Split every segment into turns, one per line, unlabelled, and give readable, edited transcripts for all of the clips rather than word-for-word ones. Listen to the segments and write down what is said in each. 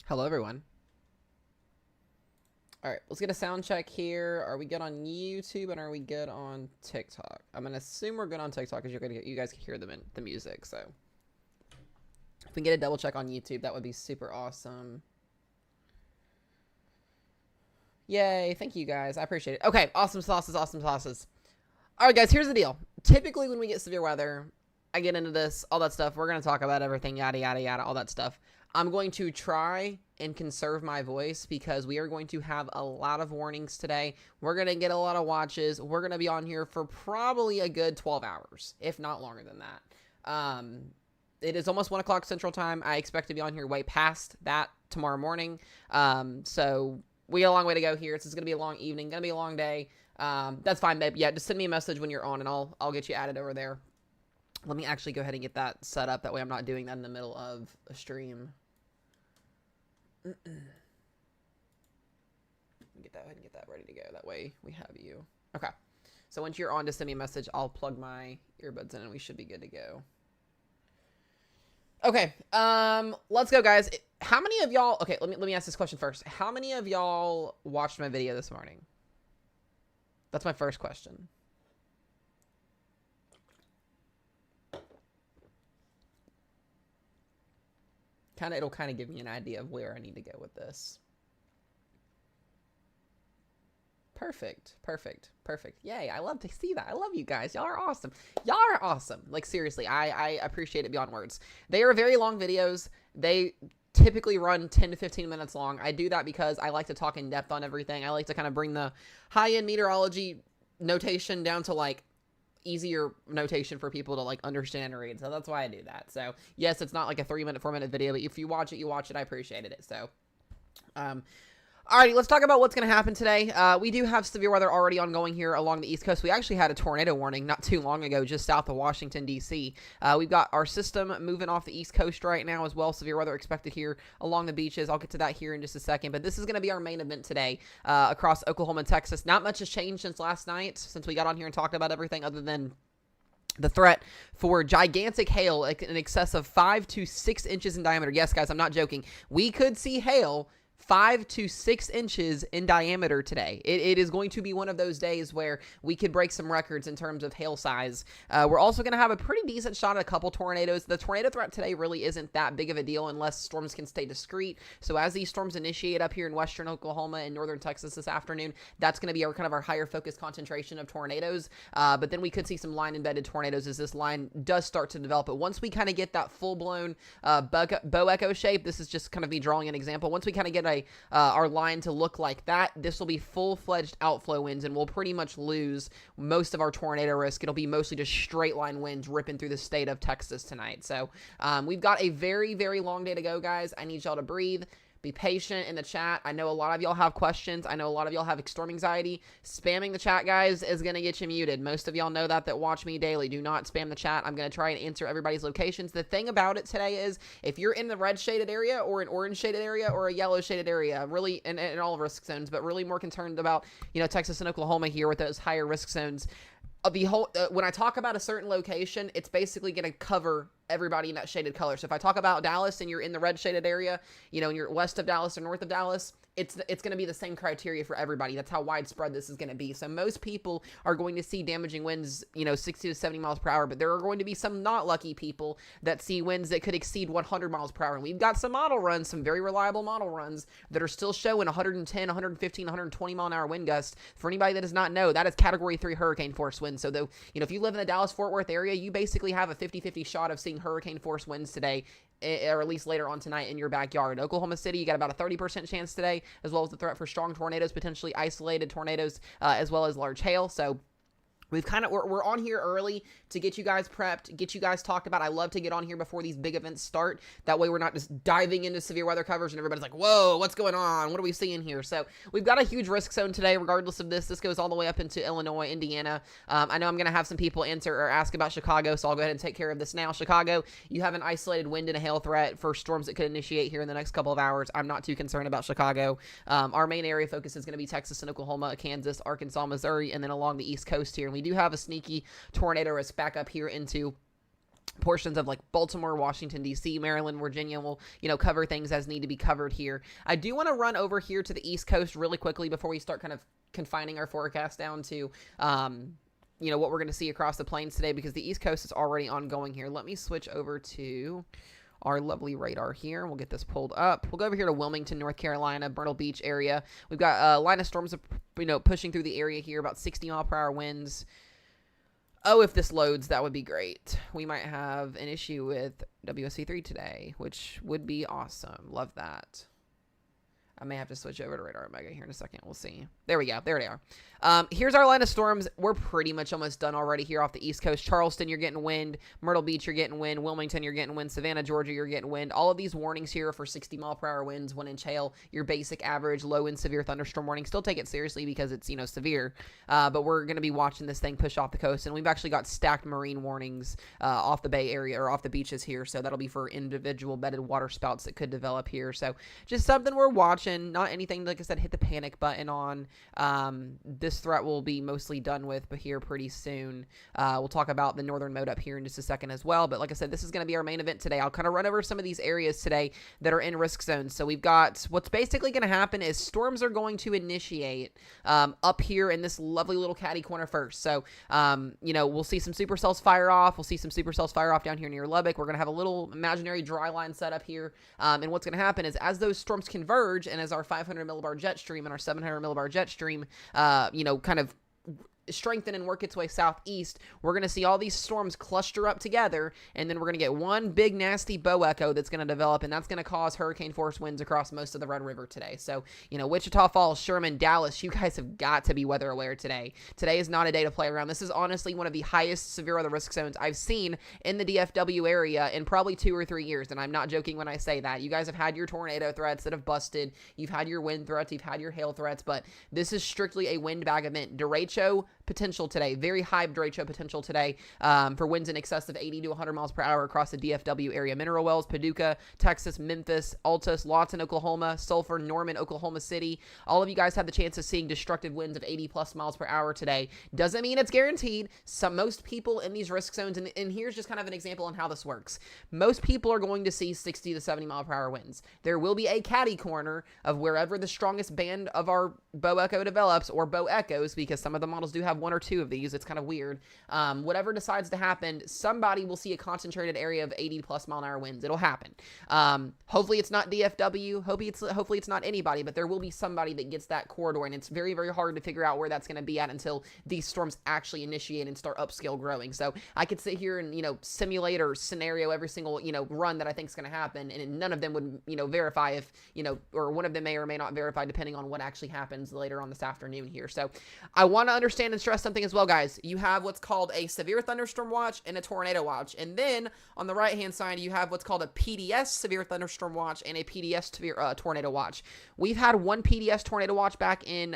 Hello, everyone. All right, let's get a sound check here. Are we good on YouTube and are we good on TikTok? I'm gonna assume we're good on TikTok because you guys can hear the music. So if we can get a double check on YouTube, that would be super awesome. Yay! Thank you guys. I appreciate it. Okay, awesome sauces, awesome sauces. All right, guys. Here's the deal. Typically, when we get severe weather, I get into this, all that stuff. We're gonna talk about everything, yada yada yada, all that stuff. I'm going to try and conserve my voice because we are going to have a lot of warnings today. We're going to get a lot of watches. We're going to be on here for probably a good 12 hours, if not longer than that. It is almost 1 o'clock Central Time. I expect to be on here way past that tomorrow morning. So we got a long way to go here. It's going to be a long evening, going to be a long day. That's fine, babe. Yeah, just send me a message when you're on and I'll get you added over there. Let me actually go ahead and get that set up. That way I'm not doing that in the middle of a stream. Get that ready to go. That way we have you. Okay. So once you're on, to send me a message. I'll plug my earbuds in and we should be good to go. Okay. Let's go, guys. How many of y'all? Okay, let me ask this question first. How many of y'all watched my video this morning? That's my first question. It'll kind of give me an idea of where I need to go with this. Perfect. Yay, I love to see that. I love you guys. Y'all are awesome. Like, seriously, I appreciate it beyond words. They are very long videos. They typically run 10 to 15 minutes long. I do that because I like to talk in depth on everything. I like to kind of bring the high-end meteorology notation down to, like, easier notation for people to, like, understand and read. So that's why I do that. So yes, it's not like a 3-minute, 4-minute video, but if you watch it, I appreciated it. So alrighty, let's talk about what's going to happen today. We do have severe weather already ongoing here along the East Coast. We actually had a tornado warning not too long ago just south of Washington, D.C. We've got our system moving off the East Coast right now as well. Severe weather expected here along the beaches. I'll get to that here in just a second. But this is going to be our main event today across Oklahoma and Texas. Not much has changed since last night, since we got on here and talked about everything other than the threat for gigantic hail in excess of 5 to 6 inches in diameter. Yes, guys, I'm not joking. We could see hail 5 to 6 inches in diameter today. It is going to be one of those days where we could break some records in terms of hail size. We're also going to have a pretty decent shot at a couple tornadoes. The tornado threat today really isn't that big of a deal unless storms can stay discreet. So as these storms initiate up here in western Oklahoma and northern Texas this afternoon, that's going to be our higher focus concentration of tornadoes. But then we could see some line-embedded tornadoes as this line does start to develop. But once we kind of get that full-blown bow echo shape, this is just kind of me drawing an example. Once we kind of get our line to look like that, this will be full-fledged outflow winds, and we'll pretty much lose most of our tornado risk. It'll be mostly just straight line winds ripping through the state of Texas tonight. So we've got a very, very long day to go, guys. I need y'all to breathe. Be patient in the chat. I know a lot of y'all have questions. I know a lot of y'all have storm anxiety. Spamming the chat, guys, is going to get you muted. Most of y'all know that watch me daily. Do not spam the chat. I'm going to try and answer everybody's locations. The thing about it today is if you're in the red shaded area or an orange shaded area or a yellow shaded area, really in all risk zones, but really more concerned about, Texas and Oklahoma here with those higher risk zones. When I talk about a certain location, it's basically going to cover everybody in that shaded color. So if I talk about Dallas and you're in the red shaded area, and you're west of Dallas or north of Dallas, it's going to be the same criteria for everybody. That's how widespread this is going to be. So most people are going to see damaging winds, 60 to 70 miles per hour, but there are going to be some not lucky people that see winds that could exceed 100 miles per hour. And we've got some model runs, some very reliable model runs that are still showing 110, 115, 120 mile an hour wind gusts. For anybody that does not know, that is category 3 hurricane force winds. So though, if you live in the Dallas-Fort Worth area, you basically have a 50-50 shot of seeing hurricane force winds today, or at least later on tonight in your backyard. Oklahoma City, you got about a 30% chance today, as well as the threat for strong tornadoes, potentially isolated tornadoes, as well as large hail. So we're on here early to get you guys prepped, get you guys talked about. I love to get on here before these big events start. That way we're not just diving into severe weather coverage and everybody's like, whoa, what's going on? What are we seeing here? So we've got a huge risk zone today, regardless of this. This goes all the way up into Illinois, Indiana. I know I'm going to have some people answer or ask about Chicago, so I'll go ahead and take care of this now. Chicago, you have an isolated wind and a hail threat for storms that could initiate here in the next couple of hours. I'm not too concerned about Chicago. Our main area focus is going to be Texas and Oklahoma, Kansas, Arkansas, Missouri, and then along the East Coast here. And we do have a sneaky tornado risk back up here into portions of like Baltimore, Washington, D.C., Maryland, Virginia will, cover things as need to be covered here. I do want to run over here to the East Coast really quickly before we start kind of confining our forecast down to, what we're going to see across the plains today, because the East Coast is already ongoing here. Let me switch over to our lovely radar here. We'll get this pulled up. We'll go over here to Wilmington, North Carolina, Myrtle Beach area. We've got a line of storms, pushing through the area here, about 60-mile-per-hour winds. Oh, if this loads, that would be great. We might have an issue with WSC3 today, which would be awesome. Love that. I may have to switch over to Radar Omega here in a second. We'll see. There we go. There they are. Here's our line of storms. We're pretty much almost done already here off the East Coast. Charleston, you're getting wind. Myrtle Beach, you're getting wind. Wilmington, you're getting wind. Savannah, Georgia, you're getting wind. All of these warnings here are for 60-mile-per-hour winds, 1-inch hail, your basic average, low and severe thunderstorm warning. Still take it seriously because it's, severe. But we're going to be watching this thing push off the coast. And we've actually got stacked marine warnings off the Bay Area or off the beaches here. So that'll be for individual bedded water spouts that could develop here. So just something we're watching. Not anything, like I said, hit the panic button on. This threat will be mostly done with, but here pretty soon. We'll talk about the northern mode up here in just a second as well. But like I said, this is going to be our main event today. I'll kind of run over some of these areas today that are in risk zones. So we've got what's basically going to happen is storms are going to initiate up here in this lovely little catty corner first. So, we'll see some supercells fire off. We'll see some supercells fire off down here near Lubbock. We're going to have a little imaginary dry line set up here. And what's going to happen is as those storms converge and as our 500 millibar jet stream and our 700 millibar jet stream, kind of strengthen and work its way southeast, we're going to see all these storms cluster up together, and then we're going to get one big nasty bow echo that's going to develop, and that's going to cause hurricane force winds across most of the Red River today. So, Wichita Falls, Sherman, Dallas, you guys have got to be weather aware today. Today is not a day to play around. This is honestly one of the highest severe weather risk zones I've seen in the DFW area in probably 2 or 3 years, and I'm not joking when I say that. You guys have had your tornado threats that have busted. You've had your wind threats. You've had your hail threats, but this is strictly a windbag event. Derecho potential today, very high derecho potential today for winds in excess of 80 to 100 miles per hour across the DFW area. Mineral Wells, Paducah, Texas, Memphis, Altus, Lawton, Oklahoma, Sulphur, Norman, Oklahoma City. All of you guys have the chance of seeing destructive winds of 80 plus miles per hour today. Doesn't mean it's guaranteed. Most people in these risk zones, and here's just kind of an example on how this works. Most people are going to see 60 to 70 mile per hour winds. There will be a catty corner of wherever the strongest band of our bow echo develops, or bow echoes, because some of the models do have 1 or 2 of these. It's kind of weird. Whatever decides to happen, somebody will see a concentrated area of 80 plus mile an hour winds. It'll happen. Hopefully it's not DFW. Hopefully it's not anybody, but there will be somebody that gets that corridor, and it's very, very hard to figure out where that's going to be at until these storms actually initiate and start upscale growing. So I could sit here and, simulate or scenario every single, run that I think is going to happen, and none of them would, verify if, or one of them may or may not verify depending on what actually happens later on this afternoon here. So I want to understand and stress something as well, guys. You have what's called a severe thunderstorm watch and a tornado watch. And then on the right-hand side, you have what's called a PDS severe thunderstorm watch and a PDS severe tornado watch. We've had one PDS tornado watch back in,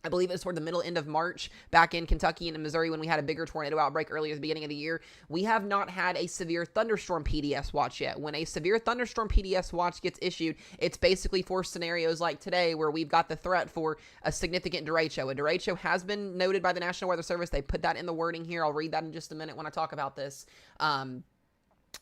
I believe it was toward the middle end of March back in Kentucky and in Missouri when we had a bigger tornado outbreak earlier at the beginning of the year. We have not had a severe thunderstorm PDS watch yet. When a severe thunderstorm PDS watch gets issued, it's basically for scenarios like today where we've got the threat for a significant derecho. A derecho has been noted by the National Weather Service. They put that in the wording here. I'll read that in just a minute when I talk about this.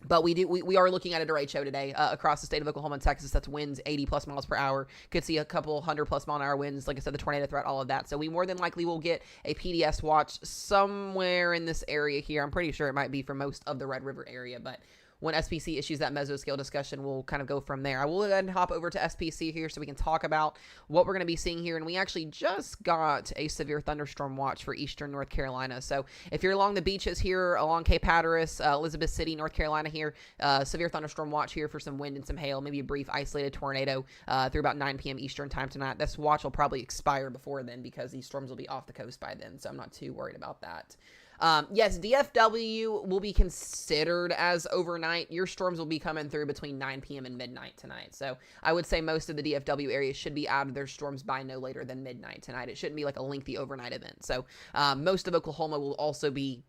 But we are looking at a derecho today across the state of Oklahoma and Texas. That's winds 80 plus miles per hour. Could see a couple 100 plus mile an hour winds. Like I said, the tornado threat, all of that. So we more than likely will get a PDS watch somewhere in this area here. I'm pretty sure it might be for most of the Red River area, but when SPC issues that mesoscale discussion, we'll kind of go from there. I will go ahead and hop over to SPC here so we can talk about what we're going to be seeing here. And we actually just got a severe thunderstorm watch for eastern North Carolina. So if you're along the beaches here, along Cape Hatteras, Elizabeth City, North Carolina here, severe thunderstorm watch here for some wind and some hail, maybe a brief isolated tornado through about 9 p.m. Eastern time tonight. This watch will probably expire before then because these storms will be off the coast by then. So I'm not too worried about that. Yes, DFW will be considered as overnight. Your storms will be coming through between 9 p.m. and midnight tonight. So I would say most of the DFW area should be out of their storms by no later than midnight tonight. It shouldn't be like a lengthy overnight event. So most of Oklahoma will also be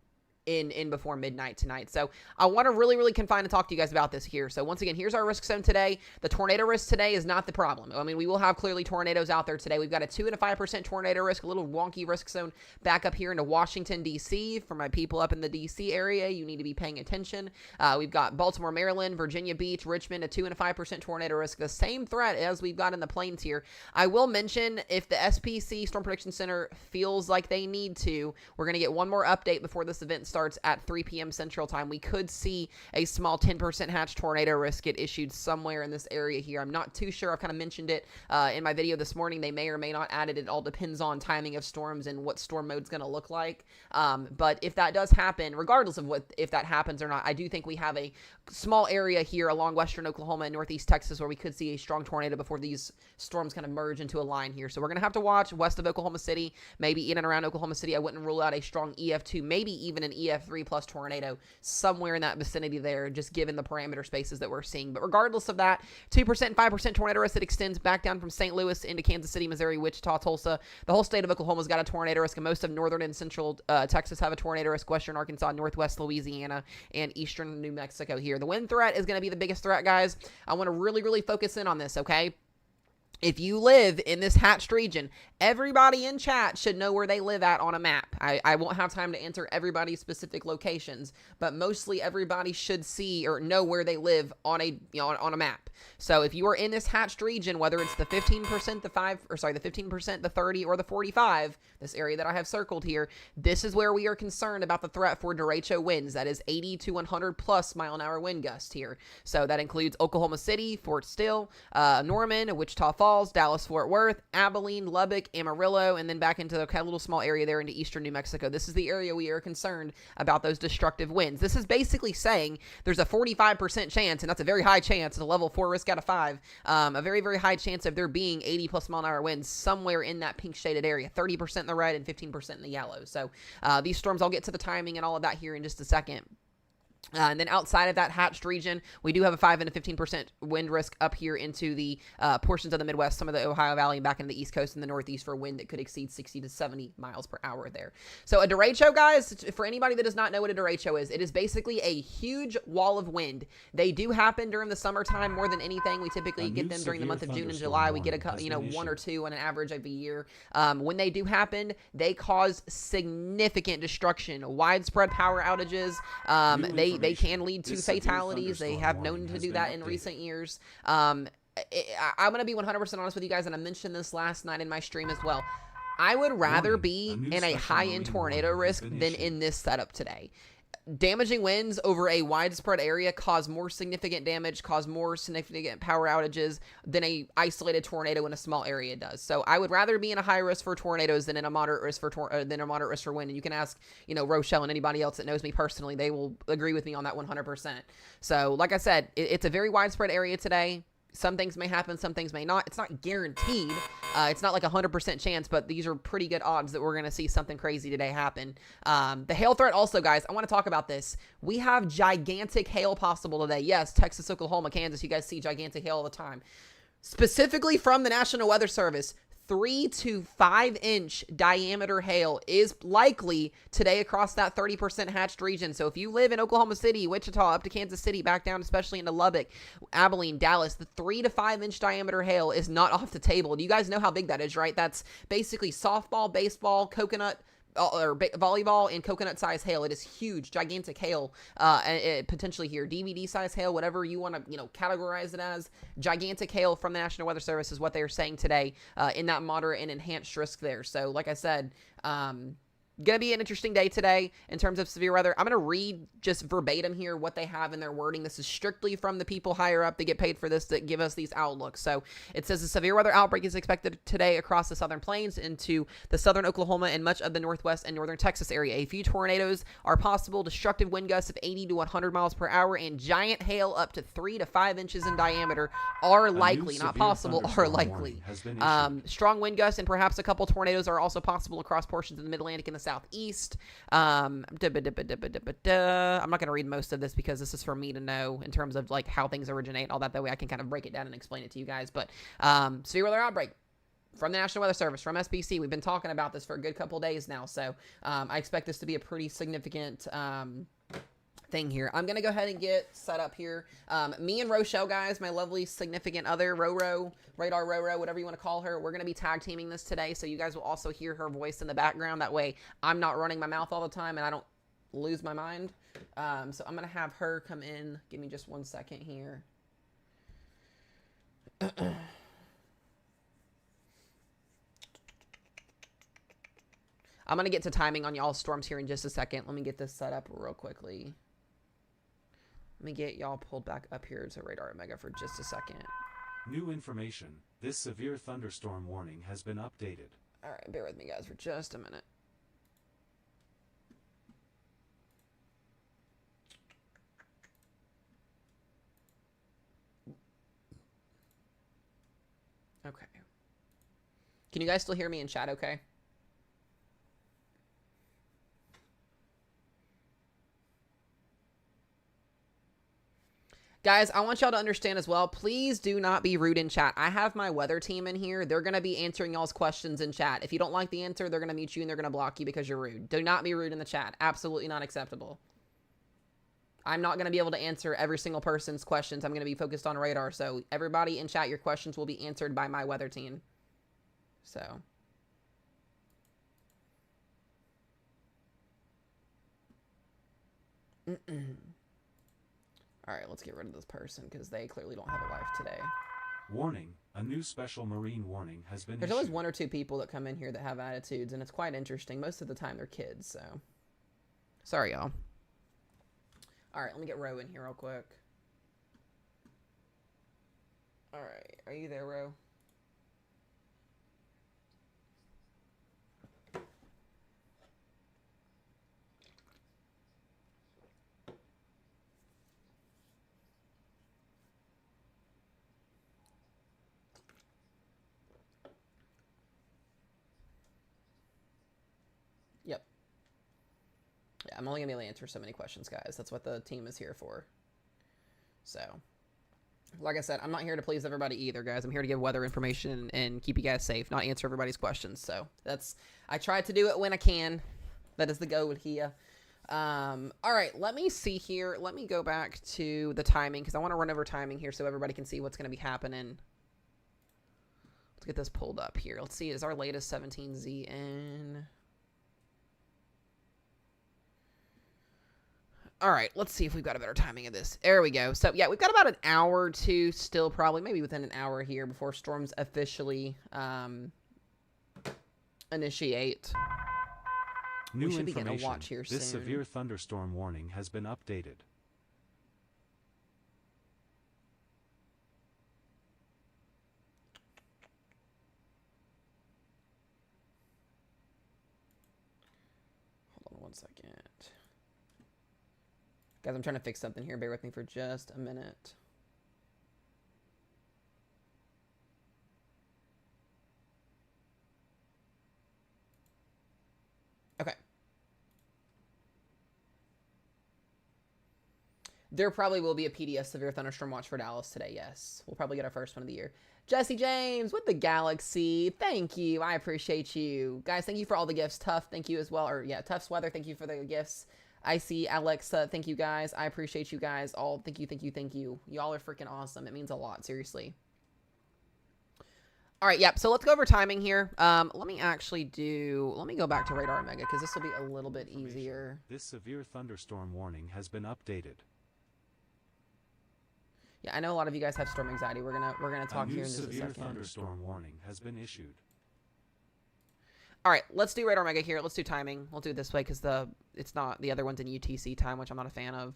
in before midnight tonight. So I want to really confine and talk to you guys about this here. So once again, here's our risk zone today. The tornado risk today is not the problem. I mean, we will have clearly tornadoes out there today. We've got a 2 and a 5% tornado risk, a little wonky risk zone back up here into Washington, D.C. For my people up in the D.C. area, you need to be paying attention. We've got Baltimore, Maryland, Virginia Beach, Richmond, a 2 and a 5% tornado risk. The same threat as we've got in the plains here. I will mention, if the SPC Storm Prediction Center feels like they need to, we're going to get one more update before this event starts at 3 p.m. Central Time. We could see a small 10% hatch tornado risk get issued somewhere in this area here. I'm not too sure. I've kind of mentioned it in my video this morning. They may or may not add it. It all depends on timing of storms and what storm mode's going to look like. But if that does happen, regardless of if that happens or not, I do think we have a small area here along western Oklahoma and northeast Texas where we could see a strong tornado before these storms kind of merge into a line here. So we're going to have to watch west of Oklahoma City, maybe in and around Oklahoma City. I wouldn't rule out a strong EF2, maybe even an EF3 plus tornado somewhere in that vicinity there, just given the parameter spaces that we're seeing. But regardless of that, 2% and 5% tornado risk that extends back down from St. Louis into Kansas City, Missouri, Wichita, Tulsa. The whole state of Oklahoma's got a tornado risk, and most of northern and central Texas have a tornado risk, western Arkansas, northwest Louisiana, and eastern New Mexico here. The wind threat is going to be the biggest threat, guys. I want to really focus in on this, okay? If you live in this hatched region, everybody in chat should know where they live at on a map. I won't have time to answer everybody's specific locations, but mostly everybody should see or know where they live on a map. So if you are in this hatched region, whether it's the 15%, the 15%, the 30, or the 45, this area that I have circled here, this is where we are concerned about the threat for derecho winds. That is 80 to 100 plus mile an hour wind gusts here. So that includes Oklahoma City, Fort Still, Norman, Wichita Falls, Dallas, Fort Worth, Abilene, Lubbock, Amarillo, and then back into the little small area there into eastern New Mexico. This is the area we are concerned about those destructive winds. This is basically saying there's a 45% chance, and that's a very high chance, it's a level 4 risk out of 5, a very high chance of there being 80 plus mile an hour winds somewhere in that pink shaded area, 30% in the red and 15% in the yellow. So these storms, I'll get to the timing and all of that here in just a second. And then outside of that hatched region, we do have a 5 and a 15% wind risk up here into the portions of the Midwest, some of the Ohio Valley, and back into the East Coast and the Northeast for wind that could exceed 60 to 70 miles per hour there. So a derecho, guys, for anybody that does not know what a derecho is, it is basically a huge wall of wind. They do happen during the summertime more than anything. We typically get them during the month of June and July. We get one or two on an average of a year. When they do happen, they cause significant destruction, widespread power outages. They can lead to fatalities. They have known to do that in recent years. I'm going to be 100% honest with you guys, and I mentioned this last night in my stream as well. I would rather be in a high-end tornado risk than in this setup today. Damaging winds over a widespread area cause more significant damage, cause more significant power outages than a isolated tornado in a small area does. So I would rather be in a high risk for tornadoes than in a moderate risk for wind. And you can ask, Rochelle and anybody else that knows me personally, they will agree with me on that 100%. So like I said, it's a very widespread area today. Some things may happen, some things may not. It's not guaranteed. It's not like 100% chance, but these are pretty good odds that we're going to see something crazy today happen. The hail threat also, guys, I want to talk about this. We have gigantic hail possible today. Yes, Texas, Oklahoma, Kansas, you guys see gigantic hail all the time. Specifically from the National Weather Service, 3 to 5 inch diameter hail is likely today across that 30% hatched region. So if you live in Oklahoma City, Wichita, up to Kansas City, back down especially into Lubbock, Abilene, Dallas, the 3 to 5 inch diameter hail is not off the table. Do you guys know how big that is, right? That's basically softball, baseball, coconut, or volleyball and coconut size hail. It is huge, gigantic hail, potentially here, DVD size hail, whatever you want to, categorize it as. Gigantic hail from the National Weather Service is what they are saying today, in that moderate and enhanced risk there. So like I said, Gonna be an interesting day today in terms of severe weather. I'm gonna read just verbatim here what they have in their wording. This is strictly from the people higher up that get paid for this, that give us these outlooks. So it says a severe weather outbreak is expected today across the southern plains into the southern Oklahoma and much of the northwest and northern Texas area. A few tornadoes are possible, destructive wind gusts of 80 to 100 miles per hour, and giant hail up to 3 to 5 inches in diameter are likely, not possible, are likely. Strong wind gusts and perhaps a couple tornadoes are also possible across portions of the Mid-Atlantic and the southeast. I'm not going to read most of this because this is for me to know in terms of like how things originate, all that. That way I can kind of break it down and explain it to you guys. But severe weather outbreak. from the National Weather Service, from SPC. We've been talking about this for a good couple days now, so I expect this to be a pretty significant thing here. I'm going to go ahead and get set up here. Me and Rochelle, guys, my lovely significant other, Roro, Radar Roro, whatever you want to call her, we're going to be tag teaming this today, so you guys will also hear her voice in the background. That way I'm not running my mouth all the time and I don't lose my mind. So I'm going to have her come in. Give me just 1 second here. I'm going to get to timing on y'all's storms here in just a second. Let me get this set up real quickly. Let me get y'all pulled back up here to Radar Omega for just a second.
New information. This severe thunderstorm warning has been updated.
All right, bear with me, guys, for just a minute. Okay. Can you guys still hear me in chat okay? Guys, I want y'all to understand as well, please do not be rude in chat. I have my weather team in here. They're going to be answering y'all's questions in chat. If you don't like the answer, they're going to mute you and they're going to block you because you're rude. Do not be rude in the chat. Absolutely not acceptable. I'm not going to be able to answer every single person's questions. I'm going to be focused on radar. So everybody in chat, your questions will be answered by my weather team. So... All right, let's get rid of this person because they clearly don't have a life today.
Warning, a new special marine warning has been
There's
issued.
always 1 or 2 people that come in here that have attitudes, and it's quite interesting. Most of the time, they're kids, so... Sorry, y'all. All right, let me get Ro in here real quick. All right, are you there, Ro? Yep. Yeah, I'm only going to be able to answer so many questions, guys. That's what the team is here for. So, like I said, I'm not here to please everybody either, guys. I'm here to give weather information and keep you guys safe, not answer everybody's questions. So, I try to do it when I can. That is the goal here. All right, let me see here. Let me go back to the timing because I want to run over timing here so everybody can see what's going to be happening. Let's get this pulled up here. Let's see, is our latest 17ZN... All right, let's see if we've got a better timing of this. There we go. So, yeah, we've got about an hour or two still, probably, maybe within an hour here before storms officially initiate.
New
we should be getting a
information.
watch here soon.
This severe thunderstorm warning has been updated.
Hold on 1 second. Guys, I'm trying to fix something here. Bear with me for just a minute. Okay. There probably will be a PDS Severe Thunderstorm Watch for Dallas today, yes. We'll probably get our first one of the year. Jesse James with the Galaxy. Thank you. I appreciate you. Guys, thank you for all the gifts. Tough, thank you as well. Or, yeah, Tough's Weather, thank you for the gifts. I see Alexa. Thank you, guys. I appreciate you guys all. Thank you, thank you, thank you. Y'all are freaking awesome. It means a lot, seriously. All right, yep. So let's go over timing here. Let me go back to Radar Omega because this will be a little bit easier.
This severe thunderstorm warning has been updated.
Yeah, I know a lot of you guys have storm anxiety. We're gonna talk here in just a second.
A severe thunderstorm warning has been issued.
All right, let's do Radar Omega here. Let's do timing. We'll do it this way because it's not the other one's in UTC time, which I'm not a fan of.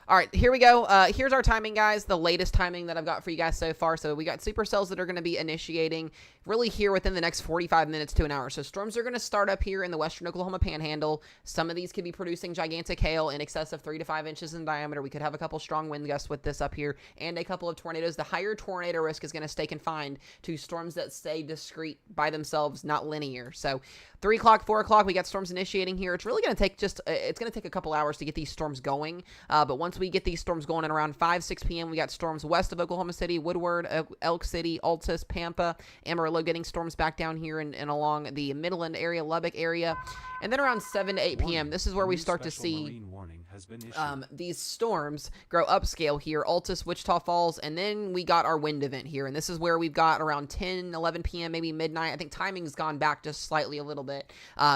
All right, here we go. Here's our timing, guys. The latest timing that I've got for you guys so far. So we got supercells that are going to be initiating really here within the next 45 minutes to an hour. So storms are going to start up here in the western Oklahoma Panhandle. Some of these could be producing gigantic hail in excess of 3 to 5 inches in diameter. We could have a couple strong wind gusts with this up here and a couple of tornadoes. The higher tornado risk is going to stay confined to storms that stay discrete by themselves, not linear. So 3 o'clock, 4 o'clock, we got storms initiating here. It's really going to take it's going to take a couple hours to get these storms going. But once we get these storms going at around 5, 6 p.m., we got storms west of Oklahoma City, Woodward, Elk City, Altus, Pampa, Amarillo, low getting storms back down here and along the Midland area, Lubbock area. And then around 7 to 8 p.m., this is where we start to see these storms grow upscale here, Altus, Wichita Falls, and then we got our wind event here. And this is where we've got around 10, 11 p.m., maybe midnight. I think timing's gone back just slightly a little bit.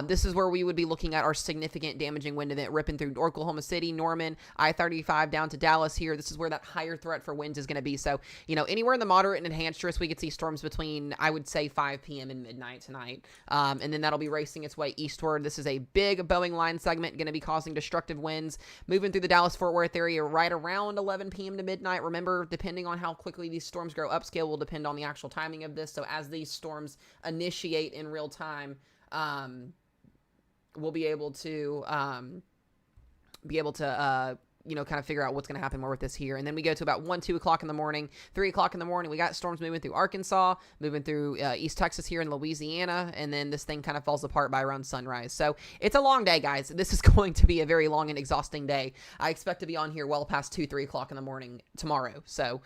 This is where we would be looking at our significant damaging wind event ripping through Oklahoma City, Norman, I-35 down to Dallas here. This is where that higher threat for winds is going to be. So, you know, anywhere in the moderate and enhanced risk, we could see storms between, I would say, 5 p.m. and midnight tonight. And then that'll be racing its way eastward. This is a big Boeing line segment going to be causing destructive winds moving through the Dallas-Fort Worth area right around 11 p.m. to midnight. Remember, depending on how quickly these storms grow upscale will depend on the actual timing of this. So as these storms initiate in real time, we'll be able to you know, kind of figure out what's going to happen more with this here. And then we go to about 1, 2 o'clock in the morning, 3 o'clock in the morning. We got storms moving through Arkansas, moving through East Texas here in Louisiana. And then this thing kind of falls apart by around sunrise. So it's a long day, guys. This is going to be a very long and exhausting day. I expect to be on here well past 2, 3 o'clock in the morning tomorrow. So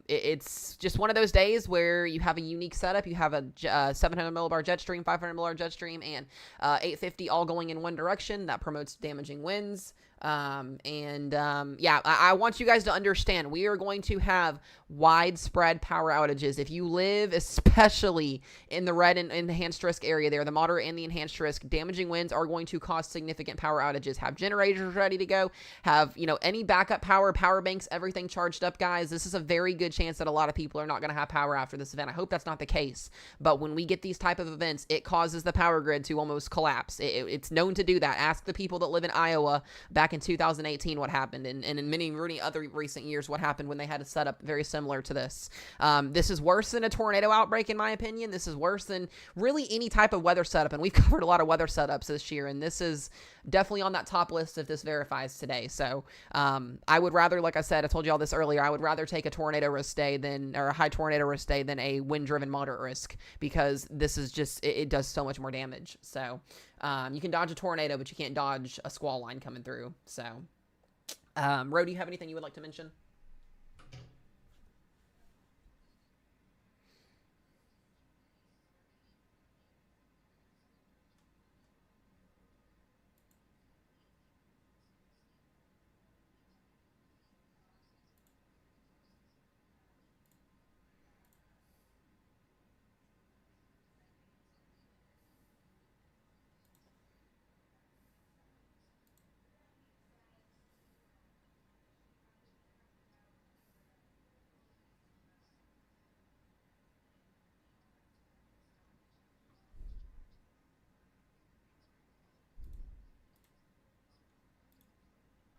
it's just one of those days where you have a unique setup. You have a 700 millibar jet stream, 500 millibar jet stream, and 850 all going in one direction. That promotes damaging winds. Yeah, I want you guys to understand we are going to have widespread power outages. If you live especially in the red and enhanced risk area there, the moderate and the enhanced risk, damaging winds are going to cause significant power outages. Have generators ready to go. Have, you know, any backup power banks, everything charged up, guys. This is a very good chance that a lot of people are not going to have power after this event. I hope that's not the case. But when we get these type of events, it causes the power grid to almost collapse. It's known to do that. Ask the people that live in Iowa back in 2018 what happened, and in many other recent years what happened when they had a setup very similar to this. This is worse than a tornado outbreak, in my opinion. This is worse than really any type of weather setup, and we've covered a lot of weather setups this year, and this is definitely on that top list if this verifies today. So I would rather, like I said, I told you all this earlier, I would rather take a tornado risk day or a high tornado risk day than a wind-driven moderate risk, because this is just, it does so much more damage. So you can dodge a tornado, but you can't dodge a squall line coming through. So, Ro, do you have anything you would like to mention?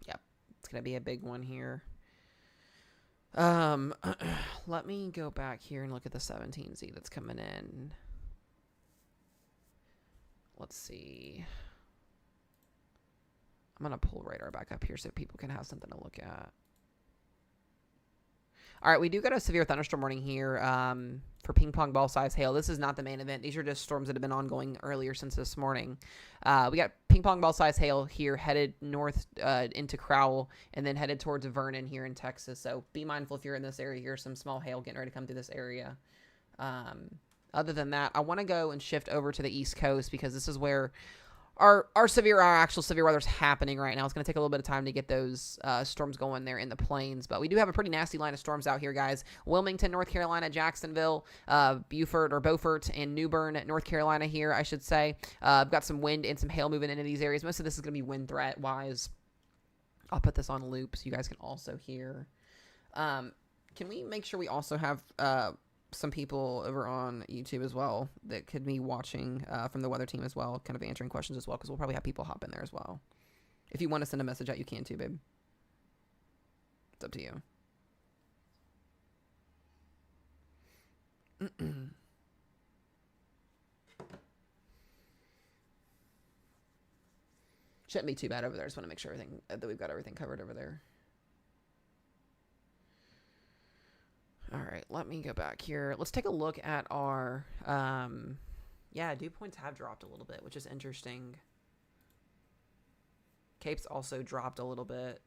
Yep, it's gonna be a big one here. Let me go back here and look at the 17Z that's coming in. Let's see. I'm gonna pull radar back up here so people can have something to look at. All right, we do got a severe thunderstorm warning here for ping pong ball size hail. This is not the main event. These are just storms that have been ongoing earlier since this morning. We got ping pong ball size hail here headed north into Crowell and then headed towards Vernon here in Texas. So be mindful if you're in this area. Here's some small hail getting ready to come through this area. Other than that, I want to go and shift over to the East Coast because this is where our actual severe weather is happening right now. It's going to take a little bit of time to get those storms going there in the plains, but we do have a pretty nasty line of storms out here, guys. Wilmington, North Carolina, Jacksonville, Beaufort, and New Bern, North Carolina here, I should say. I've got some wind and some hail moving into these areas. Most of this is going to be wind threat-wise. I'll put this on loop so you guys can also hear. Can we make sure we also have some people over on YouTube as well that could be watching from the weather team as well, kind of answering questions as well, because we'll probably have people hop in there as well. If you want to send a message out, you can too, babe. It's up to you. Shouldn't be too bad over there. I just want to make sure that we've got everything covered over there. All right, let me go back here. Let's take a look at our, yeah, dew points have dropped a little bit, which is interesting. Capes also dropped a little bit.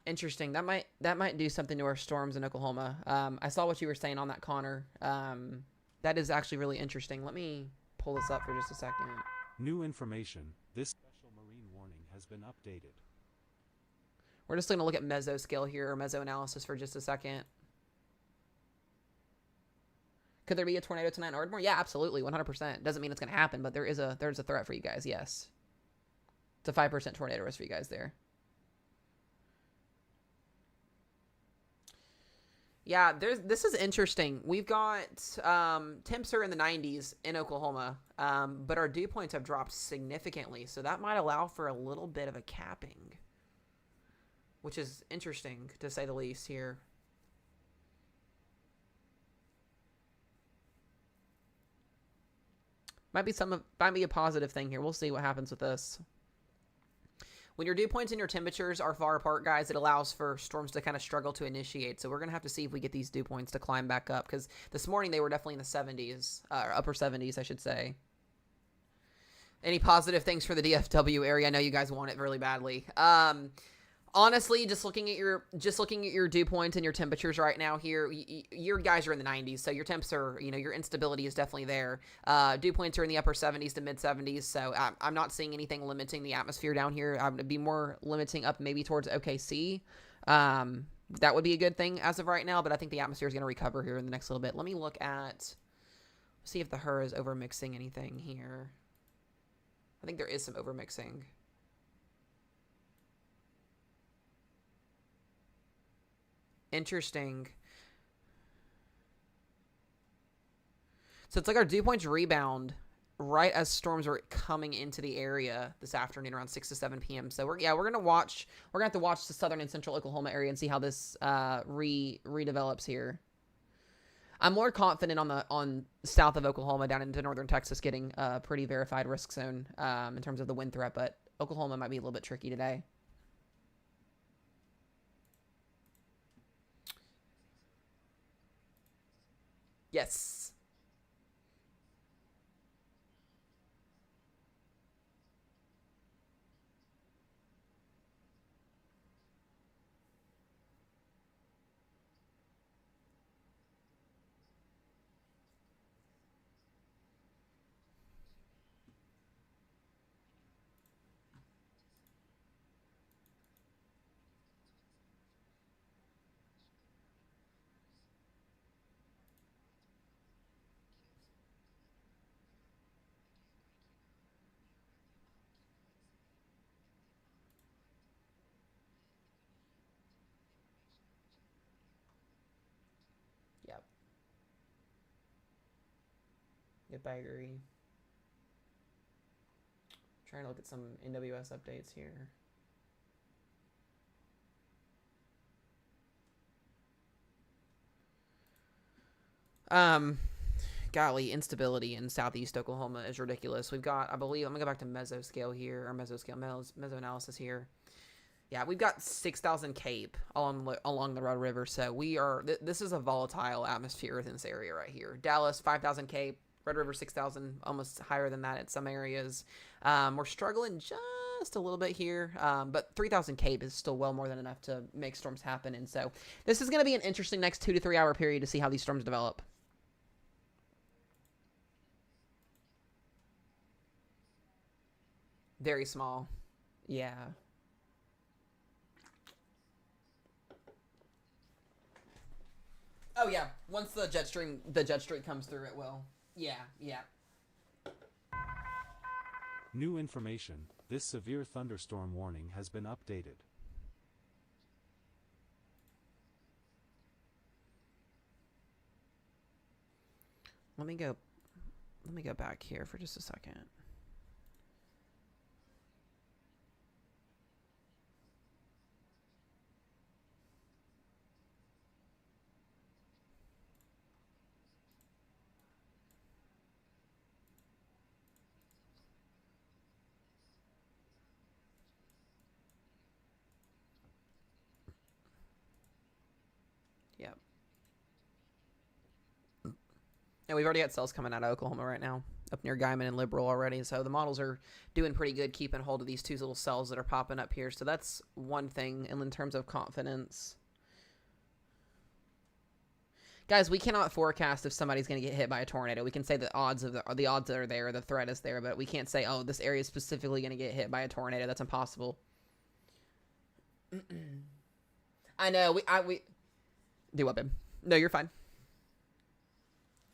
Interesting. That might do something to our storms in Oklahoma. I saw what you were saying on that, Connor. That is actually really interesting. Let me pull this up for just a second.
New information. This special marine warning has been updated.
We're just going to look at mesoscale here, or mesoanalysis for just a second. Could there be a tornado tonight in Ardmore? Yeah, absolutely, 100%. Doesn't mean it's going to happen, but there's a threat for you guys, yes. It's a 5% tornado risk for you guys there. Yeah, this is interesting. We've got temps are in the 90s in Oklahoma, but our dew points have dropped significantly, so that might allow for a little bit of a capping, which is interesting to say the least here. Might be a positive thing here. We'll see what happens with this. When your dew points and your temperatures are far apart, guys, it allows for storms to kind of struggle to initiate. So we're going to have to see if we get these dew points to climb back up, because this morning they were definitely in the 70s, upper 70s, I should say. Any positive things for the DFW area? I know you guys want it really badly. Honestly, just looking at your dew points and your temperatures right now here, your guys are in the 90s, so your temps are, your instability is definitely there. Dew points are in the upper 70s to mid 70s, so I'm not seeing anything limiting the atmosphere down here. I would be more limiting up maybe towards OKC. That would be a good thing as of right now, but I think the atmosphere is going to recover here in the next little bit. Let me look at, see if the HER is overmixing anything here. I think there is some overmixing. Interesting. So it's like our dew points rebound right as storms are coming into the area this afternoon around 6 to 7 p.m. So we're gonna have to watch the southern and central Oklahoma area and see how this redevelops here. I'm more confident on south of Oklahoma down into northern Texas getting a pretty verified risk zone in terms of the wind threat, but Oklahoma might be a little bit tricky today. Yes. Yep. Yep, I agree. Trying to look at some NWS updates here. Golly, instability in southeast Oklahoma is ridiculous. We've got, I believe, I'm gonna go back to mesoscale here, or mesoanalysis here. Yeah, we've got 6,000 CAPE along the Red River, so we are. This is a volatile atmosphere within this area right here. Dallas 5,000 CAPE, Red River 6,000, almost higher than that in some areas. We're struggling just a little bit here, but 3,000 CAPE is still well more than enough to make storms happen. And so this is going to be an interesting next 2 to 3 hour period to see how these storms develop. Very small. Yeah. Oh yeah. Once the jet stream comes through, it will. Yeah, yeah.
New information. This severe thunderstorm warning has been updated.
Let me go back here for just a second. Yep. Yeah, we've already got cells coming out of Oklahoma right now. up near Guyman and Liberal already. So the models are doing pretty good keeping hold of these two little cells that are popping up here. So that's one thing. And in terms of confidence, guys, we cannot forecast if somebody's going to get hit by a tornado. We can say the odds of the odds that are there, the threat is there, but we can't say, oh, this area is specifically going to get hit by a tornado. That's impossible. I know we do what, babe? No, you're fine.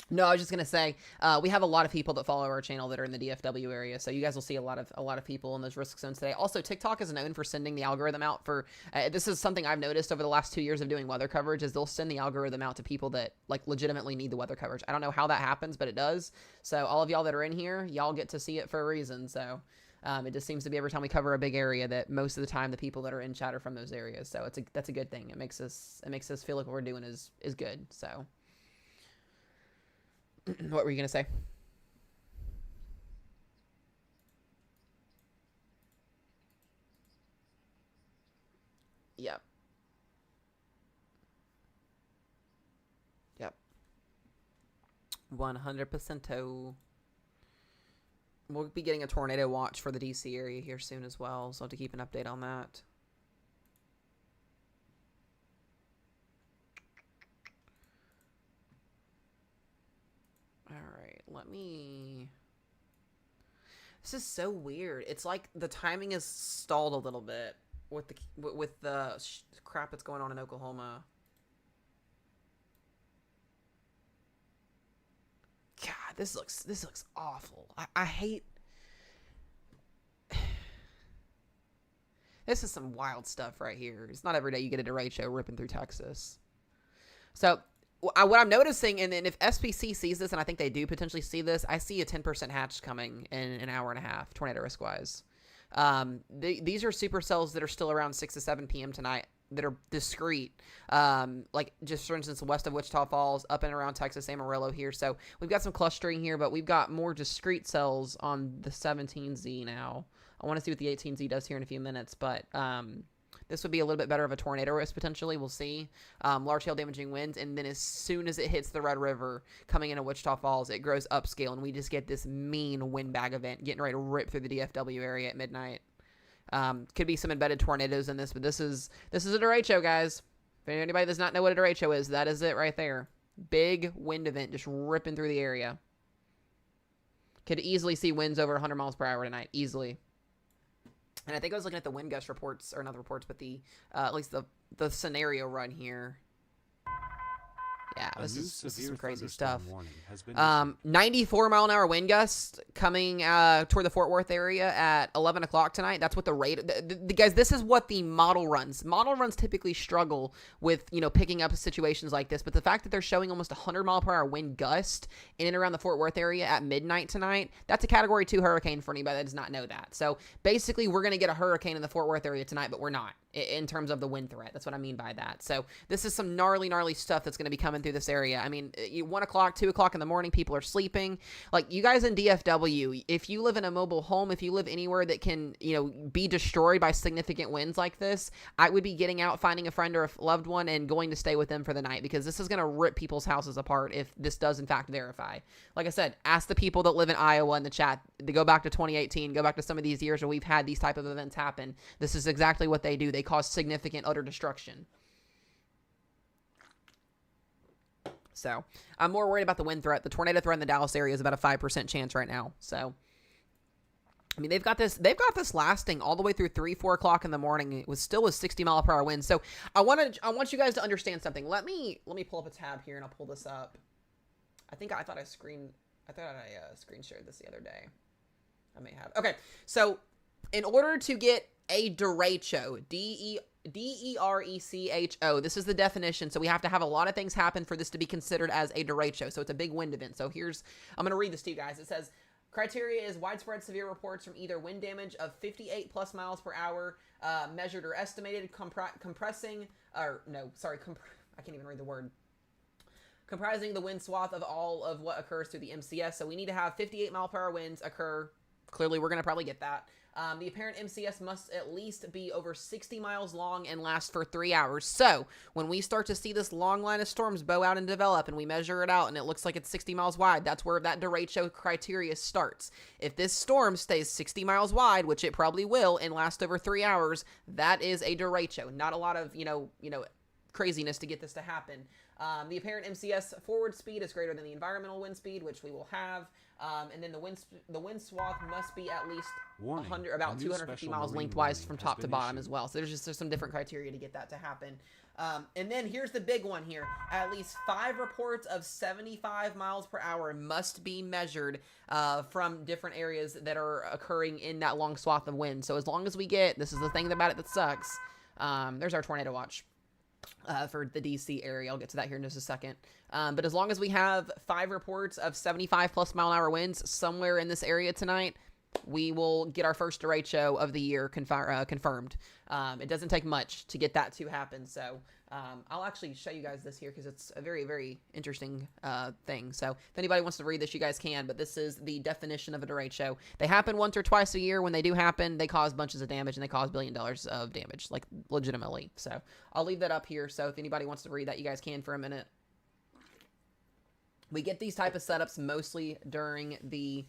No, I was just gonna say we have a lot of people that follow our channel that are in the DFW area, so you guys will see a lot of people in those risk zones today. Also, TikTok is known for sending the algorithm out for. This is something I've noticed over the last 2 years of doing weather coverage. Is they'll send the algorithm out to people that like legitimately need the weather coverage. I don't know how that happens, but it does. So all of y'all that are in here, y'all get to see it for a reason. So it just seems to be every time we cover a big area that most of the time the people that are in chat are from those areas. So that's a good thing. It makes us feel like what we're doing is good. So. What were you going to say? Yep. Yep. 100%. We'll be getting a tornado watch for the DC area here soon as well, so I'll have to keep an update on that. Let me... This is so weird. It's like the timing is stalled a little bit with the crap that's going on in Oklahoma. God, this looks awful. I hate... This is some wild stuff right here. It's not every day you get a derecho ripping through Texas. So... what I'm noticing, and if SPC sees this, and I think they do potentially see this, I see a 10% hatch coming in an hour and a half, tornado risk-wise. These are supercells that are still around 6 to 7 p.m. tonight that are discrete. Like, just for instance, west of Wichita Falls, up and around Texas, Amarillo here. So we've got some clustering here, but we've got more discrete cells on the 17Z now. I want to see what the 18Z does here in a few minutes, but... this would be a little bit better of a tornado risk, potentially. We'll see. Large-hail damaging winds, and then as soon as it hits the Red River, coming into Wichita Falls, it grows upscale, and we just get this mean windbag event getting ready to rip through the DFW area at midnight. Could be some embedded tornadoes in this, but this is a derecho, guys. If anybody does not know what a derecho is, that is it right there. Big wind event just ripping through the area. Could easily see winds over 100 miles per hour tonight. Easily. And I think I was looking at the wind gust reports, or not the reports, but the at least the scenario run here. Yeah, this is some crazy stuff. 94 mile an hour wind gust coming toward the Fort Worth area at 11 o'clock tonight. That's what the rate. Guys, this is what the model runs. Model runs typically struggle with picking up situations like this, but the fact that they're showing almost 100 mile per hour wind gust in and around the Fort Worth area at midnight tonight, that's a Category 2 hurricane for anybody that does not know that. So basically, we're gonna get a hurricane in the Fort Worth area tonight, but we're not in terms of the wind threat. That's what I mean by that. So this is some gnarly stuff that's gonna be coming through this area. I mean, 1 o'clock, 2 o'clock in the morning, people are sleeping. Like, you guys in DFW, if you live in a mobile home, if you live anywhere that can, be destroyed by significant winds like this, I would be getting out, finding a friend or a loved one, and going to stay with them for the night, because this is going to rip people's houses apart if this does, in fact, verify. Like I said, ask the people that live in Iowa in the chat to go back to 2018, go back to some of these years where we've had these type of events happen. This is exactly what they do. They cause significant, utter destruction. So I'm more worried about the wind threat. The tornado threat in the Dallas area is about a 5% chance right now. So, I mean, they've got this lasting all the way through 3, 4 o'clock in the morning. It was still a 60 mile per hour wind. So I want you guys to understand something. Let me pull up a tab here and I'll pull this up. I thought I screen shared this the other day. I may have. Okay. So in order to get a derecho, D-E-R-E-C-H-O. This is the definition. So we have to have a lot of things happen for this to be considered as a derecho. So it's a big wind event. So I'm going to read this to you guys. It says, criteria is widespread severe reports from either wind damage of 58 plus miles per hour, measured or estimated, comprising the wind swath of all of what occurs through the MCS. So we need to have 58 mile per hour winds occur clearly we're going to probably get that. The apparent MCS must at least be over 60 miles long and last for 3 hours. So when we start to see this long line of storms bow out and develop and we measure it out and it looks like it's 60 miles wide, that's where that derecho criteria starts. If this storm stays 60 miles wide, which it probably will, and last over 3 hours, that is a derecho. Not a lot of, craziness to get this to happen. The apparent MCS forward speed is greater than the environmental wind speed, which we will have. And then the wind swath must be at least about 250 miles lengthwise from top to bottom as well. So there's some different criteria to get that to happen. And then here's the big one here. At least 5 reports of 75 miles per hour must be measured from different areas that are occurring in that long swath of wind. So as long as we get, this is the thing about it that sucks, there's our tornado watch. For the DC area. I'll get to that here in just a second. But as long as we have 5 reports of 75 plus mile an hour winds somewhere in this area tonight, we will get our first derecho of the year confirmed. It doesn't take much to get that to happen. So I'll actually show you guys this here because it's a very, very interesting thing. So if anybody wants to read this, you guys can. But this is the definition of a derecho. They happen once or twice a year. When they do happen, they cause bunches of damage and they cause $1 billion of damage, like legitimately. So I'll leave that up here. So if anybody wants to read that, you guys can for a minute. We get these type of setups mostly during the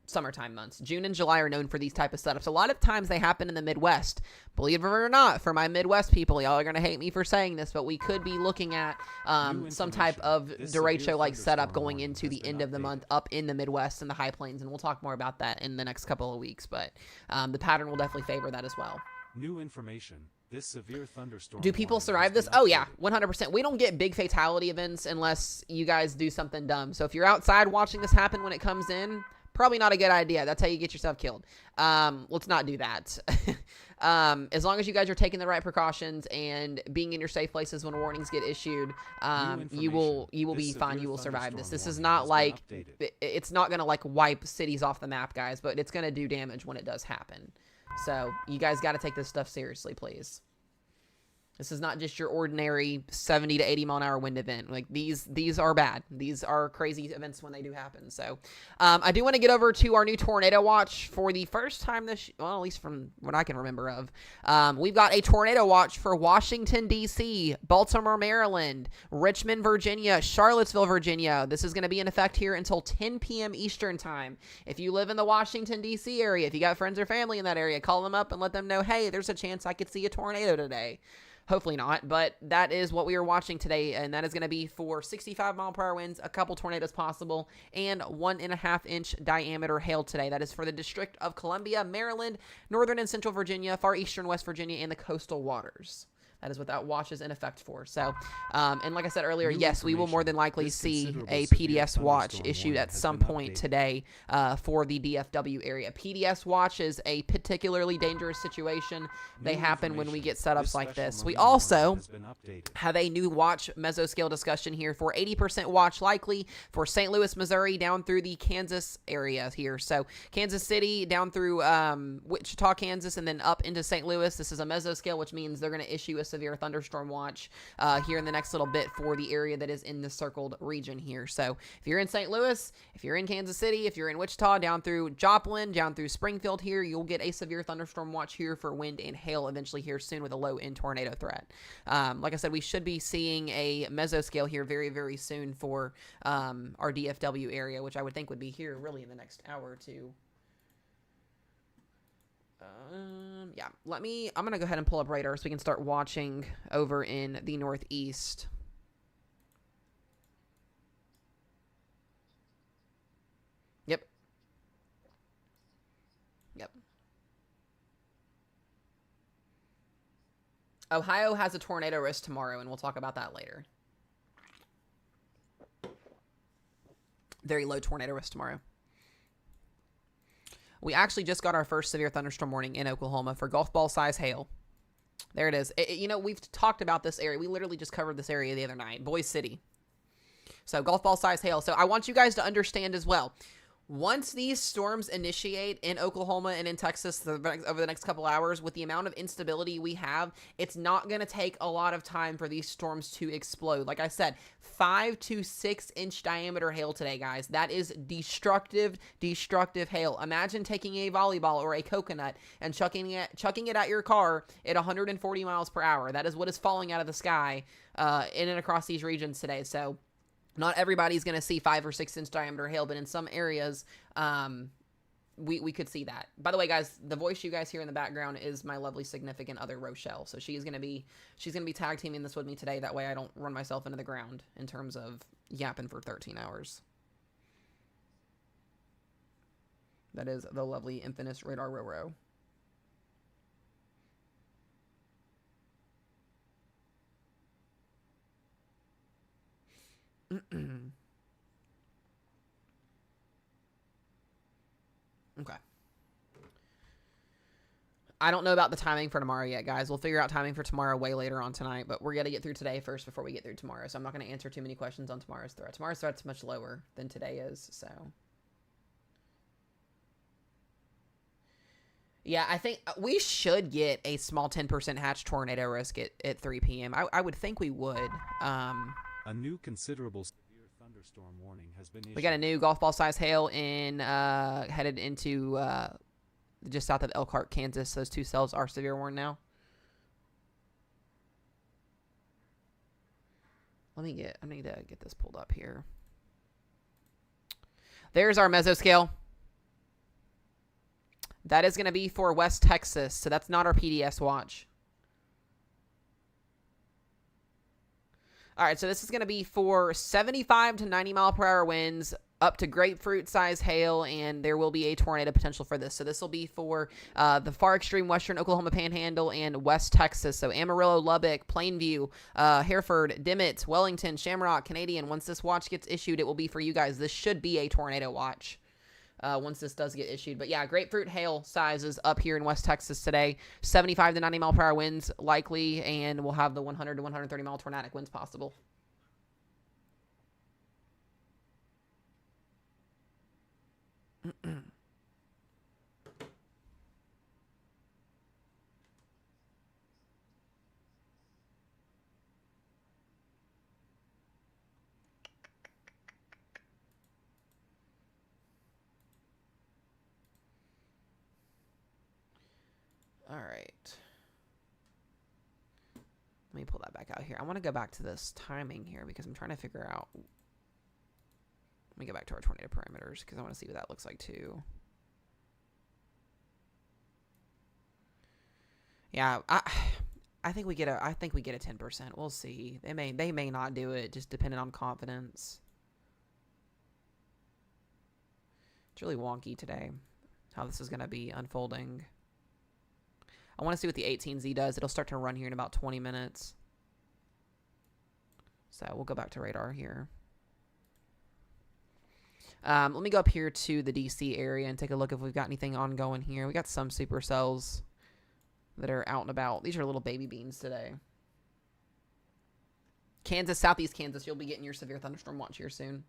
summertime months. June and July are known for these type of setups. A lot of times they happen in the Midwest. Believe it or not, for my Midwest people, y'all are going to hate me for saying this, but we could be looking at some type of derecho-like setup going into the end of the month up in the Midwest and the High Plains, and we'll talk more about that in the next couple of weeks, but the pattern will definitely favor that as well.
New information. This severe thunderstorm.
Do people survive this? Oh, yeah, 100%. We don't get big fatality events unless you guys do something dumb. So if you're outside watching this happen when it comes in, probably not a good idea. That's how you get yourself killed. Let's not do that. As long as you guys are taking the right precautions and being in your safe places when warnings get issued, you will be fine. You will survive this. This is not like, it's not going to like wipe cities off the map, guys, but it's going to do damage when it does happen. So you guys got to take this stuff seriously, please. This is not just your ordinary 70 to 80 mile an hour wind event. Like these are bad. These are crazy events when they do happen. So I do want to get over to our new tornado watch for the first time well, at least from what I can remember of. We've got a tornado watch for Washington, D.C., Baltimore, Maryland, Richmond, Virginia, Charlottesville, Virginia. This is going to be in effect here until 10 p.m. Eastern time. If you live in the Washington, D.C. area, if you got friends or family in that area, call them up and let them know, hey, there's a chance I could see a tornado today. Hopefully not, but that is what we are watching today, and that is going to be for 65 mile per hour winds, a couple tornadoes possible, and 1.5 inch diameter hail today. That is for the District of Columbia, Maryland, Northern and Central Virginia, Far Eastern West Virginia, and the coastal waters. That is what that watch is in effect for. So, and like I said earlier, yes, we will more than likely see a PDS watch issued at some point today for the DFW area. PDS watch is a particularly dangerous situation. They happen when we get setups like this. We also have a new watch mesoscale discussion here for 80% watch likely for St. Louis, Missouri, down through the Kansas area here. So Kansas City down through Wichita, Kansas, and then up into St. Louis. This is a mesoscale, which means they're going to issue a severe thunderstorm watch here in the next little bit for the area that is in the circled region here. So if you're in St. Louis, if you're in Kansas City, if you're in Wichita, down through Joplin, down through Springfield here, you'll get a severe thunderstorm watch here for wind and hail eventually here soon with a low-end tornado threat. Like I said, we should be seeing a mesoscale here very, very soon for our DFW area, which I would think would be here really in the next hour or two. Yeah, I'm going to go ahead and pull up radar so we can start watching over in the Northeast. Yep. Ohio has a tornado risk tomorrow, and we'll talk about that later. Very low tornado risk tomorrow. We actually just got our first severe thunderstorm warning in Oklahoma for golf ball size hail. There it is. We've talked about this area. We literally just covered this area the other night. Boise City. So golf ball size hail. So I want you guys to understand as well. Once these storms initiate in Oklahoma and in Texas over the next couple hours, with the amount of instability we have, it's not going to take a lot of time for these storms to explode. Like I said, 5 to 6 inch diameter hail today, guys. That is destructive hail. Imagine taking a volleyball or a coconut and chucking it at your car at 140 miles per hour. That is what is falling out of the sky in and across these regions today. So not everybody's going to see 5 or 6 inch diameter hail, but in some areas, we could see that. By the way, guys, the voice you guys hear in the background is my lovely significant other, Rochelle. So she's going to be tag teaming this with me today. That way I don't run myself into the ground in terms of yapping for 13 hours. That is the lovely infamous Radar Roro. Okay. I don't know about the timing for tomorrow yet, guys. We'll figure out timing for tomorrow way later on tonight, but we're going to get through today first before we get through tomorrow. So I'm not going to answer too many questions on tomorrow's threat. Tomorrow's threat's much lower than today is, so. Yeah, I think we should get a small 10% hatch tornado risk at 3 p.m. I would think we would.
A new considerable severe thunderstorm warning has been issued.
We got a new golf ball size hail in headed into just south of Elkhart, Kansas. Those 2 cells are severe warned now. I need to get this pulled up here. There's our mesoscale. That is going to be for West Texas, so that's not our PDS watch. All right, so this is going to be for 75 to 90 mile per hour winds, up to grapefruit size hail, and there will be a tornado potential for this. So this will be for the far extreme western Oklahoma Panhandle and West Texas. So Amarillo, Lubbock, Plainview, Hereford, Dimmitt, Wellington, Shamrock, Canadian. Once this watch gets issued, it will be for you guys. This should be a tornado watch. Once this does get issued. But yeah, grapefruit hail sizes up here in West Texas today. 75 to 90 mile per hour winds likely, and we'll have the 100 to 130 mile tornadic winds possible. All right. Let me pull that back out here. I want to go back to this timing here because I'm trying to figure out. Let me go back to our tornado parameters because I want to see what that looks like too. Yeah, I think we get a 10%. We'll see. They may not do it, just depending on confidence. It's really wonky today how this is going to be unfolding. I want to see what the 18Z does. It'll start to run here in about 20 minutes. So we'll go back to radar here. Let me go up here to the DC area and take a look if we've got anything ongoing here. We got some supercells that are out and about. These are little baby beans today. Kansas, southeast Kansas, you'll be getting your severe thunderstorm watch here soon.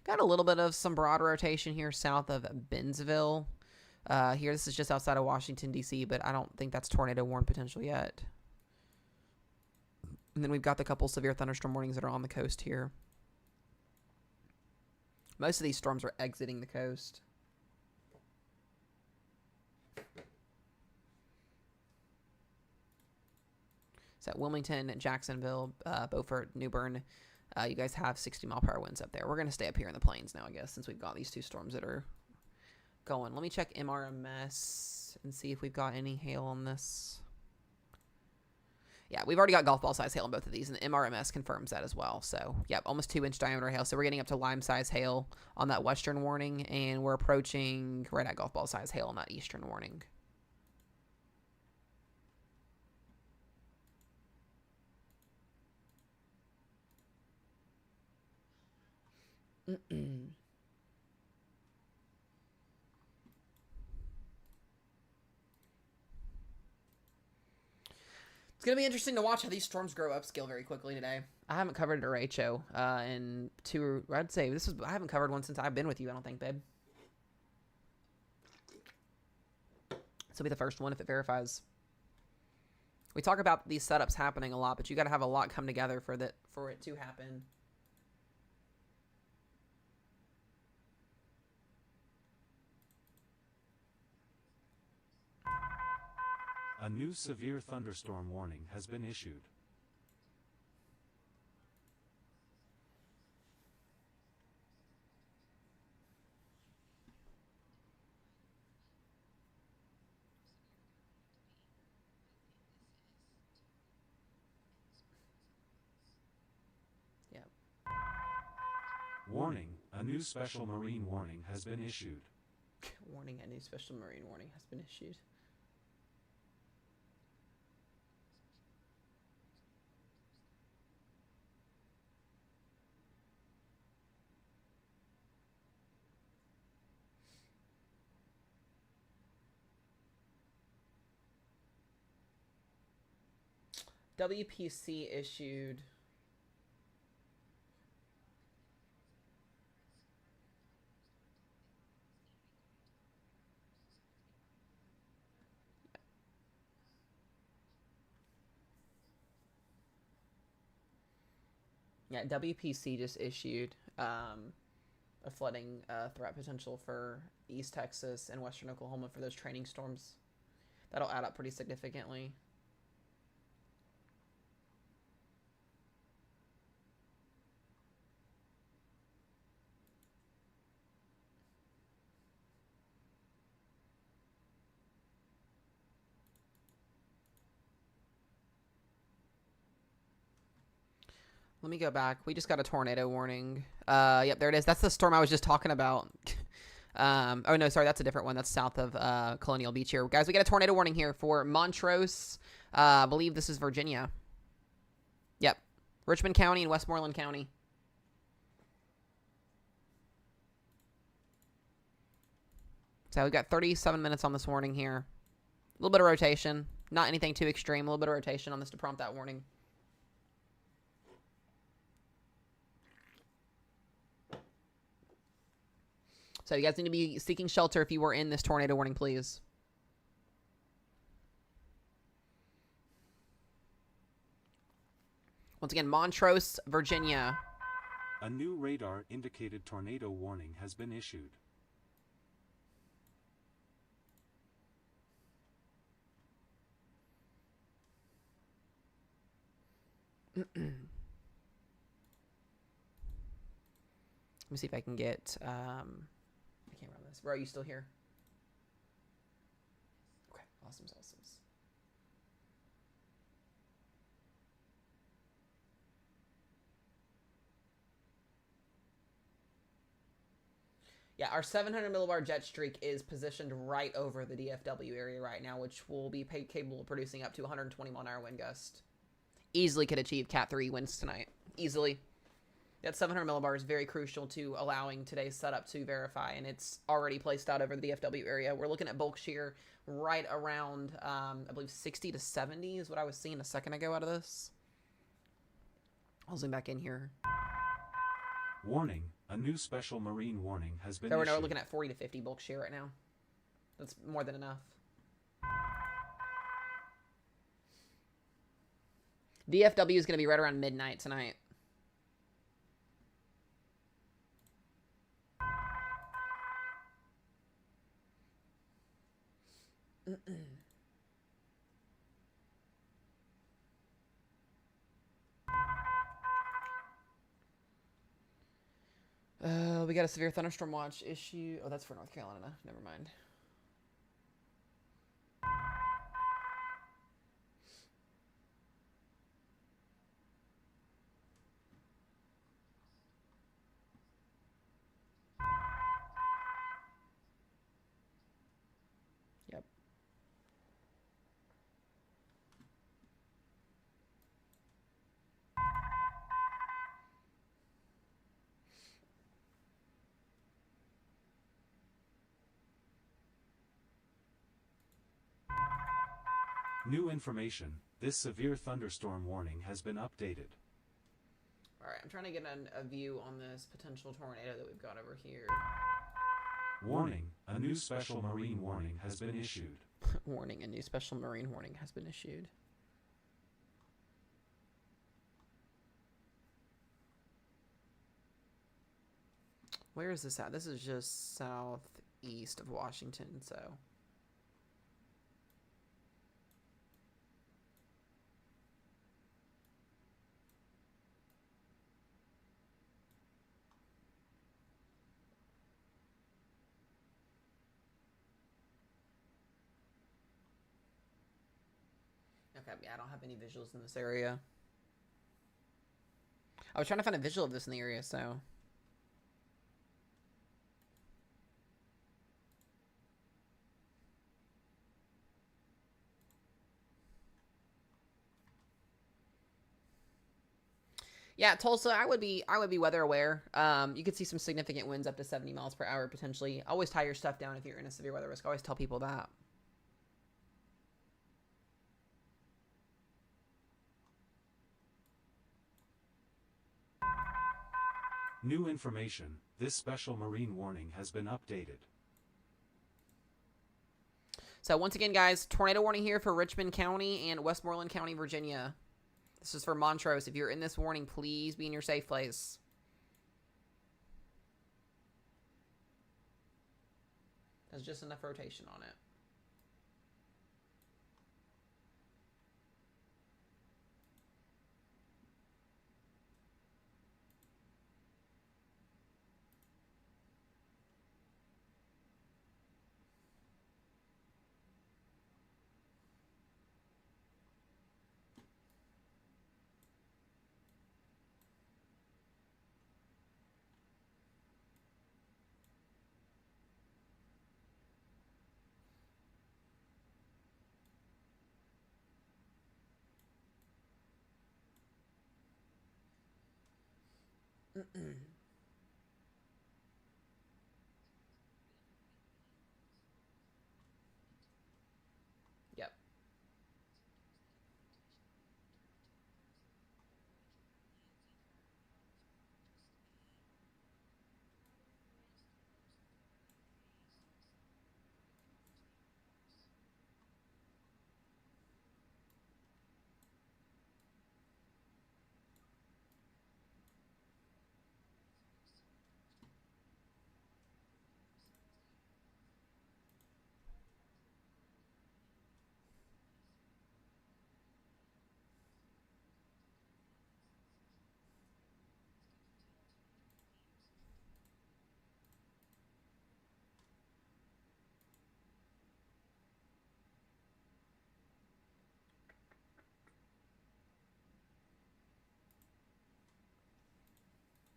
Got a little bit of some broad rotation here south of Bennsville. Here, this is just outside of Washington, D.C., but I don't think that's tornado warning potential yet. And then we've got the couple severe thunderstorm warnings that are on the coast here. Most of these storms are exiting the coast. So Wilmington, Jacksonville, Beaufort, New Bern, you guys have 60 mile per hour winds up there. We're going to stay up here in the plains now, I guess, since we've got these 2 storms that are going. Let me check MRMS and see if we've got any hail on this. Yeah, we've already got golf ball size hail on both of these, and the MRMS confirms that as well. So, yeah, almost 2 inch diameter hail. So we're getting up to lime size hail on that western warning, and we're approaching right at golf ball size hail on that eastern warning. It's going to be interesting to watch how these storms grow upscale very quickly today. I haven't covered Derecho in I'd say I haven't covered one since I've been with you, I don't think, babe. This will be the first one if it verifies. We talk about these setups happening a lot, but you got to have a lot come together for it to happen.
A new severe thunderstorm warning has been issued.
Yep.
Warning, a new special marine warning has been issued.
Warning, a new special marine warning has been issued. WPC issued. Yeah, WPC just issued a flooding threat potential for East Texas and Western Oklahoma for those training storms. That'll add up pretty significantly. Let me go back. We just got a tornado warning. Yep, there it is. That's the storm I was just talking about. Oh, no, sorry. That's a different one. That's south of Colonial Beach here. Guys, we got a tornado warning here for Montrose. I believe this is Virginia. Yep. Richmond County and Westmoreland County. So we've got 37 minutes on this warning here. A little bit of rotation. Not anything too extreme. A little bit of rotation on this to prompt that warning. So you guys need to be seeking shelter if you were in this tornado warning, please. Once again, Montrose, Virginia.
A new radar indicated tornado warning has been issued.
Let me see if I can get I can't run this. Bro, are you still here? Okay, awesome. Yeah, our 700 millibar jet streak is positioned right over the DFW area right now, which will be capable of producing up to 120 mile-an-hour wind gust. Easily could achieve Cat 3 winds tonight. Easily. That 700 millibar is very crucial to allowing today's setup to verify, and it's already placed out over the DFW area. We're looking at bulk shear right around, I believe, 60 to 70 is what I was seeing a second ago out of this. I'll zoom back in here.
Warning, a new special marine warning has been
So we're
issued.
looking at 40 to 50 bulk shear right now. That's more than enough. DFW is going to be right around midnight tonight. We got a severe thunderstorm watch issue. Oh, that's for North Carolina. Never mind. Yep.
New information. This severe thunderstorm warning has been updated.
All right, I'm trying to get a view on this potential tornado that we've got over here.
Warning, a new special marine warning has been issued.
Warning, a new special marine warning has been issued. Where is this at? This is just southeast of Washington, so... Okay, yeah, I don't have any visuals in this area. I was trying to find a visual of this in the area, so... Yeah, Tulsa, I would be weather aware. You could see some significant winds up to 70 miles per hour potentially. Always tie your stuff down if you're in a severe weather risk. I always tell people that.
New information, this special marine warning has been updated.
So once again, guys, tornado warning here for Richmond County and Westmoreland County, Virginia. This is for Montrose. If you're in this warning, please be in your safe place. There's just enough rotation on it. Yep.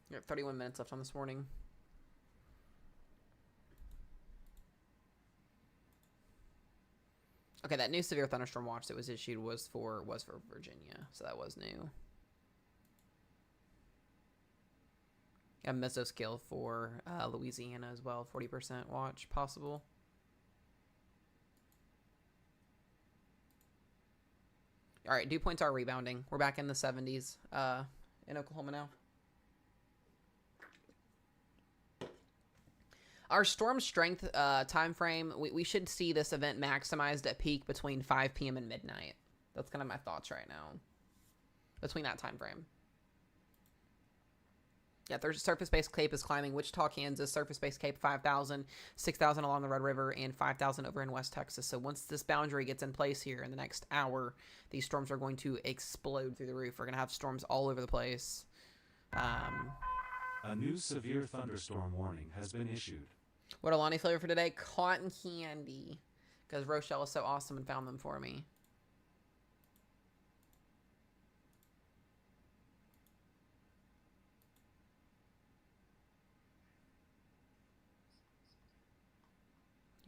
You have 31 minutes left on this warning. Okay, that new severe thunderstorm watch that was issued was for Virginia, so that was new. A mesoscale for Louisiana as well, 40% watch possible. All right, dew points are rebounding. We're back in the 70s in Oklahoma now. Our storm strength time frame, we should see this event maximized at peak between 5 p.m. and midnight. That's kind of my thoughts right now. Between that time frame. Yeah, there's surface-based cape is climbing Wichita, Kansas, surface-based cape 5,000, 6,000 along the Red River, and 5,000 over in West Texas. So once this boundary gets in place here in the next hour, these storms are going to explode through the roof. We're going to have storms all over the place.
A new severe thunderstorm warning has been issued.
What Alani flavor for today? Cotton candy. Because Rochelle is so awesome and found them for me.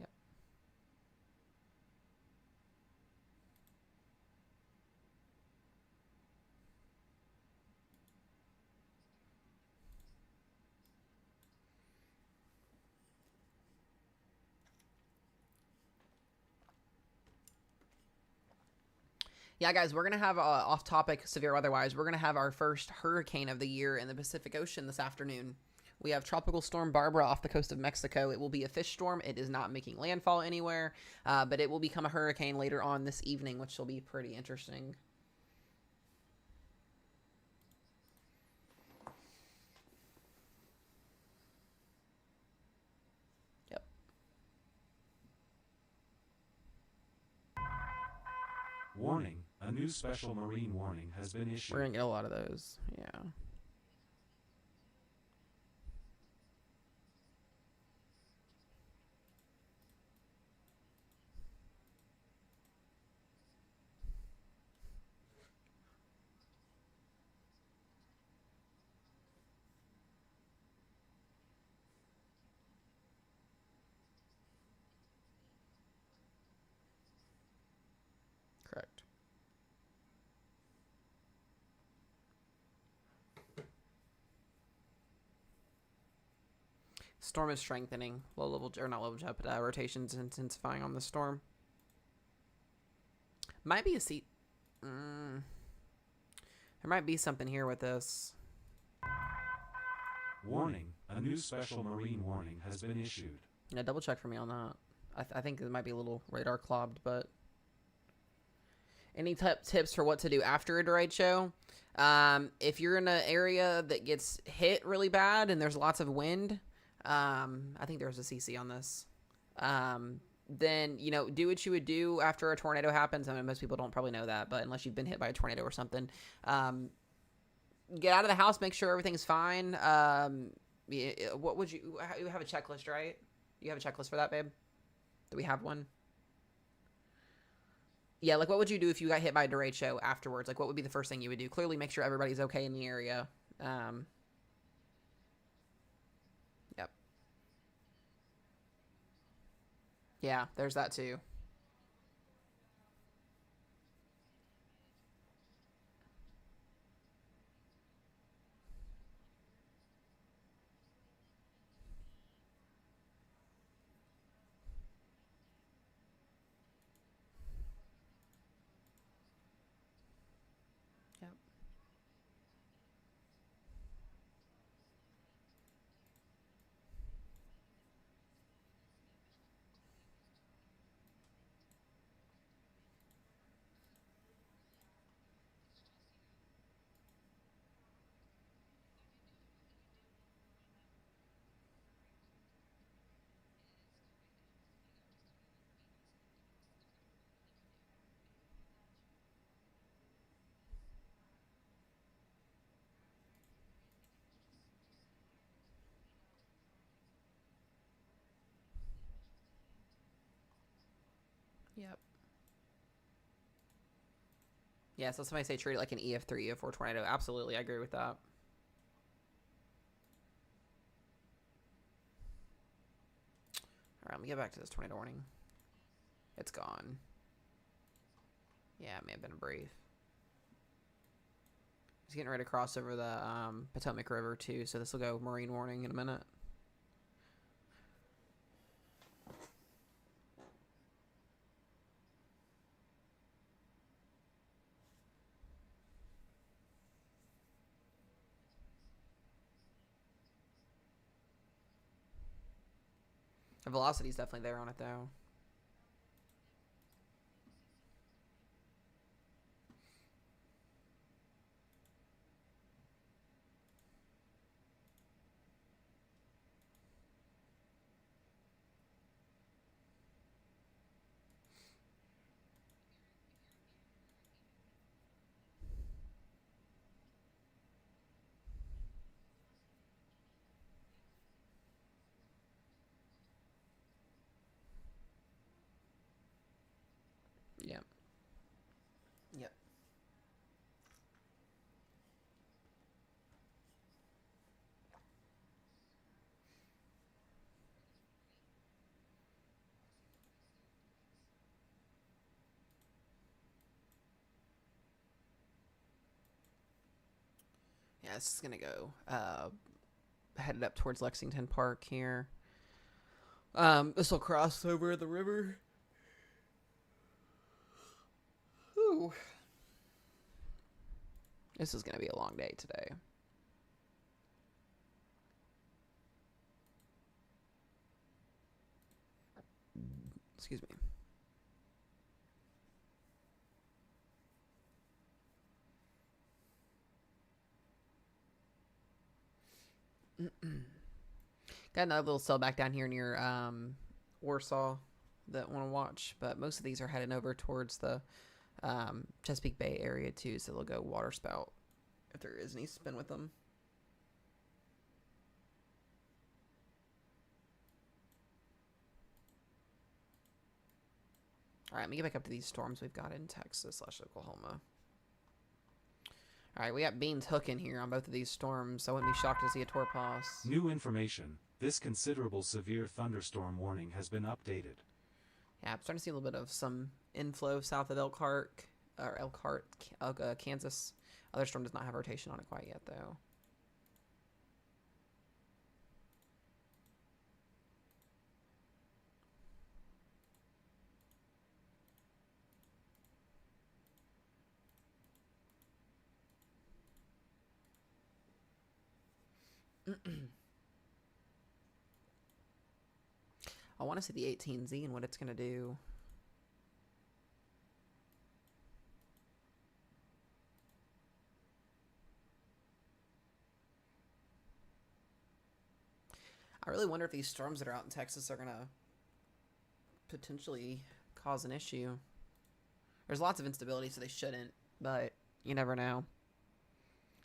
Yep. Yeah, guys, we're gonna have off topic severe weather-wise. We're gonna have our first hurricane of the year in the Pacific Ocean this afternoon. We have Tropical Storm Barbara off the coast of Mexico. It will be a fish storm. It is not making landfall anywhere, but it will become a hurricane later on this evening, which will be pretty interesting. Yep.
Warning, a new special marine warning has been issued.
We're gonna get a lot of those. Yeah. Correct. Storm is strengthening. Low level, or not low level jet, but rotations intensifying on the storm. Might be a seat. There might be something here with this.
Warning, a new special marine warning has been issued.
Yeah, double check for me on that. I think it might be a little radar clogged, but any tips for what to do after a derecho? If you're in an area that gets hit really bad and there's lots of wind, I think there's a CC on this. Then, you know, do what you would do after a tornado happens. I mean, most people don't probably know that, but unless you've been hit by a tornado or something, get out of the house, make sure everything's fine. What would you have a checklist, right? You have a checklist for that, babe? Do we have one? Yeah, like what would you do if you got hit by a derecho afterwards? Like what would be the first thing you would do? Clearly make sure everybody's okay in the area. Yep. Yeah, there's that too. Yep. Yep. Yeah, so somebody say treat it like an EF3, EF4 tornado. Absolutely, I agree with that. All right, let me get back to this tornado warning. It's gone. Yeah, it may have been brief. He's getting ready to cross over the Potomac River, too, so this will go marine warning in a minute. The velocity's definitely there on it, though. Yep. Yep. Yeah, this is gonna go headed up towards Lexington Park here. This will cross over the river. Ooh. This is going to be a long day today. Excuse me. Got another little cell back down here near Warsaw that want to watch, but most of these are heading over towards the Chesapeake Bay area too, so they'll go water spout if there is any spin with them. All right, let me get back up to these storms we've got in Texas / Oklahoma. All right, we got beans hooking here on both of these storms, so I wouldn't be shocked to see a torpos.
New information. This considerable severe thunderstorm warning has been updated.
Yeah, I'm starting to see a little bit of some inflow south of Elkhart, Kansas. Other storm does not have rotation on it quite yet, though. I want to see the 18Z and what it's going to do. I really wonder if these storms that are out in Texas are going to potentially cause an issue. There's lots of instability, so they shouldn't, but you never know.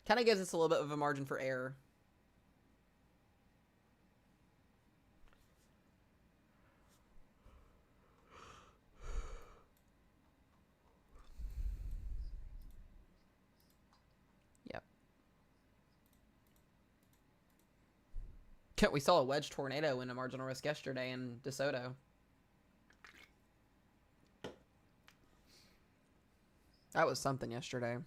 Kind of gives us a little bit of a margin for error. We saw a wedge tornado in a marginal risk yesterday in DeSoto. That was something yesterday.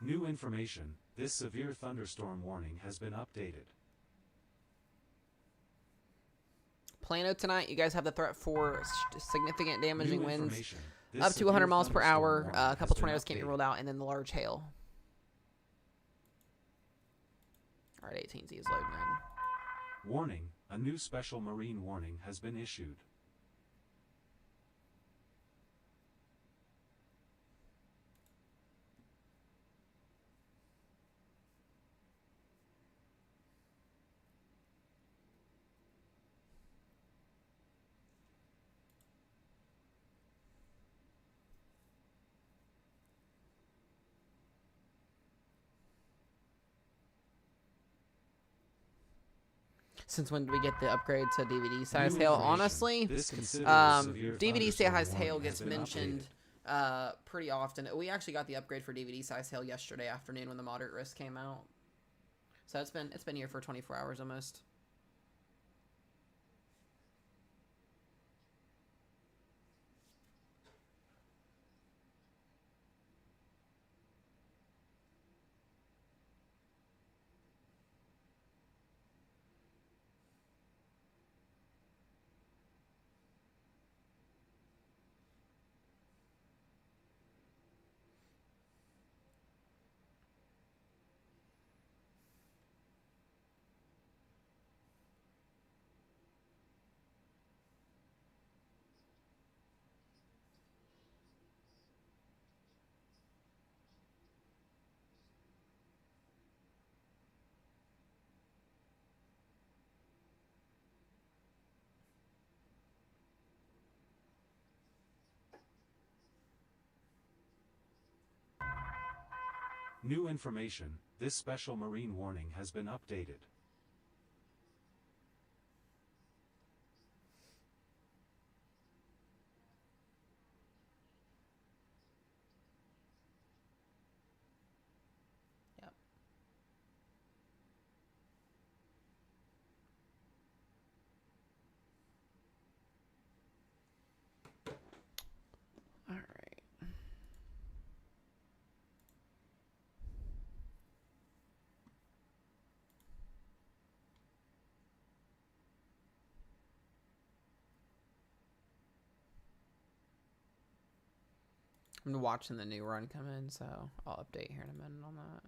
New information. This severe thunderstorm warning has been updated.
Plano tonight, you guys have the threat for significant damaging winds
This
up to 100
severe
miles per
thunderstorm
hour.
warning
A
has
couple
been
tornadoes can't be
updated.
ruled out, and then the large hail. All right, 18Z is loading in.
Warning. A new special marine warning has been issued.
Since when did we get the upgrade to DVD size
New
hail?
information.
Honestly,
This considerable severe
DVD
thunderstorm
size hail
warning
gets
has been
mentioned
updated.
pretty often. We actually got the upgrade for DVD size hail yesterday afternoon when the moderate risk came out. So it's been here for 24 hours almost.
New information. This special marine warning has been updated.
Yep. All right. I'm watching the new run come in, so I'll update here in a minute on that.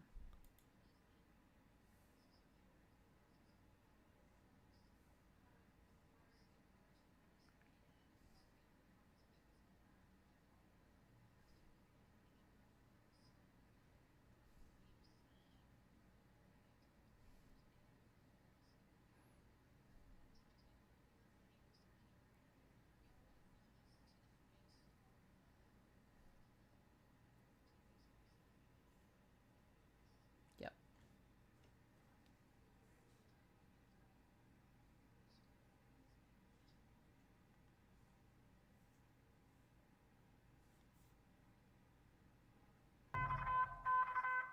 Yep.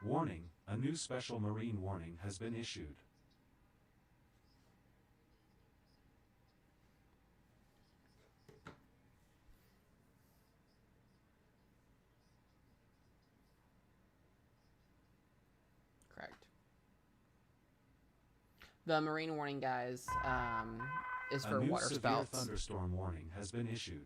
Warning, a new special marine warning has been issued.
Correct. The marine warning, guys, is for water
A new severe
spouts.
thunderstorm warning has been issued.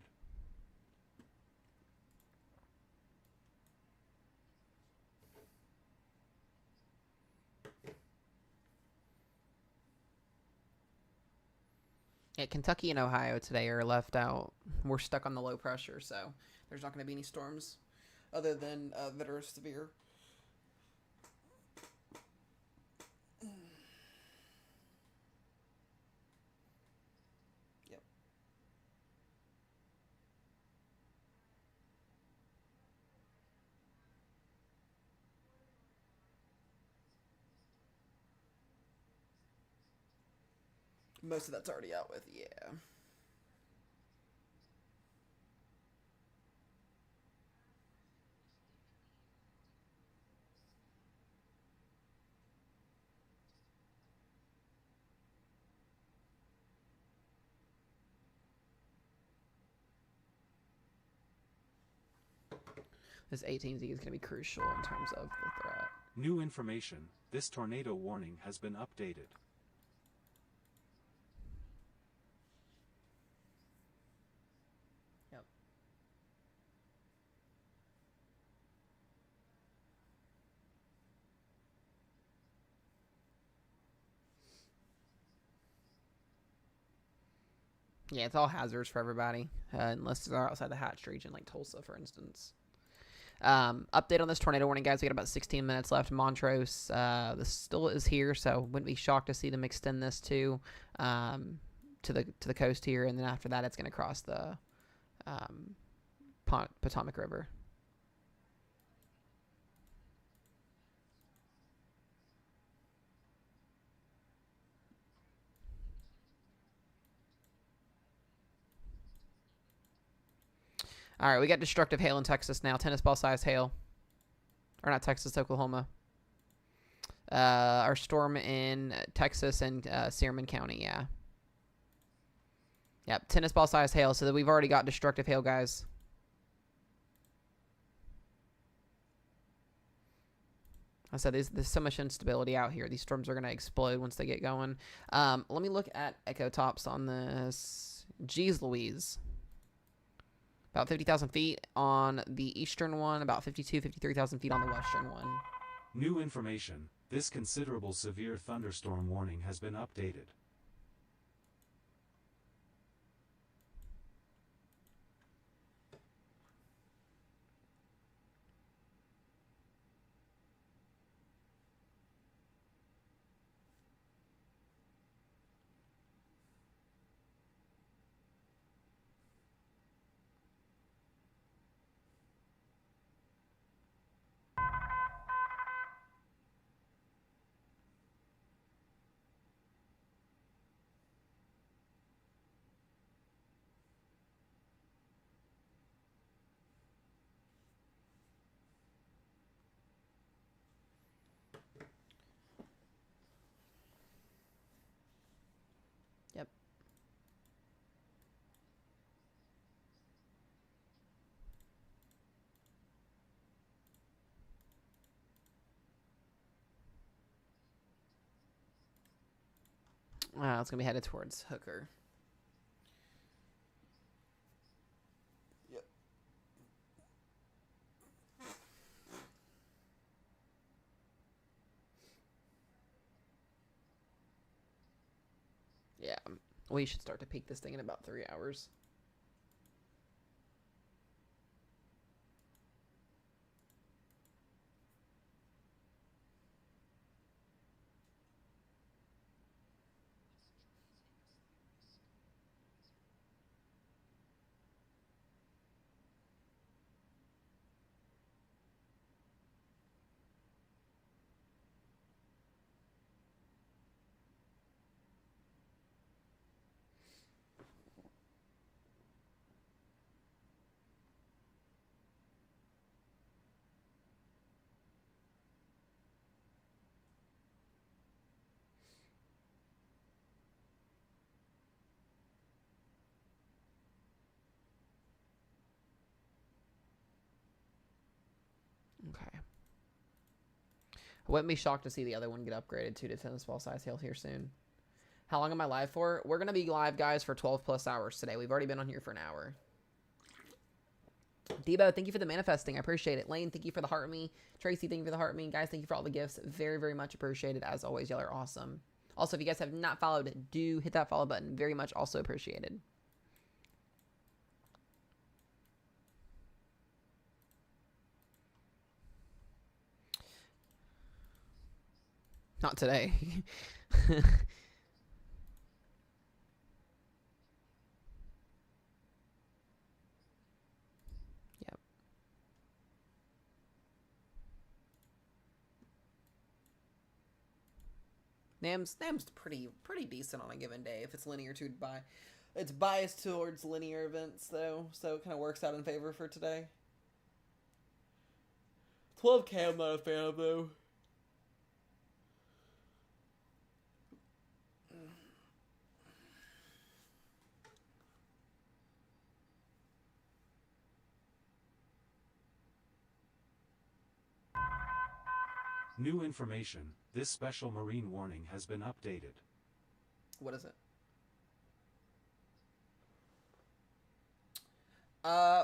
Yeah, Kentucky and Ohio today are left out. We're stuck on the low pressure, so there's not going to be any storms other than that are severe. Yep. Most of that's already out with, yeah. This 18Z is going to be crucial in terms of the threat.
New information, this tornado warning has been updated.
Yep. Yeah, it's all hazards for everybody, unless they're outside the Hatch region, like Tulsa, for instance. Update on this tornado warning, guys. We got about 16 minutes left. Montrose, this still is here, so wouldn't be shocked to see them extend this to the coast here, and then after that, it's going to cross the Potomac River. All right, we got destructive hail in Texas now. Tennis ball size hail. Or not Texas, Oklahoma. Our storm in Texas and Searman County, yeah. Yep, tennis ball size hail. So that we've already got destructive hail, guys. I said there's so much instability out here. These storms are going to explode once they get going. Let me look at echo tops on this. Jeez Louise. About 50,000 feet on the eastern one, about 53,000 feet on the western one.
New information, this considerable severe thunderstorm warning has been updated.
Yep. It's going to be headed towards Hooker. Yep. We should start to peak this thing in about 3 hours. Okay. I wouldn't be shocked to see the other one get upgraded to tennis ball size hail here soon. How long am I live for? We're going to be live, guys, for 12 plus hours today. We've already been on here for an hour. Debo, thank you for the manifesting. I appreciate it. Lane, thank you for the heart me. Tracy, thank you for the heart me. Guys, thank you for all the gifts. Very, very much appreciated. As always, y'all are awesome. Also, if you guys have not followed, do hit that follow button. Very much also appreciated. Not today. Yep. NAM's pretty decent on a given day if it's linear to buy. It's biased towards linear events though, so it kind of works out in favor for today. 12K I'm not a fan of though.
New information. This special marine warning has been updated.
What is it?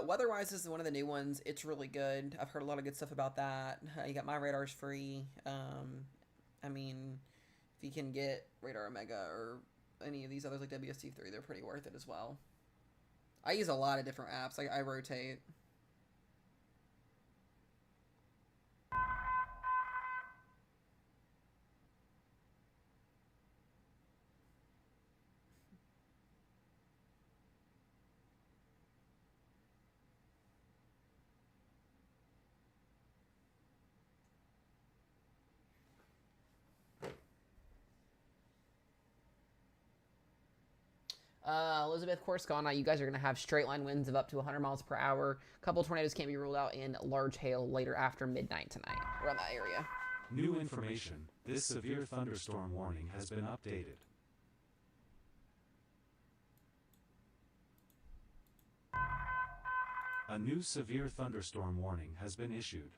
Weatherwise is one of the new ones. It's really good. I've heard a lot of good stuff about that. You got My Radar's free. I mean, if you can get Radar Omega or any of these others like WST3, they're pretty worth it as well. I use a lot of different apps. I rotate. Elizabeth Korscona, you guys are going to have straight line winds of up to 100 miles per hour. A couple tornadoes can be ruled out in large hail later after midnight tonight around that area.
New information. This severe thunderstorm warning has been updated. A new severe thunderstorm warning has been issued.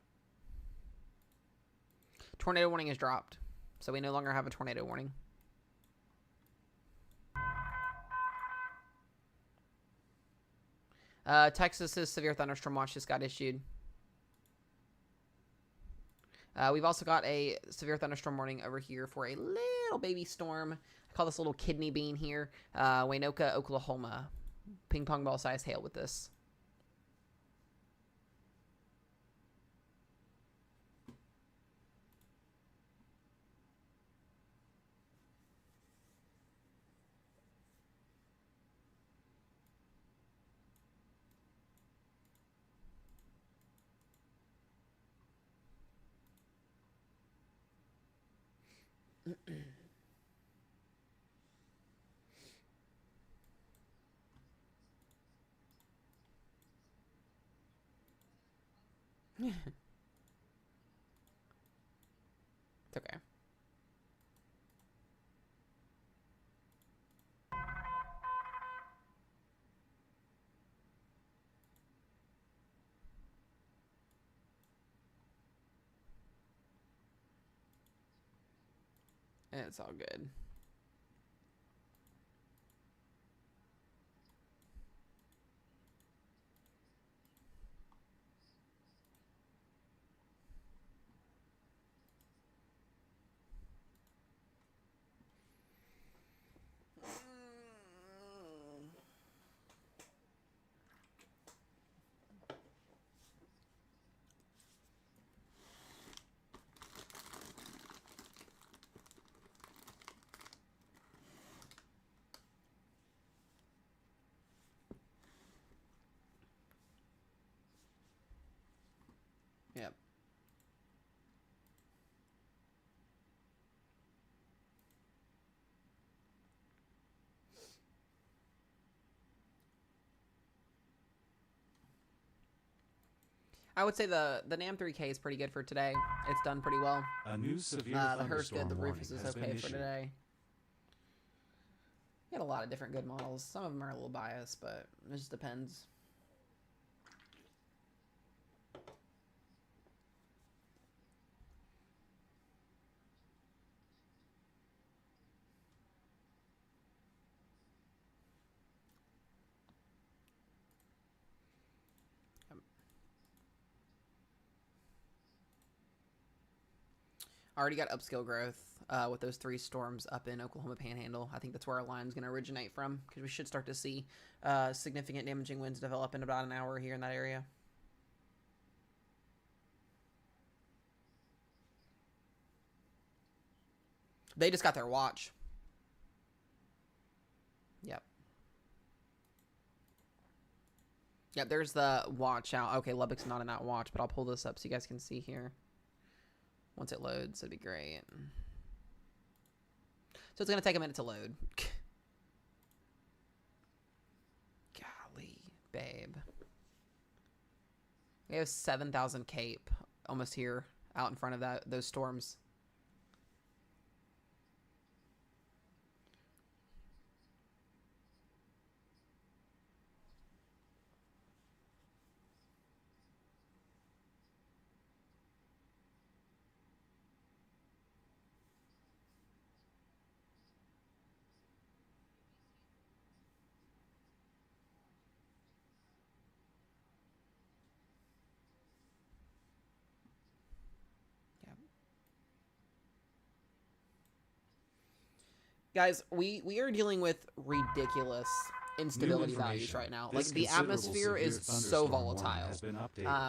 Tornado warning is dropped, so we no longer have a tornado warning. Texas's severe thunderstorm watch just got issued. We've also got a severe thunderstorm warning over here for a little baby storm. I call this little kidney bean here. Waynoka, Oklahoma. Ping pong ball size hail with this. It's okay. It's all good. I would say the NAM 3K is pretty good for today. It's done pretty well.
A new severe
The Hearst good.
thunderstorm
The
warning
Rufus is
has been
okay for
issued.
today. We had a lot of different good models. Some of them are a little biased, but it just depends. Already got upscale growth with those 3 storms up in Oklahoma Panhandle. I think that's where our line's going to originate from, because we should start to see significant damaging winds develop in about an hour here in that area. They just got their watch. Yep. Yep, there's the watch out. Okay, Lubbock's not in that watch, but I'll pull this up so you guys can see here. Once it loads, it'd be great. So it's going to take a minute to load. Golly, babe. We have 7,000 cape almost here out in front of those storms. Guys, we are dealing with ridiculous instability values right now. Like, the atmosphere is so volatile.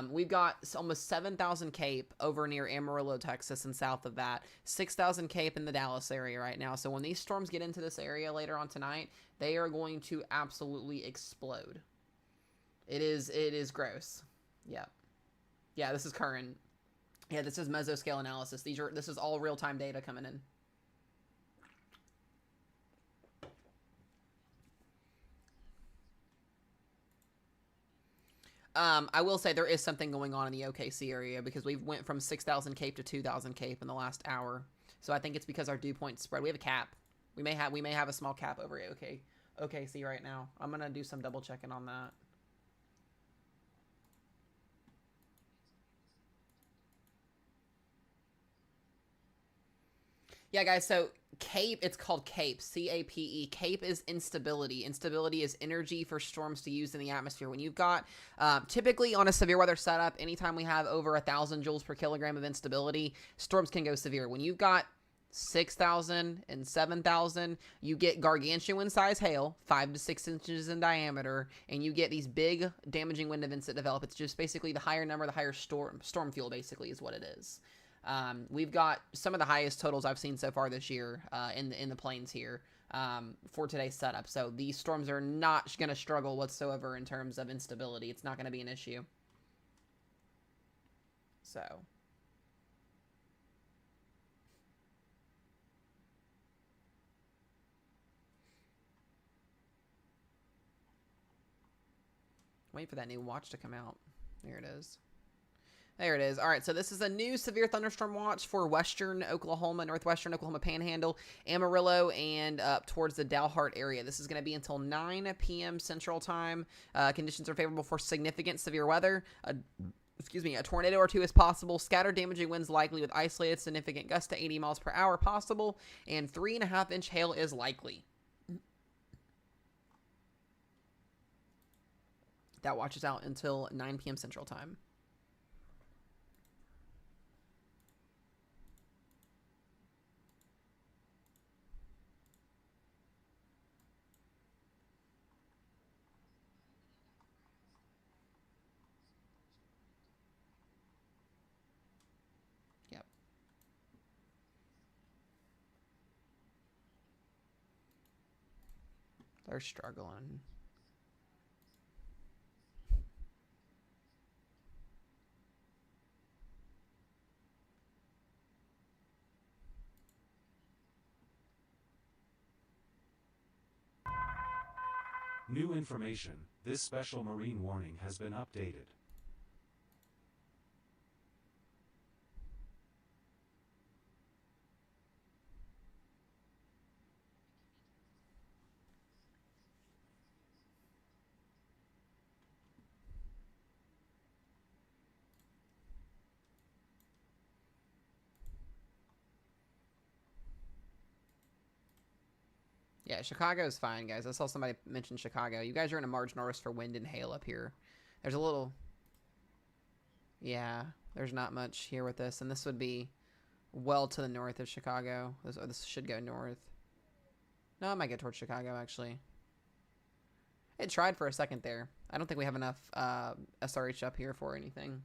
We've got almost 7,000 cape over near Amarillo, Texas, and south of that. 6,000 cape in the Dallas area right now. So when these storms get into this area later on tonight, they are going to absolutely explode. It is gross. Yeah. Yeah, this is current. Yeah, this is mesoscale analysis. This is all real-time data coming in. I will say there is something going on in the OKC area, because we went from 6,000 cape to 2,000 cape in the last hour. So I think it's because our dew point spread. We have a cap. We may have a small cap over OKC right now. I'm gonna do some double checking on that. Yeah, guys, so CAPE, it's called CAPE, C-A-P-E. CAPE is instability. Instability is energy for storms to use in the atmosphere. When you've got, typically on a severe weather setup, anytime we have over 1,000 joules per kilogram of instability, storms can go severe. When you've got 6,000 and 7,000, you get gargantuan size hail, 5 to 6 inches in diameter, and you get these big damaging wind events that develop. It's just basically the higher number, the higher storm fuel, basically, is what it is. We've got some of the highest totals I've seen so far this year in the plains here for today's setup. So these storms are not going to struggle whatsoever in terms of instability. It's not going to be an issue. So. Wait for that new watch to come out. There it is. There it is. All right, so this is a new severe thunderstorm watch for western Oklahoma, northwestern Oklahoma Panhandle, Amarillo, and up towards the Dalhart area. This is going to be until 9 p.m. Central Time. Conditions are favorable for significant severe weather. A tornado or two is possible. Scattered damaging winds likely with isolated significant gusts to 80 miles per hour possible. And 3.5-inch hail is likely. That watch is out until 9 p.m. Central Time. Yep. They're struggling.
New information. This special marine warning has been updated.
Yeah, Chicago's fine, guys. I saw somebody mention Chicago. You guys are in a marginal risk for wind and hail up here. There's a little... Yeah, there's not much here with this. And this would be well to the north of Chicago. This should go north. No, it might get towards Chicago, actually. It tried for a second there. I don't think we have enough SRH up here for anything.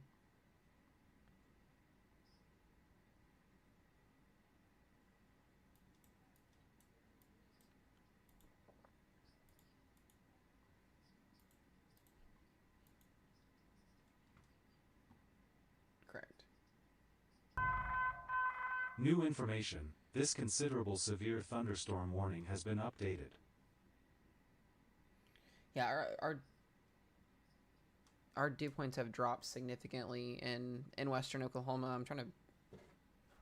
Correct.
New information. This considerable severe thunderstorm warning has been updated.
Yeah, our dew points have dropped significantly in western Oklahoma. I'm trying to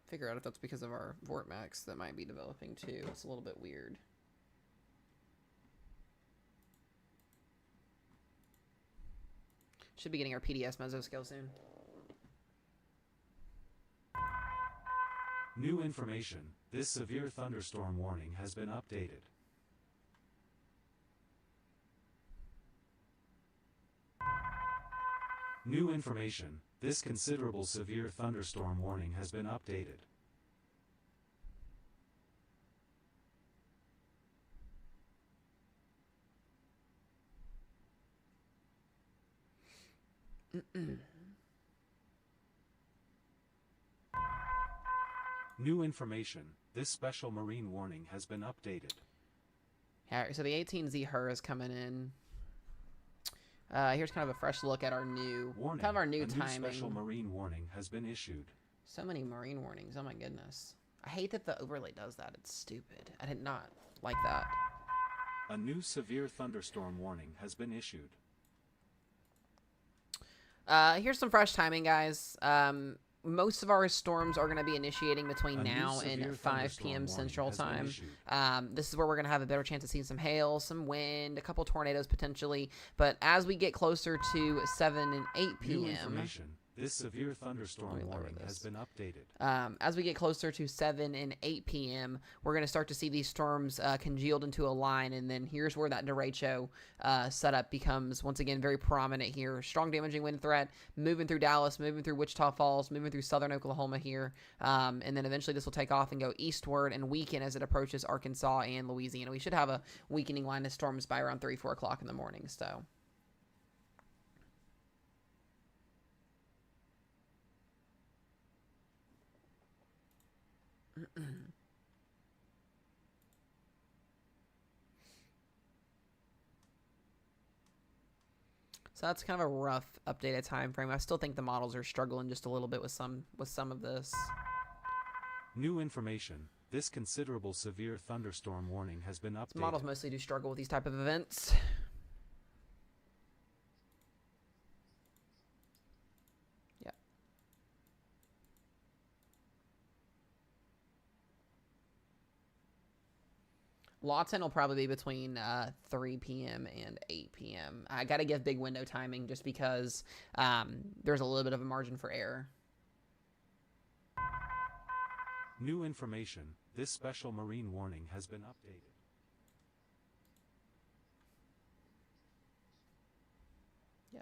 figure out if that's because of our vortex that might be developing too. It's a little bit weird. Should be getting our PDS mesoscale soon.
New information. This severe thunderstorm warning has been updated. New information. This considerable severe thunderstorm warning has been updated. New information. This special marine warning has been updated.
Yeah, so the 18Z HER is coming in. Here's kind of a fresh look at our new,
Warning.
kind of our new
A
timing.
New special marine warning has been issued.
So many marine warnings. Oh my goodness. I hate that the overlay does that. It's stupid. I did not like that.
A new severe thunderstorm warning has been issued.
Here's some fresh timing, guys. Most of our storms are going to be initiating between now and 5 p.m. Central Time. This is where we're going to have a better chance of seeing some hail, some wind, a couple tornadoes potentially. But as we get closer to 7 and 8 p.m.
New information. This severe thunderstorm warning has been updated.
As we get closer to 7 and 8 p.m., we're going to start to see these storms congealed into a line, and then here's where that derecho setup becomes, once again, very prominent here. Strong damaging wind threat, moving through Dallas, moving through Wichita Falls, moving through southern Oklahoma here, and then eventually this will take off and go eastward and weaken as it approaches Arkansas and Louisiana. We should have a weakening line of storms by around 3, 4 o'clock in the morning, so... So that's kind of a rough updated time frame. I still think the models are struggling just a little bit with some of this.
New information. This considerable severe thunderstorm warning has been updated.
Models mostly do struggle with these type of events. Yeah. Lawton will probably be between 3 p.m. and 8 p.m. I got to give big window timing just because there's a little bit of a margin for error.
New information. This special marine warning has been updated.
Yeah.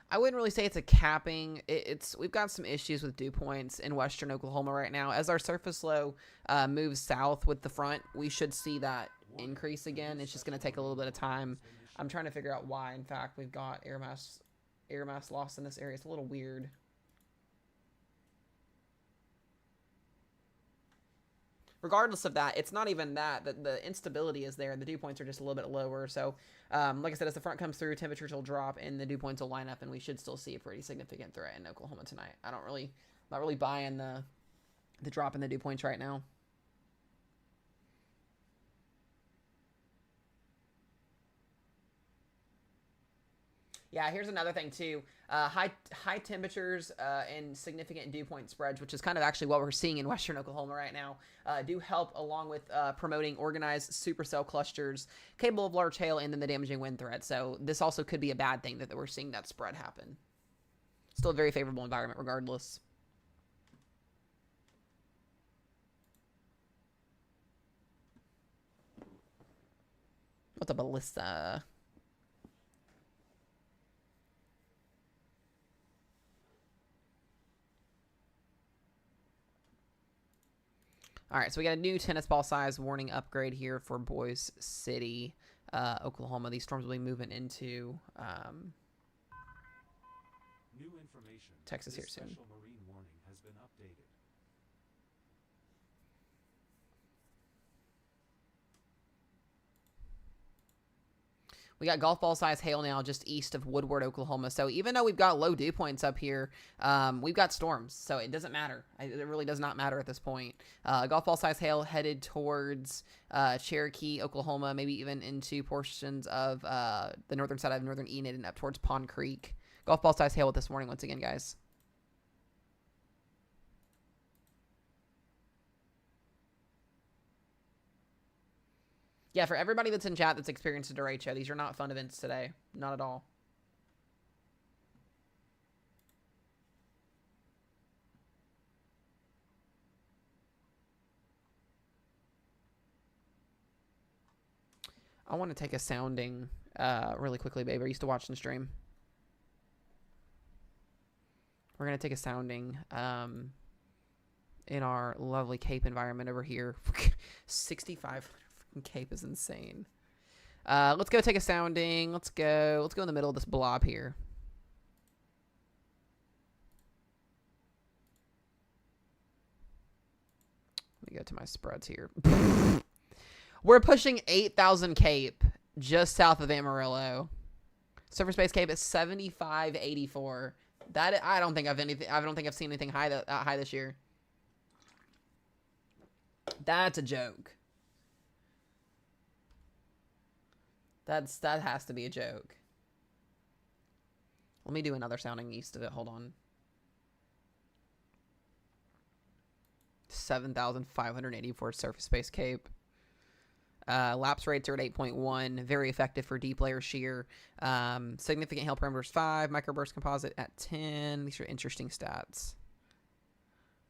I wouldn't really say it's a capping. We've got some issues with dew points in western Oklahoma right now. As our surface low moves south with the front, we should see that increase again. It's just going to take a little bit of time. I'm trying to figure out why, in fact, we've got air mass loss in this area. It's a little weird. Regardless of that, it's not even that. The instability is there. The dew points are just a little bit lower. So, like I said, as the front comes through, temperatures will drop and the dew points will line up, and we should still see a pretty significant threat in Oklahoma tonight. Not really buying the drop in the dew points right now. Yeah, here's another thing too. High temperatures and significant dew point spreads, which is kind of actually what we're seeing in western Oklahoma right now, do help along with promoting organized supercell clusters capable of large hail and then the damaging wind threat. So this also could be a bad thing that we're seeing that spread happen. Still a very favorable environment regardless. What's up, Alyssa? All right, so we got a new tennis ball size warning upgrade here for Boise City, Oklahoma. These storms will be moving into
New information.
Texas here
This
soon.
special marine warning has been updated.
We got golf ball size hail now just east of Woodward, Oklahoma. So even though we've got low dew points up here, we've got storms. So it doesn't matter. It really does not matter at this point. Golf ball size hail headed towards Cherokee, Oklahoma, maybe even into portions of the northern side of northern Enid and up towards Pond Creek. Golf ball size hail with this warning once again, guys. Yeah, for everybody that's in chat that's experienced a Derecho, these are not fun events today. Not at all. I want to take a sounding really quickly, babe. Are you still watching the stream? We're going to take a sounding in our lovely Cape environment over here. 6,500 Cape is insane. Let's go take a sounding. Let's go in the middle of this blob here. Let me go to my spreads here. We're pushing 8,000 Cape just south of Amarillo. Surface base Cape is 7,584. That I don't think I've seen anything high that high this year. That's a joke. That has to be a joke. Let me do another sounding east of it. Hold on. 7,584 surface space Cape. Lapse rates are at 8.1. Very effective for deep layer shear. Significant hail parameters 5. Microburst composite at 10. These are interesting stats.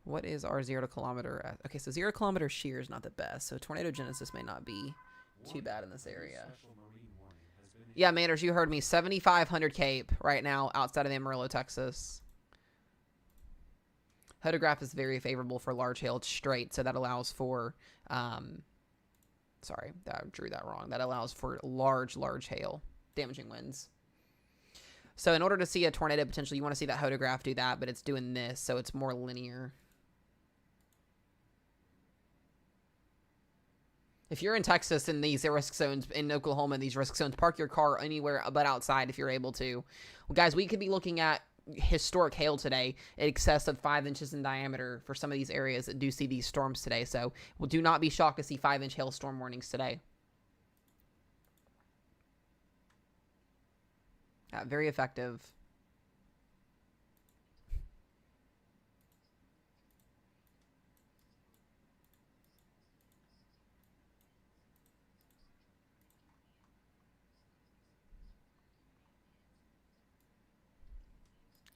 What is our 0 to kilometer? Okay, so 0 kilometer shear is not the best. So tornado genesis may not be too bad in this area. Yeah, Manners, you heard me. 7,500 Cape right now outside of Amarillo, Texas. Photograph is very favorable for large hail. It's straight, so that allows for... sorry, I drew that wrong. That allows for large hail, damaging winds. So in order to see a tornado potentially, you want to see that photograph do that, but it's doing this, so it's more linear. If you're in Texas in these risk zones, in Oklahoma in these risk zones, park your car anywhere but outside if you're able to. Well, guys, we could be looking at historic hail today in excess of 5 inches in diameter for some of these areas that do see these storms today. So do not be shocked to see 5-inch hailstorm warnings today. Very effective.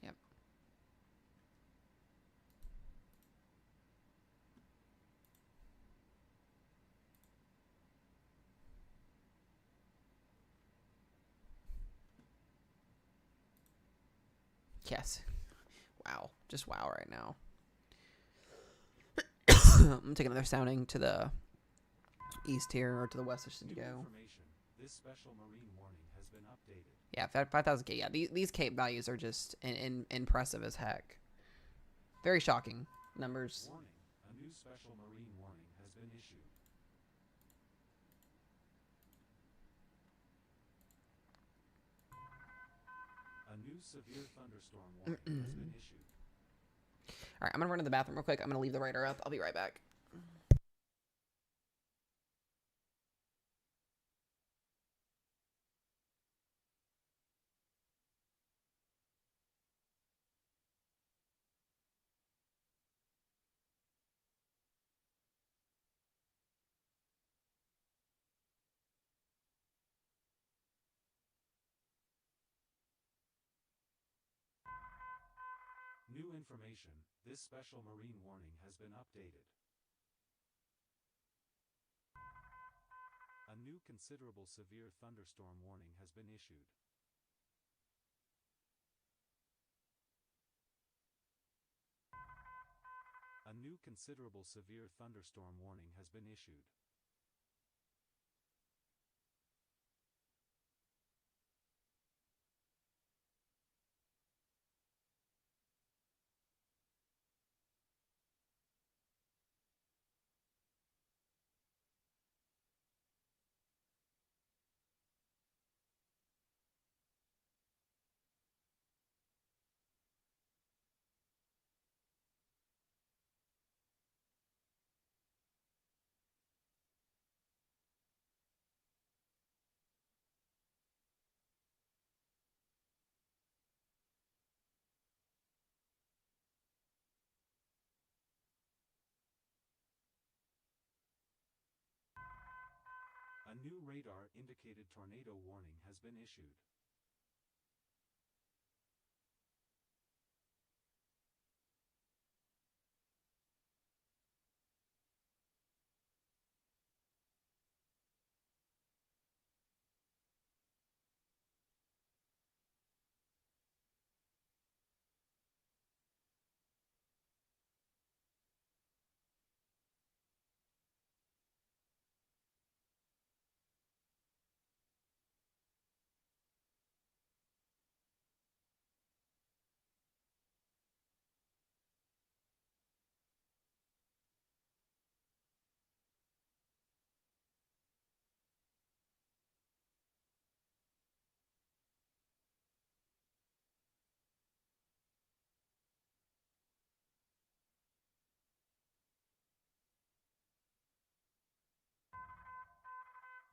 Yep. Yes. Wow. Just wow right now. I'm taking another sounding to the east here, or to the west, I should go.
This special marine warning has been updated.
Yeah, 5,000 K. Yeah, these Cape values are just impressive as heck. Very shocking numbers.
Warning. A new special marine warning has been issued. A new severe thunderstorm warning has been issued.
All right, I'm going to run to the bathroom real quick. I'm going to leave the writer up. I'll be right back.
information, this special marine warning has been updated. A new considerable severe thunderstorm warning has been issued. A new considerable severe thunderstorm warning has been issued. A new radar-indicated tornado warning has been issued.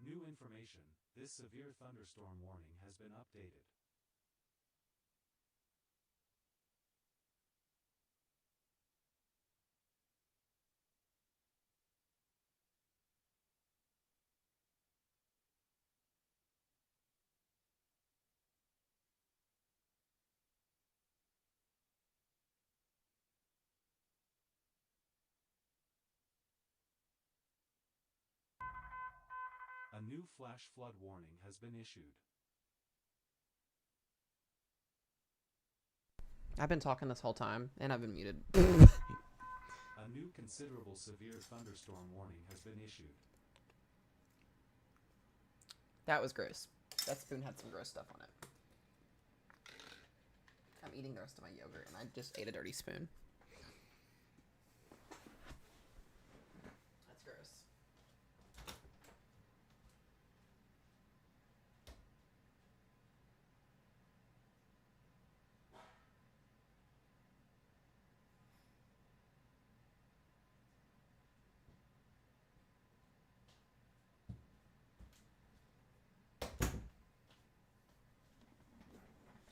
New information, this severe thunderstorm warning has been updated. A new flash flood warning has been issued.
I've been talking this whole time, and I've been muted.
A new considerable severe thunderstorm warning has been issued.
That was gross. That spoon had some gross stuff on it. I'm eating the rest of my yogurt, and I just ate a dirty spoon. That's gross.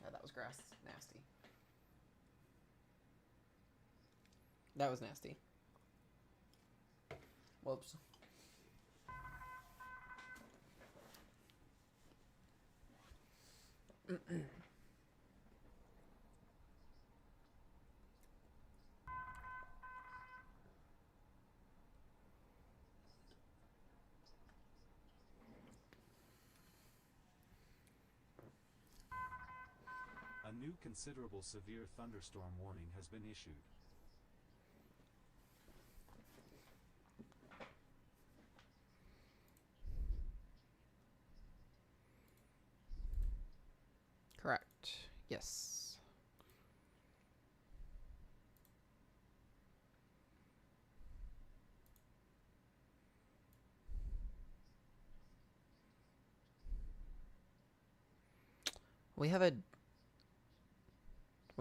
Yeah, that was gross. Nasty. That was nasty. Whoops.
A new considerable severe thunderstorm warning has been issued.
Correct. Yes. We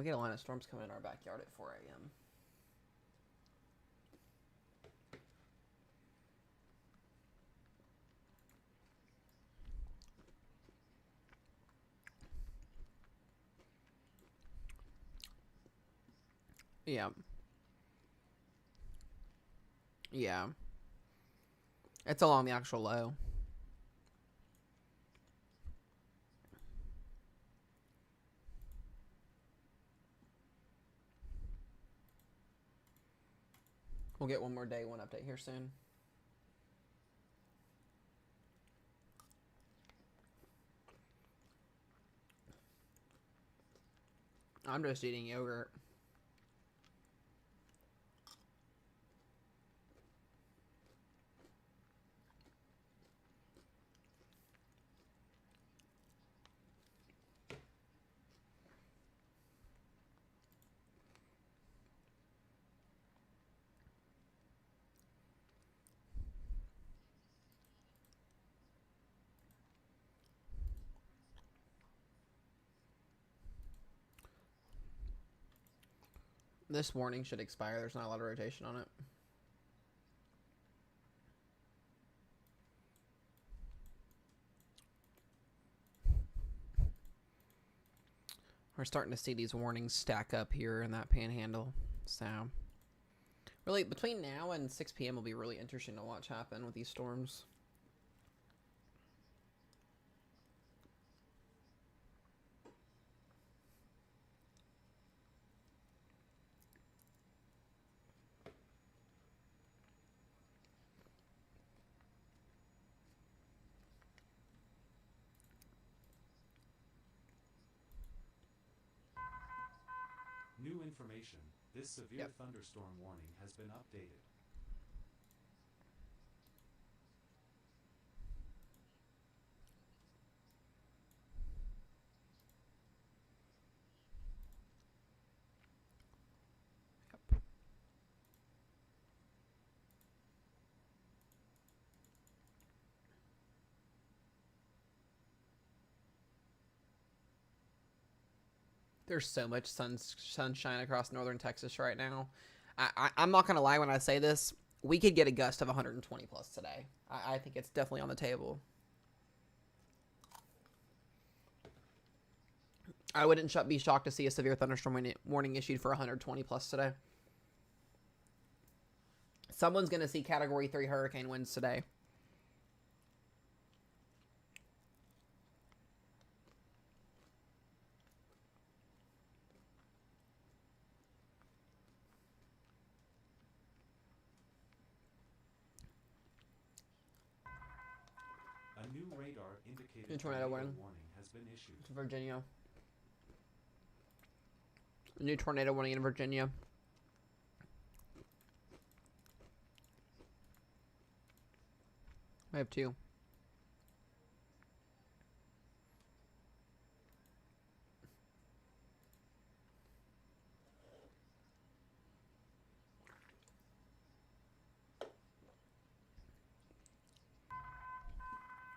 get a line of storms coming in our backyard at 4 a.m. Yeah. Yeah. It's along the actual low. We'll get one more day one update here soon. I'm just eating yogurt. This warning should expire. There's not a lot of rotation on it. We're starting to see these warnings stack up here in that panhandle. So, really, between now and 6 p.m. will be really interesting to watch happen with these storms.
New information. This severe thunderstorm warning has been updated.
Yep. There's so much sunshine across northern Texas right now. I'm not going to lie when I say this. We could get a gust of 120 plus today. I think it's definitely on the table. I wouldn't be shocked to see a severe thunderstorm warning issued for 120 plus today. Someone's going to see Category 3 hurricane winds today.
A new radar indicated
New tornado warning
has been issued.
to Virginia. A new tornado warning in Virginia. I have 2.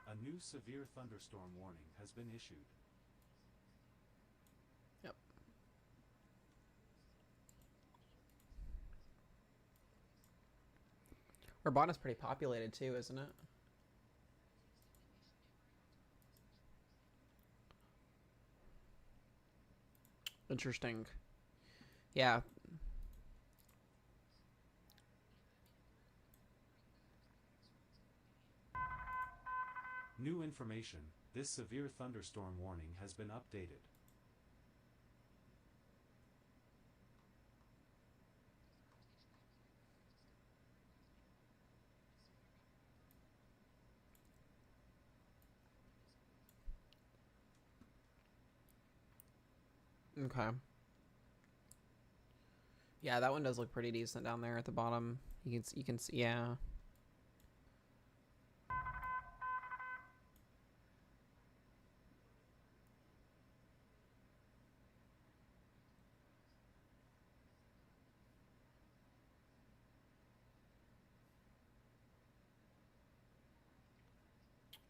A new severe thunderstorm warning has been issued.
Yep. Urbana's pretty populated too, isn't it? Interesting. Yeah.
New information. This severe thunderstorm warning has been updated.
Okay. Yeah, that one does look pretty decent down there at the bottom. You can see, yeah.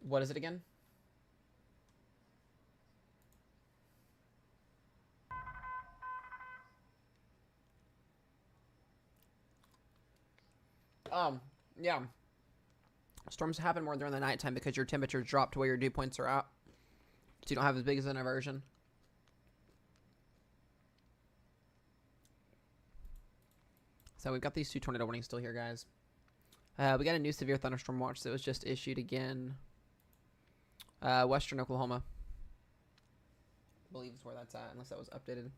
What is it again? Yeah. Storms happen more during the nighttime because your temperatures drop to where your dew points are at. So you don't have as big as an inversion. So we've got these 2 tornado warnings still here, guys. We got a new severe thunderstorm watch that was just issued again. Western Oklahoma. I believe is where that's at, unless that was updated.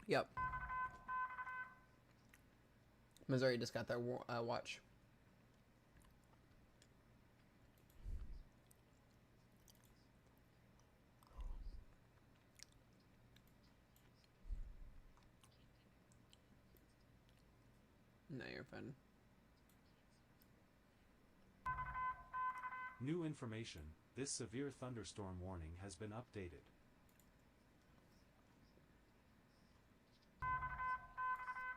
Yep. Missouri just got their watch. No, you're fine.
New information. This severe thunderstorm warning has been updated.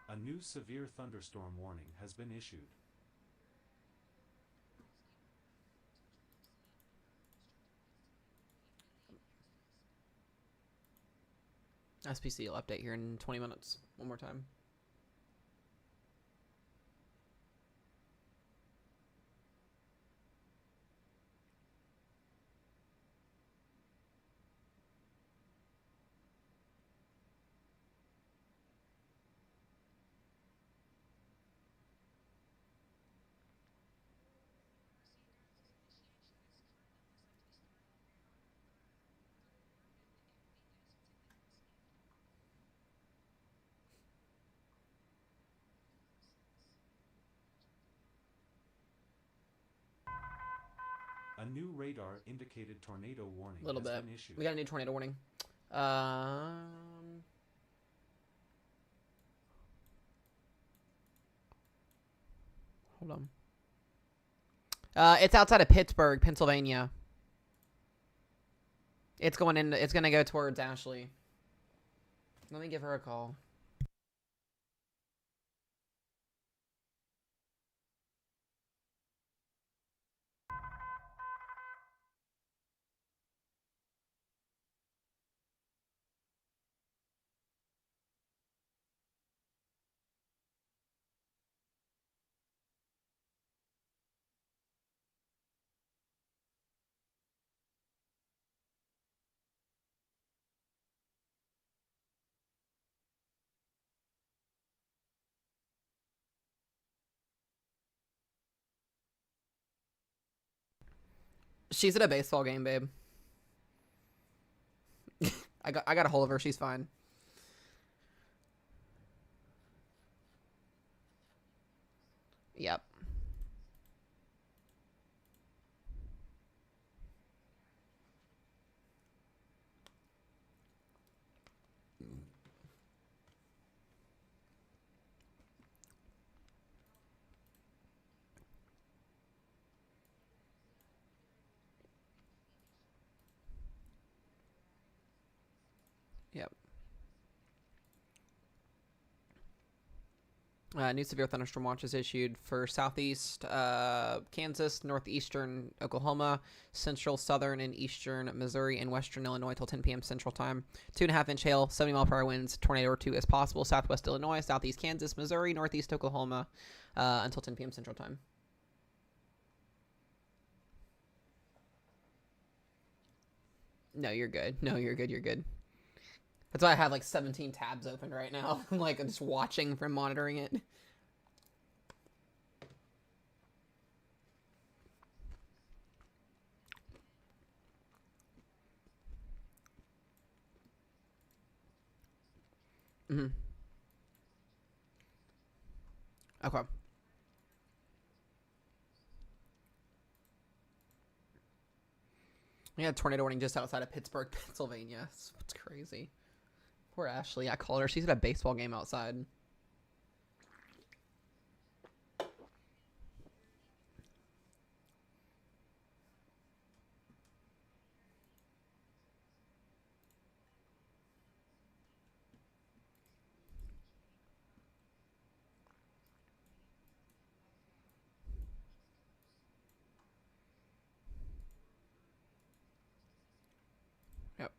A new severe thunderstorm warning has been issued.
SPC will update here in 20 minutes. One more time.
A new radar indicated tornado warning
A little
has
bit.
been issued.
We got a new tornado warning. Hold on. It's outside of Pittsburgh, Pennsylvania. It's going in. It's gonna go towards Ashley. Let me give her a call. She's at a baseball game, babe. I got a hold of her. She's fine. Yep. Yep. New severe thunderstorm watch is issued for southeast Kansas, northeastern Oklahoma, central, southern, and eastern Missouri, and western Illinois till 10 p.m. Central Time. 2.5-inch hail, 70-mile-per-hour winds, tornado or two is possible. Southwest Illinois, southeast Kansas, Missouri, northeast Oklahoma until 10 p.m. Central Time. No, you're good. No, you're good. You're good. That's why I have like 17 tabs open right now. I'm like, I'm just watching from monitoring it. Mm-hmm. Okay. We had a tornado warning just outside of Pittsburgh, Pennsylvania. It's crazy. Poor Ashley. I called her. She's at a baseball game outside. Yep.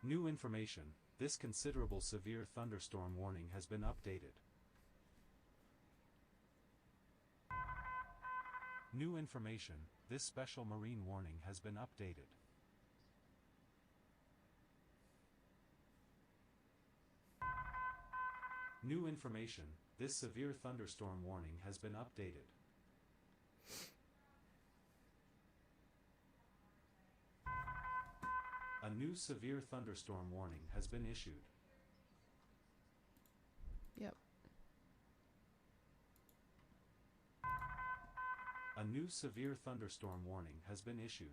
New information. This considerable severe thunderstorm warning has been updated. New information. This special marine warning has been updated. New information. This severe thunderstorm warning has been updated. A new severe thunderstorm warning has been issued.
Yep.
A new severe thunderstorm warning has been issued.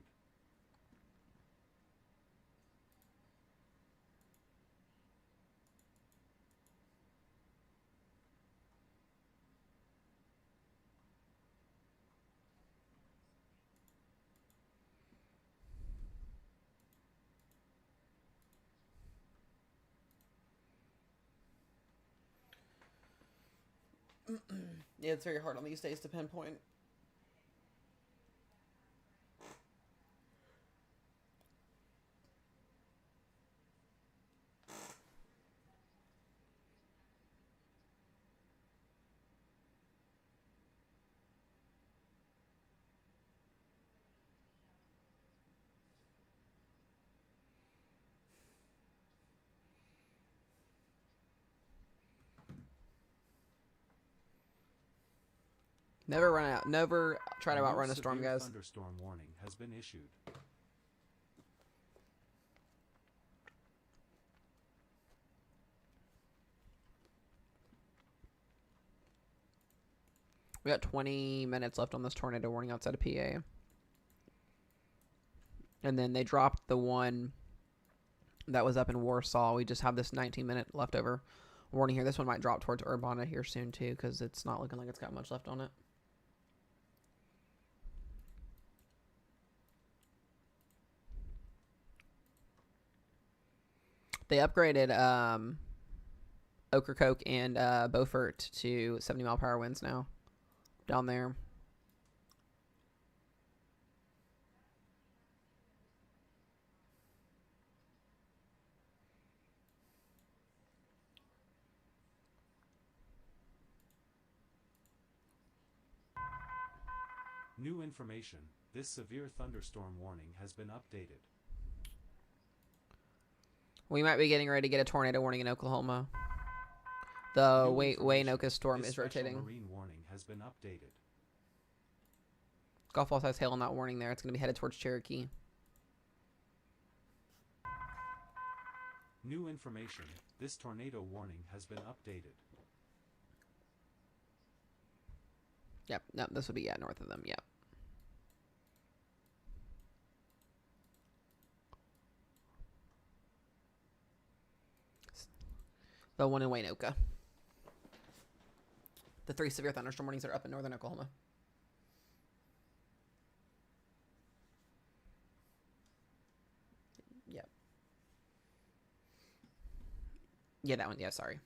Yeah, it's very hard on these days to pinpoint. Never run out. Never try to outrun a storm,
severe
guys.
Thunderstorm warning has been issued.
We got 20 minutes left on this tornado warning outside of PA. And then they dropped the one that was up in Warsaw. We just have this 19-minute leftover warning here. This one might drop towards Urbana here soon, too, because it's not looking like it's got much left on it. They upgraded Ocracoke and Beaufort to 70-mile-per-hour winds now down there.
New information. This severe thunderstorm warning has been updated.
We might be getting ready to get a tornado warning in Oklahoma. The Waynoka storm
This
is rotating.
special marine warning has been updated.
Golf ball size hail on that warning there. It's going to be headed towards Cherokee.
New information. This tornado warning has been updated.
Yep. No, this would be, yeah, north of them. Yep. The one in Waynoka. The 3 severe thunderstorm warnings are up in northern Oklahoma. Yep. Yeah, that one. Yeah, sorry.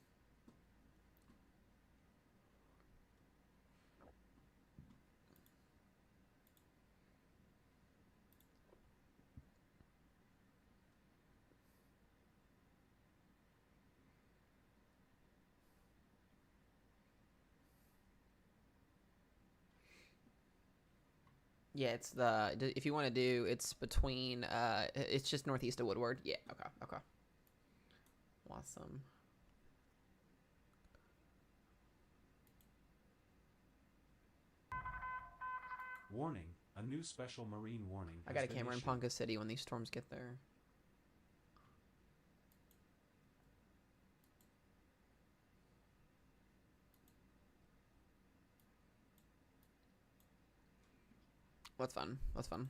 Yeah, it's the, if you want to do, it's between, it's just northeast of Woodward. Yeah, okay, okay. Awesome.
Warning. A new special marine warning
I got a
has been
camera in
issued.
Ponca City when these storms get there. That's fun. That's fun.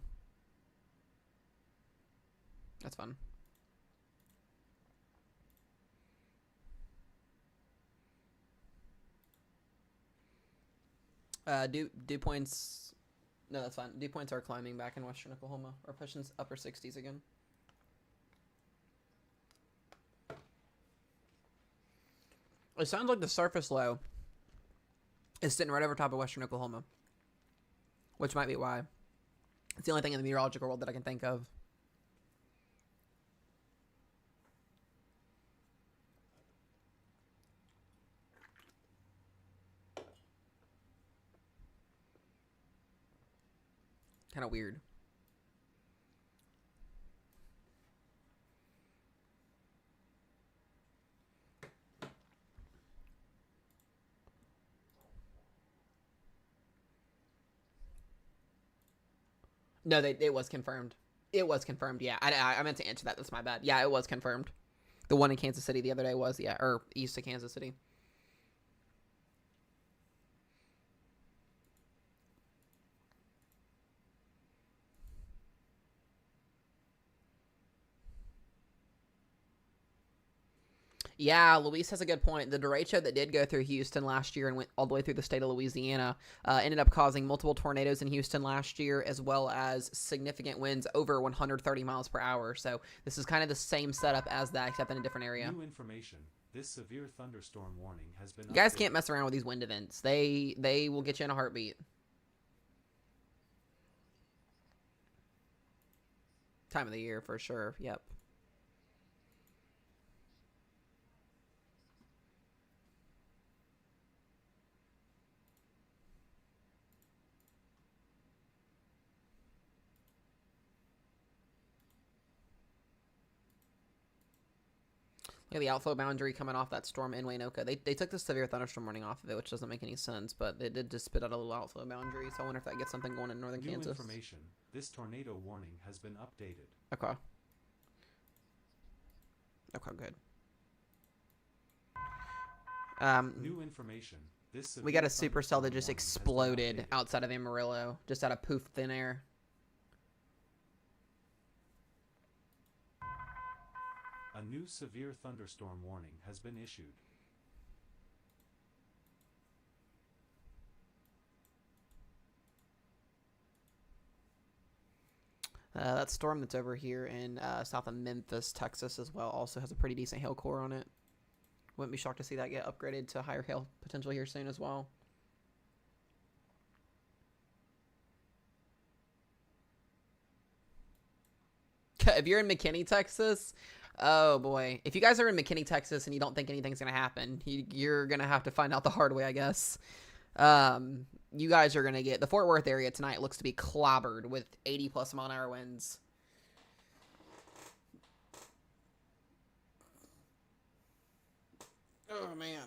That's fun. Dew points. No, that's fine. Dew points are climbing back in western Oklahoma. Or pushing upper 60s again. It sounds like the surface low is sitting right over top of western Oklahoma, which might be why. It's the only thing in the meteorological world that I can think of. Kind of weird. No, it was confirmed. It was confirmed. Yeah, I meant to answer that. That's my bad. Yeah, it was confirmed. The one in Kansas City the other day was, yeah, or east of Kansas City. Yeah, Luis has a good point. The derecho that did go through Houston last year and went all the way through the state of Louisiana ended up causing multiple tornadoes in Houston last year, as well as significant winds over 130 miles per hour. So this is kind of the same setup as that, except in a different area.
New information. This severe thunderstorm warning has been
You guys
updated.
can't mess around with these wind events. They will get you in a heartbeat. Time of the year for sure. Yep. Look at the outflow boundary coming off that storm in Waynoka. They took the severe thunderstorm warning off of it, which doesn't make any sense, but they did just spit out a little outflow boundary, so I wonder if that gets something going in northern
New
Kansas.
information. This tornado warning has been updated.
Okay. Okay, good.
New information. This
We got a
severe
supercell that
thunderstorm
just
warning has been
exploded
updated.
outside of Amarillo, just out of poof thin air.
A new severe thunderstorm warning has been issued.
That storm that's over here in south of Memphis, Texas, as well, also has a pretty decent hail core on it. Wouldn't be shocked to see that get upgraded to higher hail potential here soon as well. If you're in McKinney, Texas, oh boy. If you guys are in McKinney, Texas, and you don't think anything's going to happen, you're going to have to find out the hard way, I guess. You guys are going to get... The Fort Worth area tonight looks to be clobbered with 80-plus mile-an-hour winds. Oh, man.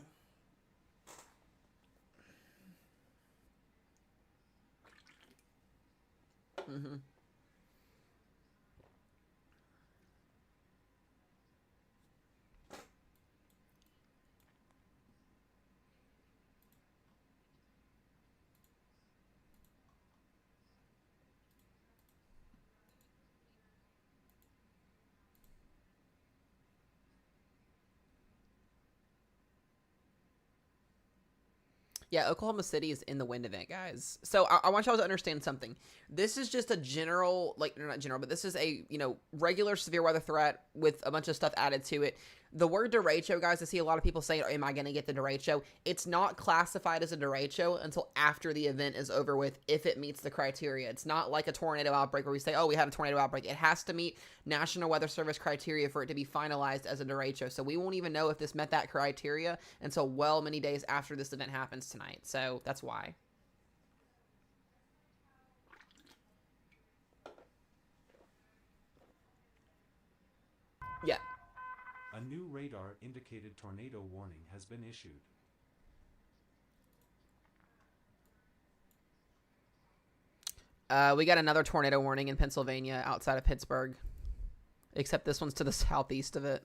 Mm-hmm. Yeah, Oklahoma City is in the wind event, guys. So I want y'all to understand something. This is just a general, like, not general, but this is a, regular severe weather threat with a bunch of stuff added to it. The word derecho, guys, I see a lot of people saying, am I going to get the derecho? It's not classified as a derecho until after the event is over with, if it meets the criteria. It's not like a tornado outbreak where we say, oh, we had a tornado outbreak. It has to meet National Weather Service criteria for it to be finalized as a derecho. So we won't even know if this met that criteria until well many days after this event happens tonight. So that's why. Yeah.
A new radar indicated tornado warning has been issued.
We got another tornado warning in Pennsylvania outside of Pittsburgh, except this one's to the southeast of it.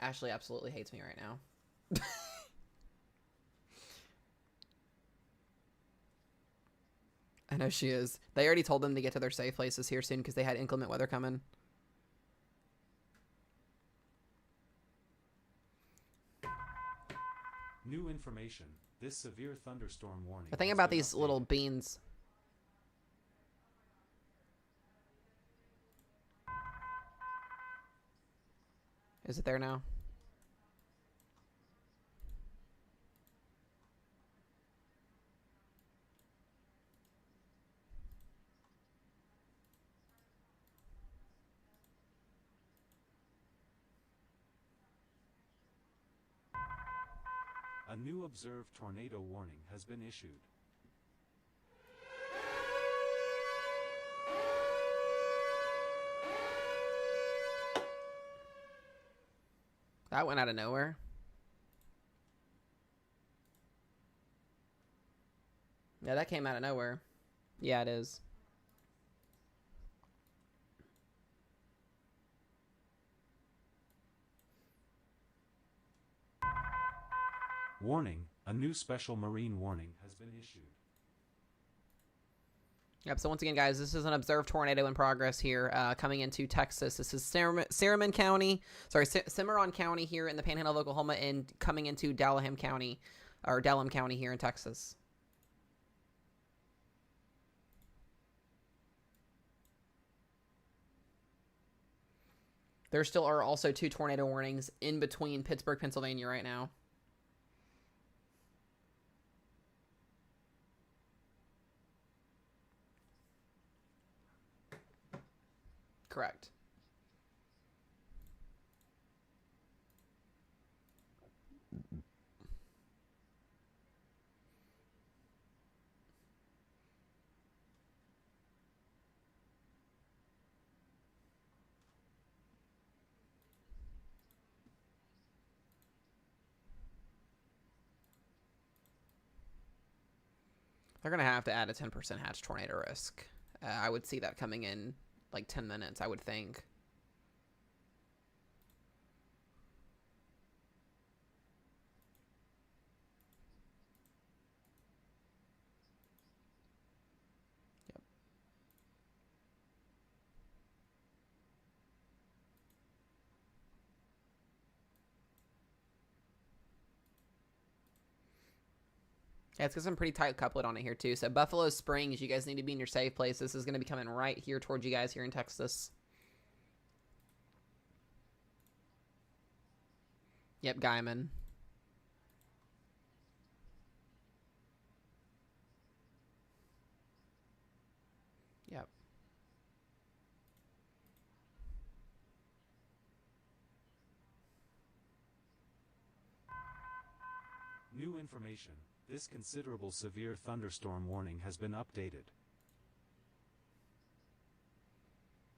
Ashley absolutely hates me right now. I know she is. They already told them to get to their safe places here soon because they had inclement weather coming.
New information. This severe thunderstorm warning.
The thing
has
about
been
these
updated.
little beans. Is it there now?
A new observed tornado warning has been issued.
That went out of nowhere. Yeah, that came out of nowhere. Yeah, it is.
Warning, a new special marine warning has been issued.
Yep, so once again, guys, this is an observed tornado in progress here coming into Texas. This is Cimarron County here in the Panhandle of Oklahoma and coming into Dalham County here in Texas. There still are also 2 tornado warnings in between Pittsburgh, Pennsylvania right now. Correct. They're going to have to add a 10% hatch tornado risk. I would see that coming in like 10 minutes, I would think. Yep. Yeah, it's got some pretty tight couplet on it here, too. So Buffalo Springs, you guys need to be in your safe place. This is going to be coming right here towards you guys here in Texas. Yep, Guyman. Yep.
New information. This considerable severe thunderstorm warning has been updated.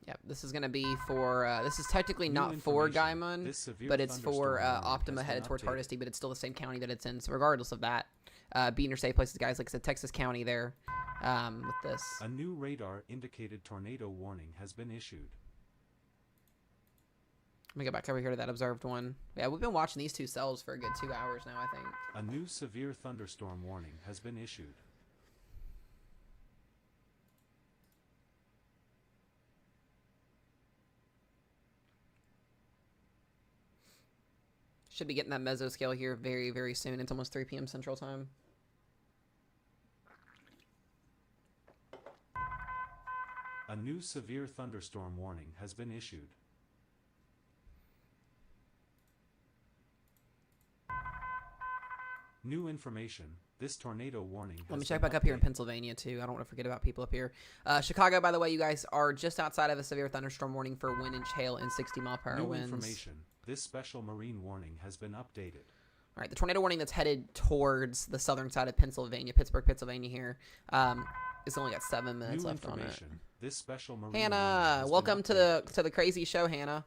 Yep, this is going to be for, this is technically
New
not for
information.
Guymon,
This severe
but it's for
thunderstorm warning
Optima
has
headed
been
towards
updated.
Hardesty, but it's still the same county that it's in. So regardless of that, be in your safe places, guys. Like I said, Texas County there with this.
A new radar indicated tornado warning has been issued.
Let me go back over here to that observed one. Yeah, we've been watching these 2 cells for a good 2 hours now, I think.
A new severe thunderstorm warning has been issued.
Should be getting that mesoscale here very, very soon. It's almost 3 p.m. Central Time.
A new severe thunderstorm warning has been issued. New information. This tornado warning has
Let me check
been
back up here in
updated.
Pennsylvania, too. I don't want to forget about people up here. Chicago, by the way, you guys are just outside of a severe thunderstorm warning for wind and hail and 60-mile-per-hour
New
winds.
information. This special marine warning has been updated.
All right, the tornado warning that's headed towards the southern side of Pennsylvania, Pittsburgh, Pennsylvania here, it's only got 7 minutes
New
left on it.
information. This special marine warning
Hannah,
has
welcome
been
to the crazy show, Hannah,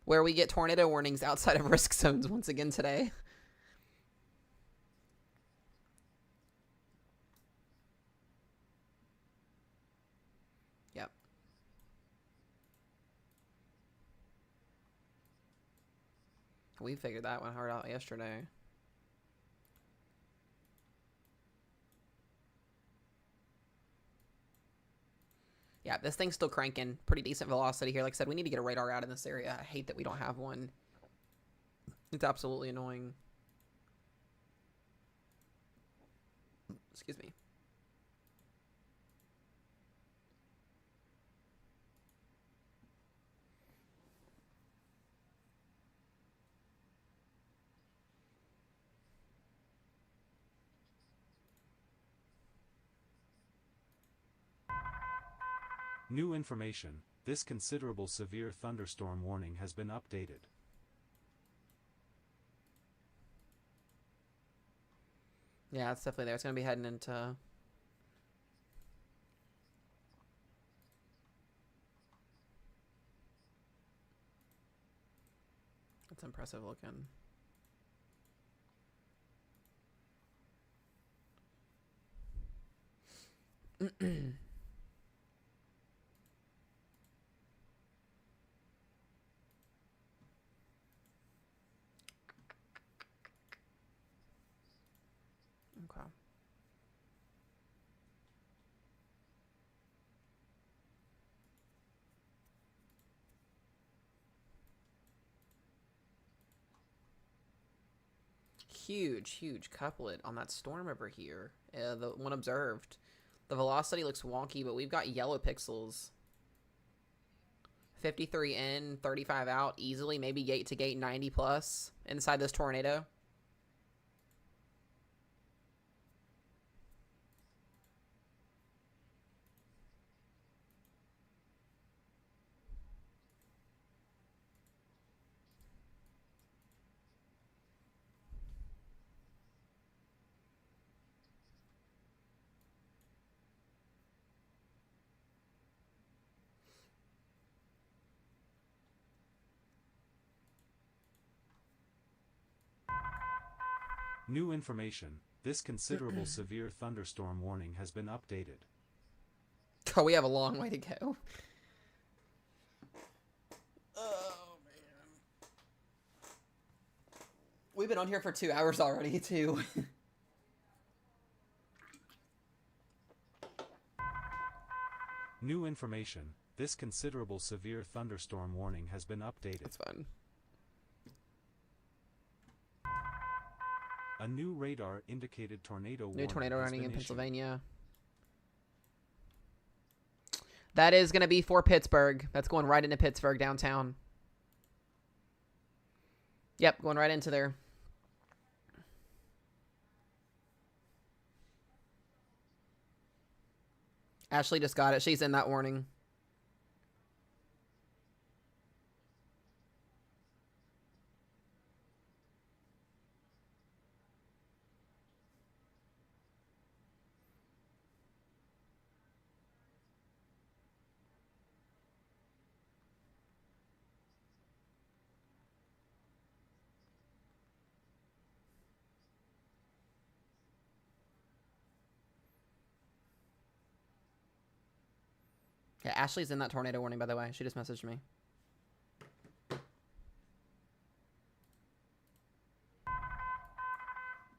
where we get tornado warnings outside of risk zones once again today. Yep. We figured that one hard out yesterday. Yeah, this thing's still cranking. Pretty decent velocity here. Like I said, we need to get a radar out in this area. I hate that we don't have one. It's absolutely annoying. Excuse me.
New information. This considerable severe thunderstorm warning has been updated.
Yeah, it's definitely there. It's going to be heading into... That's impressive looking. Okay. Huge couplet on that storm over here. The one observed. The velocity looks wonky, but we've got yellow pixels. 53 in, 35 out, easily, maybe gate to gate 90 plus inside this tornado.
New information. This considerable severe thunderstorm warning has been updated.
Oh, we have a long way to go. Oh, man. We've been on here for 2 hours already, too.
New information. This considerable severe thunderstorm warning has been updated.
That's fun.
A new radar indicated tornado warning.
New tornado
has
running
been
in
issued.
Pennsylvania. That is going to be for Pittsburgh. That's going right into Pittsburgh downtown. Yep, going right into there. Ashley just got it. She's in that warning. Yeah, Ashley's in that tornado warning, by the way. She just messaged me.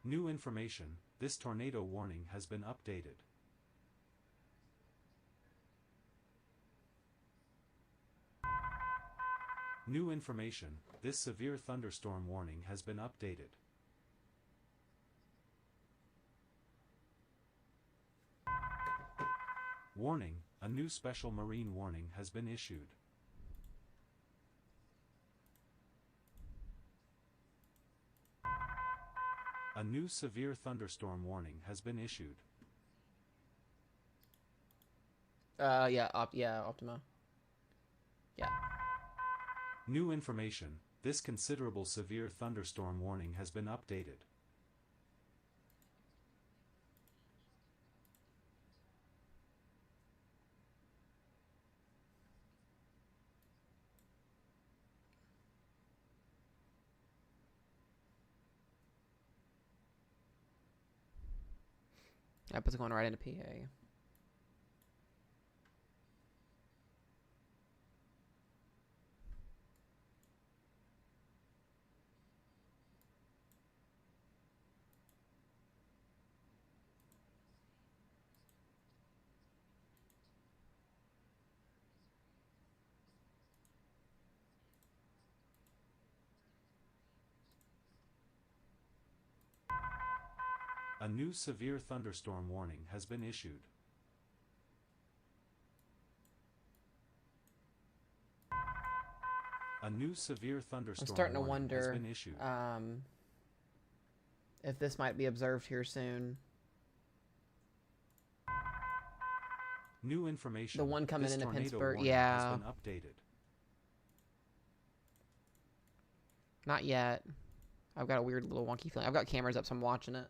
New information. This tornado warning has been updated. New information. This severe thunderstorm warning has been updated. Warning. A new special marine warning has been issued. A new severe thunderstorm warning has been issued.
Yeah, Optima. Yeah.
New information. This considerable severe thunderstorm warning has been updated.
Yep, it's going right into PA.
A new severe thunderstorm warning has been issued. A new severe
I'm
thunderstorm
starting to
warning has
wonder
been issued.
if this might be observed here soon.
New information.
The one coming
This
into
tornado
Pittsburgh,
warning
yeah.
has been updated.
Not yet. I've got a weird little wonky feeling. I've got cameras up, so I'm watching it.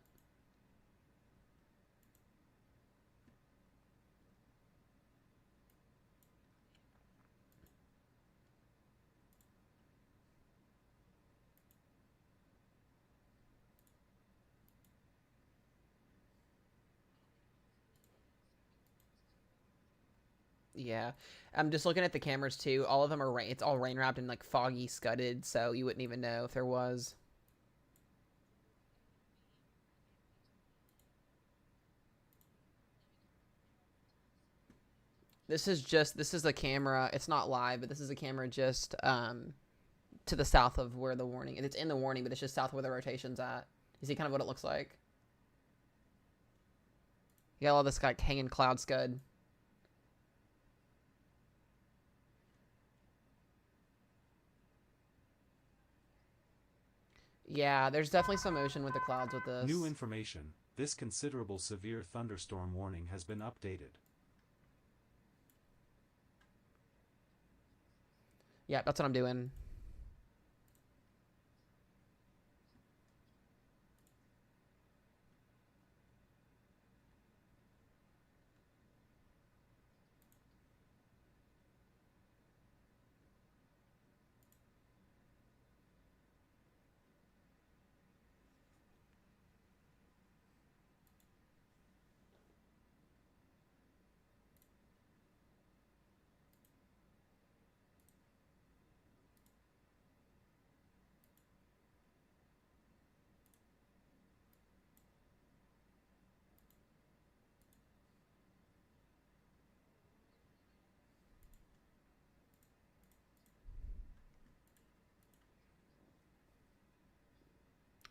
Yeah, I'm just looking at the cameras too. All of them are rain. It's all rain wrapped and like foggy, scudded, so you wouldn't even know if there was. This is a camera. It's not live, but this is a camera just to the south of where the warning. It's in the warning, but it's just south of where the rotation's at. You see kind of what it looks like. You got all this like hanging cloud scud. Yeah, there's definitely some motion with the clouds with this.
New information. This considerable severe thunderstorm warning has been updated.
Yeah, that's what I'm doing.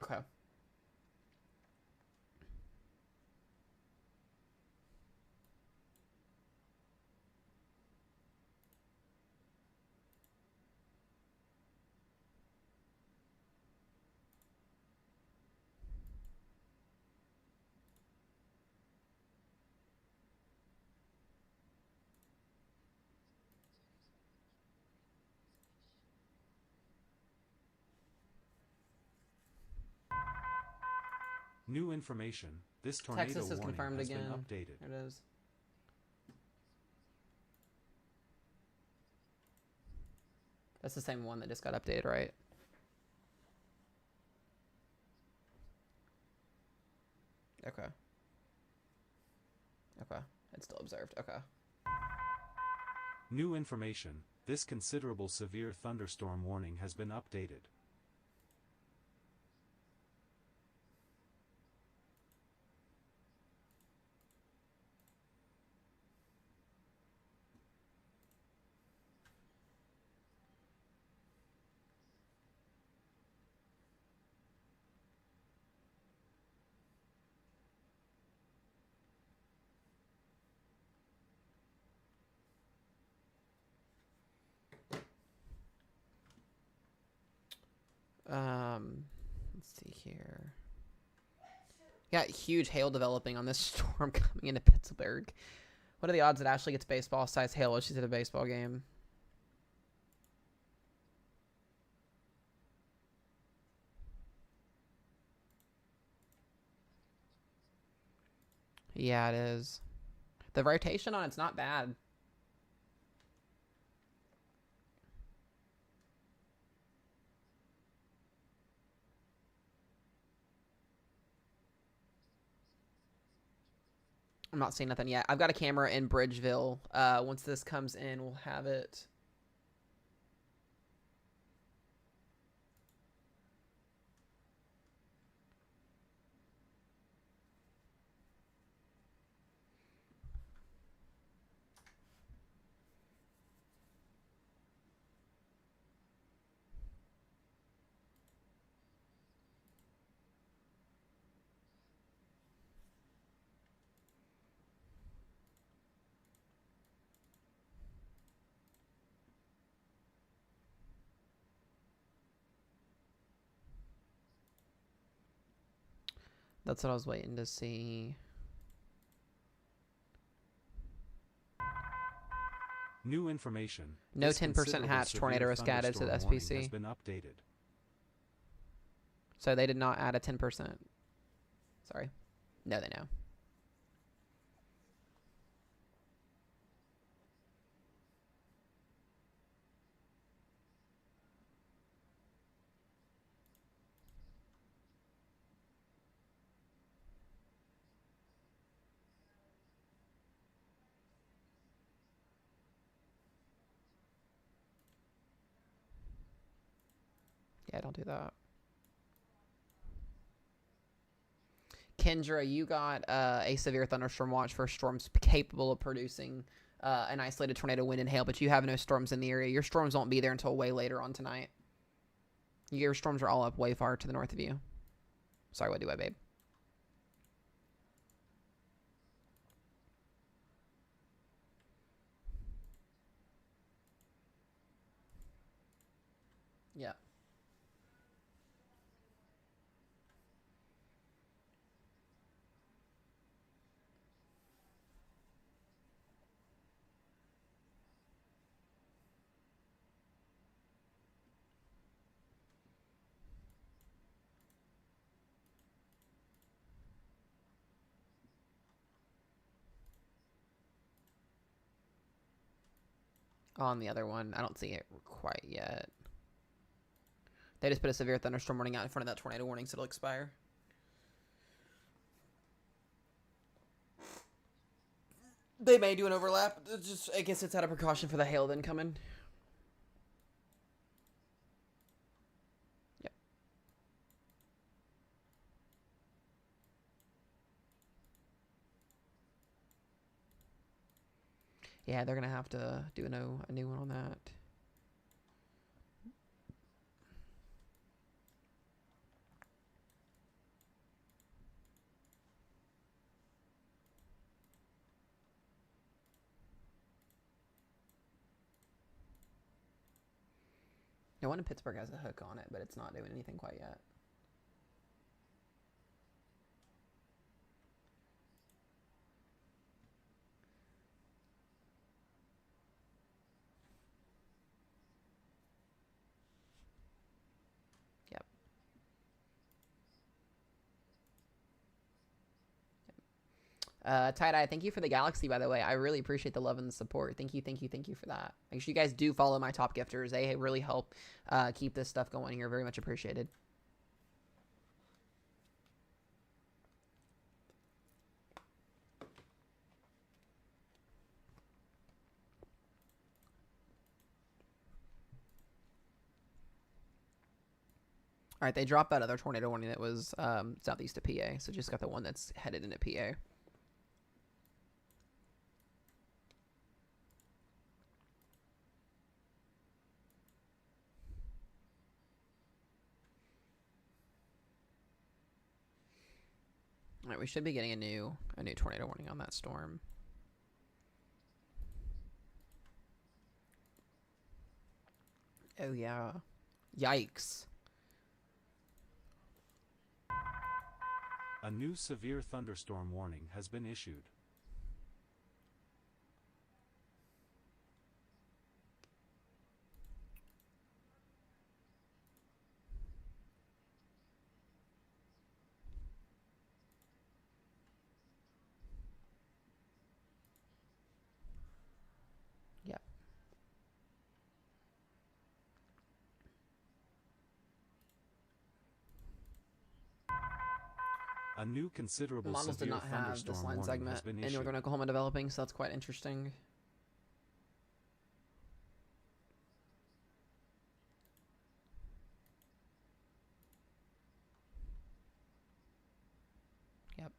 Okay.
New information. This tornado
Texas is
warning
confirmed
has
again.
been updated.
There it is. That's the same one that just got updated, right? Okay. Okay. It's still observed. Okay.
New information. This considerable severe thunderstorm warning has been updated.
Let's see here. Got huge hail developing on this storm coming into Pittsburgh. What are the odds that Ashley gets baseball-sized hail while she's at a baseball game? Yeah, it is. The rotation on it's not bad. I'm not seeing nothing yet. I've got a camera in Bridgeville. Once this comes in, we'll have it. That's what I was waiting to see.
New information.
No
This
10%
considerable
hatch tornado
severe
risk added to the
thunderstorm warning has
SPC.
been updated.
So they did not add a 10%. Sorry. No, they know. Yeah, don't do that. Kendra, you got a severe thunderstorm watch for storms capable of producing an isolated tornado wind and hail, but you have no storms in the area. Your storms won't be there until way later on tonight. Your storms are all up way far to the north of you. Sorry, what do I, babe? Yeah. On the other one, I don't see it quite yet. They just put a severe thunderstorm warning out in front of that tornado warning, so it'll expire. They may do an overlap. It's just, I guess it's out of precaution for the hail then coming. Yep. Yeah, they're gonna have to do a new one on that. No one in Pittsburgh has a hook on it, but it's not doing anything quite yet. Yep. Tie-Dye, thank you for the Galaxy, by the way. I really appreciate the love and the support. Thank you, thank you, thank you for that. Make sure you guys do follow my top gifters. They really help keep this stuff going here. Very much appreciated. All right, they dropped that other tornado warning that was southeast of PA, so just got the one that's headed into PA. All right, we should be getting a new tornado warning on that storm. Oh yeah, yikes!
A new severe thunderstorm warning has been issued.
Yep.
A new considerable
Models did
severe
not have this
thunderstorm
line
warning
segment
has been
in
issued.
Northern Oklahoma developing, so that's quite interesting. Yep.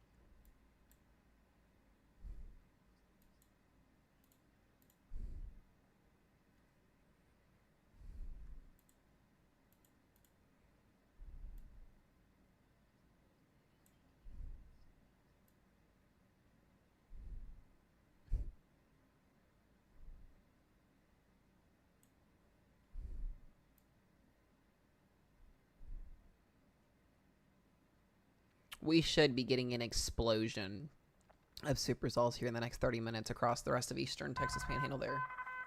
We should be getting an explosion of supercells here in the next 30 minutes across the rest of eastern Texas Panhandle there.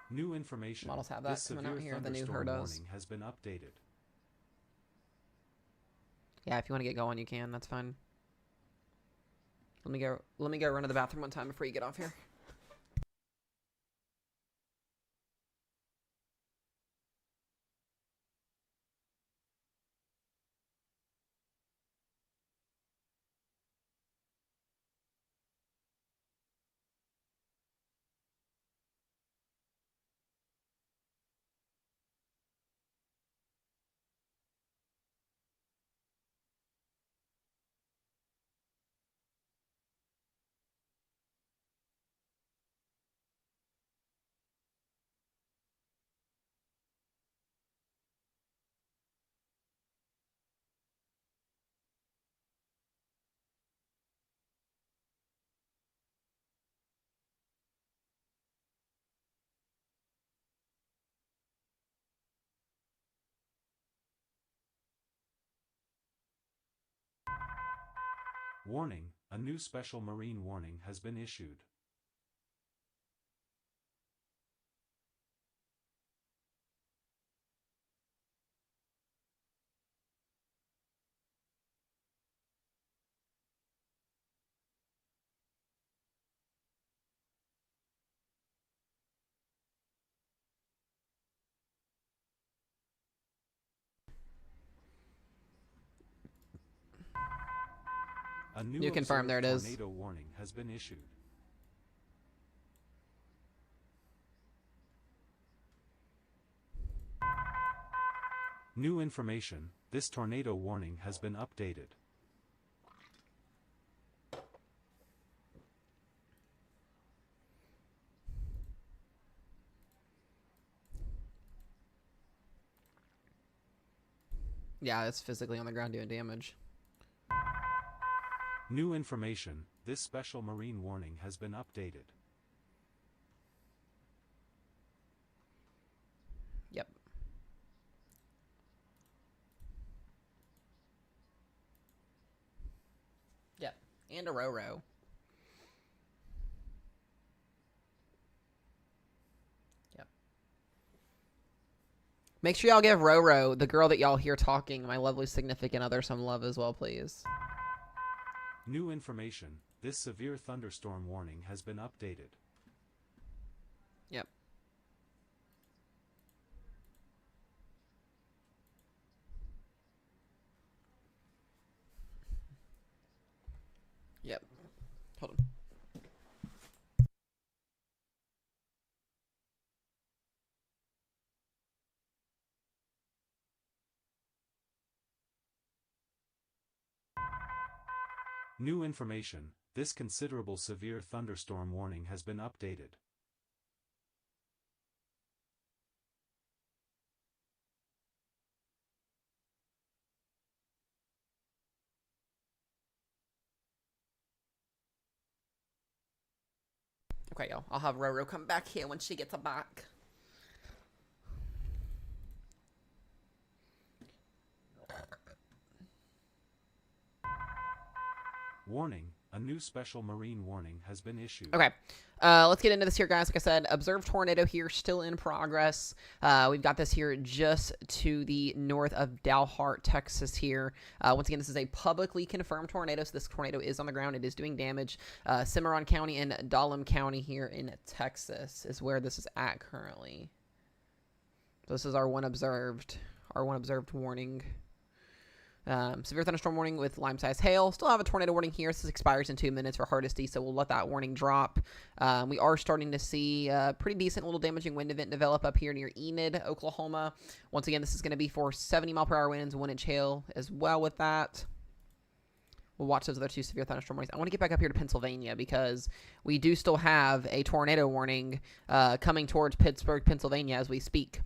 New information.
Models have that
This
coming
severe
out here. The new
thunderstorm
HER does.
warning has been updated.
Yeah, if you want to get going, you can. That's fine. Let me go run to the bathroom one time before you get off here.
Warning, a new special marine warning has been issued. A new
You confirm, there it is.
tornado warning has been issued. New information, this tornado warning has been updated.
Yeah, it's physically on the ground doing damage.
New information, this special marine warning has been updated.
Yep. Yep. And a row. Yep. Make sure y'all give Roro, the girl that y'all hear talking, my lovely significant other, some love as well, please.
New information, this severe thunderstorm warning has been updated.
Yep. Yep. Hold on.
New information, this considerable severe thunderstorm warning has been updated.
Okay, y'all. I'll have Roro come back here when she gets back.
Warning, a new special marine warning has been issued.
Okay, let's get into this here, guys. Like I said, observed tornado here, still in progress. We've got this here just to the north of Dalhart, Texas here. Once again, this is a publicly confirmed tornado, so this tornado is on the ground. It is doing damage. Cimarron County and Dahlem County here in Texas is where this is at currently. So this is our one observed warning. Severe thunderstorm warning with lime-sized hail. Still have a tornado warning here. This expires in 2 minutes for Hardesty, so we'll let that warning drop. We are starting to see pretty decent little damaging wind event develop up here near Enid, Oklahoma. Once again, this is going to be for 70-mile-per-hour winds, 1-inch hail as well with that. We'll watch those other two severe thunderstorm warnings. I want to get back up here to Pennsylvania because we do still have a tornado warning coming towards Pittsburgh, Pennsylvania as we speak.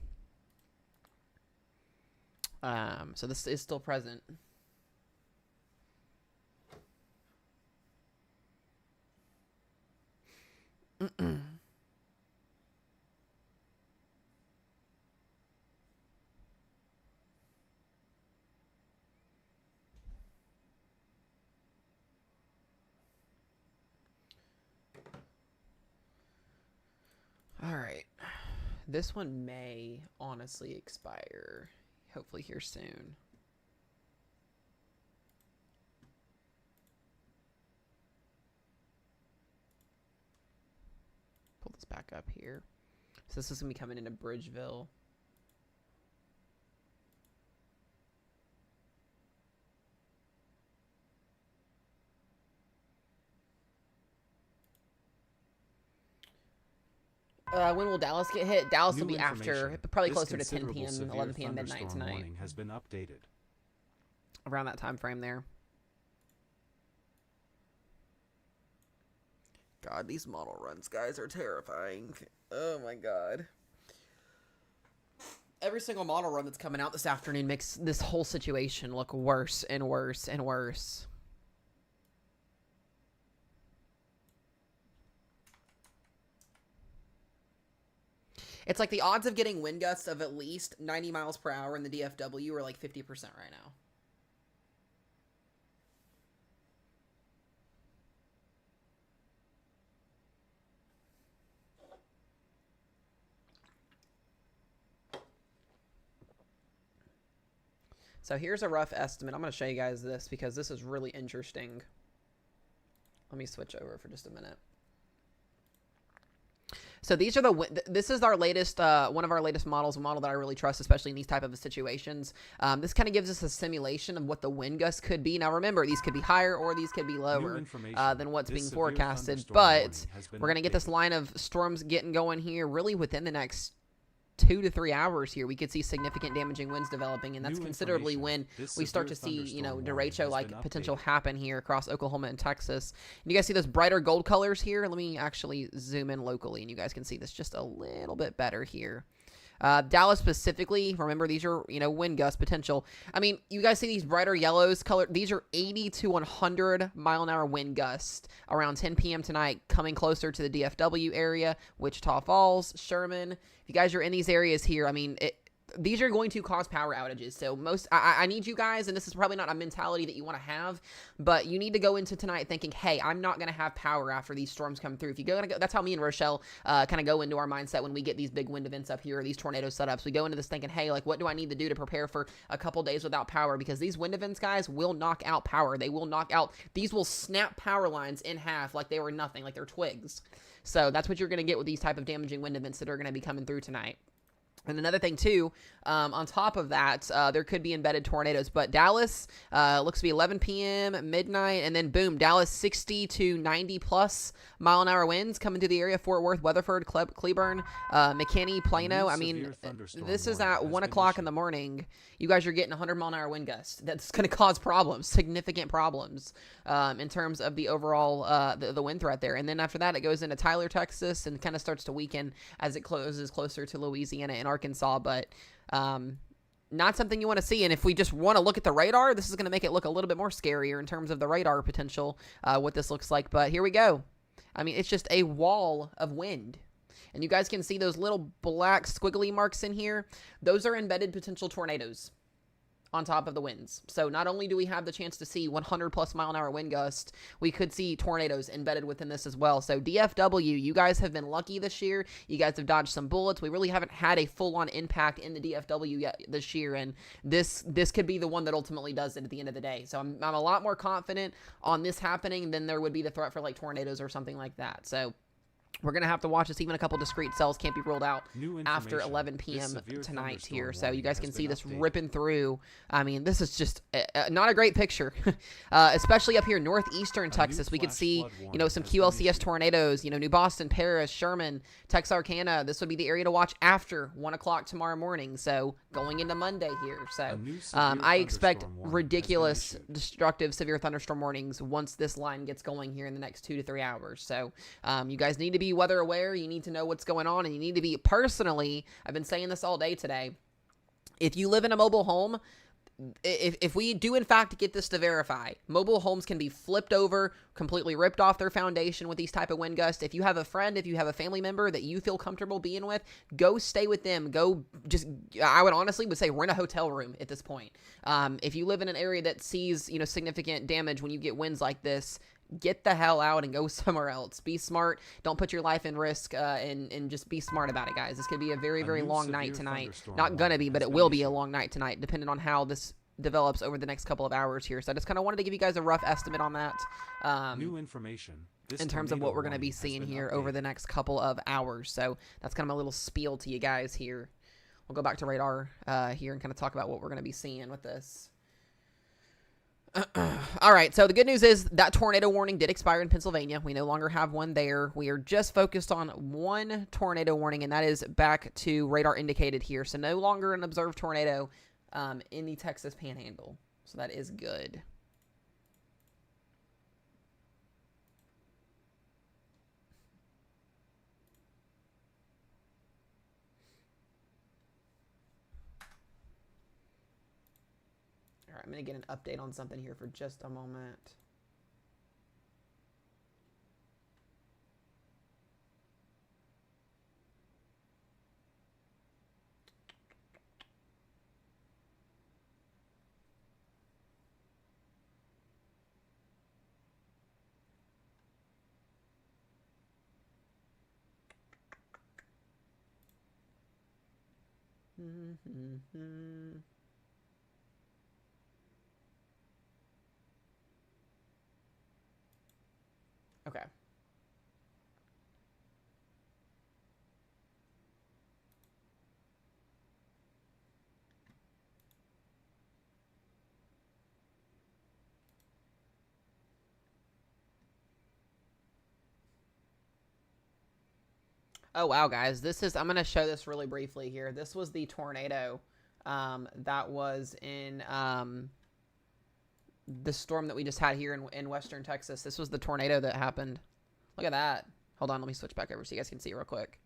So this is still present. right. This one may honestly expire. Hopefully here soon. Pull this back up here. So this is going to be coming into Bridgeville. When will Dallas get hit? Dallas will be after, probably closer to 10 p.m., 11 p.m. midnight tonight.
Has been updated.
Around that time frame there. God, these model runs, guys, are terrifying. Oh my God. Every single model run that's coming out this afternoon makes this whole situation look worse and worse and worse. It's like the odds of getting wind gusts of at least 90 miles per hour in the DFW are like 50% right now. So here's a rough estimate. I'm going to show you guys this because this is really interesting. Let me switch over for just a minute. So these are this is our latest, one of our latest models, a model that I really trust, especially in these type of situations. This kind of gives us a simulation of what the wind gusts could be. Now remember, these could be higher or these could be lower than what's being forecasted. But we're going to get this line of storms getting going here really within the next 2 to 3 hours here. We could see significant damaging winds developing, and that's considerably when we start to see, you know, derecho like potential happen here across Oklahoma and Texas. And you guys see those brighter gold colors here? Let me actually zoom in locally, and you guys can see this just a little bit better here. Dallas specifically, remember these are, you know, wind gust potential. I mean, you guys see these brighter yellows color. These are 80 to 100 mile an hour wind gusts around 10 p.m. tonight, coming closer to the DFW area, Wichita Falls, Sherman. If you guys are in these areas here, I mean, these are going to cause power outages. So I need you guys, and this is probably not a mentality that you want to have, but you need to go into tonight thinking, hey, I'm not going to have power after these storms come through. If you that's how me and Rochelle kind of go into our mindset when we get these big wind events up here, or these tornado setups. We go into this thinking, hey, like, what do I need to do to prepare for a couple days without power? Because these wind events, guys, will knock out power. They will knock out, these will snap power lines in half like they were nothing, like they're twigs. So that's what you're going to get with these type of damaging wind events that are going to be coming through tonight. And another thing, too, on top of that, there could be embedded tornadoes. But Dallas looks to be 11 p.m., midnight, and then boom, Dallas 60 to 90-plus mile-an-hour winds coming to the area. Fort Worth, Weatherford, Cleburne, McKinney, Plano. I mean, this is at 1 o'clock in the morning. You guys are getting 100-mile-an-hour wind gusts. That's going to cause problems, significant problems in terms of the overall the wind threat there. And then after that, it goes into Tyler, Texas, and kind of starts to weaken as it closes closer to Louisiana and Arkansas, but not something you want to see. And if we just want to look at the radar, this is going to make it look a little bit more scarier in terms of the radar potential, what this looks like. But here we go. I mean, it's just a wall of wind. And you guys can see those little black squiggly marks in here. Those are embedded potential tornadoes on top of the winds. So not only do we have the chance to see 100-plus mile-an-hour wind gusts, we could see tornadoes embedded within this as well. So DFW, you guys have been lucky this year. You guys have dodged some bullets. We really haven't had a full-on impact in the DFW yet this year, and this could be the one that ultimately does it at the end of the day. So I'm a lot more confident on this happening than there would be the threat for like tornadoes or something like that. So we're going to have to watch this. Even a couple discrete cells can't be ruled out after 11 p.m. tonight here. So you guys can see this ripping through. I mean, this is just not a great picture, especially up here northeastern Texas. We could see, you know, some QLCS tornadoes, you know, New Boston, Paris, Sherman, Texarkana. This would be the area to watch after 1 o'clock tomorrow morning. So going into Monday here. So I expect ridiculous, destructive, severe thunderstorm warnings once this line gets going here in the next 2 to 3 hours. So you guys need to be weather aware. You need to know what's going on, and you need to be personally, I've been saying this all day today, if you live in a mobile home, if we do in fact get this to verify, mobile homes can be flipped over, completely ripped off their foundation with these type of wind gusts. If you have a friend, if you have a family member that you feel comfortable being with, go stay with them. Go just, I would honestly say rent a hotel room at this point. If you live in an area that sees, you know, significant damage when you get winds like this, get the hell out and go somewhere else. Be smart. Don't put your life in risk, and just be smart about it, guys. This could be a very, very long night tonight. Not gonna be, but it will be a long night tonight, depending on how this develops over the next couple of hours here. So I just kind of wanted to give you guys a rough estimate on that.
New information.
In terms of what we're going to be seeing here over the next couple of hours. So that's kind of my little spiel to you guys here. We'll go back to radar here and kind of talk about what we're going to be seeing with this. All right, so the good news is that tornado warning did expire in Pennsylvania. We no longer have one there. We are just focused on one tornado warning, and that is back to radar indicated here. So no longer an observed tornado in the Texas Panhandle. So that is good. All right, I'm going to get an update on something here for just a moment. Okay. Oh, wow, guys. I'm going to show this really briefly here. This was the tornado that was in the storm that we just had here in western Texas. This was the tornado that happened. Look at that. Hold on, let me switch back over so you guys can see it real quick.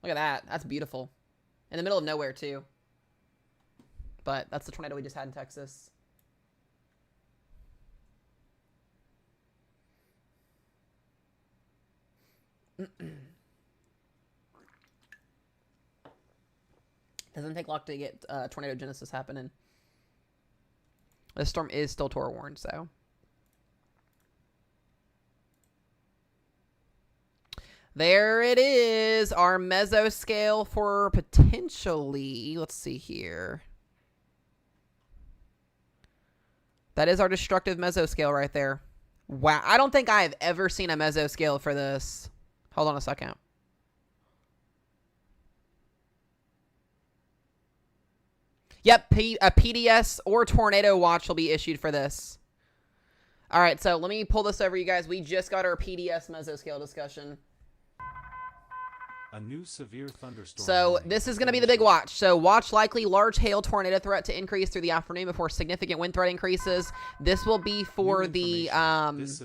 Look at that. That's beautiful. In the middle of nowhere, too. But that's the tornado we just had in Texas. Doesn't take long to get tornado genesis happening. This storm is still Torah warned, so. There it is, our mesoscale for potentially, let's see here. That is our destructive mesoscale right there. Wow, I don't think I have ever seen a mesoscale for this. Hold on a second. Yep, a PDS or tornado watch will be issued for this. All right, so let me pull this over, you guys. We just got our PDS mesoscale discussion.
A new severe thunderstorm.
So this is going to be the big watch. So watch likely large hail tornado threat to increase through the afternoon before significant wind threat increases. This will be for the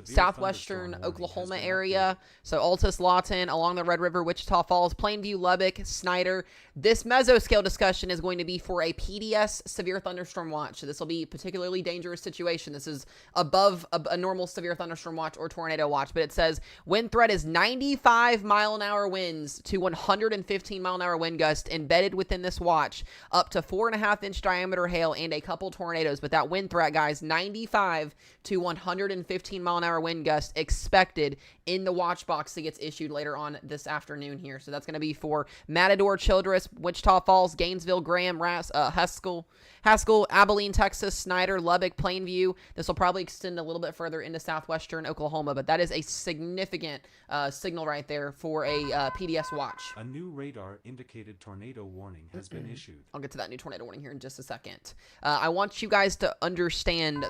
southwestern Oklahoma area. So Altus, Lawton, along the Red River, Wichita Falls, Plainview, Lubbock, Snyder. This mesoscale discussion is going to be for a PDS severe thunderstorm watch. So this will be a particularly dangerous situation. This is above a normal severe thunderstorm watch or tornado watch. But it says wind threat is 95 mile an hour winds to 115 mile an hour wind gust embedded within this watch, up to 4.5-inch diameter hail and a couple tornadoes. But that wind threat, guys, 95 to 115 mile an hour wind gust expected in the watch box that gets issued later on this afternoon here. So that's going to be for Matador, Childress, Wichita Falls, Gainesville, Graham, Haskell, Abilene, Texas, Snyder, Lubbock, Plainview. This will probably extend a little bit further into southwestern Oklahoma, but that is a significant signal right there for a PDS watch.
A new radar indicated tornado warning has been issued.
I'll get to that new tornado warning here in just a second. I want you guys to understand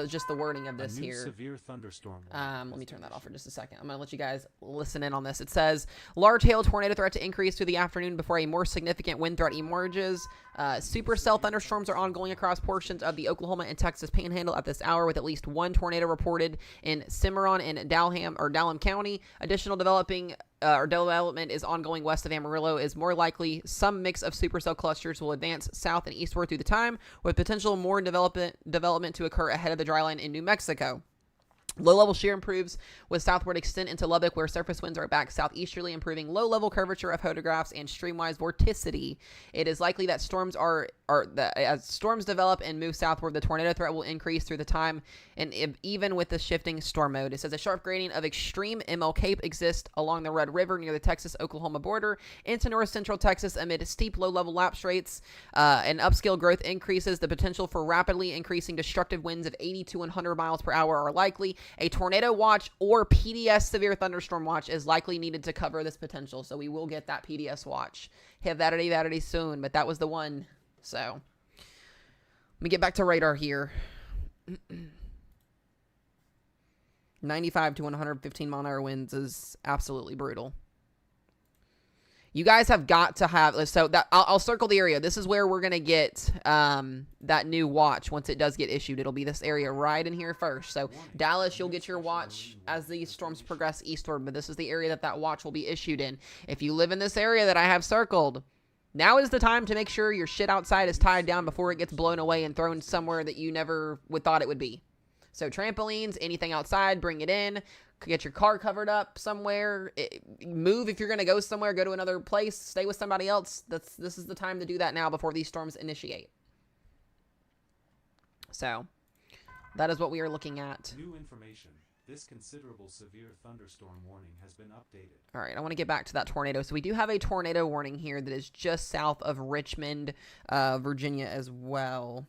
just the wording of this here.
Severe thunderstorm.
Let me turn that off for just a second. I'm going to let you guys listen in on this. It says, large hail tornado threat to increase through the afternoon before a more significant wind threat emerges. Supercell thunderstorms are ongoing across portions of the Oklahoma and Texas Panhandle at this hour, with at least one tornado reported in Cimarron and Dalham County. Additional development is ongoing west of Amarillo. Is more likely some mix of supercell clusters will advance south and eastward through the time, with potential more development to occur ahead of the dry line in New Mexico. Low-level shear improves with southward extent into Lubbock, where surface winds are back southeasterly, improving low-level curvature of photographs and streamwise vorticity. It is likely that storms are as storms develop and move southward, the tornado threat will increase through the time, and even with the shifting storm mode. It says a sharp gradient of extreme MLK exists along the Red River near the Texas-Oklahoma border into north central Texas amid steep low-level lapse rates. And upscale growth increases. The potential for rapidly increasing destructive winds of 80 to 100 miles per hour are likely. A tornado watch or PDS severe thunderstorm watch is likely needed to cover this potential. So we will get that PDS watch. Have that soon, but that was the one. So let me get back to radar here. 95 to 115 mile an hour winds is absolutely brutal. You guys have got to have, so that I'll circle the area. This is where we're going to get that new watch once it does get issued. It'll be this area right in here first. So Dallas, you'll get your watch as these storms progress eastward, but this is the area that watch will be issued in. If you live in this area that I have circled, now is the time to make sure your shit outside is tied down before it gets blown away and thrown somewhere that you never would thought it would be. So trampolines, anything outside, bring it in. Get your car covered up somewhere. Move if you're going to go somewhere. Go to another place. Stay with somebody else. This is the time to do that now before these storms initiate. So that is what we are looking at.
New information. This considerable severe thunderstorm warning has been updated.
All right, I want to get back to that tornado. So we do have a tornado warning here that is just south of Richmond, Virginia as well.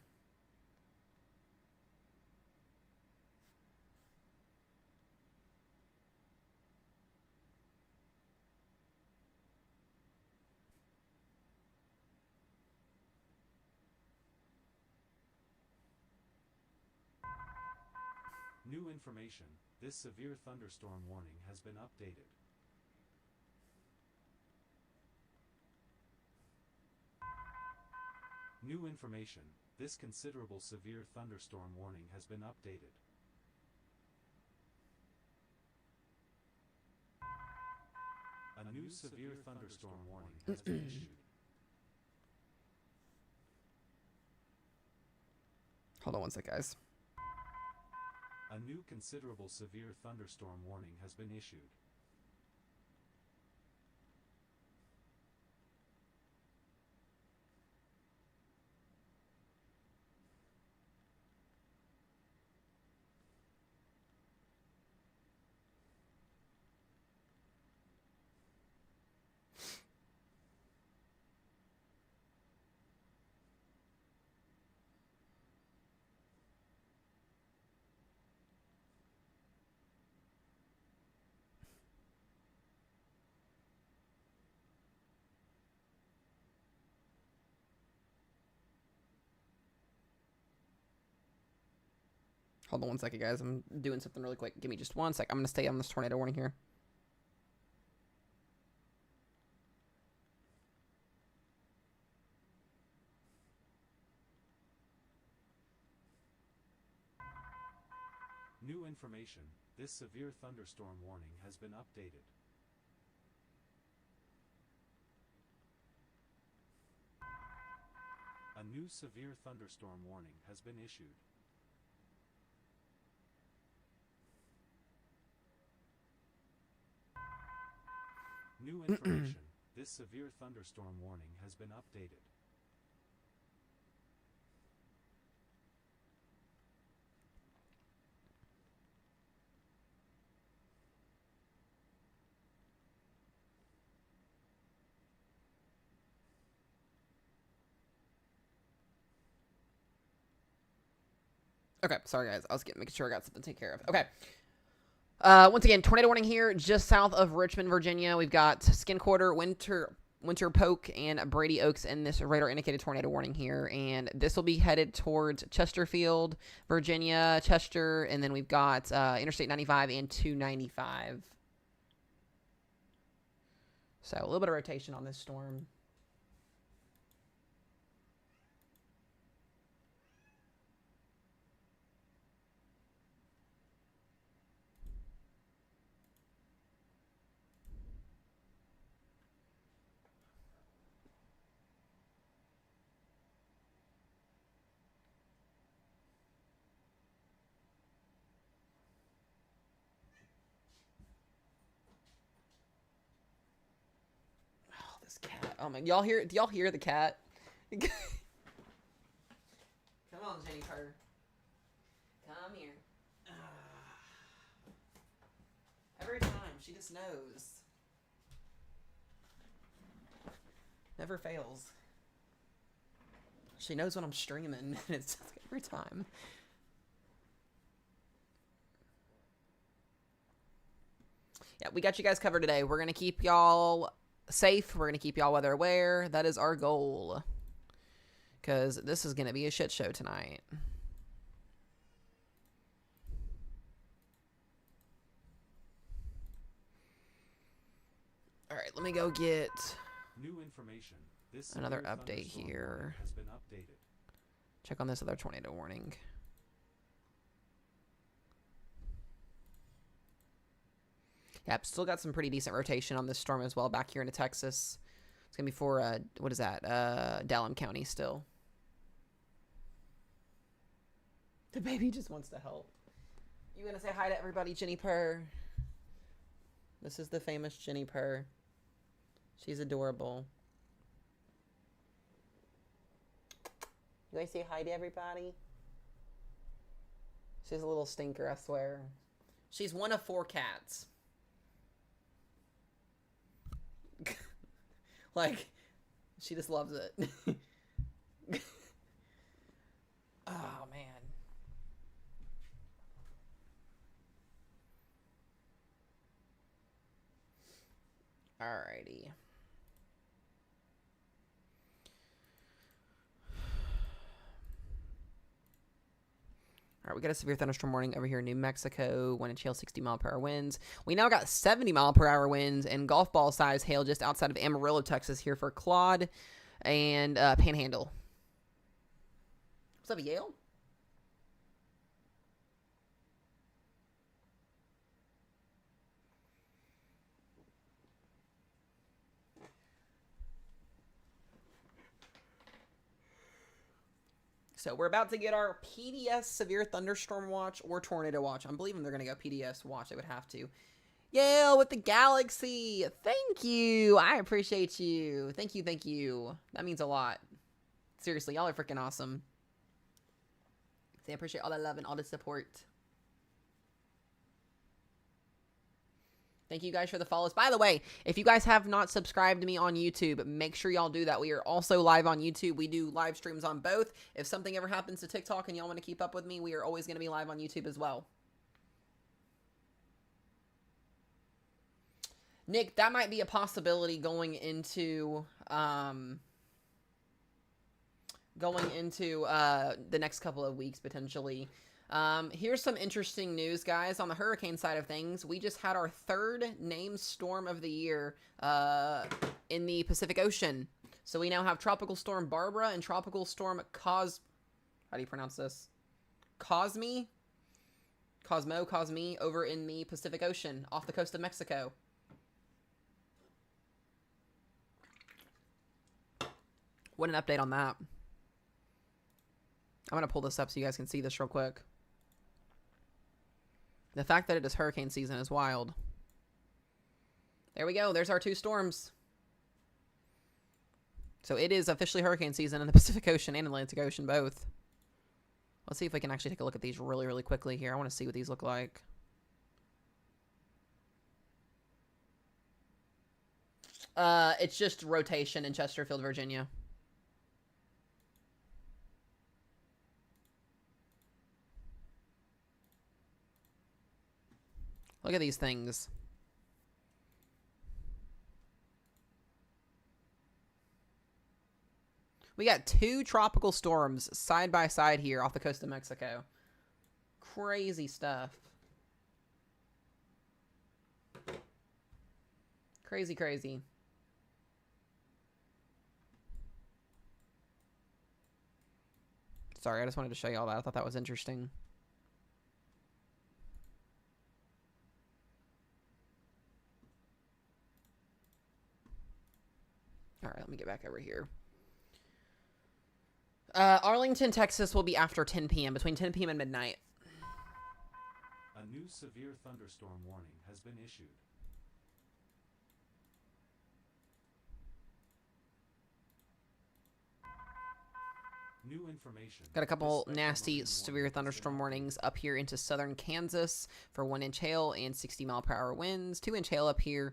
New information. This severe thunderstorm warning has been updated. New information. This considerable severe thunderstorm warning has been updated. A new severe thunderstorm warning has been issued.
Hold on one sec, guys.
A new considerable severe thunderstorm warning has been issued.
Hold on one second, guys. I'm doing something really quick. Give me just one sec. I'm going to stay on this tornado warning here.
New information. This severe thunderstorm warning has been updated. A new severe thunderstorm warning has been issued. New information. This severe thunderstorm warning has been updated.
Okay, sorry, guys. I was making sure I got something to take care of. Okay. Once again, tornado warning here just south of Richmond, Virginia. We've got Skin Quarter, Winter Poke, and Brady Oaks in this radar indicated tornado warning here. And this will be headed towards Chesterfield, Virginia, Chester, and then we've got Interstate 95 and 295. So a little bit of rotation on this storm. This cat. Oh my! Do y'all hear the cat? on, Jennifer. Come here. Every time, she just knows. Never fails. She knows when I'm streaming. It's every time. Yeah, we got you guys covered today. We're going to keep y'all safe. We're going to keep y'all weather aware. That is our goal. Because this is going to be a shit show tonight. All right, let me go get
new information. This
another update here.
Has been updated.
Check on this other tornado warning. Yep, still got some pretty decent rotation on this storm as well back here into Texas. It's going to be for, what is that? Dallam County still. The baby just wants to help. You going to say hi to everybody, Jenny Purr? This is the famous Jenny Purr. She's adorable. You guys say hi to everybody? She's a little stinker, I swear. She's one of 4 cats. Like, she just loves it. Oh, man. Alrighty. All right, we got a severe thunderstorm warning over here in New Mexico. Wind and chill 60-mile-per-hour winds. We now got 70-mile-per-hour winds and golf ball size hail just outside of Amarillo, Texas, here for Claude and Panhandle. What's up, Yale? So we're about to get our PDS Severe Thunderstorm Watch or Tornado Watch. I'm believing they're going to go PDS Watch. They would have to. Yale with the Galaxy. Thank you. I appreciate you. Thank you. Thank you. That means a lot. Seriously, y'all are freaking awesome. So I appreciate all the love and all the support. Thank you guys for the follows. By the way, if you guys have not subscribed to me on YouTube, make sure y'all do that. We are also live on YouTube. We do live streams on both. If something ever happens to TikTok and y'all want to keep up with me, we are always going to be live on YouTube as well. Nick, that might be a possibility going into the next couple of weeks, potentially. Here's some interesting news, guys. On the hurricane side of things, we just had our 3rd named storm of the year in the Pacific Ocean. So we now have Tropical Storm Barbara and Tropical Storm how do you pronounce this? Cosme over in the Pacific Ocean off the coast of Mexico. What an update on that. I'm going to pull this up so you guys can see this real quick. The fact that it is hurricane season is wild. There we go. There's our 2 storms. So it is officially hurricane season in the Pacific Ocean and Atlantic Ocean both. Let's see if we can actually take a look at these really, really quickly here. I want to see what these look like. It's just rotation in Chesterfield, Virginia. Look at these things. We got 2 tropical storms side by side here off the coast of Mexico. Crazy stuff. Crazy, crazy. Sorry, I just wanted to show you all that. I thought that was interesting. All right, let me get back over here. Arlington, Texas will be after 10 p.m., between 10 p.m. and midnight.
A new severe thunderstorm warning has been issued. New information.
Got a couple
This
nasty
marine
severe
warning has
thunderstorm
been
warnings up here into southern Kansas for 1-inch hail and 60-mile-per-hour winds. 2-inch hail up here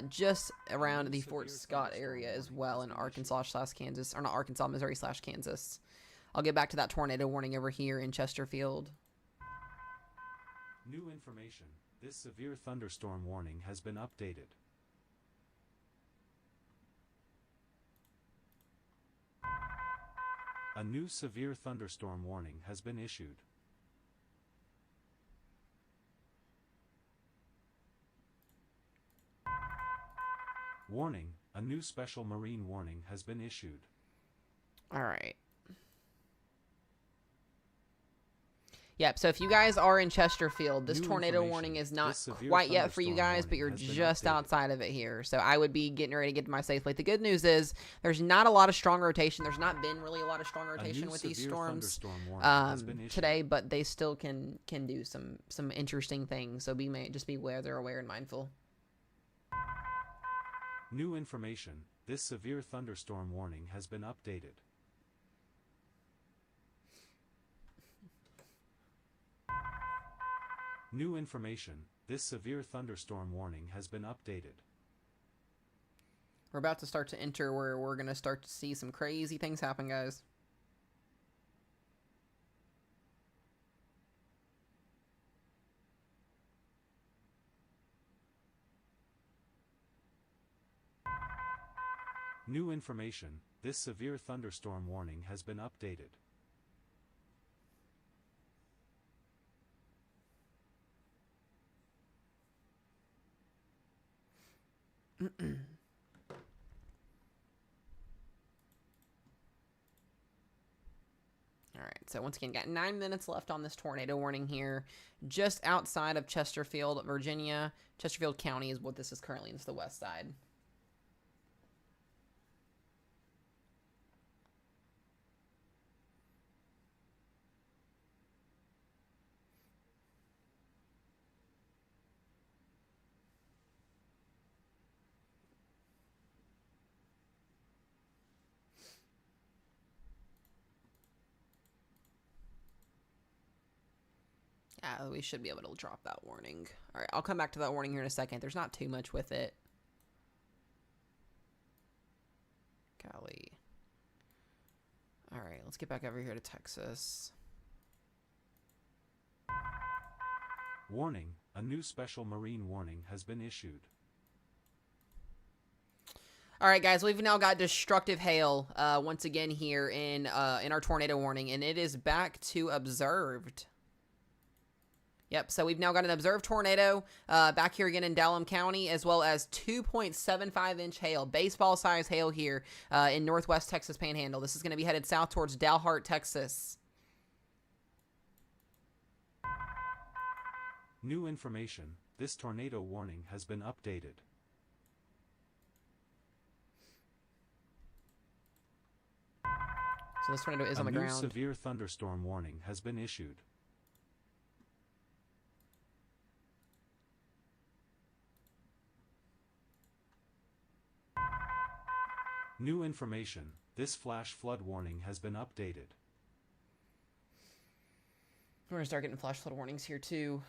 just around the Fort Scott area as well in Arkansas/Kansas. Or not Arkansas, Missouri/Kansas. I'll get back to that tornado warning over here in Chesterfield.
New information. This severe thunderstorm warning has been updated. A new severe thunderstorm warning has been issued. Warning, a new special marine warning has been issued.
All right. Yep, so if you guys are in Chesterfield, this
New
tornado
information.
warning is not
This severe
quite yet for you
thunderstorm
guys, but
warning
you're
has been
just
updated.
outside of it here. So I would be getting ready to get to my safe place. The good news is there's not a lot of strong rotation. There's not been really a lot of strong rotation with these storms today, but they still can do some interesting things. So just be aware and mindful.
New information. This severe thunderstorm warning has been updated. New information. This severe thunderstorm warning has been updated.
We're about to start to enter where we're going to start to see some crazy things happen, guys.
New information. This severe thunderstorm warning has been updated.
All right, so once again, got 9 minutes left on this tornado warning here, just outside of Chesterfield, Virginia. Chesterfield County is what this is currently. It's the west side. Yeah, we should be able to drop that warning. All right, I'll come back to that warning here in a second. There's not too much with it. Golly. All right, let's get back over here to Texas.
Warning, a new special marine warning has been issued.
All right, guys, we've now got destructive hail once again here in our tornado warning, and it is back to observed. Yep, so we've now got an observed tornado back here again in Dallam County, as well as 2.75-inch hail, baseball-size hail here in northwest Texas Panhandle. This is going to be headed south towards Dalhart, Texas.
New information. This tornado warning has been updated.
So this tornado is on the ground.
A new severe thunderstorm warning has been issued. New information. This flash flood warning has been updated.
We're going to start getting flash flood warnings here too.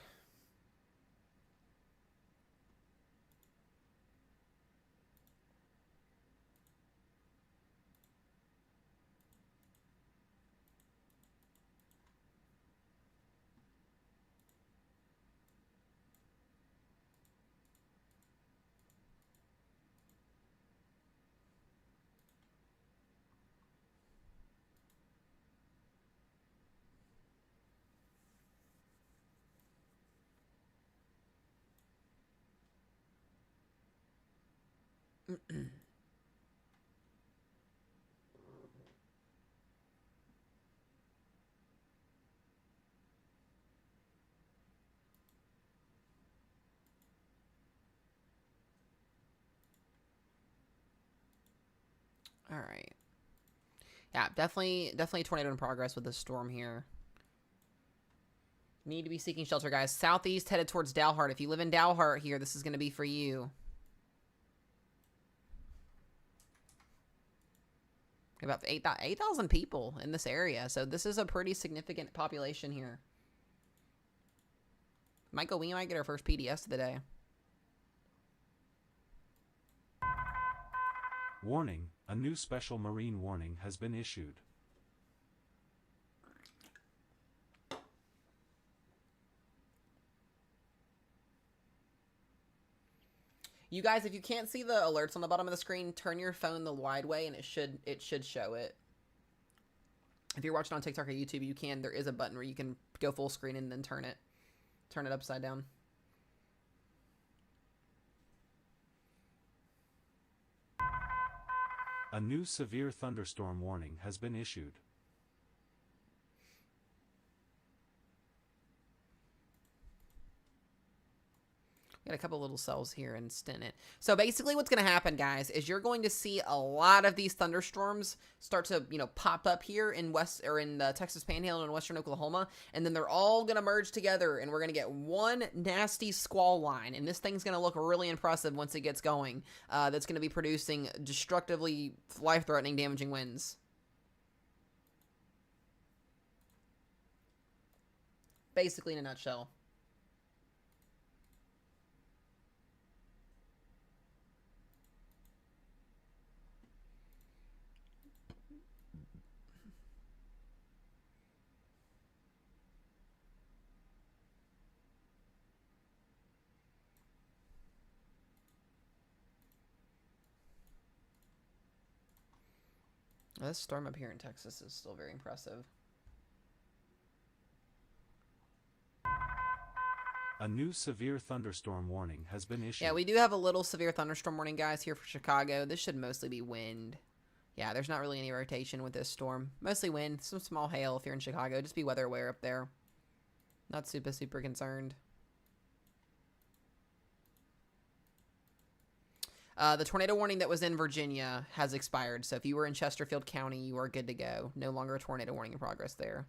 All right. Yeah, definitely tornado in progress with this storm here. Need to be seeking shelter, guys. Southeast headed towards Dalhart. If you live in Dalhart here, this is going to be for you. About 8,000 people in this area. So this is a pretty significant population here. Michael, we might get our first PDS of the day.
Warning, a new special marine warning has been issued.
You guys, if you can't see the alerts on the bottom of the screen, turn your phone the wide way and it should show it. If you're watching on TikTok or YouTube, you can. There is a button where you can go full screen and then turn it upside down.
A new severe thunderstorm warning has been issued.
Got a couple little cells here and stint it. So basically what's going to happen, guys, is you're going to see a lot of these thunderstorms start to, pop up here in the Texas Panhandle and western Oklahoma, and then they're all going to merge together, and we're going to get one nasty squall line, and this thing's going to look really impressive once it gets going. That's going to be producing destructively life-threatening, damaging winds. Basically, in a nutshell. This storm up here in Texas is still very impressive.
A new severe thunderstorm warning has been issued.
Yeah, we do have a little severe thunderstorm warning, guys, here for Chicago. This should mostly be wind. Yeah, there's not really any rotation with this storm. Mostly wind, some small hail if you're in Chicago. Just be weather aware up there. Not super concerned. The tornado warning that was in Virginia has expired, so if you were in Chesterfield County, you are good to go. No longer a tornado warning in progress there.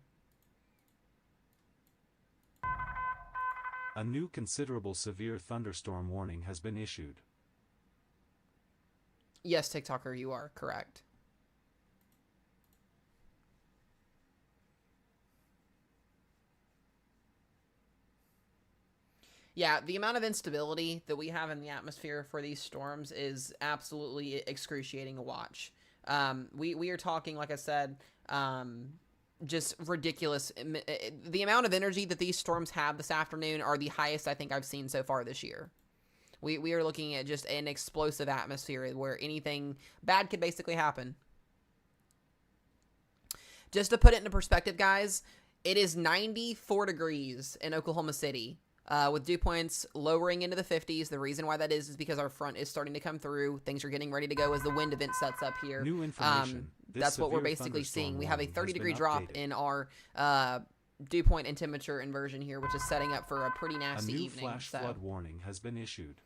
A new considerable severe thunderstorm warning has been issued.
Yes, TikToker, you are correct. Yeah, the amount of instability that we have in the atmosphere for these storms is absolutely excruciating to watch. We are talking, like I said, just ridiculous. The amount of energy that these storms have this afternoon are the highest I think I've seen so far this year. We are looking at just an explosive atmosphere where anything bad could basically happen. Just to put it into perspective, guys, it is 94 degrees in Oklahoma City. With dew points lowering into the 50s. The reason why that is because our front is starting to come through. Things are getting ready to go as the wind event sets up here.
New information.
That's what we're basically seeing. We have a 30-degree drop in our dew point and temperature inversion here, which is setting up for a pretty nasty evening.
A new flash flood warning has been issued.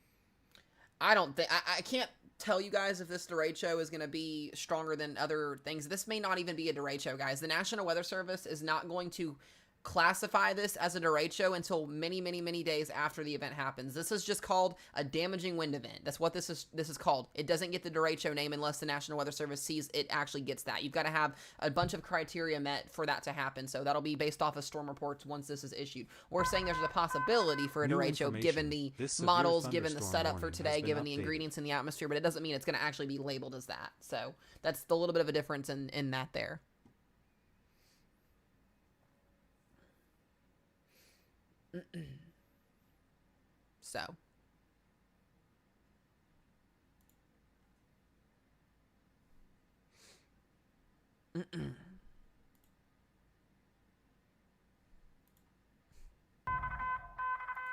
I don't think... I can't tell you guys if this derecho is going to be stronger than other things. This may not even be a derecho, guys. The National Weather Service is not going to classify this as a derecho until many days after the event happens. This is just called a damaging wind event. That's what this is called. It doesn't get the derecho name unless the National Weather Service sees it actually gets that. You've got to have a bunch of criteria met for that to happen. So that'll be based off of storm reports once this is issued. We're saying there's a possibility for a derecho given the models, given the setup for today, given the ingredients in the atmosphere, but it doesn't mean it's going to actually be labeled as that. So that's the little bit of a difference in that there. So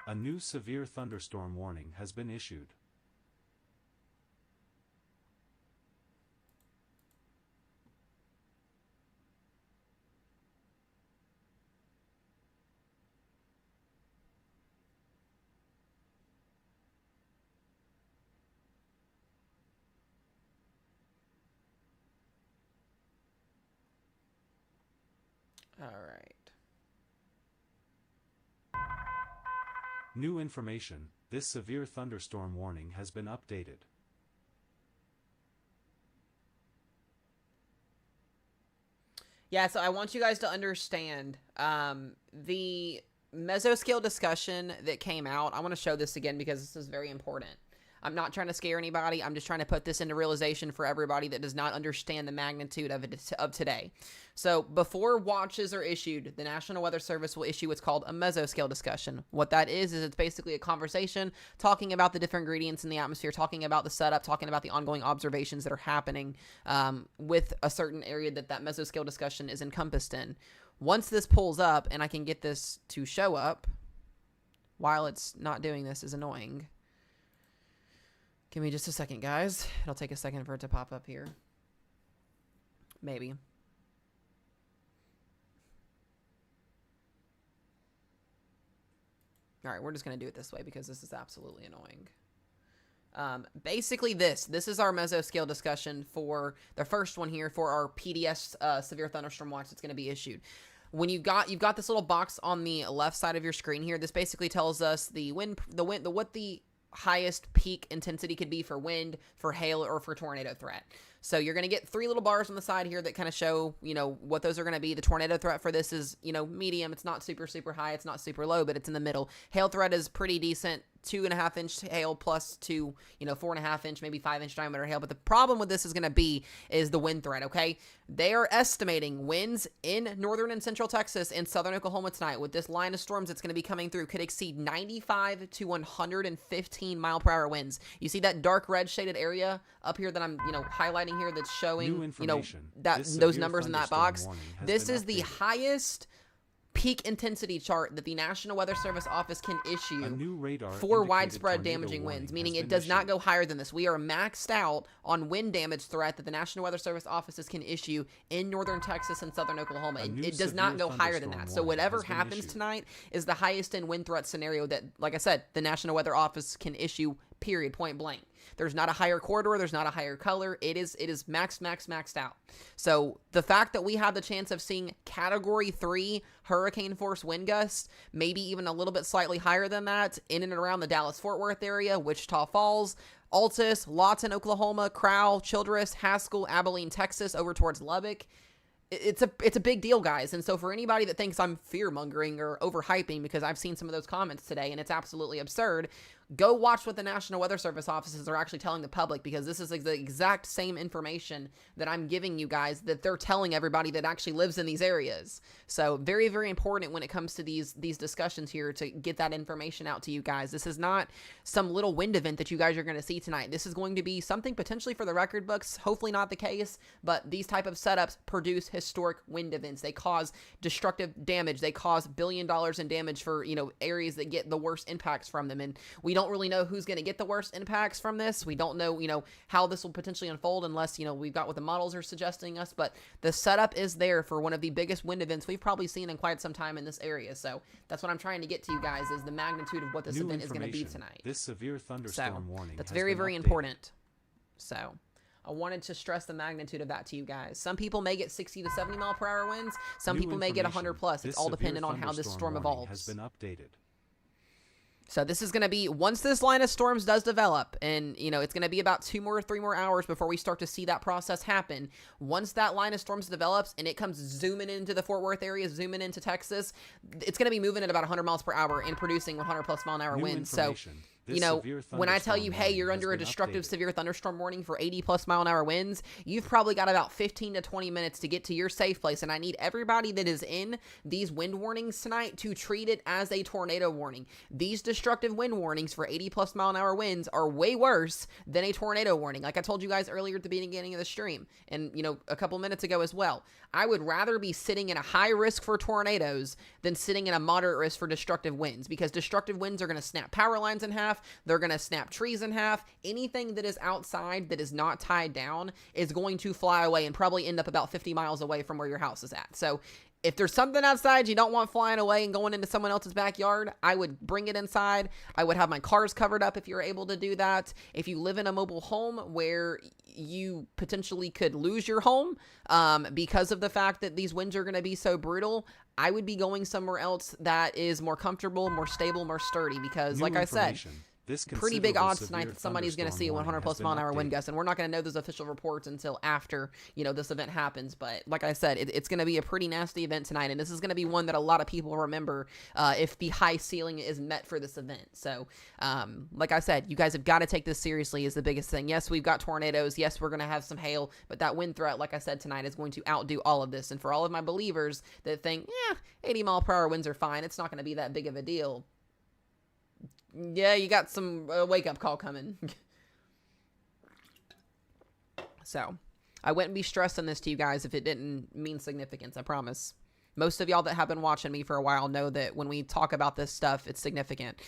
A new severe thunderstorm warning has been issued.
all right.
New information. This severe thunderstorm warning has been updated.
Yeah, so I want you guys to understand the mesoscale discussion that came out. I want to show this again because this is very important. I'm not trying to scare anybody. I'm just trying to put this into realization for everybody that does not understand the magnitude of today. So before watches are issued, the National Weather Service will issue what's called a mesoscale discussion. What that is it's basically a conversation talking about the different ingredients in the atmosphere, talking about the setup, talking about the ongoing observations that are happening with a certain area that mesoscale discussion is encompassed in. Once this pulls up, and I can get this to show up while it's not doing this is annoying. Give me just a second, guys. It'll take a second for it to pop up here. Maybe. All right, we're just going to do it this way because this is absolutely annoying. Basically this is our mesoscale discussion for the first one here for our PDS severe thunderstorm watch that's going to be issued. When you've got this little box on the left side of your screen here, this basically tells us what the highest peak intensity could be for wind, for hail, or for tornado threat. So you're going to get 3 little bars on the side here that kind of show, what those are going to be. The tornado threat for this is, medium. It's not super, super high. It's not super low, but it's in the middle. Hail threat is pretty decent. 2.5 inch hail plus to 4.5 inch, maybe 5 inch diameter hail. But the problem with this is going to be is the wind threat. Okay, they are estimating winds in northern and central Texas and southern Oklahoma tonight with this line of storms that's going to be coming through could exceed 95 to 115 mile per hour winds. You see that dark red shaded area up here that I'm highlighting here that's showing those numbers in that box. This is the highest peak intensity chart that the National Weather Service office can issue for widespread damaging winds, meaning it does not go higher than this. We are maxed out on wind damage threat that the National Weather Service offices can issue in northern Texas and southern Oklahoma. It does not go higher than that. So whatever happens tonight is the highest in wind threat scenario that, like I said, the National Weather Office can issue, period, point blank. There's not a higher corridor. There's not a higher color. It is maxed out. So the fact that we have the chance of seeing Category 3 hurricane force wind gusts, maybe even a little bit slightly higher than that, in and around the Dallas-Fort Worth area, Wichita Falls, Altus, Lawton, Oklahoma, Crowell, Childress, Haskell, Abilene, Texas, over towards Lubbock. It's a big deal, guys. And so for anybody that thinks I'm fear-mongering or overhyping, because I've seen some of those comments today and it's absolutely absurd, go watch what the National Weather Service offices are actually telling the public, because this is the exact same information that I'm giving you guys that they're telling everybody that actually lives in these areas. So very, very important when it comes to these discussions here to get that information out to you guys. This is not some little wind event that you guys are going to see tonight. This is going to be something potentially for the record books, hopefully not the case, but these type of setups produce historic wind events. They cause destructive damage. They cause $1 billion in damage for, areas that get the worst impacts from them. And we don't really know who's going to get the worst impacts from this. We don't know, how this will potentially unfold unless, we've got what the models are suggesting us. But the setup is there for one of the biggest wind events we've probably seen in quite some time in this area. So that's what I'm trying to get to you guys, is the magnitude of what this event is going to be tonight.
This severe thunderstorm warning
that's very, very important. So I wanted to stress the magnitude of that to you guys. Some people may get 60 to 70 mile per hour winds. Some people may get 100 plus. It's all dependent on how this storm evolves.
Has been updated.
So this is going to be, once this line of storms does develop, and, it's going to be about 3 more hours before we start to see that process happen. Once that line of storms develops and it comes zooming into the Fort Worth area, zooming into Texas, it's going to be moving at about 100 miles per hour and producing 100 plus mile an hour winds. So, when I tell you, hey, you're under a destructive severe thunderstorm warning for 80 plus mile an hour winds, you've probably got about 15 to 20 minutes to get to your safe place. And I need everybody that is in these wind warnings tonight to treat it as a tornado warning. These destructive wind warnings for 80 plus mile an hour winds are way worse than a tornado warning. Like I told you guys earlier at the beginning of the stream, and a couple minutes ago as well. I would rather be sitting in a high risk for tornadoes than sitting in a moderate risk for destructive winds, because destructive winds are going to snap power lines in half. They're going to snap trees in half. Anything that is outside that is not tied down is going to fly away and probably end up about 50 miles away from where your house is at. So if there's something outside you don't want flying away and going into someone else's backyard, I would bring it inside. I would have my cars covered up if you're able to do that. If you live in a mobile home where you potentially could lose your home because of the fact that these winds are going to be so brutal, I would be going somewhere else that is more comfortable, more stable, more sturdy, because like I said,
This
pretty big
considerable
odds tonight
severe
that somebody's going to
thunderstorm
see a
warning
100
has
plus
been
mile an hour wind
updated.
gust, and we're not going to know those official reports until after, you know, this event happens. But like I said, it's going to be a pretty nasty event tonight, and this is going to be one that a lot of people remember if the high ceiling is met for this event. So, like I said, you guys have got to take this seriously is the biggest thing. Yes, we've got tornadoes. Yes, we're going to have some hail, but that wind threat, like I said tonight, is going to outdo all of this. And for all of my believers that think, 80 mile per hour winds are fine, it's not going to be that big of a deal. Yeah, you got some wake-up call coming. So, I wouldn't be stressing this to you guys if it didn't mean significance, I promise. Most of y'all that have been watching me for a while know that when we talk about this stuff, it's significant.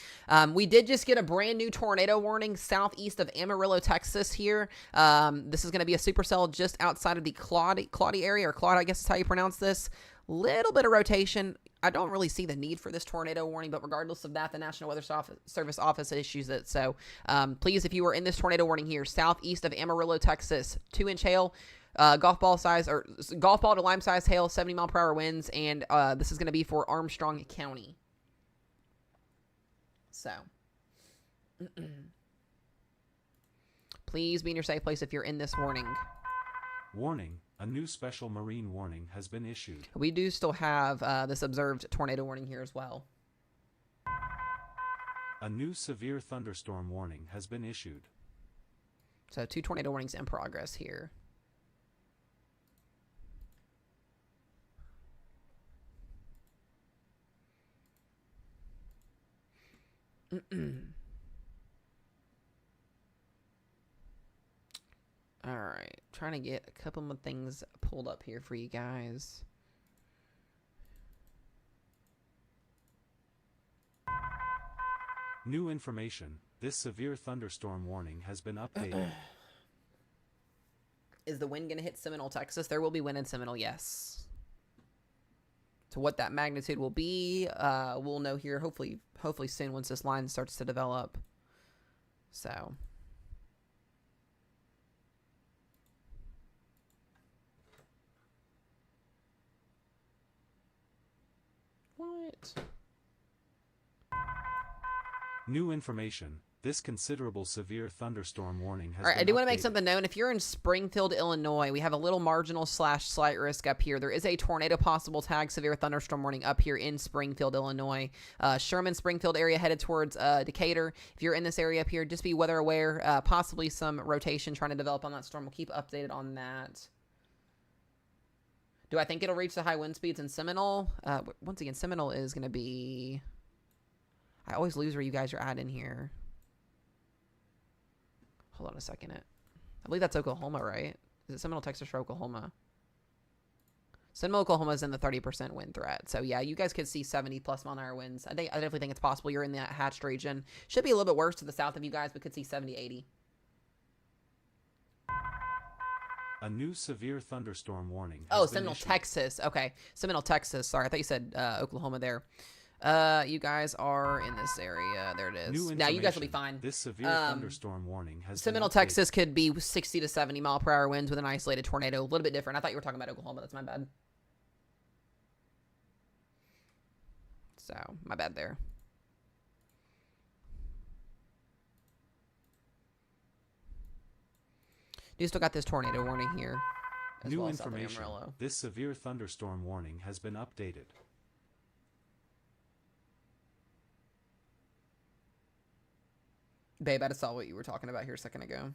We did just get a brand new tornado warning southeast of Amarillo, Texas here. This is going to be a supercell just outside of the Claudy area, or Claude, I guess is how you pronounce this. Little bit of rotation. I don't really see the need for this tornado warning, but regardless of that, the National Weather Service Office issues it. So please, if you are in this tornado warning here, southeast of Amarillo, Texas, 2-inch hail, golf ball to lime size hail, 70 mile per hour winds, and this is going to be for Armstrong County. So please be in your safe place if you're in this warning.
Warning, a new special marine warning has been issued.
We do still have this observed tornado warning here as well.
A new severe thunderstorm warning has been issued.
So 2 tornado warnings in progress here. All right, trying to get a couple more things pulled up here for you guys.
New information. This severe thunderstorm warning has been updated.
Is the wind going to hit Seminole, Texas? There will be wind in Seminole, yes. So what that magnitude will be, we'll know here hopefully soon once this line starts to develop. So what?
New information. This considerable severe thunderstorm warning has
All right,
been
I do want to make
updated.
something known. If you're in Springfield, Illinois, we have a little marginal / slight risk up here. There is a tornado possible tag severe thunderstorm warning up here in Springfield, Illinois. Sherman, Springfield area headed towards Decatur. If you're in this area up here, just be weather aware. Possibly some rotation trying to develop on that storm. We'll keep updated on that. Do I think it'll reach the high wind speeds in Seminole? Once again, Seminole is going to be... I always lose where you guys are at in here. Hold on a second. I believe that's Oklahoma, right? Is it Seminole, Texas, or Oklahoma? Seminole, Oklahoma is in the 30% wind threat. So, yeah, you guys could see 70 plus mile an hour winds. I definitely think it's possible you're in that hatched region. Should be a little bit worse to the south of you guys, but could see 70, 80.
A new severe thunderstorm warning has
Oh,
been
Seminole,
issued.
Texas. Okay. Seminole, Texas. Sorry, I thought you said Oklahoma there. You guys are in this area. There it is.
New
Now you guys will be
information.
fine.
This severe thunderstorm warning has
Seminole,
been updated.
Texas could be 60 to 70 mile per hour winds with an isolated tornado. A little bit different. I thought you were talking about Oklahoma. That's my bad. So, my bad there. You still got this tornado warning here. As
New
well as south of
information.
Amarillo.
This severe thunderstorm warning has been updated.
Babe, I just saw what you were talking about here a second ago.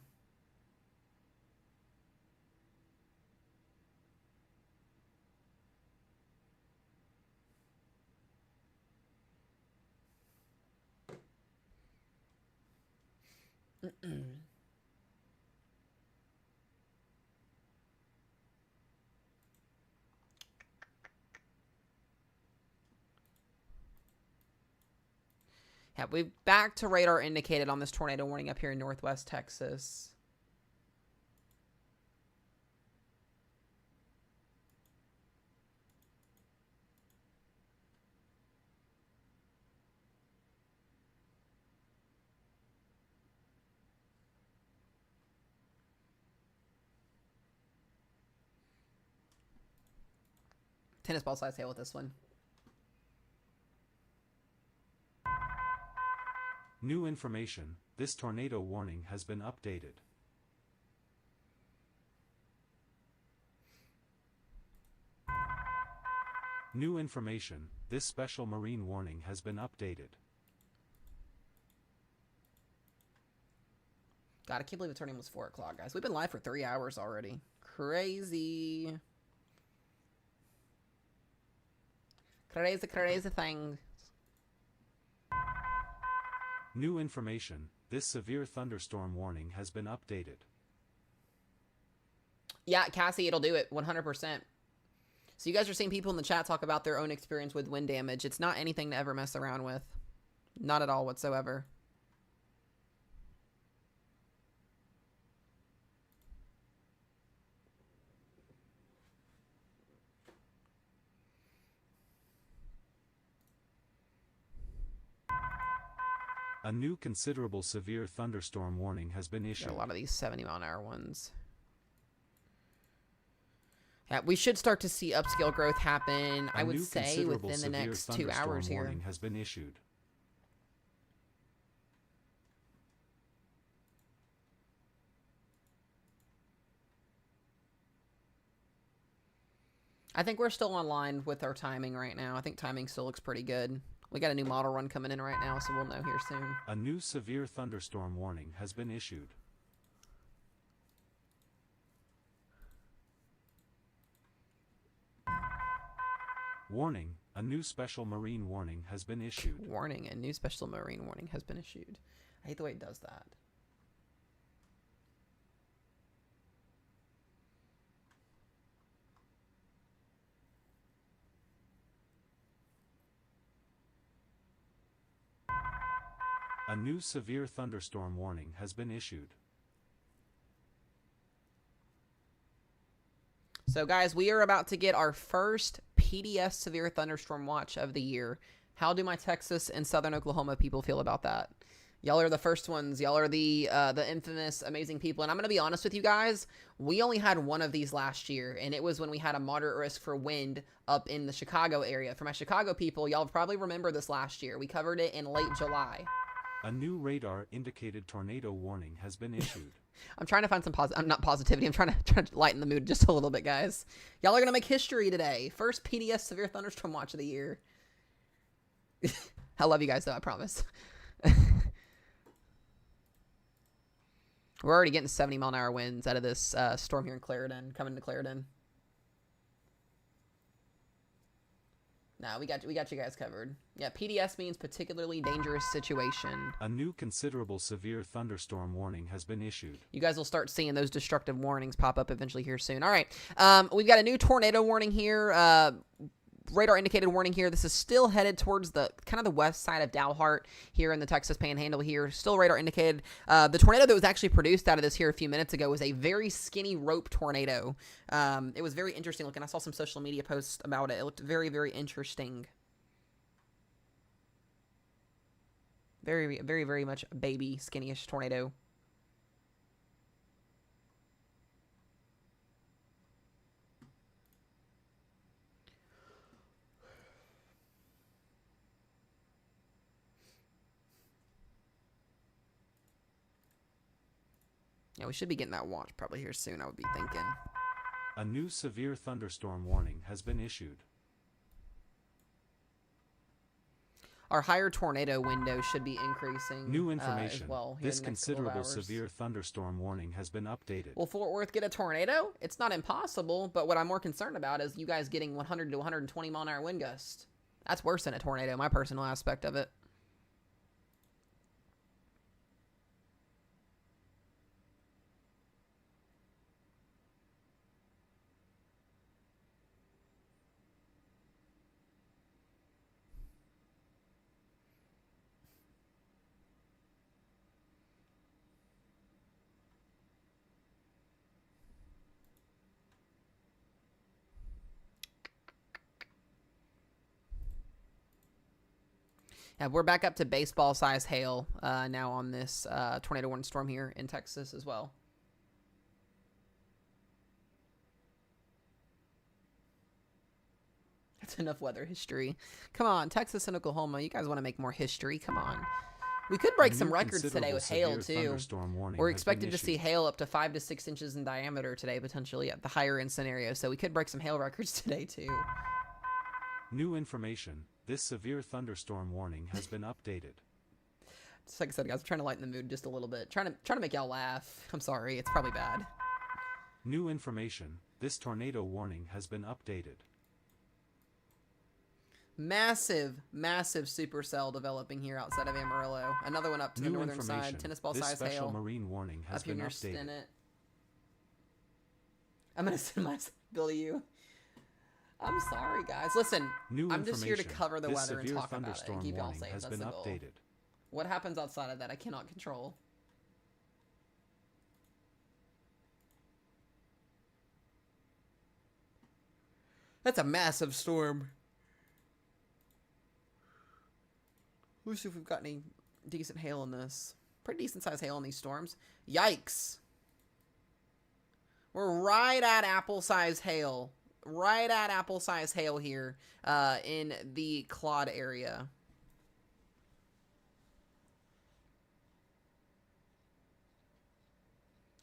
Yeah, we've back to radar indicated on this tornado warning up here in northwest Texas. Tennis ball size hail with this one.
New information, this tornado warning has been updated. New information, this special marine warning has been updated.
God, I can't believe it turned almost 4 o'clock, guys. We've been live for 3 hours already. Crazy. Crazy thing.
New information, this severe thunderstorm warning has been updated.
Yeah, Cassie, it'll do it 100%. So you guys are seeing people in the chat talk about their own experience with wind damage. It's not anything to ever mess around with. Not at all whatsoever.
A new considerable severe thunderstorm warning has been issued.
Got a lot of these 70-mile-an-hour ones. Yeah, we should start to see upscale growth happen, I would say, within the next 2 hours here.
Warning has been issued.
I think we're still online with our timing right now. I think timing still looks pretty good. We got a new model run coming in right now, so we'll know here soon.
A new severe thunderstorm warning has been issued. Warning, a new special marine warning has been issued.
Warning, a new special marine warning has been issued. I hate the way it does that.
A new severe thunderstorm warning has been issued.
So guys, we are about to get our first PDS severe thunderstorm watch of the year. How do my Texas and Southern Oklahoma people feel about that? Y'all are the first ones. Y'all are the infamous, amazing people. And I'm going to be honest with you guys. We only had one of these last year, and it was when we had a moderate risk for wind up in the Chicago area. For my Chicago people, y'all probably remember this last year. We covered it in late July.
A new radar-indicated tornado warning has been issued.
I'm trying to find some not positivity. I'm trying to lighten the mood just a little bit, guys. Y'all are going to make history today. First PDS severe thunderstorm watch of the year. I love you guys, though, I promise. We're already getting 70-mile-an-hour winds out of this storm here in Clarendon, coming to Clarendon. No, we got you guys covered. Yeah, PDS means particularly dangerous situation.
A new considerable severe thunderstorm warning has been issued.
You guys will start seeing those destructive warnings pop up eventually here soon. All right, we've got a new tornado warning here. Radar indicated warning here. This is still headed towards the kind of the west side of Dalhart here in the Texas Panhandle here. Still radar indicated. The tornado that was actually produced out of this here a few minutes ago was a very skinny rope tornado. It was very interesting looking. I saw some social media posts about it. It looked very, very interesting. Very, very, very much a baby, skinny-ish tornado. Yeah, we should be getting that watch probably here soon, I would be thinking.
A new severe thunderstorm warning has been issued.
Our higher tornado window should be increasing.
New information.
As well
This considerable severe thunderstorm warning has been updated.
Will Fort Worth get a tornado? It's not impossible, but what I'm more concerned about is you guys getting 100 to 120 mile an hour wind gusts. That's worse than a tornado, my personal aspect of it. Yeah, we're back up to baseball-size hail now on this tornado warning storm here in Texas as well. That's enough weather history. Come on, Texas and Oklahoma, you guys want to make more history. Come on. We could break
A
some
new
records today
considerable
with hail,
severe
too.
thunderstorm warning
We're
has been
expected to see
issued.
hail up to 5 to 6 inches in diameter today, potentially, at the higher end scenario. So we could break some hail records today, too.
New information. This severe thunderstorm warning has been updated.
Just like I said, guys, I'm trying to lighten the mood just a little bit. Trying to make y'all laugh. I'm sorry. It's probably bad.
New information. This tornado warning has been updated.
Massive, massive supercell developing here outside of Amarillo. Another one up to the
New
northern
information.
side. Tennis ball
This
size
special
hail.
marine warning has
Up here
been
near
updated.
Stinnett. I'm going to send my bill to you. I'm sorry, guys. Listen,
New
I'm just here to
information.
cover the
This
weather and
severe
talk about it and
thunderstorm
keep y'all
warning
safe.
has
That's
been
the goal.
updated.
What happens outside of that, I cannot control. That's a massive storm. Let's see if we've got any decent hail in this. Pretty decent sized hail in these storms. Yikes. We're right at apple size hail. Right at apple size hail here in the Claude area.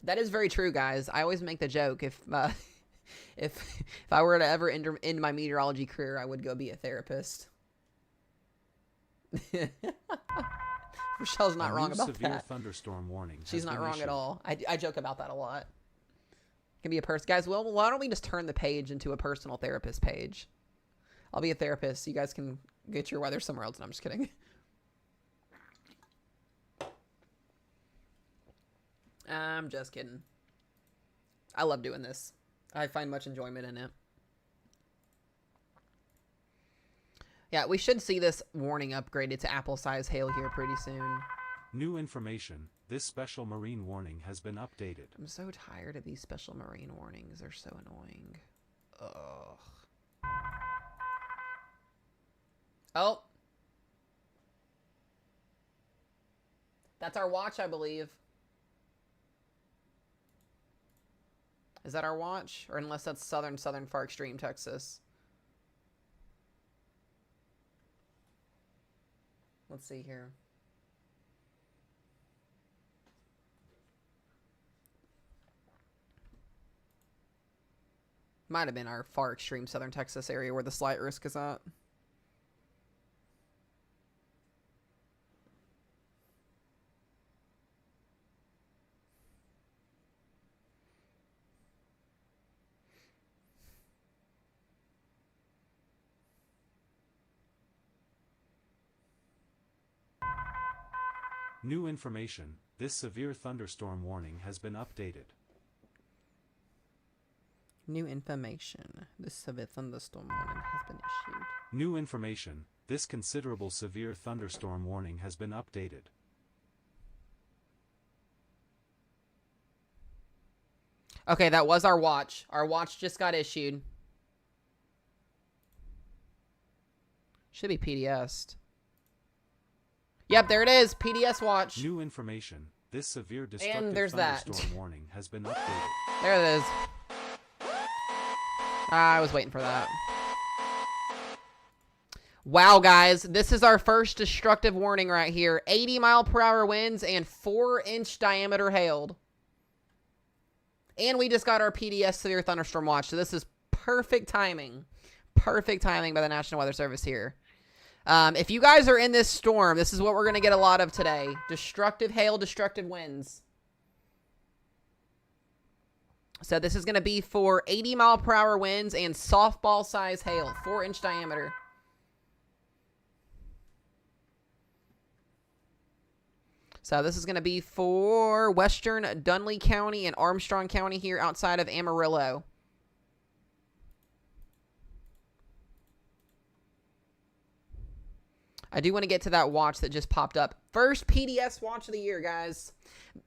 That is very true, guys. I always make the joke if I were to ever end my meteorology career, I would go be a therapist. Rochelle's not wrong about
severe
that.
Thunderstorm warning.
She's not
been
wrong
issued.
at all. I joke about that a lot. Can be a person, guys. Well, why don't we just turn the page into a personal therapist page? I'll be a therapist. You guys can get your weather somewhere else. No, I'm just kidding. I'm just kidding. I love doing this. I find much enjoyment in it. Yeah, we should see this warning upgraded to apple size hail here pretty soon.
New information. This special marine warning has been updated.
I'm so tired of these special marine warnings. They're so annoying. Ugh. Oh. That's our watch, I believe. Is that our watch? Or unless that's southern far extreme Texas. Let's see here. Might have been our far extreme southern Texas area where the slight risk is at.
New information. This severe thunderstorm warning has been updated.
New information. This severe thunderstorm warning has been issued.
New information. This considerable severe thunderstorm warning has been updated.
Okay, that was our watch. Our watch just got issued. Should be PDS'd. Yep, there it is. PDS watch.
New information. This severe destructive
there's that.
thunderstorm warning has been updated.
There it is. I was waiting for that. Wow, guys. This is our first destructive warning right here. 80-mile-per-hour winds and 4-inch diameter hailed. And we just got our PDS severe thunderstorm watch. So this is perfect timing. Perfect timing by the National Weather Service here. If you guys are in this storm, this is what we're going to get a lot of today. Destructive hail, destructive winds. So this is going to be for 80-mile-per-hour winds and softball-size hail, 4-inch diameter. So this is going to be for western Dunley County and Armstrong County here outside of Amarillo. I do want to get to that watch that just popped up. First PDS watch of the year, guys.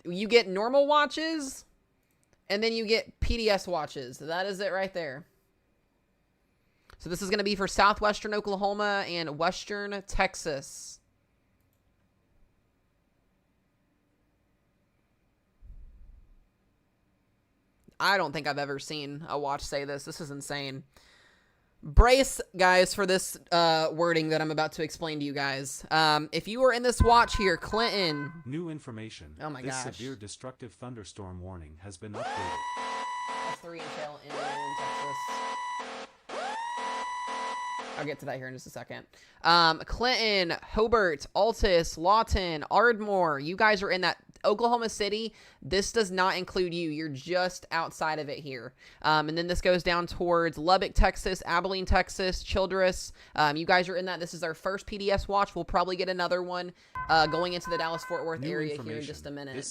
You get normal watches, and then you get PDS watches. That is it right there. So this is going to be for southwestern Oklahoma and western Texas. I don't think I've ever seen a watch say this. This is insane. Brace, guys, for this wording that I'm about to explain to you guys. If you are in this watch here, Clinton.
New information.
Oh my
this
gosh.
severe destructive thunderstorm warning has been updated.
That's 3 inch hail in Texas. I'll get to that here in just a second. Clinton, Hobart, Altus, Lawton, Ardmore. You guys are in that. Oklahoma City, this does not include you. You're just outside of it here. And then this goes down towards Lubbock, Texas, Abilene, Texas, Childress. You guys are in that. This is our first PDS watch. We'll probably get another one going into the Dallas-Fort Worth area here in just a minute.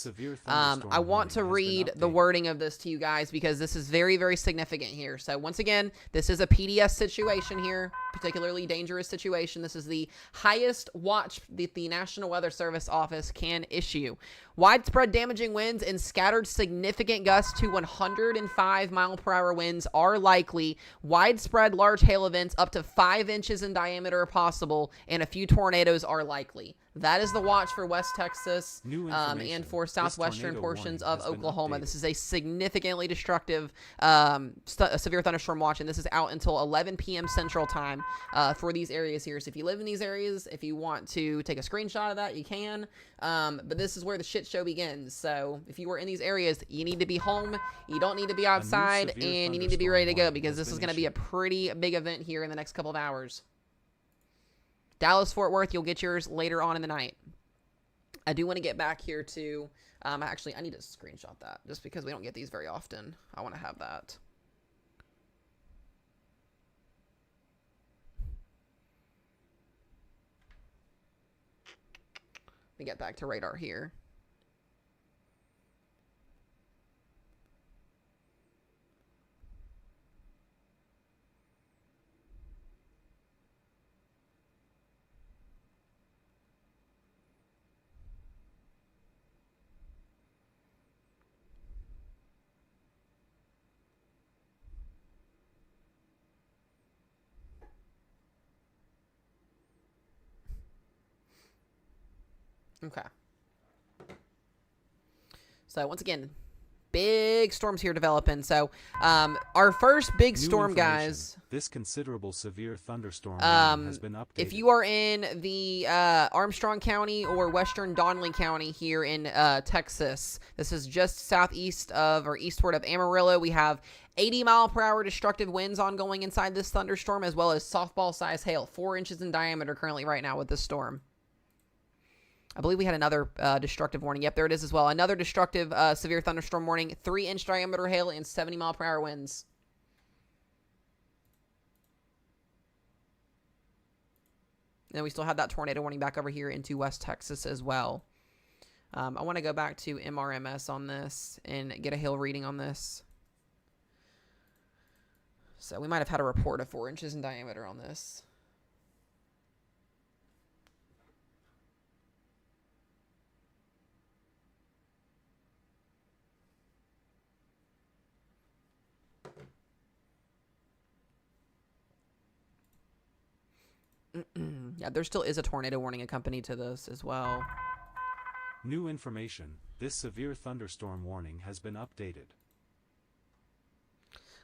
I want to read the wording of this to you guys because this is very, very significant here. So once again, this is a PDS situation here, particularly dangerous situation. This is the highest watch that the National Weather Service office can issue. Widespread damaging winds and scattered significant gusts to 105-mile-per-hour winds are likely. Widespread large hail events up to 5 inches in diameter are possible, and a few tornadoes are likely. That is the watch for West Texas and for southwestern portions of Oklahoma. This is a significantly destructive severe thunderstorm watch, and this is out until 11 p.m. Central Time for these areas here. So if you live in these areas, if you want to take a screenshot of that, you can. But this is where the shit show begins. So if you are in these areas, you need to be home. You don't need to be outside, and you need to be ready to go because this is going to be a pretty big event here in the next couple of hours. Dallas-Fort Worth, you'll get yours later on in the night. I do want to get back here to, actually, I need to screenshot that just because we don't get these very often. I want to have that. Let me get back to radar here. Okay. So once again, big storms here developing. So our first big storm, guys.
This considerable severe thunderstorm has been updated.
If you are in the Armstrong County or Western Donley County here in Texas, this is just southeast of or eastward of Amarillo. We have 80-mile-per-hour destructive winds ongoing inside this thunderstorm, as well as softball-size hail, 4 inches in diameter currently right now with this storm. I believe we had another destructive warning. Yep, there it is as well. Another destructive severe thunderstorm warning. 3-inch diameter hail and 70-mile-per-hour winds. And we still have that tornado warning back over here into West Texas as well. I want to go back to MRMS on this and get a hail reading on this. So we might have had a report of 4 inches in diameter on this. Yeah, there still is a tornado warning accompanied to this as well.
New information. This severe thunderstorm warning has been updated.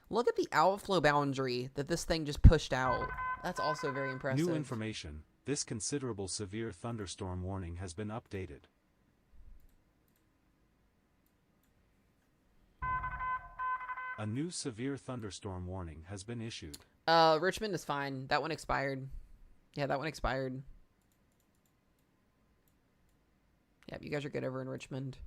Look at the outflow boundary that this thing just pushed out. That's also very impressive.
New information. This considerable severe thunderstorm warning has been updated. A new severe thunderstorm warning has been issued.
Richmond is fine. That one expired. Yeah, that one expired. Yeah, you guys are good over in Richmond.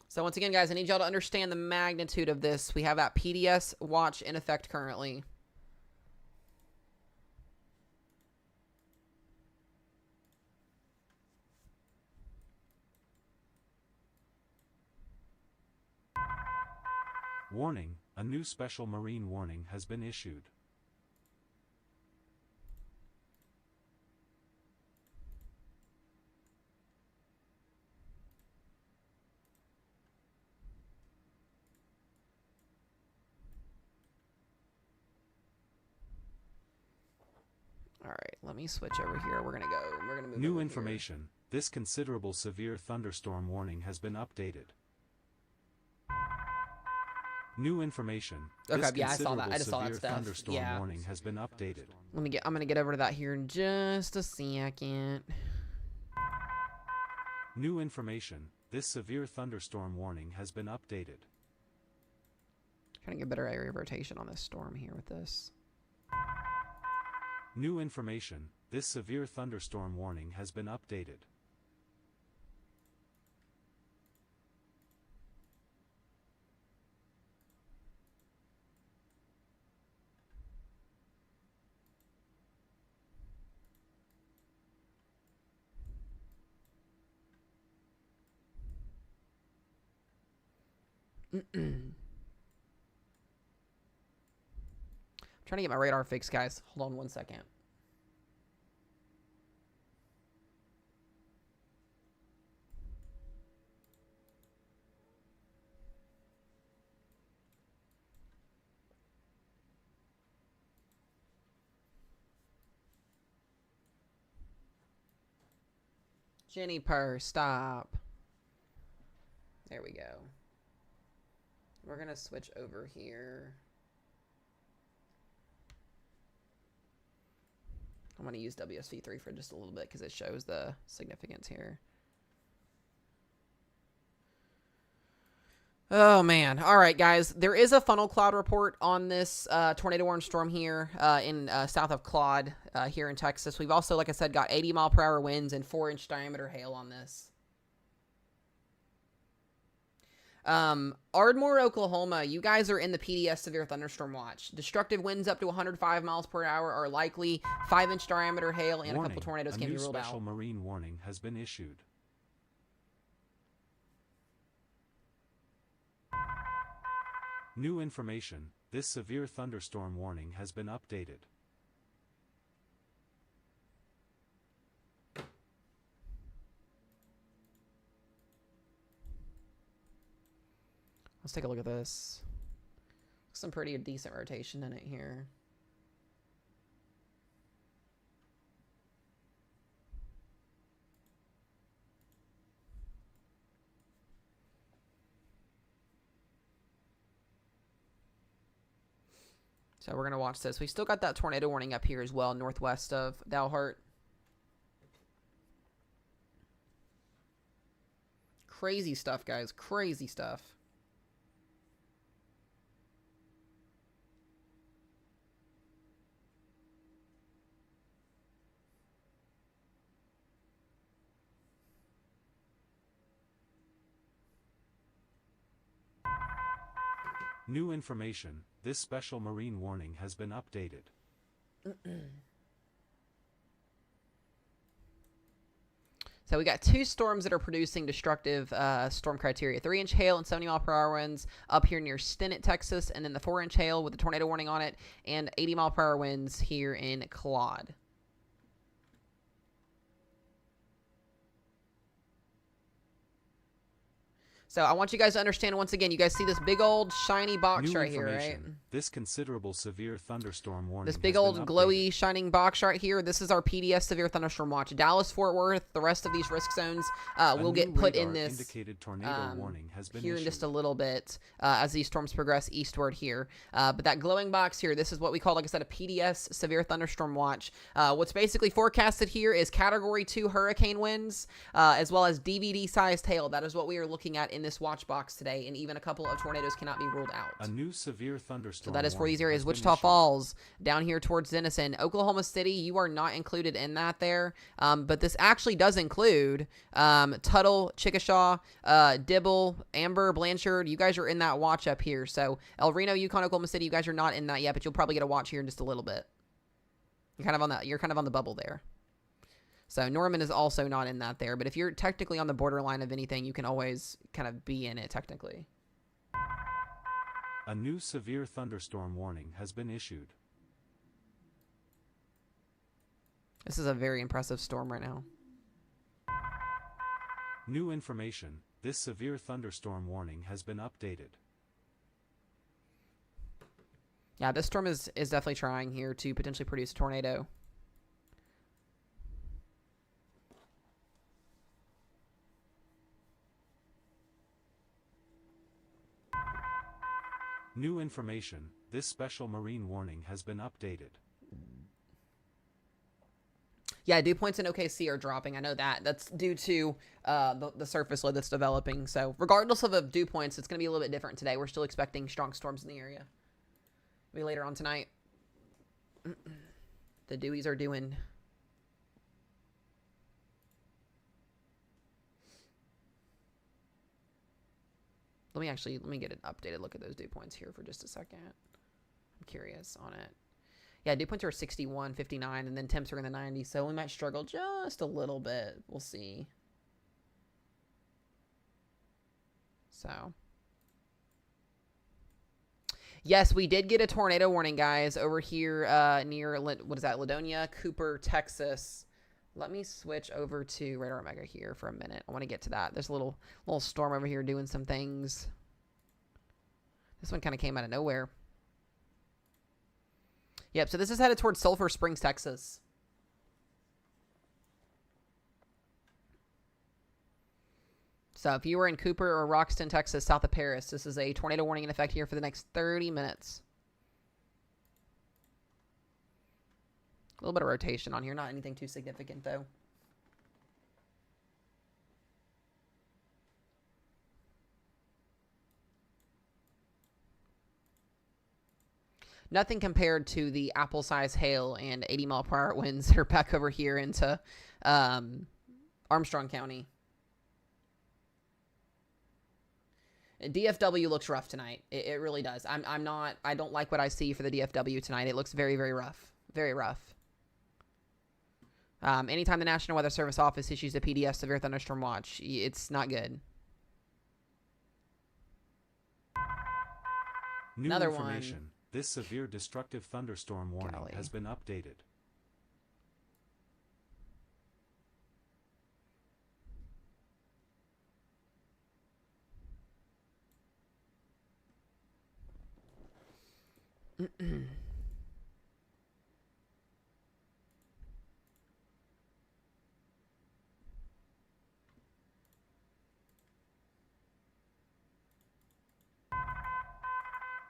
So once again, guys, I need y'all to understand the magnitude of this. We have that PDS watch in effect currently.
Warning, a new special marine warning has been issued.
All right, let me switch over here. We're gonna move.
New
over
information.
Here.
This considerable severe thunderstorm warning has been updated. New information.
Okay,
This
yeah, I saw that. I just saw that
severe
stuff.
thunderstorm
Yeah.
warning has been updated.
I'm gonna get over to that here in just a second.
New information. This severe thunderstorm warning has been updated.
Trying to get better area of rotation on this storm here with this.
New information. This severe thunderstorm warning has been updated.
Trying to get my radar fixed, guys. Hold on one second. Jenny Purr, stop. There we go. We're going to switch over here. I'm going to use WSV3 for just a little bit because it shows the significance here. Oh, man. All right, guys. There is a funnel cloud report on this tornado warning storm here in south of Claude here in Texas. We've also, like I said, got 80-mile-per-hour winds and 4-inch diameter hail on this. Ardmore, Oklahoma, you guys are in the PDS severe thunderstorm watch. Destructive winds up to 105 miles per hour are likely. 5-inch diameter hail and a couple tornadoes can be ruled out.
A new special marine warning has been issued. New information. This severe thunderstorm warning has been updated.
Let's take a look at this. Some pretty decent rotation in it here. So we're going to watch this. We still got that tornado warning up here as well, northwest of Dalhart. Crazy stuff, guys. Crazy stuff.
New information. This special marine warning has been updated.
So we got two storms that are producing destructive storm criteria. 3-inch hail and 70-mile-per-hour winds up here near Stinnett, Texas. And then the 4-inch hail with the tornado warning on it. And 80-mile-per-hour winds here in Claude. So I want you guys to understand once again, you guys see this big old shiny box right here, right?
This considerable severe thunderstorm warning.
This big old glowy shining box right here. This is our PDS severe thunderstorm watch. Dallas, Fort Worth, the rest of these risk zones will get put in this
indicated tornado warning has been
here
issued
in just a little bit as these storms progress eastward here. But that glowing box here, this is what we call, like I said, a PDS severe thunderstorm watch. What's basically forecasted here is Category 2 hurricane winds as well as DVD-sized hail. That is what we are looking at in this watch box today, and even a couple of tornadoes cannot be ruled out.
A new severe thunderstorm.
So that is for these areas: Wichita Falls, down here towards Denison, Oklahoma City. You are not included in that there, but this actually does include Tuttle, Chickasha, Dibble, Amber, Blanchard. You guys are in that watch up here. So El Reno, Yukon, Oklahoma City. You guys are not in that yet, but you'll probably get a watch here in just a little bit. You're kind of on that. You're kind of on the bubble there. So Norman is also not in that there, but if you're technically on the borderline of anything, you can always kind of be in it technically.
A new severe thunderstorm warning has been issued.
This is a very impressive storm right now.
New information. This severe thunderstorm warning has been updated.
Yeah, this storm is definitely trying here to potentially produce a tornado.
New information, this special marine warning has been updated.
Yeah, dew points in OKC are dropping. I know that. That's due to the surface low that's developing. So regardless of the dew points, it's going to be a little bit different today. We're still expecting strong storms in the area. Maybe later on tonight. The dewies are doing. Let me get an updated look at those dew points here for just a second. I'm curious on it. Yeah, dew points are 61, 59, and then temps are in the 90s, so we might struggle just a little bit. We'll see. So. Yes, we did get a tornado warning, guys, over here near, what is that, Ladonia, Cooper, Texas. Let me switch over to Radar Omega here for a minute. I want to get to that. There's a little storm over here doing some things. This one kind of came out of nowhere. Yep, so this is headed towards Sulphur Springs, Texas. So if you were in Cooper or Roxton, Texas, south of Paris, this is a tornado warning in effect here for the next 30 minutes. A little bit of rotation on here. Not anything too significant, though. Nothing compared to the apple-sized hail and 80-mile-per-hour winds that are back over here into Armstrong County. DFW looks rough tonight. It really does. I don't like what I see for the DFW tonight. It looks very, very rough. Very rough. Anytime the National Weather Service office issues a PDF severe thunderstorm watch, it's not good.
New
Another
information.
one.
This severe destructive thunderstorm warning has been updated.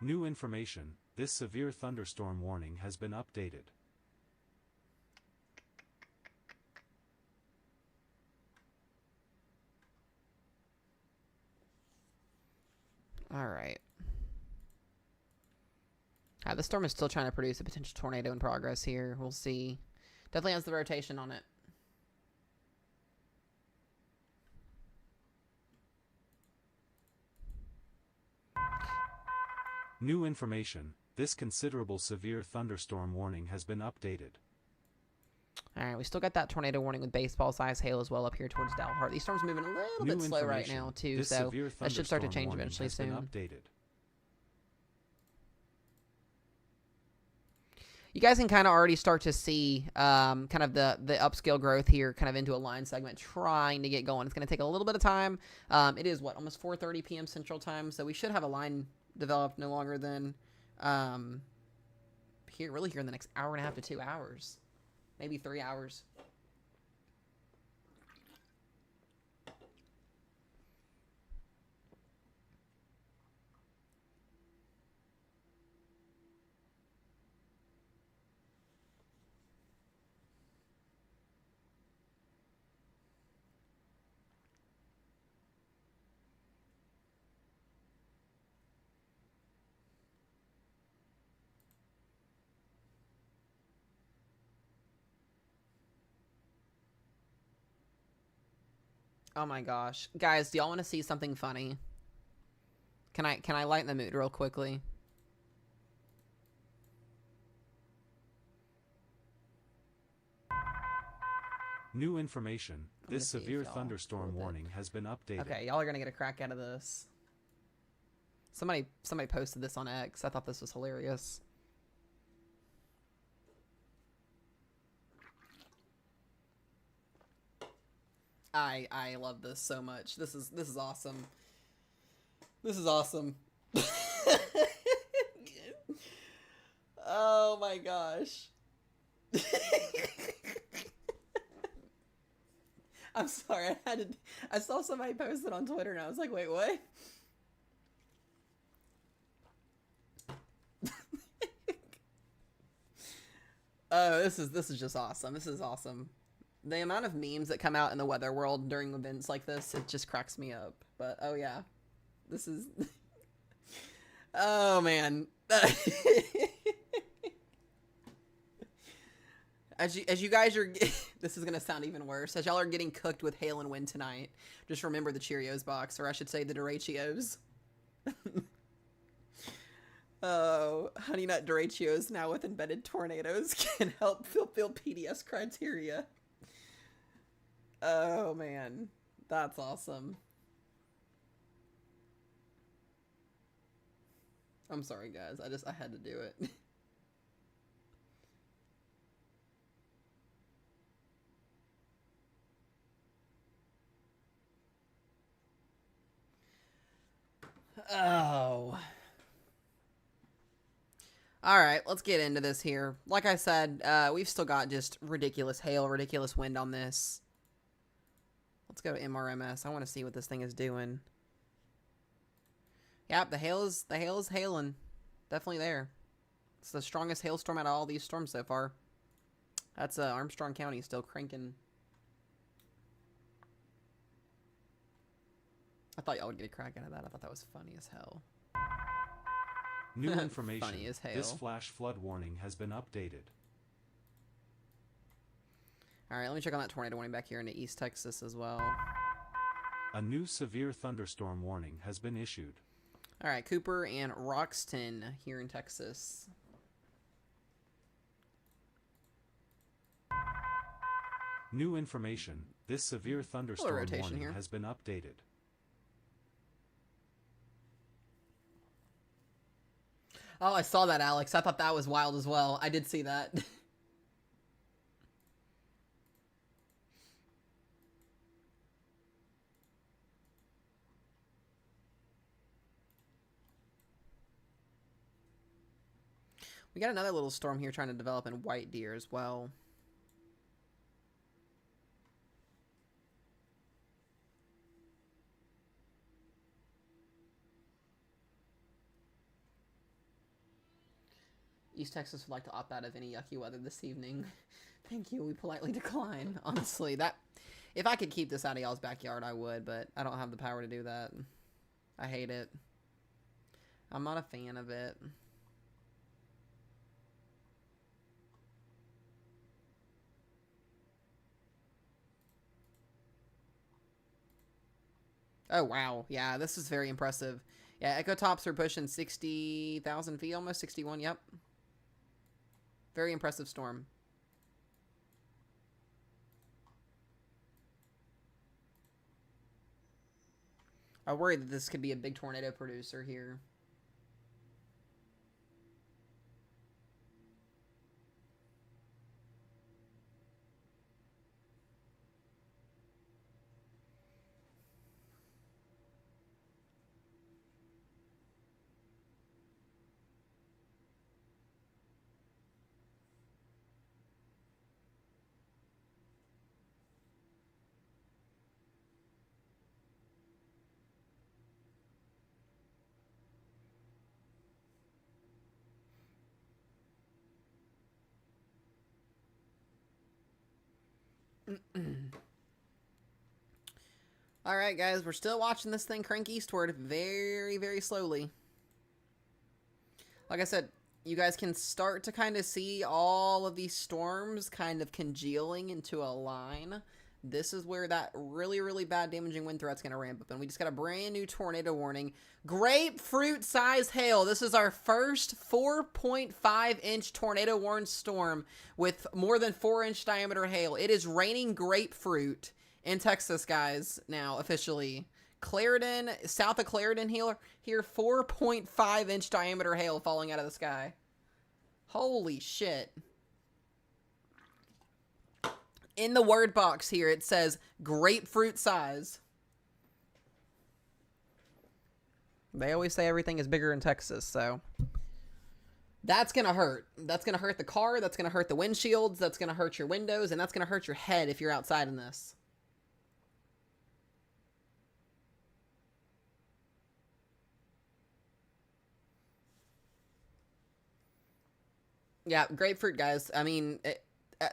New information. This severe thunderstorm warning has been updated.
All right. The storm is still trying to produce a potential tornado in progress here. We'll see. Definitely has the rotation on it.
New information. This considerable severe thunderstorm warning has been updated.
All right, we still got that tornado warning with baseball-sized hail as well up here towards Dalhart. These storms moving a little bit slow right now, too, so that should start to change eventually soon.
Updated.
You guys can kind of already start to see kind of the upscale growth here kind of into a line segment trying to get going. It's going to take a little bit of time. It is, almost 4:30 p.m. Central Time, so we should have a line developed no longer than here in the next hour and a half to 2 hours. Maybe 3 hours. Oh my gosh. Guys, do y'all want to see something funny? Can I lighten the mood real quickly?
New information. This severe thunderstorm warning has been updated.
Okay, y'all are going to get a crack out of this. Somebody posted this on X. I thought this was hilarious. I love this so much. This is awesome. This is awesome. Oh my gosh. I'm sorry. I saw somebody post it on Twitter and I was like, wait, what? Oh, this is just awesome. This is awesome. The amount of memes that come out in the weather world during events like this, it just cracks me up. But oh yeah, this is. Oh man. As you guys are, this is gonna sound even worse. As y'all are getting cooked with hail and wind tonight, just remember the Cheerios box, or I should say the Derechos. Oh, Honey Nut Derechos now with embedded tornadoes can help fulfill PDS criteria. Oh man, that's awesome. I'm sorry guys, I had to do it. Oh. Alright, let's get into this here. Like I said, we've still got just ridiculous hail, ridiculous wind on this. Let's go to MRMS. I want to see what this thing is doing. Yep, the hail is hailing. Definitely there. It's the strongest hailstorm out of all these storms so far. That's Armstrong County still cranking. I thought y'all would get a crack out of that. I thought that was funny as hell.
New information.
Funny as hell.
This flash flood warning has been updated.
Alright, let me check on that tornado warning back here into East Texas as well.
A new severe thunderstorm warning has been issued.
Alright, Cooper and Roxton here in Texas.
New information. This severe thunderstorm warning
here
has been updated.
Oh, I saw that, Alex. I thought that was wild as well. I did see that. We got another little storm here trying to develop in White Deer as well. East Texas would like to opt out of any yucky weather this evening. Thank you, we politely decline. Honestly, that if I could keep this out of y'all's backyard, I would, but I don't have the power to do that. I hate it. I'm not a fan of it. Oh, wow. Yeah, this is very impressive. Yeah, Echo Tops are pushing 60,000 feet, almost 61, yep. Very impressive storm. I worry that this could be a big tornado producer here. Alright, guys, we're still watching this thing crank eastward very, very slowly. Like I said, you guys can start to kind of see all of these storms kind of congealing into a line. This is where that really, really bad damaging wind threat's going to ramp up. And we just got a brand new tornado warning. Grapefruit size hail. This is our first 4.5-inch tornado warned storm with more than 4-inch diameter hail. It is raining grapefruit in Texas, guys, now officially. Clarendon, south of Clarendon here 4.5-inch diameter hail falling out of the sky. Holy shit. In the word box here, it says grapefruit size. They always say everything is bigger in Texas, so that's going to hurt. That's going to hurt the car. That's going to hurt the windshields. That's going to hurt your windows, and that's going to hurt your head if you're outside in this. Yeah, grapefruit, guys. I mean,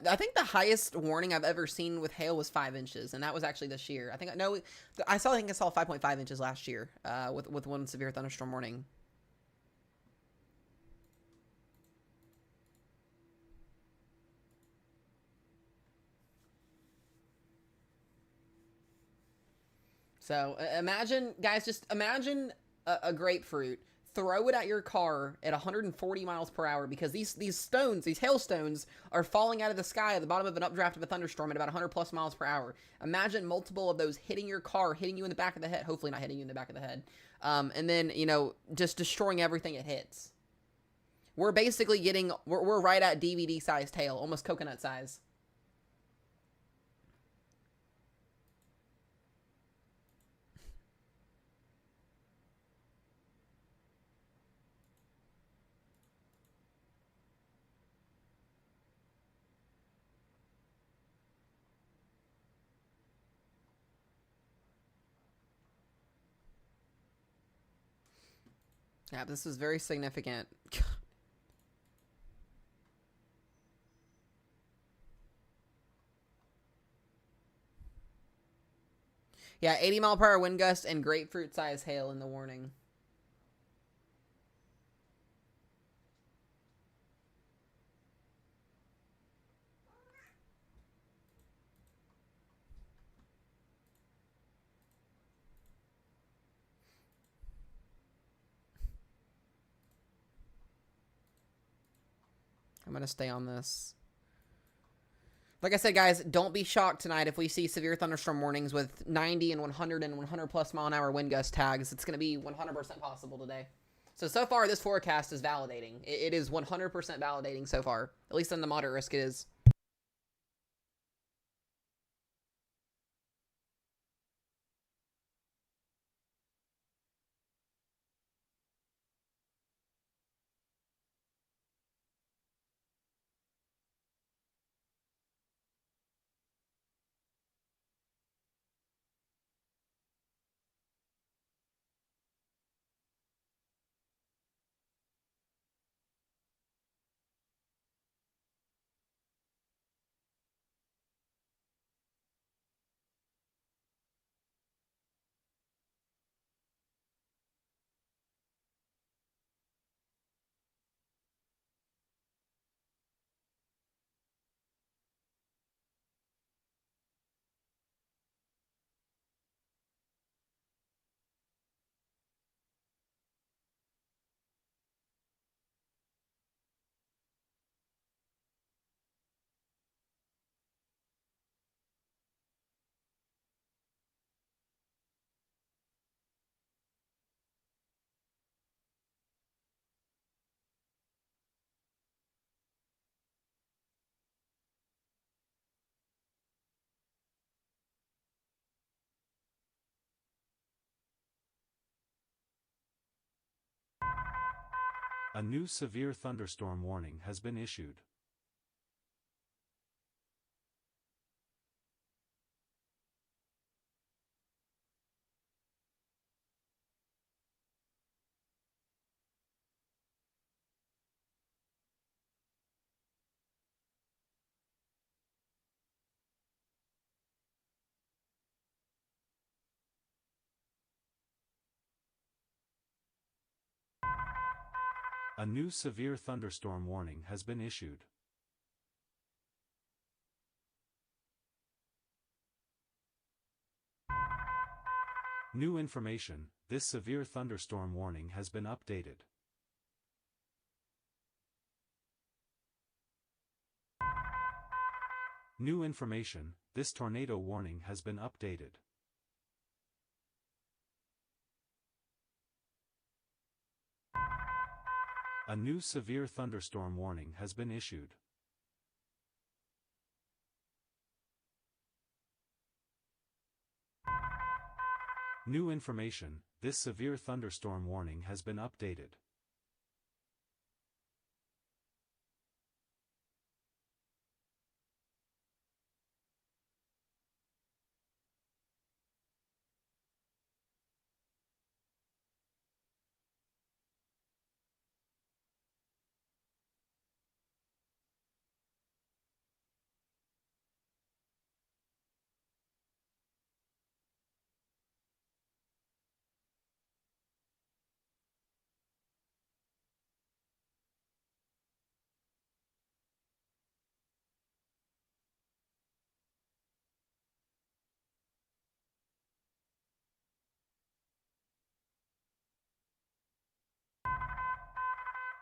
I think the highest warning I've ever seen with hail was 5 inches, and that was actually this year. I think no, I think I saw 5.5 inches last year with one severe thunderstorm warning. So imagine, guys, just imagine a grapefruit. Throw it at your car at 140 miles per hour because these stones, these hailstones, are falling out of the sky at the bottom of an updraft of a thunderstorm at about 100 plus miles per hour. Imagine multiple of those hitting your car, hitting you in the back of the head. Hopefully not hitting you in the back of the head, and then just destroying everything it hits. We're basically we're right at DVD sized hail, almost coconut size. Yeah, this is very significant. Yeah, 80 mile per hour wind gust and grapefruit size hail in the warning. I'm going to stay on this. Like I said, guys, don't be shocked tonight if we see severe thunderstorm warnings with 90 and 100 and 100 plus mile an hour wind gust tags. It's going to be 100% possible today. So far, this forecast is validating. It is 100% validating so far. At least on the moderate risk, it is.
A new severe thunderstorm warning has been issued. A new severe thunderstorm warning has been issued. New information, this severe thunderstorm warning has been updated. New information, this tornado warning has been updated. A new severe thunderstorm warning has been issued. New information, this severe thunderstorm warning has been updated.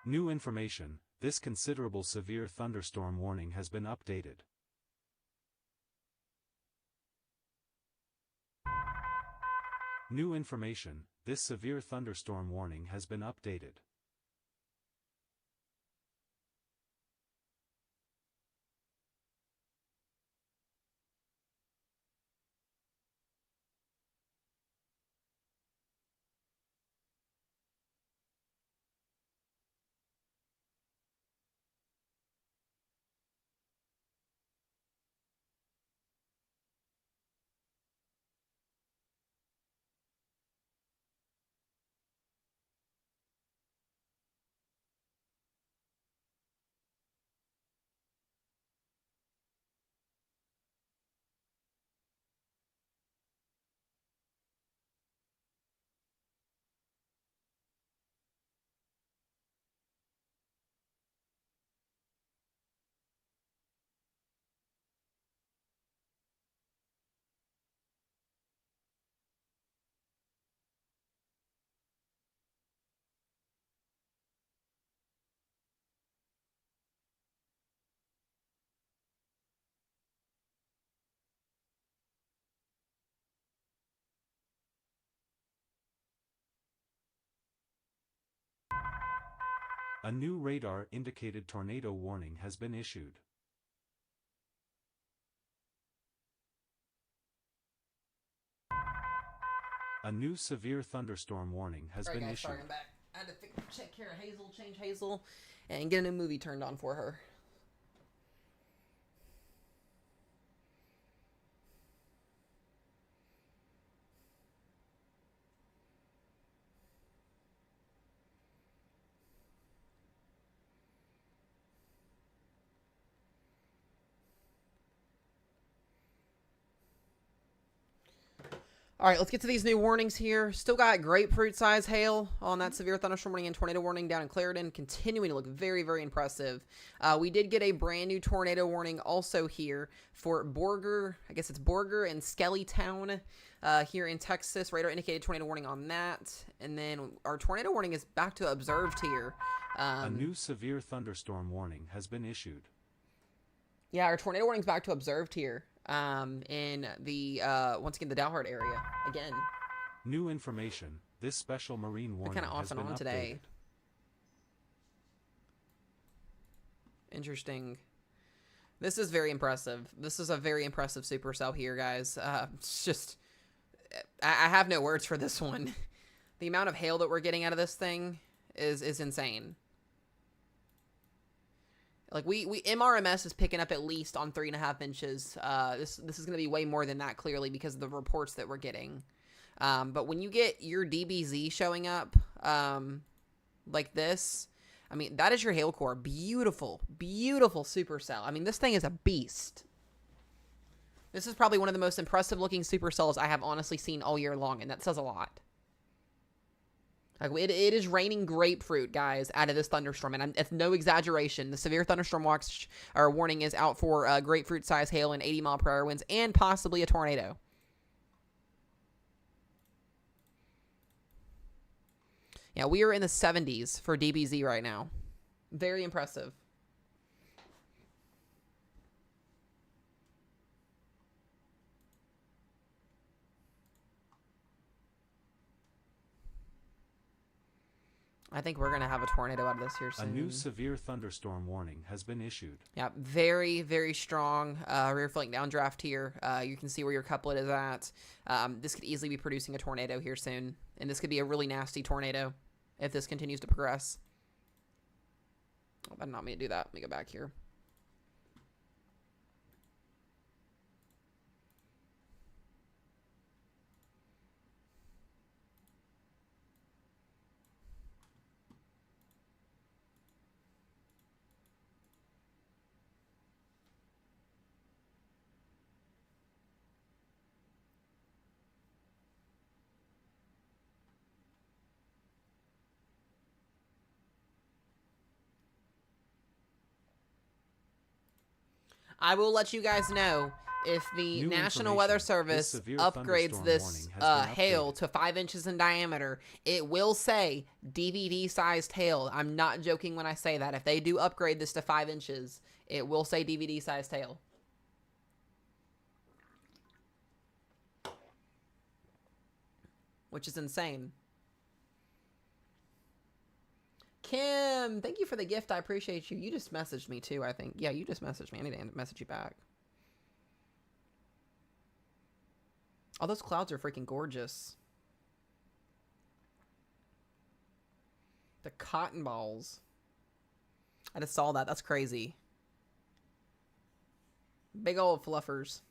New information, this considerable severe thunderstorm warning has been updated. New information, this severe thunderstorm warning has been updated. A new radar-indicated tornado warning has been issued. A new severe thunderstorm warning has been issued.
Sorry, I'm back. I had to check care of Hazel, change Hazel, and get a new movie turned on for her. All right, let's get to these new warnings here. Still got grapefruit size hail on that severe thunderstorm warning and tornado warning down in Clarendon, continuing to look very, very impressive. We did get a brand new tornado warning also here for Borger, I guess it's Borger and Skellytown here in Texas. Radar indicated tornado warning on that. And then our tornado warning is back to observed here.
A new severe thunderstorm warning has been issued.
Yeah, our tornado warning is back to observed here. In the, once again, the Dalhart area, again.
New information, this special marine warning
kind of off
has
and
been
on
updated.
today. Interesting. This is very impressive. This is a very impressive supercell here, guys. It's just, I have no words for this one. The amount of hail that we're getting out of this thing is insane. Like we MRMS is picking up at least on 3.5 inches. This is going to be way more than that, clearly, because of the reports that we're getting. But when you get your DBZ showing up like this, I mean, that is your hail core. Beautiful, beautiful supercell. I mean, this thing is a beast. This is probably one of the most impressive looking supercells I have honestly seen all year long, and that says a lot. Like it is raining grapefruit, guys, out of this thunderstorm, and it's no exaggeration. The severe thunderstorm watch or warning is out for grapefruit-sized hail and 80-mile-per-hour winds, and possibly a tornado. Yeah, we are in the 70s for DBZ right now. Very impressive. I think we're going to have a tornado out of this here soon.
A new severe thunderstorm warning has been issued.
Yeah, very, very strong rear flank downdraft here. You can see where your couplet is at. This could easily be producing a tornado here soon. And this could be a really nasty tornado if this continues to progress. Oh, I did not mean to do that. Let me go back here. I will let you guys know If the
New
National Weather
information. This
Service
severe
upgrades
thunderstorm
this
warning has been
hail
updated.
to 5 inches in diameter, it will say DVD-sized hail. I'm not joking when I say that. If they do upgrade this to 5 inches, it will say DVD-sized hail. Which is insane. Kim, thank you for the gift. I appreciate you. You just messaged me too, I think. Yeah, you just messaged me. I need to message you back. Oh, those clouds are freaking gorgeous. The cotton balls. I just saw that. That's crazy. Big old fluffers.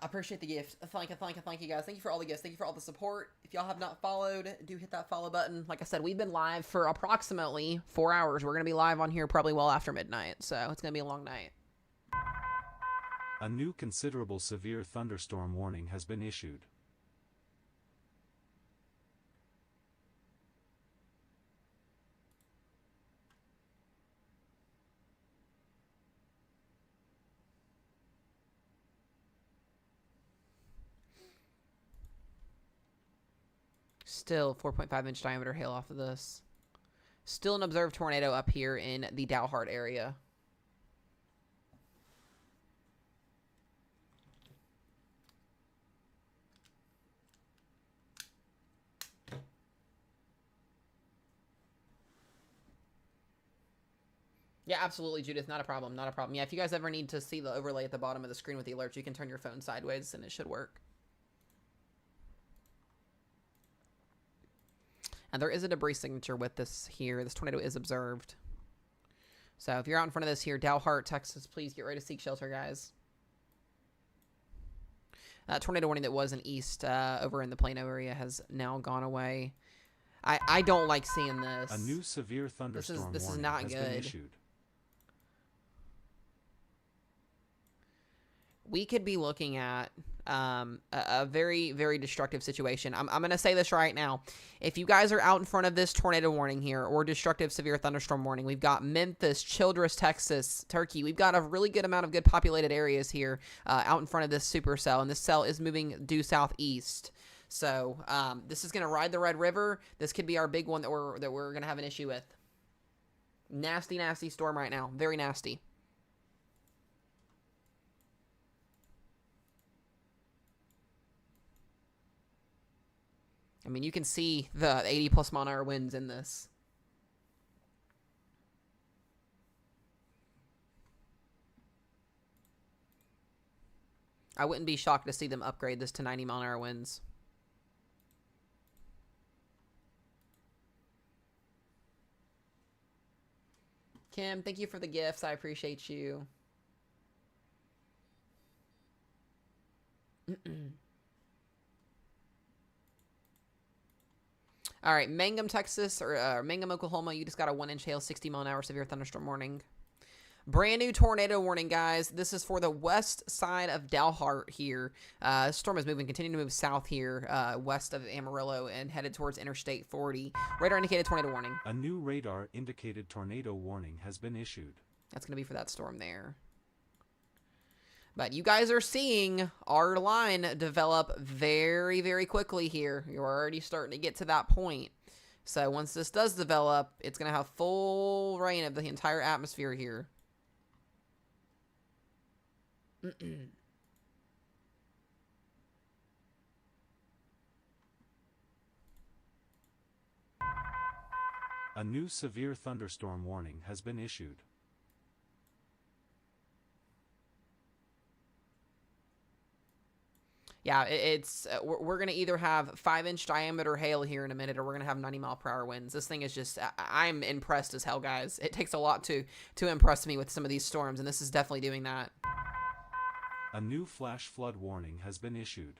I appreciate the gift. Thank you guys. Thank you for all the gifts. Thank you for all the support. If y'all have not followed, do hit that follow button. Like I said, we've been live for approximately 4 hours. We're going to be live on here probably well after midnight. So it's going to be a long night.
A new considerable severe thunderstorm warning has been issued.
Still 4.5-inch diameter hail off of this. Still an observed tornado up here in the Dalhart area. Yeah, absolutely, Judith. Not a problem. Not a problem. Yeah, if you guys ever need to see the overlay at the bottom of the screen with the alerts, you can turn your phone sideways and it should work. And there is a debris signature with this here. This tornado is observed. So if you're out in front of this here, Dalhart, Texas, please get ready to seek shelter, guys. That tornado warning that was in east over in the Plano area has now gone away. I don't like seeing this.
A new severe thunderstorm
this is
warning
not
has
good.
been issued.
We could be looking at a very, very destructive situation. I'm going to say this right now. If you guys are out in front of this tornado warning here or destructive severe thunderstorm warning, we've got Memphis, Childress, Texas, Turkey. We've got a really good amount of good populated areas here out in front of this supercell, and this cell is moving due southeast. So this is going to ride the Red River. This could be our big one that we're going to have an issue with. Nasty, nasty storm right now. Very nasty. I mean, you can see the 80+ mile an hour winds in this. I wouldn't be shocked to see them upgrade this to 90 mile an hour winds. Kim, thank you for the gifts. I appreciate you. All right, Mangum, Texas, or Mangum, Oklahoma. You just got a 1-inch hail, 60 mile an hour severe thunderstorm warning. Brand new tornado warning, guys. This is for the west side of Dalhart here. Storm is continuing to move south here, west of Amarillo and headed towards Interstate 40. Radar indicated tornado warning.
A new radar indicated tornado warning has been issued.
That's going to be for that storm there. But you guys are seeing our line develop very, very quickly here. You're already starting to get to that point. So once this does develop, it's going to have full reign of the entire atmosphere here.
A new severe thunderstorm warning has been issued.
Yeah, it's we're going to either have 5-inch diameter hail here in a minute, or we're going to have 90 mile per hour winds. This thing is just, I'm impressed as hell, guys. It takes a lot to impress me with some of these storms, and this is definitely doing that.
A new flash flood warning has been issued.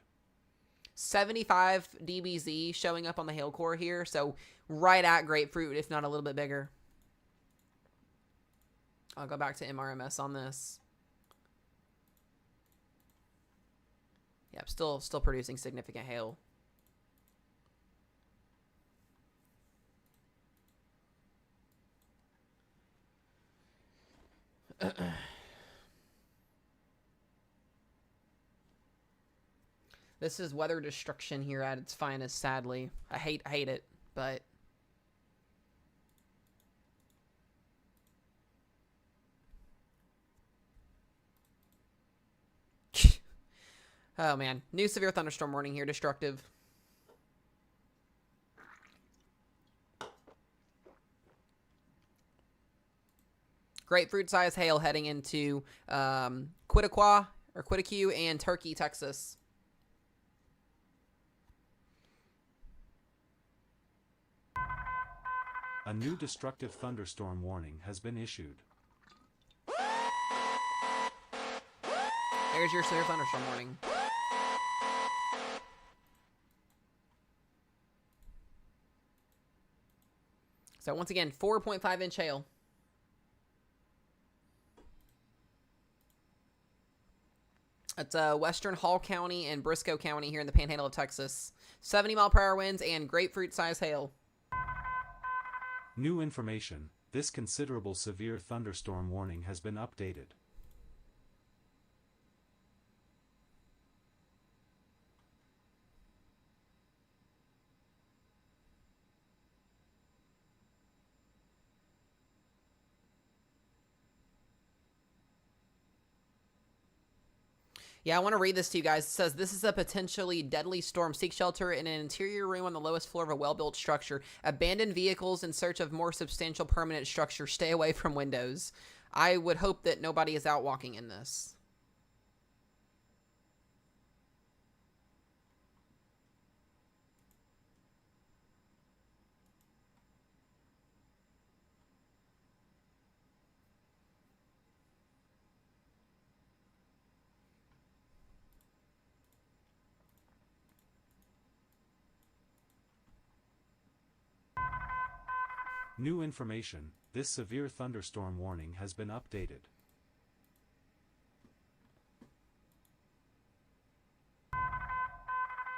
75 dBz showing up on the hail core here, so right at grapefruit, if not a little bit bigger. I'll go back to MRMS on this. Yep, still producing significant hail. This is weather destruction here at its finest, sadly. I hate it, but... Oh, man. New severe thunderstorm warning here. Destructive. Grapefruit-sized hail heading into Quitaque and Turkey, Texas.
A new destructive thunderstorm warning has been issued.
There's your severe thunderstorm warning. So once again, 4.5-inch hail. It's Western Hall County and Briscoe County here in the Panhandle of Texas. 70-mile-per-hour winds and grapefruit-sized hail.
New information. This considerable severe thunderstorm warning has been updated.
Yeah, I want to read this to you guys. It says, this is a potentially deadly storm. Seek shelter in an interior room on the lowest floor of a well-built structure. Abandon vehicles in search of more substantial permanent structure. Stay away from windows. I would hope that nobody is out walking in this.
New information. This severe thunderstorm warning has been updated.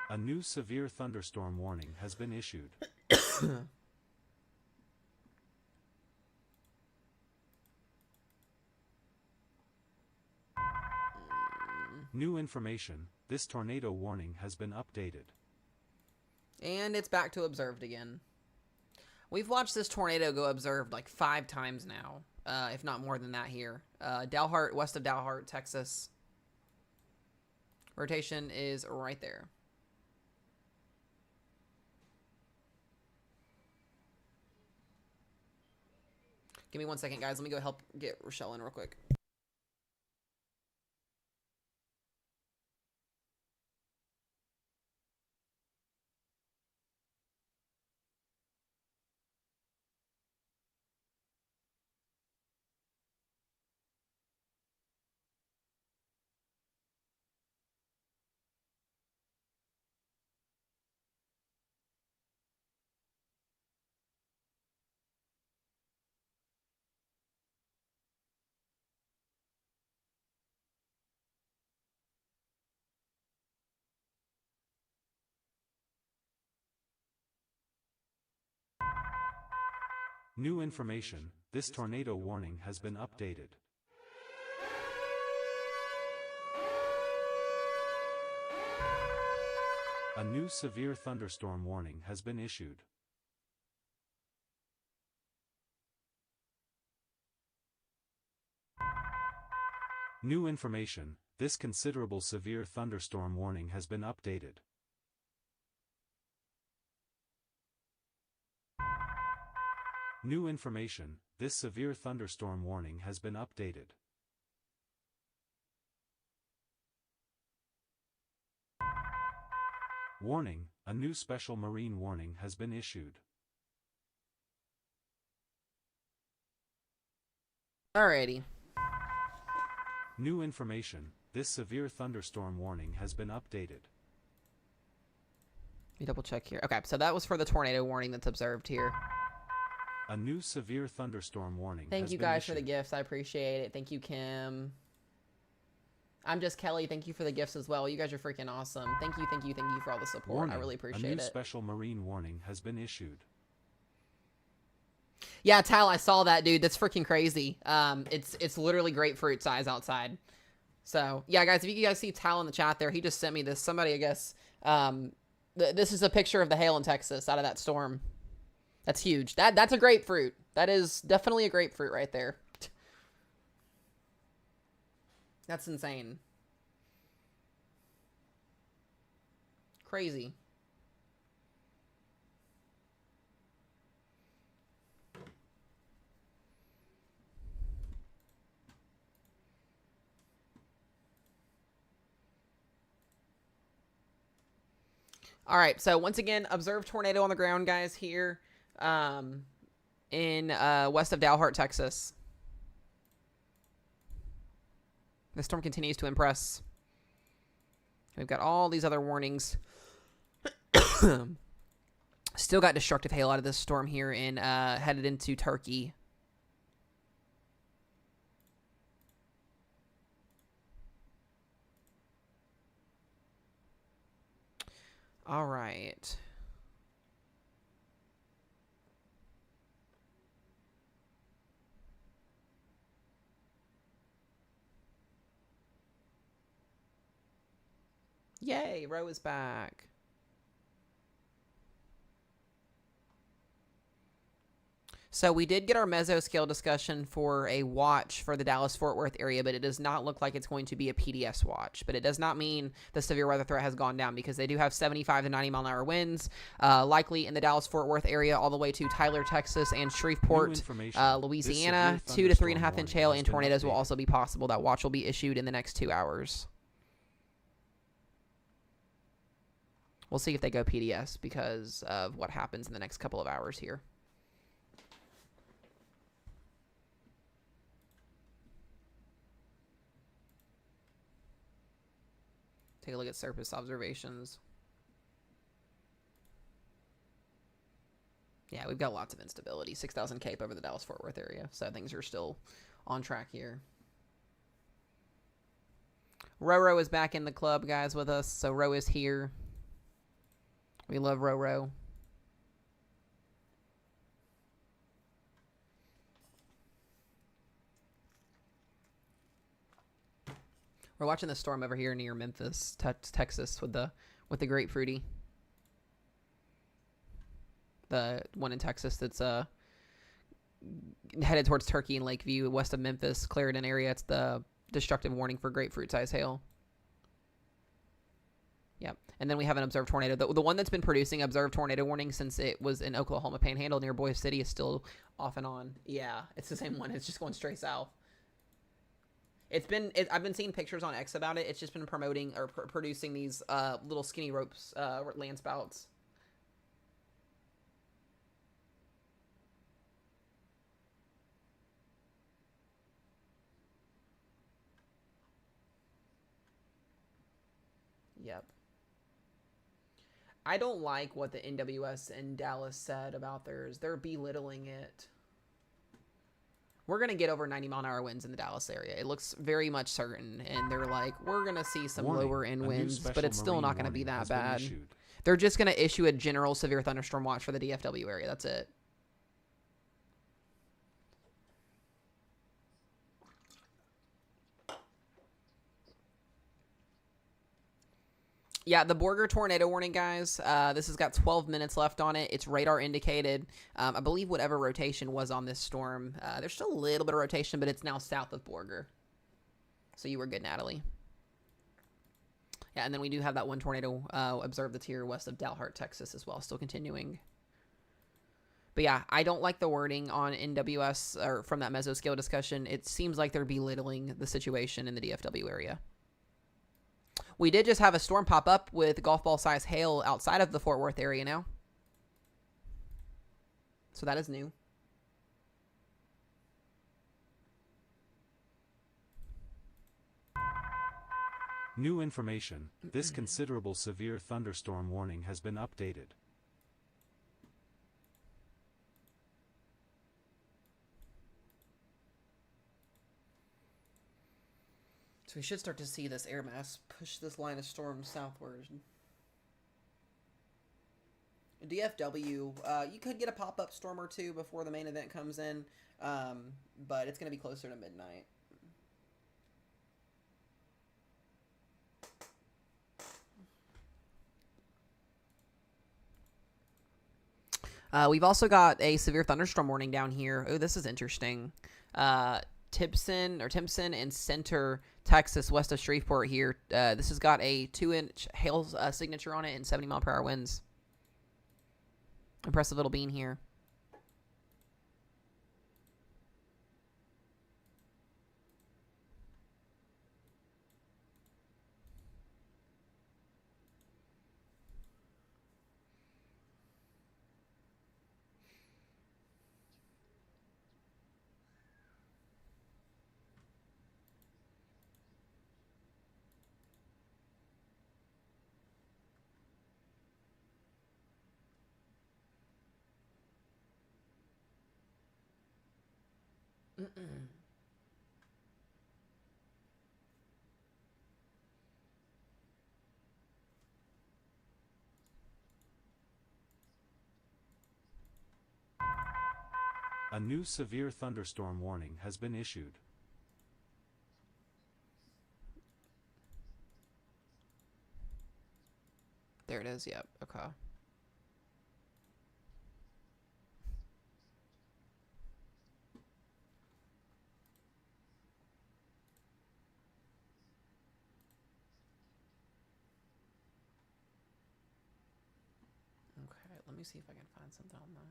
A new severe thunderstorm warning has been issued. New information. This tornado warning has been updated.
And it's back to observed again. We've watched this tornado go observed like 5 times now, if not more than that here. Dalhart, west of Dalhart, Texas. Rotation is right there. Give me 1 second, guys. Let me go help get Rochelle in real quick.
New information. This tornado warning has been updated. A new severe thunderstorm warning has been issued. New information. This considerable severe thunderstorm warning has been updated. New information. This severe thunderstorm warning has been updated. Warning. A new special marine warning has been issued.
Alrighty.
New information. This severe thunderstorm warning has been updated.
Let me double check here. Okay, so that was for the tornado warning that's observed here.
A new severe thunderstorm warning.
Thank you guys for the gifts. I appreciate it. Thank you, Kim. I'm just Kelly. Thank you for the gifts as well. You guys are freaking awesome. Thank you for all the support.
Warning.
I really appreciate it.
A new special marine warning has been issued.
Yeah, Tal, I saw that, dude. That's freaking crazy. It's literally grapefruit size outside. So, yeah, guys, if you guys see Tal in the chat there, he just sent me this. Somebody, I guess, this is a picture of the hail in Texas out of that storm. That's huge. That's a grapefruit. That is definitely a grapefruit right there. That's insane. Crazy. All right, so once again, observe tornado on the ground, guys, here in west of Dalhart, Texas. The storm continues to impress. We've got all these other warnings. Still got destructive hail out of this storm here and headed into Turkey. All right. Yay, Roe is back. So we did get our mesoscale discussion for a watch for the Dallas-Fort Worth area, but it does not look like it's going to be a PDS watch. But it does not mean the severe weather threat has gone down because they do have 75 to 90 mile an hour winds, likely in the Dallas-Fort Worth area all the way to Tyler, Texas, and Shreveport, Louisiana. 2 to 3.5 inch hail and tornadoes will also be possible. That watch will be issued in the next 2 hours. We'll see if they go PDS because of what happens in the next couple of hours here. Take a look at surface observations. Yeah, we've got lots of instability. 6,000 Cape over the Dallas-Fort Worth area. So things are still on track here. Roro is back in the club, guys, with us. So Ro is here. We love Roro. We're watching the storm over here near Memphis, Texas, with the grapefruity. The one in Texas that's headed towards Turkey and Lakeview, west of Memphis, Clarendon area. It's the destructive warning for grapefruit size hail. Yep. And then we have an observed tornado. The one that's been producing observed tornado warning since it was in Oklahoma Panhandle near Boise City is still off and on. Yeah, it's the same one. It's just going straight south. I've been seeing pictures on X about it. It's just been promoting or producing these little skinny ropes, land spouts. Yep. I don't like what the NWS in Dallas said about theirs. They're belittling it. We're going to get over 90 mile an hour winds in the Dallas area. It looks very much certain. And they're like, we're going to see some lower end winds, but it's still not going to be that bad. They're just going to issue a general severe thunderstorm watch for the DFW area. That's it. Yeah, the Borger tornado warning, guys. This has got 12 minutes left on it. It's radar indicated. I believe whatever rotation was on this storm. There's still a little bit of rotation, but it's now south of Borger. So you were good, Natalie. Yeah, and then we do have that one tornado observed that's here west of Dalhart, Texas as well. Still continuing. But yeah, I don't like the wording on NWS or from that mesoscale discussion. It seems like they're belittling the situation in the DFW area. We did just have a storm pop up with golf ball size hail outside of the Fort Worth area now. So that is new.
New information. This considerable severe thunderstorm warning has been updated.
So we should start to see this air mass push this line of storm southward. DFW, you could get a pop-up storm or two before the main event comes in, but it's going to be closer to midnight. We've also got a severe thunderstorm warning down here. Oh, this is interesting. Timpson and Center, Texas, west of Shreveport here. This has got a 2-inch hail signature on it and 70-mile-per-hour winds. Impressive little bean here.
A new severe thunderstorm warning has been issued.
There it is. Yep. Okay. Okay. Let me see if I can find something on that.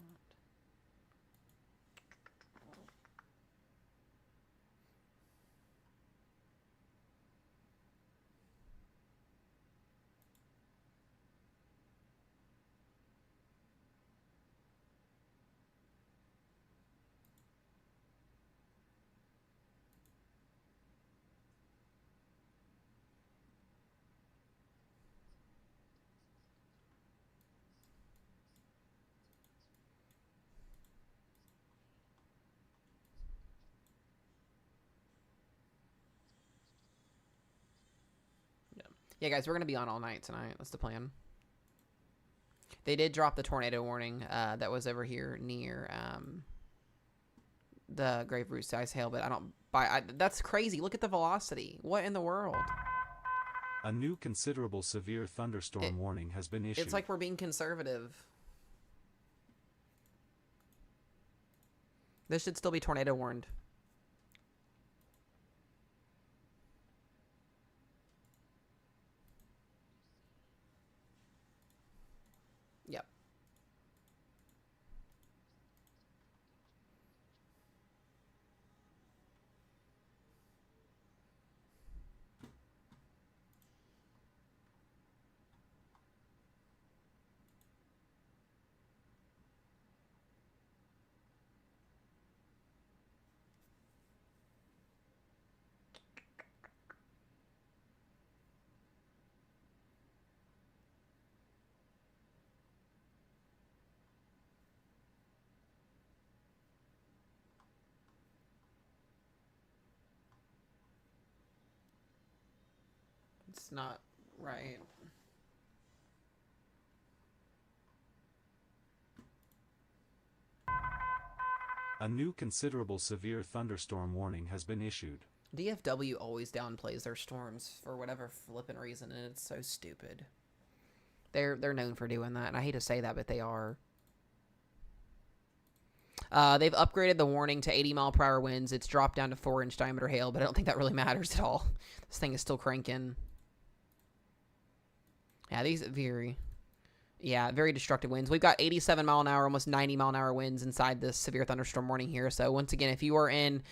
Yeah, guys, we're going to be on all night tonight. That's the plan. They did drop the tornado warning that was over here near the Grave Roots Ice Hail, but I don't buy... that's crazy. Look at the velocity. What in the world?
A new considerable severe thunderstorm warning has been issued.
It's like we're being conservative. This should still be tornado warned. Yep. It's not right.
A new considerable severe thunderstorm warning has been issued.
DFW always downplays their storms for whatever flippin' reason, and it's so stupid. They're known for doing that, and I hate to say that, but they are. They've upgraded the warning to 80-mile-per-hour winds. It's dropped down to 4-inch diameter hail, but I don't think that really matters at all. This thing is still cranking. Yeah, these very destructive winds. We've got 87-mile-an-hour, almost 90-mile-an-hour winds inside this severe thunderstorm warning here. So once again, if you are in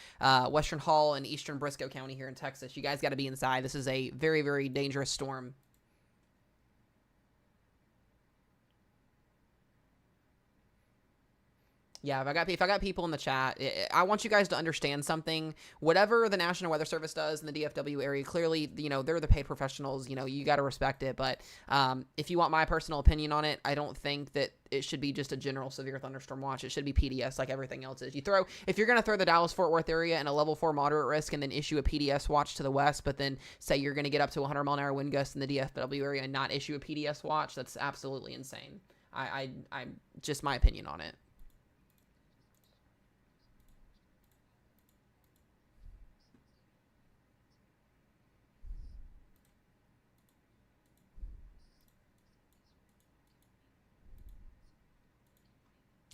Western Hall and Eastern Briscoe County here in Texas, you guys got to be inside. This is a very, very dangerous storm. Yeah, if I got people in the chat, I want you guys to understand something. Whatever the National Weather Service does in the DFW area, clearly, they're the paid professionals. You got to respect it. But if you want my personal opinion on it, I don't think that it should be just a general severe thunderstorm watch. It should be PDS like everything else is. If you're going to throw the Dallas-Fort Worth area in a level 4 moderate risk and then issue a PDS watch to the west, but then say you're going to get up to 100-mile-an-hour wind gusts in the DFW area and not issue a PDS watch, that's absolutely insane. I'm just my opinion on it.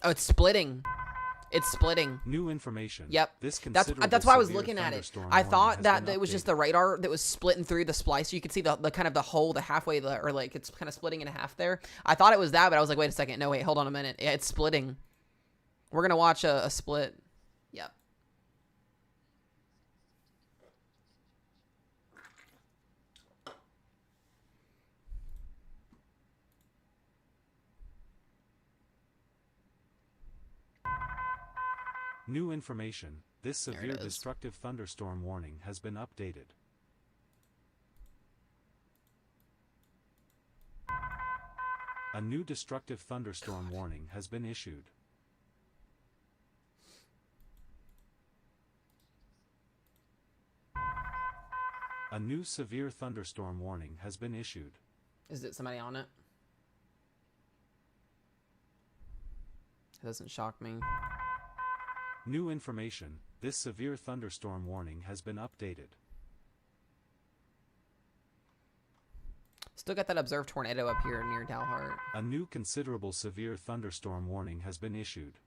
Oh, it's splitting. It's splitting.
New information.
Yep.
This
that's why I was
severe
looking at it.
thunderstorm
I
warning
thought
has
that
been
it was just
updated.
the radar that was splitting through the splice. So you could see the kind of the hole, the halfway, or like it's kind of splitting in half there. I thought it was that, but I was like, wait a second. No, wait, hold on a minute. Yeah, it's splitting. We're going to watch a split. Yep.
New information. This
There it
severe
is.
destructive thunderstorm warning has been updated. A new destructive thunderstorm warning has been issued. A new severe thunderstorm warning has been issued.
Is it somebody on it? It doesn't shock me.
New information. This severe thunderstorm warning has been updated.
Still got that observed tornado up here near Dalhart.
A new considerable severe thunderstorm warning has been issued.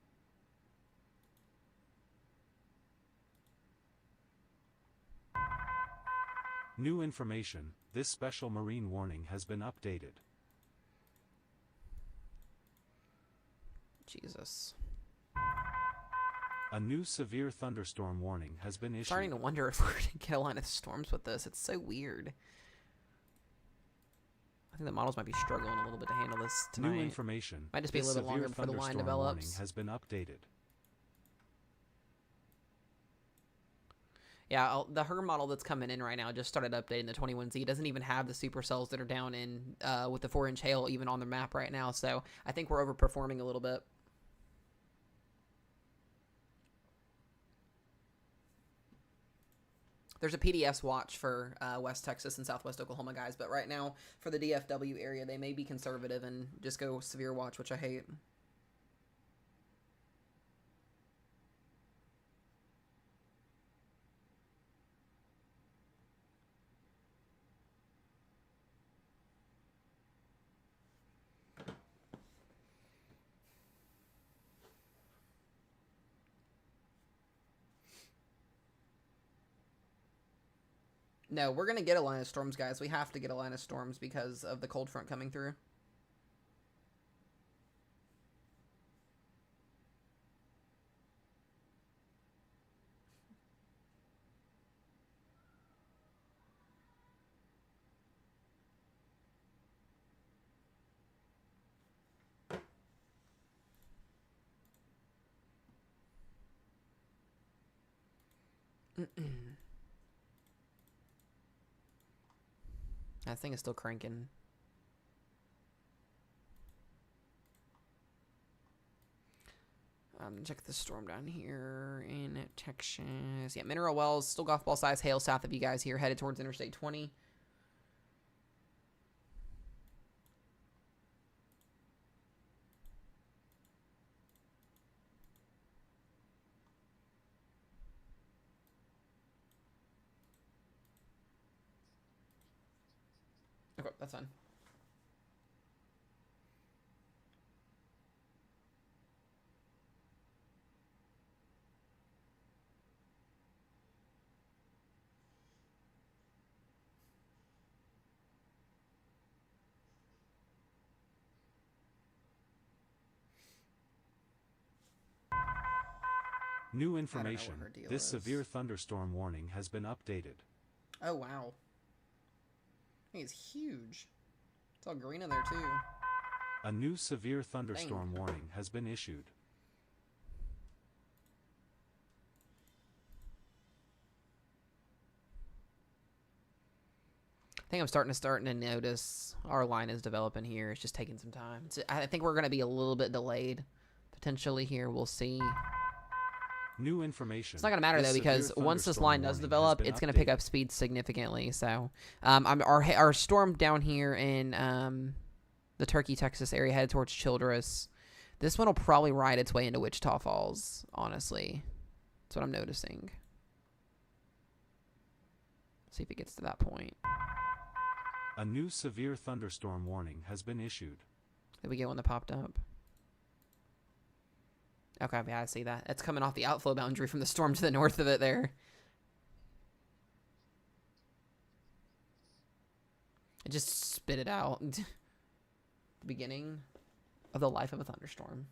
New information. This special marine warning has been updated.
Jesus.
A new severe thunderstorm warning has been issued.
Starting to wonder if we're going to get a line of storms with this. It's so weird. I think the models might be struggling a little bit to handle this tonight.
New information.
Might just be a
This
little bit longer
severe
before the line
thunderstorm warning
develops.
has been updated.
Yeah, the HER model that's coming in right now just started updating the 21Z. It doesn't even have the supercells that are down in with the 4-inch hail even on the map right now. So I think we're overperforming a little bit. There's a PDS watch for West Texas and Southwest Oklahoma, guys. But right now, for the DFW area, they may be conservative and just go severe watch, which I hate. No, we're going to get a line of storms, guys. We have to get a line of storms because of the cold front coming through. That thing is still cranking. Check the storm down here in Texas. Yeah, Mineral Wells, still golf ball size hail south of you guys here, headed towards Interstate 20. Okay, that's fine.
New information.
her deal
This
is.
severe thunderstorm warning has been updated.
Oh, wow. He's huge. It's all green in there, too.
A new severe thunderstorm warning has been issued.
I think I'm starting to notice our line is developing here. It's just taking some time. I think we're going to be a little bit delayed, potentially, here. We'll see.
New information.
It's not going to matter,
This
though, because
severe
once this
thunderstorm
line does
warning has
develop,
been
it's going to pick
updated.
up speed significantly. So our storm down here in the Turkey, Texas area, headed towards Childress, this one will probably ride its way into Wichita Falls, honestly. That's what I'm noticing. See if it gets to that point.
A new severe thunderstorm warning has been issued.
Did we get one that popped up? Okay, yeah, I see that. It's coming off the outflow boundary from the storm to the north of it there. It just spit it out. The beginning of the life of a thunderstorm.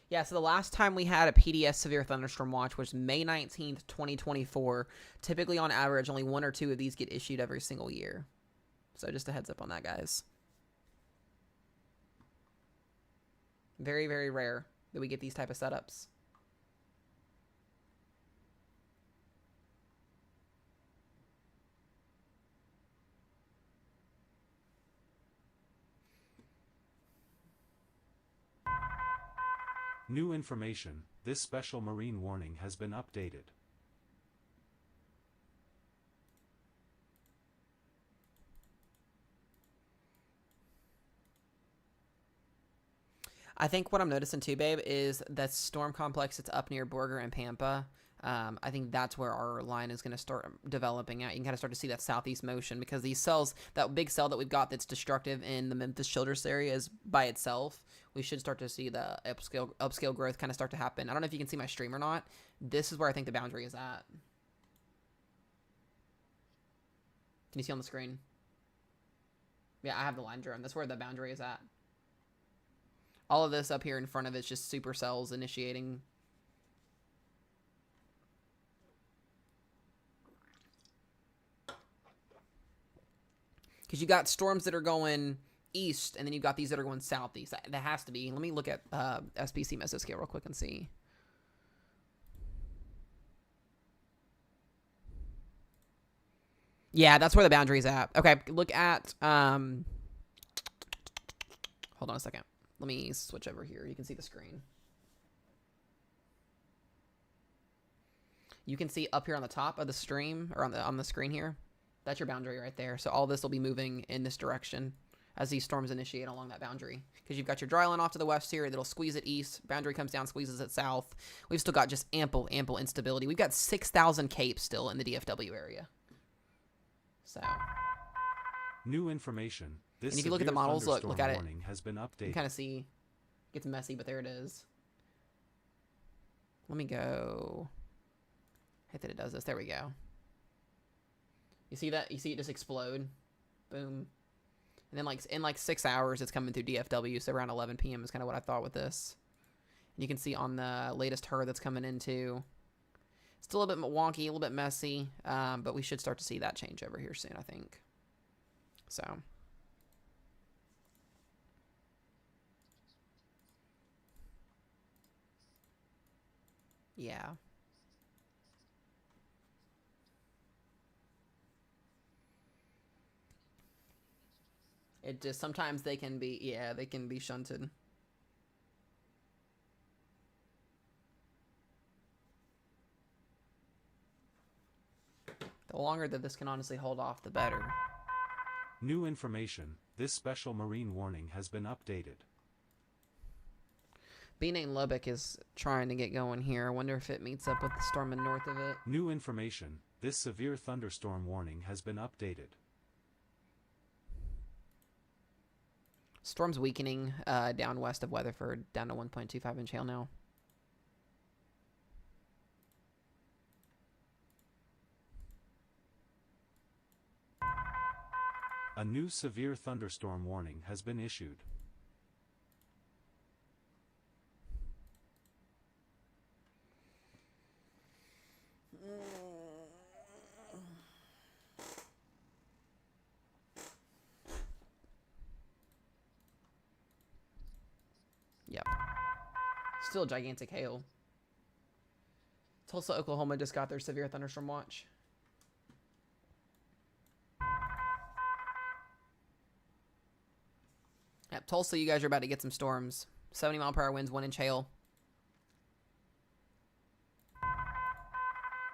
Yeah, so the last time we had a PDS severe thunderstorm watch was May 19th, 2024. Typically, on average, only 1 or 2 of these get issued every single year. So just a heads up on that, guys. Very, very rare that we get these type of setups.
New information, this special marine warning has been updated.
I think what I'm noticing too, babe, is that storm complex that's up near Borger and Pampa. I think that's where our line is going to start developing at. You can kind of start to see that southeast motion because these cells, that big cell that we've got that's destructive in the Memphis Childress area is by itself. We should start to see the upscale growth kind of start to happen. I don't know if you can see my stream or not. This is where I think the boundary is at. Can you see on the screen? Yeah, I have the line drawn. That's where the boundary is at. All of this up here in front of it's just supercells initiating. Because you got storms that are going east, and then you've got these that are going southeast. That has to be. Let me look at SPC mesoscale real quick and see. Yeah, that's where the boundary's at. Okay, look at... hold on a second. Let me switch over here. You can see the screen. You can see up here on the top of the stream, or on the screen here. That's your boundary right there. So all this will be moving in this direction as these storms initiate along that boundary. Because you've got your dry line off to the west here that'll squeeze it east. Boundary comes down, squeezes it south. We've still got just ample instability. We've got 6,000 capes still in the DFW area. So...
New information. This
and if you look at the models, look at it.
Has been updated.
You can kind of see it gets messy, but there it is. Let me go. I hate that it does this. There we go. You see that? You see it just explode? Boom. And then like in like 6 hours, it's coming through DFW. So around 11 p.m. is kind of what I thought with this. And you can see on the latest HER that's coming into. Still a little bit wonky, a little bit messy, but we should start to see that change over here soon, I think. So... yeah. It just, sometimes they can be, yeah, they can be shunted. The longer that this can honestly hold off, the better.
New information. This special marine warning has been updated.
B-Name Lubbock is trying to get going here. I wonder if it meets up with the storm in north of it.
New information. This severe thunderstorm warning has been updated.
Storm's weakening down west of Weatherford, down to 1.25 inch hail now.
A new severe thunderstorm warning has been issued.
Yep. Still gigantic hail. Tulsa, Oklahoma just got their severe thunderstorm watch. Tulsa, you guys are about to get some storms. 70-mile-per-hour winds, 1-inch hail.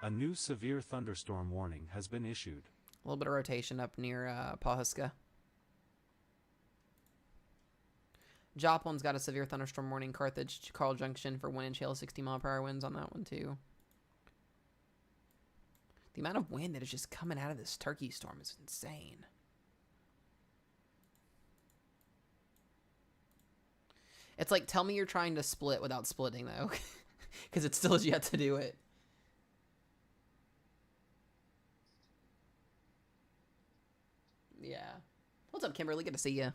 A new severe thunderstorm warning has been issued.
A little bit of rotation up near Pawhuska. Joplin's got a severe thunderstorm warning. Carthage, Carl Junction for 1-inch hail, 60-mile-per-hour winds on that one too. The amount of wind that is just coming out of this turkey storm is insane. It's like, tell me you're trying to split without splitting, though. Because it still has yet to do it. Yeah. What's up, Kimberly? Good to see you.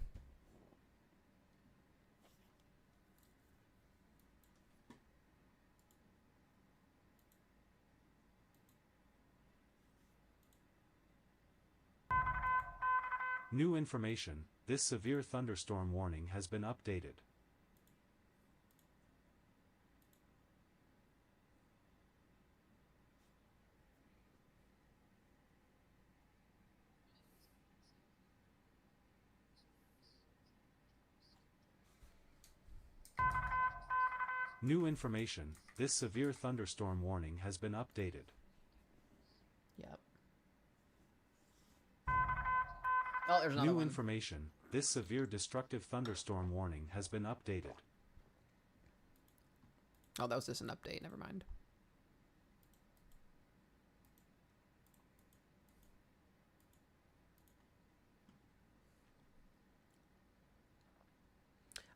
New information. This severe thunderstorm warning has been updated. New information. This severe thunderstorm warning has been updated.
Yep. Oh, there's another
New
one.
information. This severe destructive thunderstorm warning has been updated.
Oh, that was just an update. Never mind.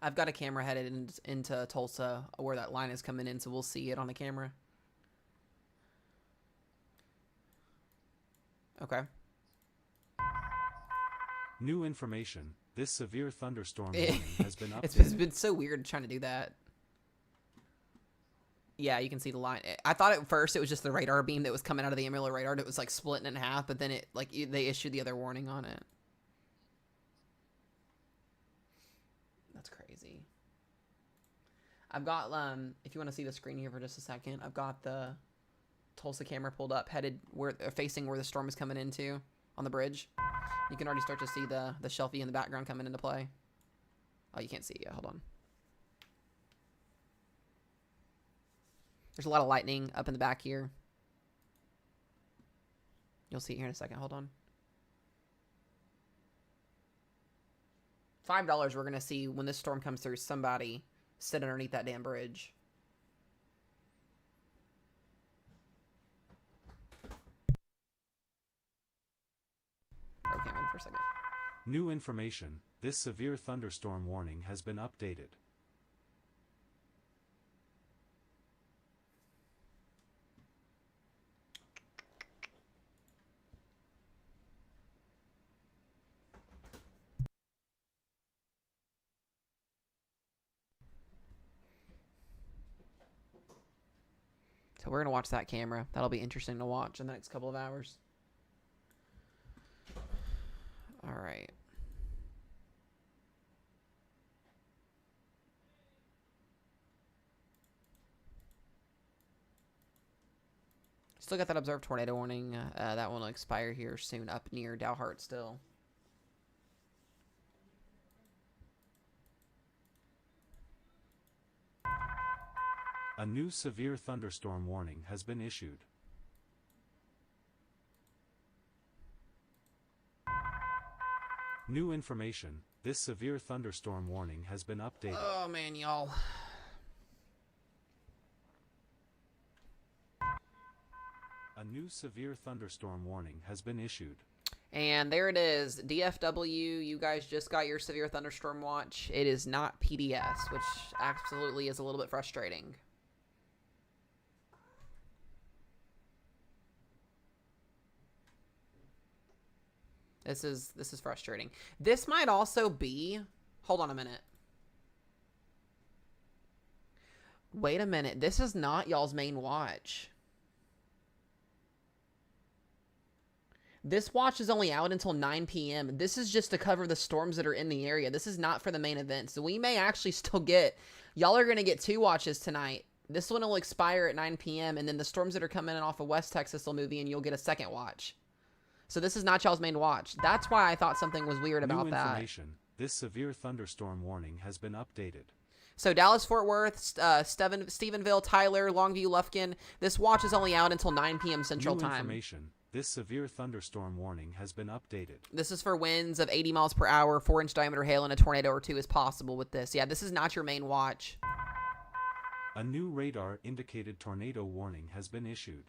I've got a camera headed into Tulsa where that line is coming in, so we'll see it on the camera. Okay.
New information. This severe thunderstorm warning has been updated.
It's been so weird trying to do that. Yeah, you can see the line. I thought at first it was just the radar beam that was coming out of the aerial radar that was like splitting in half, but then it like they issued the other warning on it. That's crazy. I've got if you want to see the screen here for just a second, I've got the Tulsa camera pulled up, headed facing where the storm is coming into on the bridge. You can already start to see the shelfie in the background coming into play. Oh, you can't see it yet. Hold on. There's a lot of lightning up in the back here. You'll see it here in a second. Hold on. $5 we're going to see when this storm comes through, somebody sit underneath that damn bridge. Okay, wait for a second.
New information. This severe thunderstorm warning has been updated.
So we're going to watch that camera. That'll be interesting to watch in the next couple of hours. All right. Still got that observed tornado warning. That one will expire here soon up near Dalhart still.
A new severe thunderstorm warning has been issued. New information. This severe thunderstorm warning has been updated.
Oh, man, y'all.
A new severe thunderstorm warning has been issued.
And there it is. DFW, you guys just got your severe thunderstorm watch. It is not PDS, which absolutely is a little bit frustrating. This is frustrating. This might also be... Hold on a minute. Wait a minute. This is not y'all's main watch. This watch is only out until 9 p.m. This is just to cover the storms that are in the area. This is not for the main event. So we may actually still get... Y'all are going to get 2 watches tonight. This one will expire at 9 p.m. And then the storms that are coming in off of West Texas will move in and you'll get a second watch. So this is not y'all's main watch. That's why I thought something was weird about
New
that.
information. this severe thunderstorm warning has been updated.
So Dallas, Fort Worth, Stephenville, Tyler, Longview, Lufkin. This watch is only out until 9 p.m. Central
New
Time.
information. This severe thunderstorm warning has been updated.
This is for winds of 80 miles per hour, 4-inch diameter hail, and a tornado or two is possible with this. Yeah, this is not your main watch.
A new radar-indicated tornado warning has been issued.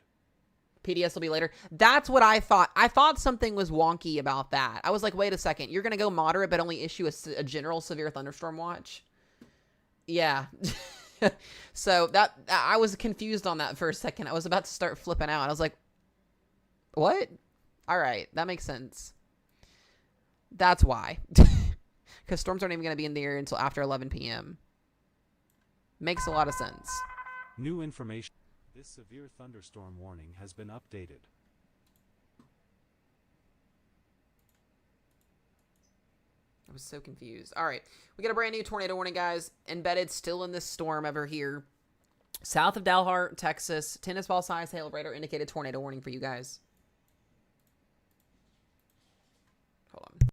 PDS will be later. That's what I thought. I thought something was wonky about that. I was like, wait a second. You're going to go moderate but only issue a general severe thunderstorm watch? Yeah. So that I was confused on that for a second. I was about to start flipping out. I was like, what? All right. That makes sense. That's why. Because storms aren't even going to be in the air until after 11 p.m. Makes a lot of sense.
New information. This severe thunderstorm warning has been updated.
I was so confused. All right. We got a brand new tornado warning, guys. Embedded still in this storm over here. South of Dalhart, Texas. Tennis ball size hail radar indicated tornado warning for you guys. Hold on.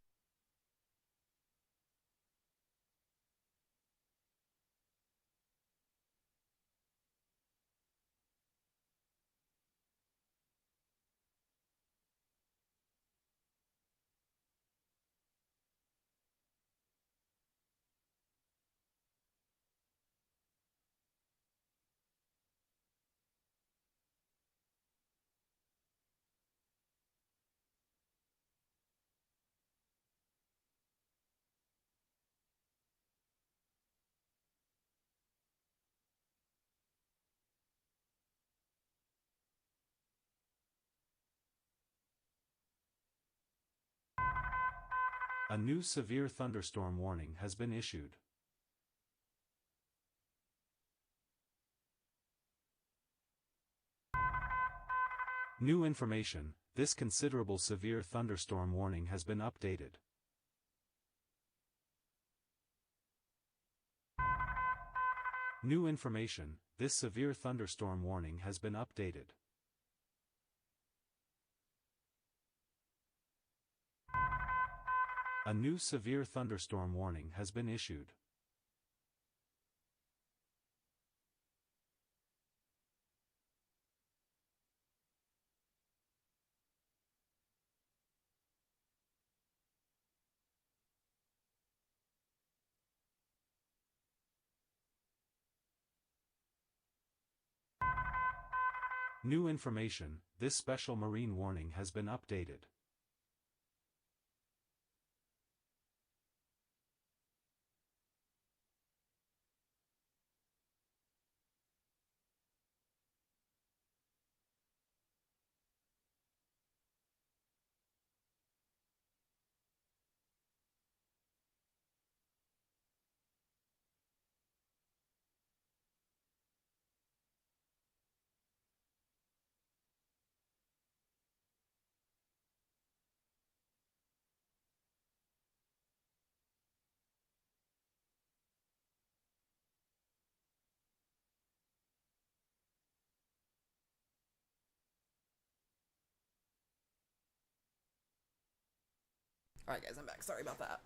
A new severe thunderstorm warning has been issued. New information. This considerable severe thunderstorm warning has been updated. New information. This severe thunderstorm warning has been updated. A new severe thunderstorm warning has been issued. New information. This special marine warning has been updated.
All right, guys, I'm back. Sorry about that.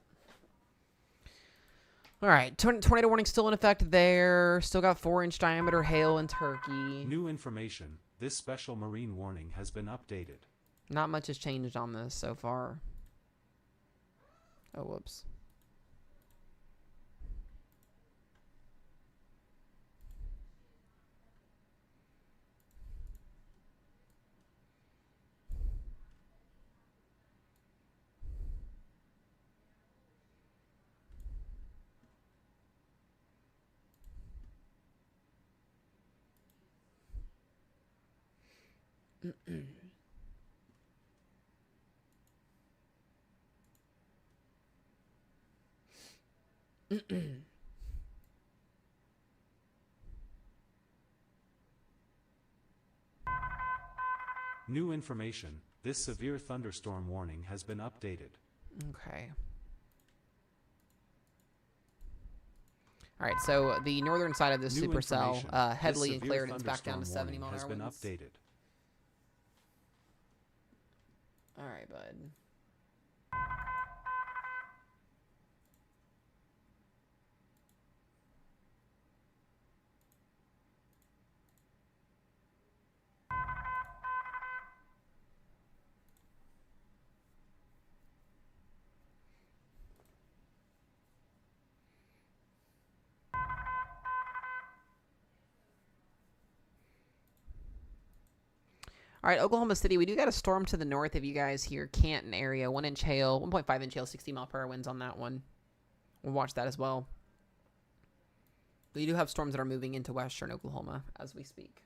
All right, tornado warning still in effect there. Still got 4-inch diameter hail in Turkey.
New information. This special marine warning has been updated.
Not much has changed on this so far. Oh, whoops.
New information. This severe thunderstorm warning has been updated.
Okay. All right, so the northern side of this
New
supercell,
information.
Headley
This
and
severe
Clarendon's back down to
thunderstorm
70 mile
warning
an hour
has been
winds.
updated.
All right, bud. All right, Oklahoma City, we do got a storm to the north of you guys here. Canton area, 1-inch hail, 1.5-inch hail, 60-mile-per-hour winds on that one. We'll watch that as well. But you do have storms that are moving into western Oklahoma as we speak.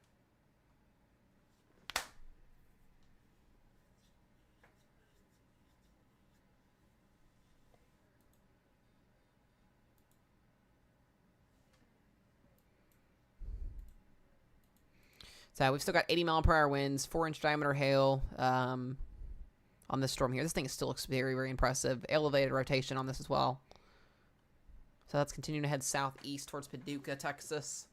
So we've still got 80-mile-per-hour winds, 4-inch diameter hail on this storm here. This thing still looks very, very impressive. Elevated rotation on this as well. So that's continuing to head southeast towards Paducah, Texas.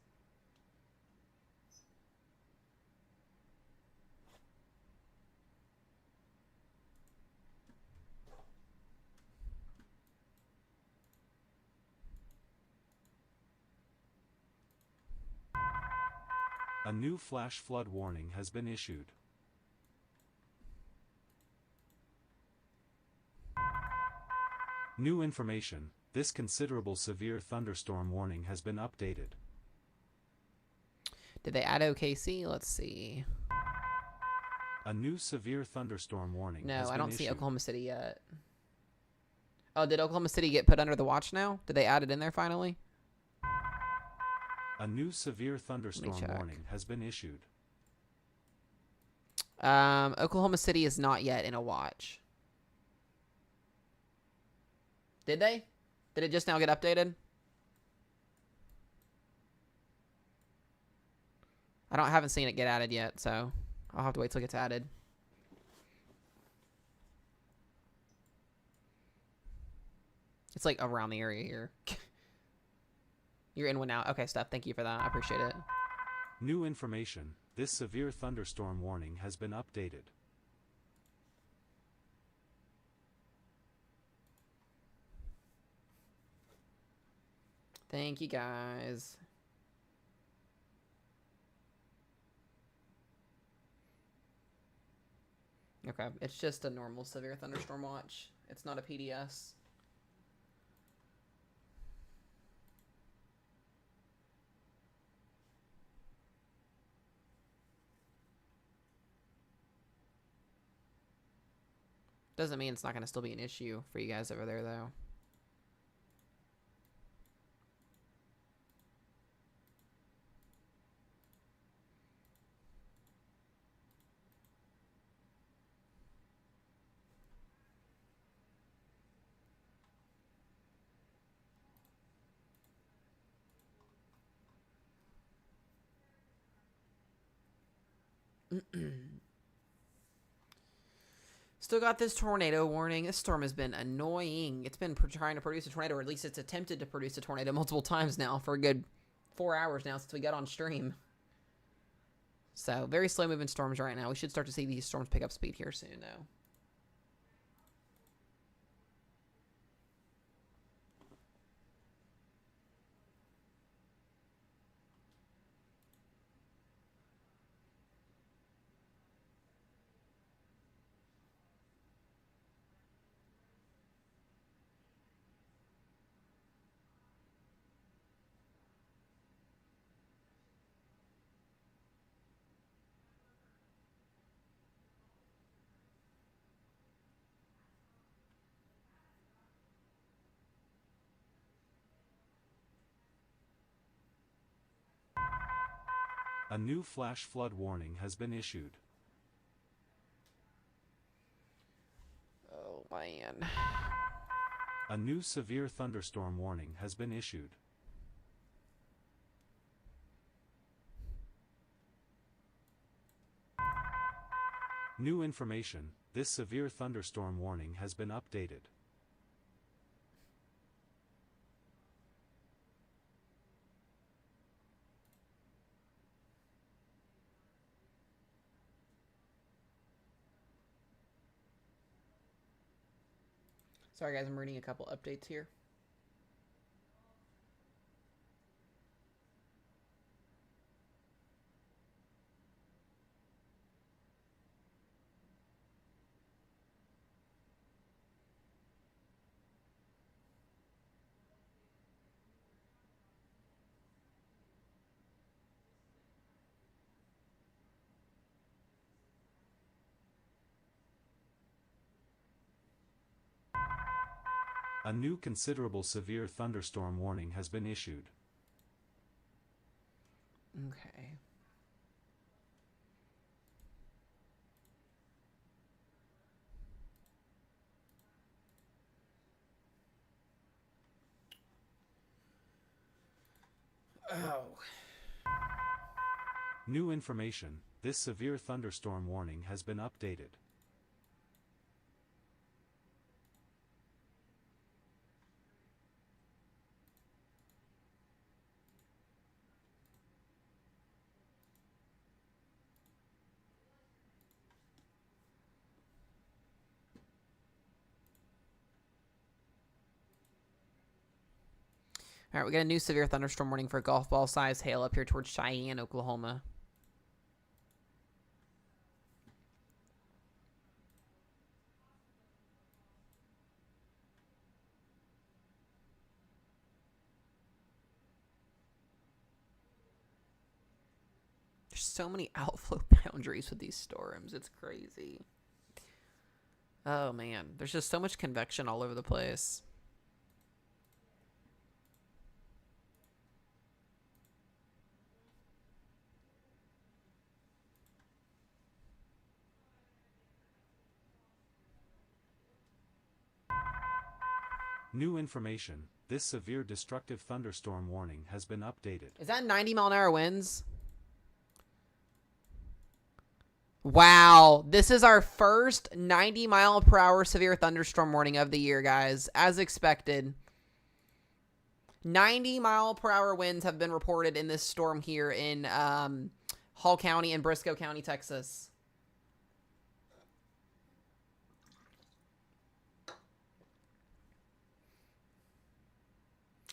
A new flash flood warning has been issued. New information. This considerable severe thunderstorm warning has been updated.
Did they add OKC? Let's see.
A new severe thunderstorm warning
No,
has been
I don't
issued.
see Oklahoma City yet. Oh, did Oklahoma City get put under the watch now? Did they add it in there finally?
A new severe thunderstorm
check.
warning has been issued.
Oklahoma City is not yet in a watch. Did they? Did it just now get updated? Haven't seen it get added yet, so I'll have to wait till it gets added. It's like around the area here. You're in one now. Okay, Steph, thank you for that. I appreciate it.
New information. This severe thunderstorm warning has been updated.
Thank you, guys. Okay, it's just a normal severe thunderstorm watch. It's not a PDS. Doesn't mean it's not going to still be an issue for you guys over there, though. Still got this tornado warning. This storm has been annoying. It's been trying to produce a tornado, or at least it's attempted to produce a tornado multiple times now for a good 4 hours now since we got on stream. So, very slow moving storms right now. We should start to see these storms pick up speed here soon, though.
A new flash flood warning has been issued.
Oh, man.
A new severe thunderstorm warning has been issued. New information. This severe thunderstorm warning has been updated.
Sorry, guys, I'm reading a couple updates here.
A new considerable severe thunderstorm warning has been issued.
Okay. Oh.
New information. This severe thunderstorm warning has been updated.
All right, we got a new severe thunderstorm warning for golf ball size hail up here towards Cheyenne, Oklahoma. There's so many outflow boundaries with these storms. It's crazy. Oh, man. There's just so much convection all over the place.
New information. This severe destructive thunderstorm warning has been updated.
Is that 90-mile-an-hour winds? Wow. This is our first 90-mile-per-hour severe thunderstorm warning of the year, guys. As expected. 90-mile-per-hour winds have been reported in this storm here in Hall County and Briscoe County, Texas.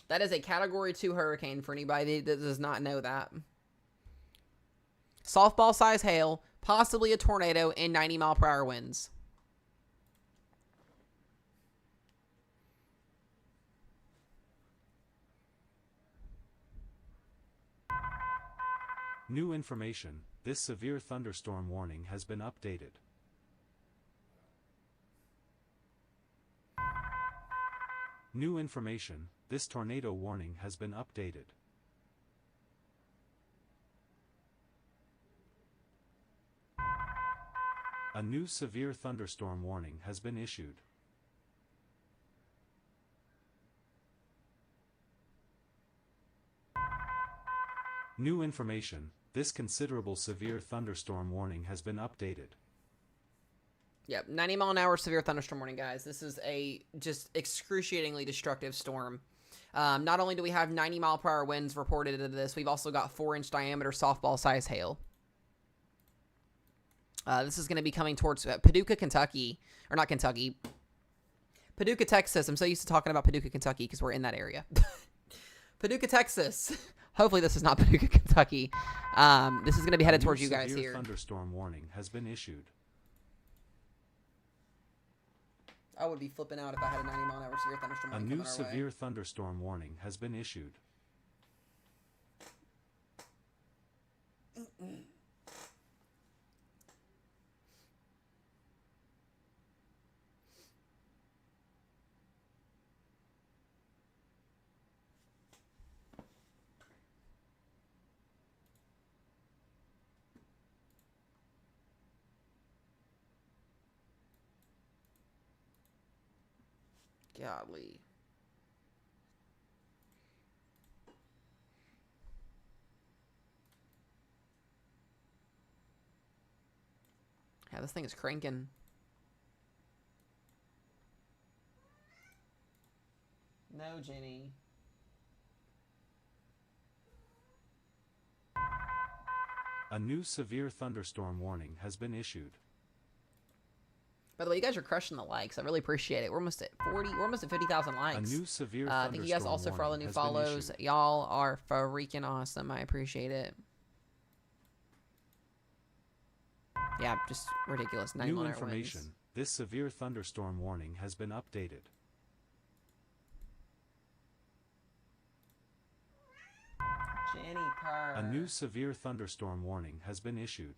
That is a Category 2 hurricane for anybody that does not know that. Softball size hail, possibly a tornado, and 90-mile-per-hour winds.
New information. This severe thunderstorm warning has been updated. New information. This tornado warning has been updated. A new severe thunderstorm warning has been issued. New information. This considerable severe thunderstorm warning has been updated.
Yep, 90-mile-an-hour severe thunderstorm warning, guys. This is a just excruciatingly destructive storm. Not only do we have 90-mile-per-hour winds reported into this, we've also got 4-inch diameter softball size hail. This is going to be coming towards Paducah, Kentucky. Or not Kentucky. Paducah, Texas. I'm so used to talking about Paducah, Kentucky because we're in that area. Paducah, Texas. Hopefully this is not Paducah, Kentucky. This is going to be headed towards you guys here.
A thunderstorm warning has been issued.
I would be flipping out if I had a 90-mile-an-hour severe thunderstorm warning.
A new severe thunderstorm warning has been issued.
Golly. Yeah, this thing is cranking. No, Jenny.
A new severe thunderstorm warning has been issued.
By the way, you guys are crushing the likes. I really appreciate it. We're almost at 40. We're almost at 50,000 likes.
A new severe
thank you guys also for all the new follows. Y'all are freaking awesome. I appreciate it. Yeah, just ridiculous.
New information. Wins. This severe thunderstorm warning has been updated.
Jenny Purr.
A new severe thunderstorm warning has been issued.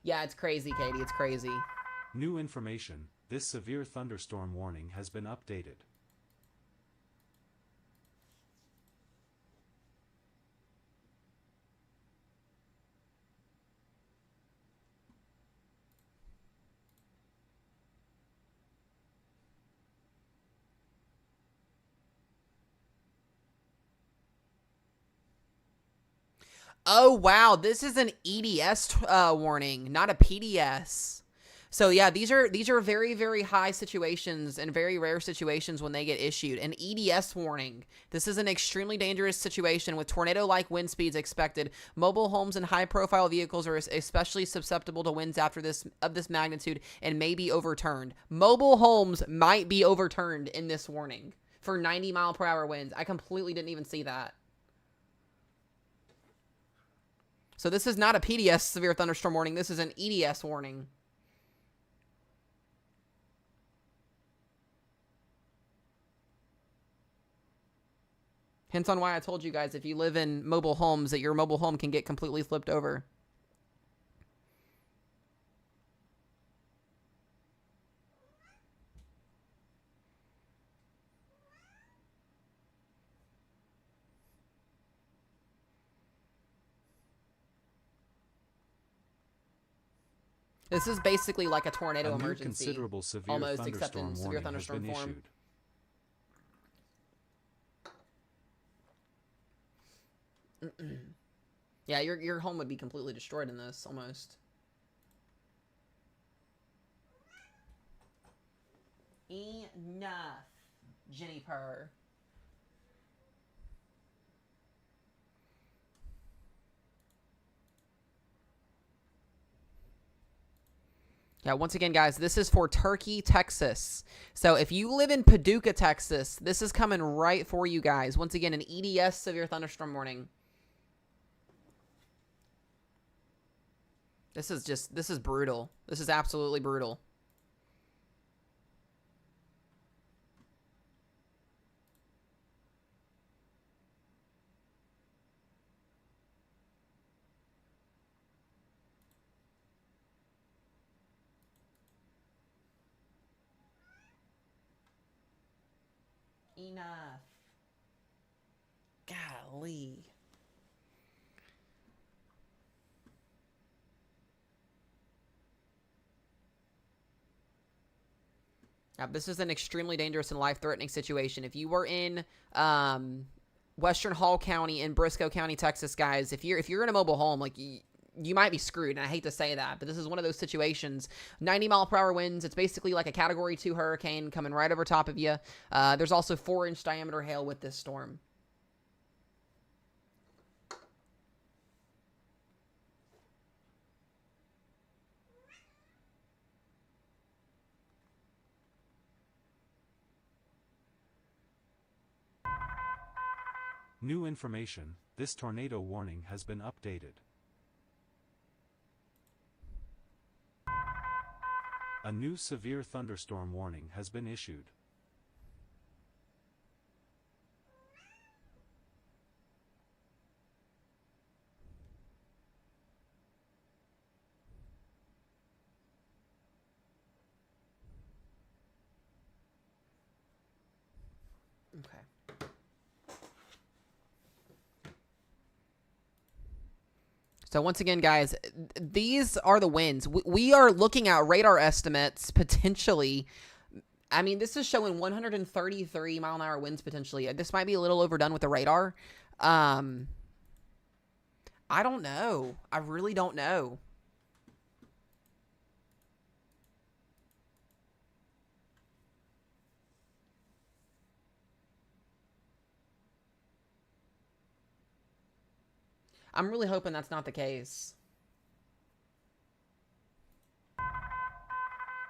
Yeah, it's crazy, Katie. It's crazy.
New information, this severe thunderstorm warning has been updated.
Oh wow, this is an EDS warning, not a PDS. So yeah, these are very, very high situations and very rare situations when they get issued. An EDS warning. This is an extremely dangerous situation with tornado-like wind speeds expected. Mobile homes and high-profile vehicles are especially susceptible to winds after this magnitude and may be overturned. Mobile homes might be overturned in this warning for 90-mile-per-hour winds. I completely didn't even see that. So this is not a PDS severe thunderstorm warning. This is an EDS warning. Hence on why I told you guys, if you live in mobile homes, that your mobile home can get completely flipped over. This is basically like a tornado emergency.
Considerable severe
almost, except in
thunderstorm
severe
warning
thunderstorm
has been
form.
issued.
Yeah, your home would be completely destroyed in this, almost. Enough, Jennifer. Yeah, once again, guys, this is for Turkey, Texas. So if you live in Paducah, Texas, this is coming right for you guys. Once again, an EDS severe thunderstorm warning. This is brutal. This is absolutely brutal. Enough. Golly. Yeah, this is an extremely dangerous and life-threatening situation. If you were in Western Hall County in Briscoe County, Texas, guys, if you're in a mobile home, like you might be screwed, and I hate to say that, but this is one of those situations. 90-mile-per-hour winds. It's basically like a Category 2 hurricane coming right over top of you. There's also 4-inch diameter hail with this storm.
New information, this tornado warning has been updated. A new severe thunderstorm warning has been issued.
Okay. So once again, guys, these are the winds. We are looking at radar estimates potentially. I mean, this is showing 133 mile an hour winds potentially. This might be a little overdone with the radar. I don't know. I really don't know. I'm really hoping that's not the case.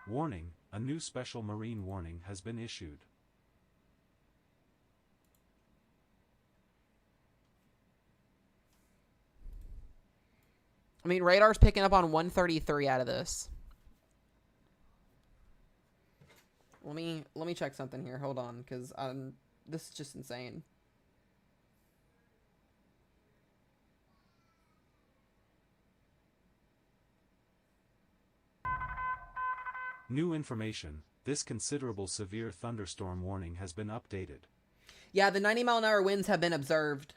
Warning, a new special marine warning has been issued.
I mean, radar's picking up on 133 out of this. Let me check something here. Hold on, because this is just insane.
New information. This considerable severe thunderstorm warning has been updated.
Yeah, the 90-mile-an-hour winds have been observed.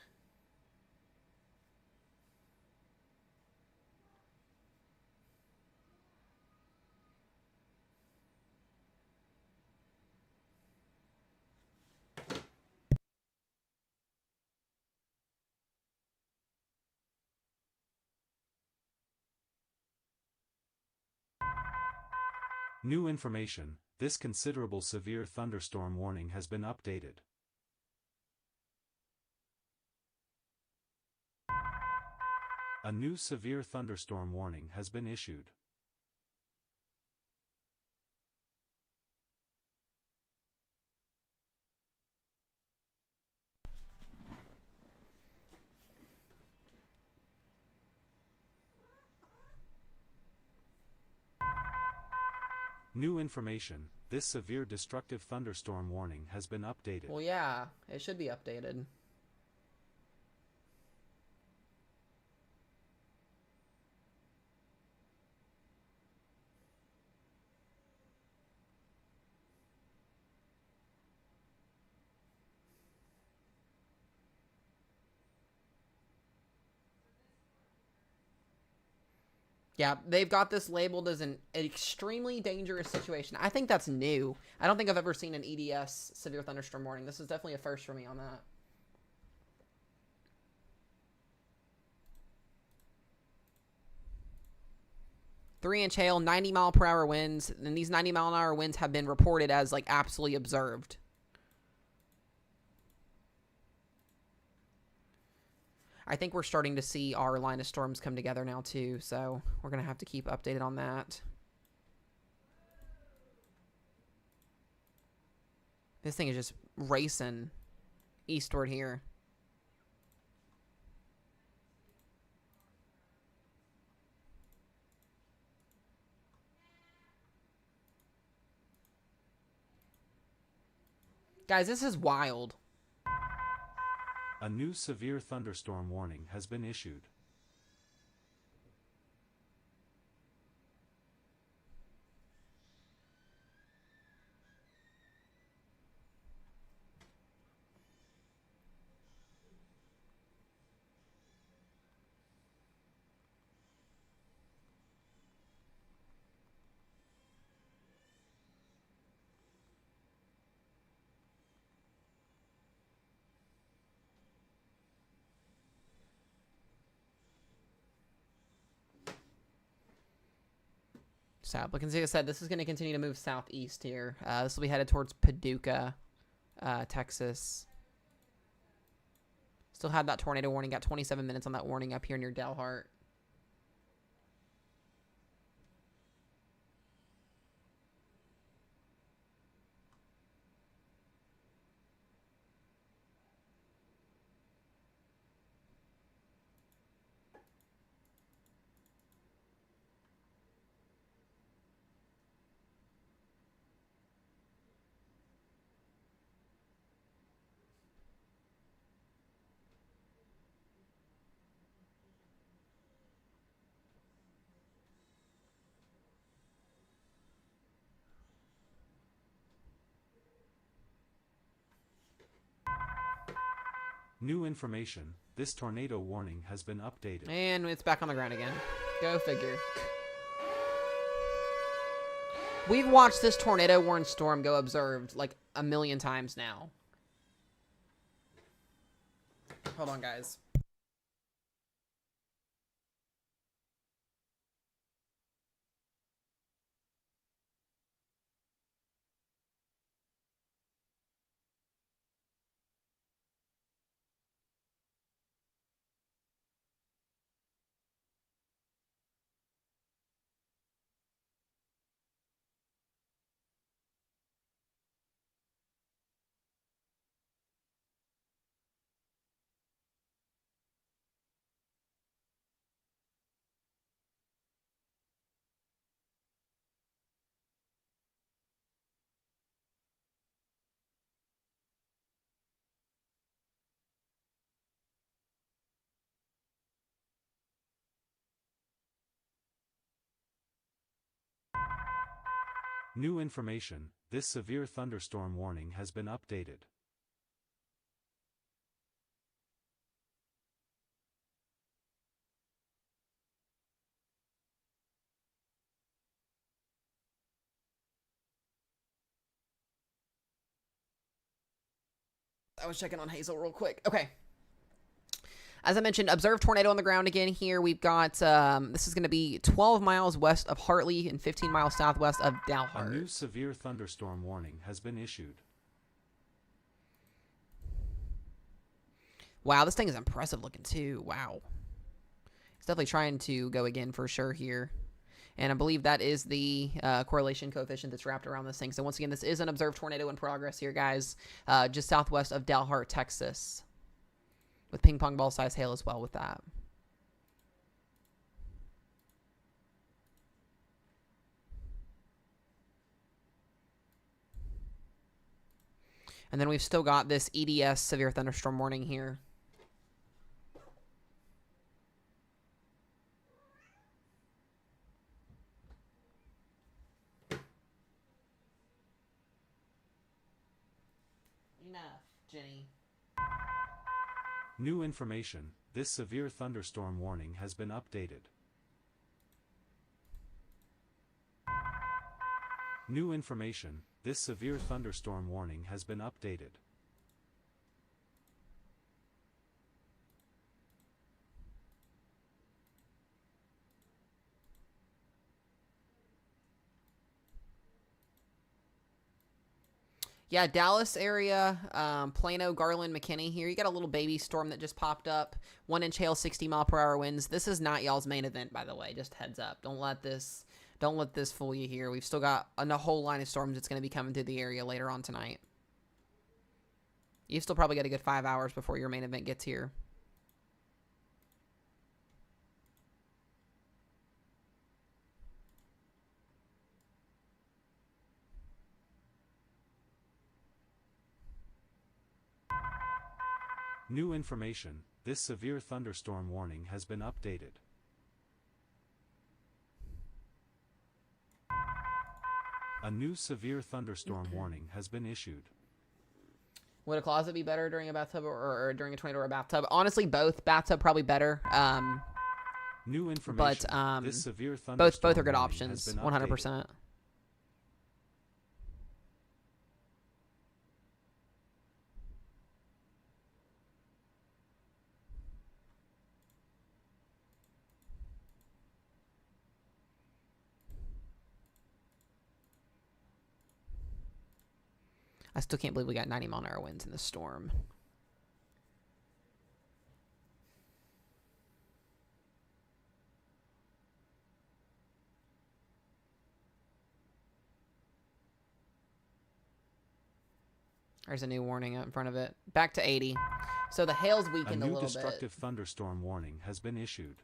New information. This considerable severe thunderstorm warning has been updated. A new severe thunderstorm warning has been issued. New information. This severe destructive thunderstorm warning has been updated.
Well, yeah, it should be updated. Yeah, they've got this labeled as an extremely dangerous situation. I think that's new. I don't think I've ever seen an EDS severe thunderstorm warning. This is definitely a first for me on that. Three-inch hail, 90-mile-per-hour winds, and these 90-mile-an-hour winds have been reported as like absolutely observed. I think we're starting to see our line of storms come together now too, so we're gonna have to keep updated on that. This thing is just racing eastward here. Guys, this is wild.
A new severe thunderstorm warning has been issued.
South. But like I said, this is going to continue to move southeast here. This will be headed towards Paducah, Texas. Still had that tornado warning. Got 27 minutes on that warning up here near Dalhart.
New information. This tornado warning has been updated.
And it's back on the ground again. Go figure. We've watched this tornado warned storm go observed like a million times now. Hold on, guys.
New information, this severe thunderstorm warning has been updated.
I was checking on Hazel real quick. Okay. As I mentioned, observed tornado on the ground again here. We've got, this is going to be 12 miles west of Hartley and 15 miles southwest of Dalhart.
A new severe thunderstorm warning has been issued.
Wow, this thing is impressive looking too. Wow. It's definitely trying to go again for sure here. And I believe that is the correlation coefficient that's wrapped around this thing. So once again, this is an observed tornado in progress here, guys, just southwest of Dalhart, Texas, with ping pong ball size hail as well with that. And then we've still got this EDS severe thunderstorm warning here. Enough, Jenny.
New information, this severe thunderstorm warning has been updated. New information, this severe thunderstorm warning has been updated.
Yeah, Dallas area, Plano, Garland, McKinney here. You got a little baby storm that just popped up. 1-inch hail, 60-mile-per-hour winds. This is not y'all's main event, by the way. Just heads up. Don't let this fool you here. We've still got a whole line of storms that's going to be coming through the area later on tonight. You've still probably got a good 5 hours before your main event gets here.
New information, this severe thunderstorm warning has been updated. A new severe thunderstorm warning has been issued.
Would a closet be better during a bathtub or during a tornado or a bathtub? Honestly, both. Bathtub probably better.
New information,
but
this severe thunderstorm
both are good
warning
options.
has been
100%. I still can't believe we got 90-mile-an-hour winds in this storm. There's a new warning out in front of it. Back to 80. So the hail's weakened a little bit.
A new destructive thunderstorm warning has been issued.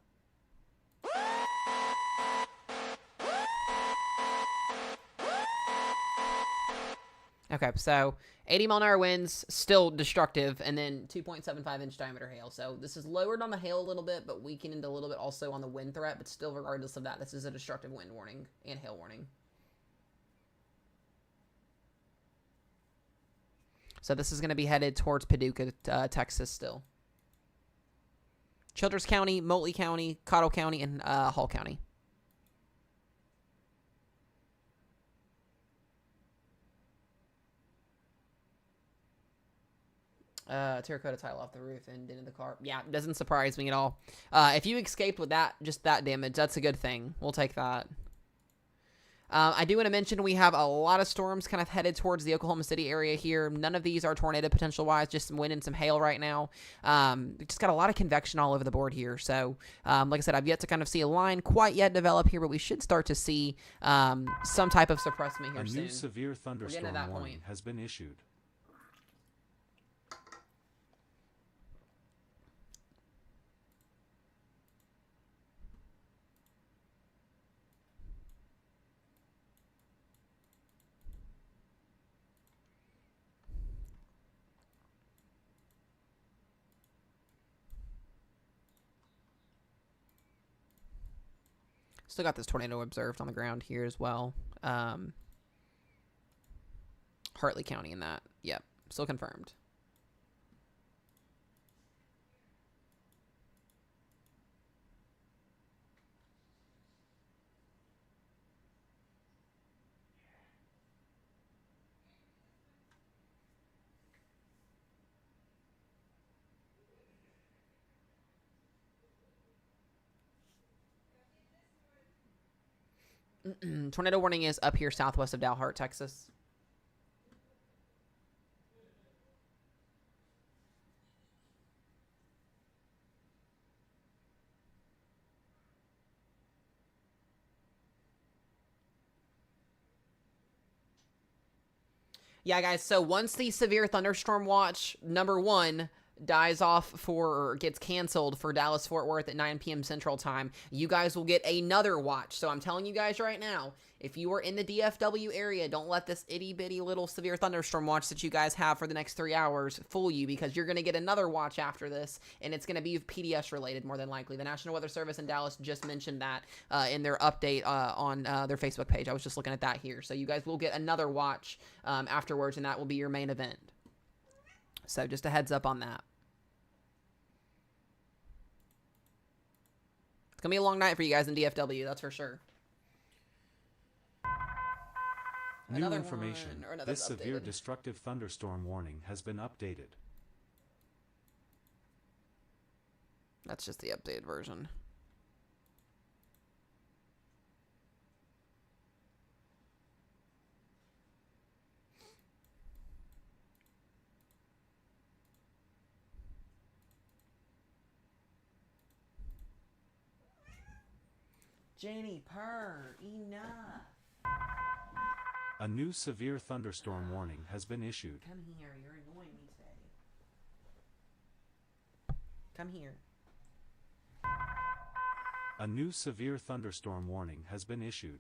Okay, so 80-mile-an-hour winds, still destructive, and then 2.75-inch diameter hail. So this is lowered on the hail a little bit, but weakened a little bit also on the wind threat. But still, regardless of that, this is a destructive wind warning and hail warning. So this is going to be headed towards Paducah, Texas still. Childress County, Motley County, Cottle County, and Hall County. Terracotta tile off the roof and into the car. Yeah, doesn't surprise me at all. If you escaped with that, just that damage, that's a good thing. We'll take that. I do want to mention we have a lot of storms kind of headed towards the Oklahoma City area here. None of these are tornado potential-wise, just some wind and some hail right now. We just got a lot of convection all over the board here. So, like I said, I've yet to kind of see a line quite yet develop here, but we should start to see some type of suppressment here soon.
A new severe thunderstorm warning has been issued.
Still got this tornado observed on the ground here as well. Hartley County in that. Yep. Still confirmed. Tornado warning is up here southwest of Dalhart, Texas. Yeah, guys, so once the severe thunderstorm watch #1 dies off for or gets canceled for Dallas Fort Worth at 9 p.m. Central Time, you guys will get another watch. So I'm telling you guys right now, if you are in the DFW area, don't let this itty bitty little severe thunderstorm watch that you guys have for the next 3 hours fool you, because you're going to get another watch after this, and it's going to be PDS related more than likely. The National Weather Service in Dallas just mentioned that in their update on their Facebook page. I was just looking at that here. So you guys will get another watch afterwards, and that will be your main event. So just a heads up on that. It's going to be a long night for you guys in DFW, that's for sure.
New information. This severe destructive thunderstorm warning has been updated.
That's just the updated version. Janie Purr, enough.
A new severe thunderstorm warning has been issued.
Come here, you're annoying me today. Come here.
A new severe thunderstorm warning has been issued.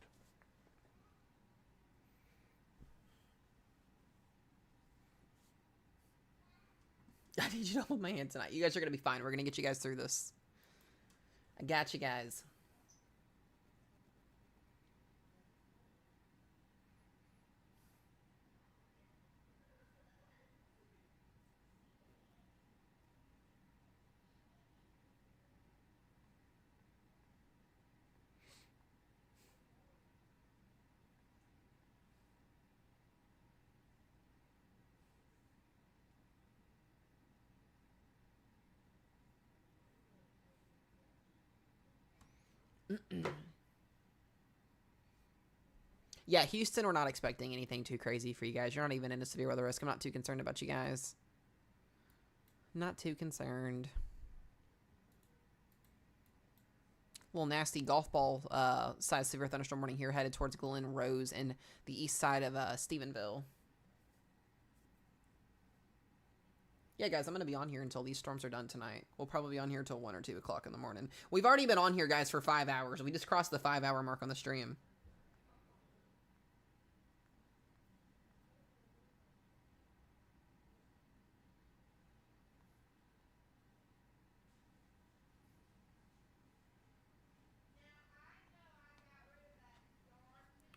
I need you to hold my hand tonight. You guys are going to be fine. We're going to get you guys through this. I got you guys. Yeah, Houston, we're not expecting anything too crazy for you guys. You're not even in a severe weather risk. I'm not too concerned about you guys. Not too concerned. Little nasty golf ball size severe thunderstorm warning here headed towards Glen Rose and the east side of Stephenville. Yeah, guys, I'm going to be on here until these storms are done tonight. We'll probably be on here until 1 or 2 o'clock in the morning. We've already been on here, guys, for 5 hours. We just crossed the 5-hour mark on the stream.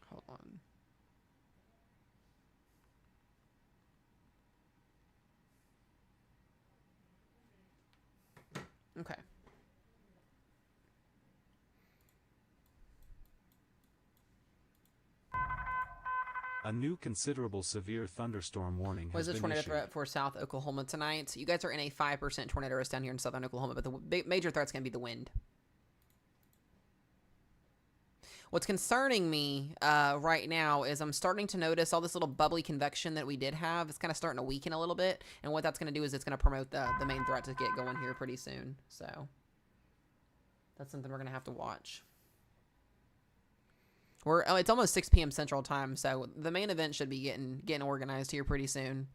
Hold on. Okay.
A new considerable severe thunderstorm warning has been issued.
What is the tornado threat for South Oklahoma tonight? So you guys are in a 5% tornado risk down here in southern Oklahoma, but the major threat's going to be the wind. What's concerning me right now is I'm starting to notice all this little bubbly convection that we did have. It's kind of starting to weaken a little bit, and what that's going to do is it's going to promote the main threat to get going here pretty soon. So that's something we're going to have to watch. It's almost 6 p.m. Central Time, so the main event should be getting organized here pretty soon.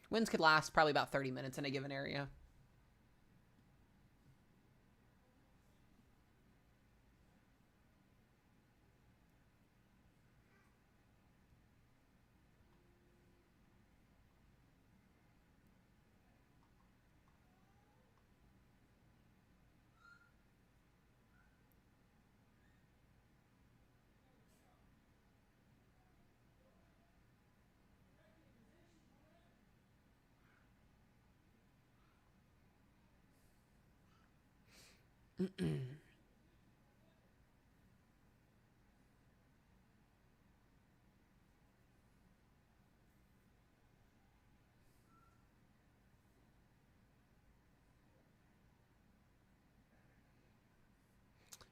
Winds could last probably about 30 minutes in a given area.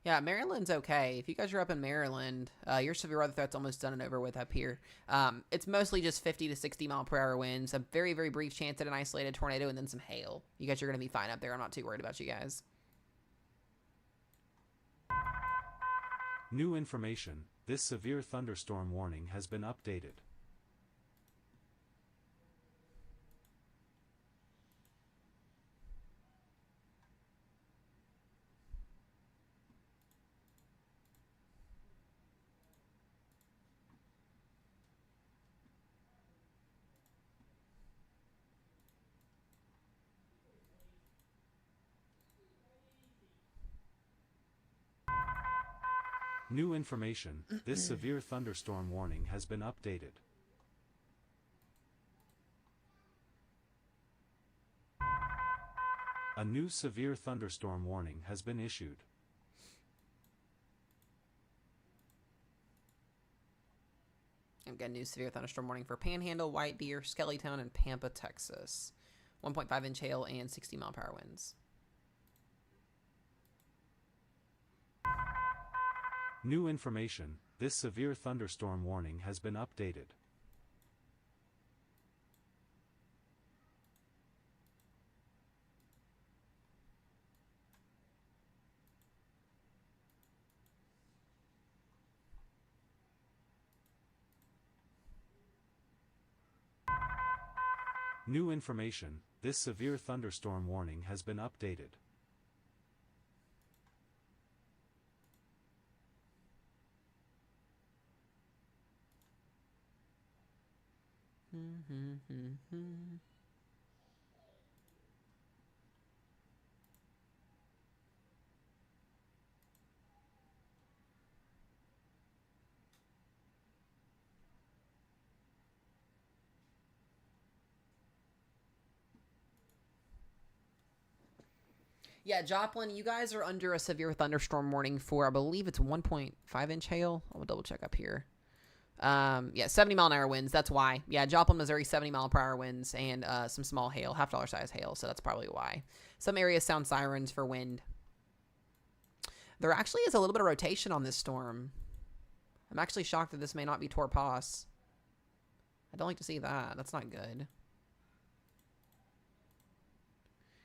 Yeah, Maryland's okay. If you guys are up in Maryland, your severe weather threat's almost done and over with up here. It's mostly just 50 to 60 mile per hour winds, a very, very brief chance at an isolated tornado, and then some hail. You guys are going to be fine up there. I'm not too worried about you guys.
New information. This severe thunderstorm warning has been updated. New information. This severe thunderstorm warning has been updated. A new severe thunderstorm warning has been issued.
I've got a new severe thunderstorm warning for Panhandle, White Deer, Skellytown, and Pampa, Texas. 1.5 inch hail and 60 mile per hour winds.
New information. This severe thunderstorm warning has been updated. New information. This severe thunderstorm warning has been updated.
Yeah, Joplin, you guys are under a severe thunderstorm warning for, I believe it's 1.5 inch hail. I'll double check up here. Yeah, 70 mile an hour winds. That's why. Yeah, Joplin, Missouri, 70 mile per hour winds and some small hail, $half size hail. So that's probably why. Some areas sound sirens for wind. There actually is a little bit of rotation on this storm. I'm actually shocked that this may not be torpos. I don't like to see that. That's not good.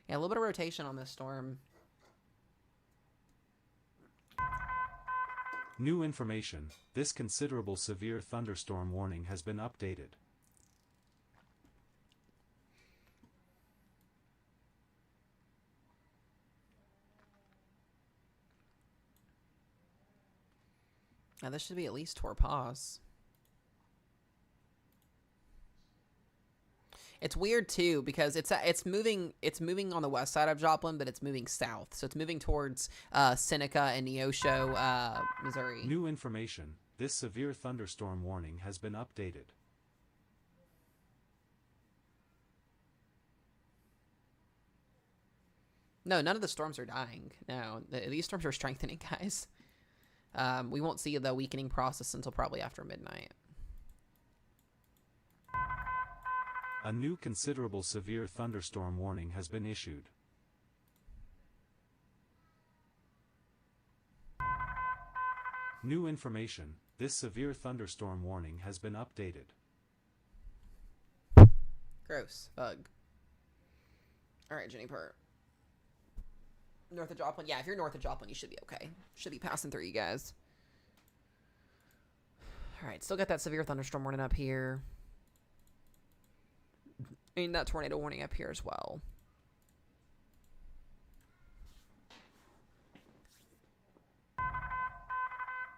Yeah, a little bit of rotation on this storm.
New information. This considerable severe thunderstorm warning has been updated.
Now this should be at least torpos. It's weird too because it's moving on the west side of Joplin, but it's moving south. So it's moving towards Seneca and Neosho, Missouri.
New information. This severe thunderstorm warning has been updated.
No, none of the storms are dying. No, these storms are strengthening, guys. We won't see the weakening process until probably after midnight.
A new considerable severe thunderstorm warning has been issued. New information. This severe thunderstorm warning has been updated.
Gross. Bug. Alright, Jenny Pert. North of Joplin. Yeah, if you're north of Joplin, you should be okay. Should be passing through you guys. Alright, still got that severe thunderstorm warning up here. And that tornado warning up here as well.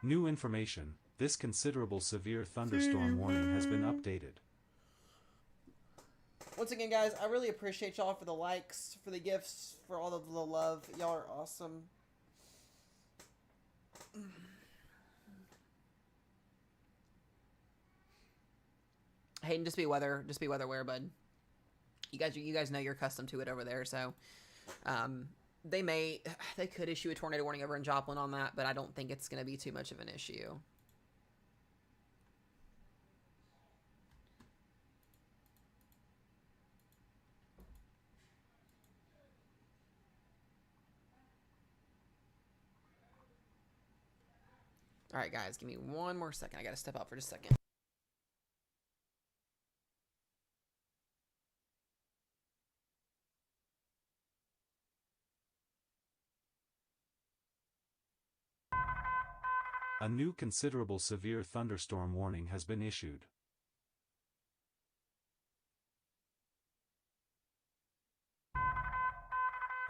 New information. This considerable severe thunderstorm warning has been updated.
Once again, guys, I really appreciate y'all for the likes, for the gifts, for all of the love. Y'all are awesome. Hayden, just be weather aware, bud. You guys know you're accustomed to it over there, so They may, they could issue a tornado warning over in Joplin on that, but I don't think it's going to be too much of an issue. All right, guys, give me one more second. I got to step out for just a second.
A new considerable severe thunderstorm warning has been issued.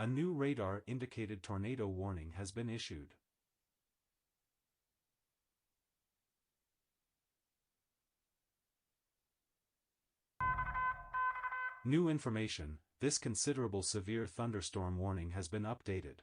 A new radar-indicated tornado warning has been issued. New information, this considerable severe thunderstorm warning has been updated.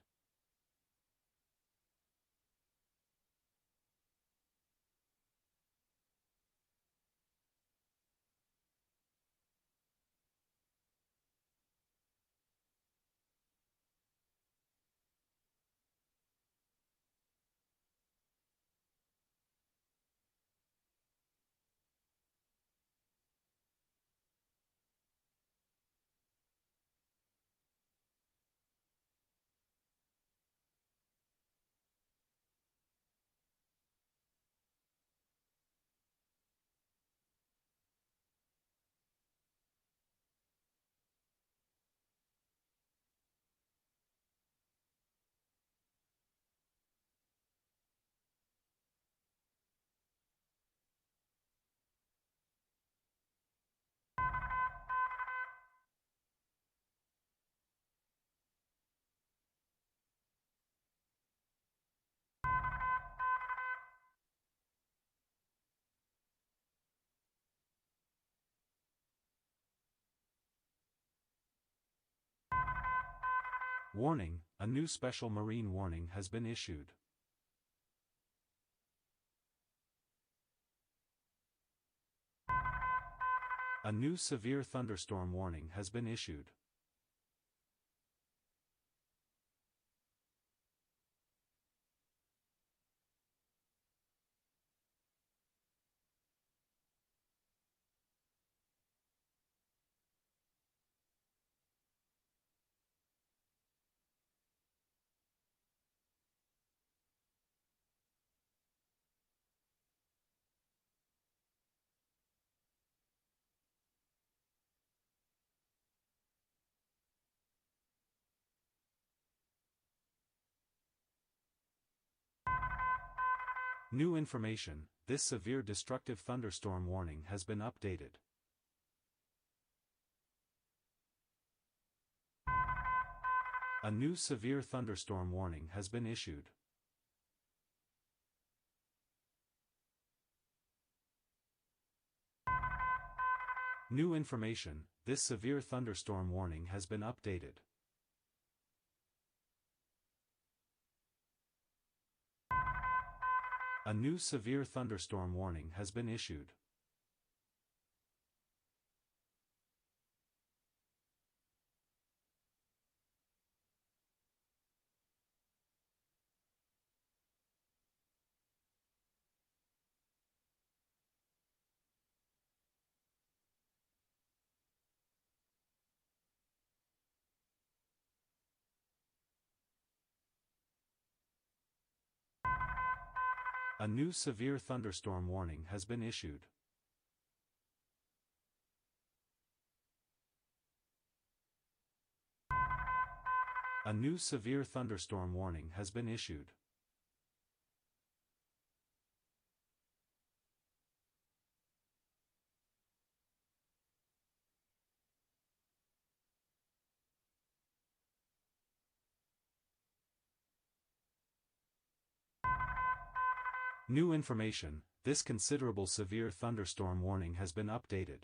Warning, a new special marine warning has been issued. A new severe thunderstorm warning has been issued. New information, this severe destructive thunderstorm warning has been updated. A new severe thunderstorm warning has been issued. New information, this severe thunderstorm warning has been updated. A new severe thunderstorm warning has been issued. A new severe thunderstorm warning has been issued. A new severe thunderstorm warning has been issued. New information, this considerable severe thunderstorm warning has been updated.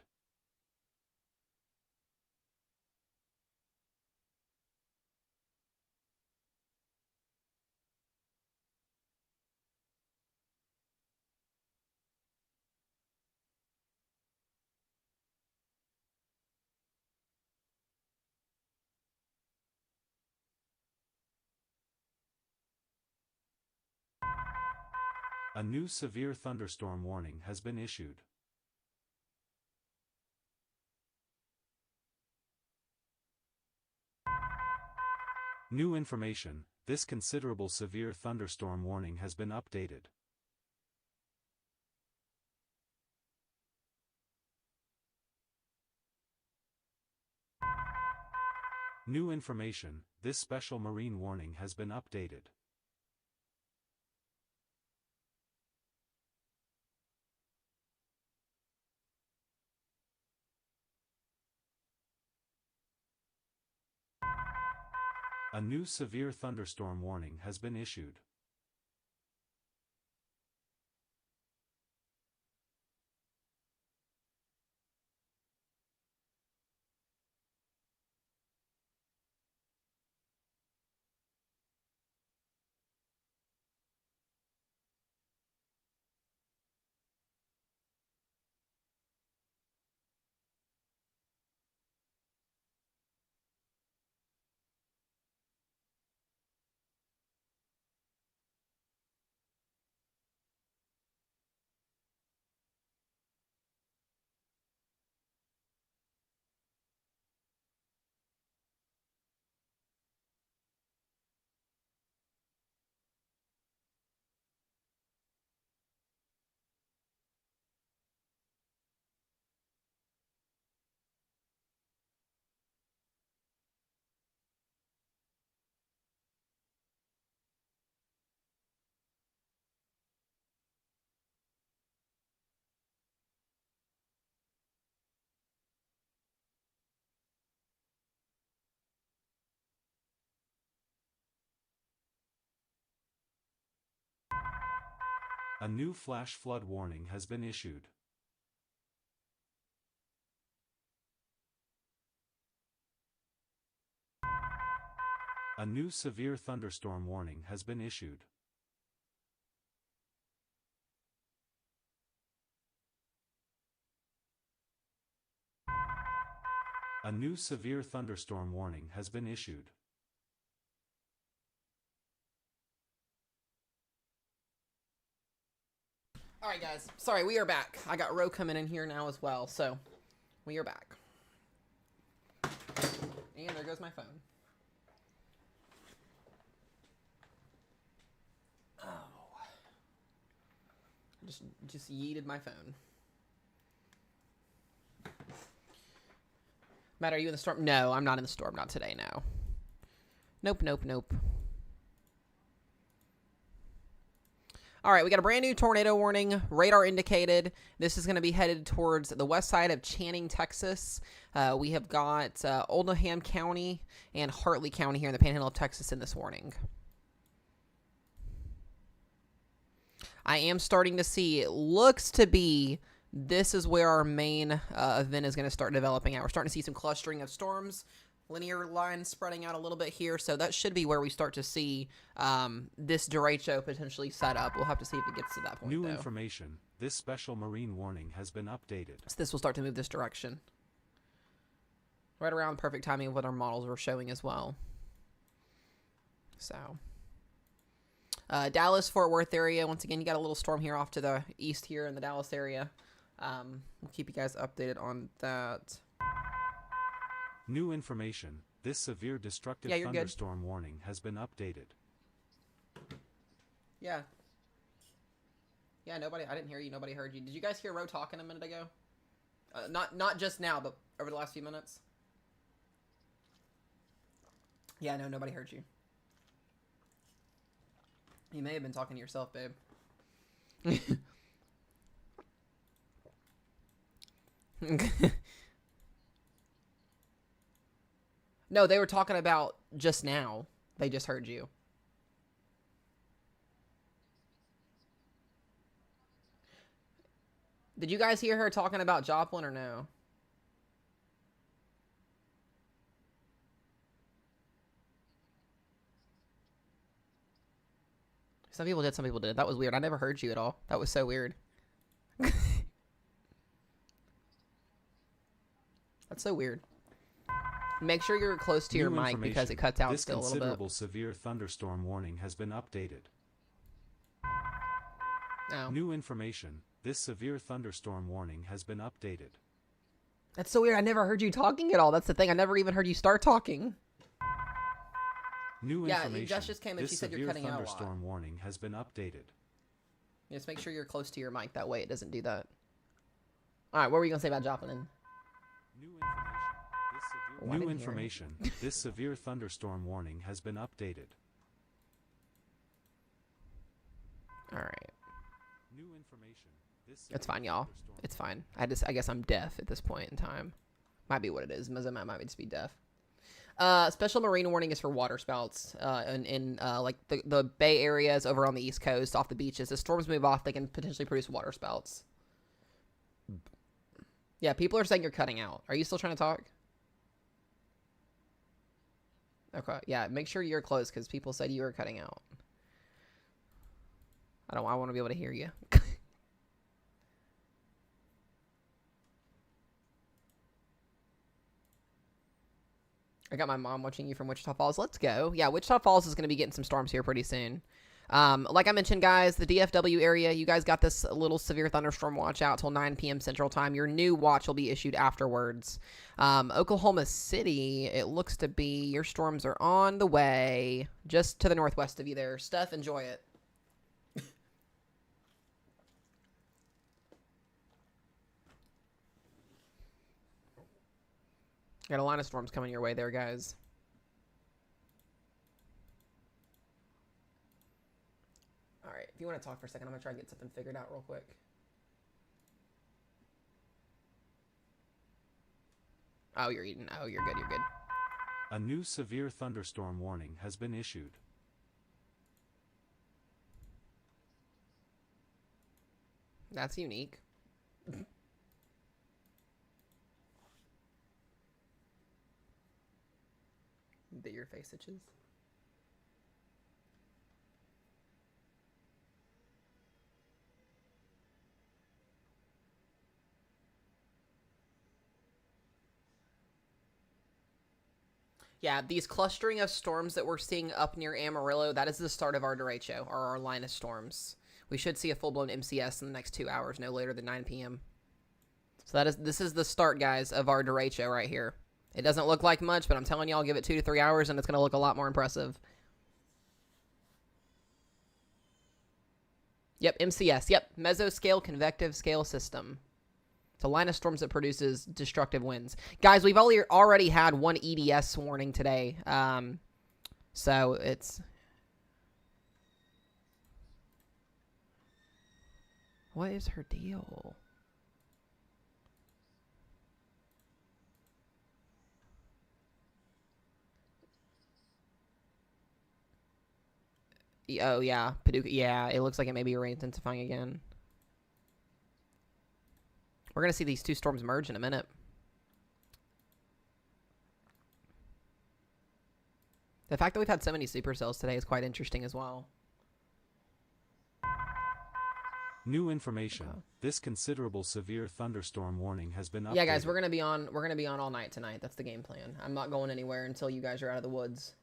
A new severe thunderstorm warning has been issued. New information, this considerable severe thunderstorm warning has been updated. New information, this special marine warning has been updated. A new severe thunderstorm warning has been issued. A new flash flood warning has been issued. A new severe thunderstorm warning has been issued. A new severe thunderstorm warning has been issued.
All right, guys. Sorry, we are back. I got Ro coming in here now as well, so we are back. And there goes my phone. Oh. Just yeeted my phone. Matt, are you in the storm? No, I'm not in the storm. Not today, no. Nope, nope, nope. All right, we got a brand new tornado warning, radar indicated. This is going to be headed towards the west side of Channing, Texas. We have got Oldham County and Hartley County here in the Panhandle of Texas in this warning. I am starting to see, it looks to be, this is where our main event is going to start developing out. We're starting to see some clustering of storms. Linear lines spreading out a little bit here, so that should be where we start to see this derecho potentially set up. We'll have to see if it gets to that point.
New information, this special marine warning has been updated.
So this will start to move this direction. Right around the perfect timing of what our models were showing as well. So, Dallas, Fort Worth area, once again, you got a little storm here off to the east here in the Dallas area. We'll keep you guys updated on that.
New information, this severe destructive thunderstorm warning has been updated.
Yeah, nobody, I didn't hear you, nobody heard you. Did you guys hear Ro talking a minute ago? Not just now, but over the last few minutes? Yeah, no, nobody heard you. You may have been talking to yourself, babe. No, they were talking about just now. They just heard you. Did you guys hear her talking about Joplin or no? Some people did, some people did. That was weird. I never heard you at all. That was so weird. That's so weird. Make sure you're close to your mic because it cuts out still a little bit.
This considerable severe thunderstorm warning has been updated.
No.
New information. This severe thunderstorm warning has been updated.
That's so weird. I never heard you talking at all. That's the thing. I never even heard you start talking.
New
Yeah,
information.
Jess just came and she said you're cutting out a lot.
This severe thunderstorm warning has been updated.
Just make sure you're close to your mic. That way it doesn't do that. All right, what were you going to say about Joplin?
New information. This severe thunderstorm warning has been updated.
All right.
New information.
It's fine, y'all. It's fine. I guess I'm deaf at this point in time. Might be what it is. Might just be deaf. Special marine warning is for water spouts in like the Bay areas over on the East Coast, off the beaches. As storms move off, they can potentially produce water spouts. Yeah, people are saying you're cutting out. Are you still trying to talk? Okay, yeah, make sure you're close because people said you were cutting out. I want to be able to hear you. I got my mom watching you from Wichita Falls. Let's go. Yeah, Wichita Falls is going to be getting some storms here pretty soon. Like I mentioned, guys, the DFW area, you guys got this little severe thunderstorm watch out till 9 p.m. Central Time. Your new watch will be issued afterwards. Oklahoma City, it looks to be your storms are on the way just to the northwest of you there. Steph, enjoy it. Got a line of storms coming your way there, guys. All right, if you want to talk for a second, I'm going to try and get something figured out real quick. Oh, you're eating. Oh, you're good. You're good.
A new severe thunderstorm warning has been issued.
That's unique. That your face itches. Yeah, these clustering of storms that we're seeing up near Amarillo, that is the start of our derecho, or our line of storms. We should see a full-blown MCS in the next 2 hours, no later than 9 p.m. So this is the start, guys, of our derecho right here. It doesn't look like much, but I'm telling you, I'll give it 2 to 3 hours, and it's going to look a lot more impressive. Yep, MCS. Yep, mesoscale convective scale system. It's a line of storms that produces destructive winds. Guys, we've already had one EDS warning today. So it's... What is her deal? Oh, yeah. Paducah. Yeah, it looks like it may be intensifying again. We're going to see these two storms merge in a minute. The fact that we've had so many supercells today is quite interesting as well.
New information. This considerable severe thunderstorm warning has been updated.
Yeah, guys, we're going to be on all night tonight. That's the game plan. I'm not going anywhere until you guys are out of the woods.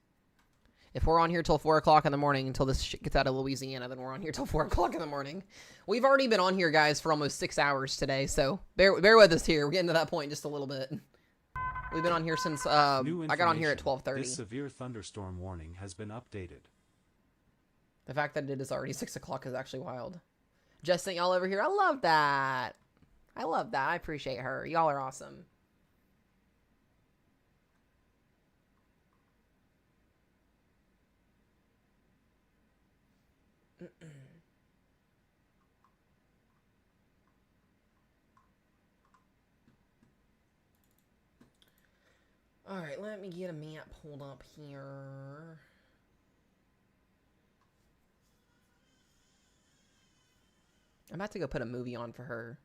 If we're on here till 4 o'clock in the morning until this shit gets out of Louisiana, then we're on here till 4 o'clock in the morning. We've already been on here, guys, for almost 6 hours today, so bear with us here. We're getting to that point just a little bit. We've been on here since, I got on here at 12:30.
This severe thunderstorm warning has been updated.
The fact that it is already 6 o'clock is actually wild. Just think y'all over here. I love that. I love that. I appreciate her. Y'all are awesome. Alright, let me get a map pulled up here. I'm about to go put a movie on for her.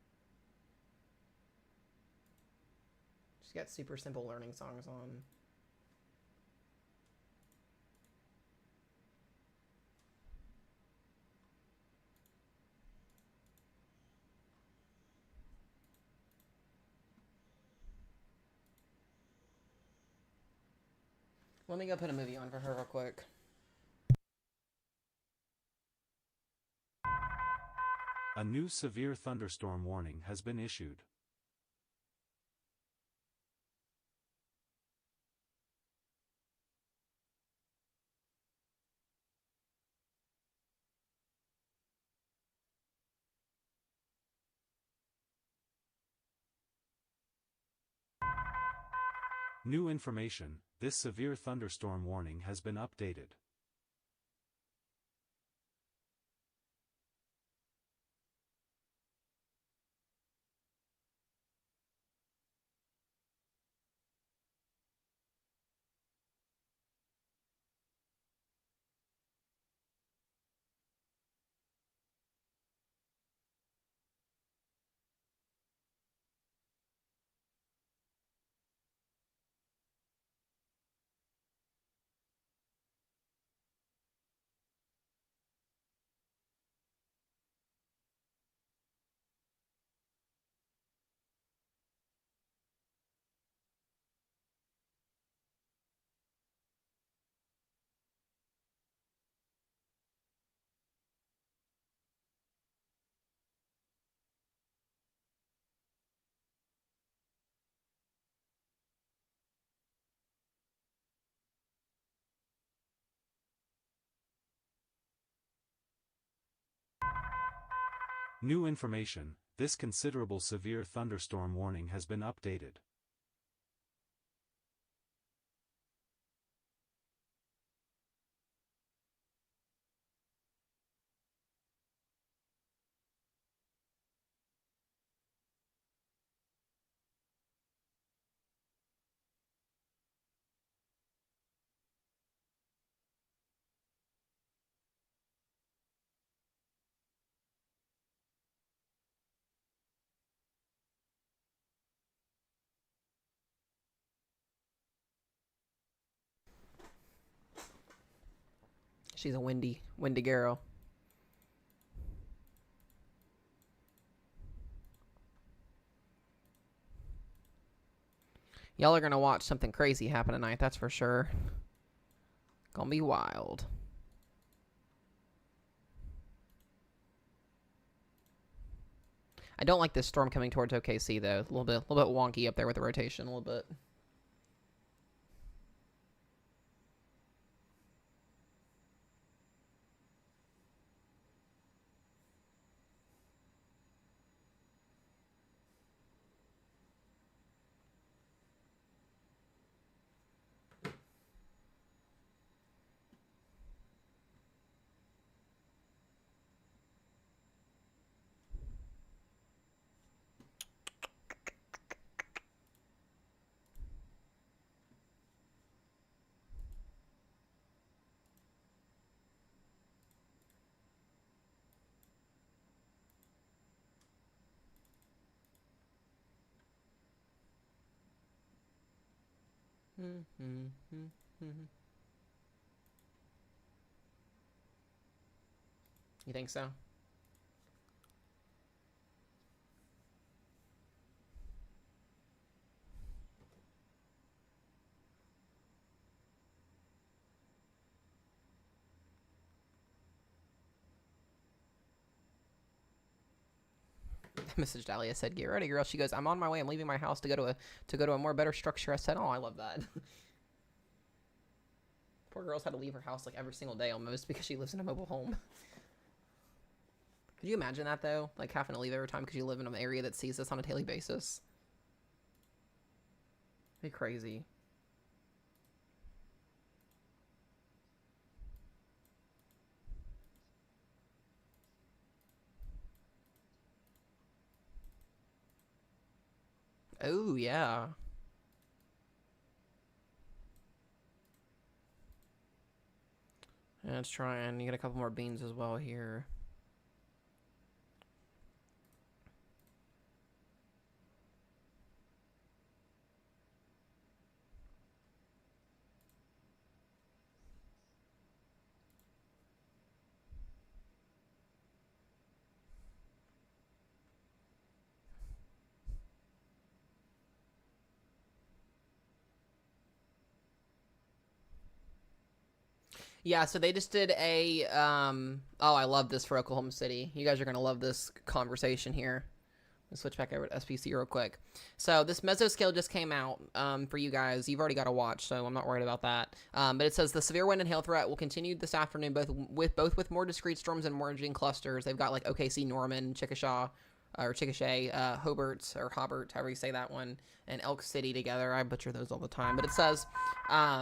She's got super simple learning songs on. Let me go put a movie on for her real quick.
A new severe thunderstorm warning has been issued. New information, this severe thunderstorm warning has been updated. New information, this considerable severe thunderstorm warning has been updated.
She's a windy girl. Y'all are gonna watch something crazy happen tonight, that's for sure. Gonna be wild. I don't like this storm coming towards OKC though. A little bit wonky up there with the rotation, a little bit. You think so? Mrs. Dahlia said, "Get ready, girl." She goes, "I'm on my way. I'm leaving my house to go to a more better structure." I said, "Oh, I love that." Poor girl's had to leave her house like every single day almost because she lives in a mobile home. Could you imagine that though? Like having to leave every time because you live in an area that sees this on a daily basis. It'd be crazy. Oh yeah. Let's try and get a couple more beans as well here. Yeah, so they just did a oh, I love this for Oklahoma City. You guys are going to love this conversation here. Let's switch back over to SPC real quick. So this mesoscale just came out for you guys. You've already got to watch, so I'm not worried about that. But it says the severe wind and hail threat will continue this afternoon, both with more discrete storms and emerging clusters. They've got like OKC, Norman, Chickasha, or Chickasha, Hobart, or Hobart, however you say that one, and Elk City together. I butcher those all the time. But it says...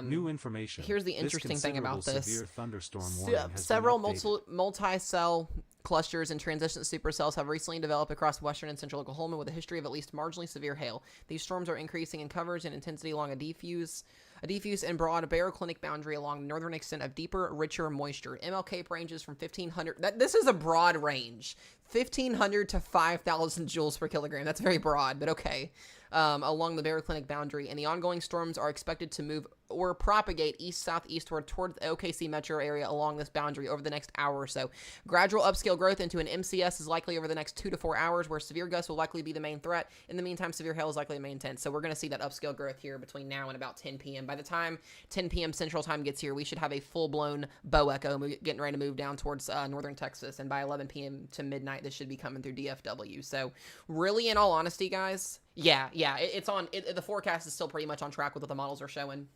New information.
Here's the interesting thing about this.
Severe thunderstorm warning has
Several
been updated.
multi-cell clusters and transition supercells have recently developed across western and central Oklahoma with a history of at least marginally severe hail. These storms are increasing in coverage and intensity along a diffuse and broad baroclinic boundary along the northern extent of deeper, richer moisture. MLK ranges from 1,500... This is a broad range. 1,500 to 5,000 joules per kilogram. That's very broad, but okay. Along the baroclinic boundary, and the ongoing storms are expected to move or propagate east-southeastward toward the OKC metro area along this boundary over the next hour or so. Gradual upscale growth into an MCS is likely over the next 2 to 4 hours, where severe gusts will likely be the main threat. In the meantime, severe hail is likely the main intent. So we're going to see that upscale growth here between now and about 10 p.m. By the time 10 p.m. Central Time gets here, we should have a full-blown bow echo getting ready to move down towards northern Texas, and by 11 p.m. to midnight, this should be coming through DFW. So really, in all honesty, guys, yeah, it's on. The forecast is still pretty much on track with what the models are showing.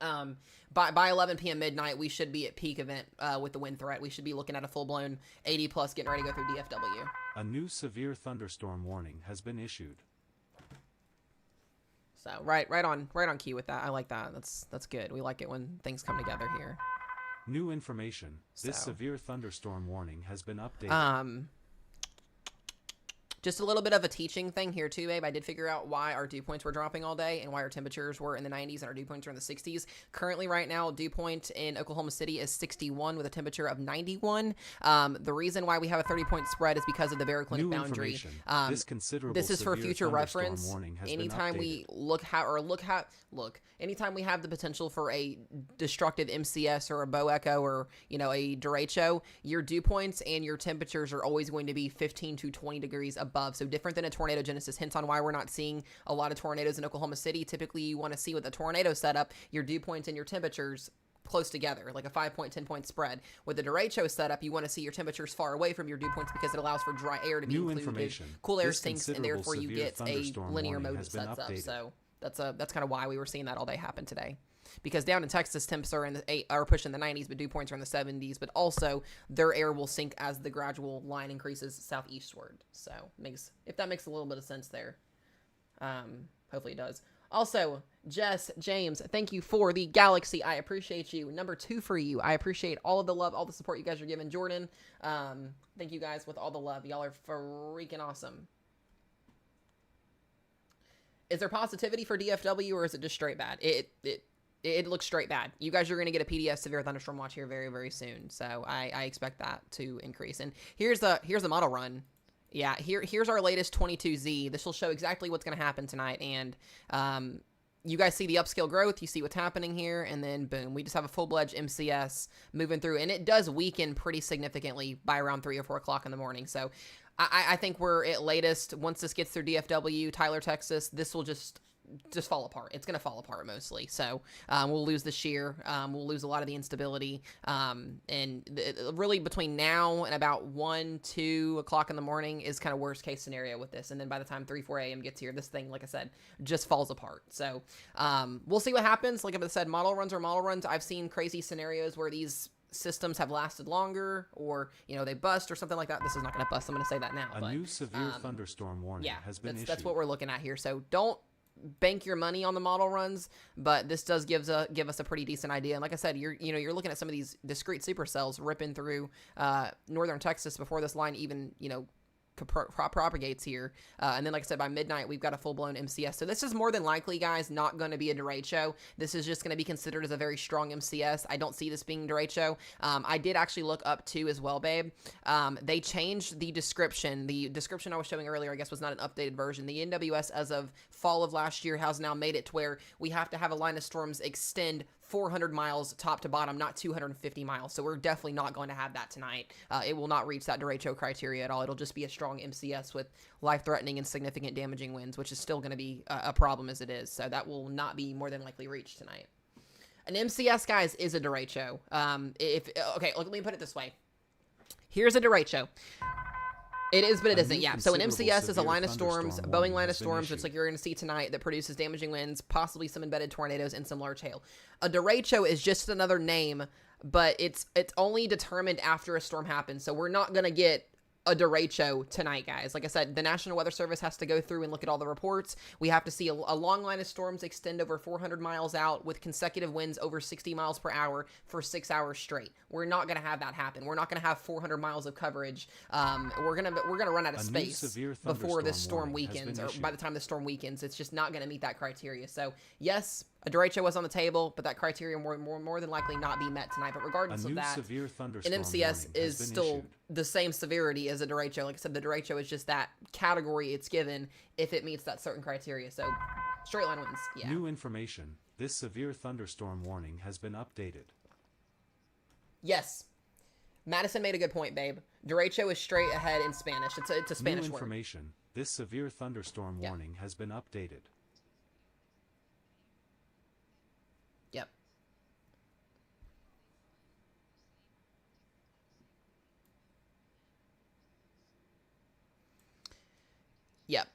By 11 p.m. midnight, we should be at peak event with the wind threat. We should be looking at a full-blown 80 plus getting ready to go through DFW.
A new severe thunderstorm warning has been issued.
So right on cue with that. I like that. That's good. We like it when things come together here.
New information. This severe thunderstorm warning has been updated.
Just a little bit of a teaching thing here too, babe. I did figure out why our dew points were dropping all day and why our temperatures were in the 90s and our dew points are in the 60s. Currently right now, dew point in Oklahoma City is 61 with a temperature of 91. The reason why we have a 30-point spread is because of the baroclinic boundary. This is for future reference. Anytime we anytime we have the potential for a destructive MCS or a bow echo or, a derecho, your dew points and your temperatures are always going to be 15 to 20 degrees above. So different than a tornado genesis, hence on why we're not seeing a lot of tornadoes in Oklahoma City. Typically, you want to see with a tornado setup, your dew points and your temperatures close together, like a 5-point, 10-point spread. With the derecho setup, you want to see your temperatures far away from your dew points because it allows for dry air to be included. Cool air sinks, and therefore you get a linear mode that sets up. So that's kind of why we were seeing that all day happen today. Because down in Texas, temps are are pushing the 90s, but dew points are in the 70s. But also, their air will sink as the gradual line increases southeastward. So, if that makes a little bit of sense there. Hopefully it does. Also, Jess, James, thank you for the Galaxy. I appreciate you. Number 2 for you. I appreciate all of the love, all the support you guys are giving. Jordan, thank you guys with all the love. Y'all are freaking awesome. Is there positivity for DFW, or is it just straight bad? It looks straight bad. You guys are going to get a PDF severe thunderstorm watch here very, very soon. So I expect that to increase. And here's the model run. Yeah, here's our latest 22Z. This will show exactly what's going to happen tonight. And you guys see the upscale growth. You see what's happening here. And then, boom, we just have a full-fledged MCS moving through. And it does weaken pretty significantly by around 3 or 4 o'clock in the morning. So I think we're at latest, once this gets through DFW, Tyler, Texas, this will just fall apart. It's going to fall apart mostly. So we'll lose the shear. We'll lose a lot of the instability. Really between now and about 1, 2 o'clock in the morning is kind of worst case scenario with this. And then by the time 3, 4 a.m. gets here, this thing, like I said, just falls apart. So we'll see what happens. Like I said, model runs are model runs. I've seen crazy scenarios where these systems have lasted longer, or they bust or something like that. This is not going to bust. I'm going to say that now.
A new severe thunderstorm warning has been issued.
That's what we're looking at here. So don't bank your money on the model runs, but this does give us a pretty decent idea. And like I said, you're looking at some of these discrete supercells ripping through northern Texas before this line even propagates here. And then, like I said, by midnight, we've got a full-blown MCS. So this is more than likely, guys, not going to be a derecho. This is just going to be considered as a very strong MCS. I don't see this being derecho. I did actually look up, too, as well, babe. They changed the description. The description I was showing earlier, I guess, was not an updated version. The NWS, as of fall of last year, has now made it to where we have to have a line of storms extend 400 miles top to bottom, not 250 miles. So we're definitely not going to have that tonight. It will not reach that derecho criteria at all. It'll just be a strong MCS with life-threatening and significant damaging winds, which is still going to be a problem as it is. So that will not be more than likely reached tonight. An MCS, guys, is a derecho. Okay, let me put it this way. Here's a derecho. It is, but it isn't. Yeah. So an MCS is a line of storms, Boeing line of storms, which like you're going to see tonight, that produces damaging winds, possibly some embedded tornadoes, and some large hail. A derecho is just another name, but it's only determined after a storm happens. So we're not going to get a derecho tonight, guys. Like I said, the National Weather Service has to go through and look at all the reports. We have to see a long line of storms extend over 400 miles out with consecutive winds over 60 miles per hour for 6 hours straight. We're not going to have that happen. We're not going to have 400 miles of coverage. We're gonna run out of space before this storm weakens, or by the time the storm weakens. It's just not going to meet that criteria. So yes, a derecho was on the table, but that criteria more than likely not be met tonight. But regardless of that, an MCS is still the same severity as a derecho. Like I said, the derecho is just that category it's given if it meets that certain criteria. So straight line winds. Yeah.
New information. This severe thunderstorm warning has been updated.
Yes. Madison made a good point, babe. Derecho is straight ahead in Spanish. It's a Spanish word.
New information. This severe thunderstorm warning has been updated.
Yep. Yep.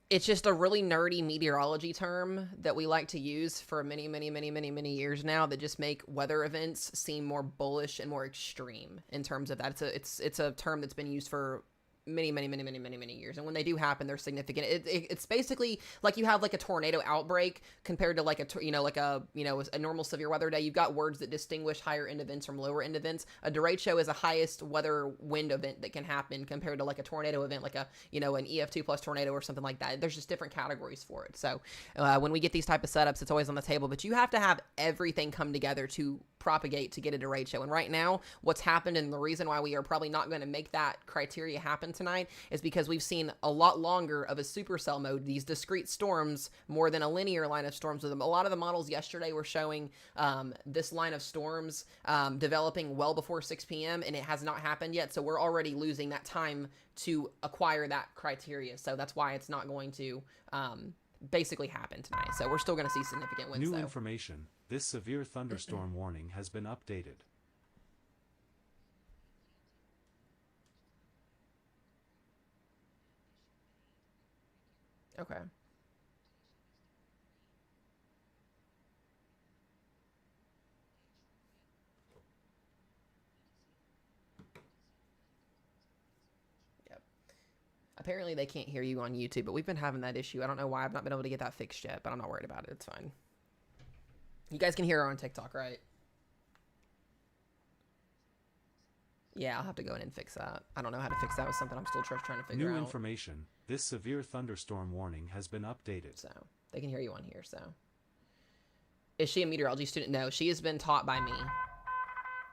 It's just a really nerdy meteorology term that we like to use for many years now that just make weather events seem more bullish and more extreme in terms of that. It's a term that's been used for many years, and when they do happen, they're significant. It's basically like you have like a tornado outbreak compared to like a normal severe weather day. You've got words that distinguish higher end events from lower end events. A derecho is a highest weather wind event that can happen compared to like a tornado event, like an EF2 plus tornado or something like that. There's just different categories for it. So when we get these type of setups, it's always on the table, but you have to have everything come together to propagate to get a derecho. And right now, what's happened, and the reason why we are probably not going to make that criteria happen tonight, is because we've seen a lot longer of a supercell mode, these discrete storms, more than a linear line of storms with them. A lot of the models yesterday were showing this line of storms developing well before 6 p.m. and it has not happened yet. So we're already losing that time to acquire that criteria. So that's why it's not going to basically happen tonight. So we're still going to see significant winds.
New information. This severe thunderstorm warning has been updated.
Okay. Yep. Apparently they can't hear you on YouTube, but we've been having that issue. I don't know why. I've not been able to get that fixed yet, but I'm not worried about it. It's fine. You guys can hear her on TikTok, right? Yeah, I'll have to go in and fix that. I don't know how to fix that with something I'm still trying to figure out.
New information. This severe thunderstorm warning has been updated.
So, they can hear you on here, so. Is she a meteorology student? No, she has been taught by me.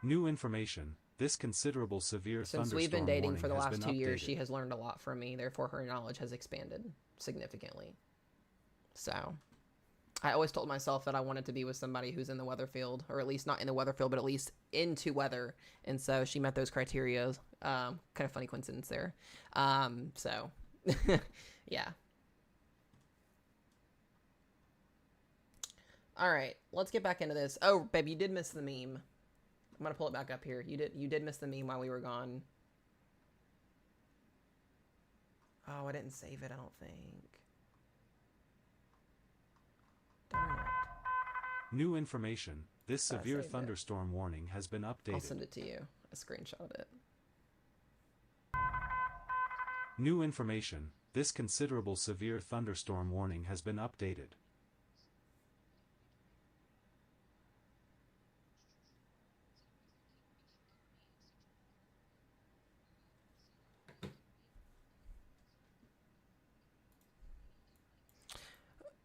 New information. This considerable severe thunderstorm warning has been updated.
Since we've been dating for the last 2 years, she has learned a lot from me. Therefore, her knowledge has expanded significantly. So, I always told myself that I wanted to be with somebody who's in the weather field, or at least not in the weather field, but at least into weather. And so she met those criteria. Kind of funny coincidence there. So, yeah. All right, let's get back into this. Oh, babe, you did miss the meme. I'm gonna pull it back up here. You did miss the meme while we were gone. Oh, I didn't save it, I don't think. Darn it.
New information. This severe thunderstorm warning has been updated.
I'll send it to you. I screenshot it.
New information. This considerable severe thunderstorm warning has been updated.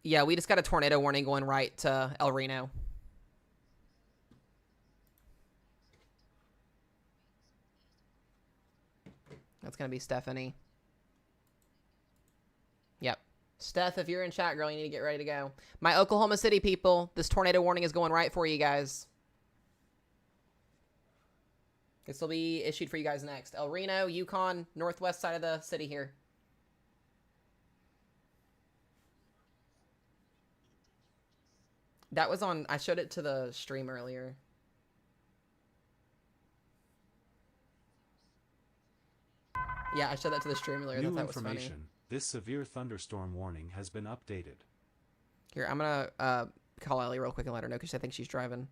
Yeah, we just got a tornado warning going right to El Reno. That's going to be Stephanie. Yep. Steph, if you're in chat, girl, you need to get ready to go. My Oklahoma City people, this tornado warning is going right for you guys. This will be issued for you guys next. El Reno, Yukon, northwest side of the city here. That was on. I showed it to the stream earlier. Yeah, I showed that to the stream earlier. I thought
New
that was funny.
information. This severe thunderstorm warning has been updated.
Here, I'm gonna call Ellie real quick and let her know because I think she's driving.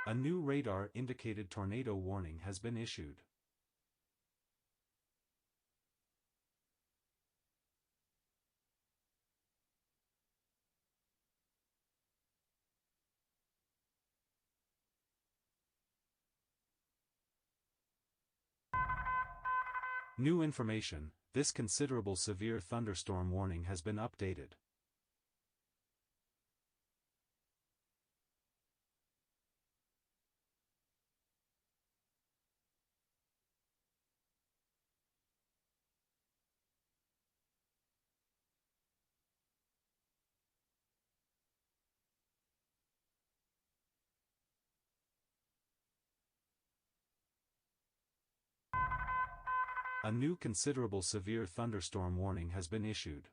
A new radar indicated tornado warning has been issued. New information. This considerable severe thunderstorm warning has been updated. A new considerable severe thunderstorm warning has been issued.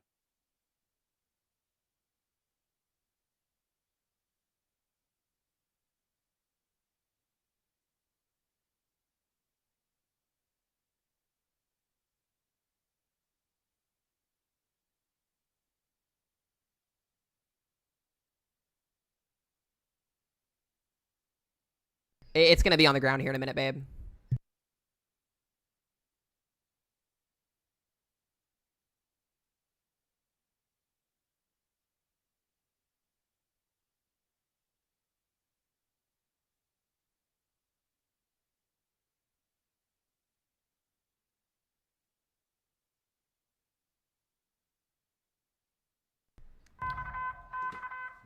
It's gonna be on the ground here in a minute, babe.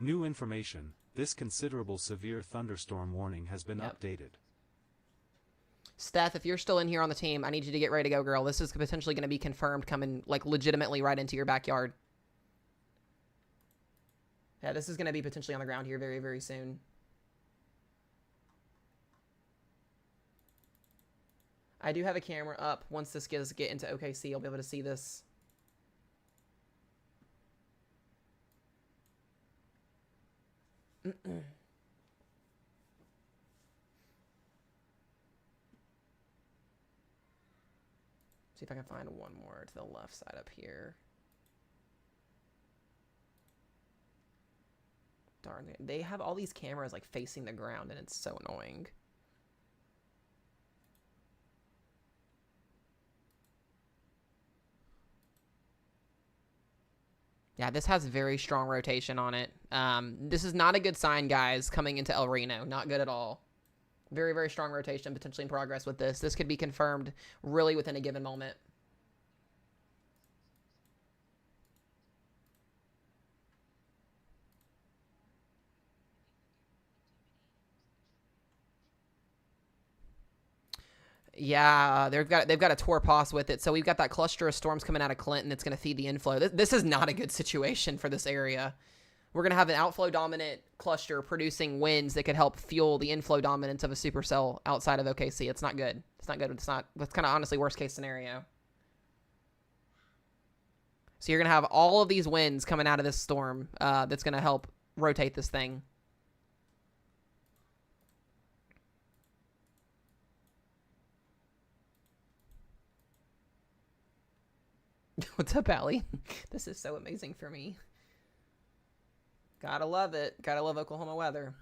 New information. This considerable severe thunderstorm warning has been updated.
Steph, if you're still in here on the team, I need you to get ready to go, girl. This is potentially going to be confirmed coming, like, legitimately right into your backyard. Yeah, this is going to be potentially on the ground here very, very soon. I do have a camera up. Once this gets get into OKC, I'll be able to see this. See if I can find one more to the left side up here. Darn it. They have all these cameras like facing the ground and it's so annoying. Yeah, this has very strong rotation on it. This is not a good sign, guys, coming into El Reno. Not good at all. Very, very strong rotation, potentially in progress with this. This could be confirmed really within a given moment. Yeah, they've got a tour pass with it. So we've got that cluster of storms coming out of Clinton that's going to feed the inflow. This is not a good situation for this area. We're going to have an outflow dominant cluster producing winds that could help fuel the inflow dominance of a supercell outside of OKC. It's not good. It's not good. It's kind of honestly worst case scenario. So you're going to have all of these winds coming out of this storm that's going to help rotate this thing. What's up, Allie? This is so amazing for me. Gotta love it. Gotta love Oklahoma weather.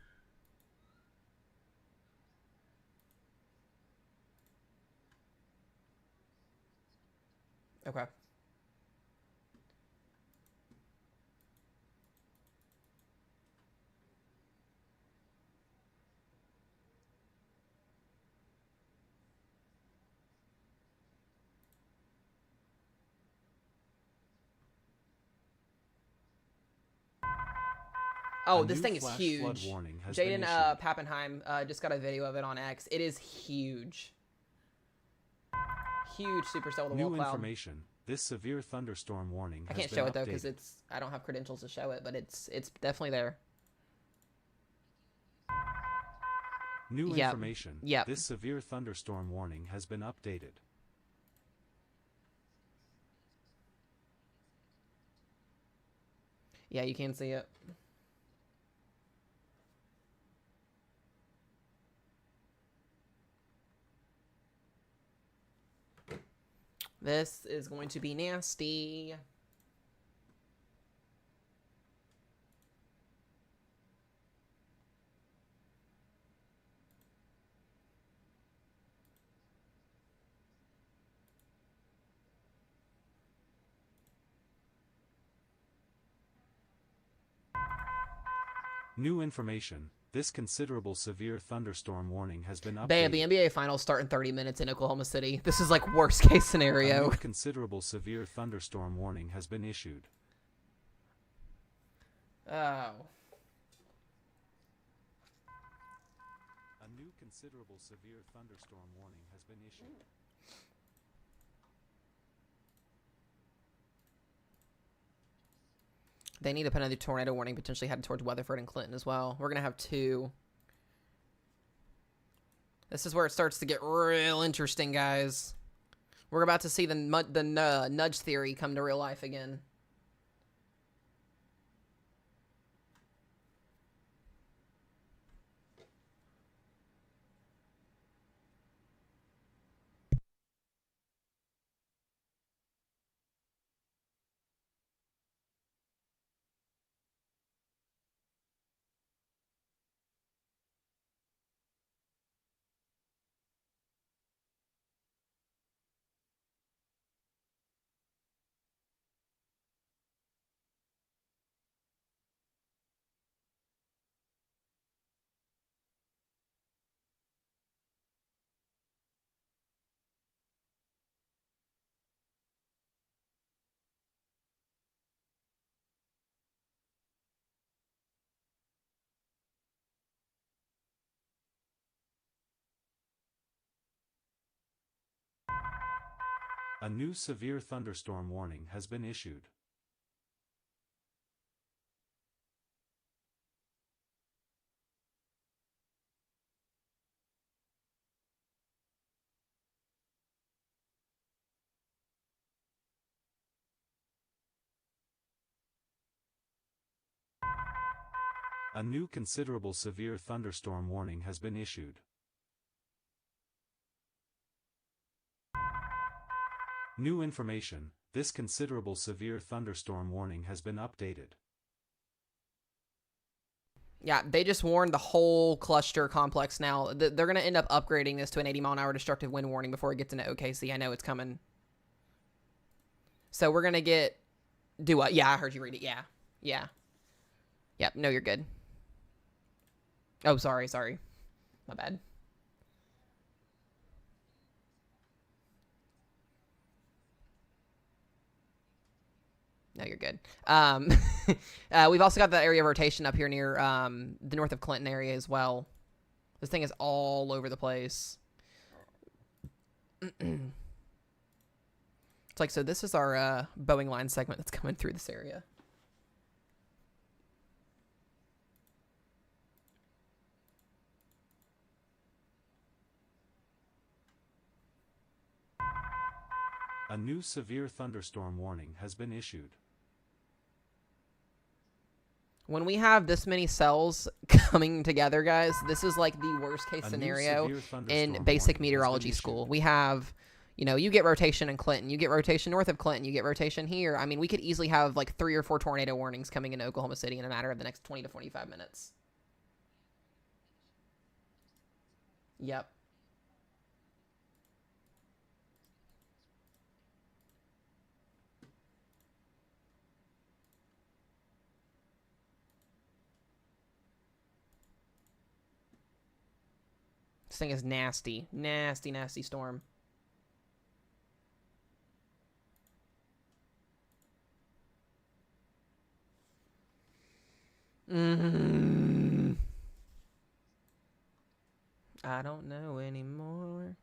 Okay. Oh, this thing is huge. Jaden Pappenheim just got a video of it on X. It is huge. Huge supercell with a wall cloud.
New information. This severe thunderstorm warning has been updated.
I can't show it though because I don't have credentials to show it, but it's definitely there.
New information.
Yep.
This severe thunderstorm warning has been updated.
Yeah, you can see it. This is going to be nasty.
New information. This considerable severe thunderstorm warning has been updated.
Babe, the NBA Finals start in 30 minutes in Oklahoma City. This is like worst case scenario.
A new considerable severe thunderstorm warning has been issued.
Oh.
A new considerable severe thunderstorm warning has been issued.
They need to put another tornado warning potentially headed towards Weatherford and Clinton as well. We're going to have 2. This is where it starts to get real interesting, guys. We're about to see the nudge theory come to real life again.
A new severe thunderstorm warning has been issued. A new considerable severe thunderstorm warning has been issued. New information. This considerable severe thunderstorm warning has been updated.
Yeah, they just warned the whole cluster complex now. They're going to end up upgrading this to an 80-mile-an-hour destructive wind warning before it gets into OKC. I know it's coming. So we're going to get... Do what? Yeah, I heard you read it. Yeah. Yeah. Yep, no, you're good. Oh, sorry. My bad. No, you're good. We've also got the area of rotation up here near the north of Clinton area as well. This thing is all over the place. It's like, so this is our Boeing line segment that's coming through this area.
A new severe thunderstorm warning has been issued.
When we have this many cells coming together, guys, this is like the worst case scenario in basic meteorology school. We have, you know, you get rotation in Clinton, you get rotation north of Clinton, you get rotation here. I mean, we could easily have like 3 or 4 tornado warnings coming into Oklahoma City in a matter of the next 20 to 25 minutes. Yep. This thing is nasty. Nasty storm. I don't know anymore.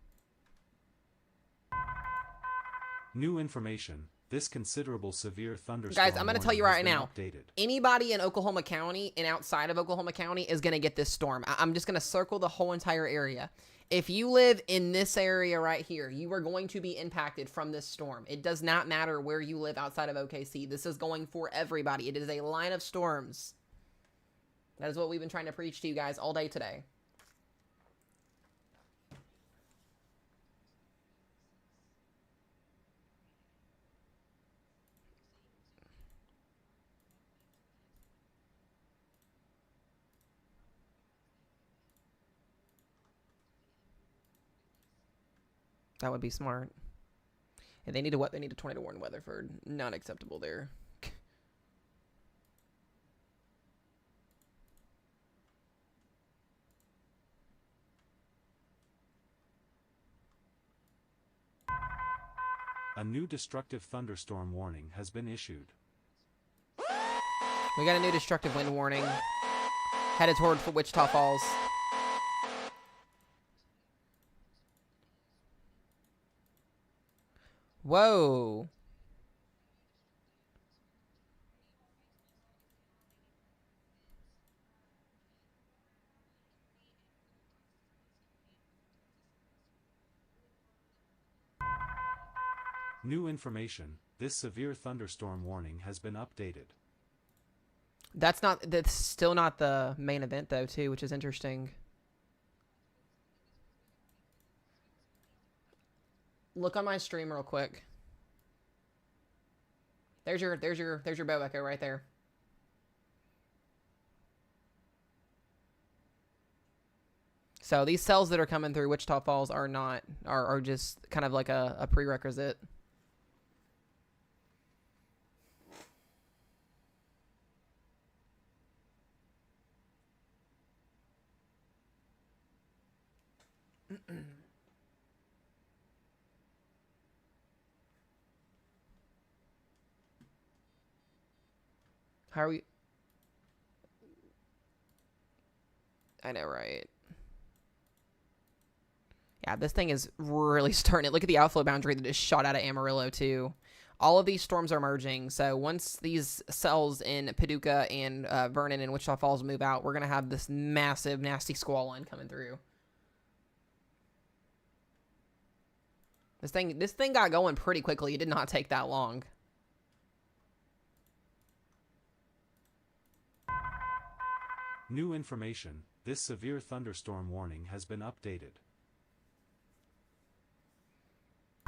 New information. This considerable severe thunderstorm
Guys, I'm going to tell you right now,
updated.
Anybody in Oklahoma County and outside of Oklahoma County is going to get this storm. I'm just going to circle the whole entire area. If you live in this area right here, you are going to be impacted from this storm. It does not matter where you live outside of OKC. This is going for everybody. It is a line of storms. That is what we've been trying to preach to you guys all day today. That would be smart. Yeah, they need a what? They need a tornado warning Weatherford. Not acceptable there.
A new destructive thunderstorm warning has been issued.
We got a new destructive wind warning. Headed toward Wichita Falls. Whoa.
New information, this severe thunderstorm warning has been updated.
That's still not the main event though, too, which is interesting. Look on my stream real quick. There's your bow echo right there. So these cells that are coming through Wichita Falls are just kind of like a prerequisite. How are we? I know, right? Yeah, this thing is really starting it. Look at the outflow boundary that just shot out of Amarillo, too. All of these storms are merging. So once these cells in Paducah and Vernon and Wichita Falls move out, we're going to have this massive, nasty squall line coming through. This thing got going pretty quickly. It did not take that long.
New information, this severe thunderstorm warning has been updated.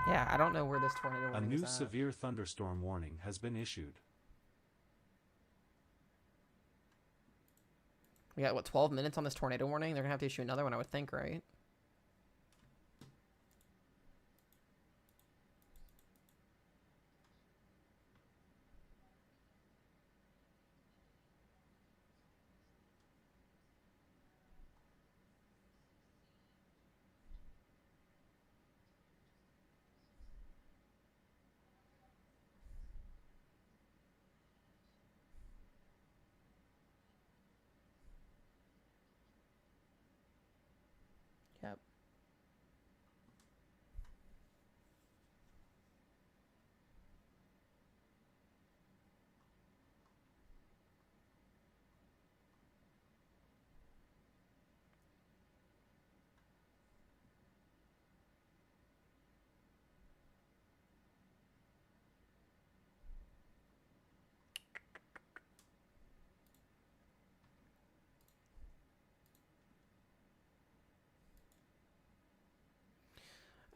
Yeah, I don't know where this tornado
A
warning is
new
at.
severe thunderstorm warning has been issued.
We got, what, 12 minutes on this tornado warning? They're going to have to issue another one, I would think, right? Yep.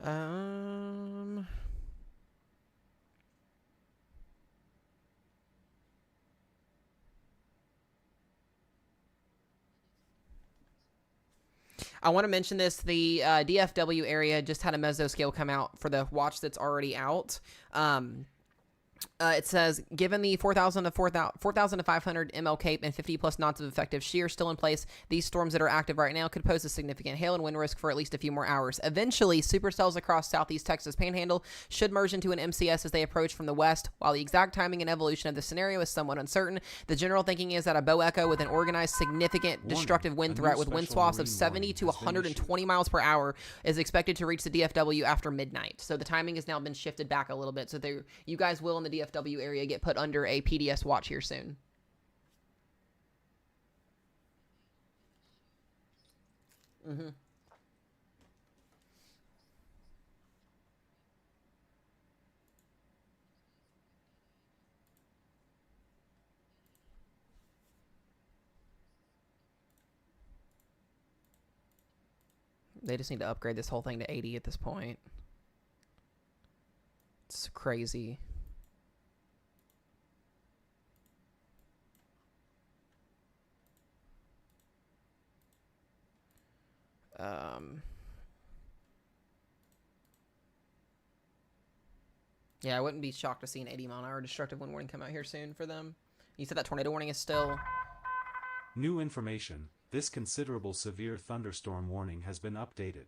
Um... I want to mention this. The DFW area just had a mesoscale come out for the watch that's already out. It says, given the 4,000 to 500 ml cape and 50 plus knots of effective shear still in place, these storms that are active right now could pose a significant hail and wind risk for at least a few more hours. Eventually, supercells across southeast Texas Panhandle should merge into an MCS as they approach from the west. While the exact timing and evolution of the scenario is somewhat uncertain, the general thinking is that a bow echo with an organized, significant, destructive wind threat with wind swaths of 70 to 120 miles per hour is expected to reach the DFW after midnight. So the timing has now been shifted back a little bit. So you guys will in the DFW area get put under a PDS watch here soon. Mm-hmm. They just need to upgrade this whole thing to 80 at this point. It's crazy. Yeah, I wouldn't be shocked to see an 80-mile-an-hour destructive wind warning come out here soon for them. You said that tornado warning is still...
New information. This considerable severe thunderstorm warning has been updated.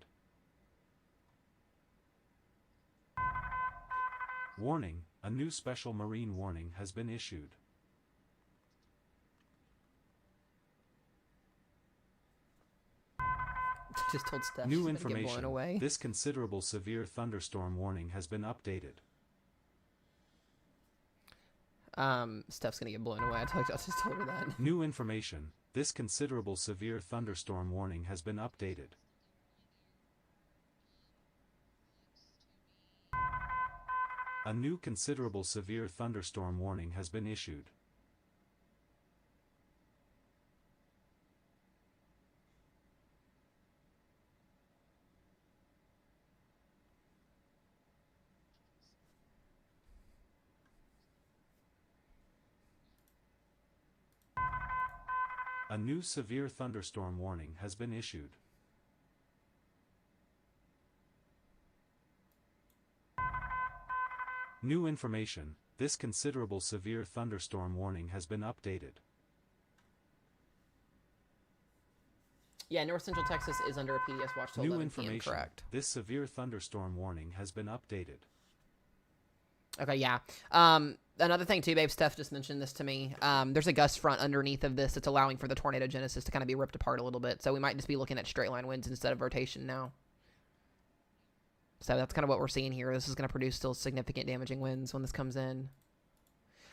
Warning, a new special marine warning has been issued.
Just told Steph
New
she's gonna get blown
information.
away.
This considerable severe thunderstorm warning has been updated.
Steph's gonna get blown away. I just told her that.
New information. This considerable severe thunderstorm warning has been updated. A new considerable severe thunderstorm warning has been issued. A new severe thunderstorm warning has been issued. New information. This considerable severe thunderstorm warning has been updated.
Yeah, North Central Texas is under a PDS watch till
New
11 p.m.
information.
Correct.
This severe thunderstorm warning has been updated.
Okay, yeah. Another thing too, babe, Steph just mentioned this to me. There's a gust front underneath of this that's allowing for the tornado genesis to kind of be ripped apart a little bit. So we might just be looking at straight line winds instead of rotation now. So that's kind of what we're seeing here. This is going to produce still significant damaging winds when this comes in.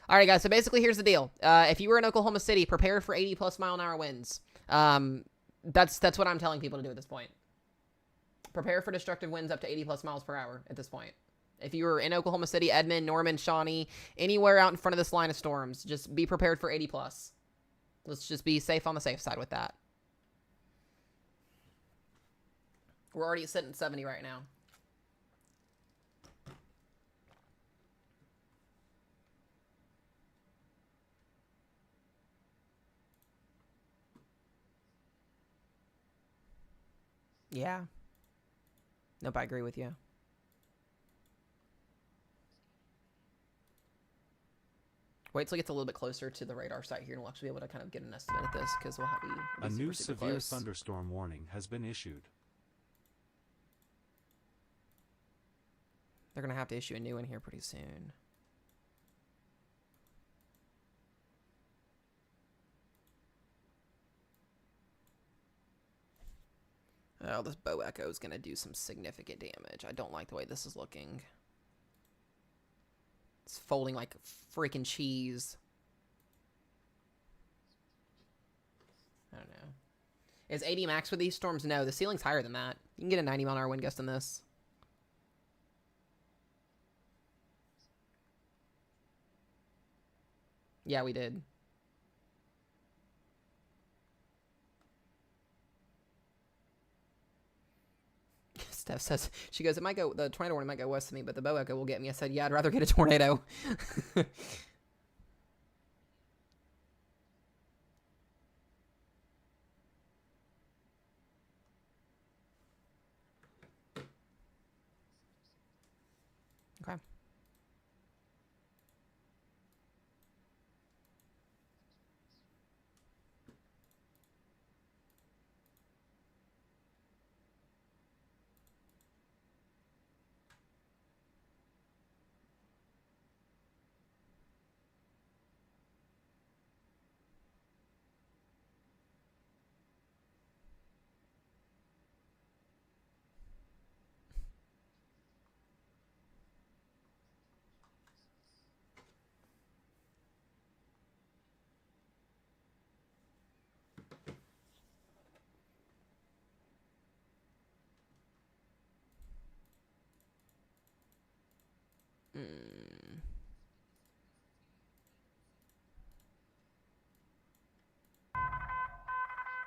All right, guys. So basically, here's the deal. If you were in Oklahoma City, prepare for 80+ mile an hour winds. That's what I'm telling people to do at this point. Prepare for destructive winds up to 80+ miles per hour at this point. If you were in Oklahoma City, Edmond, Norman, Shawnee, anywhere out in front of this line of storms, just be prepared for 80+. Let's just be safe on the safe side with that. We're already sitting at 70 right now. Yeah. Nope, I agree with you. Wait till it gets a little bit closer to the radar site here, and we'll actually be able to kind of get an estimate at this, because we'll be
A new
super
severe
close.
thunderstorm warning has been issued.
They're going to have to issue a new one here pretty soon. Oh, this bow echo is going to do some significant damage. I don't like the way this is looking. It's folding like freaking cheese. I don't know. Is 80 max with these storms? No, the ceiling's higher than that. You can get a 90-mile-an-hour wind gust in this. Yeah, we did. Steph says, she goes, the tornado warning might go west of me, but the bow echo will get me. I said, yeah, I'd rather get a tornado. Okay.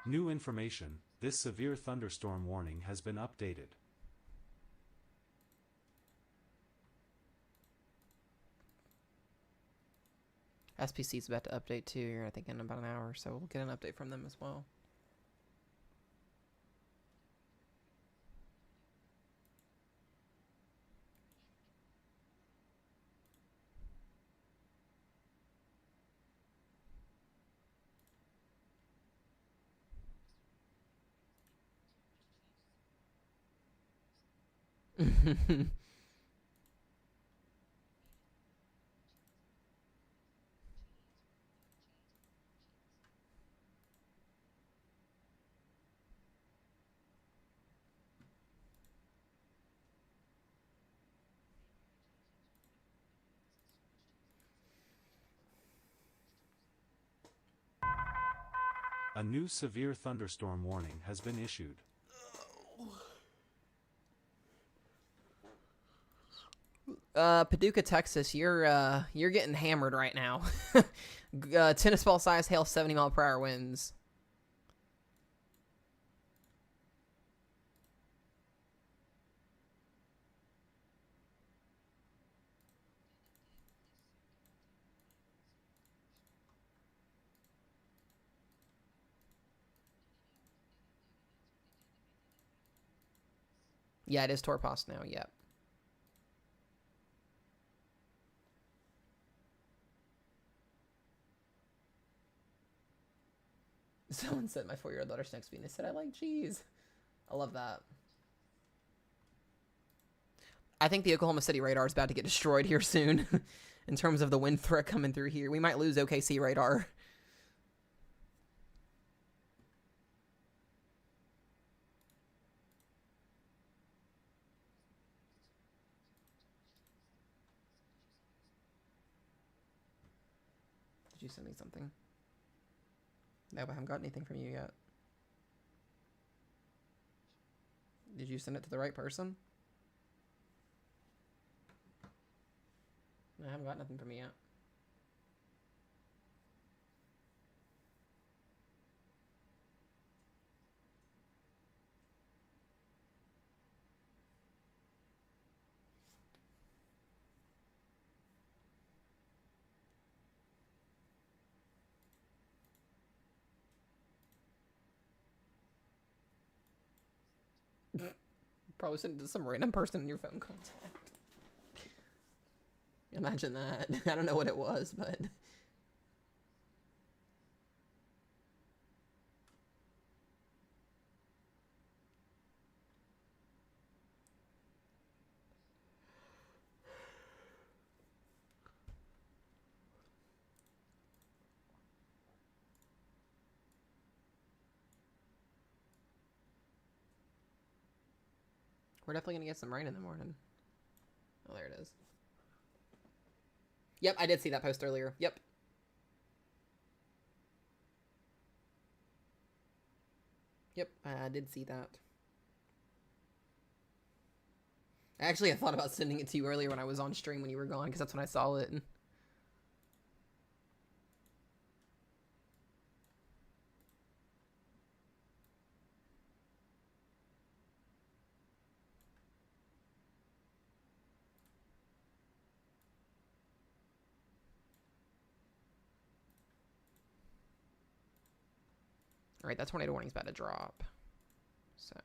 New information. This severe thunderstorm warning has been updated.
SPC is about to update too here, I think in about an hour, so we'll get an update from them as well.
A new severe thunderstorm warning has been issued.
Paducah, Texas, you're getting hammered right now. Tennis ball size hail, 70-mile-per-hour winds. Yeah, it is Torpos now. Yep. Someone said my 4-year-old daughter snacks me, and they said I like cheese. I love that. I think the Oklahoma City radar is about to get destroyed here soon. In terms of the wind threat coming through here, we might lose OKC radar. Did you send me something? No, I haven't got anything from you yet. Did you send it to the right person? I haven't got nothing from you yet. Probably sent it to some random person in your phone contact. Imagine that. I don't know what it was, but... We're definitely gonna get some rain in the morning. Oh, there it is. Yep, I did see that post earlier. Yep. Yep, I did see that. Actually, I thought about sending it to you earlier when I was on stream when you were gone, because that's when I saw it. Alright, that tornado warning's about to drop. So...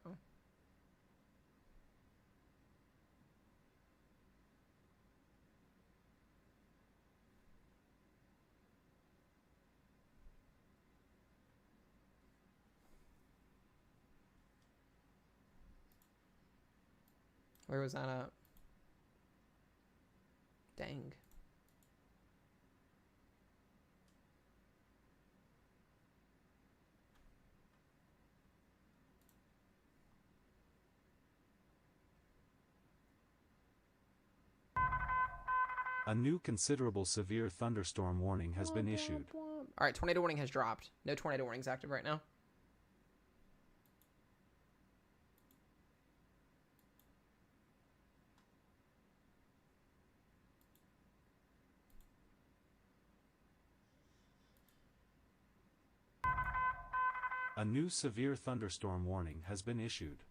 Where was that at? Dang.
A new considerable severe thunderstorm warning has been issued.
Alright, tornado warning has dropped. No tornado warnings active right now.
A new severe thunderstorm warning has been issued.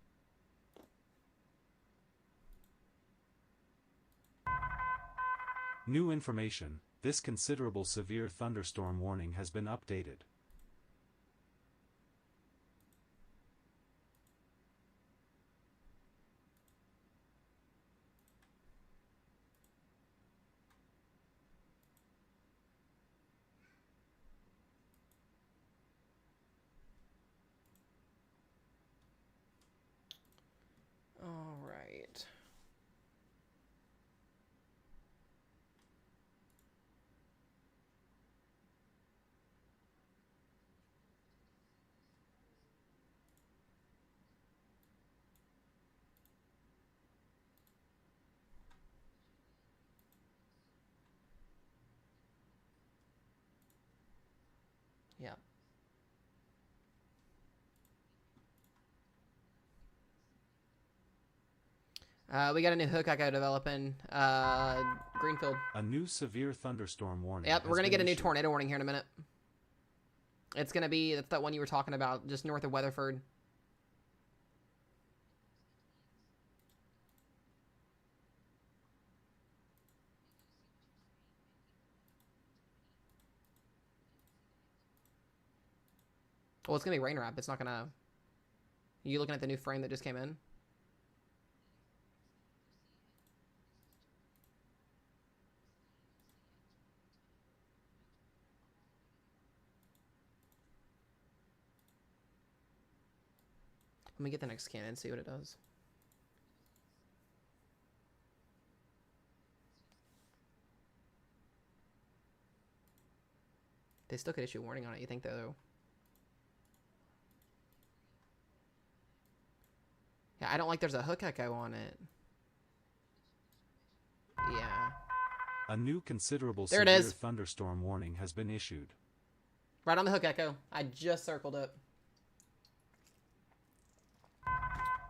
New information, this considerable severe thunderstorm warning has been updated.
Alright. We got a new hook echo developing. Greenfield.
A new severe thunderstorm warning.
Yep, we're going to get a new
issued.
tornado warning here in a minute. It's going to be, that's that one you were talking about, just north of Weatherford. Well, it's going to be rain wrap. It's not going to... You looking at the new frame that just came in? Let me get the next scan and see what it does. They still could issue a warning on it, you think, though? Yeah, I don't like there's a hook echo on it. Yeah.
A new considerable
There it
severe
is.
thunderstorm warning has been issued.
Right on the hook echo. I just circled it.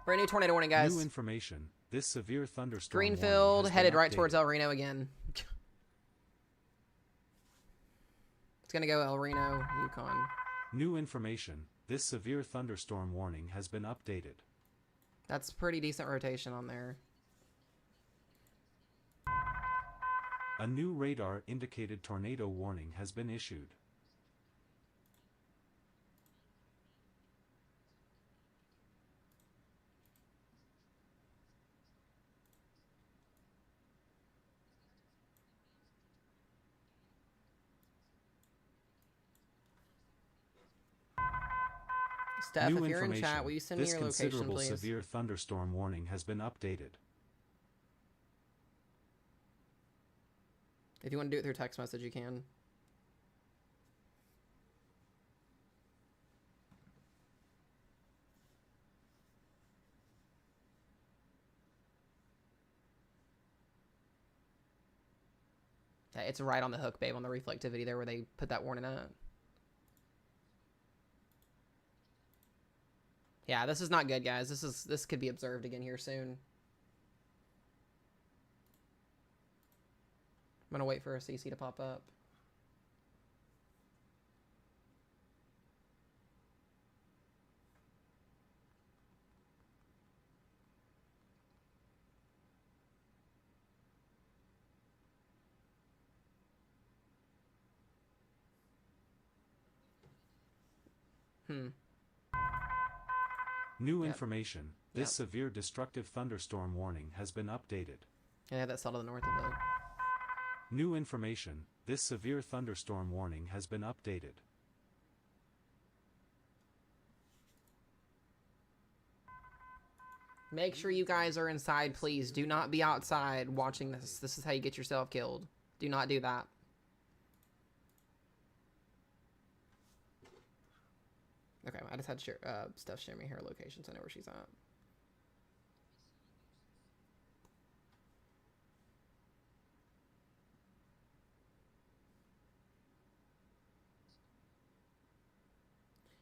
Brand new tornado warning, guys.
New information. This severe thunderstorm
Greenfield
warning has
headed
been
right
updated.
towards El Reno again. It's gonna go El Reno, Yukon.
New information. This severe thunderstorm warning has been updated.
That's pretty decent rotation on there.
A new radar indicated tornado warning has been issued.
Steph,
New
if you're in
information.
chat, will you send me
This
your location,
considerable
please?
severe thunderstorm warning has been updated.
If you want to do it through text message, you can. Yeah, it's right on the hook, babe, on the reflectivity there where they put that warning at. Yeah, this is not good, guys. This could be observed again here soon. I'm gonna wait for a CC to pop up.
New
Yep.
information. This severe destructive thunderstorm warning has been updated.
Yeah, that's all to the north of it.
New information. This severe thunderstorm warning has been updated.
Make sure you guys are inside, please. Do not be outside watching this. This is how you get yourself killed. Do not do that. Okay, I just had Steph share me her location so I know where she's at.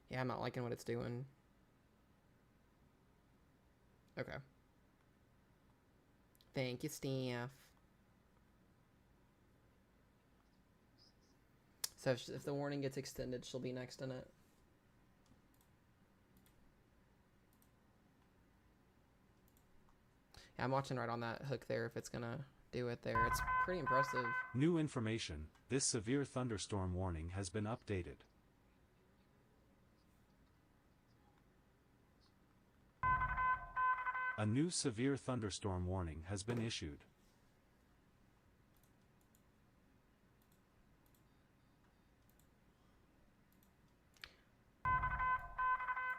Yeah, I'm not liking what it's doing. Okay. Thank you, Steph. So if the warning gets extended, she'll be next in it. Yeah, I'm watching right on that hook there if it's gonna do it there. It's pretty impressive.
New information. This severe thunderstorm warning has been updated. A new severe thunderstorm warning has been issued.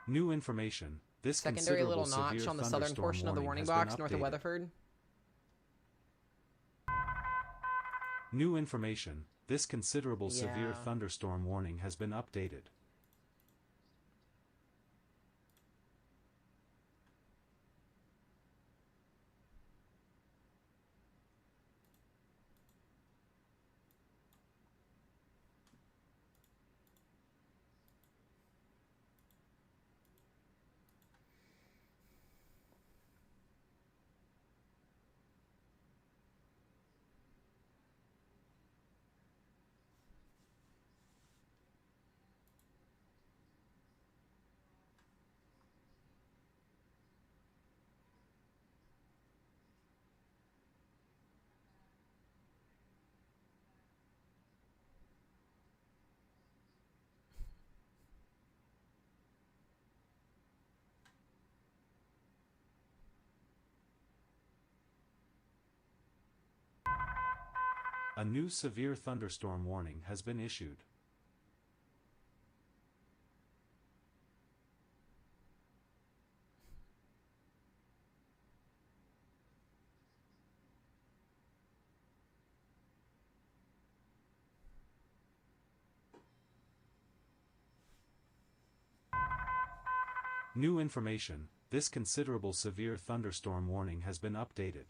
New information. This
Secondary
considerable
little notch
severe
on the southern
thunderstorm
portion of the warning
has been
box north of
updated.
Weatherford.
New information. This considerable severe
Yeah.
thunderstorm warning has been updated. A new severe thunderstorm warning has been issued. New information, this considerable severe thunderstorm warning has been updated.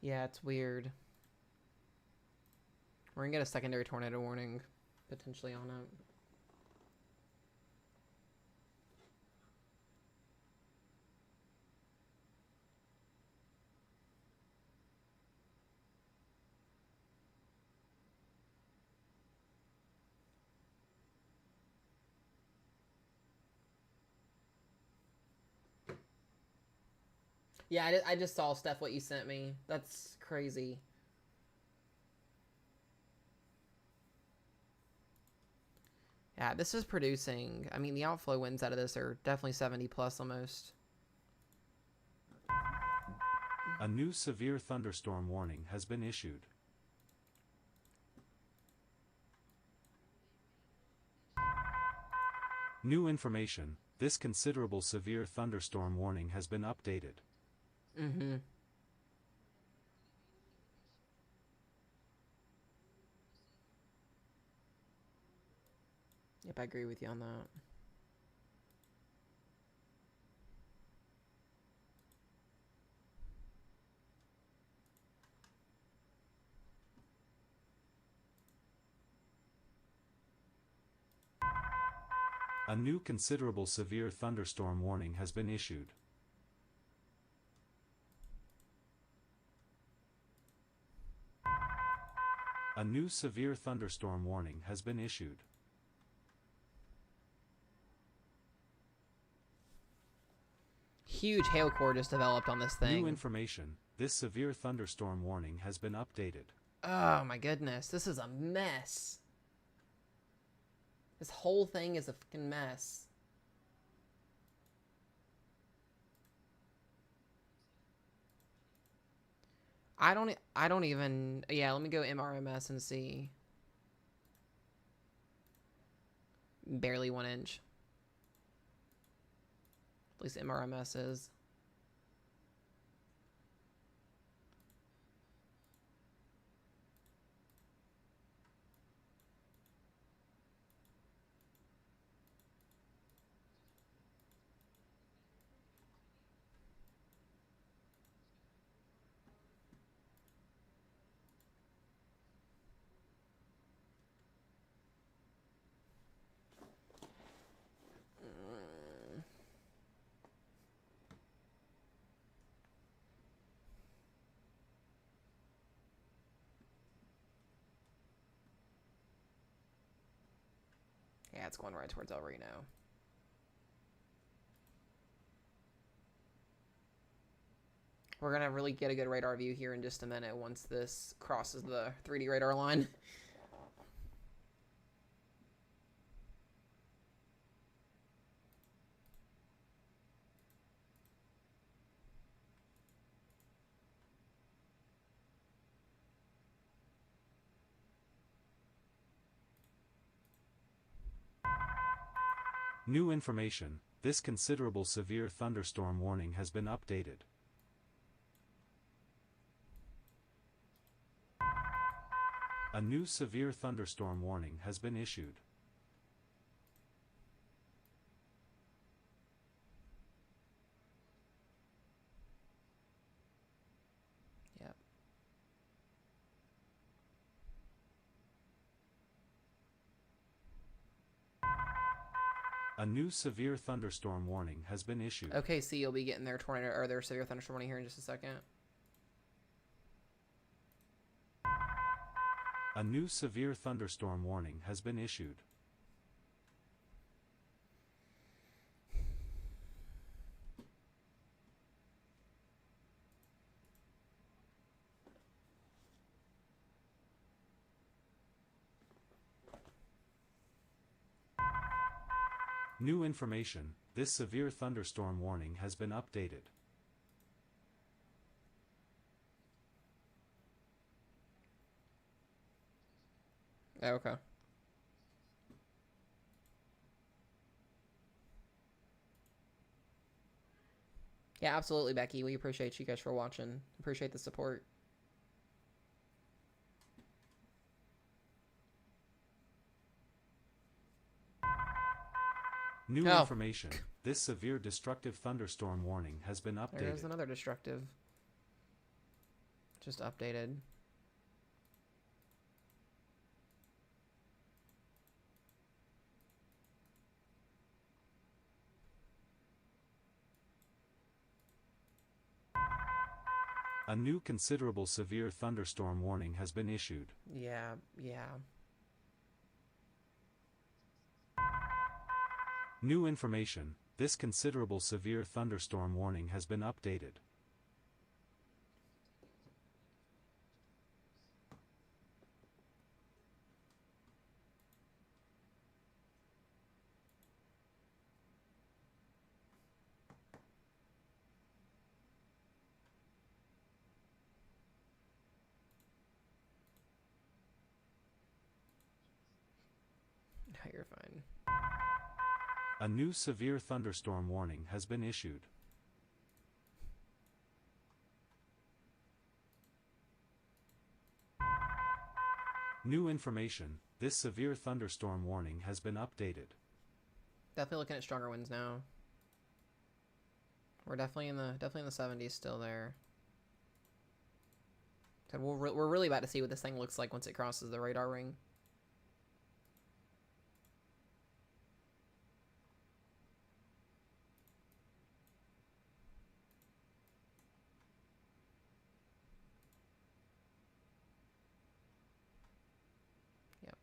Yeah, it's weird. We're gonna get a secondary tornado warning potentially on it. Yeah, I just saw, Steph, what you sent me. That's crazy. Yeah, this is producing. I mean, the outflow winds out of this are definitely 70 plus almost.
A new severe thunderstorm warning has been issued. New information, this considerable severe thunderstorm warning has been updated.
Mm-hmm. Yep, I agree with you on that.
A new considerable severe thunderstorm warning has been issued. A new severe thunderstorm warning has been issued.
Huge hail core just developed on this thing.
New information, this severe thunderstorm warning has been updated.
Oh my goodness, this is a mess. This whole thing is a fucking mess. I don't even, yeah, let me go MRMS and see. Barely 1 inch. At least MRMS is. Yeah, it's going right towards El Reno. We're going to really get a good radar view here in just a minute once this crosses the 3D radar line.
New information, this considerable severe thunderstorm warning has been updated. A new severe thunderstorm warning has been issued.
Yep.
A new severe thunderstorm warning has been issued.
Okay, so you'll be getting their tornado or their severe thunderstorm warning here in just a second.
A new severe thunderstorm warning has been issued. New information, this severe thunderstorm warning has been updated.
Okay. Yeah, absolutely, Becky. We appreciate you guys for watching. Appreciate the support.
New information, this severe destructive thunderstorm warning has been updated.
There's another destructive. Just updated.
A new considerable severe thunderstorm warning has been issued.
Yeah.
New information, this considerable severe thunderstorm warning has been updated.
No, you're fine.
A new severe thunderstorm warning has been issued. New information, this severe thunderstorm warning has been updated.
Definitely looking at stronger winds now. We're definitely in the 70s still there. So we're really about to see what this thing looks like once it crosses the radar ring. Yep.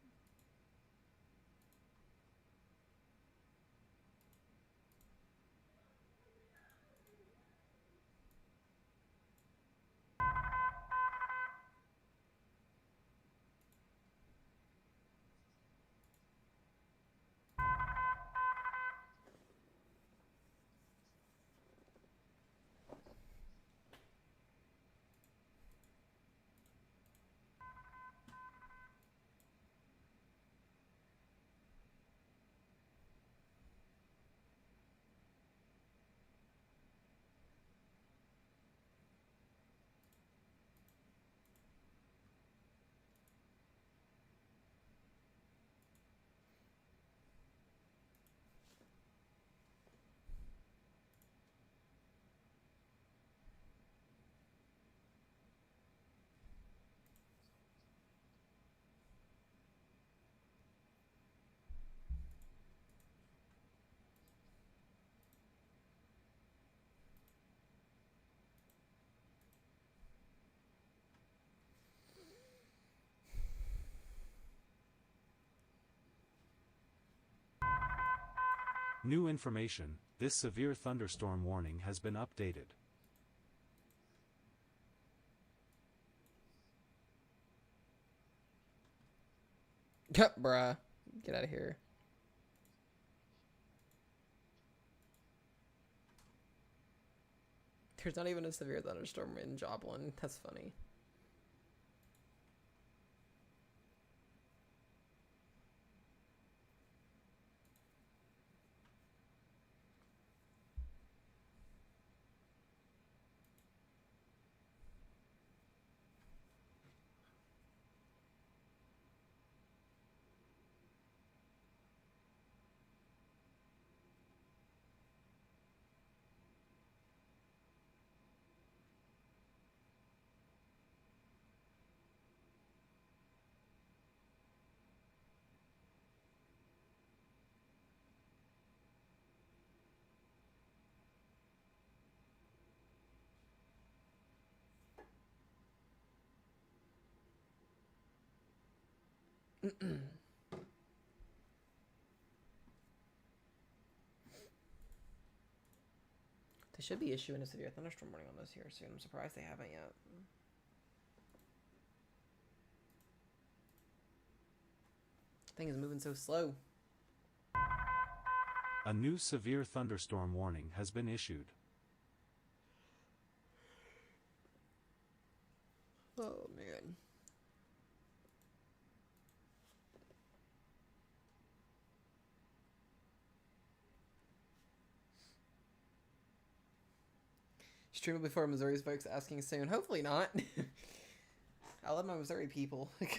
New information, this severe thunderstorm warning has been updated.
Yep, bruh. Get out of here. There's not even a severe thunderstorm in Joplin. That's funny. They should be issuing a severe thunderstorm warning on this here soon. I'm surprised they haven't yet. Thing is moving so slow.
A new severe thunderstorm warning has been issued.
Oh, man. Stream before Missouri's folks asking soon. Hopefully not. I love my Missouri people. Yep.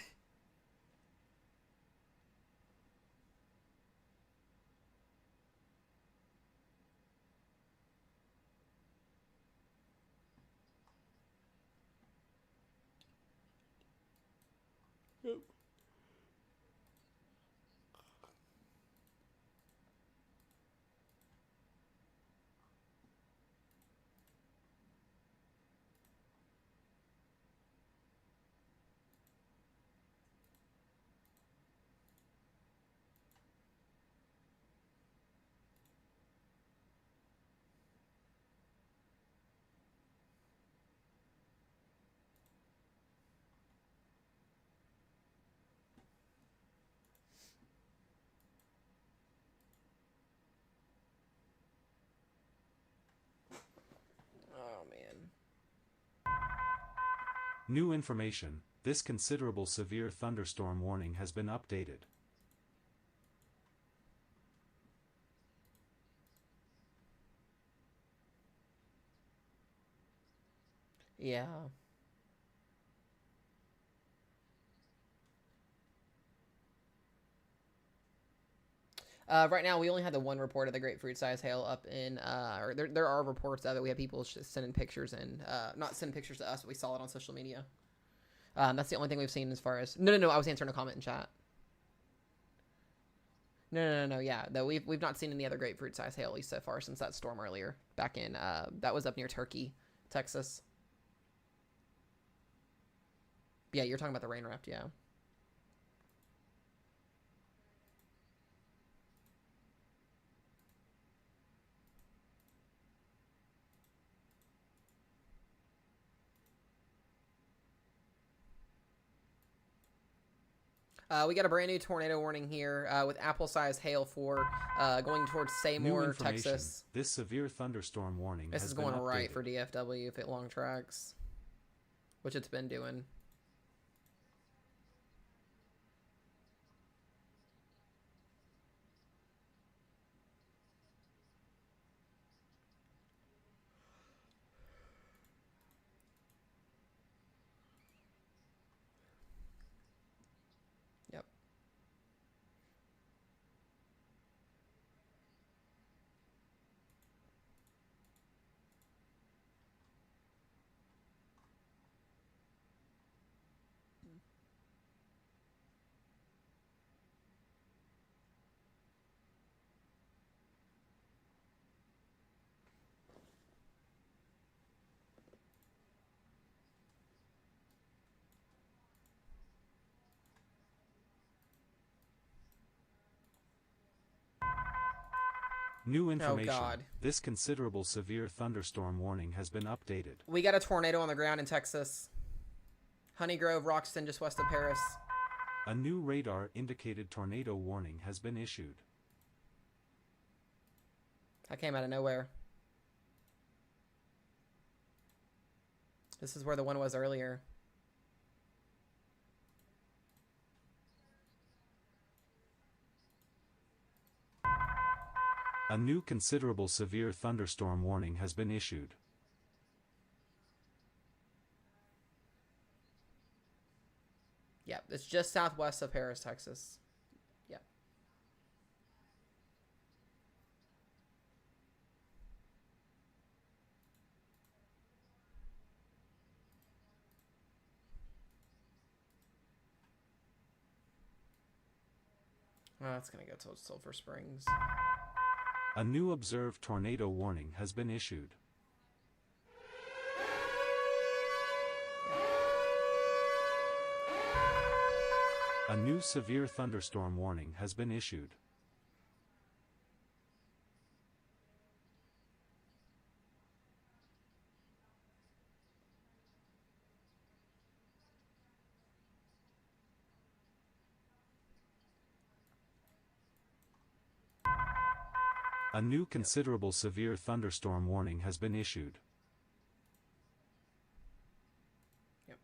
Oh, man.
New information, this considerable severe thunderstorm warning has been updated.
Yeah. Right now, we only had the one report of the grapefruit size hail up in, or there are reports of it. We have people sending pictures and, not sending pictures to us, but we saw it on social media. That's the only thing we've seen as far as, no, I was answering a comment in chat. No, yeah, though we've not seen any other grapefruit size hail, at least so far, since that storm earlier, back in, that was up near Turkey, Texas. Yeah, you're talking about the rain raft, yeah. We got a brand new tornado warning here with apple-sized hail for going towards Seymour, Texas.
This severe thunderstorm warning
This
has
is
been
going
updated.
right for DFW if it long tracks, which it's been doing. Yep.
New information,
Oh, God.
this considerable severe thunderstorm warning has been updated.
We got a tornado on the ground in Texas. Honey Grove, Roxton, just west of Paris.
A new radar-indicated tornado warning has been issued.
That came out of nowhere. This is where the one was earlier.
A new considerable severe thunderstorm warning has been issued.
Yep, it's just southwest of Paris, Texas. Yep. Oh, it's going to go to Sulphur Springs.
A new observed tornado warning has been issued. A new severe thunderstorm warning has been issued. A new considerable severe thunderstorm warning has been issued.
Yep.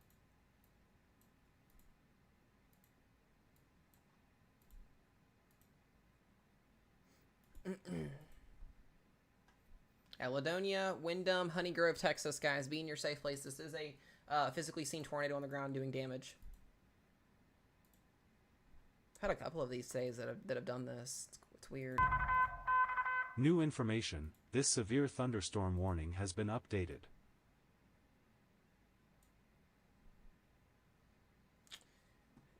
Ladonia, Wyndham, Honey Grove, Texas, guys, be in your safe place. This is a physically seen tornado on the ground doing damage. I've had a couple of these days that have done this. It's weird.
New information, this severe thunderstorm warning has been updated.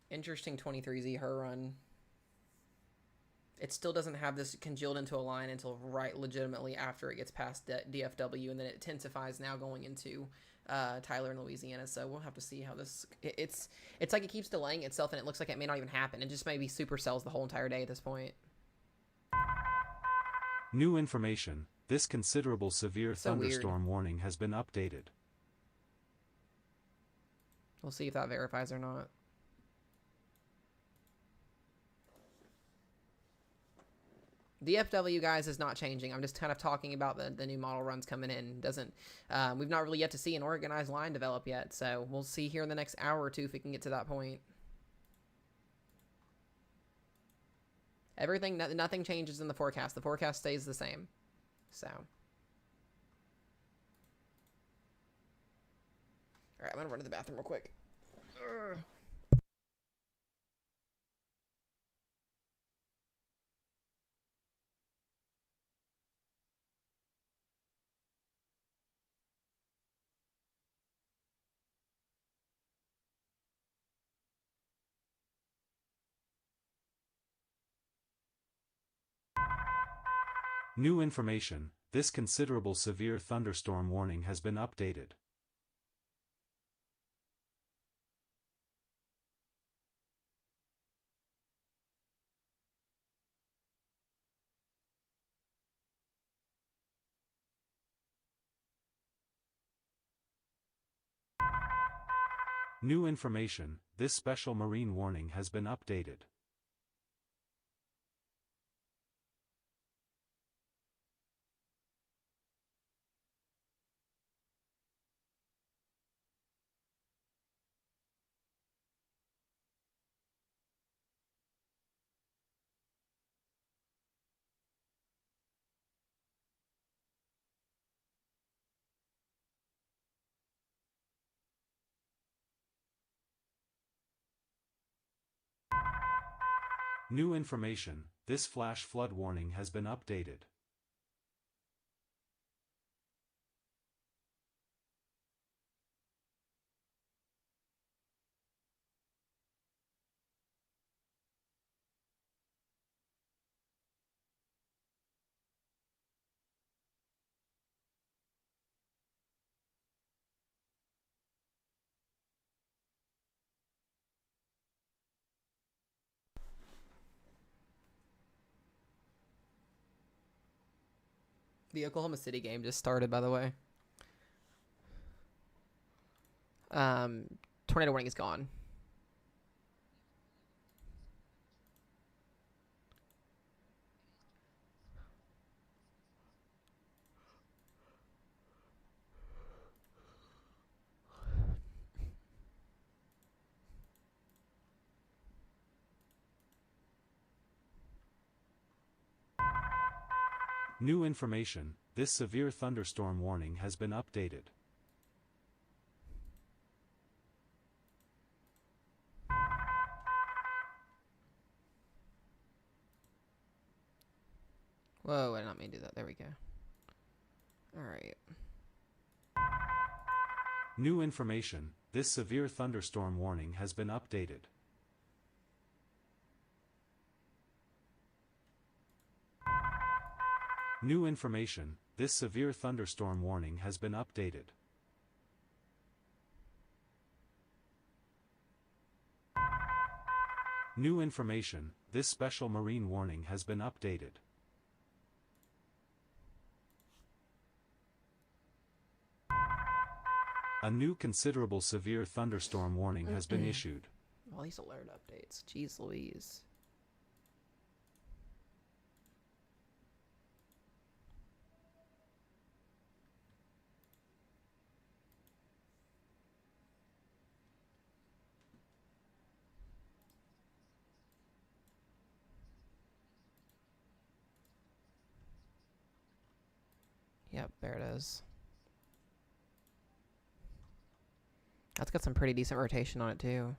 Interesting 23Z her run. It still doesn't have this congealed into a line until right legitimately after it gets past DFW, and then it intensifies now going into Tyler in Louisiana. So we'll have to see how this. It's like it keeps delaying itself, and it looks like it may not even happen. It just may be supercells the whole entire day at this point.
New information, this considerable severe thunderstorm warning has been updated.
We'll see if that verifies or not. DFW, guys, is not changing. I'm just kind of talking about the new model runs coming in. We've not really yet to see an organized line develop yet, so we'll see here in the next hour or two if we can get to that point. Nothing changes in the forecast. The forecast stays the same. So, all right, I'm gonna run to the bathroom real quick.
New information, this considerable severe thunderstorm warning has been updated. New information, this special marine warning has been updated. New information, this flash flood warning has been updated.
The Oklahoma City game just started, by the way. Tornado warning is gone.
New information, this severe thunderstorm warning has been updated.
Whoa, I did not mean to do that. There we go. All right.
New information, this severe thunderstorm warning has been updated. New information, this severe thunderstorm warning has been updated. New information, this special marine warning has been updated. A new considerable severe thunderstorm warning has been issued.
All these alert updates. Jeez Louise. Yep, there it is. That's got some pretty decent rotation on it, too.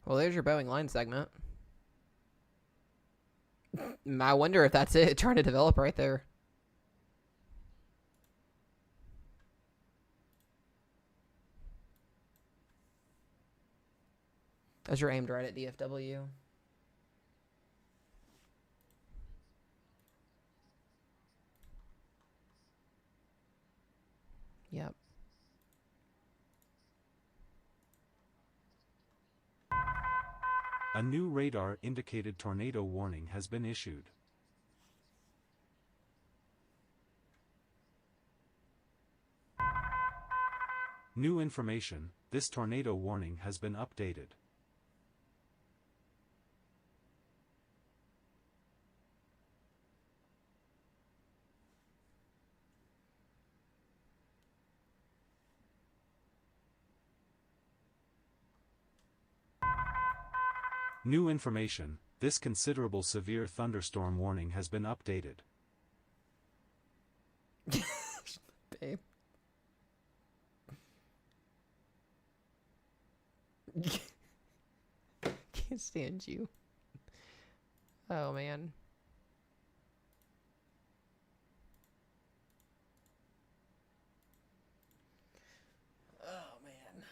Well, there's your Boeing line segment. I wonder if that's it trying to develop right there. As you're aimed right at DFW. Yep.
A new radar-indicated tornado warning has been issued. New information, this tornado warning has been updated. New information, this considerable severe thunderstorm warning has been updated.
Babe. Can't stand you. Oh, man. Oh, man.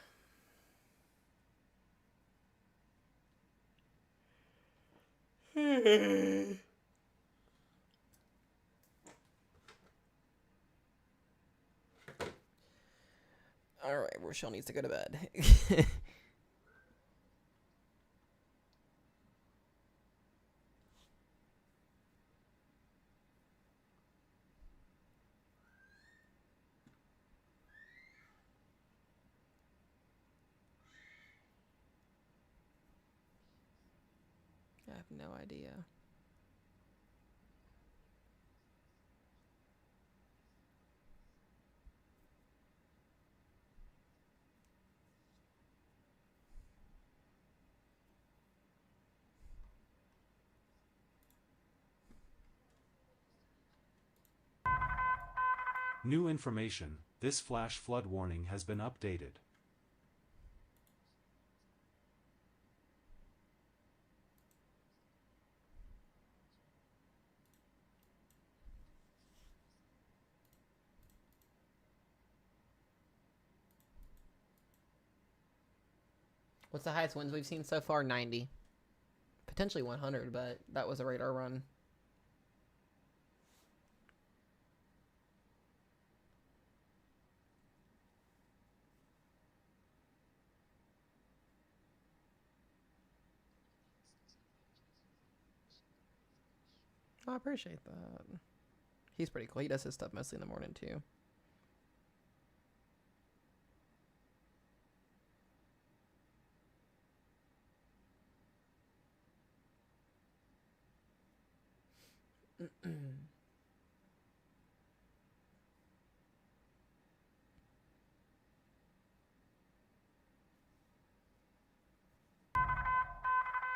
All right, Rochelle needs to go to bed. I have no idea.
New information, this flash flood warning has been updated.
What's the highest winds we've seen so far? 90. Potentially 100, but that was a radar run. I appreciate that. He's pretty cool. He does his stuff mostly in the morning, too.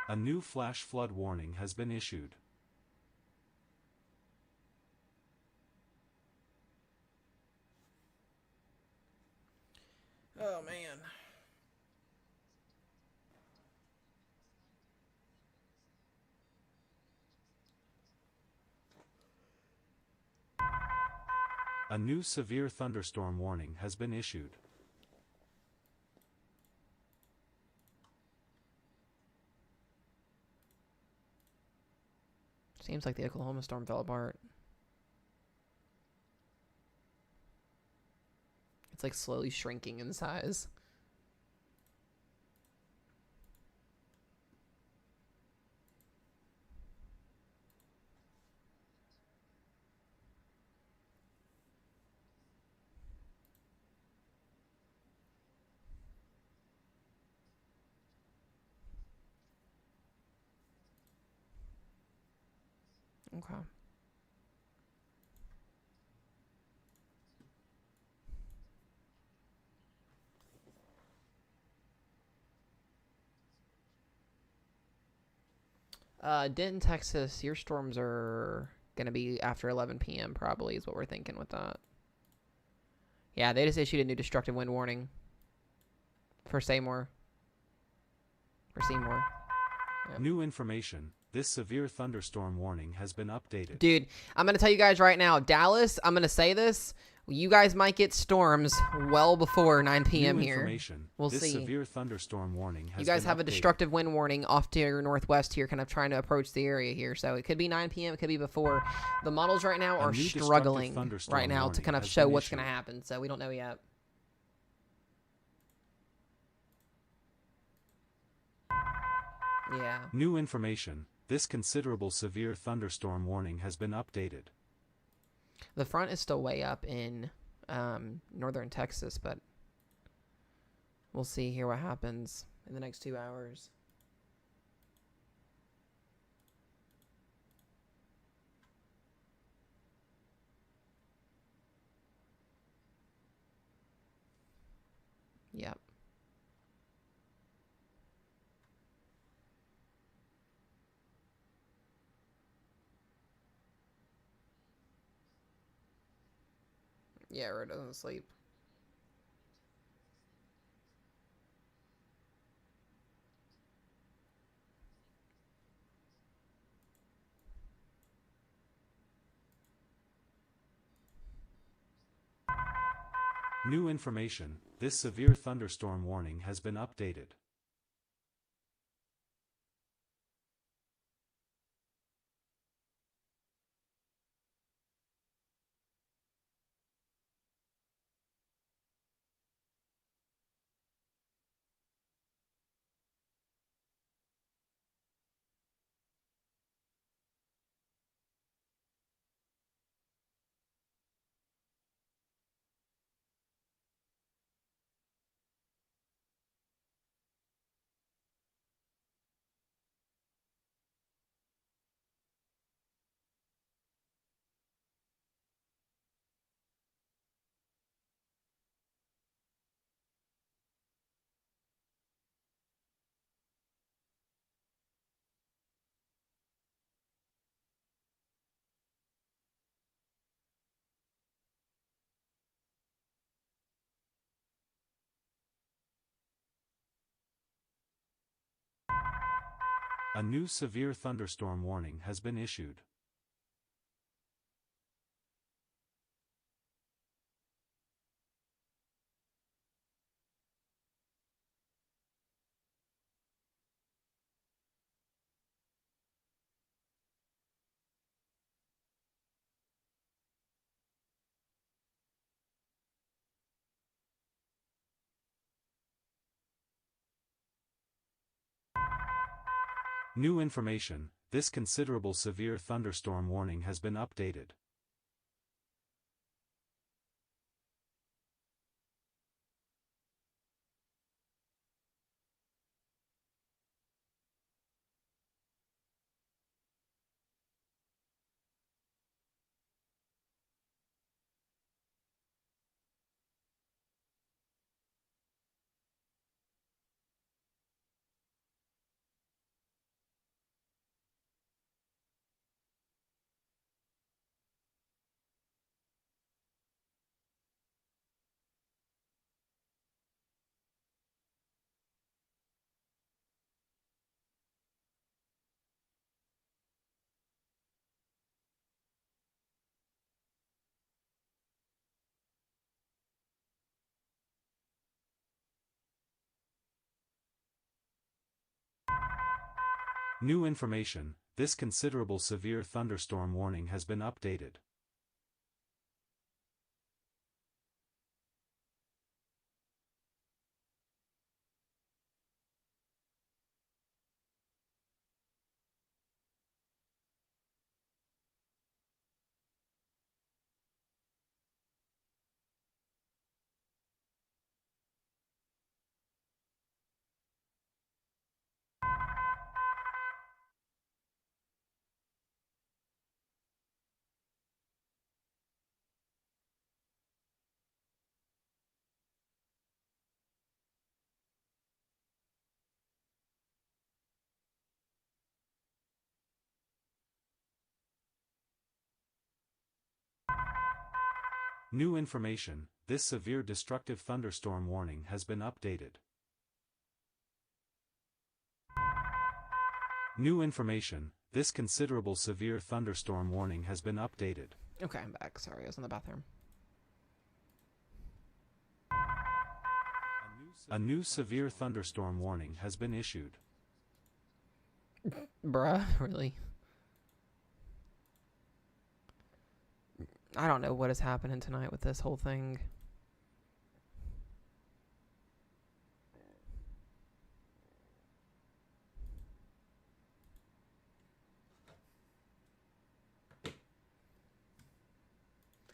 A new flash flood warning has been issued.
Oh, man.
A new severe thunderstorm warning has been issued.
Seems like the Oklahoma storm fell apart. It's like slowly shrinking in size. Okay. Denton, Texas, your storms are going to be after 11 p.m. probably is what we're thinking with that. Yeah, they just issued a new destructive wind warning for Seymour. For Seymour. Yep.
New information. This severe thunderstorm warning has been updated.
Dude, I'm going to tell you guys right now, Dallas, I'm going to say this. You guys might get storms well before 9 p.m.
New
here.
information.
We'll
this
see.
Severe thunderstorm warning has
You guys
been
have a
updated.
destructive wind warning off to your northwest here, kind of trying to approach the area here. So it could be 9 p.m. It could be before. The models right now are struggling right now to kind of show what's going to happen. So we don't know yet. Yeah.
New information. This considerable severe thunderstorm warning has been updated.
The front is still way up in northern Texas, but we'll see here what happens in the next 2 hours. Yep. Yeah, or it doesn't sleep.
New information. This severe thunderstorm warning has been updated. A new severe thunderstorm warning has been issued. New information. This considerable severe thunderstorm warning has been updated. New information. This considerable severe thunderstorm warning has been updated. New information, this severe destructive thunderstorm warning has been updated. New information, this considerable severe thunderstorm warning has been updated.
Okay, I'm back. Sorry, I was in the bathroom.
A new severe thunderstorm warning has been issued.
Bruh, really? I don't know what is happening tonight with this whole thing.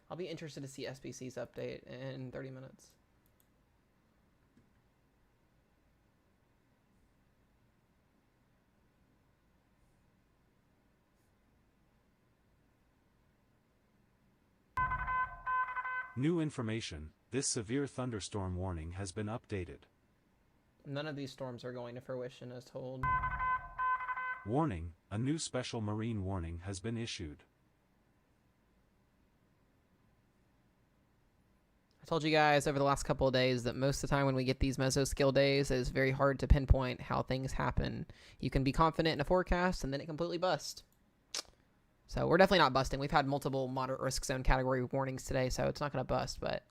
I'll be interested to see SBC's update in 30 minutes.
New information, this severe thunderstorm warning has been updated.
None of these storms are going to fruition as told.
Warning, a new special marine warning has been issued.
I told you guys over the last couple of days that most of the time when we get these mesoskill days, it's very hard to pinpoint how things happen. You can be confident in a forecast and then it completely busts. So we're definitely not busting. We've had multiple moderate risk zone category warnings today, so it's not going to bust, but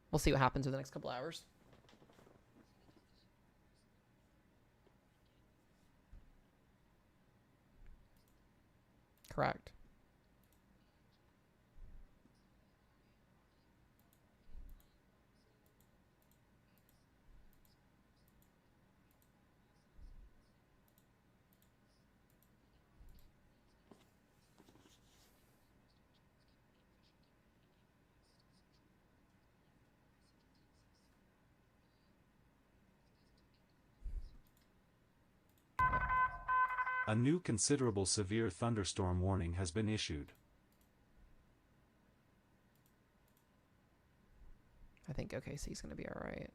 we'll see what happens in the next couple hours. Correct.
A new considerable severe thunderstorm warning has been issued.
I think OKC's going to be all right.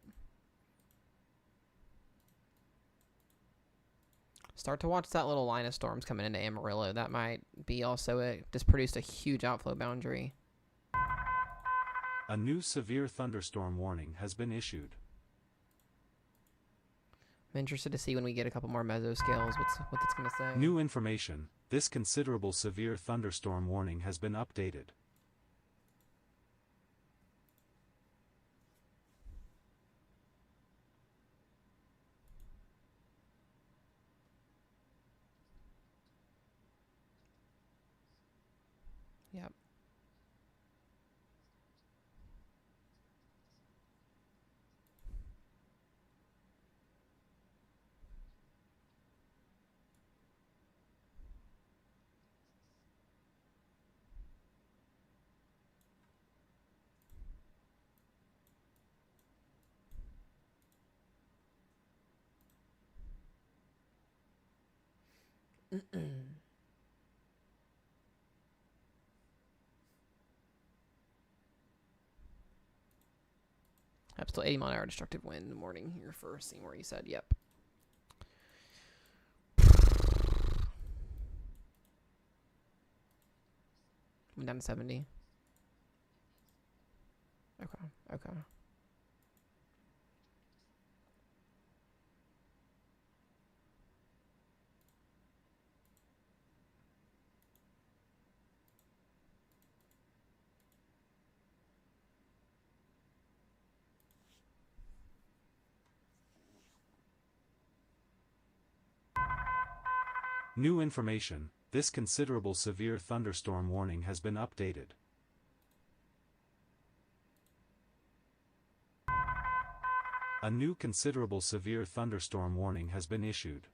Start to watch that little line of storms coming into Amarillo. That might be also it. Just produced a huge outflow boundary.
A new severe thunderstorm warning has been issued.
I'm interested to see when we get a couple more mesoscales what it's going to say.
New information, this considerable severe thunderstorm warning has been updated.
Yep. I'm still 80-mile-an-hour destructive wind in the morning here for seeing where you said. Yep. I'm down to 70. Okay.
New information, this considerable severe thunderstorm warning has been updated. A new considerable severe thunderstorm warning has been issued.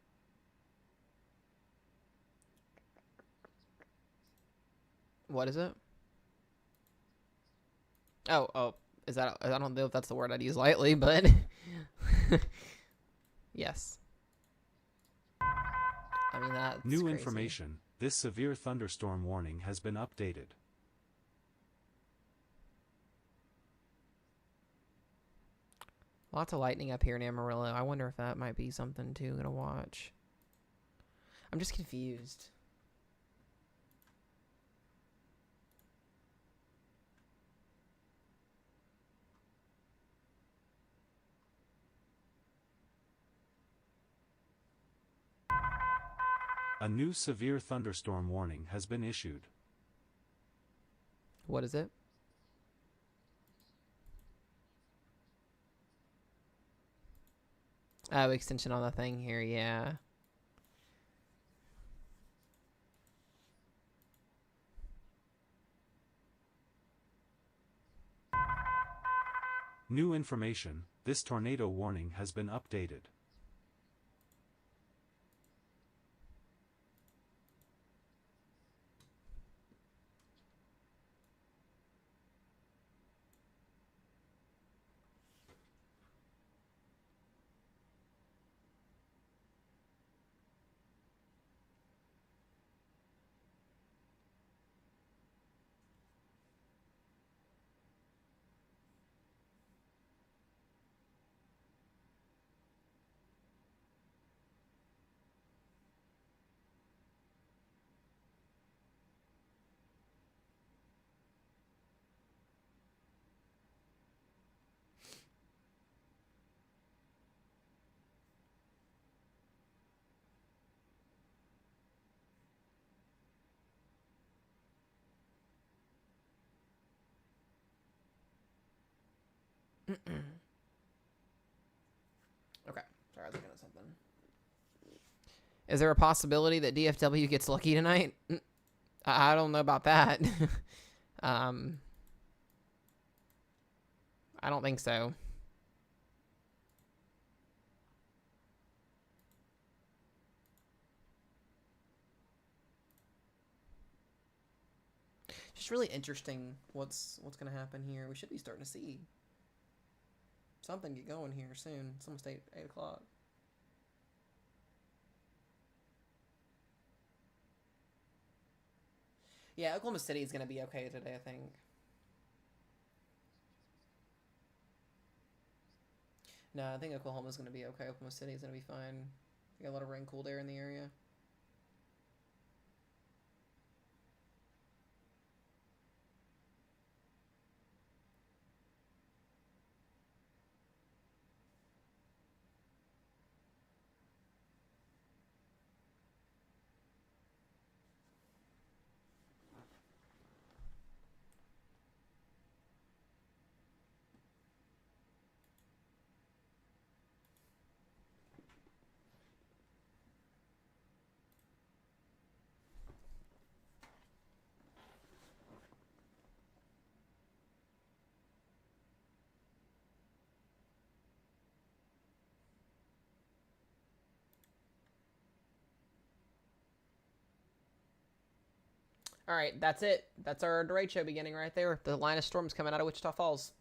What is it? Oh, is that? I don't know if that's the word I'd use lightly, but yes. I mean, that's
New
crazy.
information, this severe thunderstorm warning has been updated.
Lots of lightning up here in Amarillo. I wonder if that might be something too to watch. I'm just confused.
A new severe thunderstorm warning has been issued.
What is it? Oh, extension on the thing here, yeah.
New information, this tornado warning has been updated.
Okay. Sorry, I was looking at something. Is there a possibility that DFW gets lucky tonight? I don't know about that. I don't think so. Just really interesting what's going to happen here. We should be starting to see something get going here soon. It's almost 8 o'clock. Yeah, Oklahoma City is going to be okay today, I think. No, I think Oklahoma's going to be okay. Oklahoma City is going to be fine. We got a lot of rain, cooled air in the area. All right, that's it. That's our derecho beginning right there. The line of storms coming out of Wichita Falls.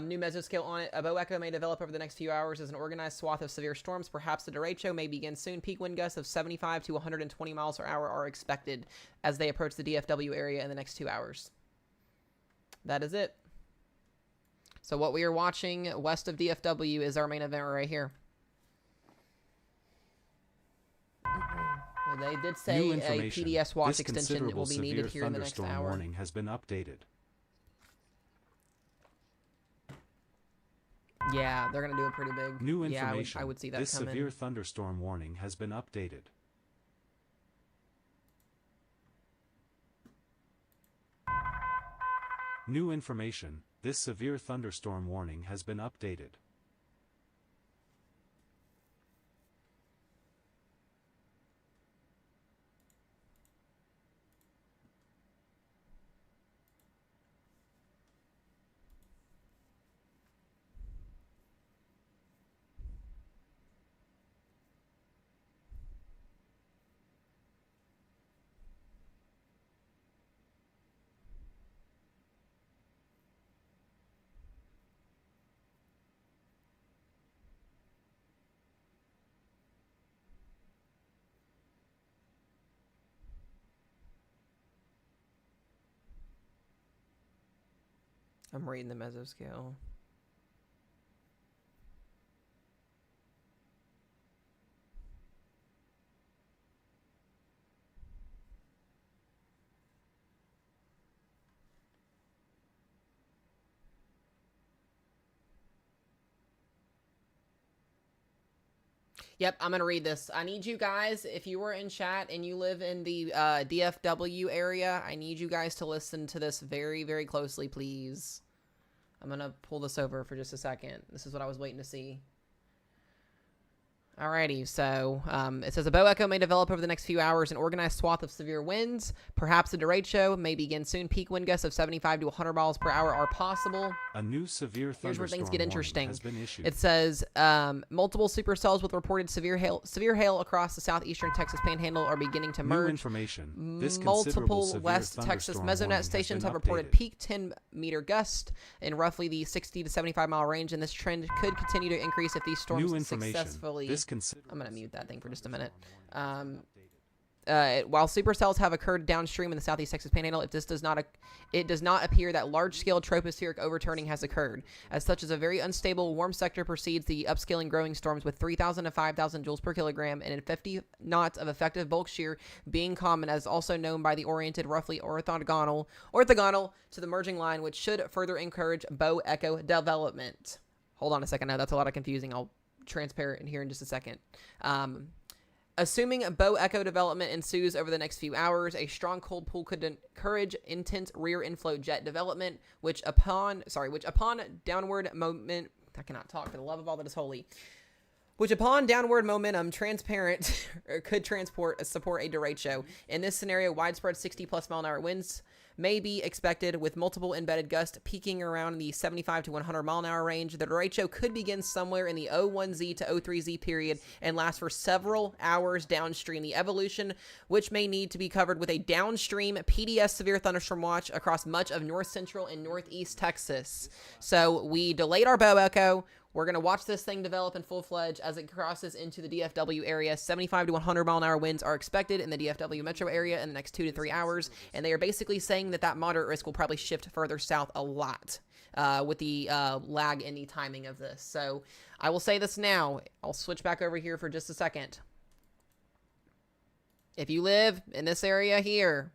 New mesoscale on it. A bow echo may develop over the next few hours as an organized swath of severe storms. Perhaps the derecho may begin soon. Peak wind gusts of 75 to 120 miles per hour are expected as they approach the DFW area in the next 2 hours. That is it. So what we are watching west of DFW is our main event right here. They did say a PDS watch extension will be needed here in the next hour.
Warning has been updated.
Yeah, they're going to do it pretty big.
New information.
I would see that
this
coming.
severe thunderstorm warning has been updated. New information. This severe thunderstorm warning has been updated.
I'm reading the mesoscale. Yep, I'm going to read this. I need you guys, if you were in chat and you live in the DFW area, I need you guys to listen to this very, very closely, please. I'm going to pull this over for just a second. This is what I was waiting to see. Alrighty, so it says a bow echo may develop over the next few hours, an organized swath of severe winds. Perhaps a derecho may begin soon. Peak wind gusts of 75 to 100 miles per hour are possible.
A new severe thunderstorm
Here's where things get interesting.
has been issued.
It says multiple supercells with reported severe hail across the southeastern Texas Panhandle are beginning to merge.
New information. This
Multiple
severe
West Texas
thunderstorm
mesonet
warning
stations
has
have
been
reported
updated.
peak 10-meter gust in roughly the 60 to 75 mile range, and this trend could continue to increase if these storms
New information.
successfully.
I'm
going to mute that thing for just a minute. While supercells have occurred downstream in the southeast Texas Panhandle, it does not appear that large-scale tropospheric overturning has occurred. As such, as a very unstable warm sector precedes the upscaling growing storms with 3,000 to 5,000 joules per kilogram and in 50 knots of effective bulk shear being common, as also known by the oriented roughly orthogonal to the merging line, which should further encourage bow echo development. Hold on a second. Now that's a lot of confusing. I'll transparent here in just a second. Assuming a bow echo development ensues over the next few hours, a strong cold pool could encourage intense rear inflow jet development, which upon downward moment, I cannot talk for the love of all that is holy, which upon downward momentum transparent could support a derecho. In this scenario, widespread 60+ mile an hour winds may be expected with multiple embedded gusts peaking around the 75 to 100 mile an hour range. The derecho could begin somewhere in the 01Z to 03Z period and last for several hours downstream. The evolution, which may need to be covered with a downstream PDS severe thunderstorm watch across much of north central and northeast Texas. So we delayed our bow echo. We're going to watch this thing develop in full-fledged as it crosses into the DFW area. 75 to 100 mile an hour winds are expected in the DFW metro area in the next 2 to 3 hours, and they are basically saying that moderate risk will probably shift further south a lot with the lag in the timing of this. So I will say this now. I'll switch back over here for just a second. If you live in this area here,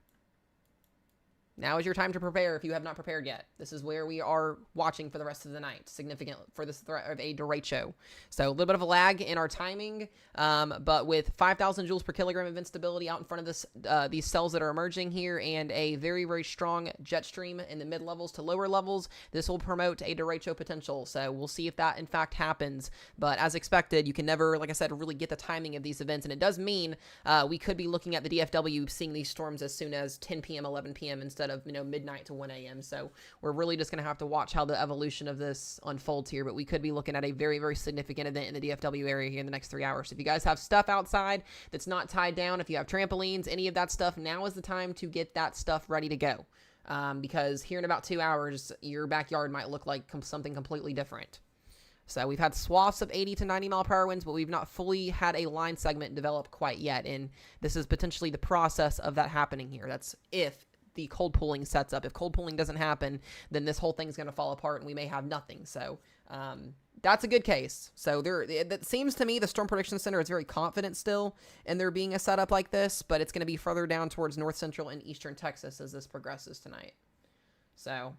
now is your time to prepare if you have not prepared yet. This is where we are watching for the rest of the night, significant for this threat of a derecho. So a little bit of a lag in our timing, but with 5,000 joules per kilogram of instability out in front of this, these cells that are emerging here and a very, very strong jet stream in the mid-levels to lower levels, this will promote a derecho potential. So we'll see if that in fact happens. But as expected, you can never, like I said, really get the timing of these events. And it does mean we could be looking at the DFW seeing these storms as soon as 10 p.m., 11 p.m. instead of midnight to 1 a.m. So we're really just going to have to watch how the evolution of this unfolds here, but we could be looking at a very, very significant event in the DFW area here in the next 3 hours. So if you guys have stuff outside that's not tied down, if you have trampolines, any of that stuff, now is the time to get that stuff ready to go, because here in about 2 hours your backyard might look like something completely different. So we've had swaths of 80 to 90 mile per hour winds, but we've not fully had a line segment develop quite yet, and this is potentially the process of that happening here. That's if the cold pooling sets up. If cold pooling doesn't happen, then this whole thing's going to fall apart and we may have nothing. So that's a good case. So that seems to me the Storm Prediction Center is very confident still in there being a setup like this, but it's going to be further down towards north central and eastern Texas as this progresses tonight. So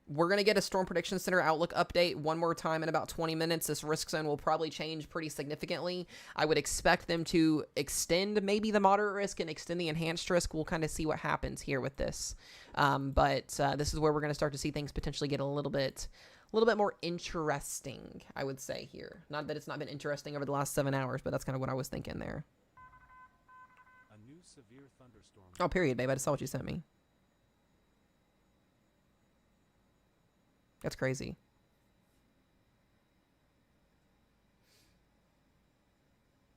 we're going to get a Storm Prediction Center Outlook update one more time in about 20 minutes. This risk zone will probably change pretty significantly. I would expect them to extend maybe the moderate risk and extend the enhanced risk. We'll kind of see what happens here with this. But this is where we're going to start to see things potentially get a little bit more interesting, I would say here. Not that it's not been interesting over the last 7 hours, but that's kind of what I was thinking there.
A new severe thunderstorm.
Oh, period, babe. I just saw what you sent me. That's crazy.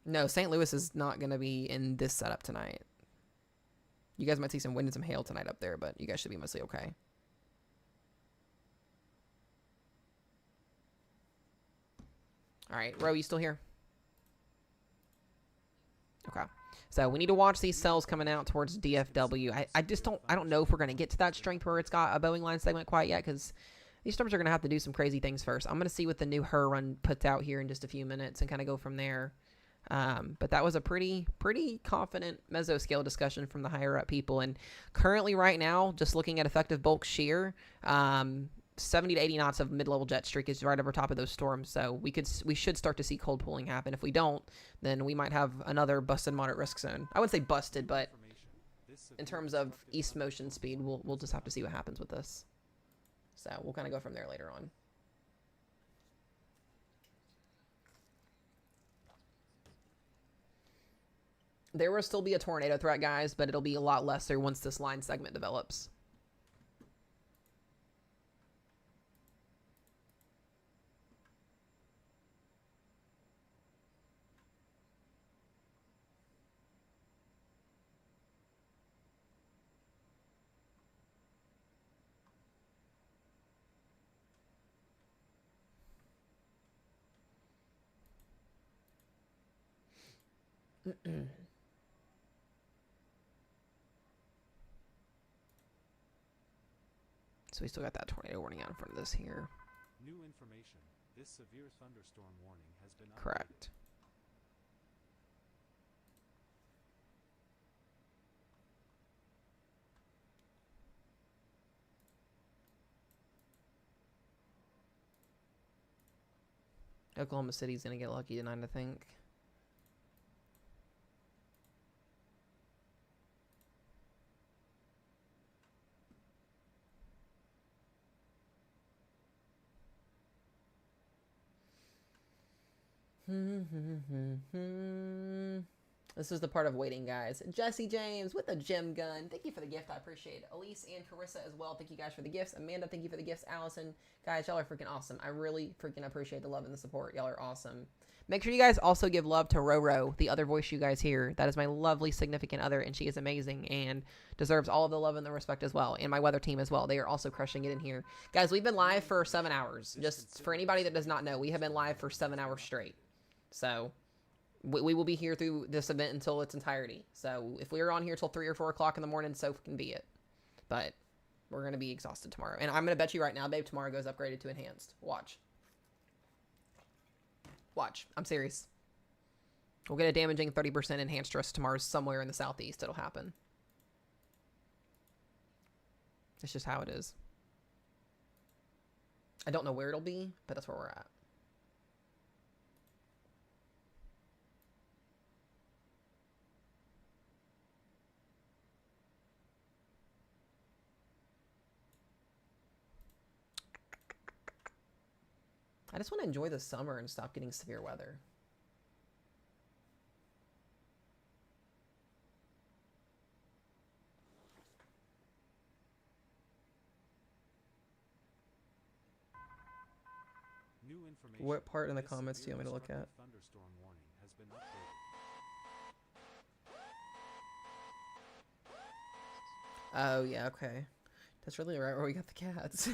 No, St. Louis is not going to be in this setup tonight. You guys might see some wind and some hail tonight up there, but you guys should be mostly okay. All right, Ro, you still here? Okay. So we need to watch these cells coming out towards DFW. I don't know if we're going to get to that strength where it's got a Boeing line segment quite yet, because these storms are going to have to do some crazy things first. I'm going to see what the new HER run puts out here in just a few minutes and kind of go from there. But that was a pretty confident mesoscale discussion from the higher up people. And currently right now, just looking at effective bulk shear, 70 to 80 knots of mid-level jet streak is right over top of those storms, so we should start to see cold pooling happen. If we don't, then we might have another busted moderate risk zone. I wouldn't say busted, but in terms of east motion speed, we'll just have to see what happens with this. So we'll kind of go from there later on. There will still be a tornado threat, guys, but it'll be a lot lesser once this line segment develops. So we still got that tornado warning out in front of this here.
New information. This severe thunderstorm warning has been updated.
Correct. Oklahoma City's going to get lucky tonight, I think. This is the part of waiting, guys. Jesse James with a gem gun. Thank you for the gift. I appreciate it. Elise and Carissa as well. Thank you guys for the gifts. Amanda, thank you for the gifts. Allison, guys, y'all are freaking awesome. I really freaking appreciate the love and the support. Y'all are awesome. Make sure you guys also give love to Roro, the other voice you guys hear. That is my lovely significant other, and she is amazing and deserves all of the love and the respect as well. And my weather team as well. They are also crushing it in here. Guys, we've been live for 7 hours. Just for anybody that does not know, we have been live for 7 hours straight. So we will be here through this event until its entirety. So if we are on here till 3 or 4 o'clock in the morning, so can be it. But we're going to be exhausted tomorrow. And I'm going to bet you right now, babe, tomorrow goes upgraded to enhanced. Watch. Watch. I'm serious. We'll get a damaging 30% enhanced stress tomorrow somewhere in the southeast. It'll happen. It's just how it is. I don't know where it'll be, but that's where we're at. I just want to enjoy the summer and stop getting severe weather.
New information.
What part in the
This
comments do you want me to look
severe
at?
thunderstorm warning has been updated.
Oh, yeah, okay. That's really right where we got the cats.
A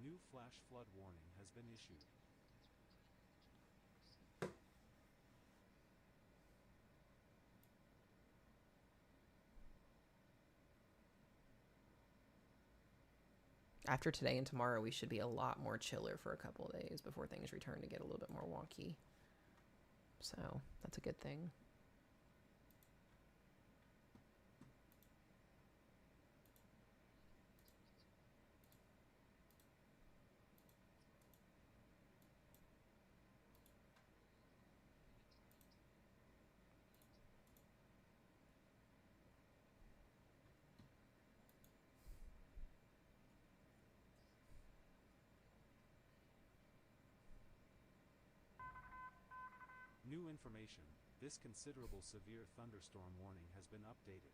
new flash flood warning has been issued.
After today and tomorrow, we should be a lot more chiller for a couple of days before things return to get a little bit more wonky. So, that's a good thing.
New information. This considerable severe thunderstorm warning has been updated.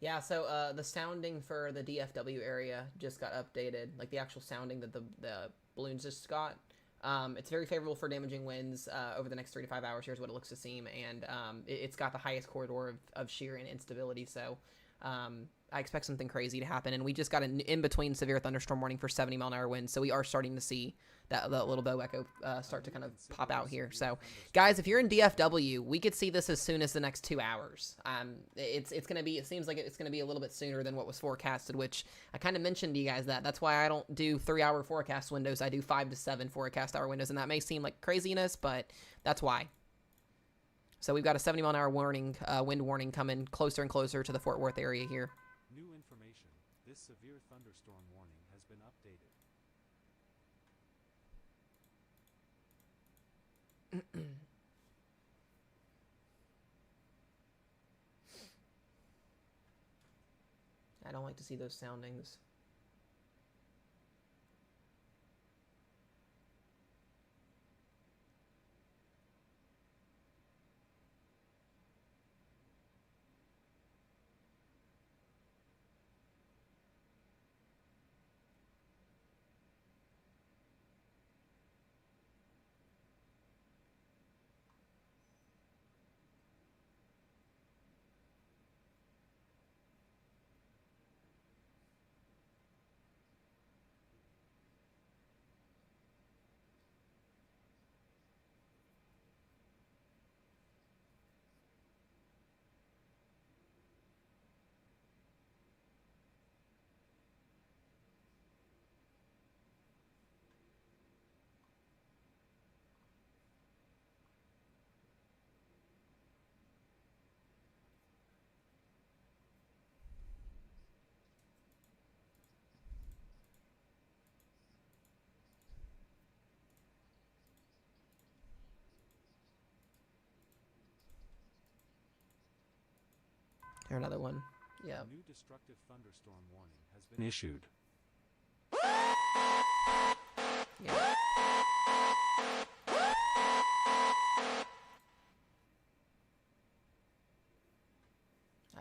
Yeah, so the sounding for the DFW area just got updated, like the actual sounding that the balloons just got. It's very favorable for damaging winds over the next 3 to 5 hours. Here's what it looks to seem, and it's got the highest corridor of shear and instability. So I expect something crazy to happen. And we just got an in-between severe thunderstorm warning for 70-mile-an-hour winds, so we are starting to see that little bow echo start to kind of pop out here. So, guys, if you're in DFW, we could see this as soon as the next 2 hours. It's gonna be. It seems like it's gonna be a little bit sooner than what was forecasted, which I kind of mentioned to you guys that. That's why I don't do 3-hour forecast windows. I do 5 to 7 forecast hour windows, and that may seem like craziness, but that's why. So we've got a 70-mile-an-hour warning, wind warning coming closer and closer to the Fort Worth area here.
New information. This severe thunderstorm warning has been updated.
I don't like to see those soundings. Here, another one. Yeah.
A new destructive thunderstorm warning has been issued.
Yeah.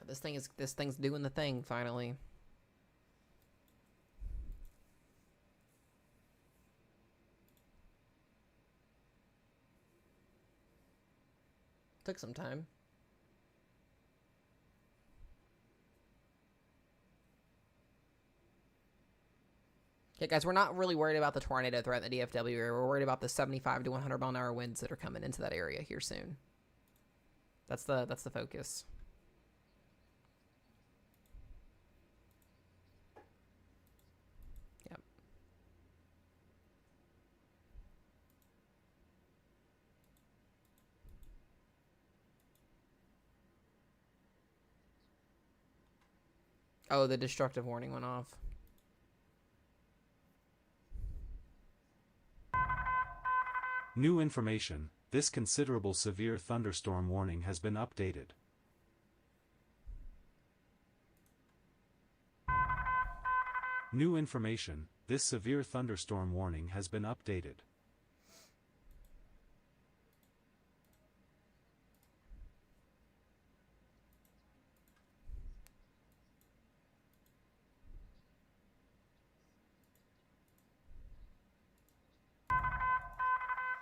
This thing's doing the thing finally. Took some time. Okay, guys, we're not really worried about the tornado threat in the DFW area. We're worried about the 75 to 100-mile-an-hour winds that are coming into that area here soon. That's the focus. Yep. Oh, the destructive warning went off.
New information. This considerable severe thunderstorm warning has been updated. New information. This severe thunderstorm warning has been updated.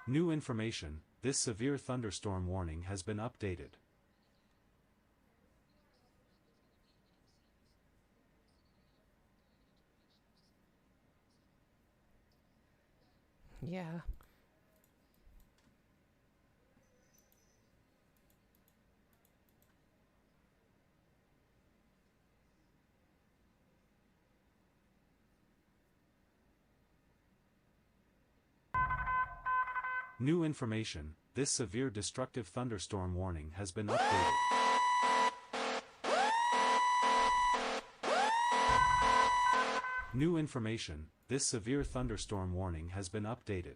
New information. This severe thunderstorm warning has been updated.
Yeah.
New information. This severe destructive thunderstorm warning has been updated. New information. This severe thunderstorm warning has been updated.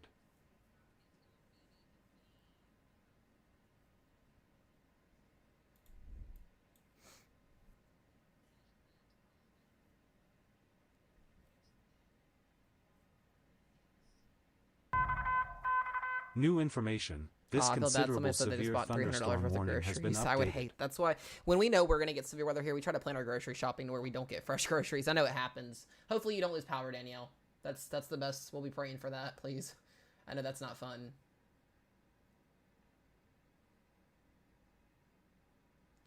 New information. This
I feel bad. Somebody
considerable
said they just
severe
bought $300
thunderstorm
worth of
warning has been
groceries. I would
updated.
hate. That's why when we know we're gonna get severe weather here, we try to plan our grocery shopping to where we don't get fresh groceries. I know it happens. Hopefully you don't lose power, Danielle. That's the best. We'll be praying for that, please. I know that's not fun.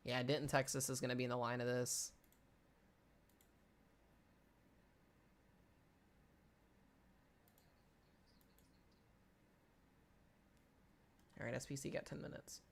Yeah, Denton, Texas is gonna be in the line of this. All right, SPC got 10 minutes.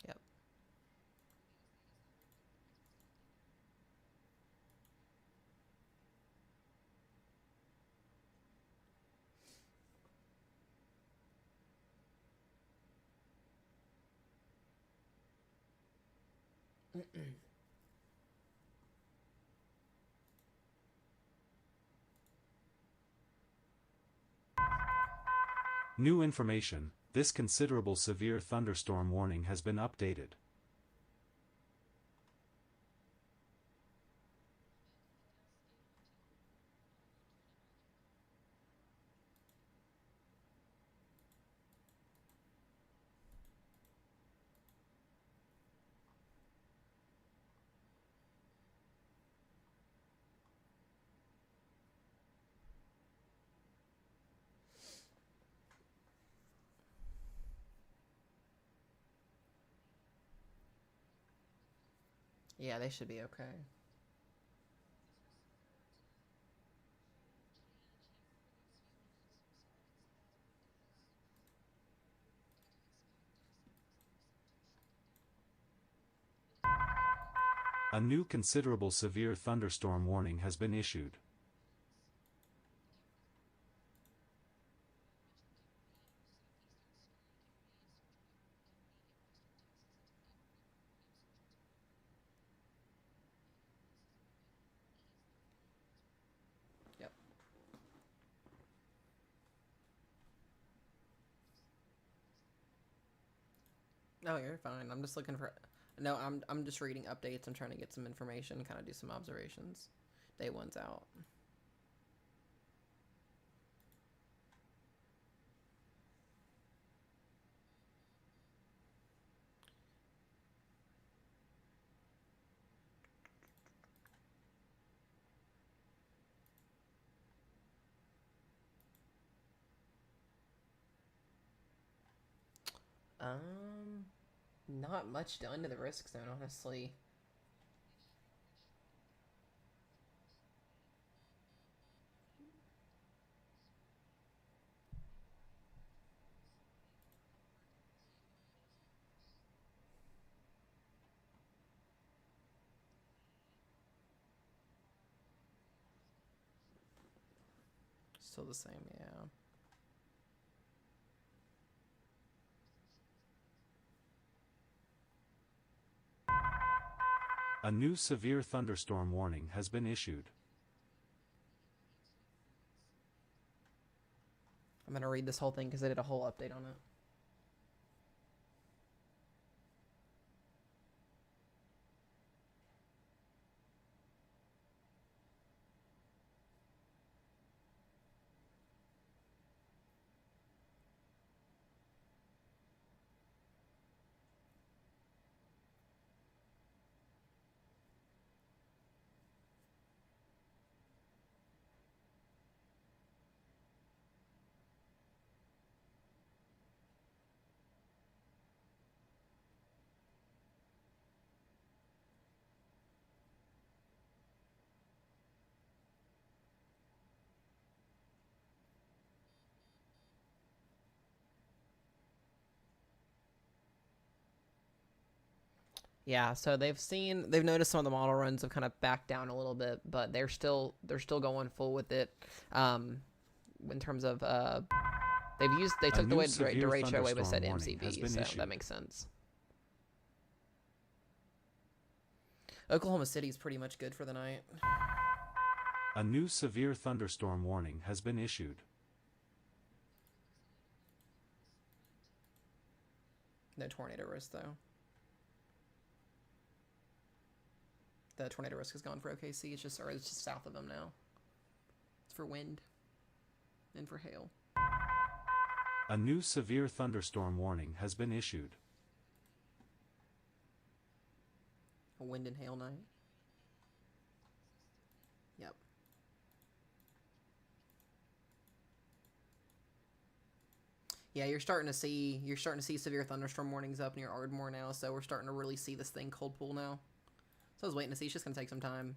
Yep.
New information, this considerable severe thunderstorm warning has been updated.
Yeah, they should be okay.
A new considerable severe thunderstorm warning has been issued.
Yep. No, you're fine. I'm just looking for. No, I'm just reading updates. I'm trying to get some information, kind of do some observations. Day one's out. Not much done to the risk zone, honestly. Still the same, yeah.
A new severe thunderstorm warning has been issued.
I'm gonna read this whole thing because they did a whole update on it. Yeah, so they've noticed some of the model runs have kind of backed down a little bit, but they're still going full with it. In terms of they
A
took the
new
way
severe
Derecho away with said
thunderstorm warning has
MCV,
been
so
issued.
that makes sense. Oklahoma City is pretty much good for the night.
A new severe thunderstorm warning has been issued.
No tornado risk though. The tornado risk is gone for OKC. It's just south of them now. It's for wind and for hail.
A new severe thunderstorm warning has been issued.
A wind and hail night. Yep. Yeah, you're starting to see severe thunderstorm warnings up near Ardmore now, so we're starting to really see this thing cold pool now. So I was waiting to see. It's just gonna take some time.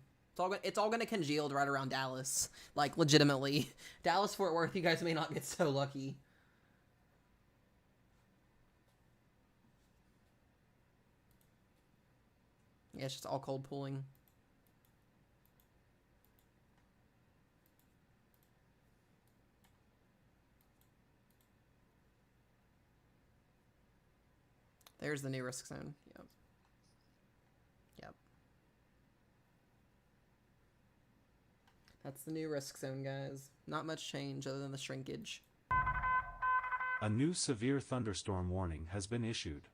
It's all gonna congeal right around Dallas, like legitimately. Dallas Fort Worth, you guys may not get so lucky. Yeah, it's just all cold pooling. There's the new risk zone. Yep. Yep. That's the new risk zone, guys. Not much change other than the shrinkage.
A new severe thunderstorm warning has been issued.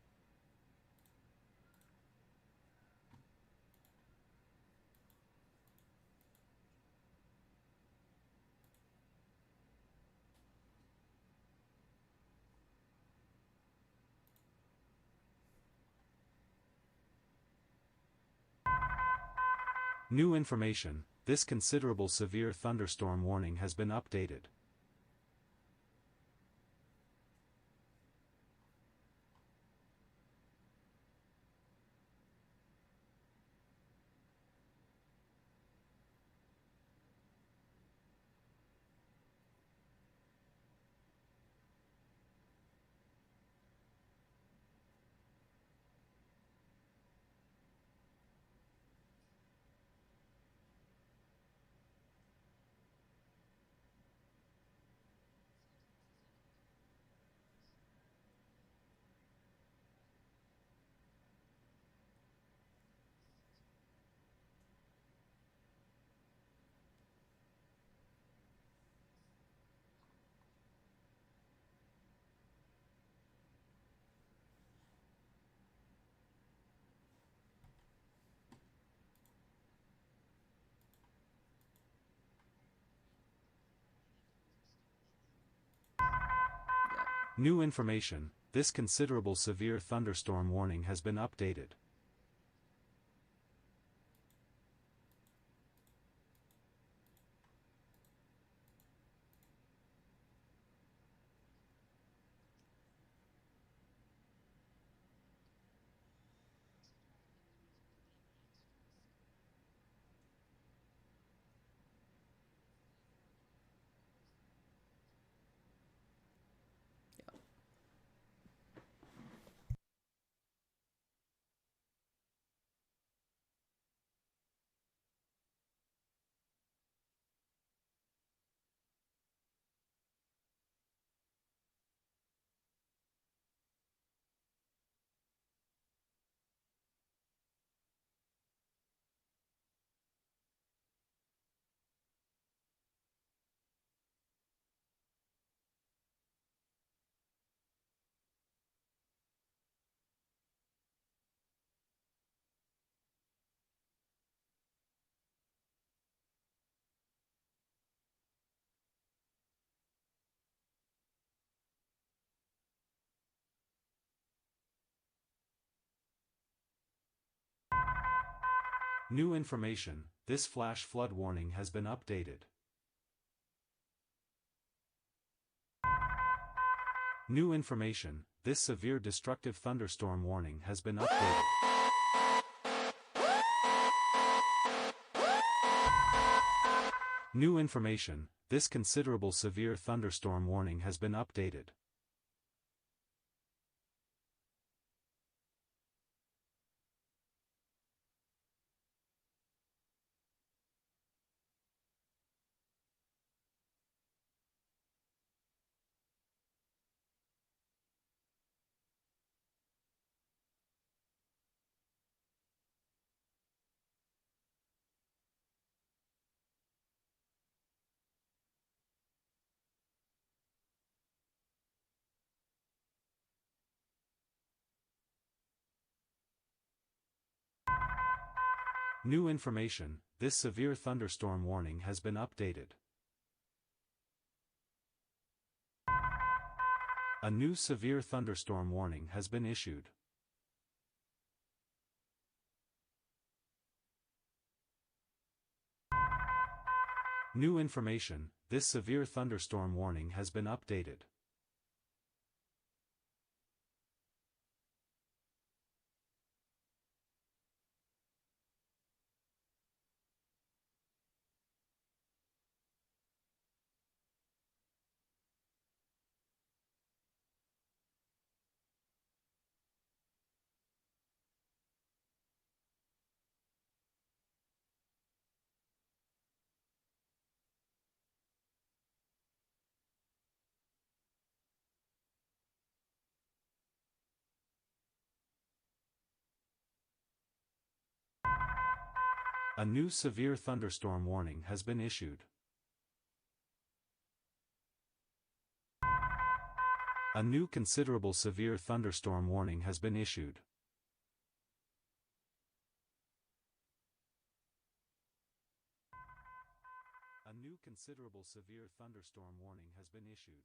New information: this considerable severe thunderstorm warning has been updated. New information: this considerable severe thunderstorm warning has been updated. New information: this flash flood warning has been updated. New information: this severe destructive thunderstorm warning has been updated. New information: this considerable severe thunderstorm warning has been updated. New information, this severe thunderstorm warning has been updated. A new severe thunderstorm warning has been issued. New information, this severe thunderstorm warning has been updated. A new severe thunderstorm warning has been issued. A new considerable severe thunderstorm warning has been issued. A new considerable severe thunderstorm warning has been issued.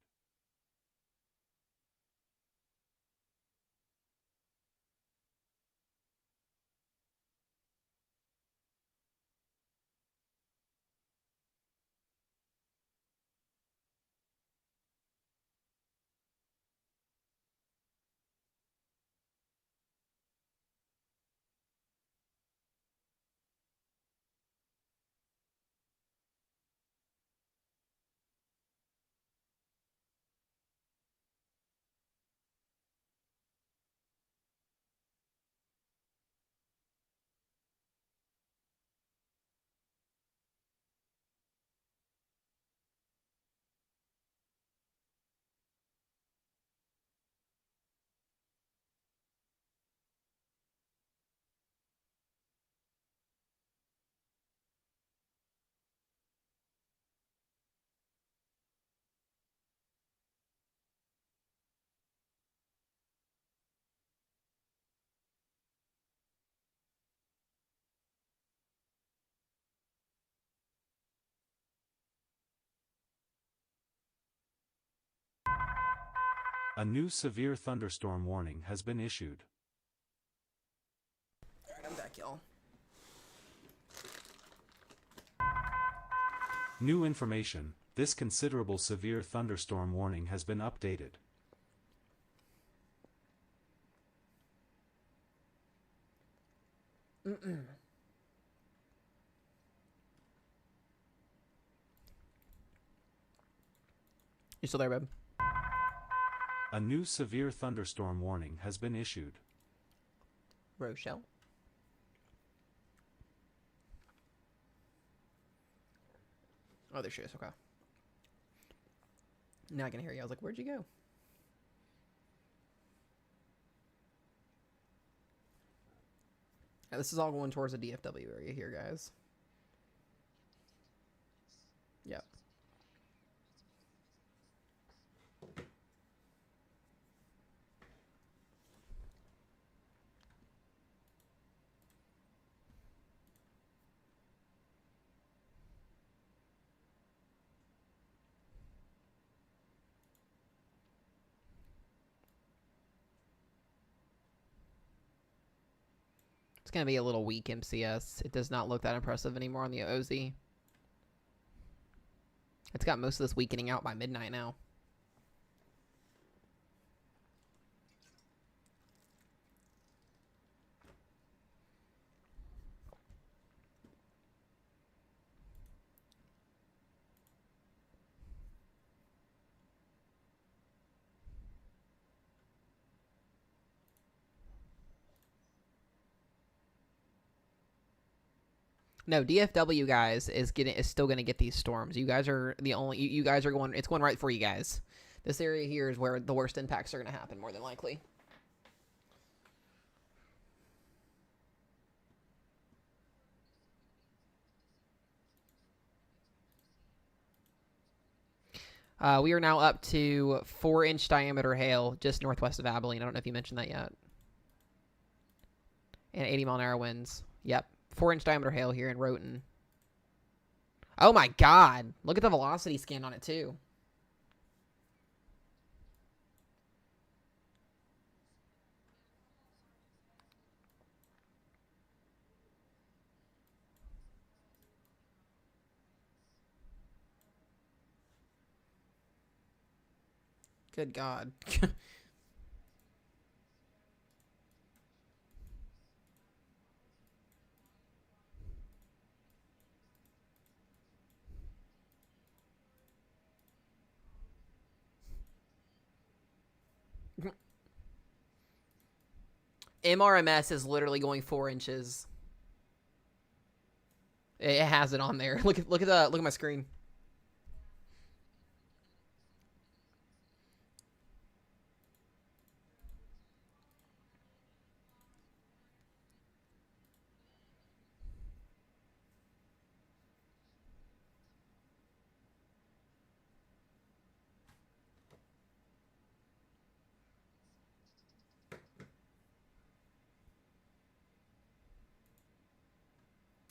A new severe thunderstorm warning has been issued.
Alright, I'm back, y'all.
New information, this considerable severe thunderstorm warning has been updated.
You still there, babe?
A new severe thunderstorm warning has been issued.
Rochelle? Oh, there she is. Okay. Now I can hear you. I was like, where'd you go? Yeah, this is all going towards the DFW area here, guys. Yep. It's going to be a little weak MCS. It does not look that impressive anymore on the OZ. It's got most of this weakening out by midnight now. No, DFW guys is still gonna get these storms. You guys are the only you guys are going. It's going right for you guys. This area here is where the worst impacts are gonna happen, more than likely. We are now up to 4-inch diameter hail just northwest of Abilene. I don't know if you mentioned that yet. And 80-mile-an-hour winds. Yep. 4-inch diameter hail here in Roten. Oh my god. Look at the velocity scan on it too. Good god. MRMS is literally going 4 inches. It has it on there. Look at my screen.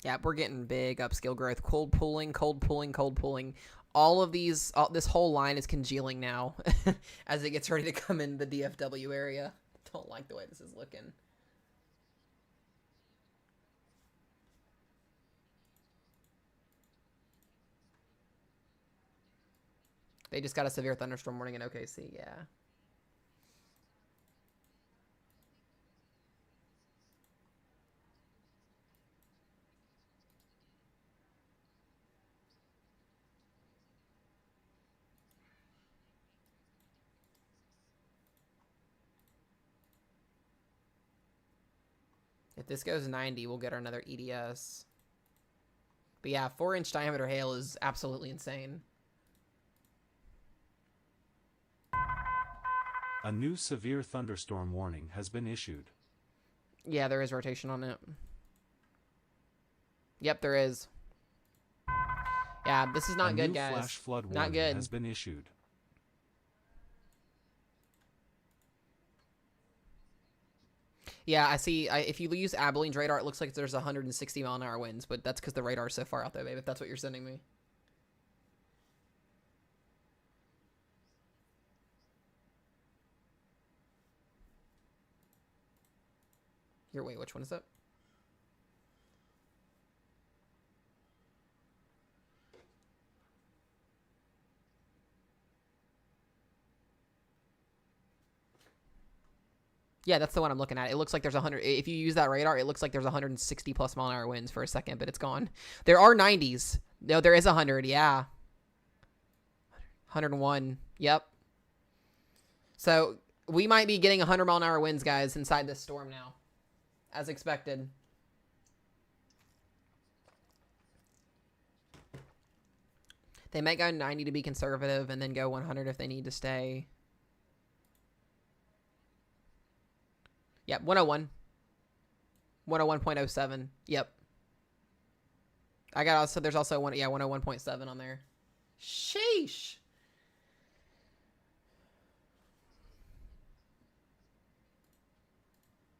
Yeah, we're getting big upscale growth. Cold pooling, cold pooling, cold pooling. All of these, this whole line is congealing now as it gets ready to come in the DFW area. Don't like the way this is looking. They just got a severe thunderstorm warning in OKC, yeah. If this goes 90, we'll get another EDS. But yeah, 4-inch diameter hail is absolutely insane.
A new severe thunderstorm warning has been issued.
Yeah, there is rotation on it. Yep, there is. Yeah, this is not good, guys.
Flash flood warning
not good.
Has been issued.
Yeah, I see. If you use Abilene's radar, it looks like there's 160 mile an hour winds, but that's because the radar's so far out there, babe, if that's what you're sending me. Here, wait, which one is that? Yeah, that's the one I'm looking at. It looks like there's 100. If you use that radar, it looks like there's 160 plus mile an hour winds for a second, but it's gone. There are 90s. No, there is 100. Yeah. 101. Yep. So we might be getting 100 mile an hour winds, guys, inside this storm now, as expected. They might go 90 to be conservative and then go 100 if they need to stay. Yep, 101. 101.07. Yep. I got also, there's also 101.7 on there. Sheesh.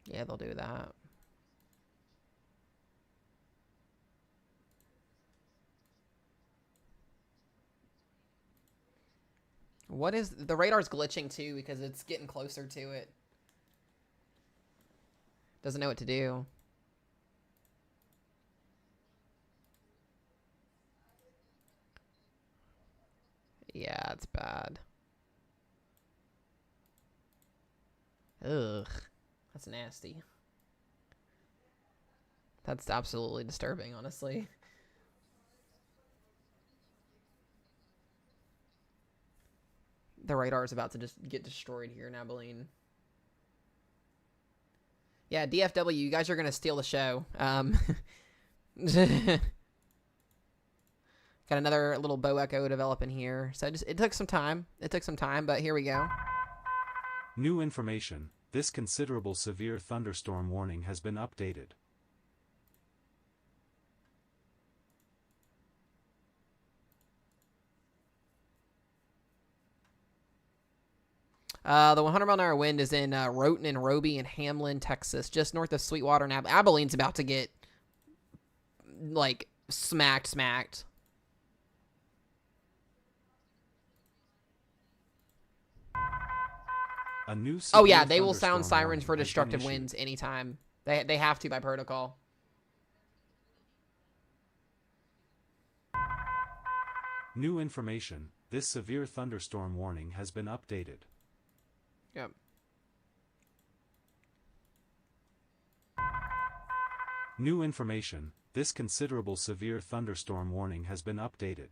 Yeah, they'll do that. What is, the radar's glitching too because it's getting closer to it. Doesn't know what to do. Yeah, it's bad. Ugh. That's nasty. That's absolutely disturbing, honestly. The radar is about to just get destroyed here in Abilene. Yeah, DFW, you guys are going to steal the show. Got another little bow echo developing here. So it took some time. It took some time, but here we go.
New information. This considerable severe thunderstorm warning has been updated.
The 100 mile an hour wind is in Roten and Roby and Hamlin, Texas, just north of Sweetwater and Abilene's about to get like smacked.
A new
Oh yeah,
severe
they will sound
thunderstorm
sirens
warning
for
has been
destructive
issued.
winds anytime. They have to by protocol.
New information. This severe thunderstorm warning has been updated.
Yep.
New information. This considerable severe thunderstorm warning has been updated.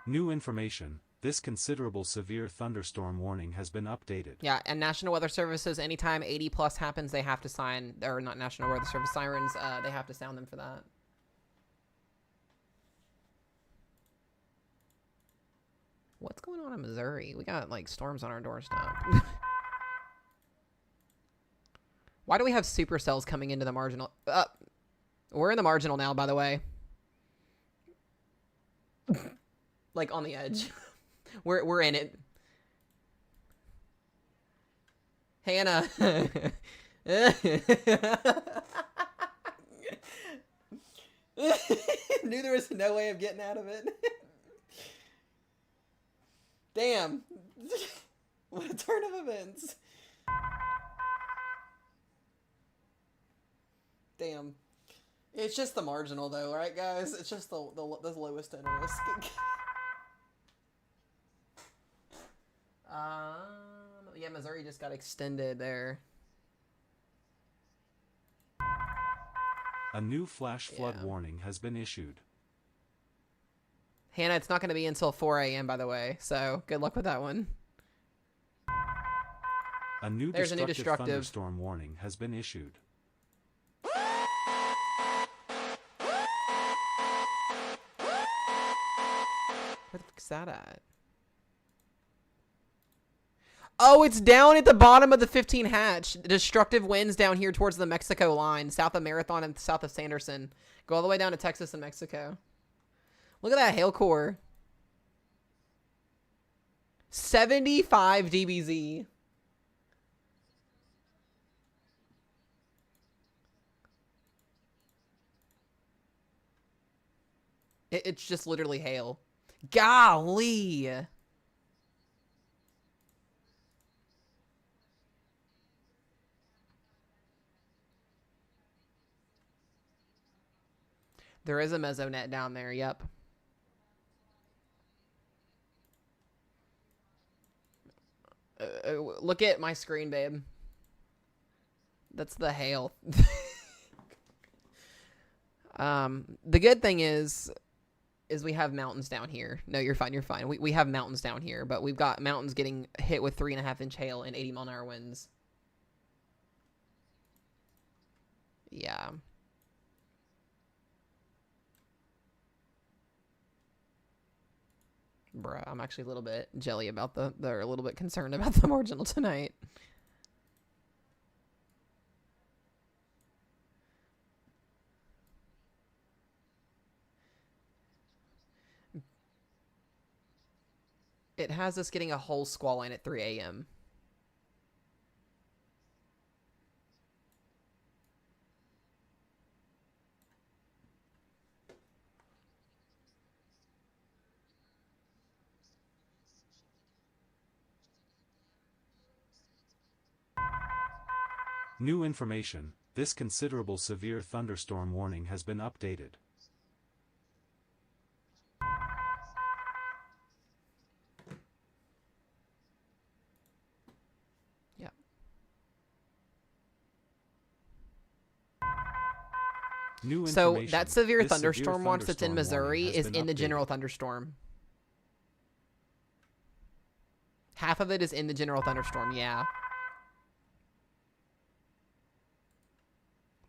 New information. This considerable severe thunderstorm warning has been updated.
Yeah, and National Weather Services, anytime 80 plus happens, they have to sign, or not National Weather Service sirens, they have to sound them for that. What's going on in Missouri? We got, like, storms on our doorstep. Why do we have supercells coming into the marginal? We're in the marginal now, by the way. Like, on the edge. We're in it. Hannah. Knew there was no way of getting out of it. Damn. What a turn of events. Damn. It's just the marginal, though, right, guys? It's just the lowest end risk. Yeah, Missouri just got extended there.
A new flash flood
Yeah.
warning has been issued.
Hannah, it's not going to be until 4 a.m., by the way, so good luck with that one.
A new
There's a new
destructive
destructive.
thunderstorm warning has been issued.
Where the fuck's that at? Oh, it's down at the bottom of the 15 hatch. Destructive winds down here towards the Mexico line, south of Marathon and south of Sanderson. Go all the way down to Texas and Mexico. Look at that hail core. 75 dBz. It's just literally hail. Golly. There is a mesonet down there, yep. Look at my screen, babe. That's the hail. The good thing is we have mountains down here. No, you're fine, you're fine. We have mountains down here, but we've got mountains getting hit with 3.5-inch hail and 80-mile-an-hour winds. Yeah. Bruh, I'm actually a little bit jelly about they're a little bit concerned about the marginal tonight. It has us getting a whole squall line at 3 a.m.
New information. This considerable severe thunderstorm warning has been updated.
Yep.
New
So
information.
that severe
This
thunderstorm watch that's in
thunderstorm
Missouri
warning has
is
been
in the general
updated.
thunderstorm. Half of it is in the general thunderstorm, yeah.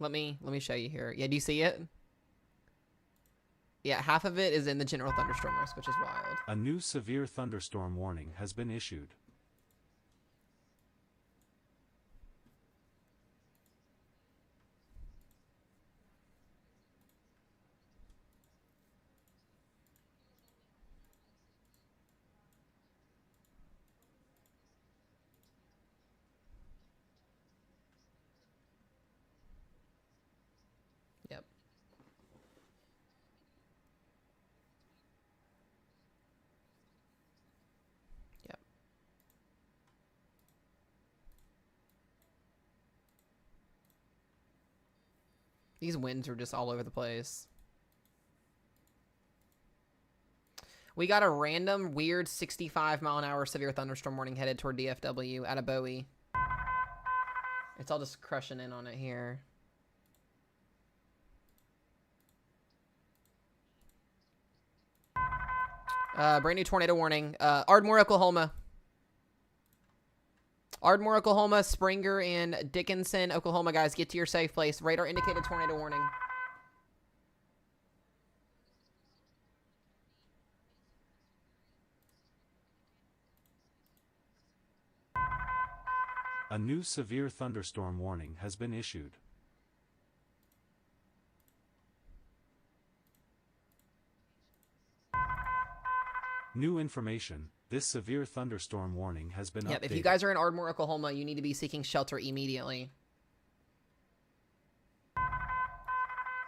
Let me show you here. Yeah, do you see it? Yeah, half of it is in the general thunderstorm risk, which is wild.
A new severe thunderstorm warning has been issued.
These winds are just all over the place. We got a random, weird 65-mile-an-hour severe thunderstorm warning headed toward DFW out of Bowie. It's all just crushing in on it here. Brand new tornado warning. Ardmore, Oklahoma. Ardmore, Oklahoma, Springer, and Dickinson, Oklahoma. Guys, get to your safe place. Radar indicated tornado warning.
A new severe thunderstorm warning has been issued. New information. This severe thunderstorm warning has been updated.
If you guys are in Ardmore, Oklahoma, you need to be seeking shelter immediately.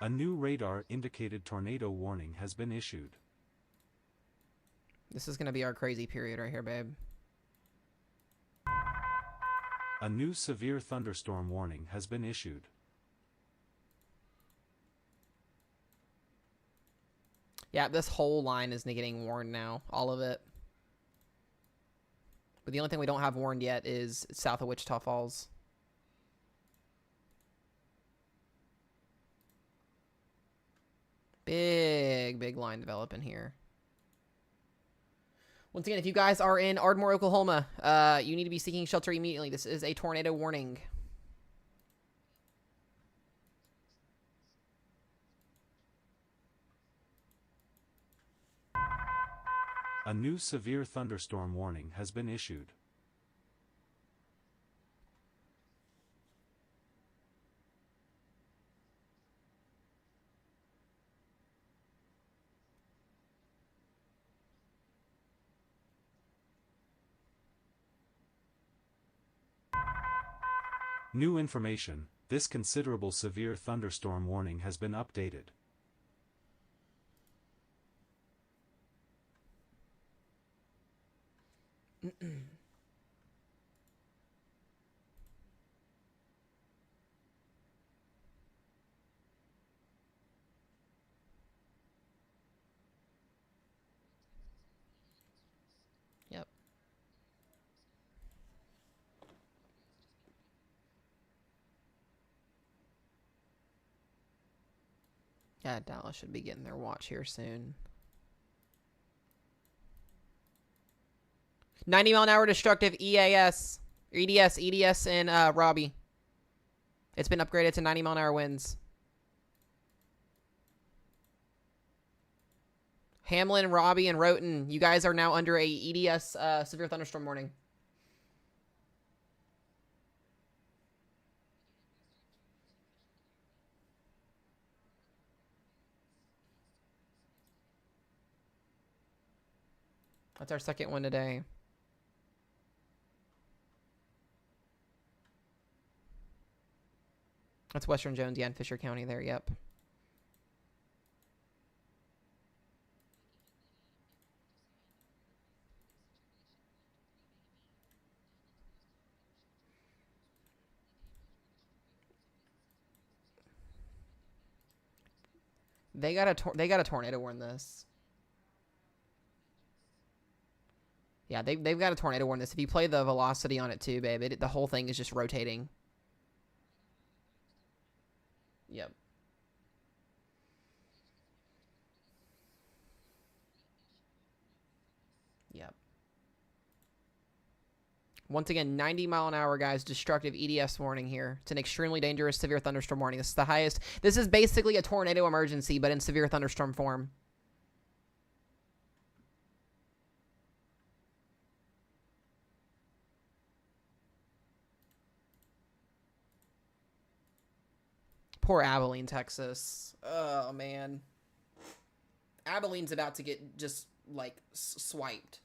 A new radar indicated tornado warning has been issued.
This is going to be our crazy period right here, babe.
A new severe thunderstorm warning has been issued.
Yeah, this whole line is getting warned now. All of it. But the only thing we don't have warned yet is south of Wichita Falls. Big line developing here. Once again, if you guys are in Ardmore, Oklahoma, you need to be seeking shelter immediately. This is a tornado warning.
A new severe thunderstorm warning has been issued. New information. This considerable severe thunderstorm warning has been updated.
Yep. Yeah, Dallas should be getting their watch here soon. 90-mile-an-hour destructive EAS, EDS in Robbie. It's been upgraded to 90-mile-an-hour winds. Hamlin, Robbie, and Roten, you guys are now under a EDS severe thunderstorm warning. That's our second one today. That's Western Jones, yeah, in Fisher County there, yep. They got a tornado warn this. Yeah, they've got a tornado warn this. If you play the velocity on it too, babe, the whole thing is just rotating. Yep. Yep. Once again, 90-mile-an-hour, guys, destructive EDS warning here. It's an extremely dangerous severe thunderstorm warning. This is the highest. This is basically a tornado emergency, but in severe thunderstorm form. Poor Abilene, Texas. Oh, man. Abilene's about to get just, like, swiped.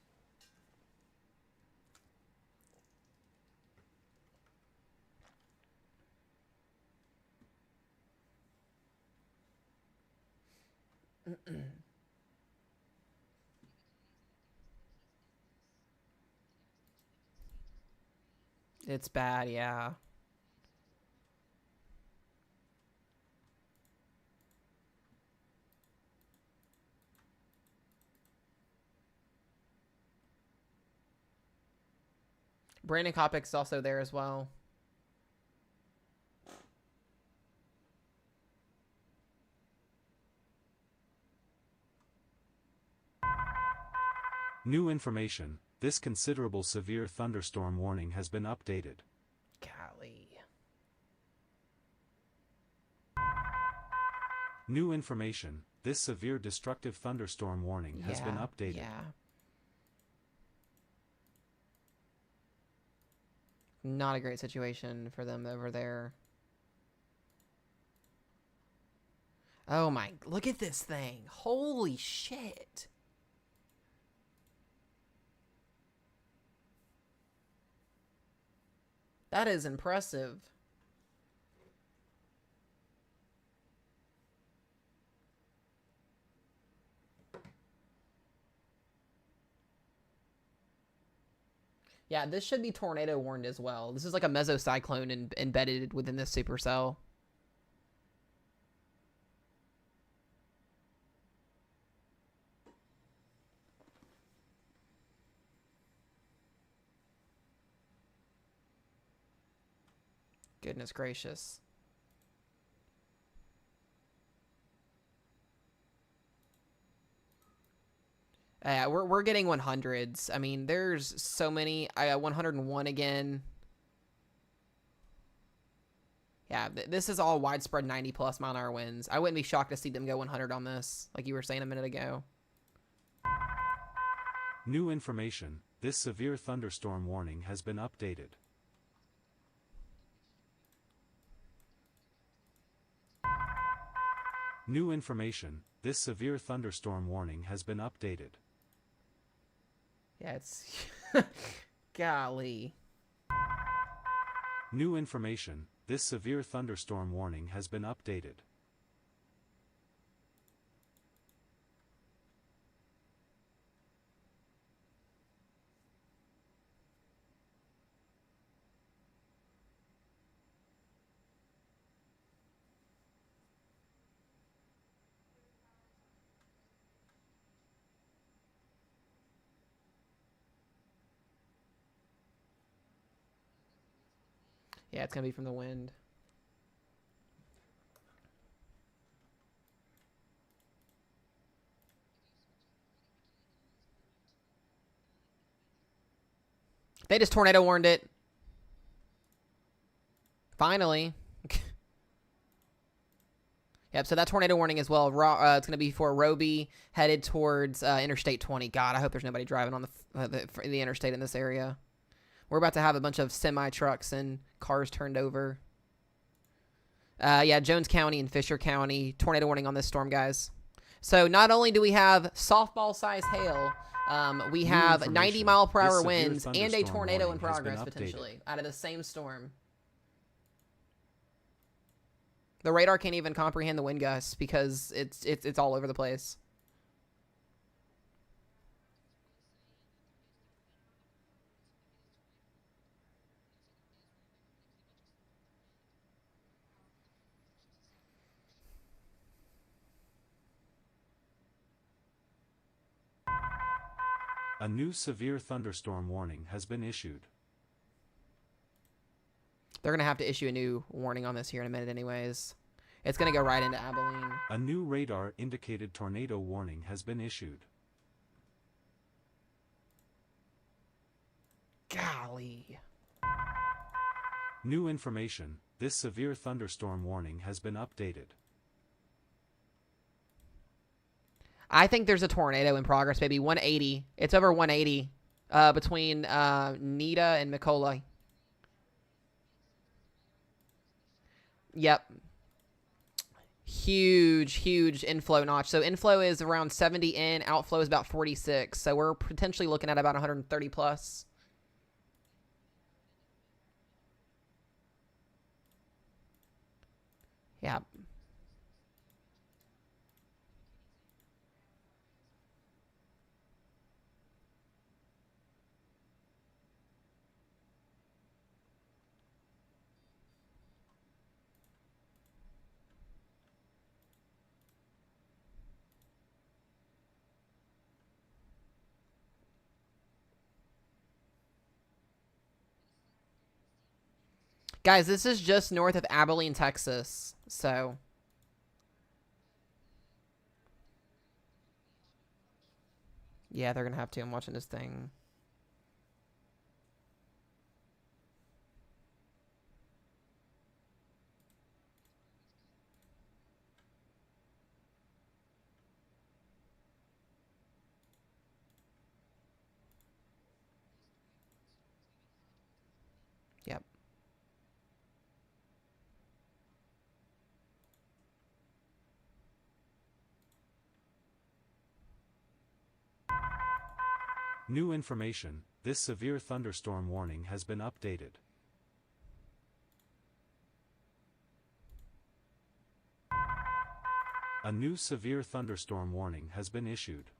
It's bad, yeah. Brandon Kopic's also there as well.
New information. This considerable severe thunderstorm warning has been updated.
Golly.
New information. This severe destructive thunderstorm warning has been updated.
Yeah. Not a great situation for them over there. Oh my, look at this thing. Holy shit. That is impressive. Yeah, this should be tornado warned as well. This is like a mesocyclone embedded within this supercell. Goodness gracious. We're getting 100s. I mean, there's so many. I got 101 again. Yeah, this is all widespread 90 plus mile an hour winds. I wouldn't be shocked to see them go 100 on this, like you were saying a minute ago.
New information. This severe thunderstorm warning has been updated. New information. This severe thunderstorm warning has been updated.
Yeah, it's... Golly.
New information. This severe thunderstorm warning has been updated.
Yeah, it's going to be from the wind. They just tornado warned it. Finally. Yep, so that tornado warning as well. It's going to be for Roby, headed towards Interstate 20. God, I hope there's nobody driving on the interstate in this area. We're about to have a bunch of semi-trucks and cars turned over. Yeah, Jones County and Fisher County. Tornado warning on this storm, guys. So not only do we have softball-sized hail, we have 90-mile-per-hour winds and a tornado in progress, potentially, out of the same storm. The radar can't even comprehend the wind gusts because it's all over the place.
A new severe thunderstorm warning has been issued.
They're going to have to issue a new warning on this here in a minute anyways. It's going to go right into Abilene.
A new radar-indicated tornado warning has been issued.
Golly.
New information. This severe thunderstorm warning has been updated.
I think there's a tornado in progress, baby. 180. It's over 180 between Nita and Mikola. Yep. Huge inflow notch. So inflow is around 70 in, outflow is about 46. So we're potentially looking at about 130 plus. Yeah. Guys, this is just north of Abilene, Texas. So, yeah, they're going to have to. I'm watching this thing. Yep.
New information, this severe thunderstorm warning has been updated. A new severe thunderstorm warning has been issued.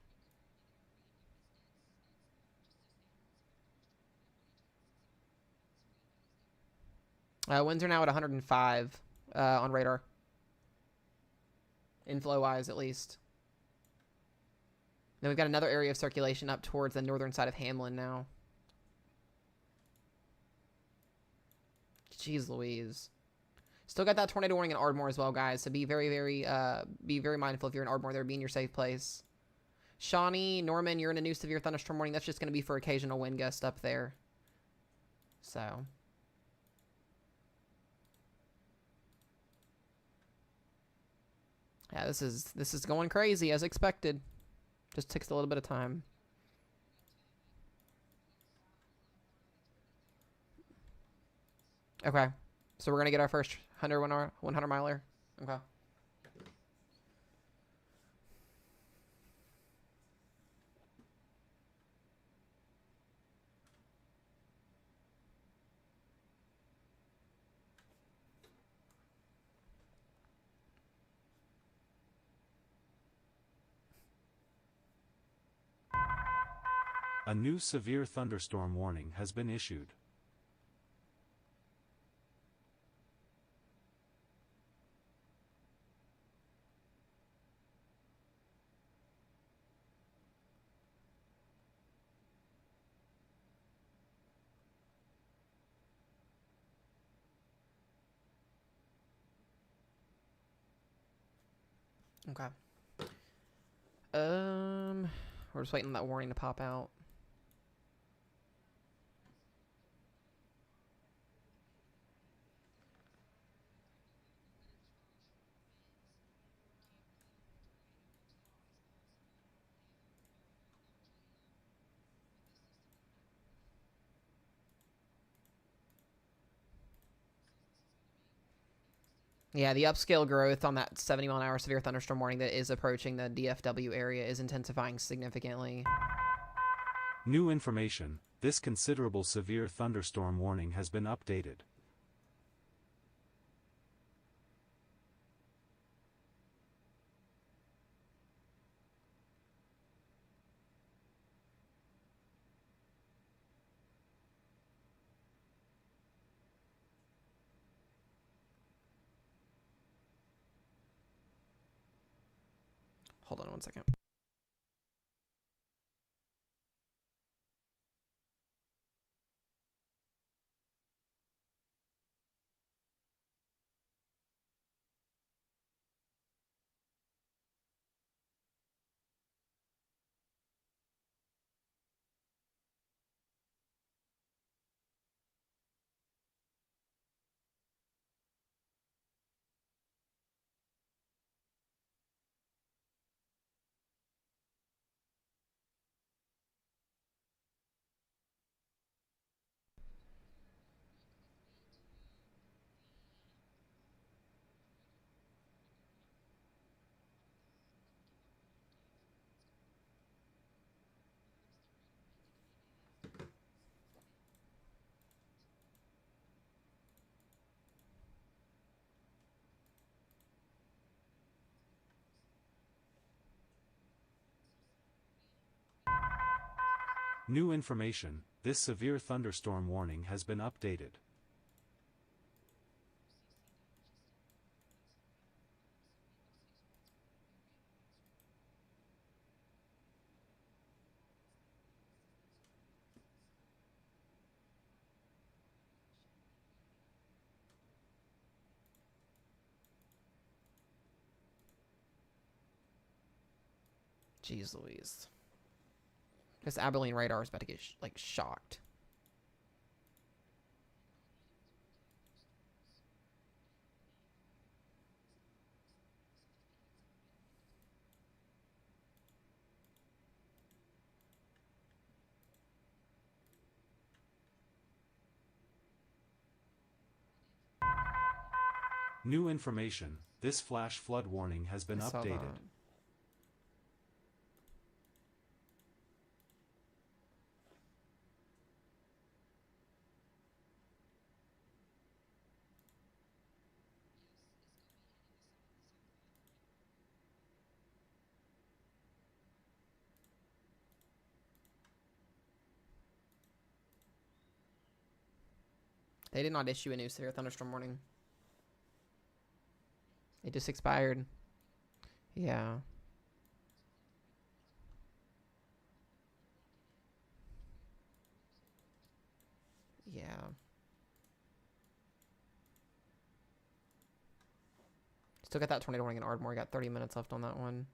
Winds are now at 105 on radar. Inflow-wise, at least. Then we've got another area of circulation up towards the northern side of Hamlin now. Jeez Louise. Still got that tornado warning in Ardmore as well, guys. So be very mindful if you're in Ardmore there. Be in your safe place. Shawnee, Norman, you're in a new severe thunderstorm warning. That's just going to be for occasional wind gust up there. So... yeah, this is going crazy as expected. Just takes a little bit of time. Okay. So we're going to get our first 100 miler. Okay.
A new severe thunderstorm warning has been issued.
Okay. We're just waiting on that warning to pop out. Yeah, the upscale growth on that 70-mile-an-hour severe thunderstorm warning that is approaching the DFW area is intensifying significantly.
New information, this considerable severe thunderstorm warning has been updated.
Hold on one second.
New information, this severe thunderstorm warning has been updated.
Jeez Louise. This Abilene radar is about to get like shocked.
New information. This flash flood warning has been
I saw
updated.
that. They did not issue a new severe thunderstorm warning. It just expired. Yeah. Yeah. Still got that tornado warning in Ardmore. Got 30 minutes left on that one.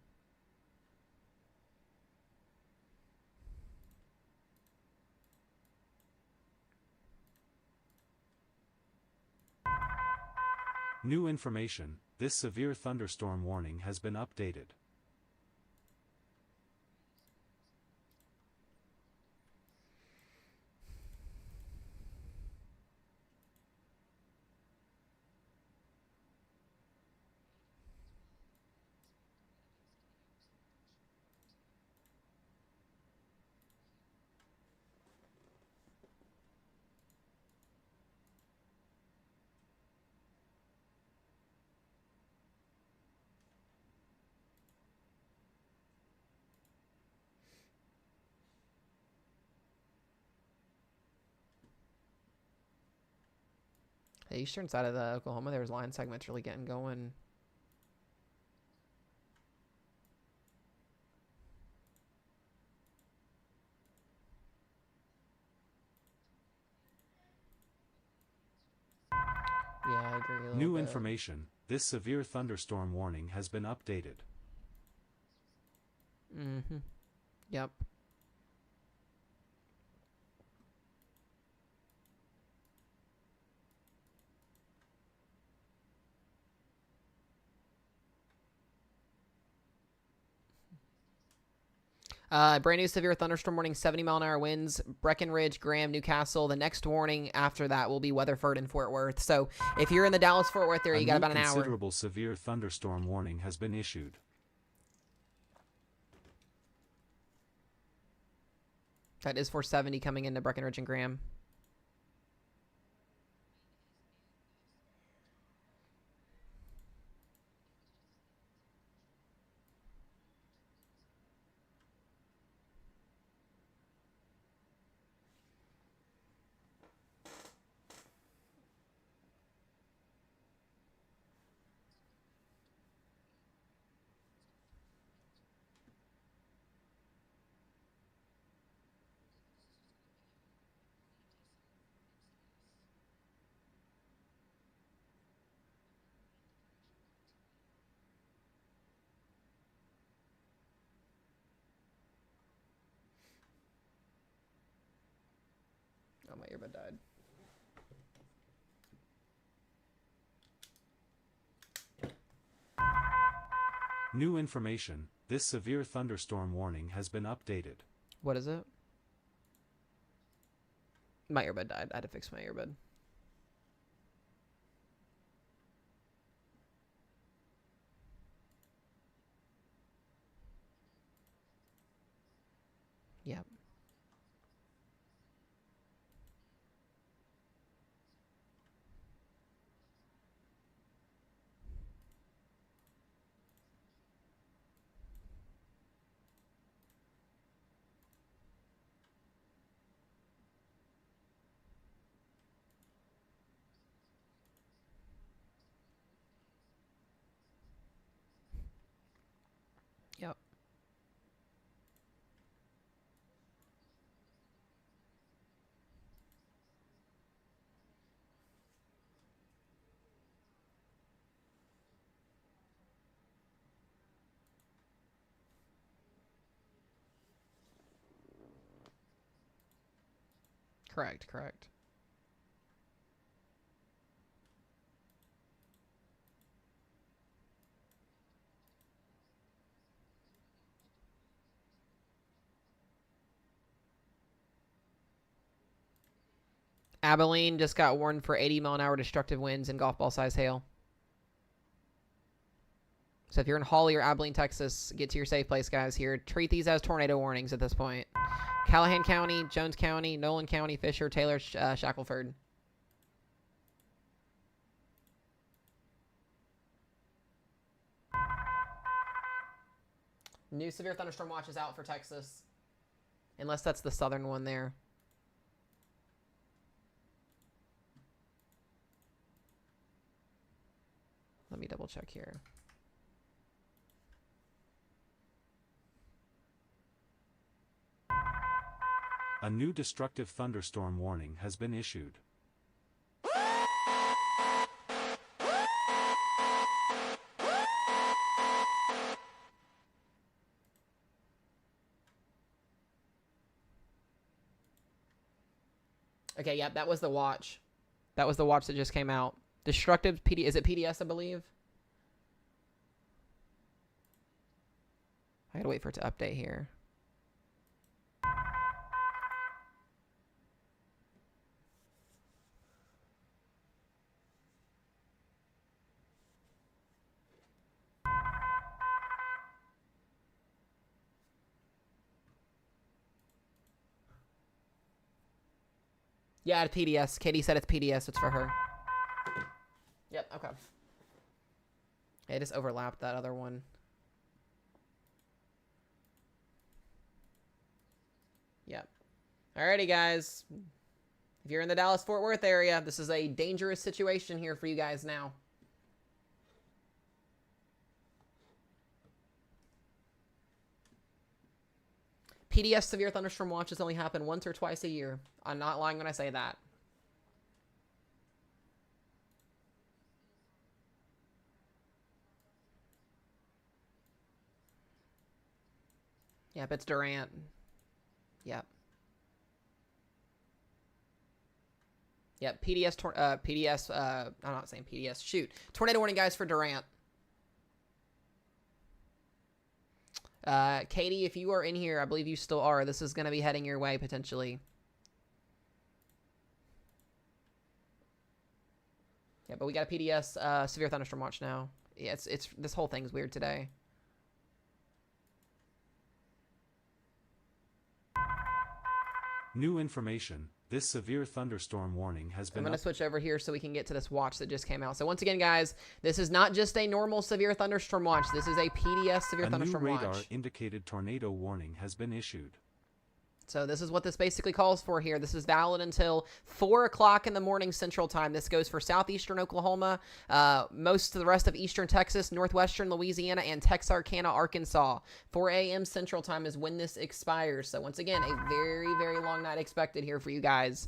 New information. This severe thunderstorm warning has been updated.
The eastern side of the Oklahoma, there's line segments really getting going. Yeah, I agree a little
New
bit.
information. This severe thunderstorm warning has been updated.
Mm-hmm. Yep. Brand new severe thunderstorm warning, 70-mile-an-hour winds, Breckenridge, Graham, Newcastle. The next warning after that will be Weatherford and Fort Worth. So if you're in the Dallas-Fort Worth area, you got about an hour.
A considerable severe thunderstorm warning has been issued.
That is 470 coming into Breckenridge and Graham. Oh, my earbud died.
New information. This severe thunderstorm warning has been updated.
What is it? My earbud died. I had to fix my earbud. Yep. Yep. Correct, correct. Abilene just got warned for 80-mile-an-hour destructive winds and golf ball size hail. So if you're in Hawley or Abilene, Texas, get to your safe place, guys. Here, treat these as tornado warnings at this point. Callahan County, Jones County, Nolan County, Fisher, Taylor, Shackelford. New severe thunderstorm watch is out for Texas. Unless that's the southern one there. Let me double check here.
A new destructive thunderstorm warning has been issued.
Okay, yeah, that was the watch. That was the watch that just came out. Destructive PD, is it PDS, I believe? I gotta wait for it to update here. Yeah, it's PDS. Katie said it's PDS. It's for her. Yep, okay. It just overlapped that other one. Yep. Alrighty, guys. If you're in the Dallas-Fort Worth area, this is a dangerous situation here for you guys now. PDS severe thunderstorm watches only happen once or twice a year. I'm not lying when I say that. Yep, it's Durant. Yep. Yep, I'm not saying PDS. Shoot. Tornado warning, guys, for Durant. Katie, if you are in here, I believe you still are. This is going to be heading your way, potentially. Yeah, but we got a PDS severe thunderstorm watch now. Yeah, it's this whole thing's weird today.
New information. This severe thunderstorm warning has been...
I'm going to switch over here so we can get to this watch that just came out. So once again, guys, this is not just a normal severe thunderstorm watch. This is a PDS severe thunderstorm watch.
A new radar-indicated tornado warning has been issued.
So this is what this basically calls for here. This is valid until 4 o'clock in the morning Central Time. This goes for southeastern Oklahoma, most of the rest of eastern Texas, northwestern Louisiana, and Texarkana, Arkansas. 4 a.m. Central Time is when this expires. So once again, a very, very long night expected here for you guys.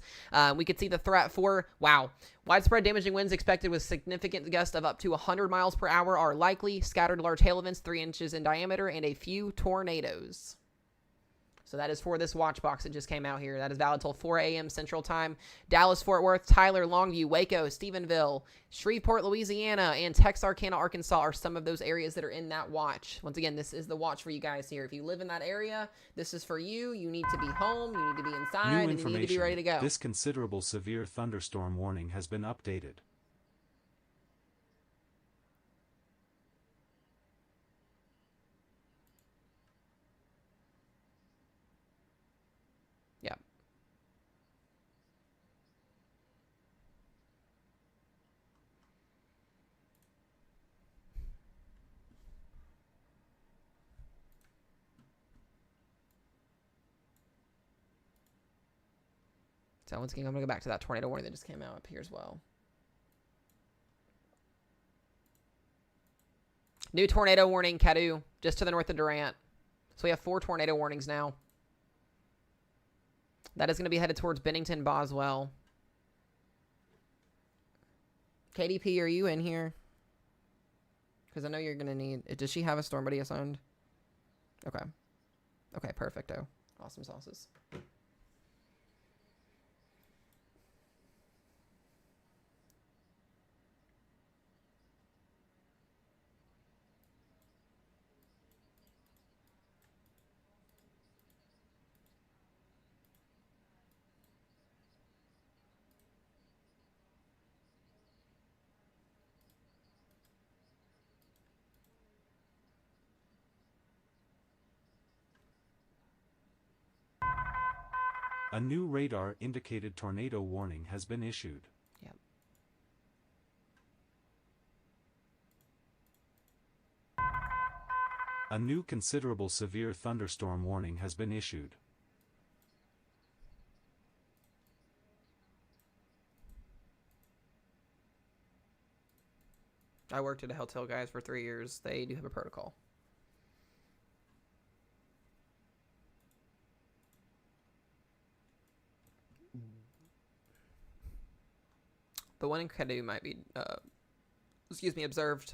We could see the threat for, wow, widespread damaging winds expected with significant gusts of up to 100 miles per hour are likely, scattered large hail events 3 inches in diameter, and a few tornadoes. So that is for this watch box that just came out here. That is valid till 4 a.m. Central Time. Dallas, Fort Worth, Tyler, Longview, Waco, Stephenville, Shreveport, Louisiana, and Texarkana, Arkansas are some of those areas that are in that watch. Once again, this is the watch for you guys here. If you live in that area, this is for you. You need to be home. You need to be inside. And you need to be ready to go.
This considerable severe thunderstorm warning has been updated.
Yeah. So once again, I'm going to go back to that tornado warning that just came out up here as well. New tornado warning, Caddo, just to the north of Durant. So we have 4 tornado warnings now. That is going to be headed towards Bennington, Boswell. KDP, are you in here? Because I know you're going to need... Does she have a storm buddy assigned? Okay. Okay, perfecto. Awesome sauces.
A new radar-indicated tornado warning has been issued.
Yep.
A new considerable severe thunderstorm warning has been issued.
I worked at a hotel, guys, for 3 years. They do have a protocol. The one in Cadu might be, observed.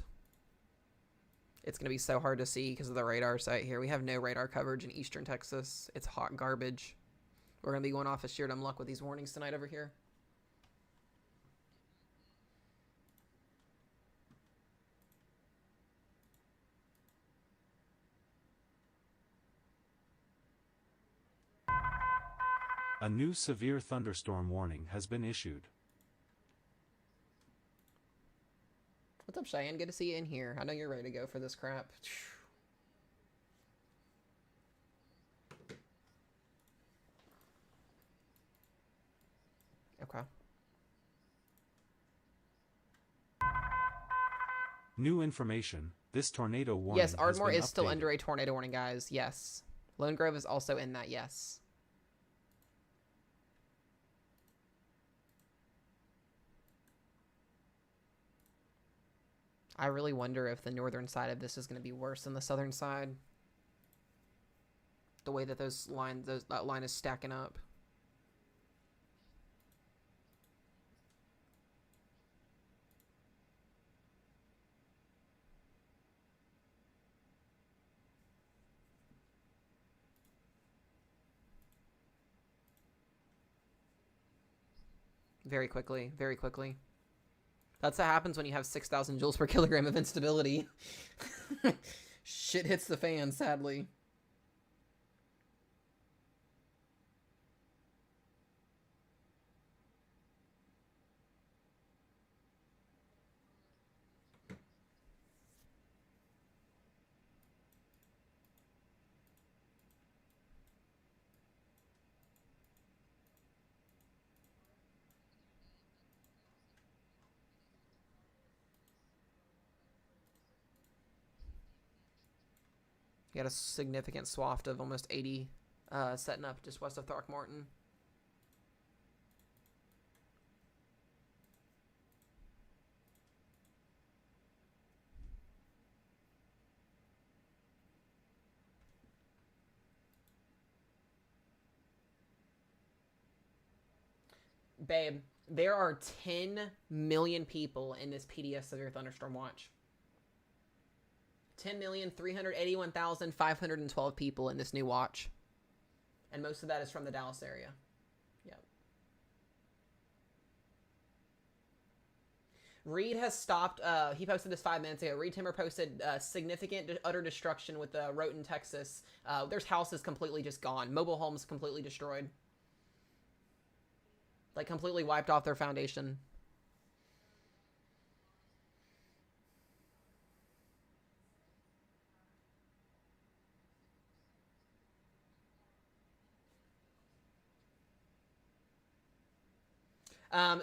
It's going to be so hard to see because of the radar site here. We have no radar coverage in eastern Texas. It's hot garbage. We're going to be going off of sheer dumb luck with these warnings tonight over here.
A new severe thunderstorm warning has been issued.
What's up, Cheyenne? Good to see you in here. I know you're ready to go for this crap. Okay.
New information. This tornado warning
Yes, Ardmore
has been
is still
updated.
under a tornado warning, guys. Yes. Lone Grove is also in that, yes. I really wonder if the northern side of this is going to be worse than the southern side. The way that that line is stacking up. Very quickly, very quickly. That's what happens when you have 6,000 joules per kilogram of instability. Shit hits the fan, sadly. You got a significant swath of almost 80 setting up just west of Throckmorton. Babe, there are 10 million people in this PDS Severe Thunderstorm Watch. 10,381,512 people in this new watch. And most of that is from the Dallas area. Yep. Reed has stopped, he posted this 5 minutes ago. Reed Timmer posted significant utter destruction with Roten, Texas. There's houses completely just gone. Mobile homes completely destroyed. Like completely wiped off their foundation.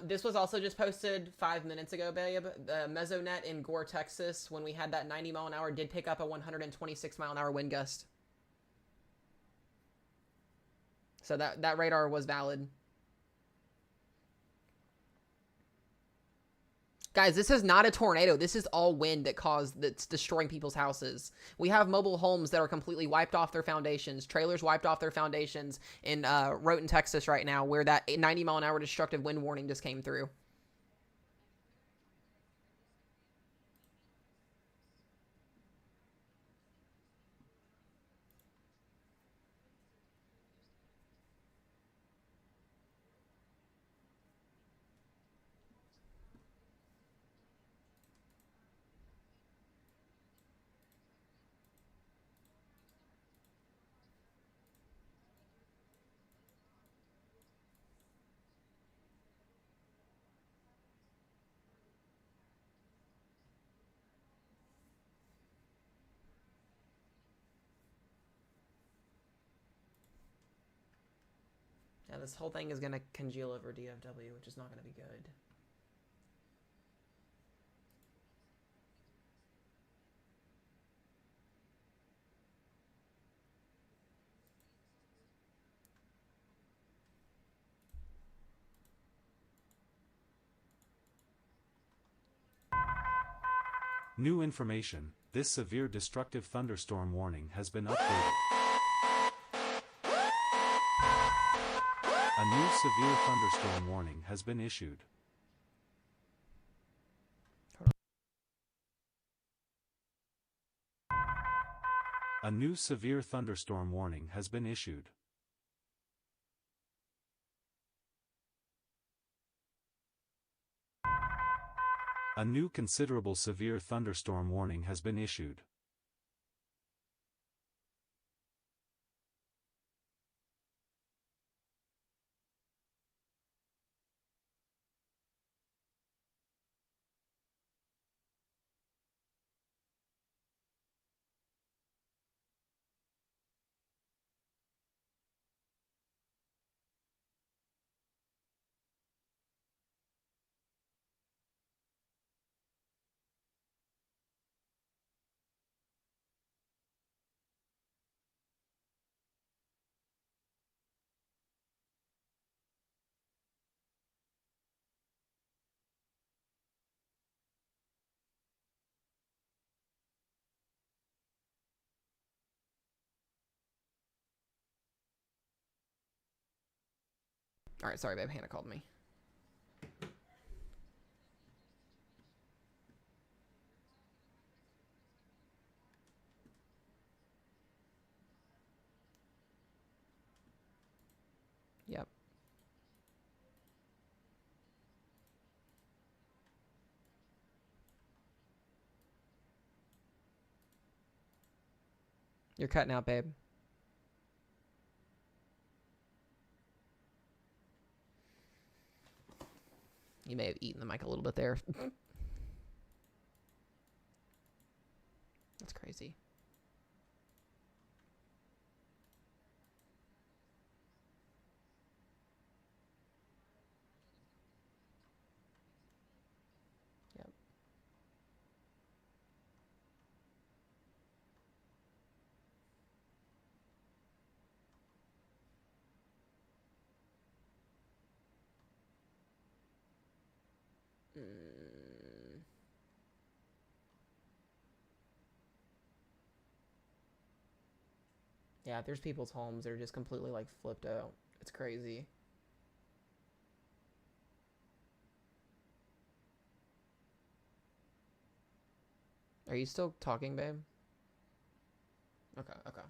This was also just posted 5 minutes ago, babe. The Mesonet in Gore, Texas, when we had that 90 mile an hour, did pick up a 126 mile an hour wind gust. So that radar was valid. Guys, this is not a tornado. This is all wind that's destroying people's houses. We have mobile homes that are completely wiped off their foundations, trailers wiped off their foundations in Roten, Texas right now, where that 90 mile an hour destructive wind warning just came through. Yeah, this whole thing is going to congeal over DFW, which is not going to be good.
New information. This severe destructive thunderstorm warning has been updated. A new severe thunderstorm warning has been issued. A new severe thunderstorm warning has been issued. A new considerable severe thunderstorm warning has been issued.
All right, sorry, babe. Hannah called me. Yep. You're cutting out, babe. You may have eaten the mic a little bit there. That's crazy. Yep. Yeah, there's people's homes that are just completely like flipped out. It's crazy. Are you still talking, babe? Okay, okay.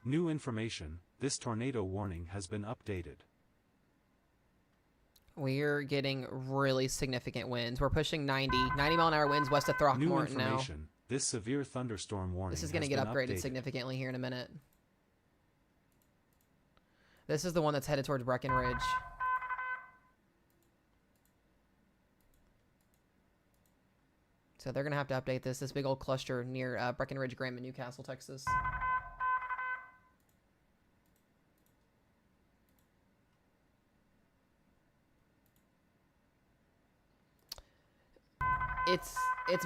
New information. This tornado warning has been updated.
We're getting really significant winds. We're pushing 90 mile an hour winds west of Throckmorton
New
now.
information. This severe thunderstorm warning
This is going to get upgraded significantly here in a minute. This is the one that's headed towards Breckenridge. So they're going to have to update this big old cluster near Breckenridge, Graham, and Newcastle, Texas. It's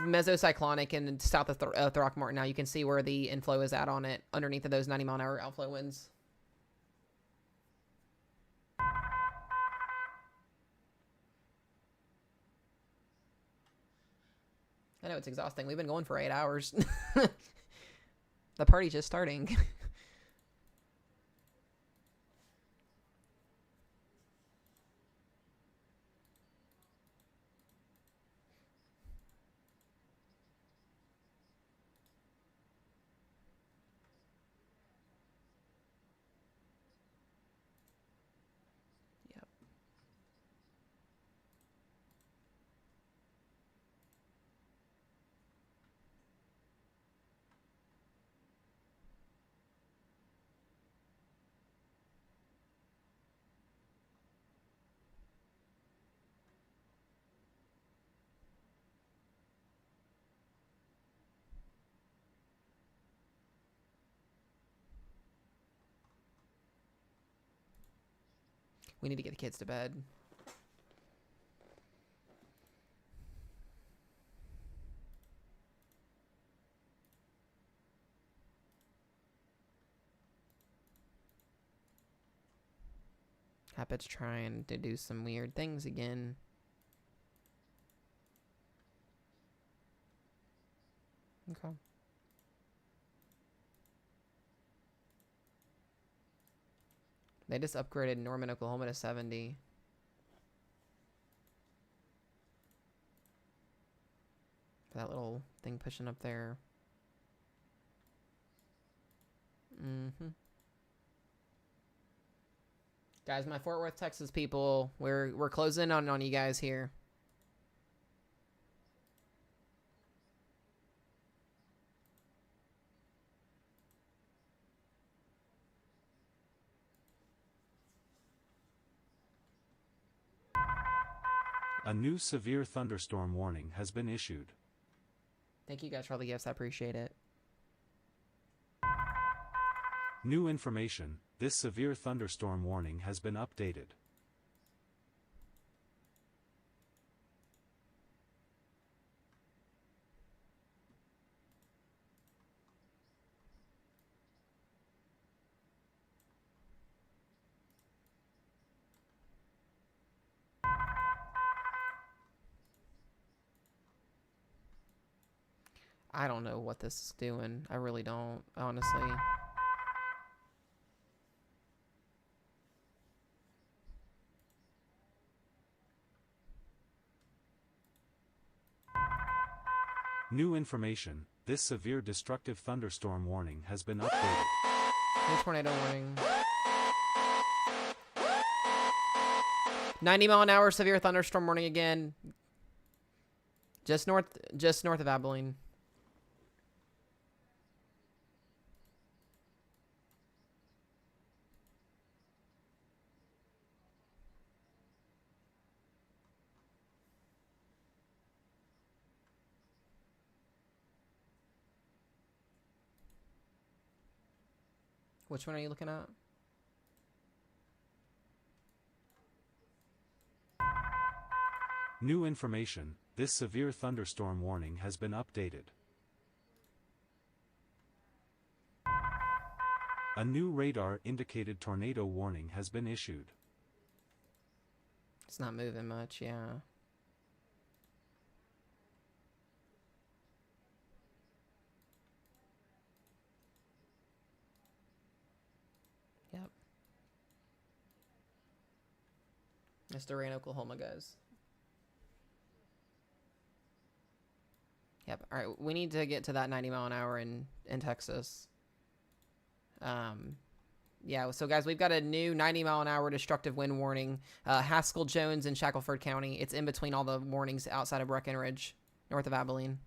mesocyclonic and south of Throckmorton now. You can see where the inflow is at on it underneath of those 90 mile an hour outflow winds. I know it's exhausting. We've been going for 8 hours. The party's just starting. Yep. We need to get the kids to bed. Habit's trying to do some weird things again. Okay. They just upgraded Norman, Oklahoma to 70. That little thing pushing up there. Guys, my Fort Worth, Texas people, we're closing on you guys here.
A new severe thunderstorm warning has been issued.
Thank you guys for all the gifts. I appreciate it.
New information, this severe thunderstorm warning has been updated.
I don't know what this is doing. I really don't, honestly.
New information, this severe destructive thunderstorm warning has been updated.
New tornado warning. 90-mile-an-hour severe thunderstorm warning again. Just north of Abilene. Which one are you looking at?
New information, this severe thunderstorm warning has been updated. A new radar-indicated tornado warning has been issued.
It's not moving much, yeah. Yep. It's Derecho, Oklahoma, guys. Yep. All right, we need to get to that 90-mile-an-hour in Texas. Yeah, so guys, we've got a new 90-mile-an-hour destructive wind warning. Haskell, Jones, and Shackelford County. It's in between all the warnings outside of Breckenridge, north of Abilene.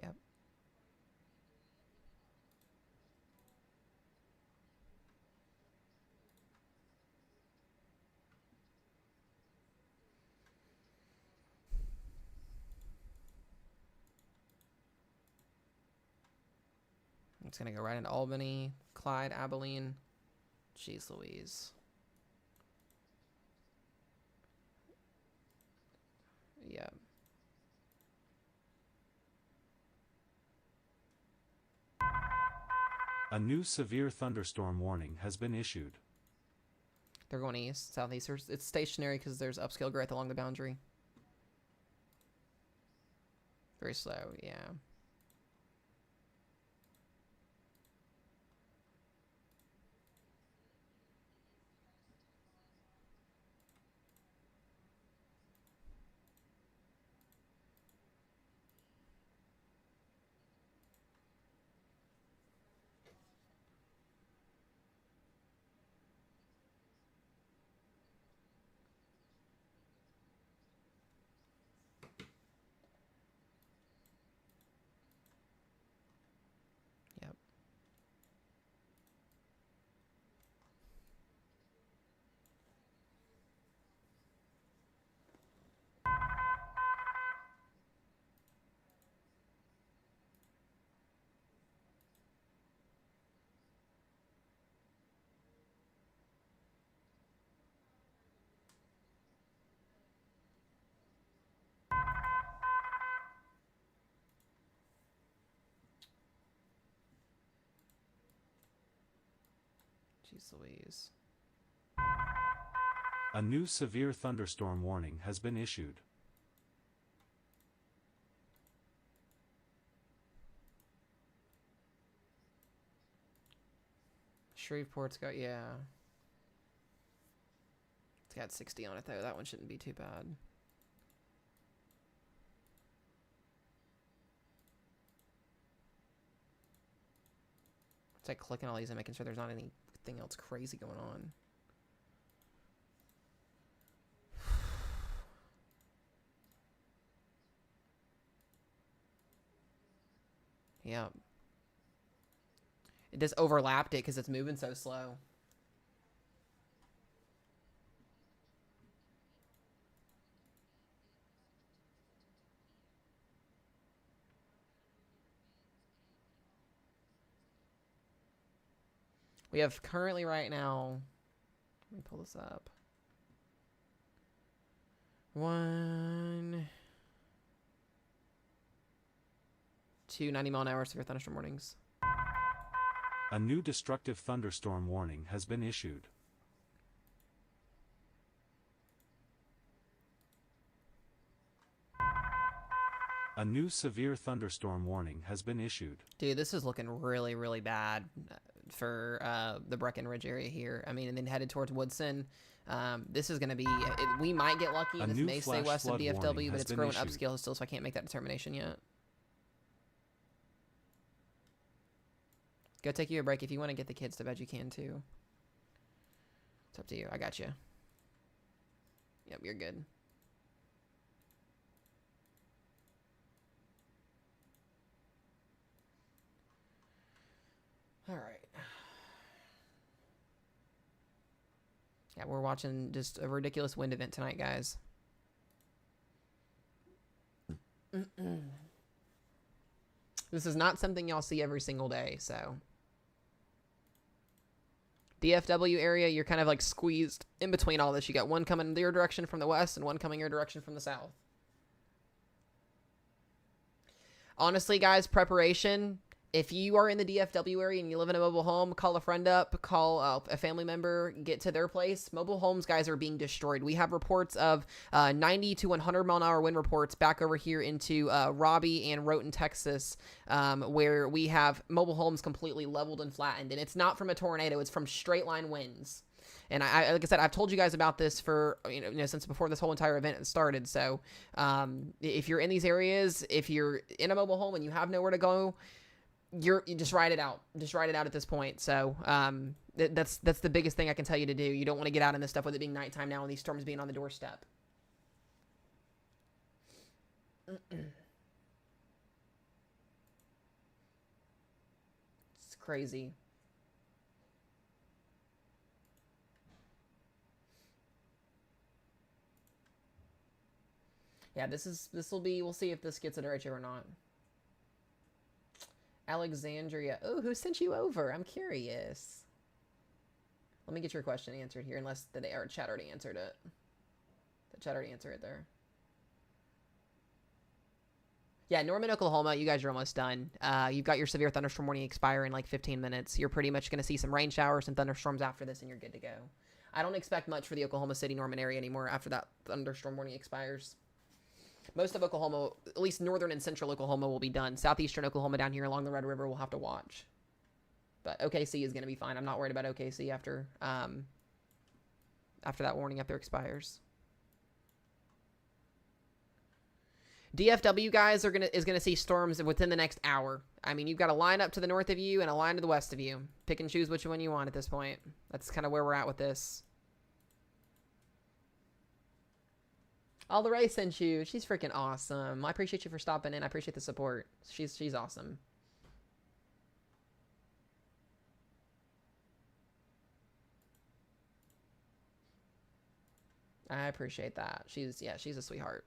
Yep. It's going to go right into Albany, Clyde, Abilene. Jeez Louise. Yeah.
A new severe thunderstorm warning has been issued.
They're going east, southeast. It's stationary because there's upscale growth along the boundary. Very slow, yeah. Jeez Louise.
A new severe thunderstorm warning has been issued.
Shreveport's got, yeah. It's got 60 on it, though. That one shouldn't be too bad. It's like clicking all these and making sure there's not anything else crazy going on. Yeah. It just overlapped it because it's moving so slow. We have currently right now, let me pull this up. 1, 2 90-mile-an-hour severe thunderstorm warnings.
A new destructive thunderstorm warning has been issued. A new severe thunderstorm warning has been issued.
Dude, this is looking really, really bad for the Breckenridge area here. I mean, and then headed towards Woodson. This is going to be, we might get lucky, and this may stay west of DFW, but it's growing upscale still, so I can't make that determination yet. Go take you a break. If you want to get the kids to bed, you can too. It's up to you. I got you. Yep, you're good. All right. Yeah, we're watching just a ridiculous wind event tonight, guys. This is not something y'all see every single day, so. DFW area, you're kind of like squeezed in between all this. You got one coming your direction from the west and one coming your direction from the south. Honestly, guys, preparation. If you are in the DFW area and you live in a mobile home, call a friend up, call a family member, get to their place. Mobile homes, guys, are being destroyed. We have reports of 90 to 100 mile an hour wind reports back over here into Robbie and Roten, Texas, where we have mobile homes completely leveled and flattened. And it's not from a tornado, it's from straight line winds. And I like I said, I've told you guys about this for, you know, since before this whole entire event started. So if you're in these areas, if you're in a mobile home and you have nowhere to go, you just ride it out. Just ride it out at this point. So that's the biggest thing I can tell you to do. You don't want to get out in this stuff with it being nighttime now and these storms being on the doorstep. It's crazy. Yeah, we'll see if this gets a derecho or not. Alexandria. Oh, who sent you over? I'm curious. Let me get your question answered here, unless the chat already answered it. The chat already answered it there. Yeah, Norman, Oklahoma, you guys are almost done. You've got your severe thunderstorm warning expire in like 15 minutes. You're pretty much going to see some rain showers and thunderstorms after this, and you're good to go. I don't expect much for the Oklahoma City, Norman area anymore after that thunderstorm warning expires. Most of Oklahoma, at least northern and central Oklahoma, will be done. Southeastern Oklahoma down here along the Red River will have to watch. But OKC is going to be fine. I'm not worried about OKC after that warning up there expires. DFW guys is gonna see storms within the next hour. I mean, you've got a line up to the north of you and a line to the west of you. Pick and choose which one you want at this point. That's kind of where we're at with this. All the Ray sent you. She's freaking awesome. I appreciate you for stopping in. I appreciate the support. She's awesome. I appreciate that. She's a sweetheart.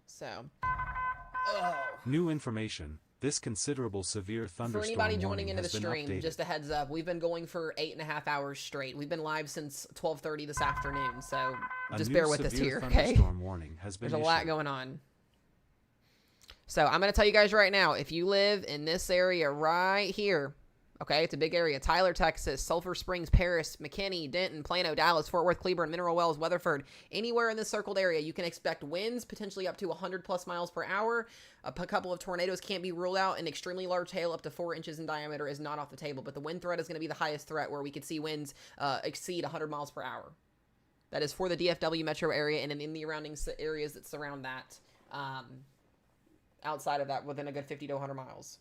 So,
New information. This considerable severe thunderstorm
for anybody joining
warning
into the
has been
stream,
updated.
just a heads up, we've been going for 8.5 hours straight. We've been live since 12:30 this afternoon, so just bear with us here, okay?
Thunderstorm warning has been
There's a lot going on. So I'm going to tell you guys right now, if you live in this area right here, okay, it's a big area. Tyler, Texas, Sulphur Springs, Paris, McKinney, Denton, Plano, Dallas, Fort Worth, Cleburne, Mineral Wells, Weatherford. Anywhere in this circled area, you can expect winds potentially up to 100 plus miles per hour. A couple of tornadoes can't be ruled out, and extremely large hail up to 4 inches in diameter is not off the table. But the wind threat is going to be the highest threat, where we could see winds exceed 100 miles per hour. That is for the DFW metro area and in the surrounding areas that surround that. Outside of that, within a good 50 to 100 miles.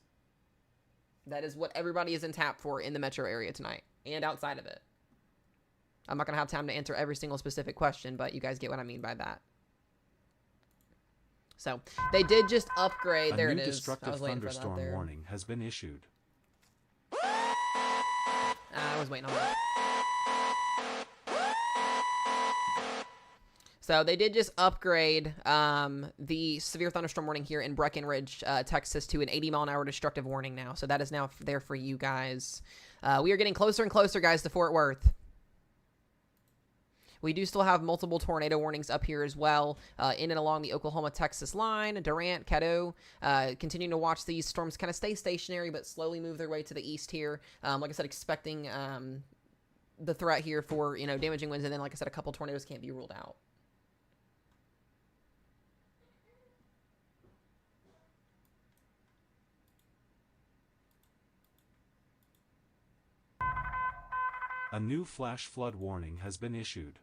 That is what everybody is in tap for in the metro area tonight and outside of it. I'm not going to have time to answer every single specific question, but you guys get what I mean by that. So they did just upgrade. There it is.
A new destructive thunderstorm warning has been issued.
I was waiting on that. So they did just upgrade the severe thunderstorm warning here in Breckenridge, Texas, to an 80-mile-an-hour destructive warning now. So that is now there for you guys. We are getting closer and closer, guys, to Fort Worth. We do still have multiple tornado warnings up here as well, in and along the Oklahoma-Texas line, Durant, Caddo. Continuing to watch these storms kind of stay stationary, but slowly move their way to the east here. Like I said, expecting the threat here for, damaging winds. And then, like I said, a couple tornadoes can't be ruled out.
A new flash flood warning has been issued.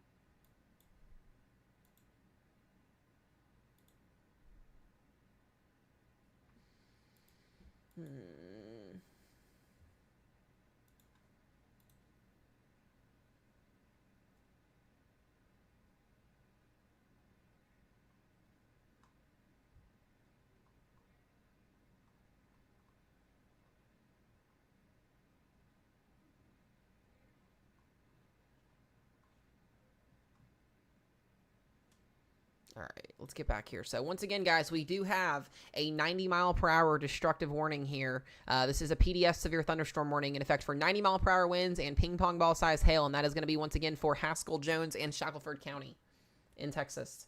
All right, let's get back here. So once again, guys, we do have a 90-mile-per-hour destructive warning here. This is a PDF severe thunderstorm warning in effect for 90-mile-per-hour winds and ping-pong ball-size hail, and that is going to be, once again, for Haskell, Jones, and Shackelford County in Texas.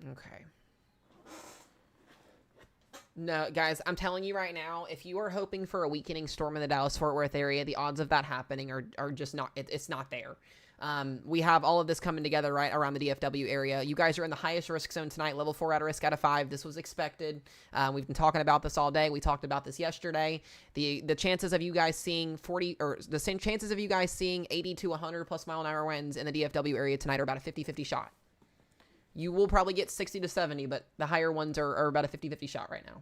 Okay. No, guys, I'm telling you right now, if you are hoping for a weakening storm in the Dallas-Fort Worth area, the odds of that happening are just not, it's not there. We have all of this coming together right around the DFW area. You guys are in the highest risk zone tonight, level 4 at risk out of 5. This was expected. We've been talking about this all day. We talked about this yesterday. The chances of you guys seeing 80 to 100 plus mile an hour winds in the DFW area tonight are about a 50-50 shot. You will probably get 60 to 70, but the higher ones are about a 50-50 shot right now.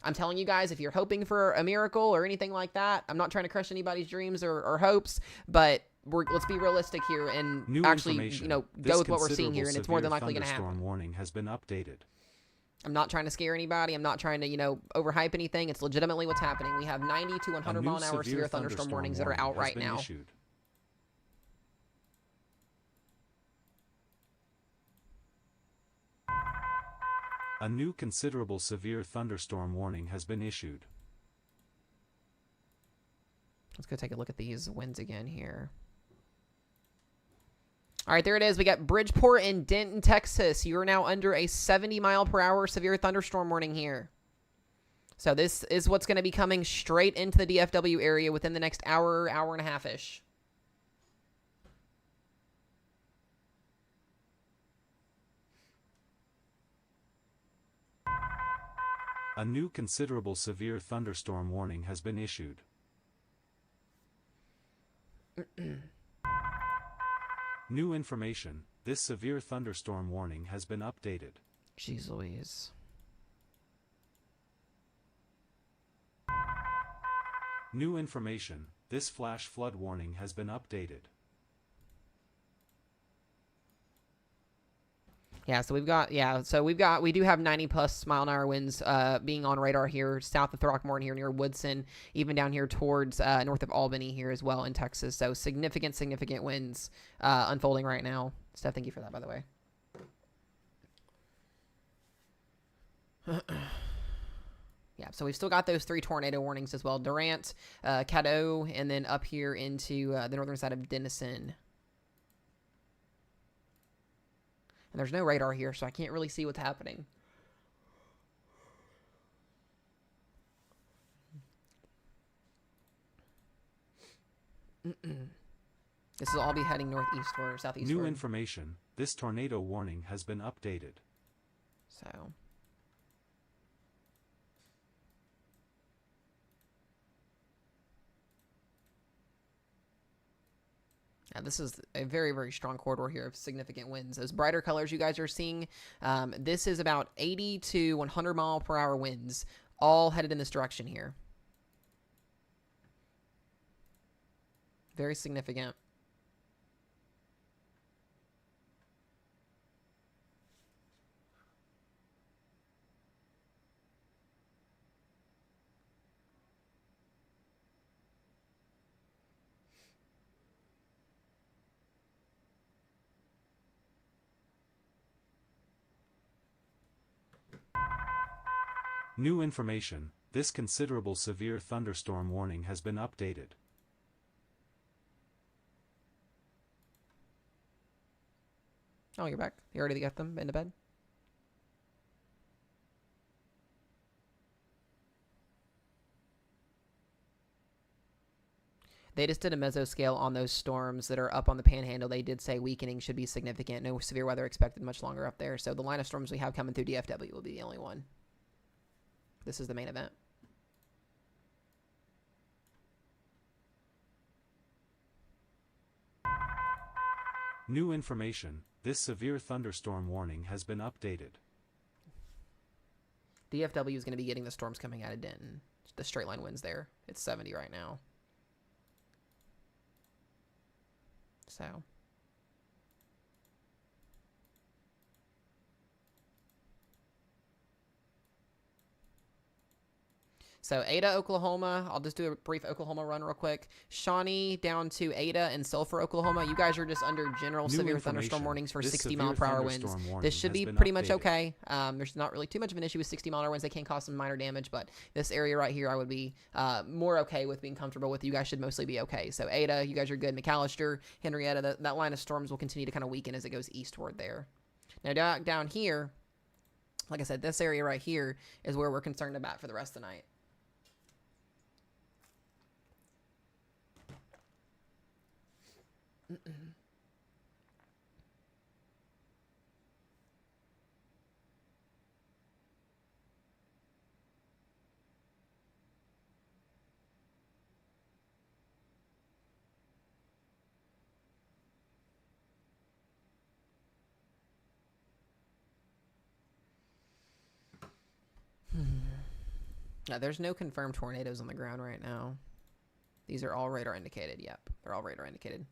I'm telling you guys, if you're hoping for a miracle or anything like that, I'm not trying to crush anybody's dreams or hopes, but let's be realistic here and
New
actually, go with what we're seeing here, and it's more than likely going to happen.
Thunderstorm warning has been updated.
I'm not trying to scare anybody. I'm not trying to, overhype anything. It's legitimately what's happening. We have 90 to 100 mile an hour severe thunderstorm warnings that are out right now.
Issued. A new considerable severe thunderstorm warning has been issued.
Let's go take a look at these winds again here. All right, there it is. We got Bridgeport and Denton, Texas. You are now under a 70-mile-per-hour severe thunderstorm warning here. So this is what's going to be coming straight into the DFW area within the next hour, hour and a half-ish.
A new considerable severe thunderstorm warning has been issued. New information. This severe thunderstorm warning has been updated.
Jeez Louise.
New information. This flash flood warning has been updated.
Yeah, so we do have 90 plus mile an hour winds being on radar here south of Throckmorton here near Woodson, even down here towards north of Albany here as well in Texas. So significant winds unfolding right now. Steph, thank you for that, by the way. Yeah, so we've still got those 3 tornado warnings as well. Durant, Caddo, and then up here into the northern side of Denison. And there's no radar here, so I can't really see what's happening. This will all be heading northeast or southeast.
New information. This tornado warning has been updated.
So... Now, this is a very, very strong corridor here of significant winds. Those brighter colors you guys are seeing, this is about 80 to 100 mile per hour winds, all headed in this direction here. Very significant.
New information. This considerable severe thunderstorm warning has been updated.
Oh, you're back. You already got them into bed? They just did a mesoscale on those storms that are up on the panhandle. They did say weakening should be significant. No severe weather expected much longer up there. So the line of storms we have coming through DFW will be the only one. This is the main event.
New information. This severe thunderstorm warning has been updated.
DFW is going to be getting the storms coming out of Denton. The straight line winds there. It's 70 right now. So... So Ada, Oklahoma, I'll just do a brief Oklahoma run real quick. Shawnee down to Ada and Sulphur, Oklahoma. You guys are just under general severe thunderstorm warnings for 60 mile per hour winds. This should be pretty much okay. There's not really too much of an issue with 60 mile per hour winds. They can cause some minor damage, but this area right here I would be more okay with being comfortable with. You guys should mostly be okay. So Ada, you guys are good. McAllister, Henrietta, that line of storms will continue to kind of weaken as it goes eastward there. Now down here, like I said, this area right here is where we're concerned about for the rest of the night. Now, there's no confirmed tornadoes on the ground right now. These are all radar indicated. Yep, they're all radar indicated.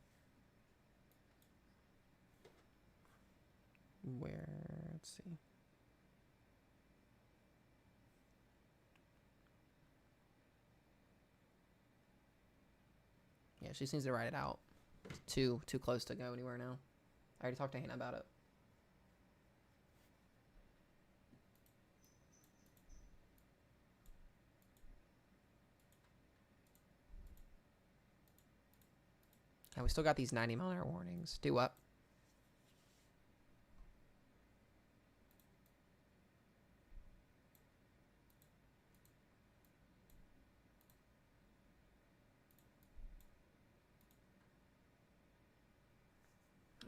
Let's see. Yeah, she seems to ride it out. Too close to go anywhere now. I already talked to Hannah about it. And we still got these 90 mile an hour warnings. Do what?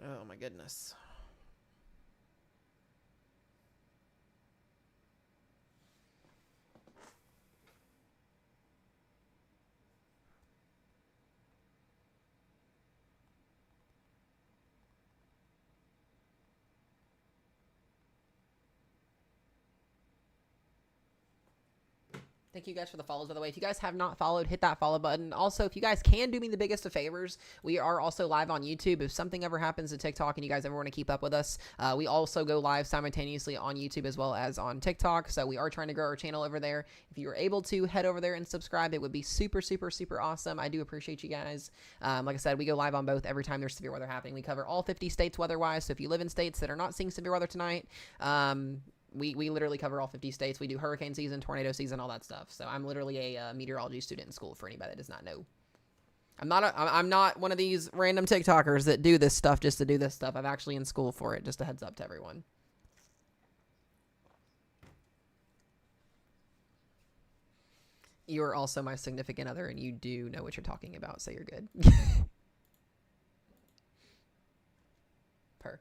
Oh my goodness. Thank you guys for the follows, by the way. If you guys have not followed, hit that follow button. Also, if you guys can do me the biggest of favors, we are also live on YouTube. If something ever happens to TikTok and you guys ever want to keep up with us, we also go live simultaneously on YouTube as well as on TikTok. So we are trying to grow our channel over there. If you are able to head over there and subscribe, it would be super, super, super awesome. I do appreciate you guys. Like I said, we go live on both every time there's severe weather happening. We cover all 50 states weather-wise. So if you live in states that are not seeing severe weather tonight, we literally cover all 50 states. We do hurricane season, tornado season, all that stuff. So I'm literally a meteorology student in school, for anybody that does not know. I'm not one of these random TikTokers that do this stuff just to do this stuff. I'm actually in school for it. Just a heads up to everyone. You are also my significant other, and you do know what you're talking about, so you're good. Per.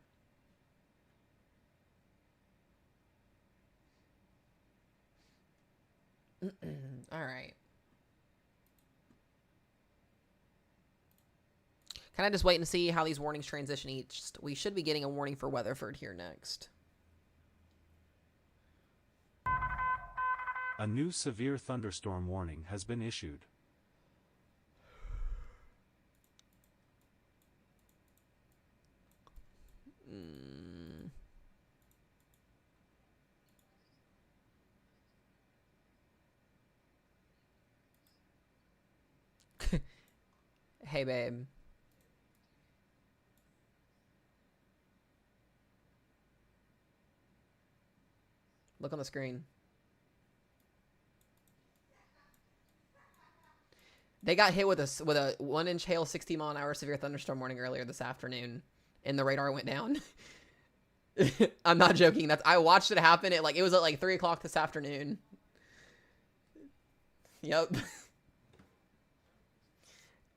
All right. Can I just wait and see how these warnings transition each? We should be getting a warning for Weatherford here next.
A new severe thunderstorm warning has been issued.
Hey, babe. Look on the screen. They got hit with a 1-inch hail, 60-mile-an-hour severe thunderstorm warning earlier this afternoon, and the radar went down. I'm not joking. I watched it happen. It was at like 3 o'clock this afternoon. Yep.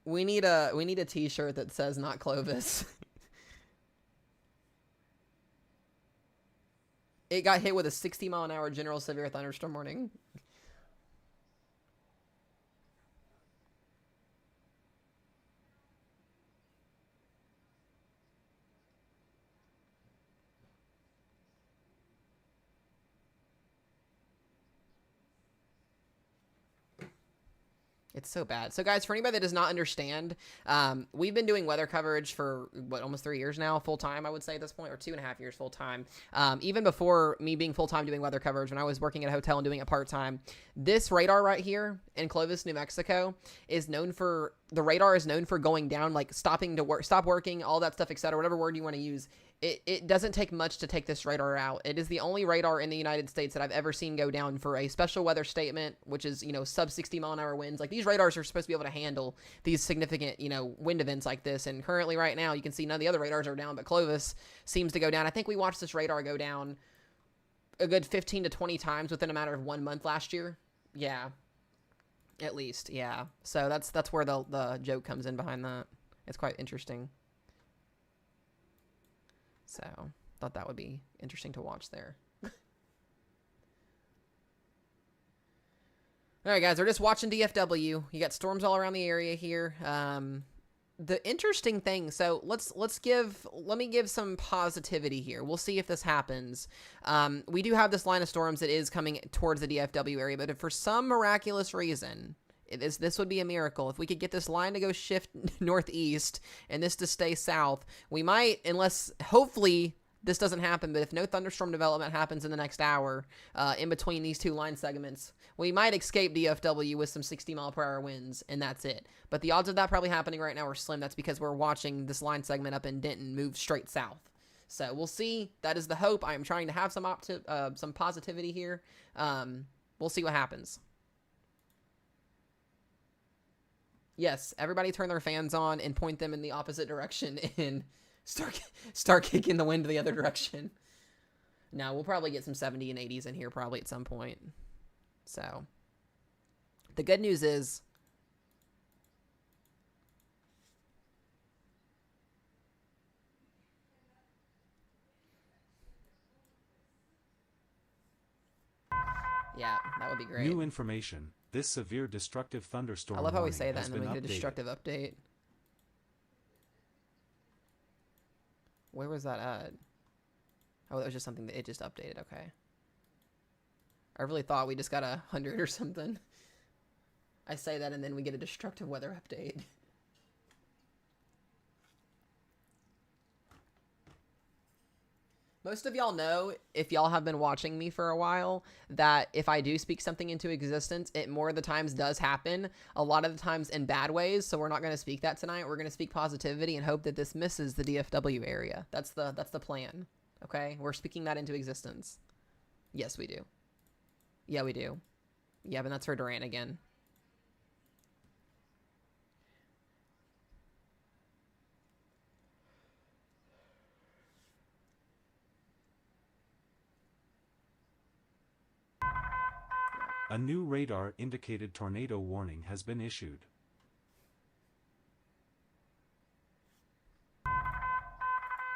We need a T-shirt that says "Not Clovis." It got hit with a 60-mile-an-hour general severe thunderstorm warning. It's so bad. So guys, for anybody that does not understand, we've been doing weather coverage for almost 3 years now, full time, I would say at this point, or 2.5 years full time. Even before me being full time doing weather coverage, when I was working at a hotel and doing it part time, this radar right here in Clovis, New Mexico, the radar is known for going down, like stopping to work, stop working, all that stuff, etc. Whatever word you want to use. It doesn't take much to take this radar out. It is the only radar in the United States that I've ever seen go down for a special weather statement, which is, sub 60-mile-an-hour winds. Like, these radars are supposed to be able to handle these significant, wind events like this. And currently right now, you can see none of the other radars are down, but Clovis seems to go down. I think we watched this radar go down a good 15 to 20 times within a matter of 1 month last year. Yeah. At least, yeah. So that's where the joke comes in behind that. It's quite interesting. So, thought that would be interesting to watch there. Alright guys, we're just watching DFW. You got storms all around the area here. The interesting thing, so let me give some positivity here. We'll see if this happens. We do have this line of storms that is coming towards the DFW area, but if for some miraculous reason, this would be a miracle. If we could get this line to go shift northeast and this to stay south, we might, unless, hopefully, this doesn't happen, but if no thunderstorm development happens in the next hour in between these two line segments, we might escape DFW with some 60-mile-per-hour winds, and that's it. But the odds of that probably happening right now are slim. That's because we're watching this line segment up in Denton move straight south. So we'll see. That is the hope. I am trying to have some positivity here. We'll see what happens. Yes, everybody turn their fans on and point them in the opposite direction and start kicking the wind the other direction. Now, we'll probably get some 70 and 80s in here probably at some point. So, the good news is, yeah, that would be great.
New information. This severe destructive thunderstorm
I love how we
warning
say that
has
and then we
been
get a
updated.
destructive update. Where was that at? Oh, that was just something that it just updated. Okay. I really thought we just got 100 or something. I say that and then we get a destructive weather update. Most of y'all know, if y'all have been watching me for a while, that if I do speak something into existence, it more of the times does happen. A lot of the times in bad ways, so we're not going to speak that tonight. We're going to speak positivity and hope that this misses the DFW area. That's the plan. Okay? We're speaking that into existence. Yes, we do. Yeah, we do. Yeah, but that's for Durant again.
A new radar-indicated tornado warning has been issued.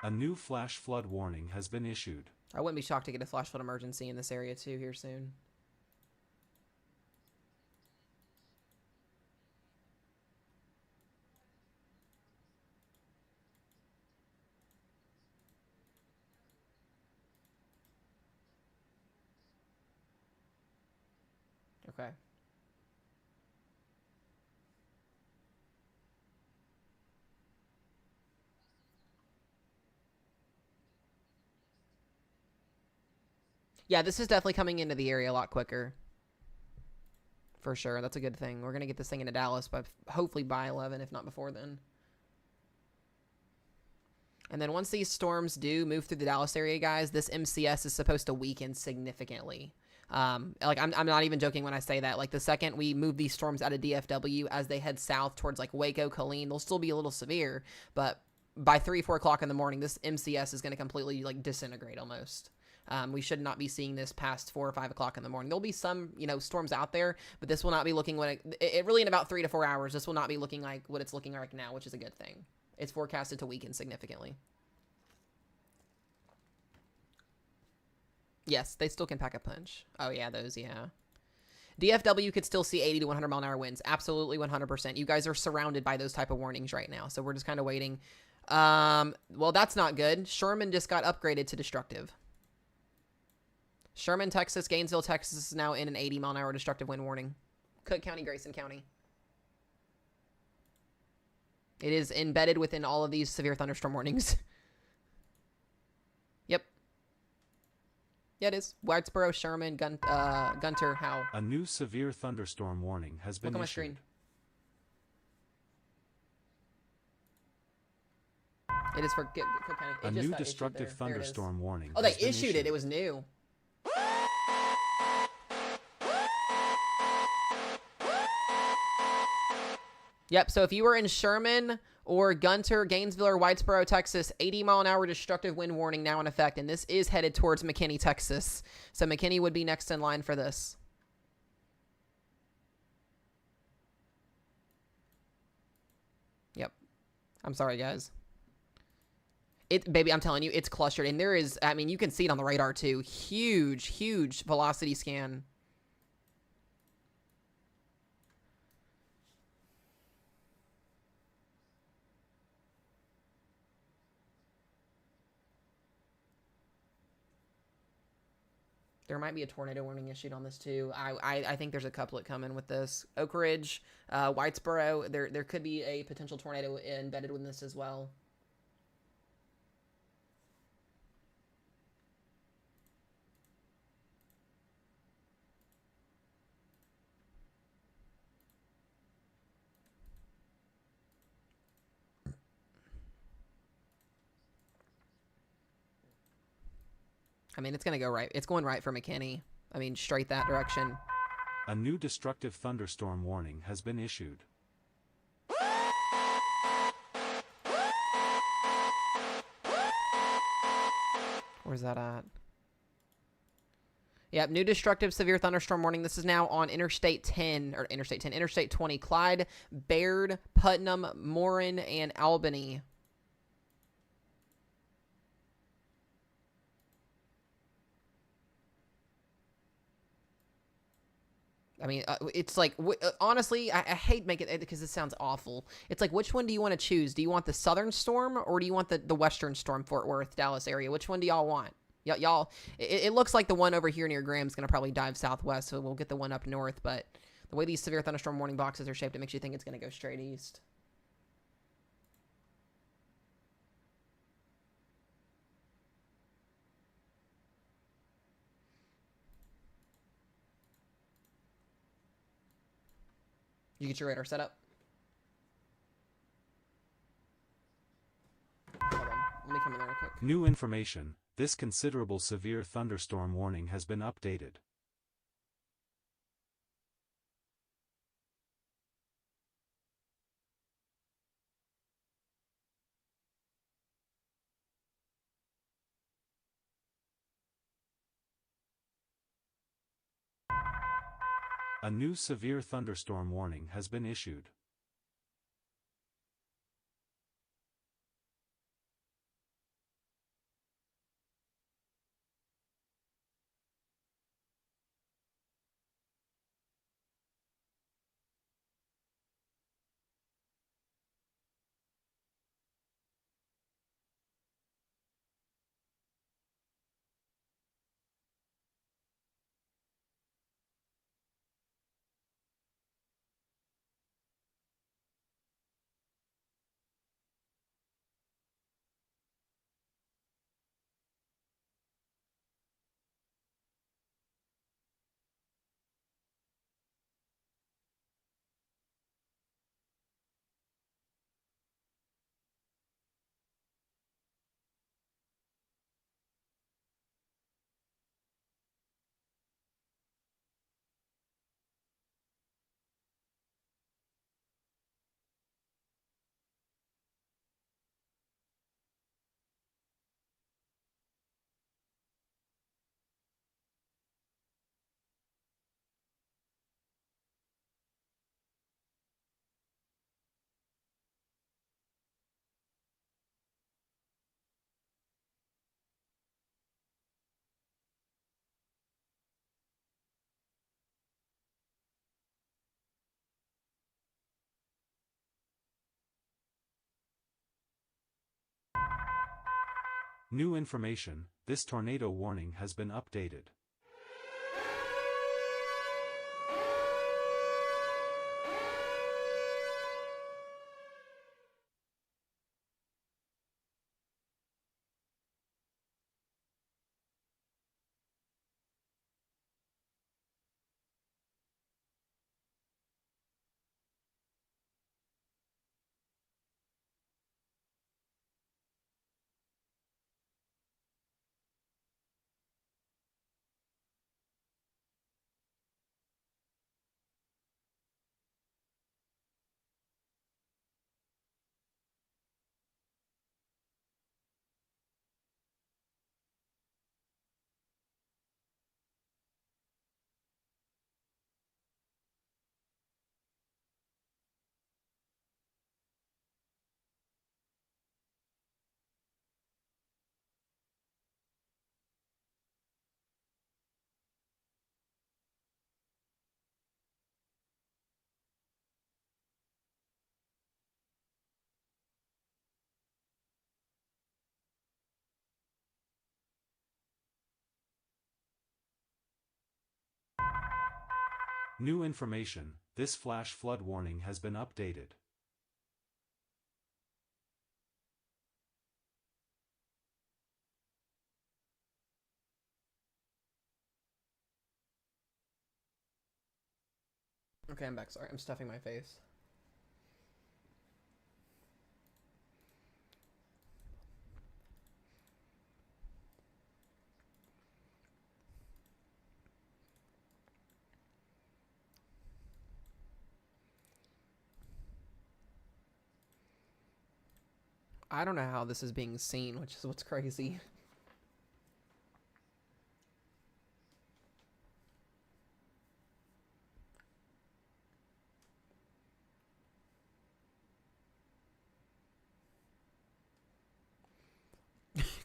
A new flash flood warning has been issued.
I wouldn't be shocked to get a flash flood emergency in this area too here soon. Okay. Yeah, this is definitely coming into the area a lot quicker. For sure. That's a good thing. We're going to get this thing into Dallas, but hopefully by 11, if not before then. And then once these storms do move through the Dallas area, guys, this MCS is supposed to weaken significantly. Like I'm not even joking when I say that. Like the second we move these storms out of DFW as they head south towards like Waco, Killeen, they'll still be a little severe, but by 3-4 o'clock in the morning, this MCS is going to completely like disintegrate almost. We should not be seeing this past 4 or 5 o'clock in the morning. There'll be some, storms out there, but this will not be looking what it really in about 3 to 4 hours. This will not be looking like what it's looking like now, which is a good thing. It's forecasted to weaken significantly. Yes, they still can pack a punch. Oh, yeah, those, yeah. DFW could still see 80 to 100 mile an hour winds. Absolutely 100%. You guys are surrounded by those type of warnings right now, so we're just kind of waiting. Well, that's not good. Sherman just got upgraded to destructive. Sherman, Texas, Gainesville, Texas is now in an 80 mile an hour destructive wind warning. Cook County, Grayson County. It is embedded within all of these severe thunderstorm warnings. Yep. Yeah, it is. Whitesboro, Sherman, Gunter, Howe.
A new severe thunderstorm warning has been
Look on my
issued.
screen. It is for Cook County.
A new destructive thunderstorm warning.
Oh, they issued it. It was new. Yep, so if you were in Sherman or Gunter, Gainesville, or Whitesboro, Texas, 80 mile an hour destructive wind warning now in effect, and this is headed towards McKinney, Texas. So McKinney would be next in line for this. Yep. I'm sorry, guys. Baby, I'm telling you, it's clustered, and there is, I mean, you can see it on the radar too. Huge, huge velocity scan. There might be a tornado warning issued on this too. I think there's a couplet coming with this. Oak Ridge, Whitesboro, there could be a potential tornado embedded with this as well. I mean, it's going to go right. It's going right for McKinney. I mean, straight that direction.
A new destructive thunderstorm warning has been issued.
Where's that at? Yep, new destructive severe thunderstorm warning. This is now on Interstate 20. Clyde, Baird, Putnam, Morin, and Albany. I mean, it's like, honestly, I hate making it because it sounds awful. It's like, which one do you want to choose? Do you want the southern storm or do you want the western storm, Fort Worth, Dallas area? Which one do y'all want? Y'all, it looks like the one over here near Graham's going to probably dive southwest, so we'll get the one up north. But the way these severe thunderstorm warning boxes are shaped, it makes you think it's going to go straight east. You get your radar set up? Hold on. Let me come in there real quick.
New information. This considerable severe thunderstorm warning has been updated. A new severe thunderstorm warning has been issued. New information. This tornado warning has been updated. New information. This flash flood warning has been updated.
Okay, I'm back. Sorry, I'm stuffing my face. I don't know how this is being seen, which is what's crazy.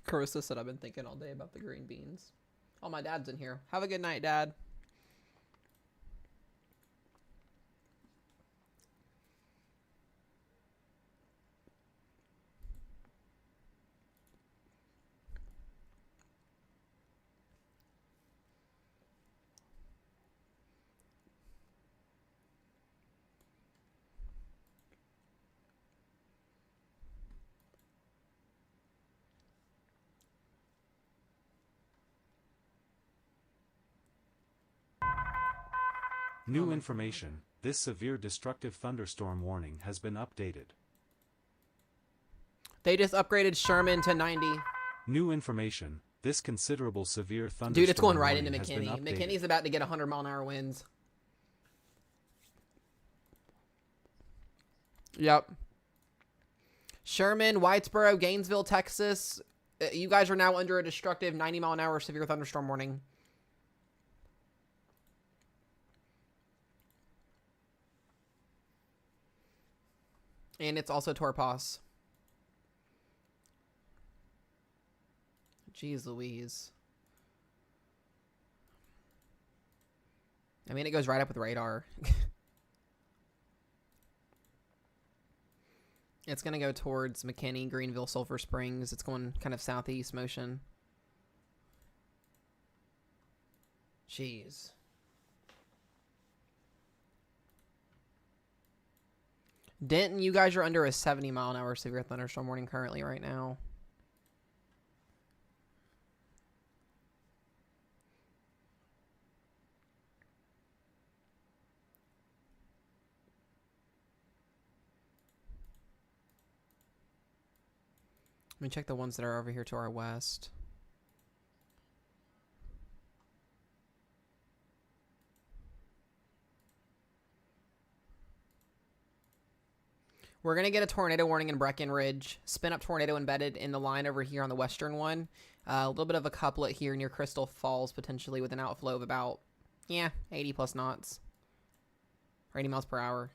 Carissa said I've been thinking all day about the green beans. Oh, my dad's in here. Have a good night, Dad.
New information. This severe destructive thunderstorm warning has been updated.
They just upgraded Sherman to 90.
New information. This considerable severe thunderstorm
Dude, it's going right
warning
into
has been
McKinney.
updated.
McKinney's about to get 100-mile-an-hour winds. Yep. Sherman, Whitesboro, Gainesville, Texas. You guys are now under a destructive 90-mile-an-hour severe thunderstorm warning. And it's also Torpos. Jeez Louise. I mean, it goes right up with radar. It's going to go towards McKinney, Greenville, Sulphur Springs. It's going kind of southeast motion. Jeez. Denton, you guys are under a 70-mile-an-hour severe thunderstorm warning currently right now. Let me check the ones that are over here to our west. We're going to get a tornado warning in Breckenridge. Spin up tornado embedded in the line over here on the western one. A little bit of a couplet here near Crystal Falls, potentially with an outflow of about, 80 plus knots. Or 80 miles per hour.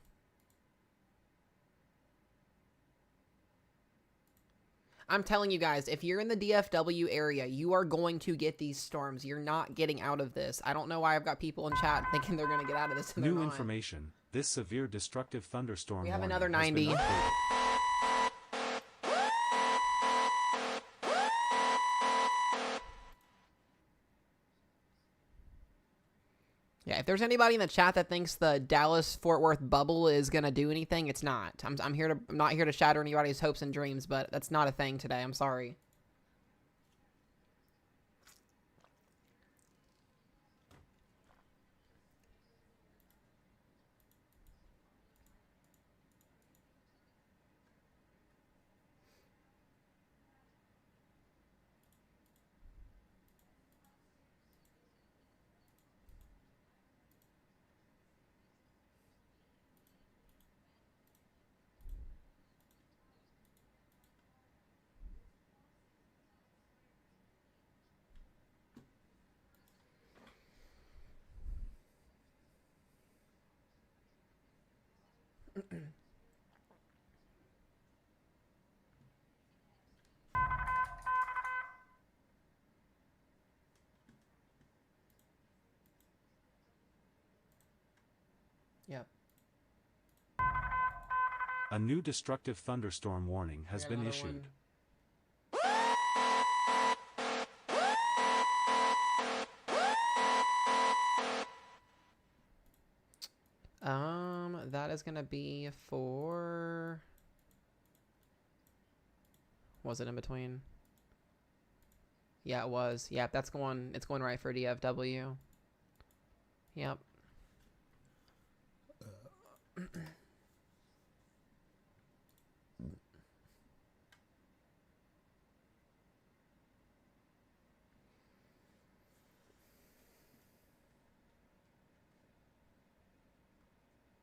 I'm telling you guys, if you're in the DFW area, you are going to get these storms. You're not getting out of this. I don't know why I've got people in chat thinking they're going to get out of this. And
New
they're not.
information. This severe destructive thunderstorm
We have
warning
another
has been
90.
updated.
Yeah, if there's anybody in the chat that thinks the Dallas-Fort Worth bubble is going to do anything, it's not. I'm not here to shatter anybody's hopes and dreams, but that's not a thing today. I'm sorry. Yep.
A new destructive thunderstorm warning has been issued.
That is gonna be for. Was it in between? Yeah, it was. Yep, that's going. It's going right for DFW. Yep.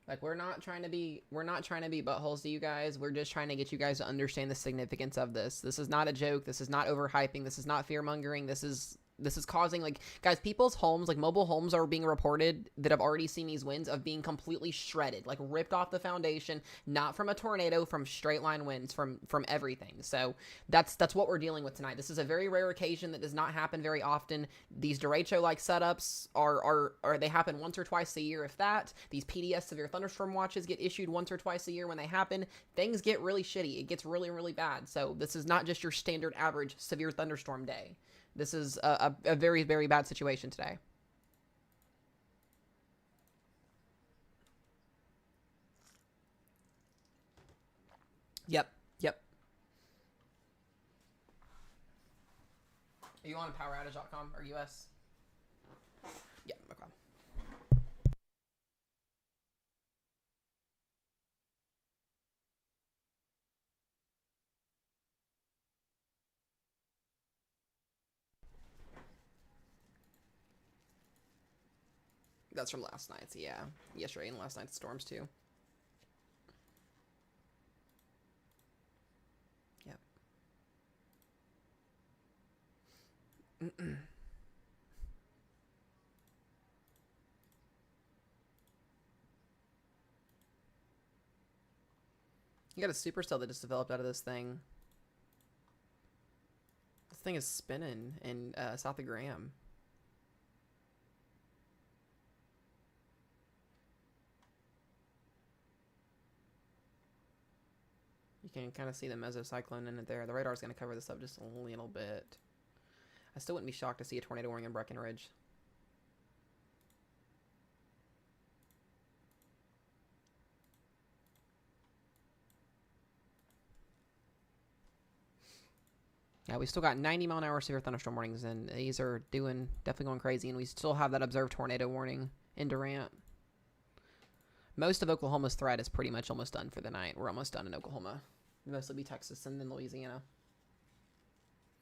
Like, we're not trying to be buttholes to you guys. We're just trying to get you guys to understand the significance of this. This is not a joke. This is not overhyping. This is not fear mongering. This is causing, like, guys, people's homes, like mobile homes are being reported that have already seen these winds of being completely shredded, like ripped off the foundation, not from a tornado, from straight line winds, from everything. So that's what we're dealing with tonight. This is a very rare occasion that does not happen very often. These derecho like setups are they happen once or twice a year, if that. These PDS severe thunderstorm watches get issued once or twice a year. When they happen, things get really shitty. It gets really, really bad. So this is not just your standard average severe thunderstorm day. This is a very, very bad situation today. Yep. Are you on poweroutage.com or US? Yeah, okay. That's from last night's, yeah. Yesterday and last night's storms, too. Yep. You got a supercell that just developed out of this thing. This thing is spinning in south of Graham. You can kind of see the mesocyclone in it there. The radar's going to cover this up just a little bit. I still wouldn't be shocked to see a tornado warning in Breckenridge. Yeah, we still got 90-mile-an-hour severe thunderstorm warnings, and these are definitely going crazy, and we still have that observed tornado warning in Durant. Most of Oklahoma's threat is pretty much almost done for the night. We're almost done in Oklahoma. Mostly be Texas and then Louisiana.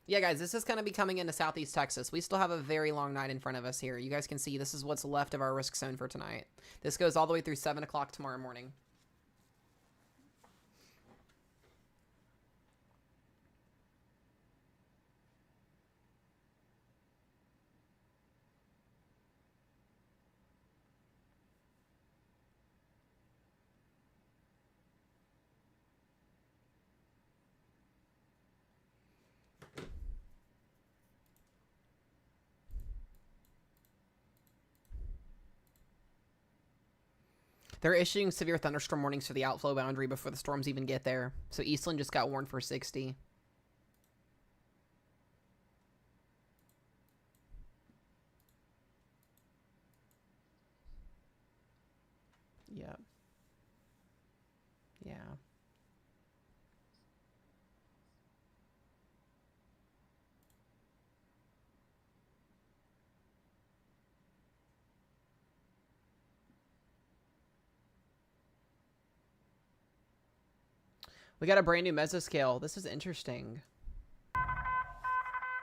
Yeah, guys, this is going to be coming into southeast Texas. We still have a very long night in front of us here. You guys can see this is what's left of our risk zone for tonight. This goes all the way through 7 o'clock tomorrow morning. They're issuing severe thunderstorm warnings for the outflow boundary before the storms even get there. So Eastland just got warned for 60. Yeah. Yeah. We got a brand new mesoscale. This is interesting.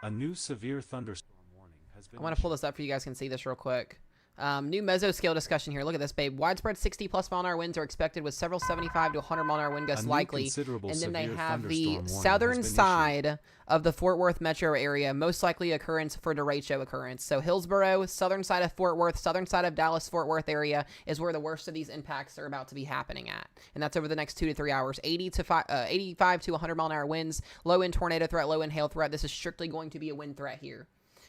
A new severe thunderstorm warning has been
I want to pull this up for you guys can see this real quick. New mesoscale discussion here. Look at this, babe. Widespread 60-plus mile-an-hour winds are expected with several 75 to 100 mile-an-hour wind gusts likely. And then they have the southern side of the Fort Worth metro area, most likely occurrence for derecho occurrence. So Hillsboro, southern side of Fort Worth, southern side of Dallas-Fort Worth area is where the worst of these impacts are about to be happening at. And that's over the next 2 to 3 hours. 85 to 100 mile-an-hour winds, low-end tornado threat, low-end hail threat. This is strictly going to be a wind threat here.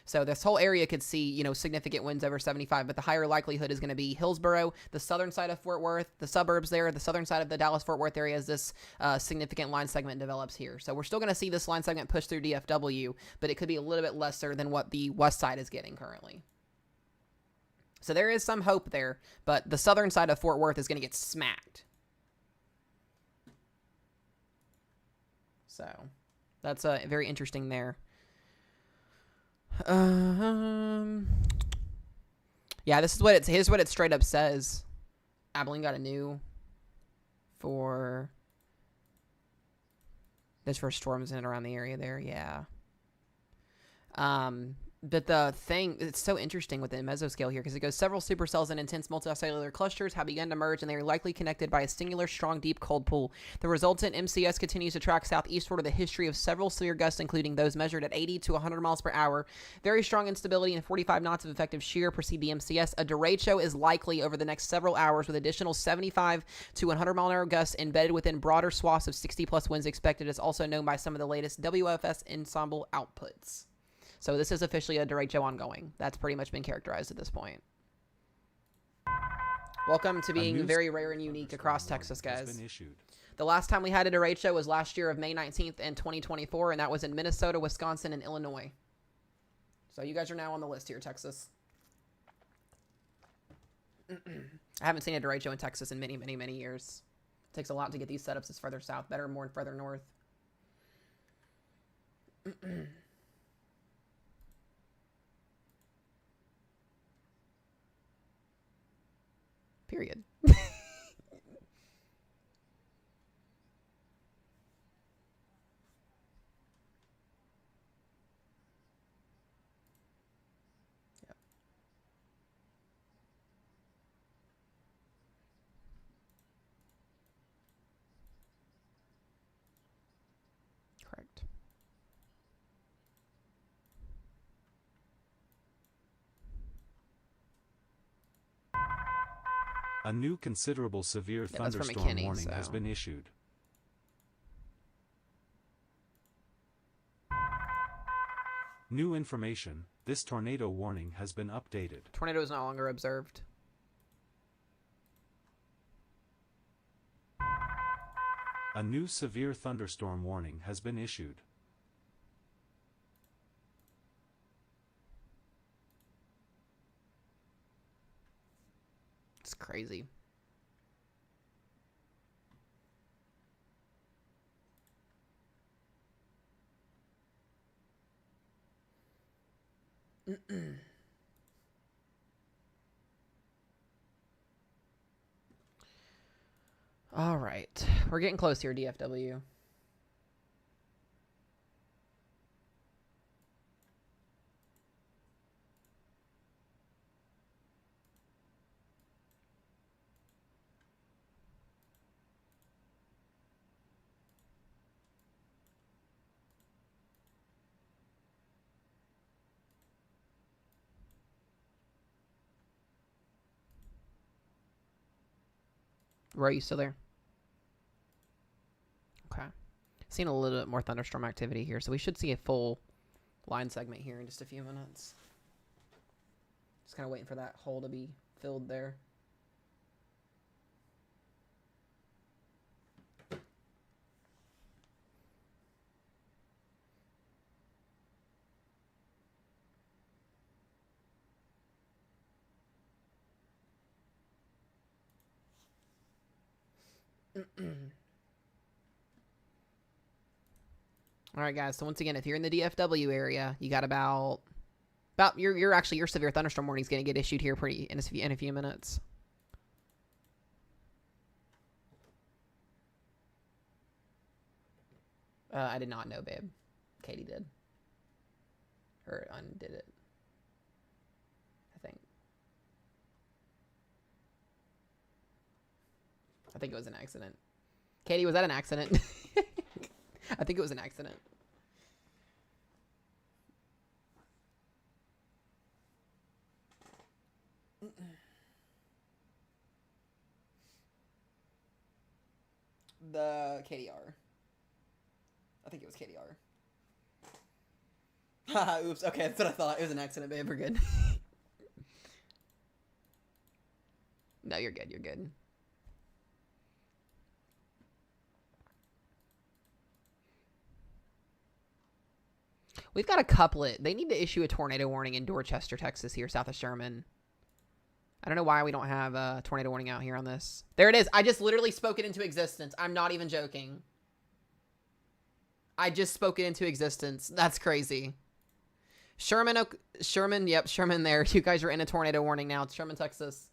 So this whole area could see, you know, significant winds over 75, but the higher likelihood is going to be Hillsboro, the southern side of Fort Worth, the suburbs there, the southern side of the Dallas-Fort Worth area as this significant line segment develops here. So we're still going to see this line segment push through DFW, but it could be a little bit lesser than what the west side is getting currently. So there is some hope there, but the southern side of Fort Worth is going to get smacked. So that's very interesting there. Yeah, this is what here's what it straight up says. Abilene got a new for this for storms in and around the area there, yeah. But the thing, it's so interesting with the mesoscale here because it goes several supercells and intense multicellular clusters have begun to merge and they are likely connected by a singular, strong, deep, cold pool. The resultant MCS continues to track southeastward of the history of several severe gusts, including those measured at 80 to 100 miles per hour. Very strong instability and 45 knots of effective shear precede the MCS. A derecho is likely over the next several hours with additional 75 to 100 mile an hour gusts embedded within broader swaths of 60-plus winds expected, as also known by some of the latest WFS ensemble outputs. So this is officially a derecho ongoing. That's pretty much been characterized at this point. Welcome to being very rare and unique across Texas, guys. The last time we had a derecho was last year of May 19th in 2024, and that was in Minnesota, Wisconsin, and Illinois. So you guys are now on the list here, Texas. I haven't seen a derecho in Texas in many, many, many years. It takes a lot to get these setups as further south, better, more, and further north. Period.
A new considerable severe
Yeah, that's from
thunderstorm
McKinney,
warning has
so.
been issued. New information, this tornado warning has been updated.
Tornado is no longer observed.
A new severe thunderstorm warning has been issued.
It's crazy. All right. We're getting close here, DFW. Are you still there? Okay. Seeing a little bit more thunderstorm activity here, so we should see a full line segment here in just a few minutes. Just kind of waiting for that hole to be filled there. All right, guys. So once again, if you're in the DFW area, you got about your severe thunderstorm warning is going to get issued here pretty in a few minutes. I did not know, babe. Katie did. Or undid it. I think it was an accident. Katie, was that an accident? I think it was an accident. The KDR. I think it was KDR. Haha, oops. Okay, that's what I thought. It was an accident, babe. We're good. No, you're good. You're good. We've got a couplet. They need to issue a tornado warning in Dorchester, Texas here, south of Sherman. I don't know why we don't have a tornado warning out here on this. There it is. I just literally spoke it into existence. I'm not even joking. I just spoke it into existence. That's crazy. Sherman, yep, Sherman there. You guys are in a tornado warning now. It's Sherman, Texas.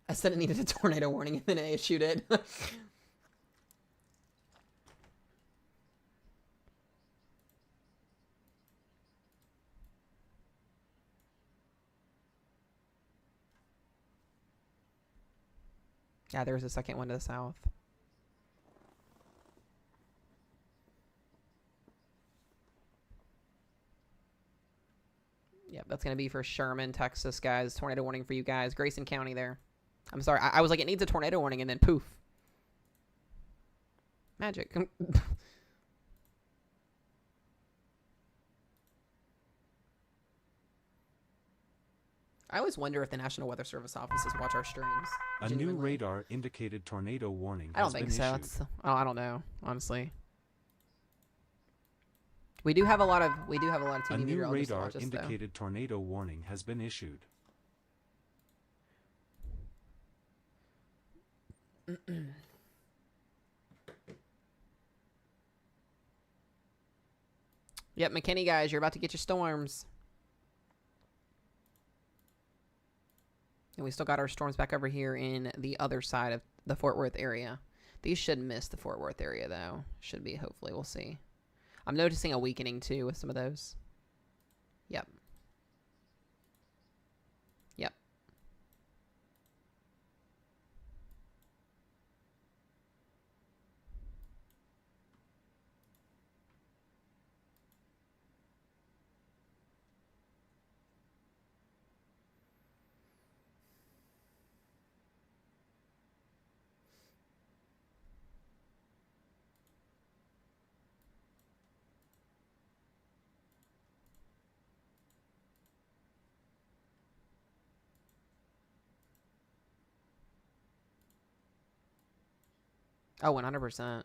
I said it needed a tornado warning and then I issued it. Yeah, there was a second one to the south. Yep, that's going to be for Sherman, Texas, guys. Tornado warning for you guys. Grayson County there. I'm sorry. I was like, it needs a tornado warning, and then poof. Magic. I always wonder if the National Weather Service offices watch our streams.
A new radar indicated tornado warning
I don't think so. I don't know, honestly. We do have a lot of TV
A new
meteorologists
radar
watch us,
indicated tornado warning has been issued.
Yep, McKinney guys, you're about to get your storms. And we still got our storms back over here in the other side of the Fort Worth area. These should miss the Fort Worth area, though. Should be, hopefully. We'll see. I'm noticing a weakening, too, with some of those. Yep. Yep. Oh, 100%.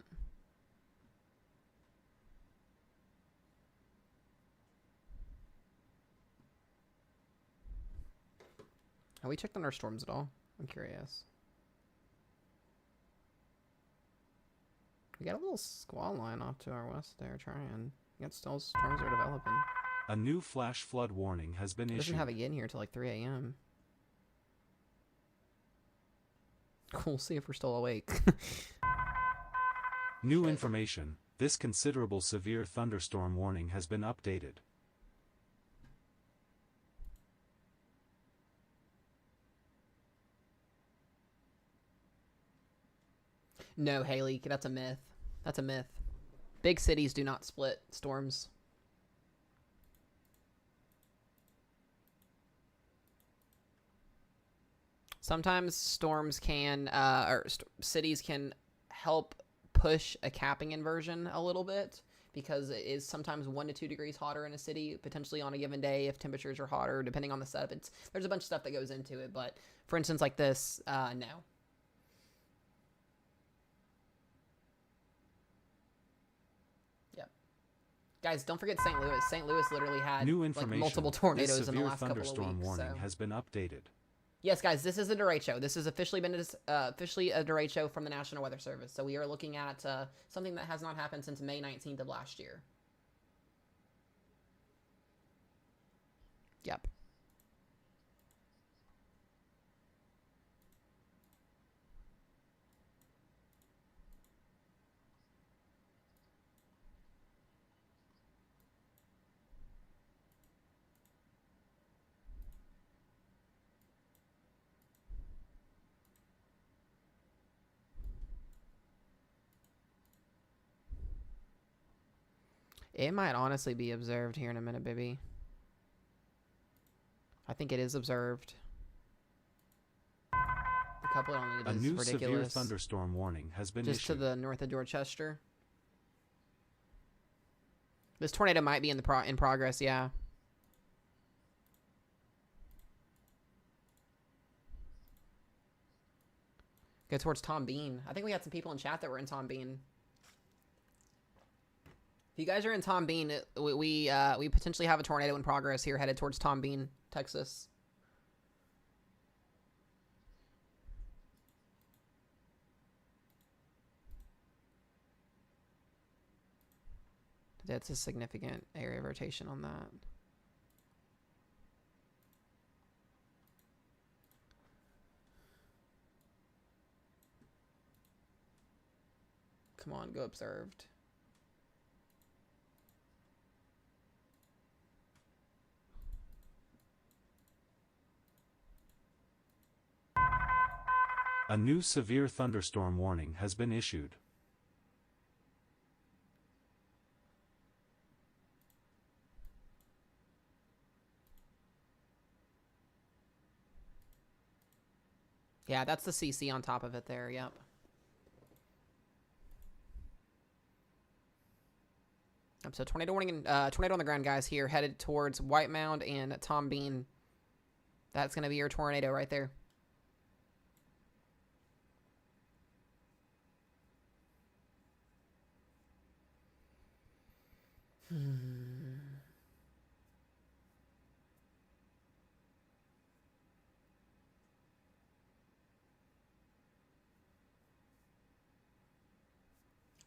Have we checked on our storms at all? I'm curious. We got a little squall line off to our west there, trying. Yet still storms are developing.
A new flash flood warning has been
It doesn't
issued.
have it get in here till like 3 a.m. We'll see if we're still awake.
New information. This considerable severe thunderstorm warning has been updated.
No, Haley, that's a myth. That's a myth. Big cities do not split storms. Sometimes storms can, cities can help push a capping inversion a little bit because it is sometimes 1 to 2 degrees hotter in a city, potentially on a given day if temperatures are hotter, depending on the setup. There's a bunch of stuff that goes into it, but for instance, like this, no. Yep. Guys, don't forget St. Louis. St. Louis literally had
New information.
multiple tornadoes
This
in the
severe
last couple of
thunderstorm
weeks.
warning
So.
has been updated.
Yes, guys, this is a derecho. This has officially been officially a derecho from the National Weather Service. So we are looking at something that has not happened since May 19th of last year. Yep. It might honestly be observed here in a minute, baby. I think it is observed. The couple on it
A
is
new
ridiculous.
severe thunderstorm warning has been
Just
issued.
to the north of Dorchester. This tornado might be in progress, yeah. Go towards Tom Bean. I think we had some people in chat that were in Tom Bean. If you guys are in Tom Bean, we potentially have a tornado in progress here headed towards Tom Bean, Texas. That's a significant area of rotation on that. Come on, go observed.
A new severe thunderstorm warning has been issued.
Yeah, that's the CC on top of it there, yep. So tornado warning and tornado on the ground, guys, here headed towards White Mound and Tom Bean. That's going to be your tornado right there.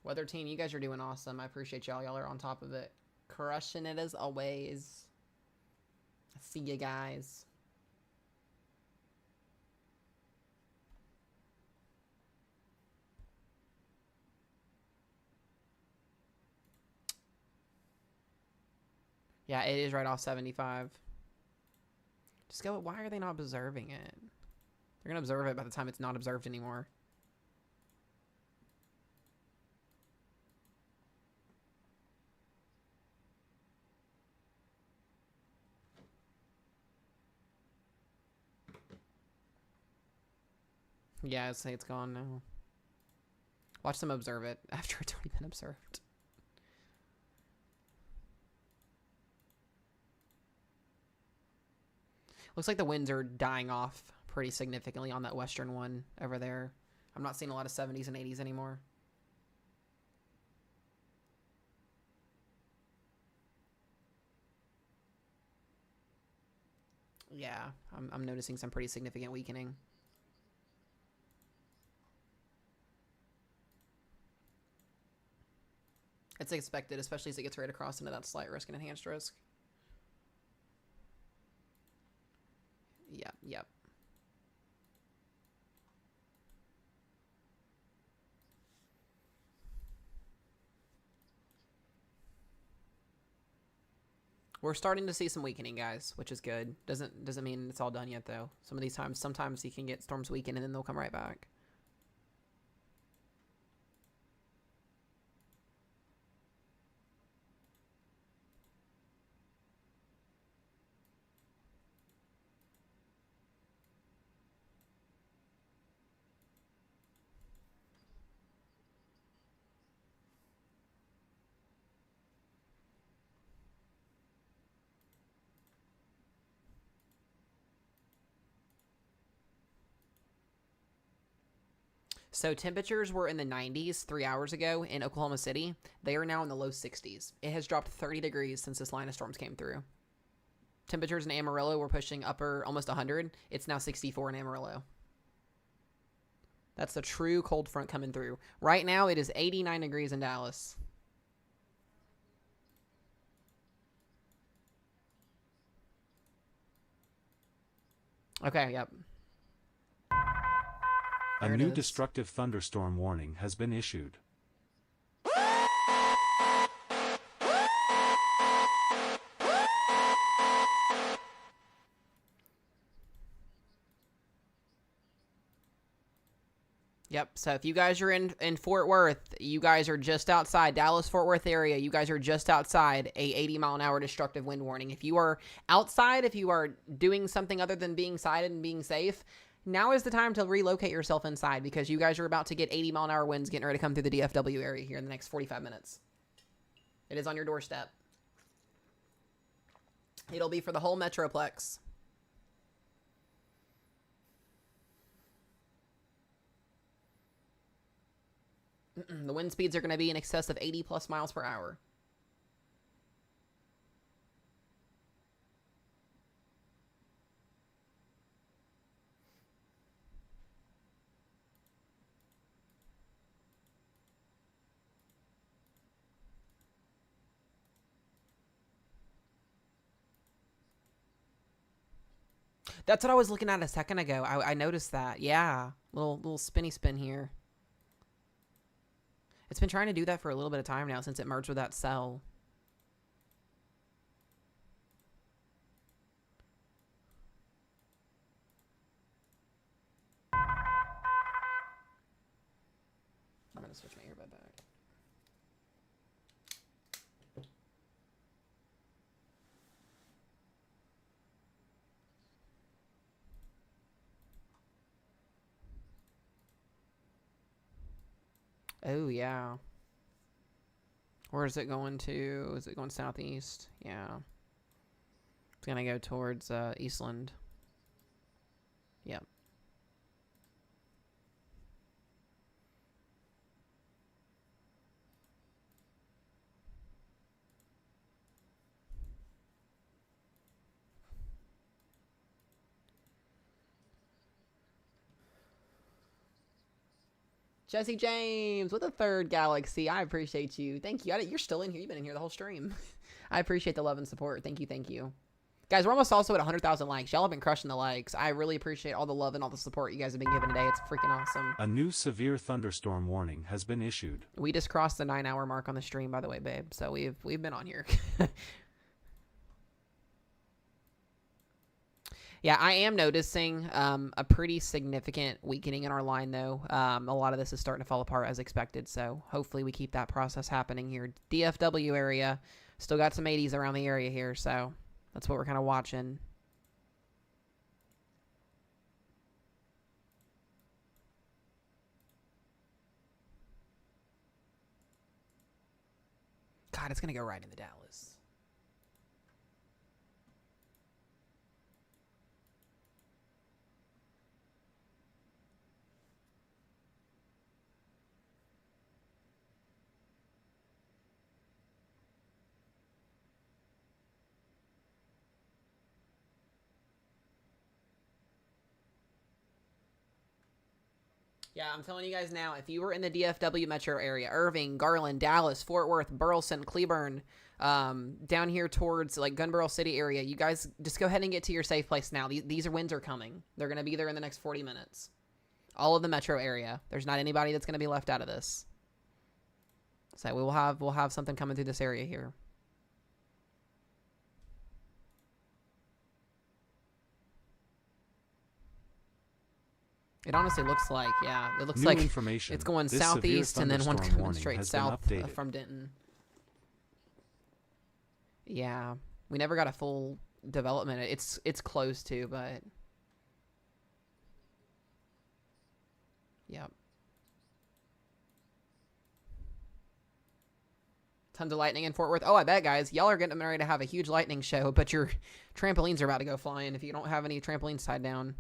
Weather team, you guys are doing awesome. I appreciate y'all. Y'all are on top of it. Crushing it as always. See you guys. Yeah, it is right off 75. Just go, why are they not observing it? They're going to observe it by the time it's not observed anymore. Yeah, I'd say it's gone now. Watch them observe it after it's already been observed. Looks like the winds are dying off pretty significantly on that western one over there. I'm not seeing a lot of 70s and 80s anymore. Yeah, I'm noticing some pretty significant weakening. It's expected, especially as it gets right across into that slight risk and enhanced risk. Yep, yep. We're starting to see some weakening, guys, which is good. Doesn't mean it's all done yet, though. Some of these times, sometimes you can get storms weaken and then they'll come right back. So temperatures were in the 90s 3 hours ago in Oklahoma City. They are now in the low 60s. It has dropped 30 degrees since this line of storms came through. Temperatures in Amarillo were pushing upper almost 100. It's now 64 in Amarillo. That's the true cold front coming through. Right now, it is 89 degrees in Dallas. Okay, yep.
A new destructive thunderstorm warning has been issued.
Yep, so if you guys are in Fort Worth, you guys are just outside, Dallas-Fort Worth area, you guys are just outside a 80-mile-an-hour destructive wind warning. If you are outside, if you are doing something other than being sighted and being safe, now is the time to relocate yourself inside because you guys are about to get 80-mile-an-hour winds getting ready to come through the DFW area here in the next 45 minutes. It is on your doorstep. It'll be for the whole Metroplex. The wind speeds are going to be in excess of 80 plus miles per hour. That's what I was looking at a second ago. I noticed that. Yeah. Little spinny spin here. It's been trying to do that for a little bit of time now since it merged with that cell. I'm going to switch my earbud back. Oh, yeah. Where is it going to? Is it going southeast? Yeah. It's going to go towards Eastland. Yep. Jesse James with a third galaxy. I appreciate you. Thank you. You're still in here. You've been in here the whole stream. I appreciate the love and support. Thank you. Thank you. Guys, we're almost also at 100,000 likes. Y'all have been crushing the likes. I really appreciate all the love and all the support you guys have been giving today. It's freaking awesome.
A new severe thunderstorm warning has been issued.
We just crossed the 9-hour mark on the stream, by the way, babe. So we've been on here. Yeah, I am noticing a pretty significant weakening in our line, though. A lot of this is starting to fall apart as expected, so hopefully we keep that process happening here. DFW area, still got some 80s around the area here, so that's what we're kind of watching. God, it's going to go right into Dallas. Yeah, I'm telling you guys now, if you were in the DFW metro area, Irving, Garland, Dallas, Fort Worth, Burleson, Cleburne, down here towards like Gunbarrel City area, you guys just go ahead and get to your safe place now. These winds are coming. They're going to be there in the next 40 minutes. All of the metro area. There's not anybody that's going to be left out of this. So we'll have something coming through this area here. It honestly looks like, yeah, it looks like it's going southeast and then one coming straight south from Denton. Yeah, we never got a full development. It's close to, but yep. Tons of lightning in Fort Worth. Oh, I bet, guys, y'all are getting ready to have a huge lightning show, but your trampolines are about to go flying if you don't have any trampolines tied down.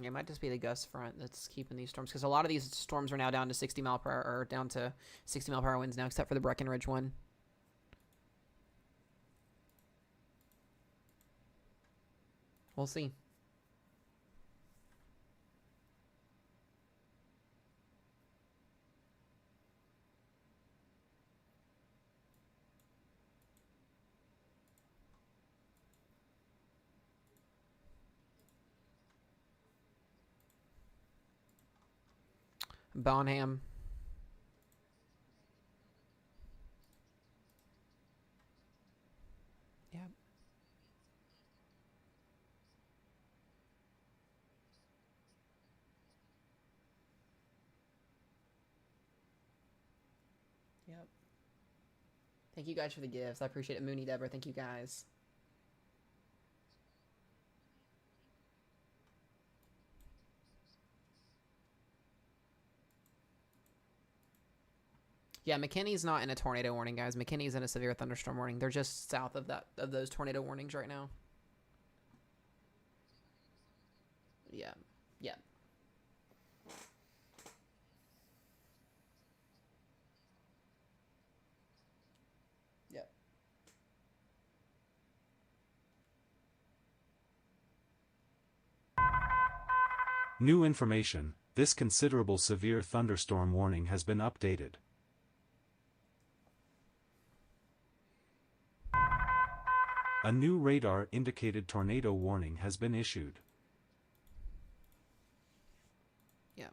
Yeah, it might just be the gust front that's keeping these storms, because a lot of these storms are now down to 60 mile per hour, or down to 60 mile per hour winds now, except for the Breckenridge one. We'll see. Bonham. Yep. Yep. Thank you guys for the gifts. I appreciate it. Mooney, Deborah, thank you guys. Yeah, McKinney's not in a tornado warning, guys. McKinney's in a severe thunderstorm warning. They're just south of those tornado warnings right now. Yeah. Yeah. Yep.
New information. This considerable severe thunderstorm warning has been updated. A new radar-indicated tornado warning has been issued.
Yeah.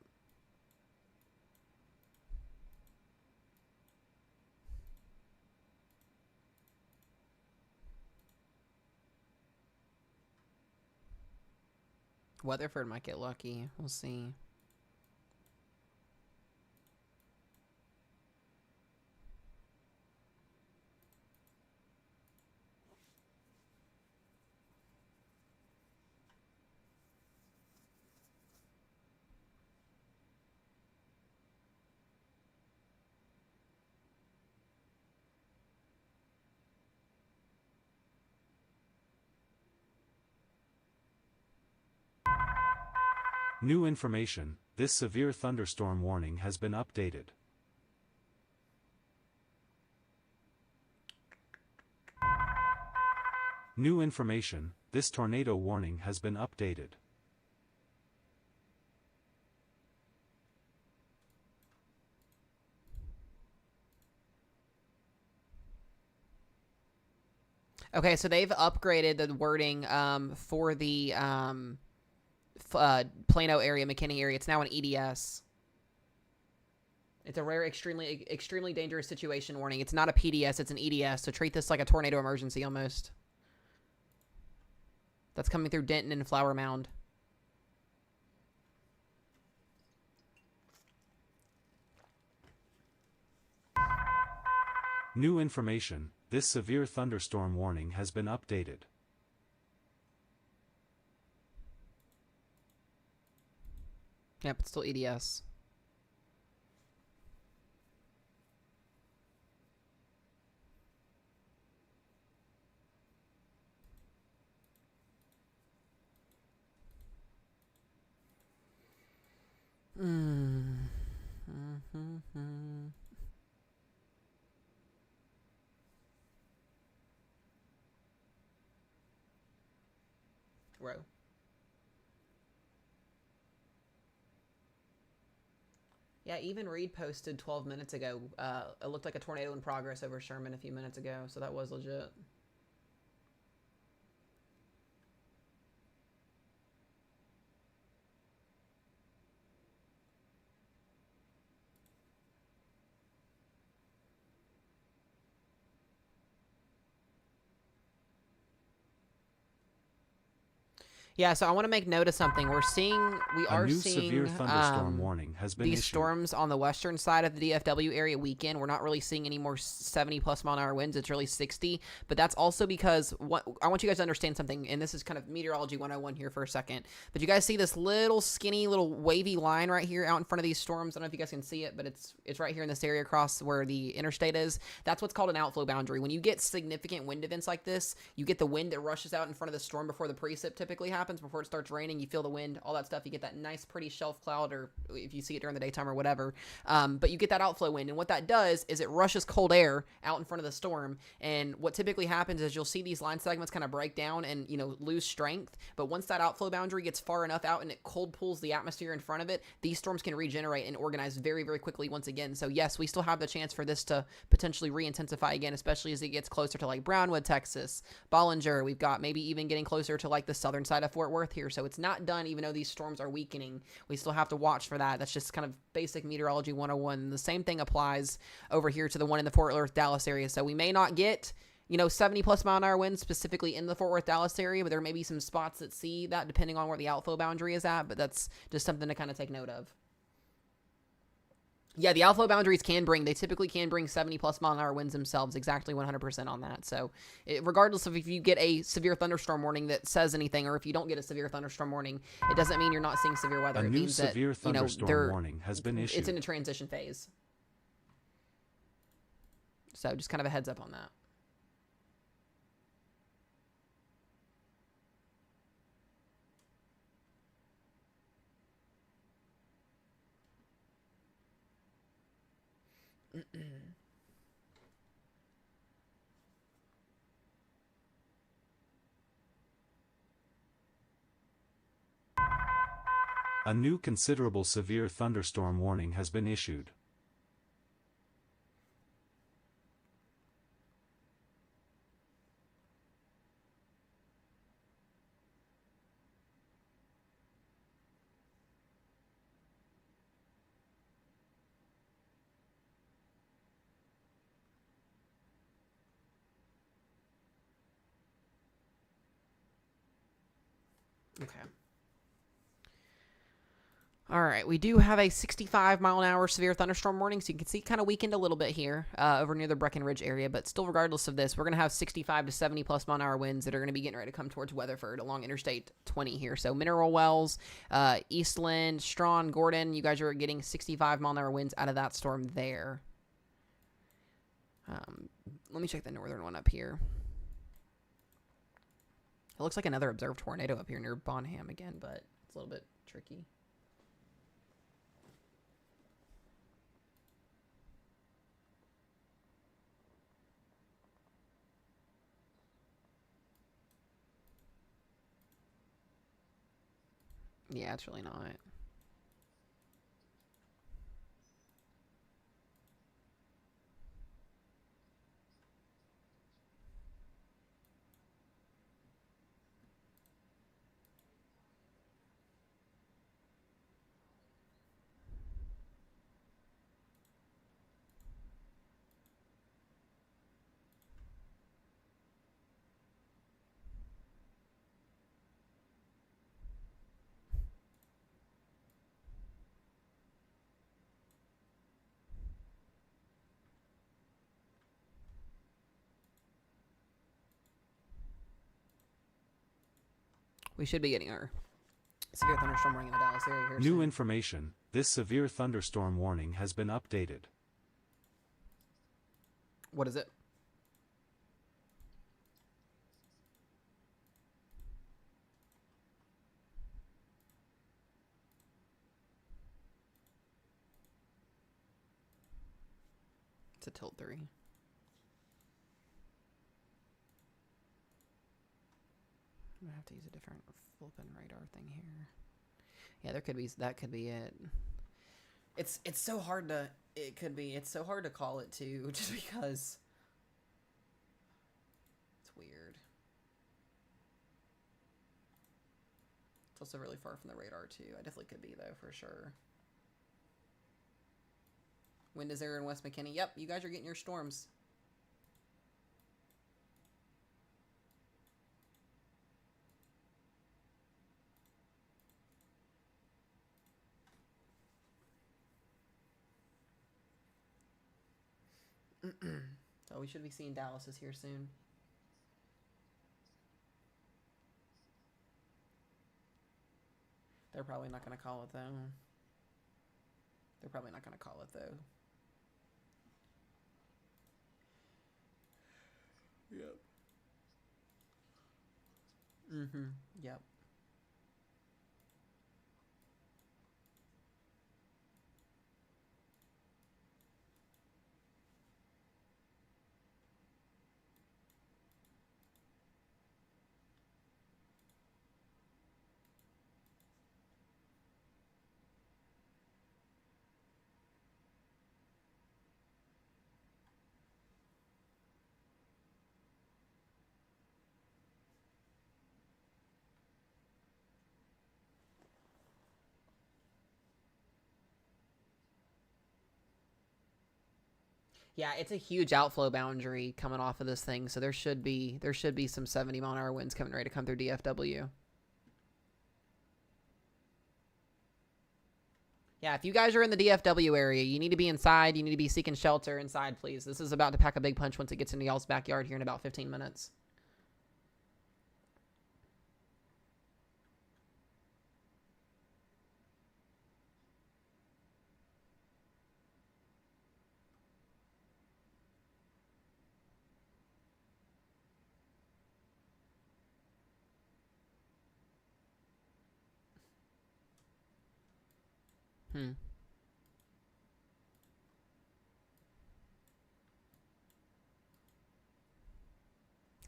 Weatherford might get lucky. We'll see.
New information. This severe thunderstorm warning has been updated. New information. This tornado warning has been updated.
Okay, so they've upgraded the wording for the Plano area, McKinney area. It's now an EDS. It's a rare, extremely dangerous situation warning. It's not a PDS, it's an EDS. So treat this like a tornado emergency almost. That's coming through Denton and Flower Mound.
New information, this severe thunderstorm warning has been updated.
Yep, it's still EDS. Row. Yeah, even Reed posted 12 minutes ago. It looked like a tornado in progress over Sherman a few minutes ago, so that was legit. Yeah, so I want to make note of something. We are seeing
severe thunderstorm warning has been
these
issued.
storms on the western side of the DFW area weekend. We're not really seeing any more 70-plus-mile-an-hour winds. It's really 60. But that's also because I want you guys to understand something, and this is kind of meteorology 101 here for a second. But you guys see this little skinny, little wavy line right here out in front of these storms? I don't know if you guys can see it, but it's right here in this area across where the interstate is. That's what's called an outflow boundary. When you get significant wind events like this, you get the wind that rushes out in front of the storm before the precip typically happens. Before it starts raining, you feel the wind, all that stuff. You get that nice, pretty shelf cloud, or if you see it during the daytime or whatever. But you get that outflow wind, and what that does is it rushes cold air out in front of the storm. And what typically happens is you'll see these line segments kind of break down and lose strength. But once that outflow boundary gets far enough out and it cold pulls the atmosphere in front of it, these storms can regenerate and organize very, very quickly once again. So yes, we still have the chance for this to potentially re-intensify again, especially as it gets closer to like Brownwood, Texas, Bollinger. We've got maybe even getting closer to like the southern side of Fort Worth here. So it's not done, even though these storms are weakening. We still have to watch for that. That's just kind of basic meteorology 101. The same thing applies over here to the one in the Fort Worth, Dallas area. So we may not get 70-plus-mile-an-hour winds specifically in the Fort Worth, Dallas area, but there may be some spots that see that depending on where the outflow boundary is at. But that's just something to kind of take note of. Yeah, the outflow boundaries they typically can bring 70-plus-mile-an-hour winds themselves, exactly 100% on that. So regardless of if you get a severe thunderstorm warning that says anything, or if you don't get a severe thunderstorm warning, it doesn't mean you're not seeing severe weather.
A
it
new
means
severe
that,
thunderstorm warning has been issued.
It's in a transition phase. So just kind of a heads up on that.
A new considerable severe thunderstorm warning has been issued.
Okay. All right, we do have a 65-mile-an-hour severe thunderstorm warning, so you can see it kind of weakened a little bit here over near the Breckenridge area, but still, regardless of this, we're going to have 65 to 70-plus-mile-an-hour winds that are going to be getting ready to come towards Weatherford along Interstate 20 here. So Mineral Wells, Eastland, Strawn, Gordon, you guys are getting 65-mile-an-hour winds out of that storm there. Let me check the northern one up here. It looks like another observed tornado up here near Bonham again, but it's a little bit tricky. Yeah, it's really not. We should be getting our severe thunderstorm warning in the Dallas area here
New
soon.
information, this severe thunderstorm warning has been updated.
What is it? It's a tilt 3. I'm gonna have to use a different flipping radar thing here. Yeah, there could be, that could be it. It's so hard to, it's so hard to call it too, just because it's weird. It's also really far from the radar too. I definitely could be though, for sure. Wind is there in West McKinney. Yep, you guys are getting your storms. So we should be seeing Dallas's here soon. They're probably not going to call it though. They're probably not going to call it though. Yep. Yep. Yeah, it's a huge outflow boundary coming off of this thing, so there should be some 70-mile-an-hour winds coming ready to come through DFW. Yeah, if you guys are in the DFW area, you need to be inside. You need to be seeking shelter inside, please. This is about to pack a big punch once it gets into y'all's backyard here in about 15 minutes.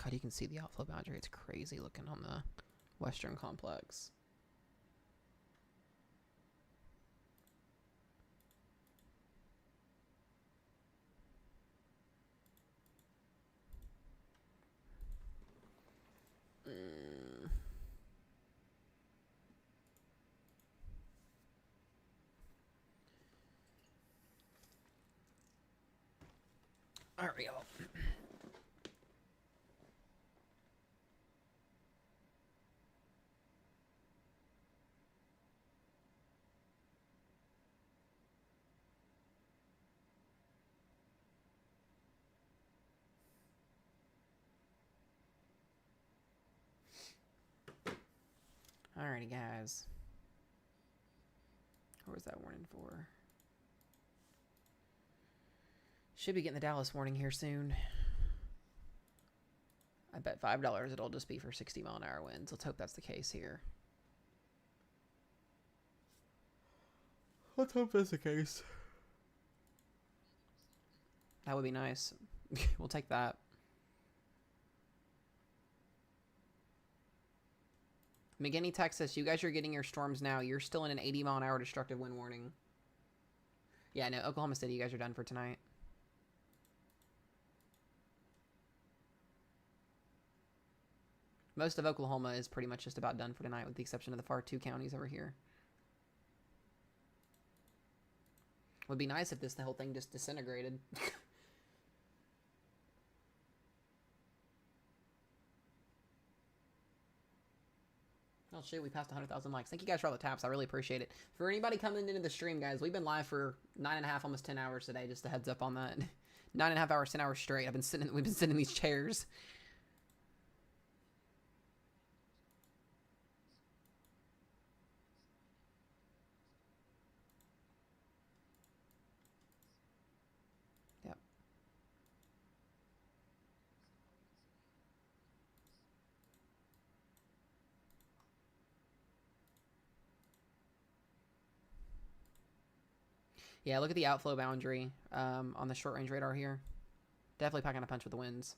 God, you can see the outflow boundary. It's crazy looking on the Western Complex. All right, y'all. Alrighty, guys. What was that warning for? Should be getting the Dallas warning here soon. I bet $5 it'll just be for 60-mile-an-hour winds. Let's hope that's the case here. Let's hope that's the case. That would be nice. We'll take that. McGinney, Texas, you guys are getting your storms now. You're still in an 80-mile-an-hour destructive wind warning. Yeah, no, Oklahoma City, you guys are done for tonight. Most of Oklahoma is pretty much just about done for tonight, with the exception of the far 2 counties over here. Would be nice if the whole thing just disintegrated. Oh shit, we passed 100,000 likes. Thank you guys for all the taps. I really appreciate it. For anybody coming into the stream, guys, we've been live for 9.5, almost 10 hours today. Just a heads up on that. 9.5 hours, 10 hours straight. We've been sitting in these chairs. Yeah, look at the outflow boundary on the short range radar here. Definitely packing a punch with the winds.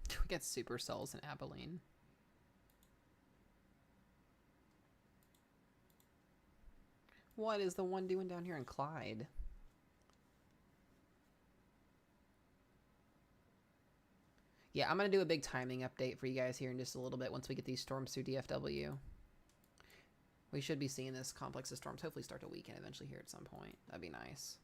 We get supercells in Abilene. What is the one doing down here in Clyde? Yeah, I'm going to do a big timing update for you guys here in just a little bit once we get these storms through DFW. We should be seeing this complex of storms hopefully start to weaken eventually here at some point. That'd be nice.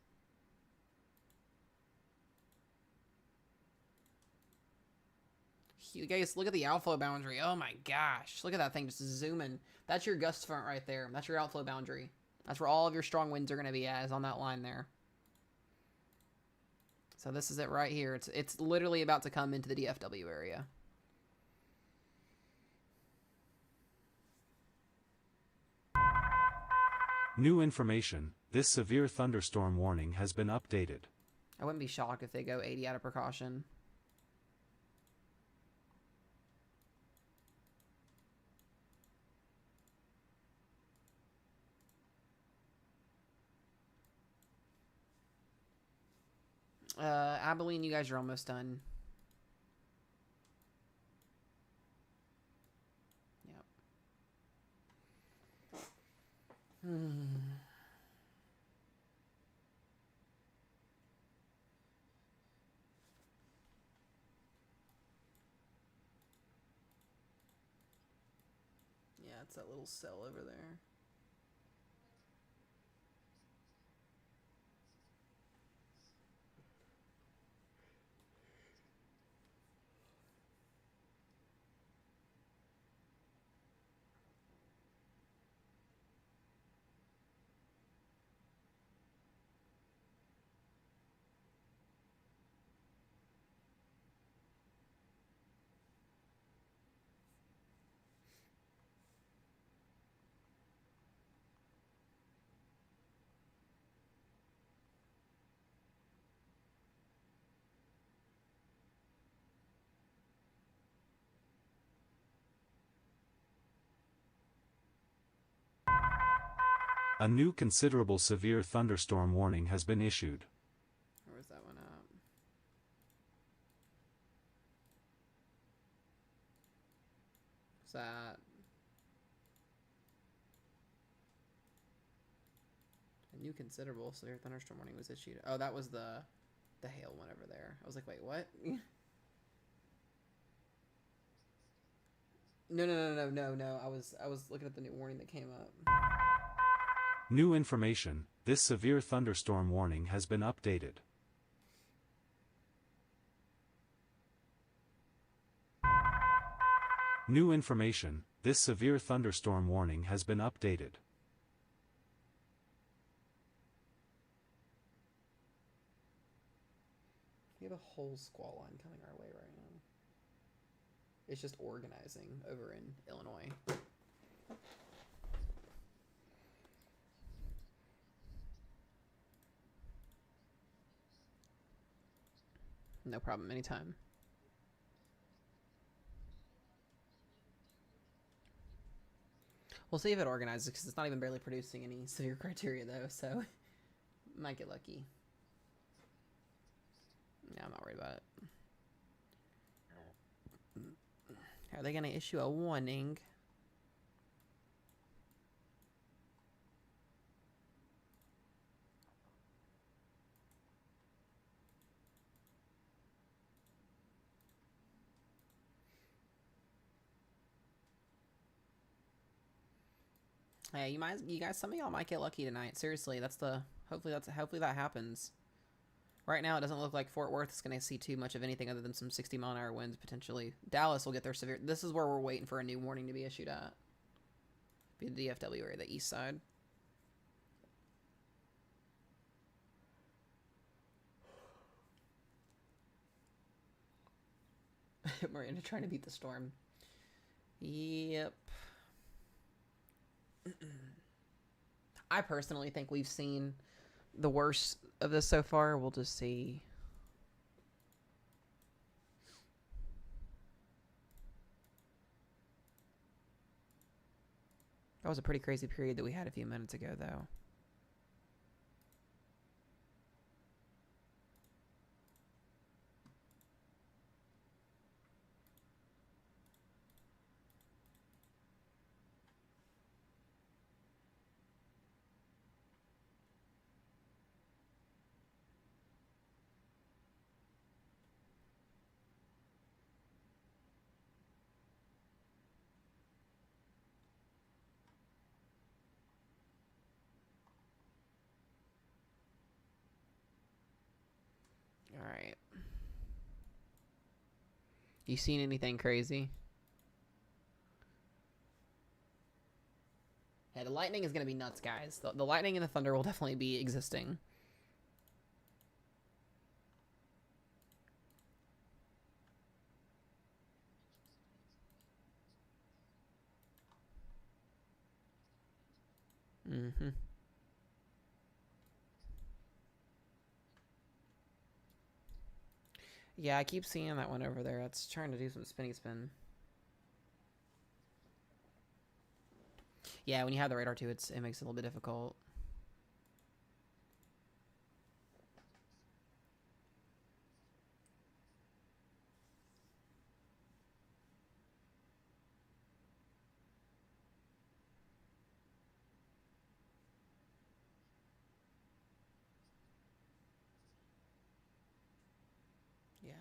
You guys, look at the outflow boundary. Oh my gosh. Look at that thing just zooming. That's your gust front right there. That's your outflow boundary. That's where all of your strong winds are going to be at, is on that line there. So this is it right here. It's literally about to come into the DFW area.
New information. This severe thunderstorm warning has been updated.
I wouldn't be shocked if they go 80 out of precaution. Abilene, you guys are almost done. Yep. Yeah, it's that little cell over there.
A new considerable severe thunderstorm warning has been issued.
Where's that one up? What's that? A new considerable severe thunderstorm warning was issued. Oh, that was the hail one over there. I was like, wait, what? No. I was looking at the new warning that came up.
New information. This severe thunderstorm warning has been updated. New information. This severe thunderstorm warning has been updated.
We have a whole squall line coming our way right now. It's just organizing over in Illinois. No problem, anytime. We'll see if it organizes, because it's not even barely producing any severe criteria, though, so might get lucky. Yeah, I'm not worried about it. Are they going to issue a warning? Hey, you guys, some of y'all might get lucky tonight. Seriously, hopefully that happens. Right now, it doesn't look like Fort Worth is going to see too much of anything other than some 60-mile-an-hour winds, potentially. Dallas will get their severe... This is where we're waiting for a new warning to be issued at. Be the DFW area, the east side. Miranda trying to beat the storm. Yep. I personally think we've seen the worst of this so far. We'll just see. That was a pretty crazy period that we had a few minutes ago, though. All right. You seen anything crazy? Yeah, the lightning is going to be nuts, guys. The lightning and the thunder will definitely be existing. Mm-hmm. Yeah, I keep seeing that one over there. It's trying to do some spinny spin. Yeah, when you have the radar too, it makes it a little bit difficult. Yeah.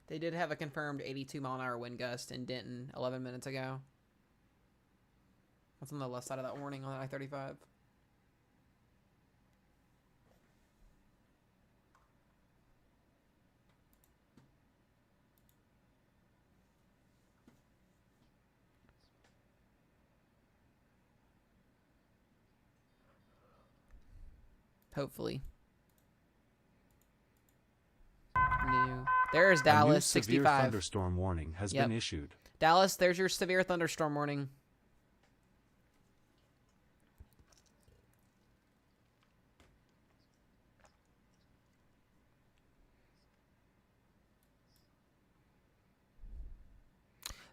They did have a confirmed 82-mile-an-hour wind gust in Denton 11 minutes ago. That's on the left side of that warning on I-35. Hopefully. New. There's Dallas, 65.
A new severe thunderstorm warning has been issued.
Dallas, there's your severe thunderstorm warning.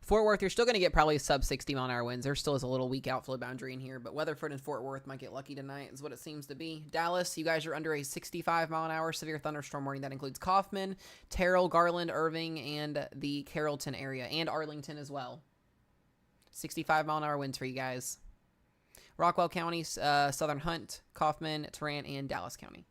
Fort Worth, you're still going to get probably sub 60-mile-an-hour winds. There still is a little weak outflow boundary in here, but Weatherford and Fort Worth might get lucky tonight is what it seems to be. Dallas, you guys are under a 65-mile-an-hour severe thunderstorm warning. That includes Kaufman, Terrell, Garland, Irving, and the Carrollton area, and Arlington as well. 65-mile-an-hour winds for you guys. Rockwell County, Southern Hunt, Kaufman, Tarrant, and Dallas County.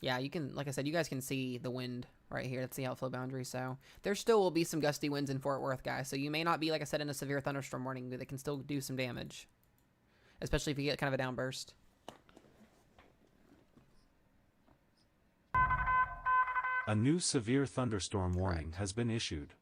Yeah, you can, like I said, you guys can see the wind right here. That's the outflow boundary. So there still will be some gusty winds in Fort Worth, guys. So you may not be, like I said, in a severe thunderstorm warning, but they can still do some damage, especially if you get kind of a downburst.
A new severe thunderstorm warning has been issued.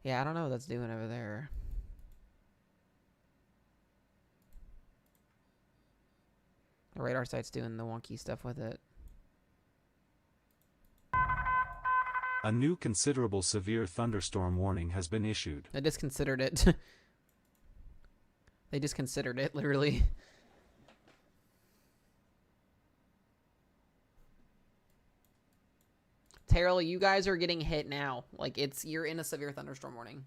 Yeah, I don't know what that's doing over there. The radar site's doing the wonky stuff with it.
A new considerable severe thunderstorm warning has been issued.
They just considered it. They just considered it, literally. Terrell, you guys are getting hit now. Like, you're in a severe thunderstorm warning.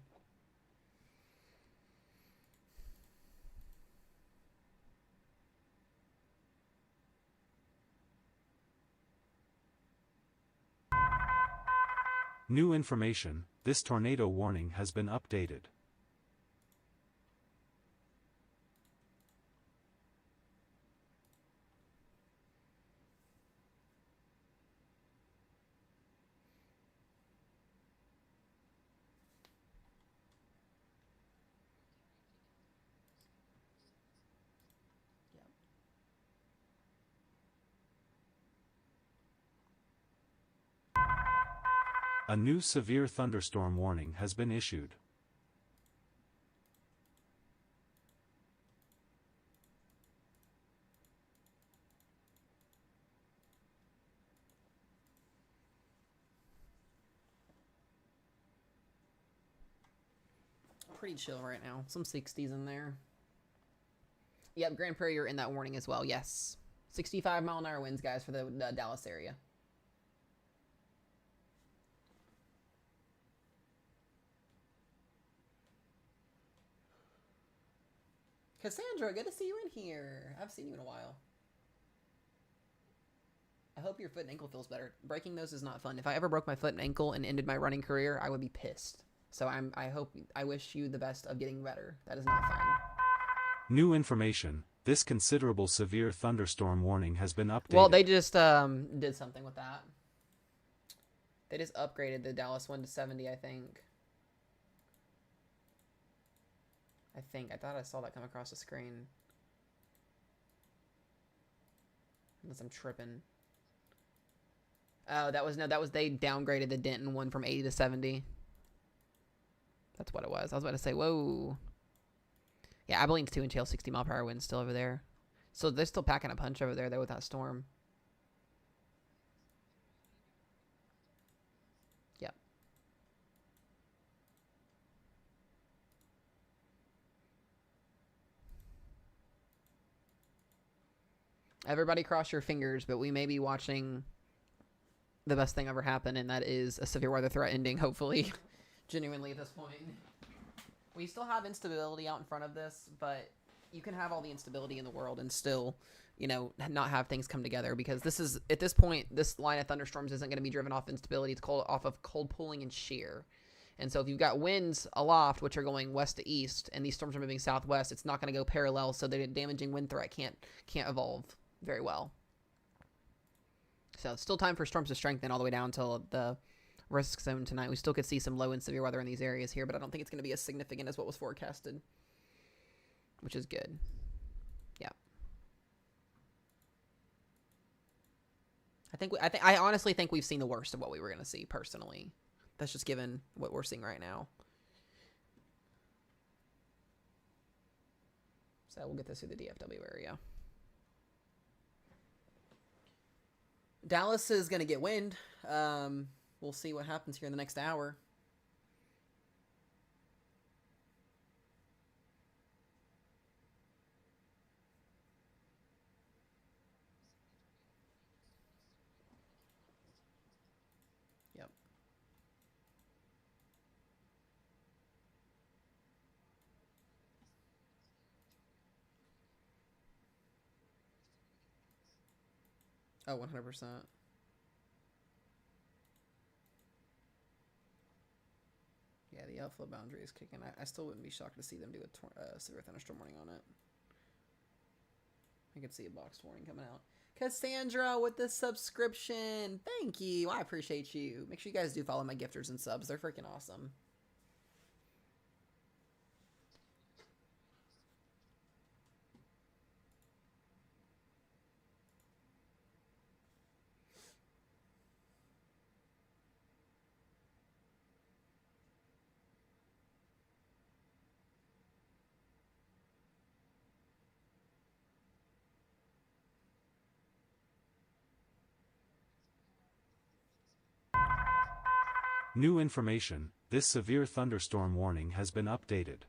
New information, this tornado warning has been updated. A new severe thunderstorm warning has been issued.
Pretty chill right now. Some 60s in there. Yep, Grand Prairie, you're in that warning as well. Yes. 65-mile-an-hour winds, guys, for the Dallas area. Cassandra, good to see you in here. I haven't seen you in a while. I hope your foot and ankle feels better. Breaking those is not fun. If I ever broke my foot and ankle and ended my running career, I would be pissed. So I wish you the best of getting better. That is not fun.
New information. This considerable severe thunderstorm warning has been updated.
Well, they just did something with that. They just upgraded the Dallas one to 70, I think. I thought I saw that come across the screen. Unless I'm tripping. Oh, that was they downgraded the Denton one from 80 to 70. That's what it was. I was about to say, whoa. Yeah, Abilene's 2 and tail 60-mile-per-hour wind still over there. So they're still packing a punch over there, though, with that storm. Yep. Everybody cross your fingers, but we may be watching the best thing ever happen, and that is a severe weather threat ending, hopefully. Genuinely at this point. We still have instability out in front of this, but you can have all the instability in the world and still, you know, not have things come together, because this is, at this point, this line of thunderstorms isn't going to be driven off instability. It's off of cold pooling and shear. And so if you've got winds aloft, which are going west to east, and these storms are moving southwest, it's not going to go parallel, so the damaging wind threat can't evolve very well. So it's still time for storms to strengthen all the way down till the risk zone tonight. We still could see some low and severe weather in these areas here, but I don't think it's going to be as significant as what was forecasted, which is good. Yeah. I honestly think we've seen the worst of what we were going to see, personally. That's just given what we're seeing right now. So we'll get this through the DFW area. Dallas is going to get wind. We'll see what happens here in the next hour. Yep. Oh, 100%. Yeah, the outflow boundary is kicking. I still wouldn't be shocked to see them do a severe thunderstorm warning on it. I could see a boxed warning coming out. Cassandra with the subscription. Thank you. I appreciate you. Make sure you guys do follow my gifters and subs. They're freaking awesome.
New information. This severe thunderstorm warning has been updated.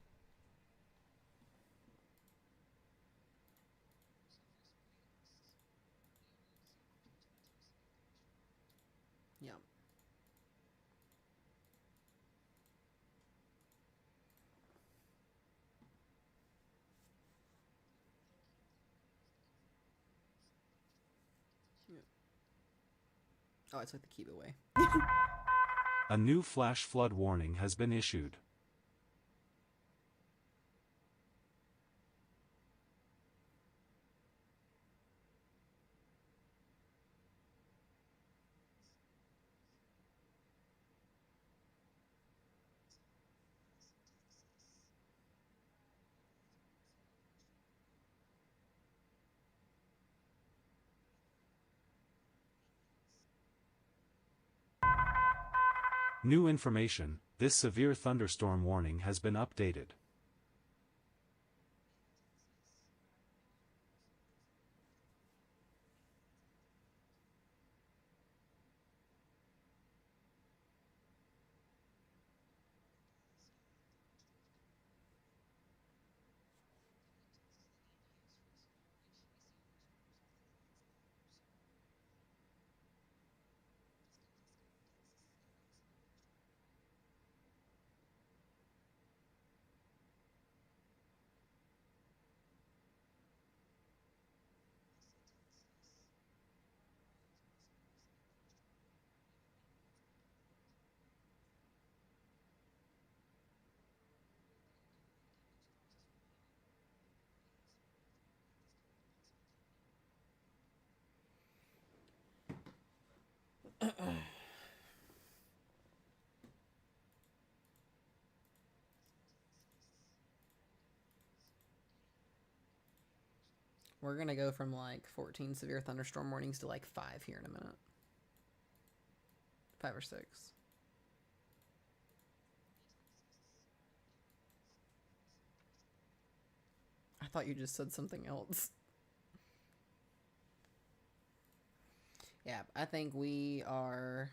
Yeah. Oh, I took the key away.
A new flash flood warning has been issued. New information, this severe thunderstorm warning has been updated.
We're going to go from like 14 severe thunderstorm warnings to like 5 here in a minute. 5 or 6. I thought you just said something else. Yeah, I think we are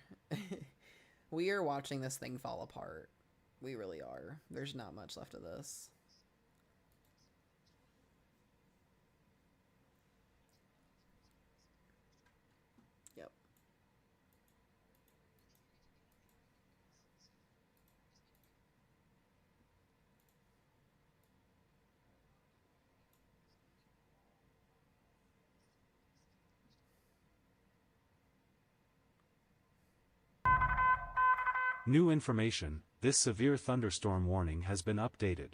we are watching this thing fall apart. We really are. There's not much left of this. Yep.
New information, this severe thunderstorm warning has been updated.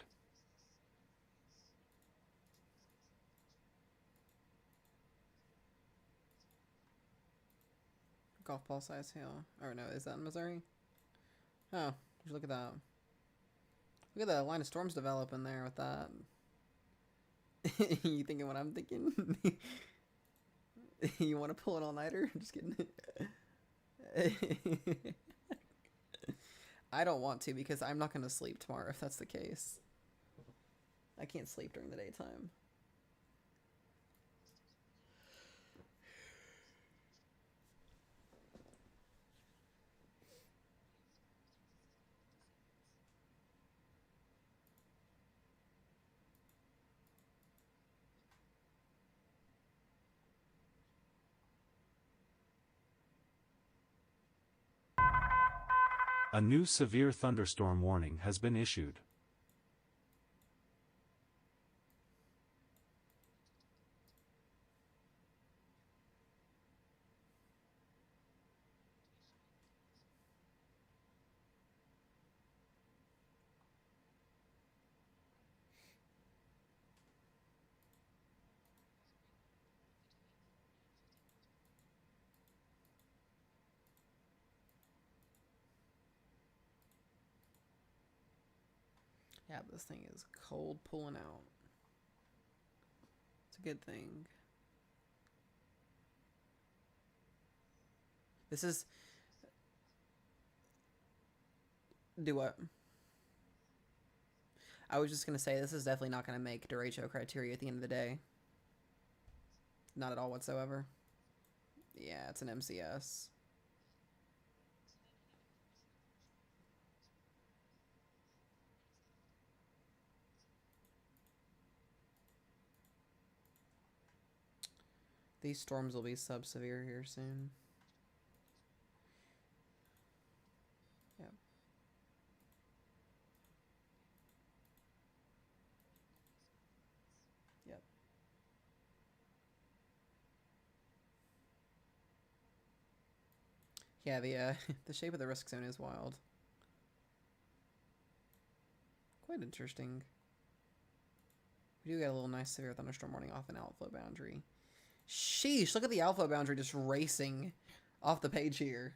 Golf ball size hail. Or no, is that in Missouri? Oh, look at that. Look at that line of storms developing there with that. You thinking what I'm thinking? You want to pull an all-nighter? Just kidding. I don't want to because I'm not going to sleep tomorrow if that's the case. I can't sleep during the daytime.
A new severe thunderstorm warning has been issued.
Yeah, this thing is cold pulling out. It's a good thing. This is... Do what? I was just going to say, this is definitely not going to make Derecho criteria at the end of the day. Not at all whatsoever. Yeah, it's an MCS. These storms will be sub-severe here soon. Yep. Yep. Yeah, the shape of the risk zone is wild. Quite interesting. We do get a little nice severe thunderstorm warning off an outflow boundary. Sheesh, look at the outflow boundary just racing off the page here.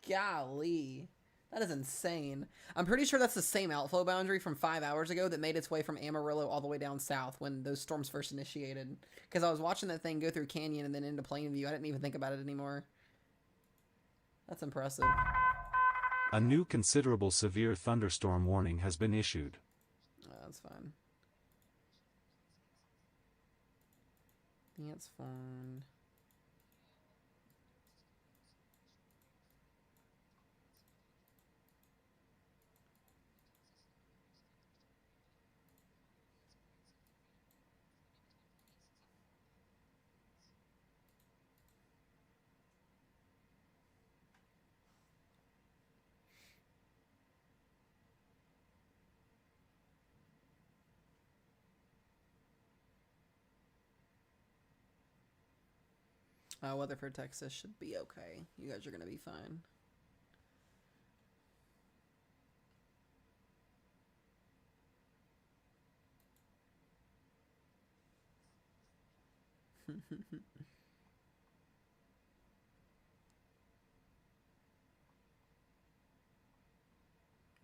Golly. That is insane. I'm pretty sure that's the same outflow boundary from 5 hours ago that made its way from Amarillo all the way down south when those storms first initiated. Because I was watching that thing go through Canyon and then into Plainview. I didn't even think about it anymore. That's impressive.
A new considerable severe thunderstorm warning has been issued.
That's fine. That's fine. Weather for Texas should be okay. You guys are going to be fine.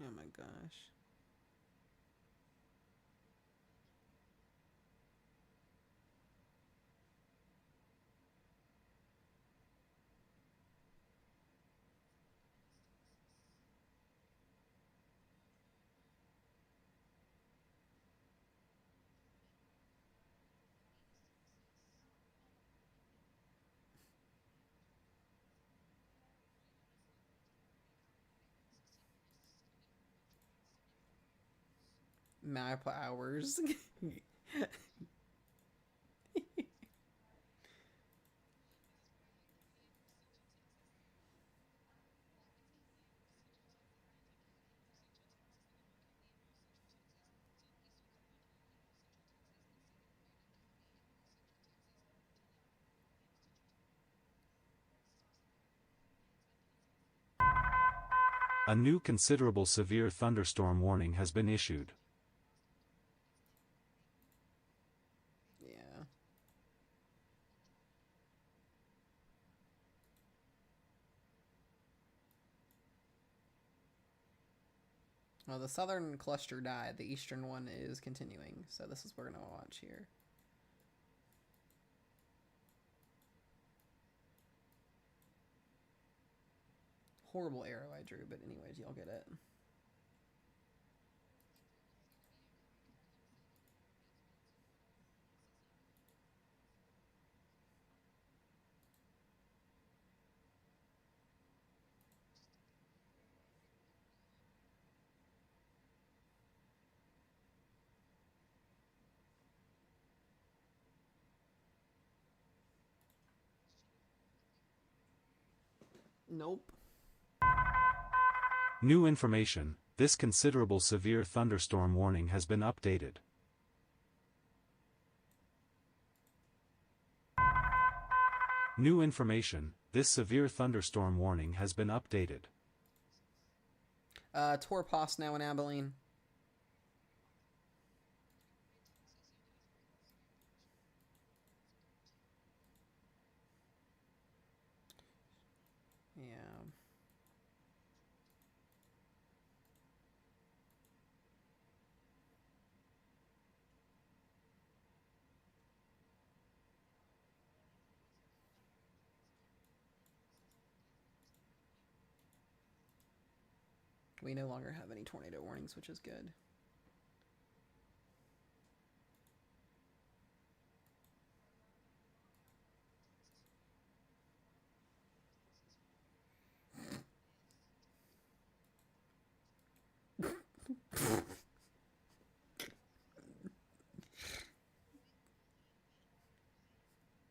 Oh my gosh. Map hours.
A new considerable severe thunderstorm warning has been issued.
Yeah. Well, the southern cluster died. The eastern one is continuing. So this is what we're going to watch here. Horrible arrow I drew, but anyways, y'all get it. Nope.
New information, this considerable severe thunderstorm warning has been updated. New information, this severe thunderstorm warning has been updated.
Torpos now in Abilene. Yeah. We no longer have any tornado warnings, which is good.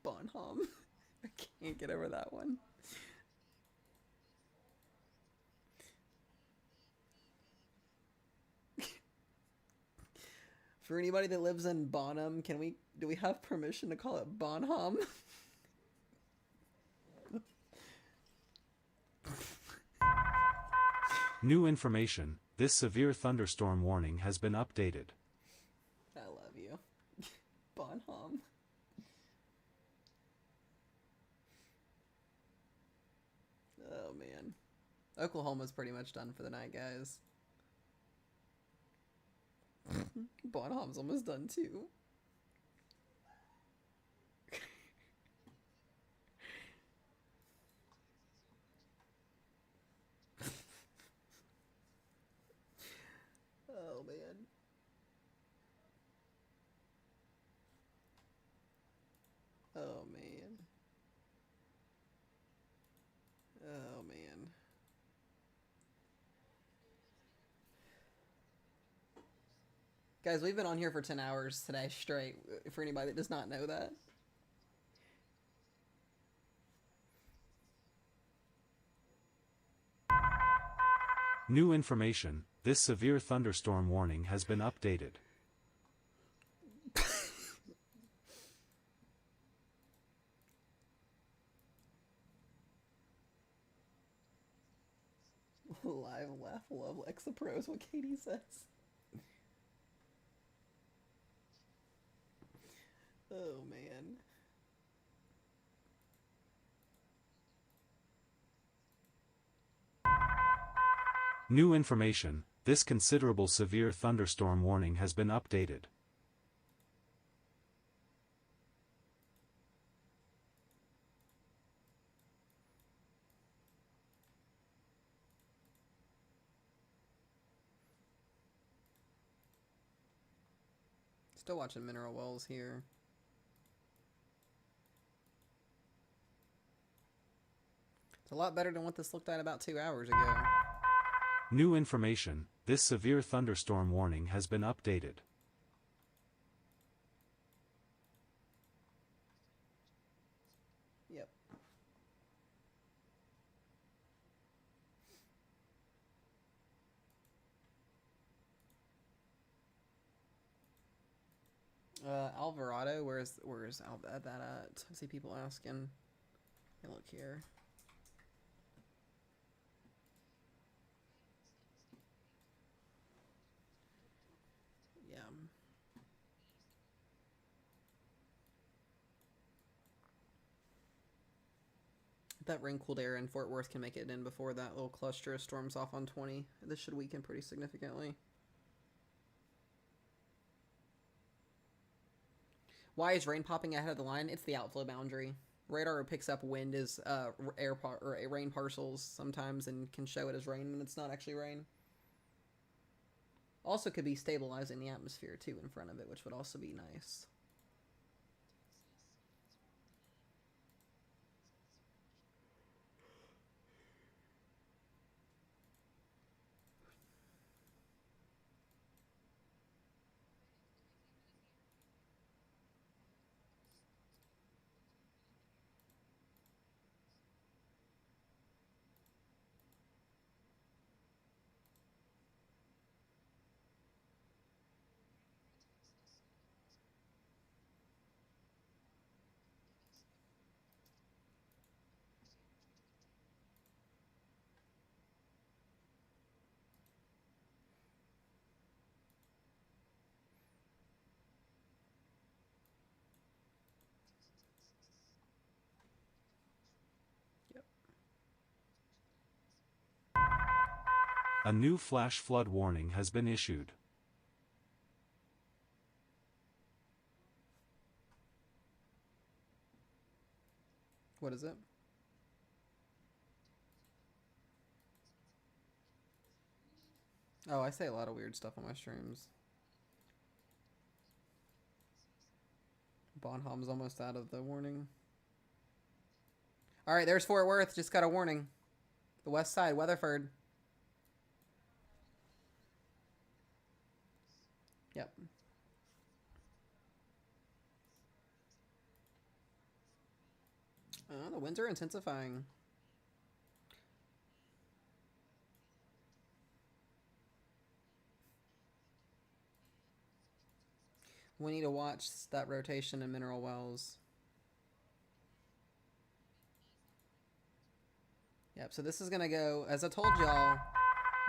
Bonham. I can't get over that one. For anybody that lives in Bonham, do we have permission to call it Bonham?
New information, this severe thunderstorm warning has been updated.
I love you. Bonham. Oh man. Oklahoma's pretty much done for the night, guys. Bonham's almost done too. Guys, we've been on here for 10 hours today straight, for anybody that does not know that.
New information, this severe thunderstorm warning has been updated.
Live, laugh, love, Lexapro is what Katie says. Oh, man.
New information, this considerable severe thunderstorm warning has been updated.
Still watching mineral wells here. It's a lot better than what this looked at about 2 hours ago.
New information, this severe thunderstorm warning has been updated.
Yep. Alvarado, where's that at? I see people asking. Hey, look here. Yeah. That rain-cooled air in Fort Worth can make it in before that little cluster of storms off on 20. This should weaken pretty significantly. Why is rain popping ahead of the line? It's the outflow boundary. Radar picks up wind as rain parcels sometimes and can show it as rain when it's not actually rain. Also could be stabilizing the atmosphere too in front of it, which would also be nice.
A new flash flood warning has been issued.
What is it? Oh, I say a lot of weird stuff on my streams. Bonham's almost out of the warning. Alright, there's Fort Worth. Just got a warning. The west side, Weatherford. Yep. The winds are intensifying. We need to watch that rotation in mineral wells. Yep, so this is going to go, as I told y'all,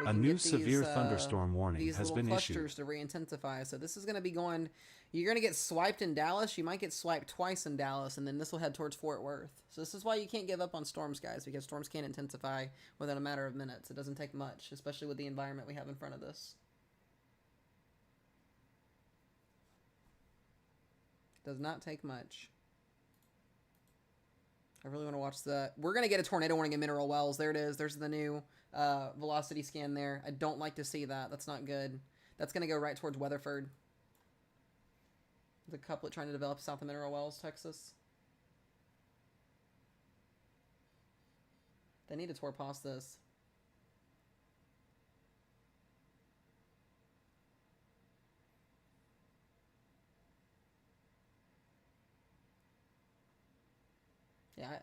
a new severe thunderstorm warning has been issued.
These little clusters to re-intensify. So this is going to be going, you're going to get swiped in Dallas. You might get swiped twice in Dallas, and then this will head towards Fort Worth. So this is why you can't give up on storms, guys, because storms can intensify within a matter of minutes. It doesn't take much, especially with the environment we have in front of this. Does not take much. I really want to watch that. We're going to get a tornado warning in mineral wells. There it is. There's the new velocity scan there. I don't like to see that. That's not good. That's going to go right towards Weatherford. The couplet trying to develop south of mineral wells, Texas. They need to tour past this. Yeah.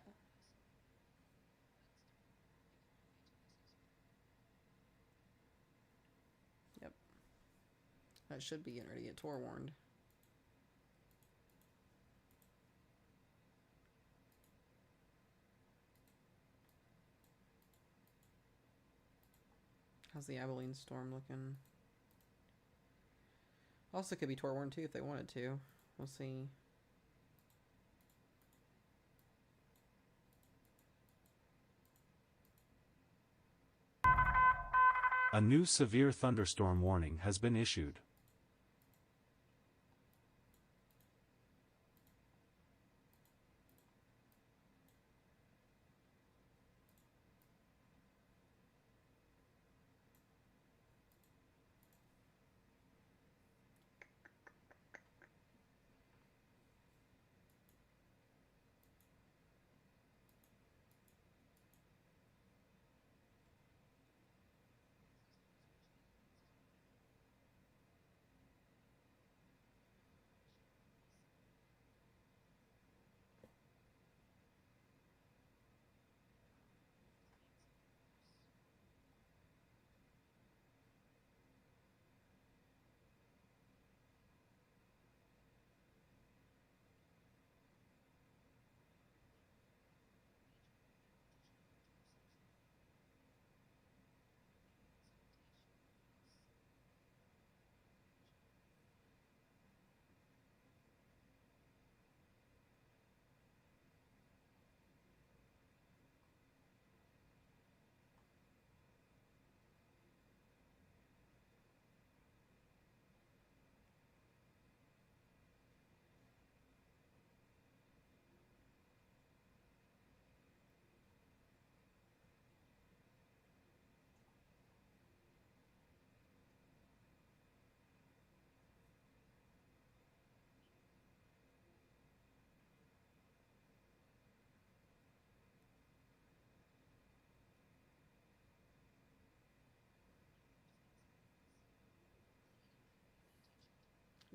Yep. That should be getting ready to get Tor warned. How's the Abilene storm looking? Also could be Tor warned too if they wanted to. We'll see.
A new severe thunderstorm warning has been issued.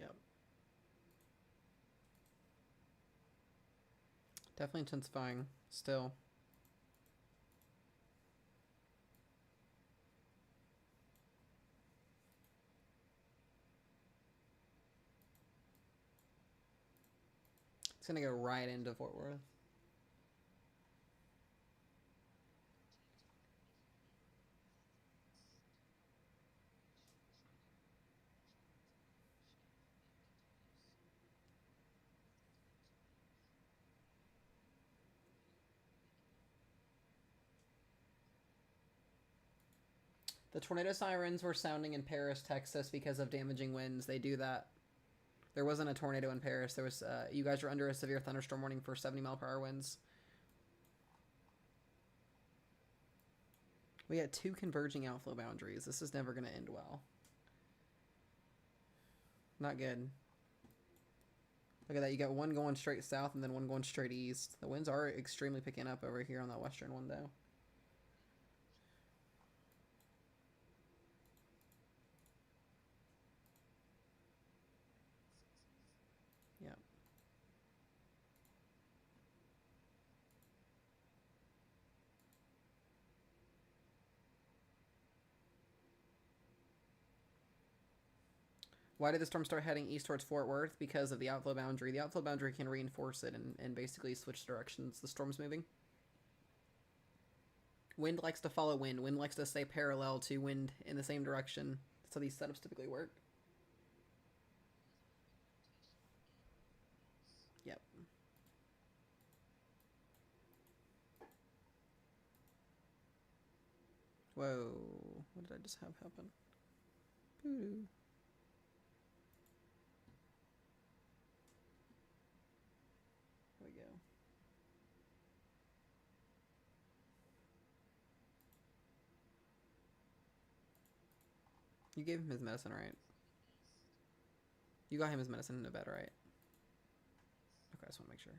Yep. Definitely intensifying still. It's gonna go right into Fort Worth. The tornado sirens were sounding in Paris, Texas because of damaging winds. They do that. There wasn't a tornado in Paris. There was. You guys were under a severe thunderstorm warning for 70-mile-per-hour winds. We had 2 converging outflow boundaries. This is never going to end well. Not good. Look at that. You got one going straight south and then one going straight east. The winds are extremely picking up over here on that western one, though. Yeah. Why did the storm start heading east towards Fort Worth? Because of the outflow boundary. The outflow boundary can reinforce it and basically switch directions the storm's moving. Wind likes to follow wind. Wind likes to stay parallel to wind in the same direction. That's how these setups typically work. Yep. Whoa. What did I just have happen? Ooh. There we go. You gave him his medicine, right? You got him his medicine in the bed, right? Okay, I just want to make sure.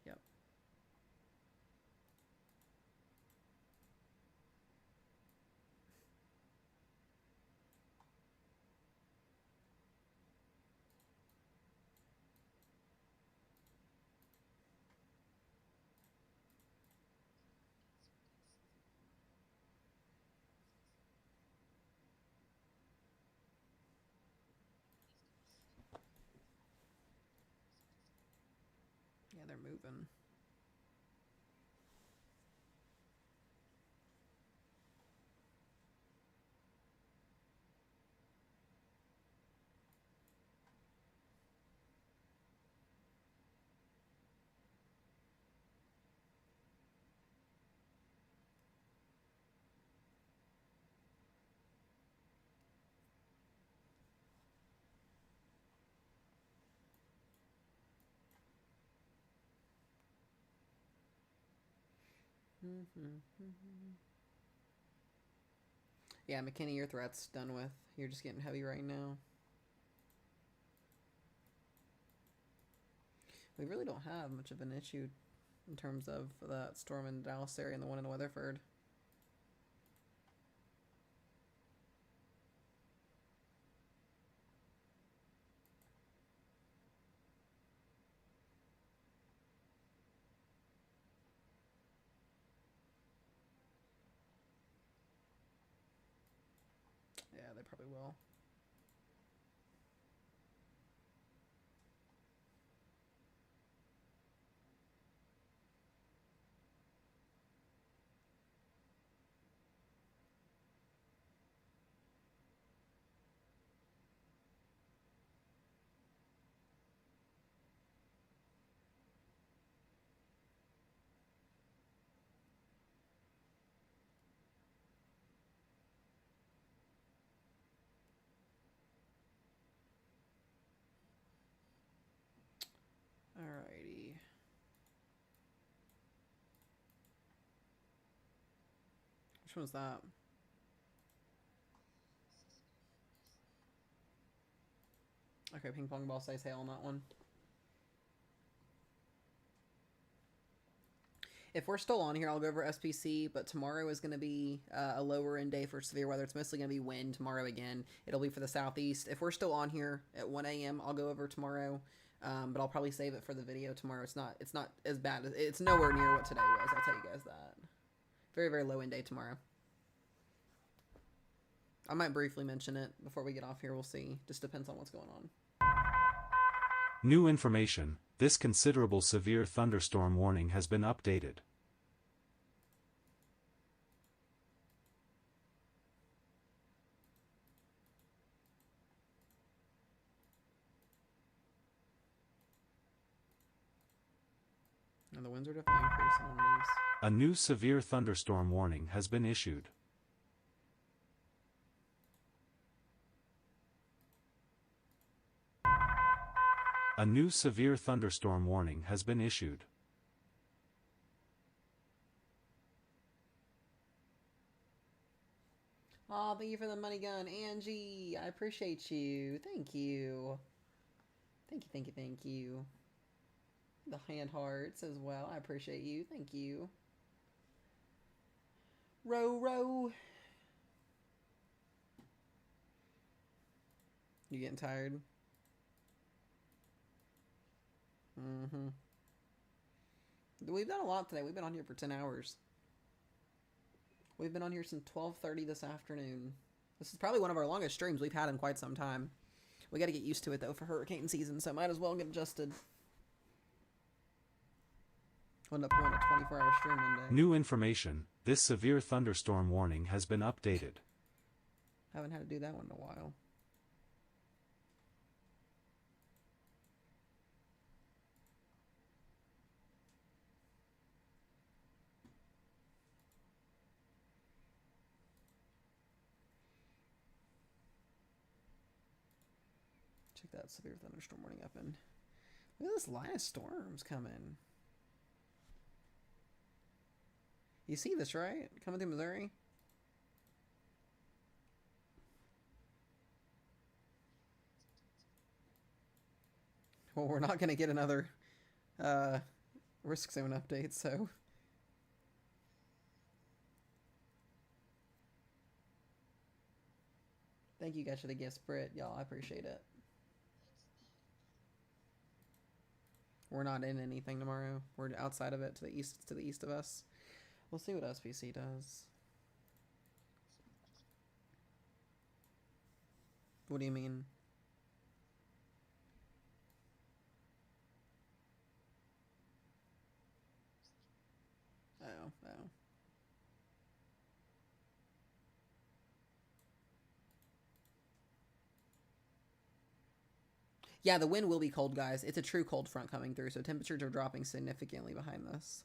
Yep. they're moving. Yeah, McKinney, your threat's done with. You're just getting heavy right now. We really don't have much of an issue in terms of that storm in the Dallas area and the one in Weatherford. Yeah, they probably will. Alrighty. Which one was that? Okay, ping pong ball says hail on that one. If we're still on here, I'll go over SPC, but tomorrow is going to be a lower end day for severe weather. It's mostly going to be wind tomorrow again. It'll be for the southeast. If we're still on here at 1 a.m., I'll go over tomorrow, but I'll probably save it for the video tomorrow. It's not as bad. It's nowhere near what today was. I'll tell you guys that. Very, very low end day tomorrow. I might briefly mention it before we get off here. We'll see. Just depends on what's going on.
New information. This considerable severe thunderstorm warning has been updated.
And the winds are definitely increasing on these.
A new severe thunderstorm warning has been issued. A new severe thunderstorm warning has been issued.
Oh, thank you for the money gun, Angie. I appreciate you. Thank you. Thank you, thank you, thank you. The hand hearts as well. I appreciate you. Thank you. Row, row. You getting tired? Mm-hmm. We've done a lot today. We've been on here for 10 hours. We've been on here since 12:30 this afternoon. This is probably one of our longest streams we've had in quite some time. We got to get used to it, though, for hurricane season, so might as well get adjusted. We'll end up going a 24-hour stream one day.
New information. This severe thunderstorm warning has been updated.
Haven't had to do that one in a while. Check that severe thunderstorm warning up and look at this line of storms coming. You see this, right? Coming through Missouri. Well, we're not going to get another risk zone update, so. Thank you guys for the gifts, Britt. Y'all, I appreciate it. We're not in anything tomorrow. We're outside of it, to the east of us. We'll see what SPC does. What do you mean? Oh, oh. Yeah, the wind will be cold, guys. It's a true cold front coming through, so temperatures are dropping significantly behind this.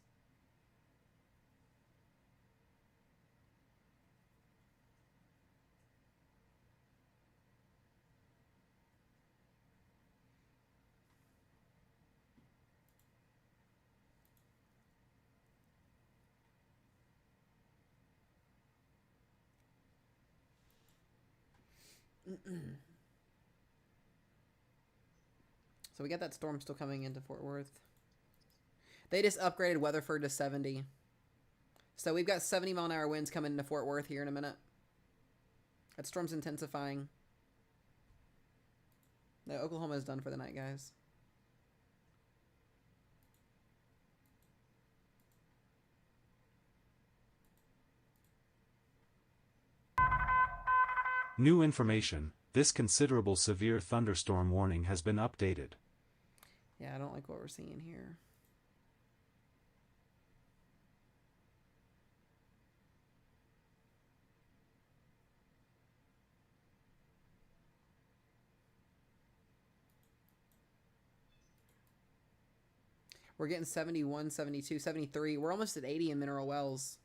So we got that storm still coming into Fort Worth. They just upgraded Weatherford to 70. So we've got 70-mile-an-hour winds coming into Fort Worth here in a minute. That storm's intensifying. No, Oklahoma is done for the night, guys.
New information. This considerable severe thunderstorm warning has been updated.
Yeah, I don't like what we're seeing here. We're getting 71, 72, 73. We're almost at 80 in Mineral Wells.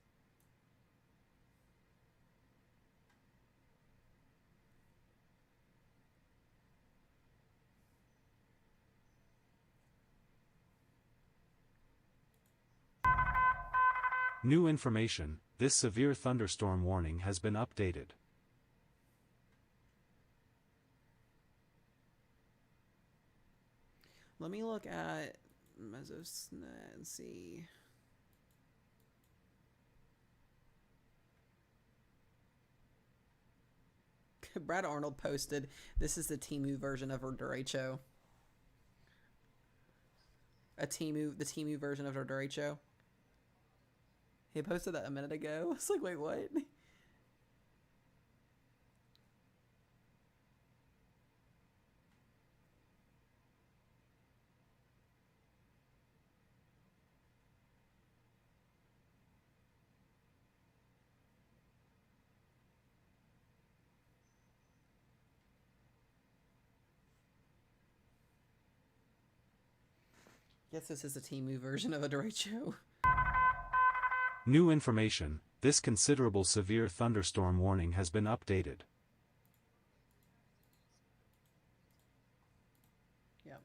New information. This severe thunderstorm warning has been updated.
Let me look at Mesosnet and see. Brad Arnold posted, this is the Temu version of our Derecho. The Temu version of our Derecho. He posted that a minute ago. I was like, wait, what? Guess this is the Temu version of a Derecho.
New information. This considerable severe thunderstorm warning has been updated.
Yep.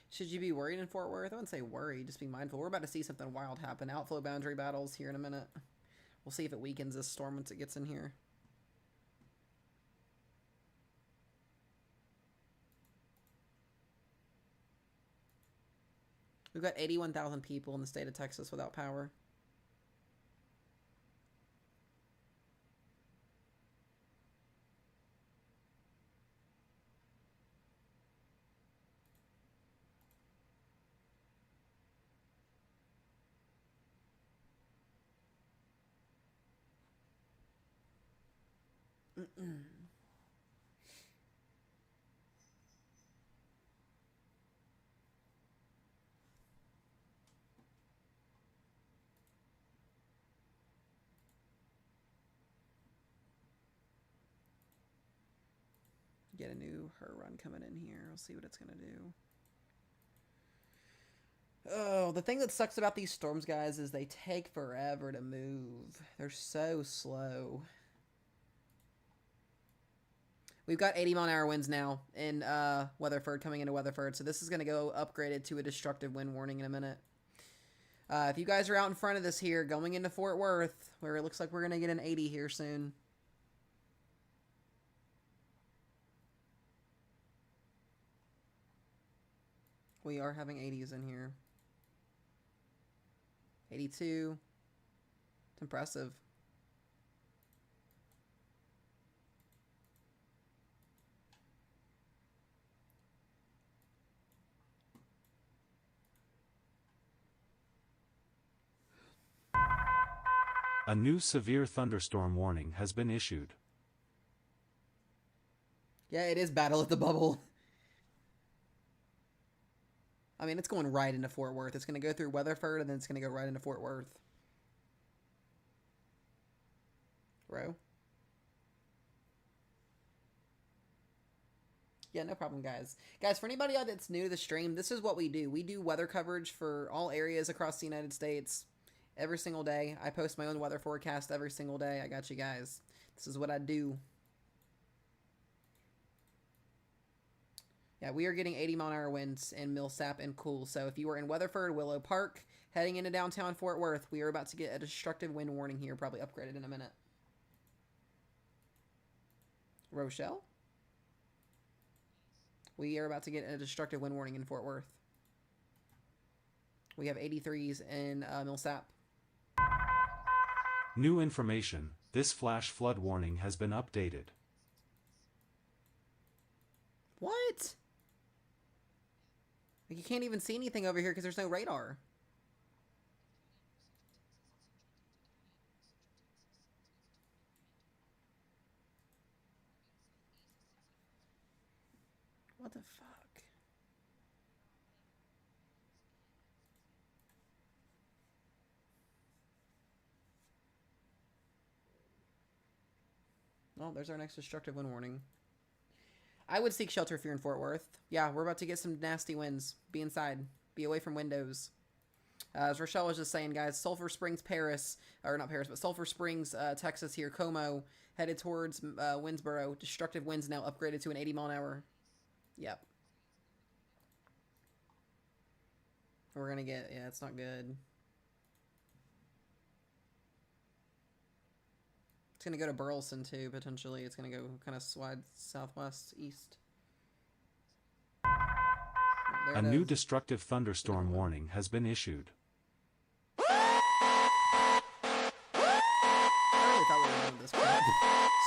Should you be worried in Fort Worth? I wouldn't say worried, just be mindful. We're about to see something wild happen. Outflow boundary battles here in a minute. We'll see if it weakens this storm once it gets in here. We've got 81,000 people in the state of Texas without power. Get a new her run coming in here. We'll see what it's going to do. Oh, the thing that sucks about these storms, guys, is they take forever to move. They're so slow. We've got 80-mile-an-hour winds now in Weatherford, coming into Weatherford. So this is going to go upgraded to a destructive wind warning in a minute. If you guys are out in front of this here, going into Fort Worth, where it looks like we're going to get an 80 here soon. We are having 80s in here. 82. It's impressive.
A new severe thunderstorm warning has been issued.
Yeah, it is battle at the bubble. I mean, it's going right into Fort Worth. It's going to go through Weatherford, and then it's going to go right into Fort Worth. Bro. Yeah, no problem, guys. Guys, for anybody out that's new to the stream, this is what we do. We do weather coverage for all areas across the United States every single day. I post my own weather forecast every single day. I got you guys. This is what I do. Yeah, we are getting 80-mile-an-hour winds in Millsap and Cool. So if you are in Weatherford, Willow Park, heading into downtown Fort Worth, we are about to get a destructive wind warning here, probably upgraded in a minute. Rochelle? We are about to get a destructive wind warning in Fort Worth. We have 83s in Millsap.
New information, this flash flood warning has been updated.
What? You can't even see anything over here because there's no radar. What the fuck? Well, there's our next destructive wind warning. I would seek shelter if you're in Fort Worth. Yeah, we're about to get some nasty winds. Be inside. Be away from windows. As Rochelle was just saying, guys, Sulphur Springs, Paris, or not Paris, but Sulphur Springs, Texas here, Como, headed towards Winnsboro. Destructive winds now upgraded to an 80-mile-an-hour. Yep. We're gonna get, yeah, it's not good. It's gonna go to Burleson too, potentially. It's gonna go kind of slide southwest, east.
A new destructive thunderstorm warning has been issued.
I really thought we were done with this crap.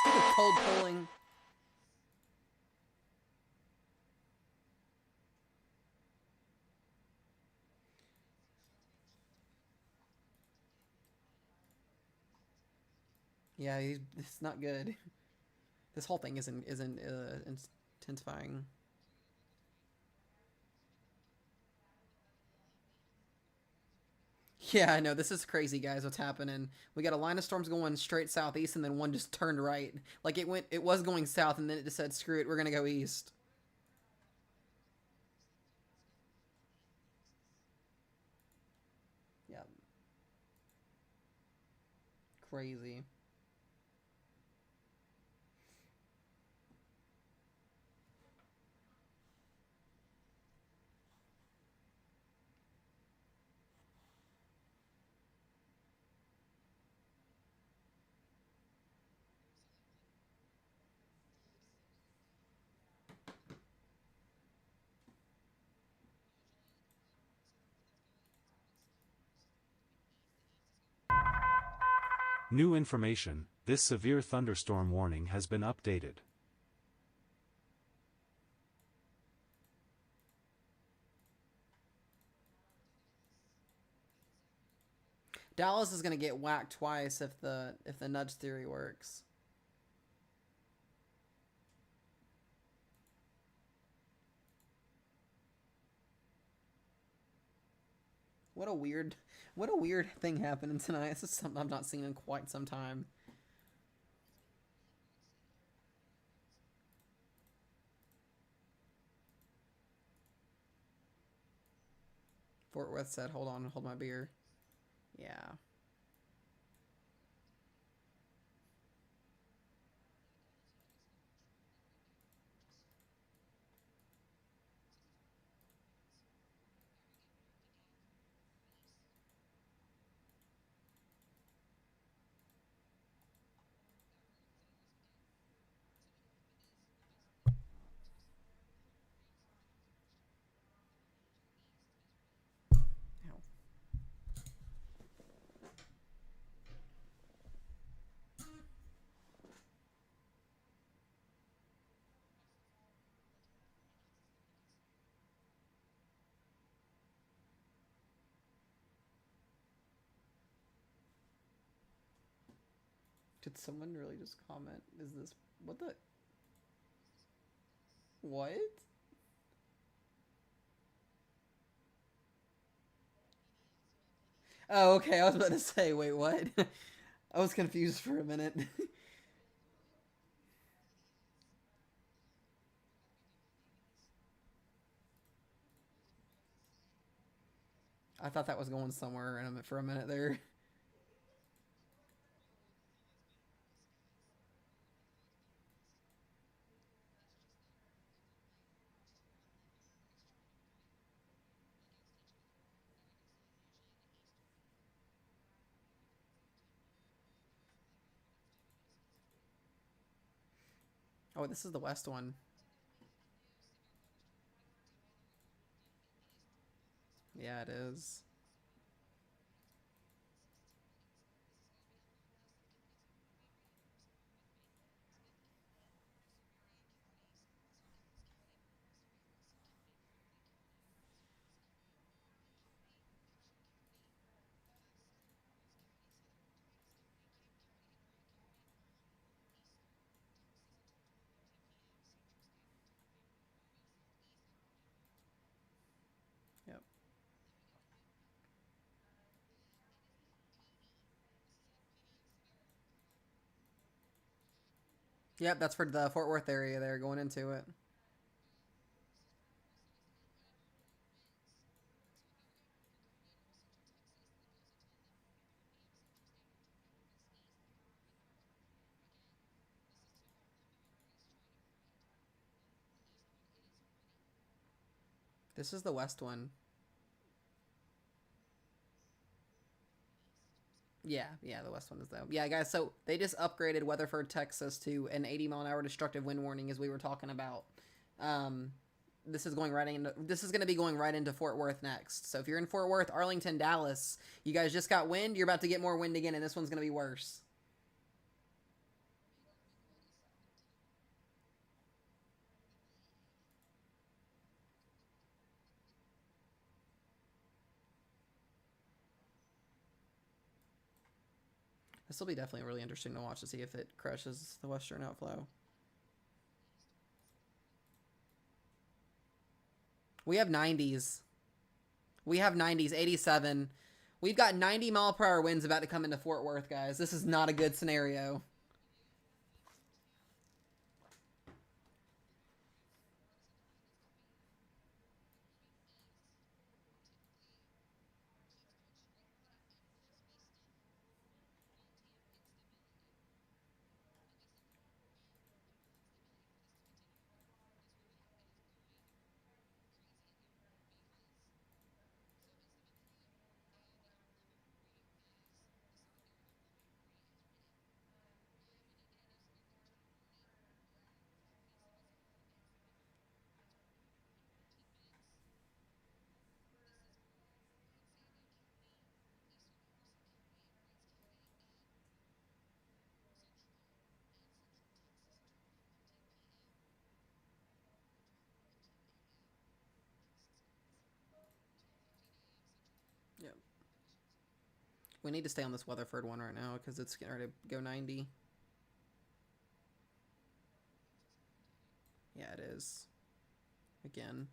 Stupid cold pulling. Yeah, it's not good. This whole thing isn't intensifying. Yeah, I know. This is crazy, guys. What's happening? We got a line of storms going straight southeast, and then one just turned right. Like it was going south, and then it just said, "Screw it, we're gonna go east." Yeah. Crazy.
New information, this severe thunderstorm warning has been updated.
Dallas is gonna get whacked twice if the nudge theory works. What a weird thing happening tonight. This is something I've not seen in quite some time. Fort Worth said, "Hold on, hold my beer." Yeah. Ow. Did someone really just comment? Is this what the what? Oh, okay. I was about to say, wait, what? I was confused for a minute. I thought that was going somewhere for a minute there. Oh, this is the west one. Yeah, it is. Yep. Yep, that's for the Fort Worth area there going into it. This is the west one. Yeah, the west one is though. Yeah, guys, so they just upgraded Weatherford, Texas to an 80-mile-an-hour destructive wind warning as we were talking about. Um, this is going to be going right into Fort Worth next. So if you're in Fort Worth, Arlington, Dallas, you guys just got wind, you're about to get more wind again, and this one's going to be worse. This will be definitely really interesting to watch to see if it crushes the western outflow. We have 90s. We have 90s, 87. We've got 90-mile-per-hour winds about to come into Fort Worth, guys. This is not a good scenario. Yep. We need to stay on this Weatherford one right now because it's getting ready to go 90. Yeah, it is. Again.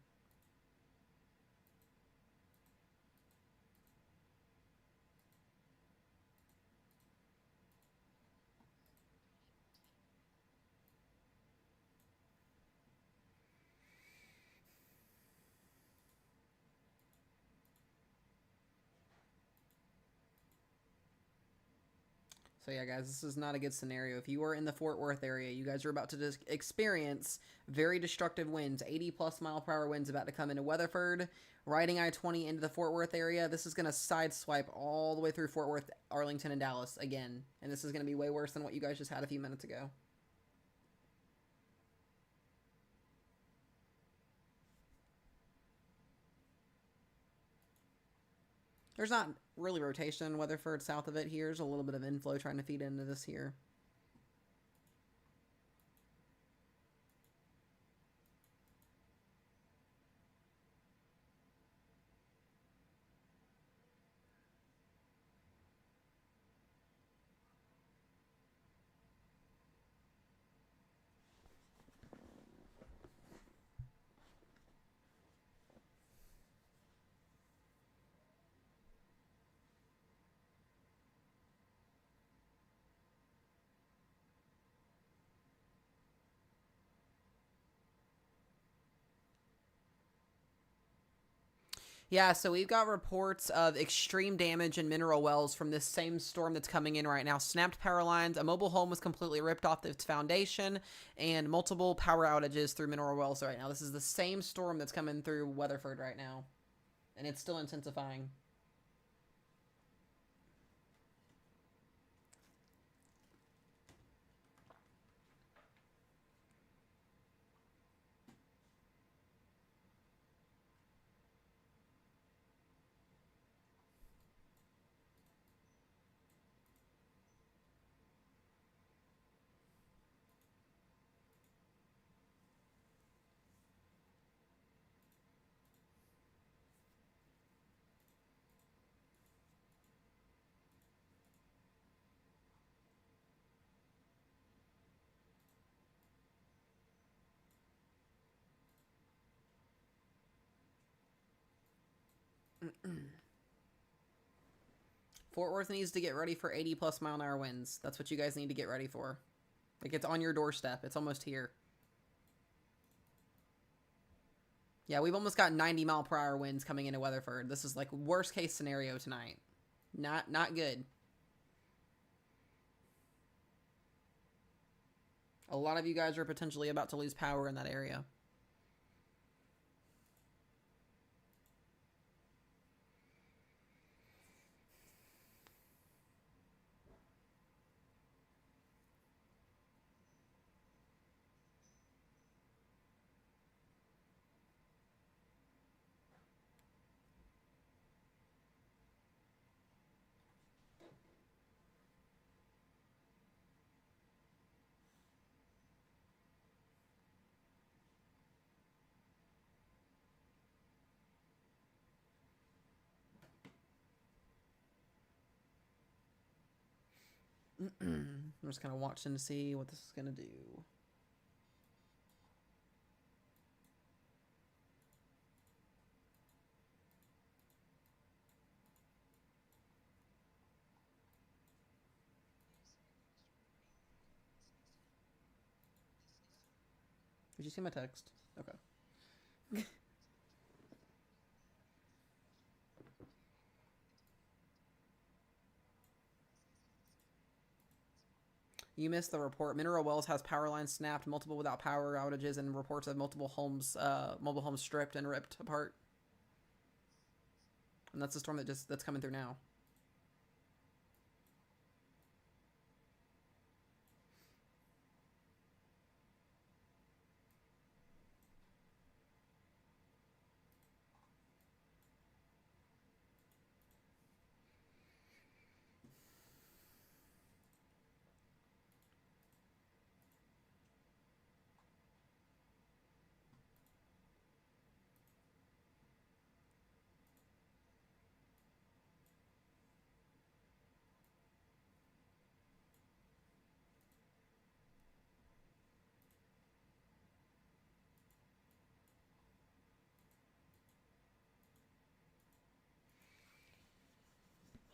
So yeah, guys, this is not a good scenario. If you are in the Fort Worth area, you guys are about to just experience very destructive winds, 80-plus-mile-per-hour winds about to come into Weatherford, riding I-20 into the Fort Worth area. This is going to sideswipe all the way through Fort Worth, Arlington, and Dallas again. And this is going to be way worse than what you guys just had a few minutes ago. There's not really rotation in Weatherford south of it here. There's a little bit of inflow trying to feed into this here. Yeah, so we've got reports of extreme damage in mineral wells from this same storm that's coming in right now. Snapped power lines, a mobile home was completely ripped off its foundation, and multiple power outages through mineral wells right now. This is the same storm that's coming through Weatherford right now, and it's still intensifying. Fort Worth needs to get ready for 80 plus mile an hour winds. That's what you guys need to get ready for. Like, it's on your doorstep. It's almost here. Yeah, we've almost got 90 mile per hour winds coming into Weatherford. This is like worst case scenario tonight. Not good. A lot of you guys are potentially about to lose power in that area. I'm just kind of watching to see what this is going to do. Did you see my text? Okay. You missed the report. Mineral Wells has power lines snapped, multiple without power outages, and reports of multiple homes, mobile homes stripped and ripped apart. And that's the storm that's coming through now.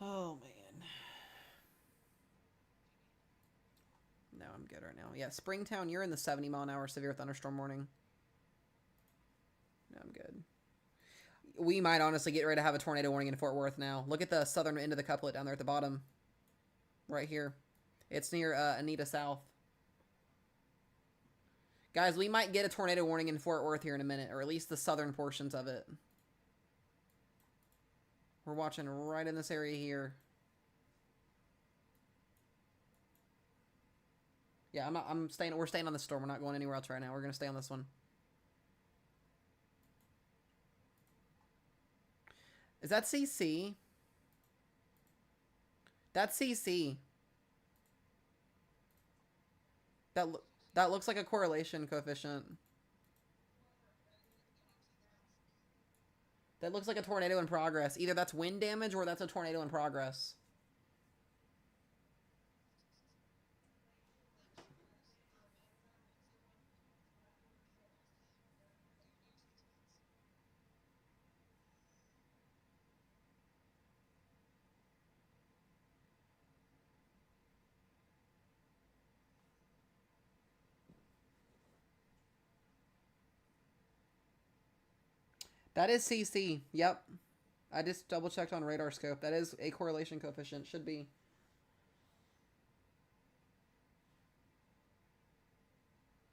Oh man. No, I'm good right now. Yeah, Springtown, you're in the 70 mile an hour severe thunderstorm warning. No, I'm good. We might honestly get ready to have a tornado warning in Fort Worth now. Look at the southern end of the couplet down there at the bottom. Right here. It's near Anita South. Guys, we might get a tornado warning in Fort Worth here in a minute, or at least the southern portions of it. We're watching right in this area here. Yeah, I'm staying. We're staying on this storm. We're not going anywhere else right now. We're gonna stay on this one. Is that CC? That's CC. That that looks like a correlation coefficient. That looks like a tornado in progress. Either that's wind damage or that's a tornado in progress. That is CC. Yep. I just double checked on radar scope. That is a correlation coefficient. Should be.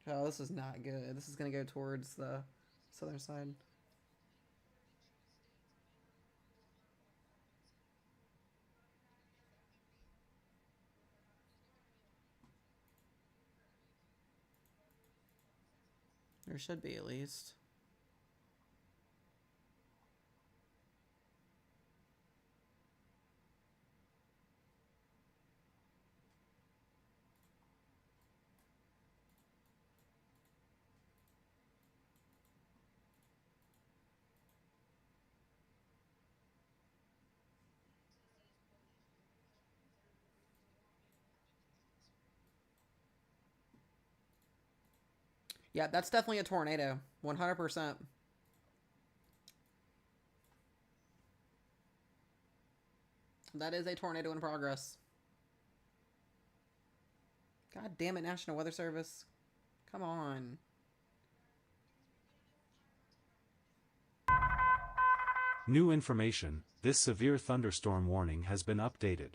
Oh, this is not good. This is going to go towards the southern side. There should be, at least. Yeah, that's definitely a tornado. 100%. That is a tornado in progress. God damn it, National Weather Service. Come on.
New information, this severe thunderstorm warning has been updated.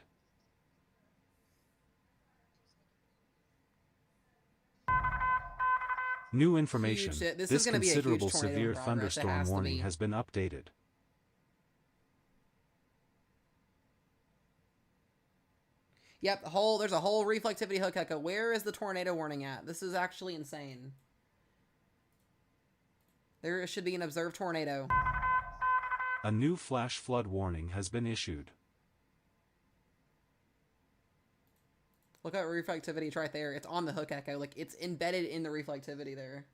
New information,
This
this
is gonna be a huge
considerable
tornado in
severe
progress. It
thunderstorm
has to
warning
be.
has been updated.
Yep, there's a whole reflectivity hook echo. Where is the tornado warning at? This is actually insane. There should be an observed tornado.
A new flash flood warning has been issued.
Look at reflectivity. It's right there. It's on the hook echo. Like, it's embedded in the reflectivity there.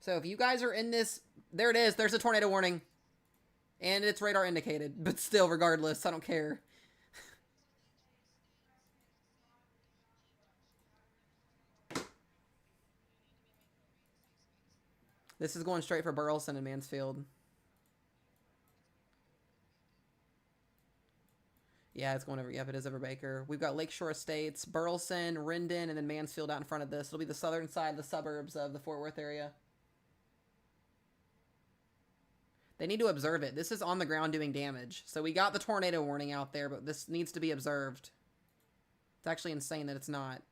So if you guys are in this... There it is. There's a tornado warning. And it's radar indicated. But still, regardless, I don't care. This is going straight for Burleson and Mansfield. Yeah, it's going over. Yep, it is over Baker. We've got Lakeshore Estates, Burleson, Rendon, and then Mansfield out in front of this. It'll be the southern side of the suburbs of the Fort Worth area. They need to observe it. This is on the ground doing damage. So we got the tornado warning out there, but this needs to be observed. It's actually insane that it's not.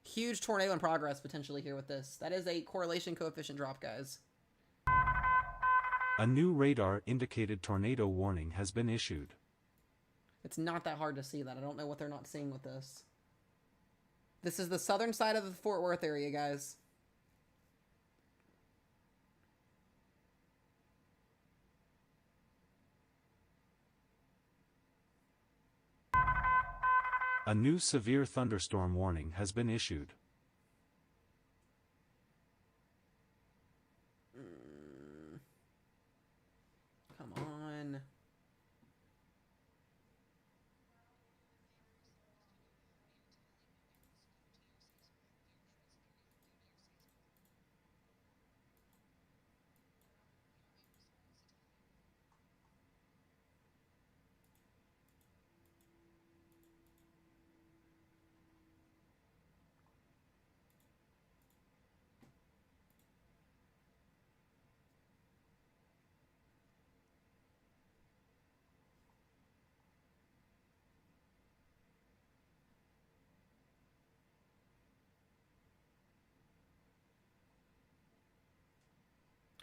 Huge tornado in progress potentially here with this. That is a correlation coefficient drop, guys.
A new radar indicated tornado warning has been issued.
It's not that hard to see that. I don't know what they're not seeing with this. This is the southern side of the Fort Worth area, guys.
A new severe thunderstorm warning has been issued.
Come on.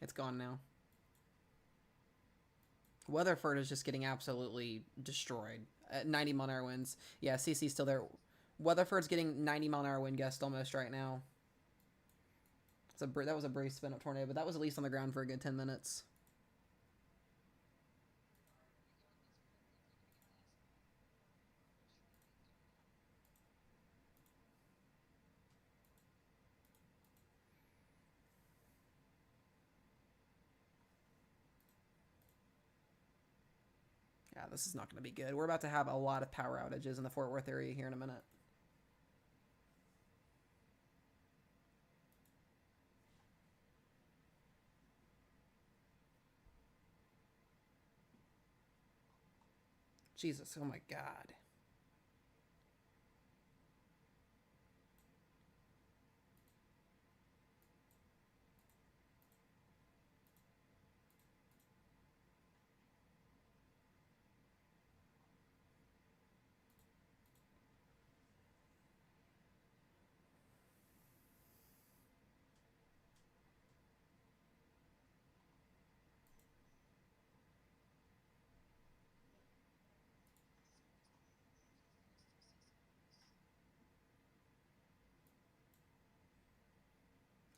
It's gone now. Weatherford is just getting absolutely destroyed. 90-mile-an-hour winds. Yeah, CC's still there. Weatherford's getting 90-mile-an-hour wind gust almost right now. That was a brief spin-up tornado, but that was at least on the ground for a good 10 minutes. Yeah, this is not going to be good. We're about to have a lot of power outages in the Fort Worth area here in a minute. Jesus, oh my God.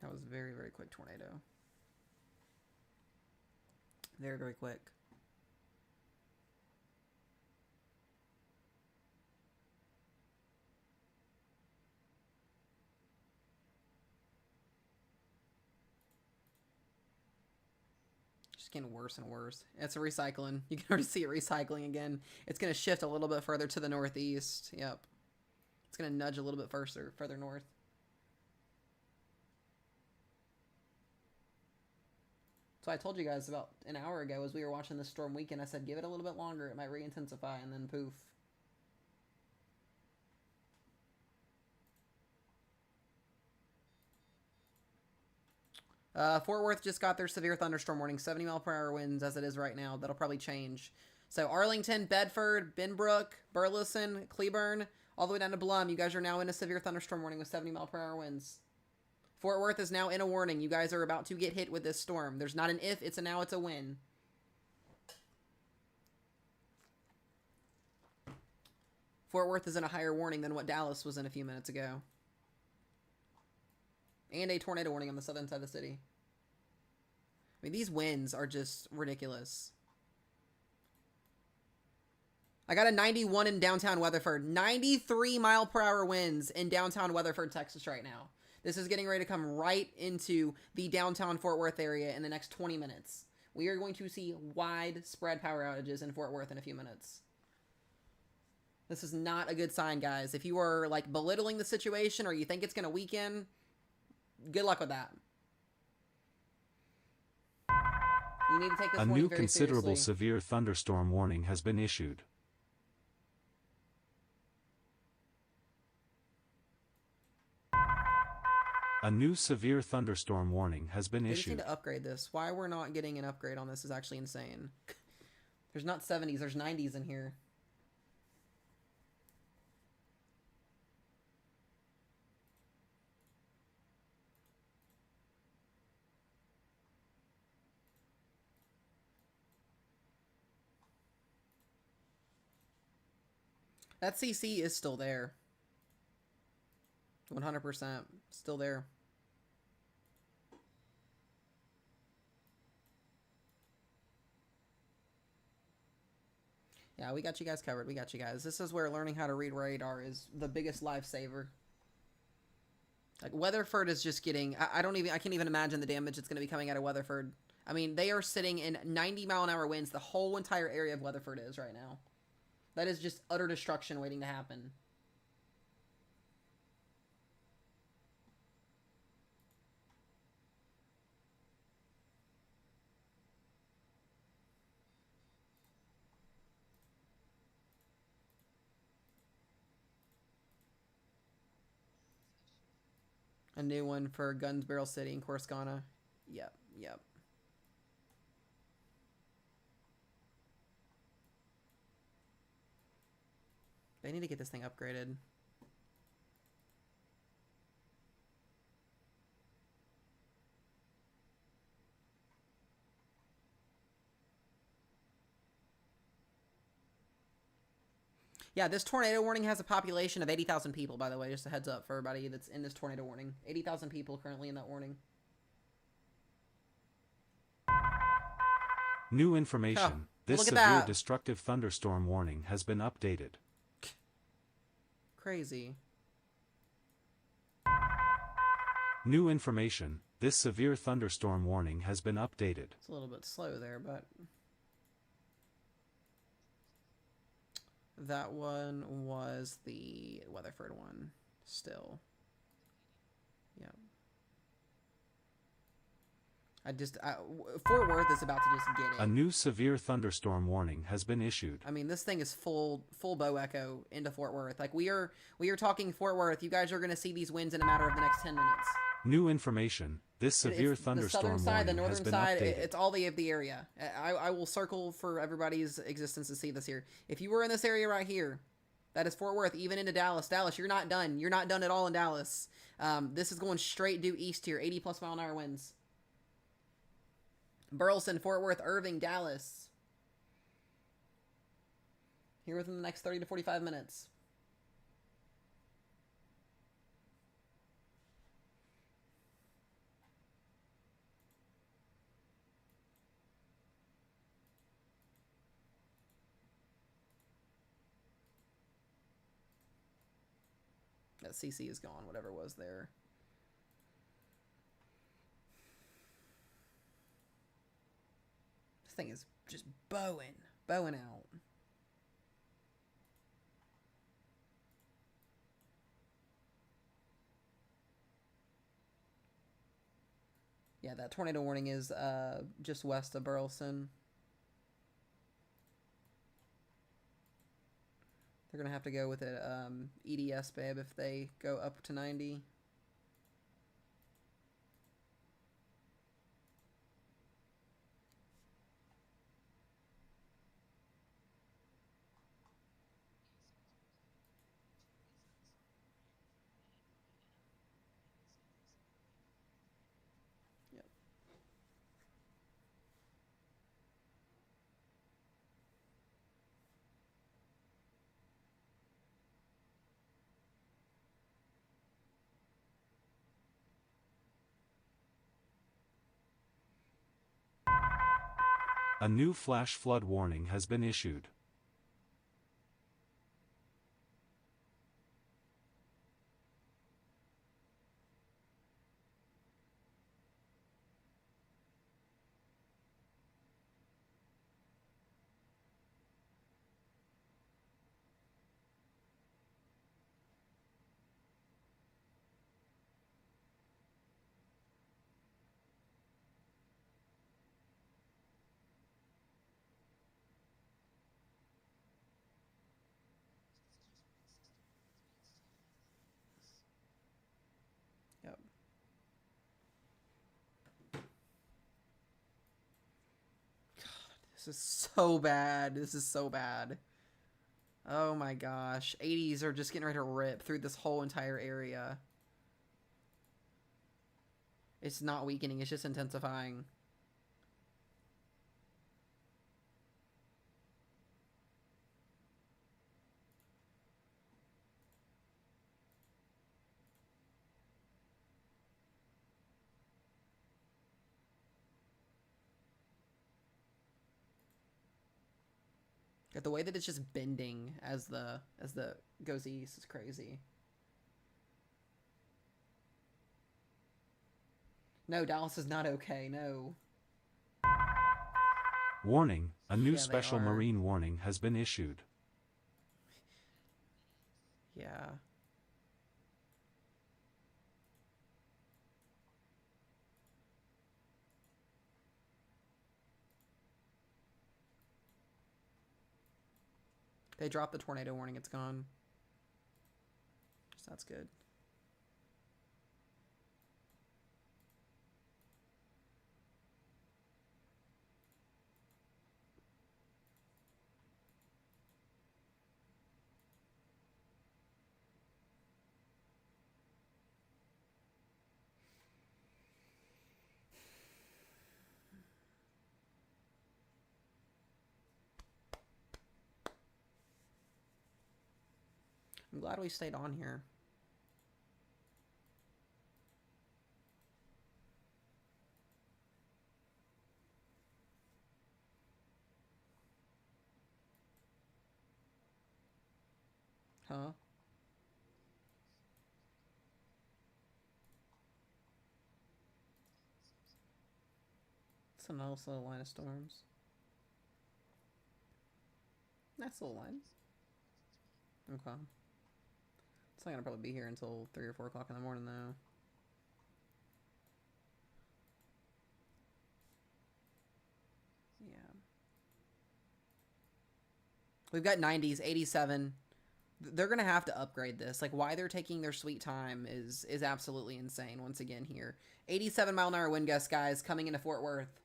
That was very, very quick tornado. Very, very quick. Just getting worse and worse. It's recycling. You can already see it recycling again. It's going to shift a little bit further to the northeast. Yep. It's going to nudge a little bit further north. So I told you guys about an hour ago as we were watching this storm weekend, I said give it a little bit longer. It might re-intensify, and then poof. Fort Worth just got their severe thunderstorm warning, 70-mile-per-hour winds as it is right now. That'll probably change. So Arlington, Bedford, Benbrook, Burleson, Cleburne, all the way down to Blum, you guys are now in a severe thunderstorm warning with 70-mile-per-hour winds. Fort Worth is now in a warning. You guys are about to get hit with this storm. There's not an if, it's a now, it's a when. Fort Worth is in a higher warning than what Dallas was in a few minutes ago. And a tornado warning on the southern side of the city. I mean, these winds are just ridiculous. I got a 91 in downtown Weatherford. 93-mile-per-hour winds in downtown Weatherford, Texas right now. This is getting ready to come right into the downtown Fort Worth area in the next 20 minutes. We are going to see widespread power outages in Fort Worth in a few minutes. This is not a good sign, guys. If you are like belittling the situation or you think it's going to weaken, good luck with that. You need to take this
A
warning
new
very
considerable
seriously.
severe thunderstorm warning has been issued. A new severe thunderstorm warning has been
They just need
issued.
to upgrade this. Why we're not getting an upgrade on this is actually insane. There's not 70s, there's 90s in here. That CC is still there. 100% still there. Yeah, we got you guys covered. We got you guys. This is where learning how to read radar is the biggest lifesaver. Like Weatherford is just getting, I can't even imagine the damage that's going to be coming out of Weatherford. I mean, they are sitting in 90-mile-an-hour winds. The whole entire area of Weatherford is right now. That is just utter destruction waiting to happen. A new one for Guns Barrel City in Corsicana. Yep, yep. They need to get this thing upgraded. Yeah, this tornado warning has a population of 80,000 people, by the way. Just a heads up for everybody that's in this tornado warning. 80,000 people currently in that warning.
New information.
Oh,
This
look at
severe
that.
destructive thunderstorm warning has been updated.
Crazy.
New information. This severe thunderstorm warning has been updated.
It's a little bit slow there, but... That one was the Weatherford one. Still. Yep. Fort Worth is about to just get it.
A new severe thunderstorm warning has been issued.
I mean, this thing is full bow echo into Fort Worth. Like we are talking Fort Worth. You guys are going to see these winds in a matter of the next 10 minutes.
New information. This severe
It's
thunderstorm
the southern side, the
warning has
northern
been
side.
updated.
It's all the area. I will circle for everybody's existence to see this here. If you were in this area right here, that is Fort Worth, even into Dallas. Dallas, you're not done. You're not done at all in Dallas. This is going straight due east here. 80+ mile an hour winds. Burleson, Fort Worth, Irving, Dallas. Here within the next 30 to 45 minutes. That CC is gone, whatever was there. This thing is just bowing out. Yeah, that tornado warning is just west of Burleson. They're going to have to go with it EDS, babe, if they go up to 90. Yep.
A new flash flood warning has been issued.
Yep. God, this is so bad. This is so bad. Oh my gosh. 80s are just getting ready to rip through this whole entire area. It's not weakening, it's just intensifying. The way that it's just bending as the goes east is crazy. No, Dallas is not okay. No.
Warning, a new
Yeah,
special marine warning has been issued.
Yeah. They dropped the tornado warning. It's gone. So that's good. I'm glad we stayed on here. Huh? It's a nice little line of storms. Nice little line. Okay. It's not gonna probably be here until 3 or 4 o'clock in the morning, though. Yeah. We've got 90s, 87. They're gonna have to upgrade this. Like, why they're taking their sweet time is absolutely insane. Once again, here, 87-mile-an-hour wind gusts, guys, coming into Fort Worth.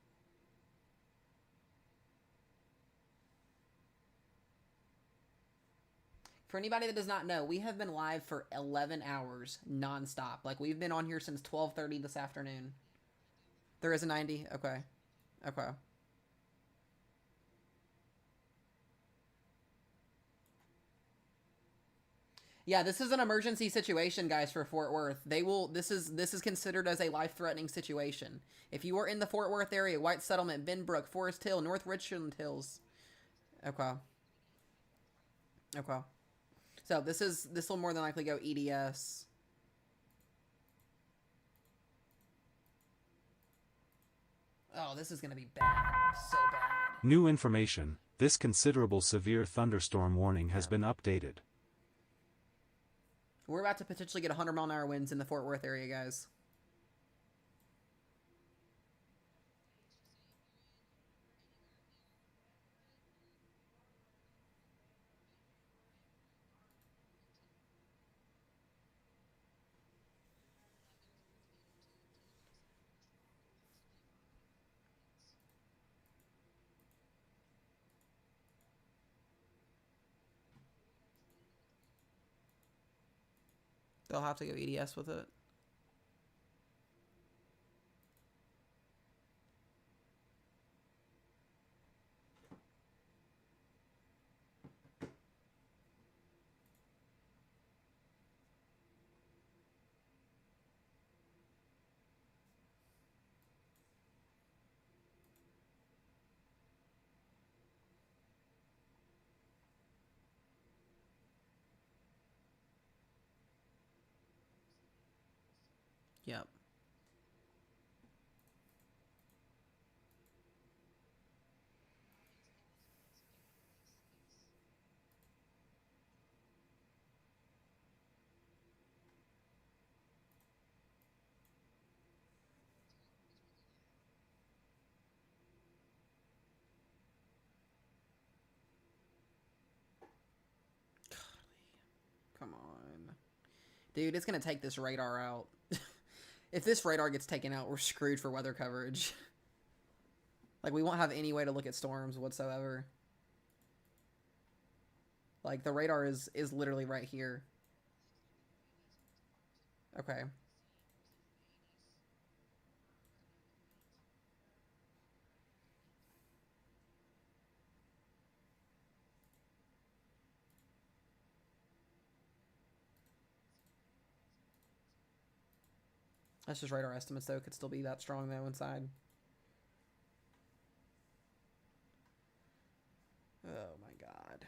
For anybody that does not know, we have been live for 11 hours nonstop. Like, we've been on here since 12:30 this afternoon. There is a 90? Okay. Okay. Yeah, this is an emergency situation, guys, for Fort Worth. They will. This is considered as a life-threatening situation. If you are in the Fort Worth area, White Settlement, Benbrook, Forest Hill, North Richland Hills. Okay. Okay. So this will more than likely go EDS. Oh, this is gonna be bad. So bad.
New information. This considerable severe thunderstorm warning has been updated.
We're about to potentially get 100-mile-an-hour winds in the Fort Worth area, guys. They'll have to go EDS with it. Yep. Come on. Dude, it's going to take this radar out. If this radar gets taken out, we're screwed for weather coverage. Like, we won't have any way to look at storms whatsoever. Like, the radar is literally right here. Okay. That's just radar estimates, though. It could still be that strong, though, inside. Oh, my God.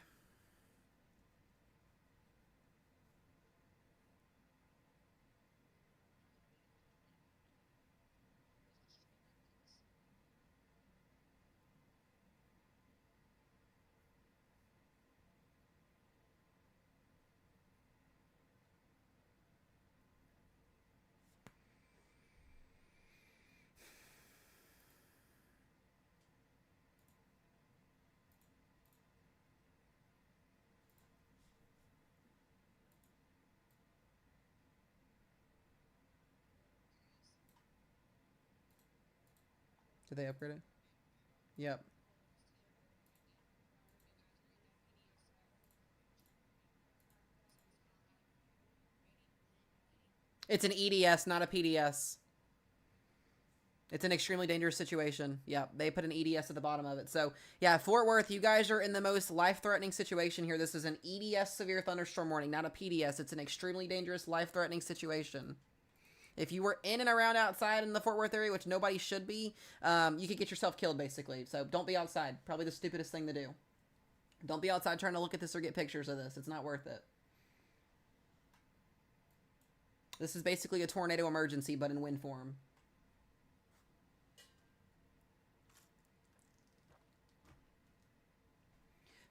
Did they upgrade it? Yep. It's an EDS, not a PDS. It's an extremely dangerous situation. Yeah, they put an EDS at the bottom of it. So, yeah, Fort Worth, you guys are in the most life-threatening situation here. This is an EDS severe thunderstorm warning, not a PDS. It's an extremely dangerous, life-threatening situation. If you were in and around outside in the Fort Worth area, which nobody should be, you could get yourself killed, basically. So don't be outside. Probably the stupidest thing to do. Don't be outside trying to look at this or get pictures of this. It's not worth it. This is basically a tornado emergency, but in wind form.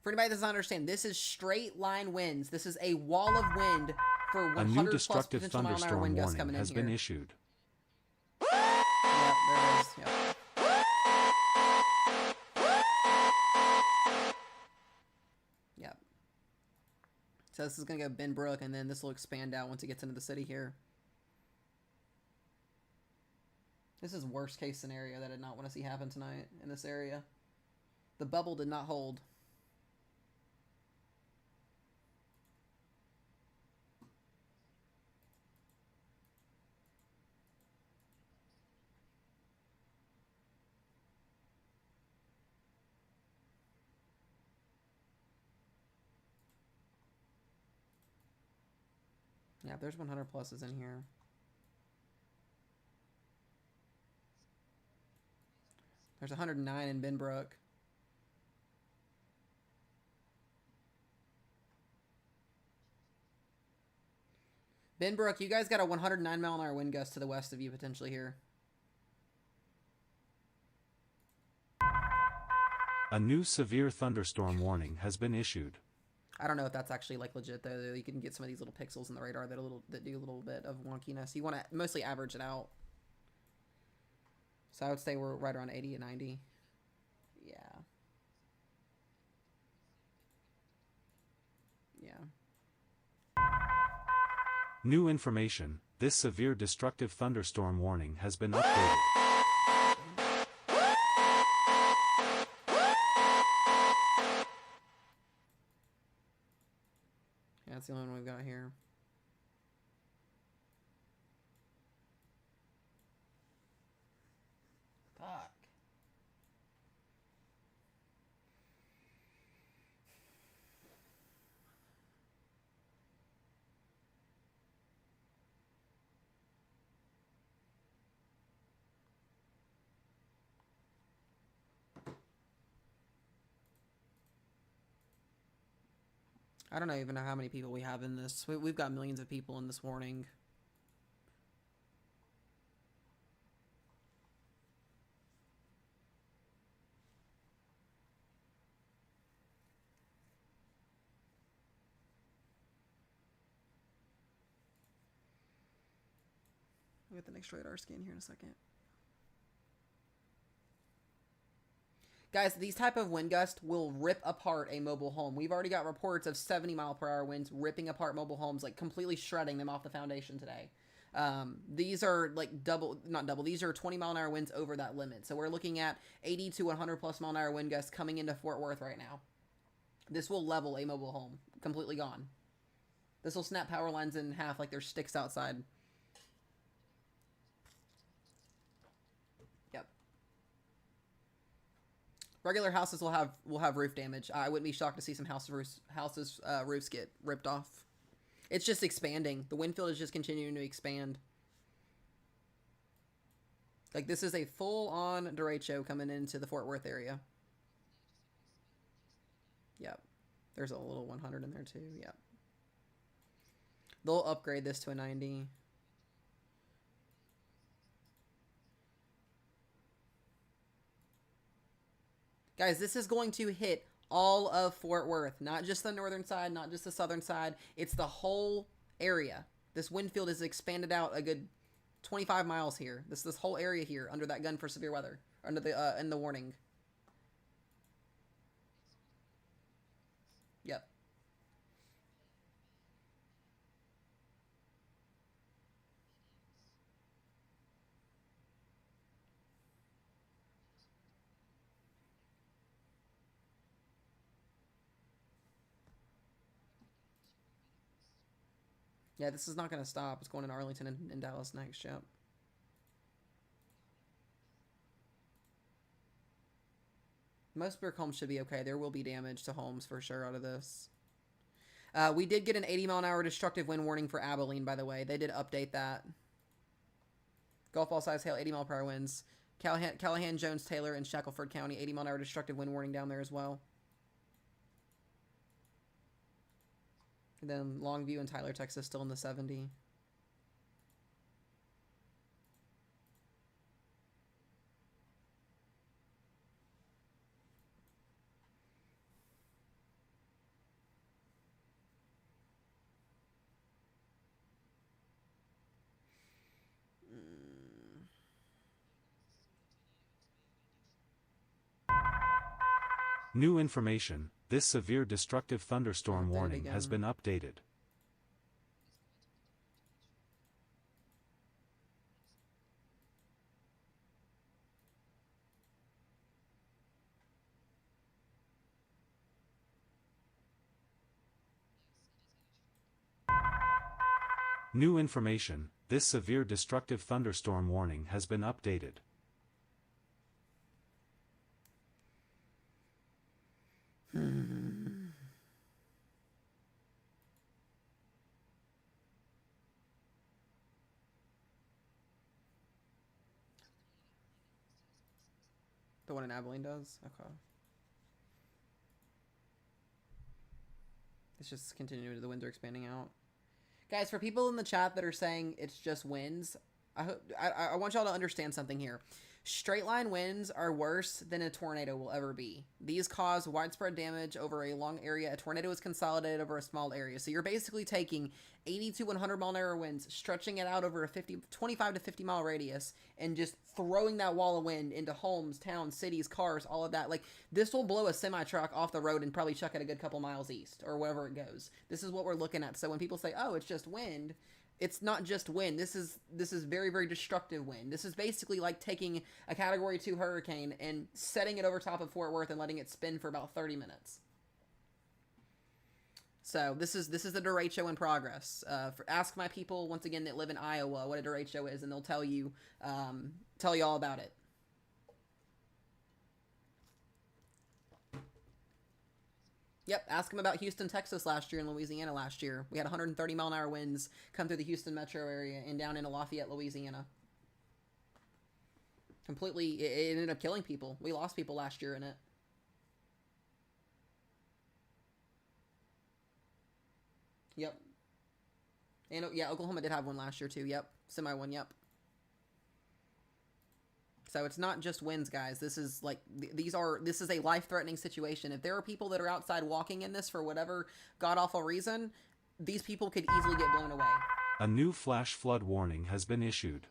For anybody that doesn't understand, this is straight line winds. This is a wall of wind for 100
A new destructive
plus potential mile-an-hour
thunderstorm
wind gusts
warning
coming in
has
here.
been issued.
Yep, there it is. Yep. Yep. So this is going to go Benbrook, and then this will expand out once it gets into the city here. This is worst case scenario that I did not want to see happen tonight in this area. The bubble did not hold. Yeah, there's 100 pluses in here. There's 109 in Benbrook. Benbrook, you guys got a 109-mile-an-hour wind gust to the west of you potentially here.
A new severe thunderstorm warning has been issued.
I don't know if that's actually like legit though. You can get some of these little pixels in the radar that do a little bit of wonkiness. You want to mostly average it out. So I would say we're right around 80 and 90. Yeah. Yeah.
New information. This severe destructive thunderstorm warning has been updated.
Yeah, that's the only one we've got here. Fuck. I don't even know how many people we have in this. We've got millions of people in this warning. We'll get the next radar scan here in a second. Guys, these type of wind gusts will rip apart a mobile home. We've already got reports of 70-mile-per-hour winds ripping apart mobile homes, like completely shredding them off the foundation today. These are like not double, these are 20-mile-an-hour winds over that limit. So we're looking at 80 to 100-plus-mile-an-hour wind gusts coming into Fort Worth right now. This will level a mobile home. Completely gone. This will snap power lines in half like there's sticks outside. Yep. Regular houses will have roof damage. I wouldn't be shocked to see some houses roofs get ripped off. It's just expanding. The wind field is just continuing to expand. Like, this is a full-on derecho coming into the Fort Worth area. Yep. There's a little 100 in there, too. Yep. They'll upgrade this to a 90. Guys, this is going to hit all of Fort Worth, not just the northern side, not just the southern side. It's the whole area. This wind field is expanded out a good 25 miles here. This whole area here under that gun for severe weather, under the in the warning. Yep. Yeah, this is not going to stop. It's going in Arlington and Dallas next, yep. Most brick homes should be okay. There will be damage to homes for sure out of this. We did get an 80-mile-an-hour destructive wind warning for Abilene, by the way. They did update that. Golf ball size hail, 80-mile-per-hour winds. Callahan, Jones, Taylor, and Shackelford County, 80-mile-an-hour destructive wind warning down there as well. And then Longview and Tyler, Texas, still in the 70.
New information. This severe destructive thunderstorm warning has been updated. New information. This severe destructive thunderstorm warning has been updated.
The one in Abilene does? Okay. It's just continuing. The winds are expanding out. Guys, for people in the chat that are saying it's just winds, I want y'all to understand something here. Straight line winds are worse than a tornado will ever be. These cause widespread damage over a long area. A tornado is consolidated over a small area. So you're basically taking 80 to 100 mile an hour winds, stretching it out over a 25 to 50 mile radius, and just throwing that wall of wind into homes, towns, cities, cars, all of that. Like, this will blow a semi-truck off the road and probably chuck it a good couple miles east or wherever it goes. This is what we're looking at. So when people say, oh, it's just wind, it's not just wind. This is very, very destructive wind. This is basically like taking a Category 2 hurricane and setting it over top of Fort Worth and letting it spin for about 30 minutes. So this is the derecho in progress. Ask my people once again that live in Iowa what a derecho is, and they'll tell you all about it. Yep, ask them about Houston, Texas last year and Louisiana last year. We had 130 mile an hour winds come through the Houston metro area and down into Lafayette, Louisiana. Completely, it ended up killing people. We lost people last year in it. Yep. And yeah, Oklahoma did have one last year too. Yep. Semi one. Yep. So it's not just winds, guys. This is like, this is a life-threatening situation. If there are people that are outside walking in this for whatever god-awful reason, these people could easily get blown away.
A new flash flood warning has been issued.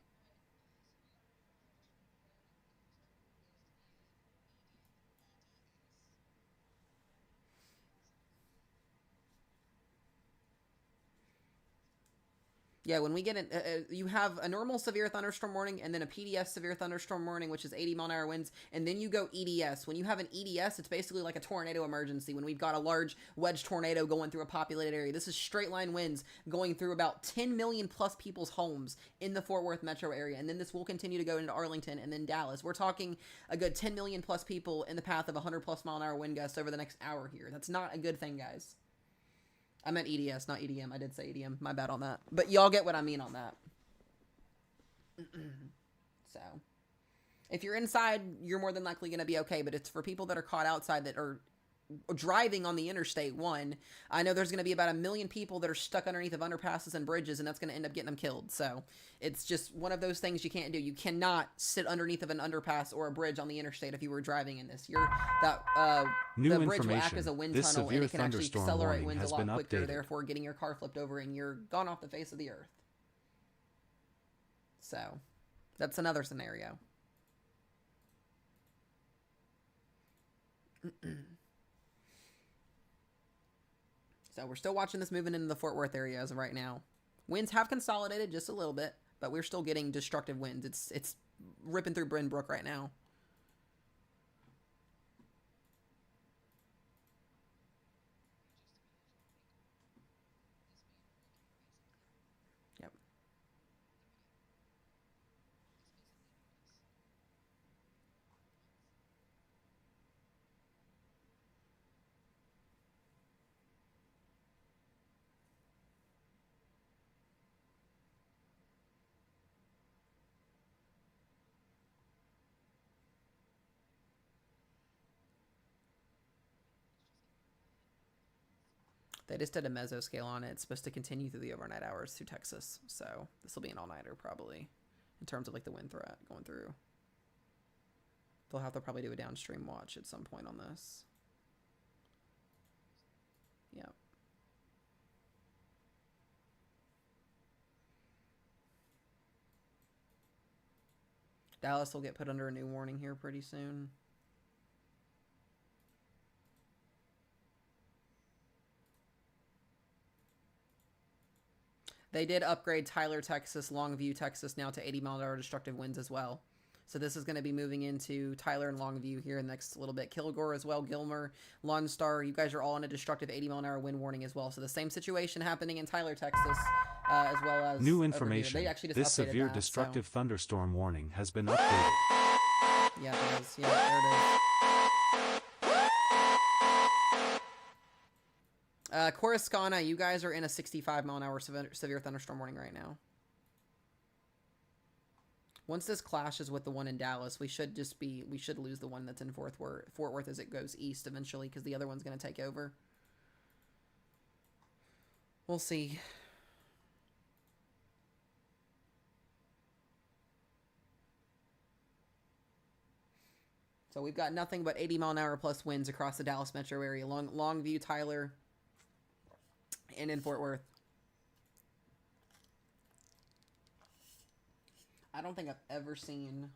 Yeah, when we get in, you have a normal severe thunderstorm warning and then a PDS severe thunderstorm warning, which is 80 mile an hour winds, and then you go EDS. When you have an EDS, it's basically like a tornado emergency when we've got a large wedge tornado going through a populated area. This is straight line winds going through about 10 million plus people's homes in the Fort Worth metro area, and then this will continue to go into Arlington and then Dallas. We're talking a good 10 million plus people in the path of 100 plus mile an hour wind gusts over the next hour here. That's not a good thing, guys. I meant EDS, not EDM. I did say EDM. My bad on that. But y'all get what I mean on that. So, if you're inside, you're more than likely going to be okay. But it's for people that are caught outside that are driving on the interstate. One, I know there's going to be about 1 million people that are stuck underneath of underpasses and bridges, and that's going to end up getting them killed. So, it's just one of those things you can't do. You cannot sit underneath of an underpass or a bridge on the interstate if you were driving in this. The bridge will act as a wind tunnel, and it can actually accelerate winds a lot quicker, therefore getting your car flipped over and you're gone off the face of the earth. So, that's another scenario. So we're still watching this moving into the Fort Worth area as of right now. Winds have consolidated just a little bit, but we're still getting destructive winds. It's ripping through Bryn Brook right now. Yep. They just did a mesoscale on it. It's supposed to continue through the overnight hours through Texas. So this will be an all-nighter probably in terms of like the wind threat going through. They'll have to probably do a downstream watch at some point on this. Yep. Dallas will get put under a new warning here pretty soon. They did upgrade Tyler, Texas, Longview, Texas now to 80 mile an hour destructive winds as well. So this is going to be moving into Tyler and Longview here in the next little bit. Kilgore as well, Gilmer, Lone Star, you guys are all on a destructive 80 mile an hour wind warning as well. So the same situation happening in Tyler, Texas, as well as
new information. This severe destructive thunderstorm warning has been updated.
Yeah, it is. Yeah, there it is. Coruscant, you guys are in a 65 mile an hour severe thunderstorm warning right now. Once this clashes with the one in Dallas, we should lose the one that's in Fort Worth as it goes east eventually, because the other one's going to take over. We'll see. So we've got nothing but 80-mile-an-hour plus winds across the Dallas metro area, Longview, Tyler, and in Fort Worth. I don't think I've ever seen.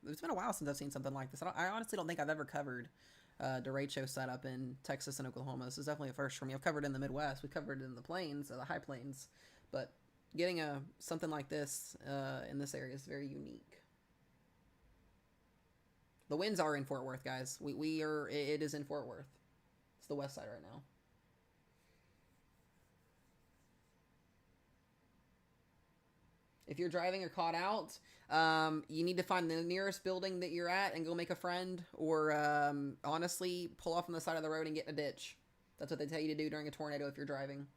It's been a while since I've seen something like this. I honestly don't think I've ever covered Derecho setup in Texas and Oklahoma. This is definitely a first for me. I've covered in the Midwest. We covered it in the plains, the high plains, but getting something like this in this area is very unique. The winds are in Fort Worth, guys. We are. It is in Fort Worth. It's the west side right now. If you're driving or caught out, you need to find the nearest building that you're at and go make a friend, or honestly, pull off on the side of the road and get in a ditch. That's what they tell you to do during a tornado if you're driving.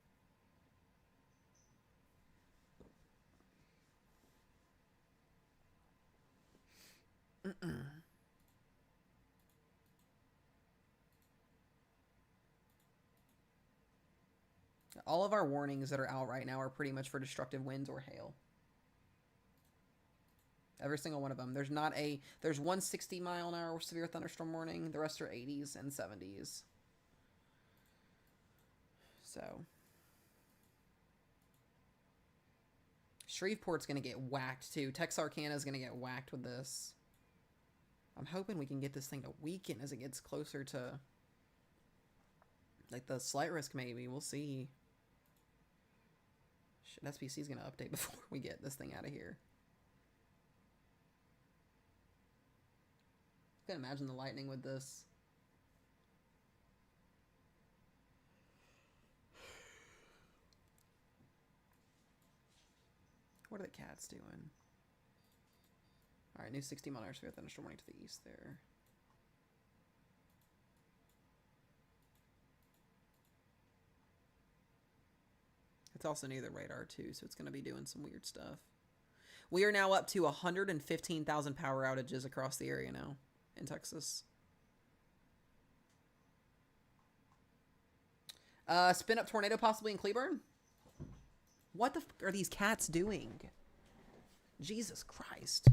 All of our warnings that are out right now are pretty much for destructive winds or hail. Every single one of them. There's not a. There's one 60-mile-an-hour severe thunderstorm warning. The rest are 80s and 70s. So. Shreveport's going to get whacked, too. Texarkana's going to get whacked with this. I'm hoping we can get this thing to weaken as it gets closer to, like, the slight risk, maybe. We'll see. Shit, SPC's going to update before we get this thing out of here. I can imagine the lightning with this. What are the cats doing? Alright, new 60-mile-an-hour severe thunderstorm warning to the east there. It's also near the radar, too, so it's going to be doing some weird stuff. We are now up to 115,000 power outages across the area now in Texas. Spin up tornado possibly in Cleburne? What the fuck are these cats doing? Jesus Christ.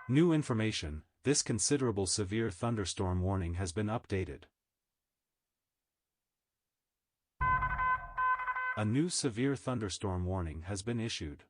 New information, this considerable severe thunderstorm warning has been updated. A new severe thunderstorm warning has been issued.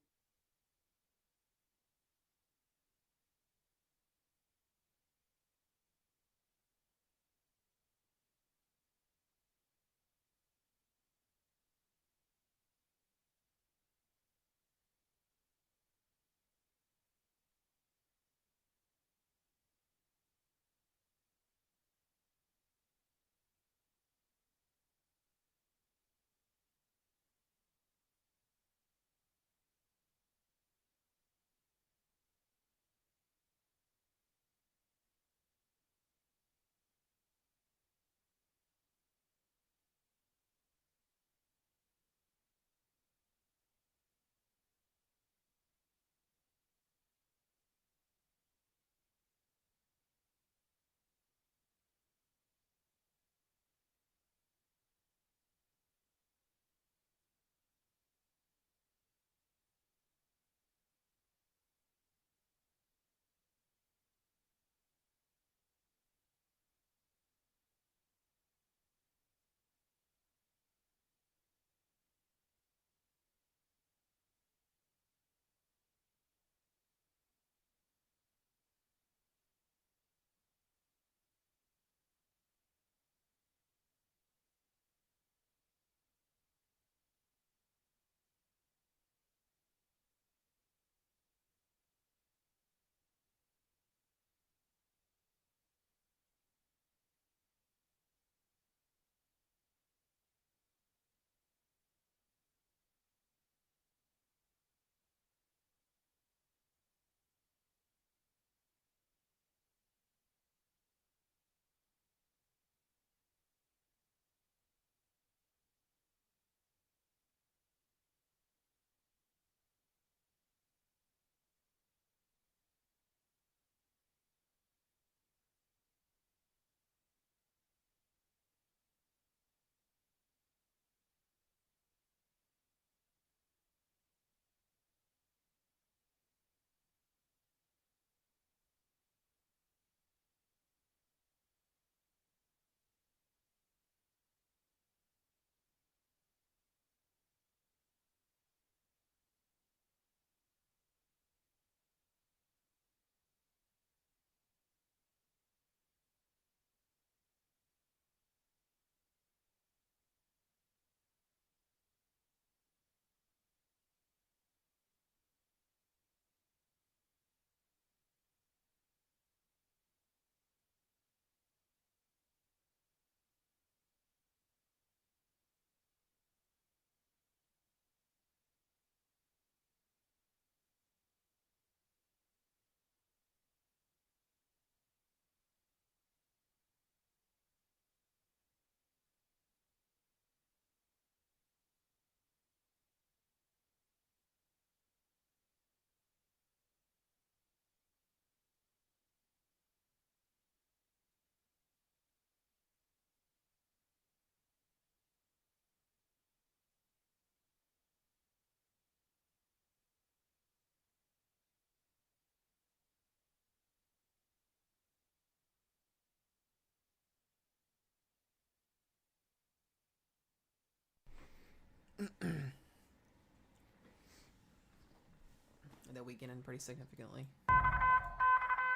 weakening pretty significantly.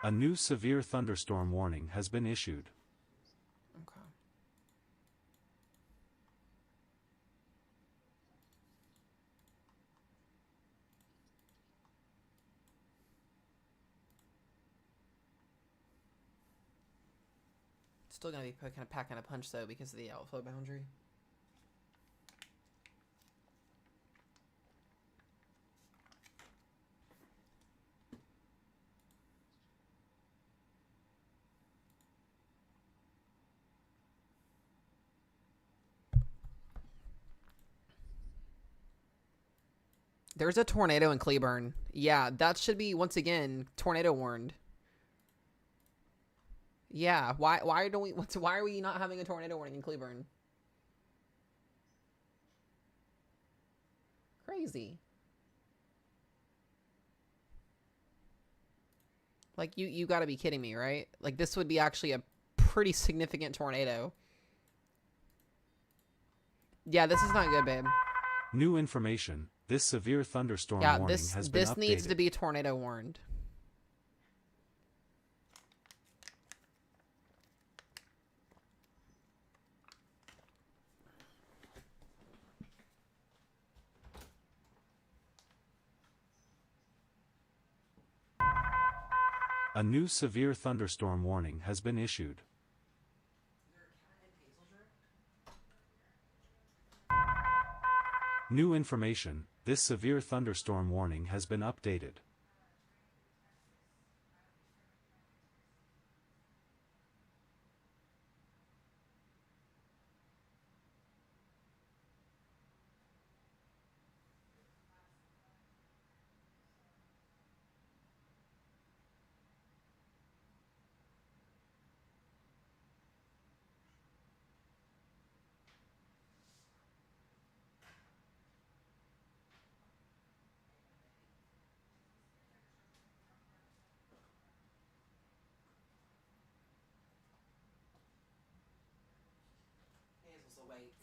A new severe thunderstorm warning has been issued.
Okay. Still gonna be kind of packing a punch though because of the outflow boundary. There's a tornado in Cleburne. Yeah, that should be once again tornado warned. Yeah, why don't we why are we not having a tornado warning in Cleburne? Crazy. Like you got to be kidding me, right? Like this would be actually a pretty significant tornado. Yeah, this is not good, babe.
New information. This severe thunderstorm
Yeah,
warning has been
this
updated.
needs to be tornado warned.
A new severe thunderstorm warning has been issued. New information. This severe thunderstorm warning has been updated.
Hazel's awake.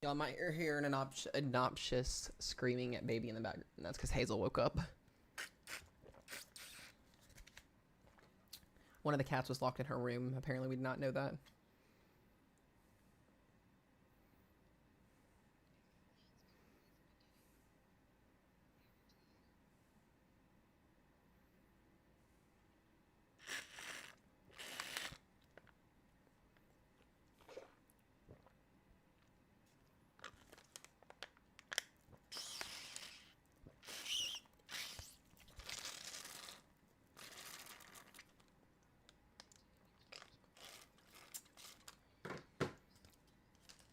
Y'all might hear an obnoxious screaming at baby in the background. That's because Hazel woke up. One of the cats was locked in her room. Apparently, we did not know that.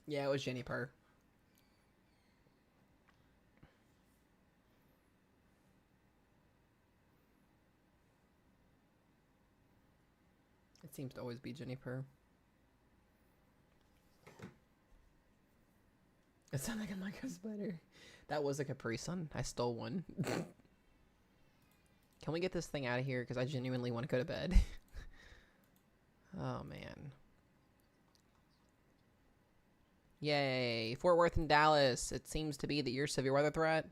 Yeah, it was Jennifer. It seems to always be Jennifer. It sounded like a micro spider. That was a Capri Sun. I stole one. Can we get this thing out of here? Because I genuinely want to go to bed. Oh, man. Yay. Fort Worth and Dallas. It seems to be that your severe weather threat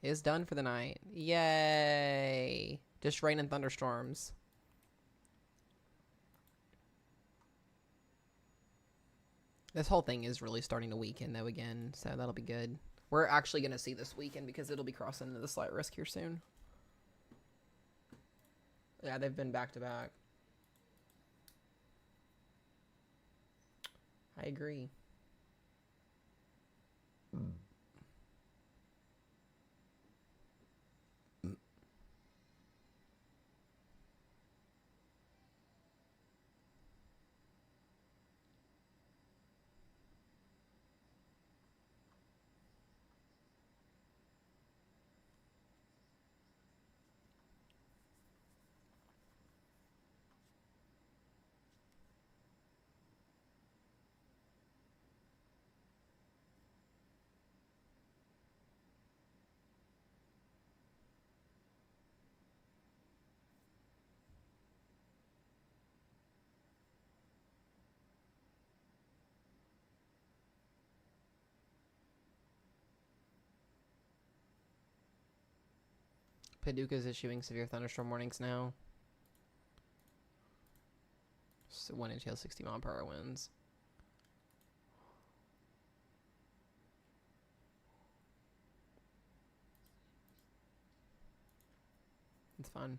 is done for the night. Yay. Just rain and thunderstorms. This whole thing is really starting to weaken, though, again. So that'll be good. We're actually going to see this weekend because it'll be crossing into the slight risk here soon. Yeah, they've been back to back. I agree. Paducah's issuing severe thunderstorm warnings now. So 1 inch hail, 60-mile-per-hour winds. It's fun.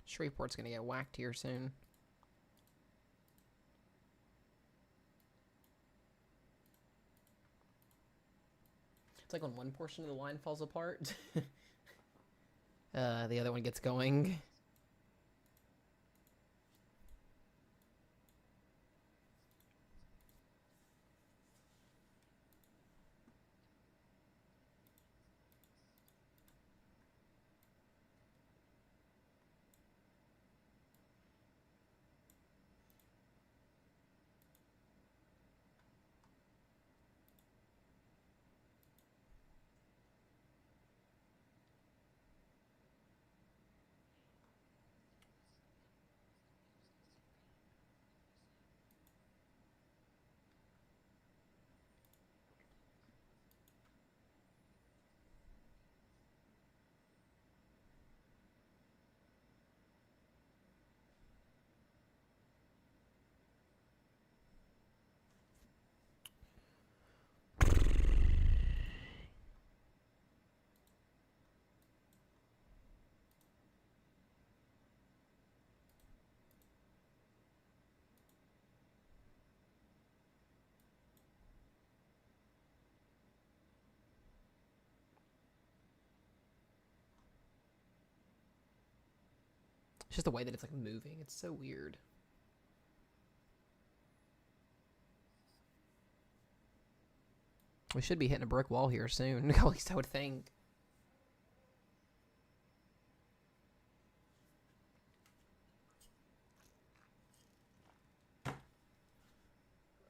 Shreveport's gonna get whacked here soon. It's like when one portion of the line falls apart, the other one gets going. It's just the way that it's like moving. It's so weird. We should be hitting a brick wall here soon. At least I would think.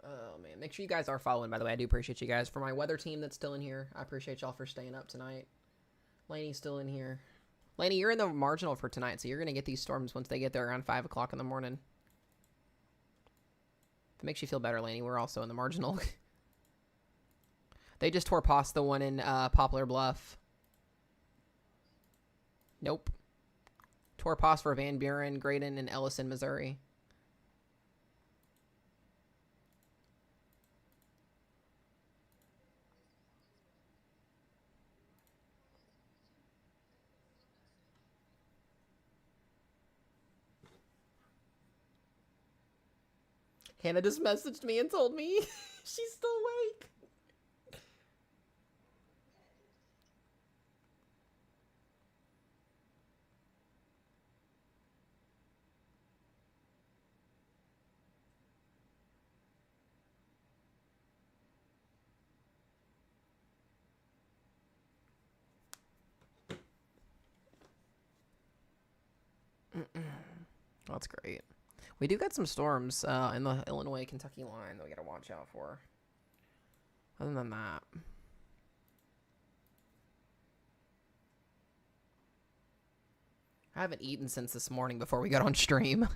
Oh, man. Make sure you guys are following, by the way. I do appreciate you guys. For my weather team that's still in here, I appreciate y'all for staying up tonight. Laney's still in here. Laney, you're in the marginal for tonight, so you're going to get these storms once they get there around 5 o'clock in the morning. If it makes you feel better, Laney, we're also in the marginal. They just tore past the one in Poplar Bluff. Nope. Tore past for Van Buren, Graydon, and Ellison, Missouri. Hannah just messaged me and told me she's still awake. That's great. We do got some storms in the Illinois-Kentucky line that we got to watch out for. Other than that, I haven't eaten since this morning before we got on stream.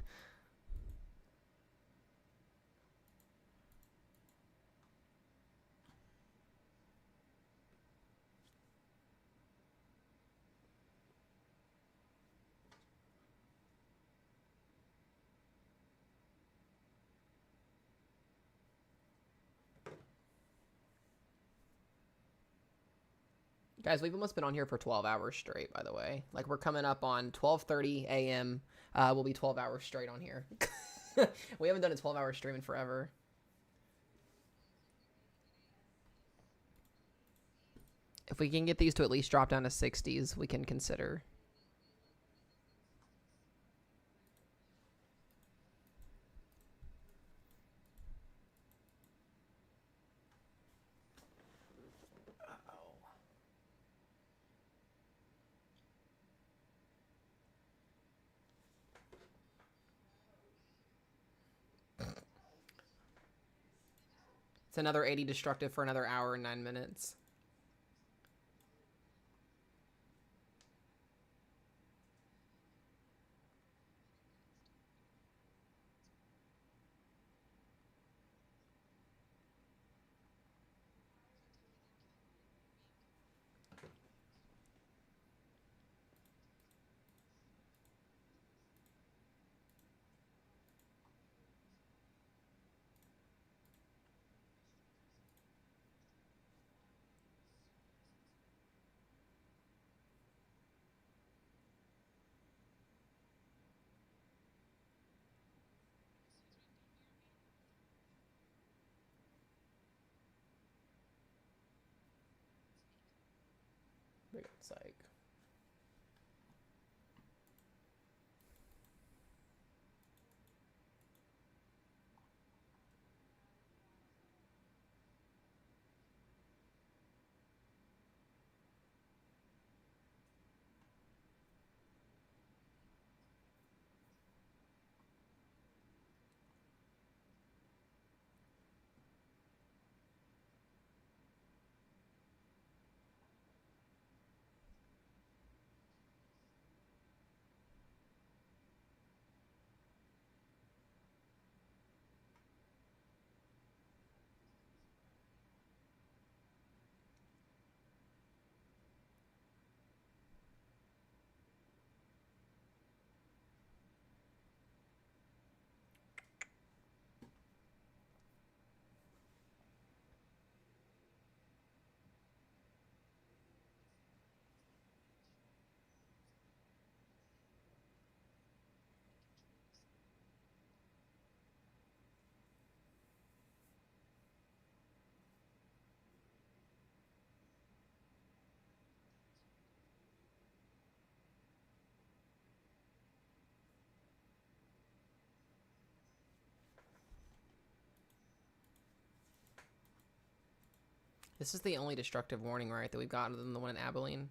Guys, we've almost been on here for 12 hours straight, by the way. Like, we're coming up on 12:30 a.m. We'll be 12 hours straight on here. We haven't done a 12-hour stream in forever. If we can get these to at least drop down to 60s, we can consider. It's another 80 destructive for another hour and 9 minutes. Psych. This is the only destructive warning, right, that we've got other than the one in Abilene?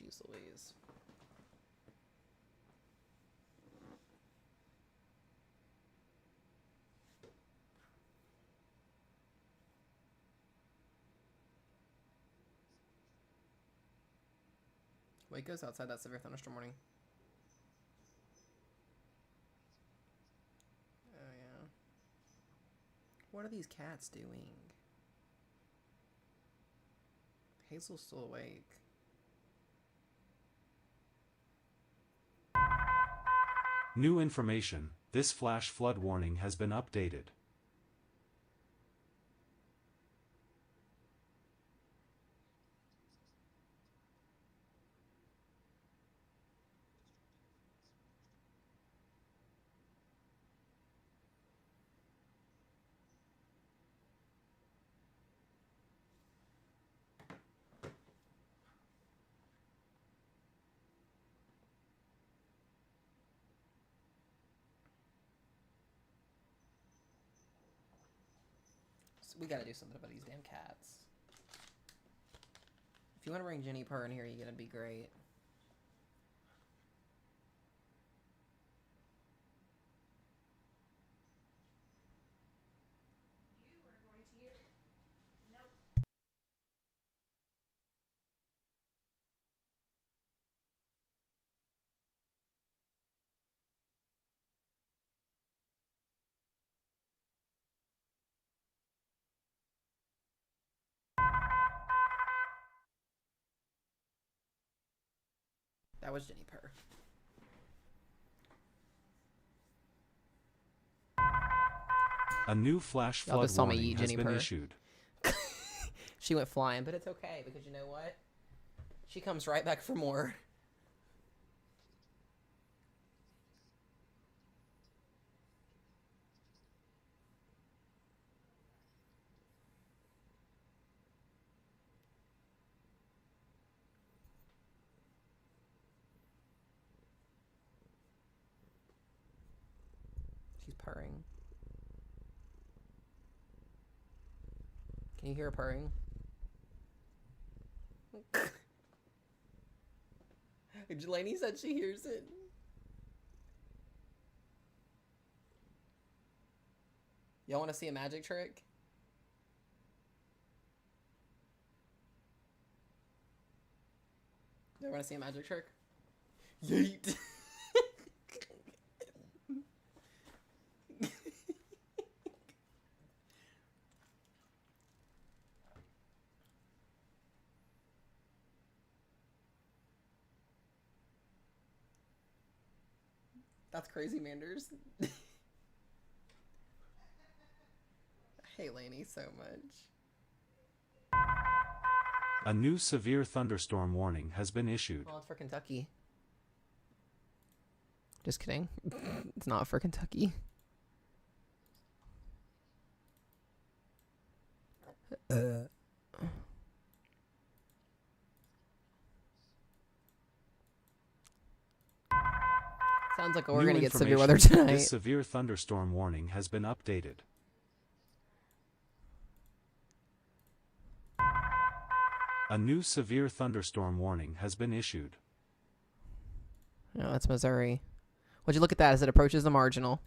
Jeez Louise. Waco's outside that severe thunderstorm warning. Oh, yeah. What are these cats doing? Hazel's still awake.
New information. This flash flood warning has been updated.
So we gotta do something about these damn cats. If you want to bring Jenny Purr in here, you're gonna be great. That was Jenny Purr.
A new flash
Y'all
flood
just saw me
warning
eat
has
Jenny
been
Purr.
issued.
She went flying, but it's okay because you know what? She comes right back for more. She's purring. Can you hear her purring? Jelani said she hears it. Y'all want to see a magic trick? Y'all want to see a magic trick? Yeet. That's crazy, Manders. I hate Lainey so much.
A new severe thunderstorm warning has been issued.
Well, it's for Kentucky. Just kidding. It's not for Kentucky. Sounds like we're going to get severe weather tonight.
This severe thunderstorm warning has been updated. A new severe thunderstorm warning has been issued.
No, that's Missouri. Would you look at that as it approaches the marginal?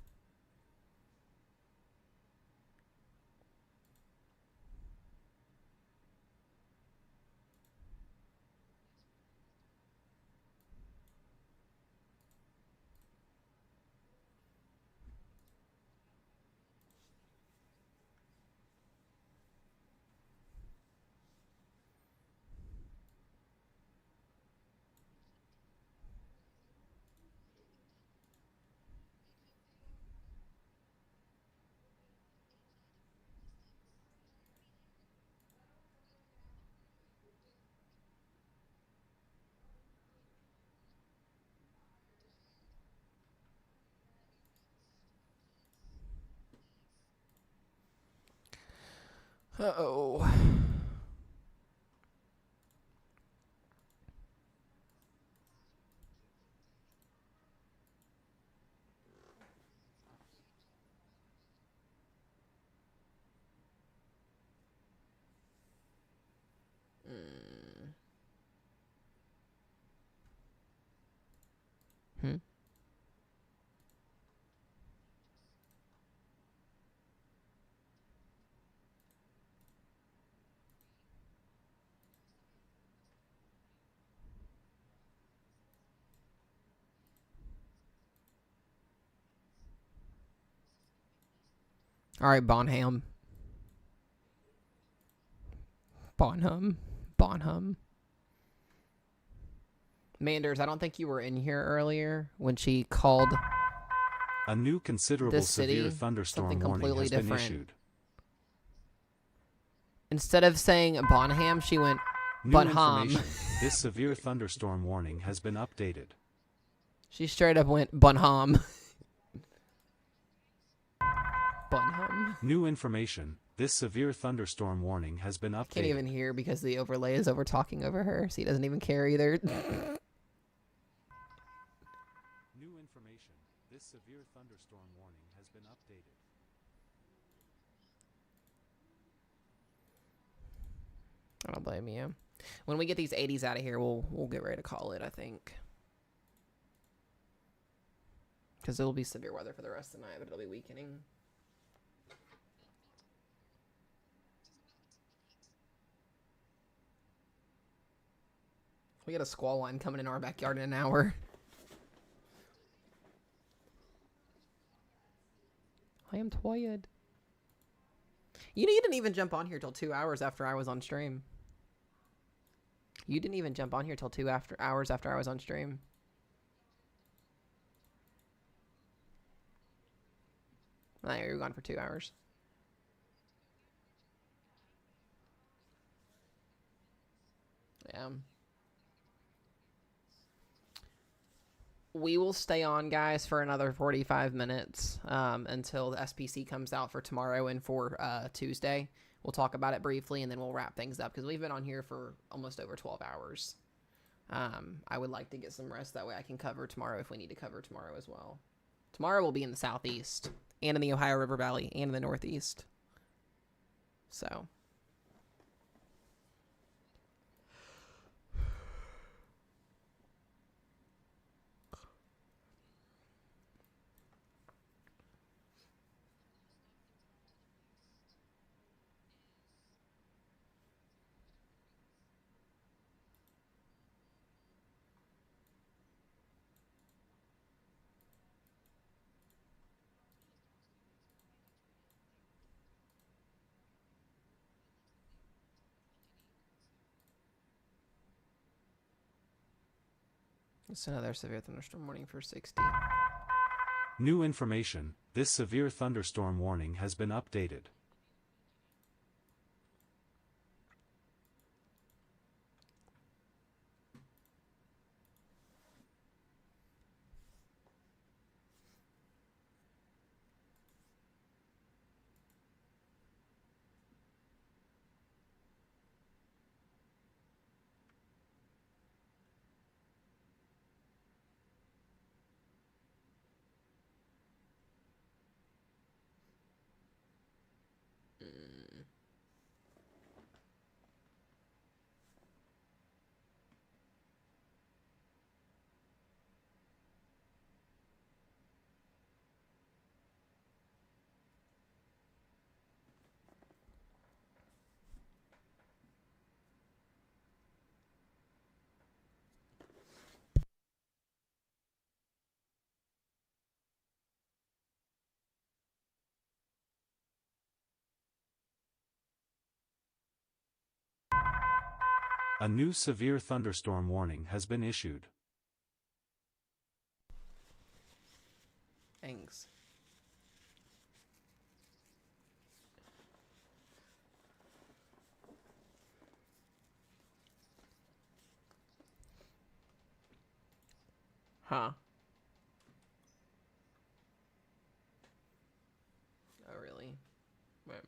Uh-oh. All right, Bonham. Bonham. Manders, I don't think you were in here earlier when she called
A new considerable
this city
severe thunderstorm
something
warning
completely
has been
different.
issued.
Instead of saying Bonham, she went
New
Bunham.
information. This severe thunderstorm warning has been updated.
She straight up went Bunham. Bunham.
New information. This severe thunderstorm warning has been updated.
Can't even hear because the overlay is over talking over her, so he doesn't even care either.
New information. This severe thunderstorm warning has been updated.
I don't blame you. When we get these 80s out of here, we'll get ready to call it, I think. Because it'll be severe weather for the rest of the night, but it'll be weakening. We got a squall line coming in our backyard in an hour. I am tired. You didn't even jump on here till 2 hours after I was on stream. You didn't even jump on here till 2 hours after I was on stream. Oh, you were gone for 2 hours. Yeah. We will stay on, guys, for another 45 minutes until the SPC comes out for tomorrow and for Tuesday. We'll talk about it briefly, and then we'll wrap things up because we've been on here for almost over 12 hours. I would like to get some rest. That way I can cover tomorrow if we need to cover tomorrow as well. Tomorrow we'll be in the southeast and in the Ohio River Valley and in the northeast. So... It's another severe thunderstorm warning for 60.
New information. This severe thunderstorm warning has been updated. A new severe thunderstorm warning has been issued.
Thanks. Huh. Oh, really? Right.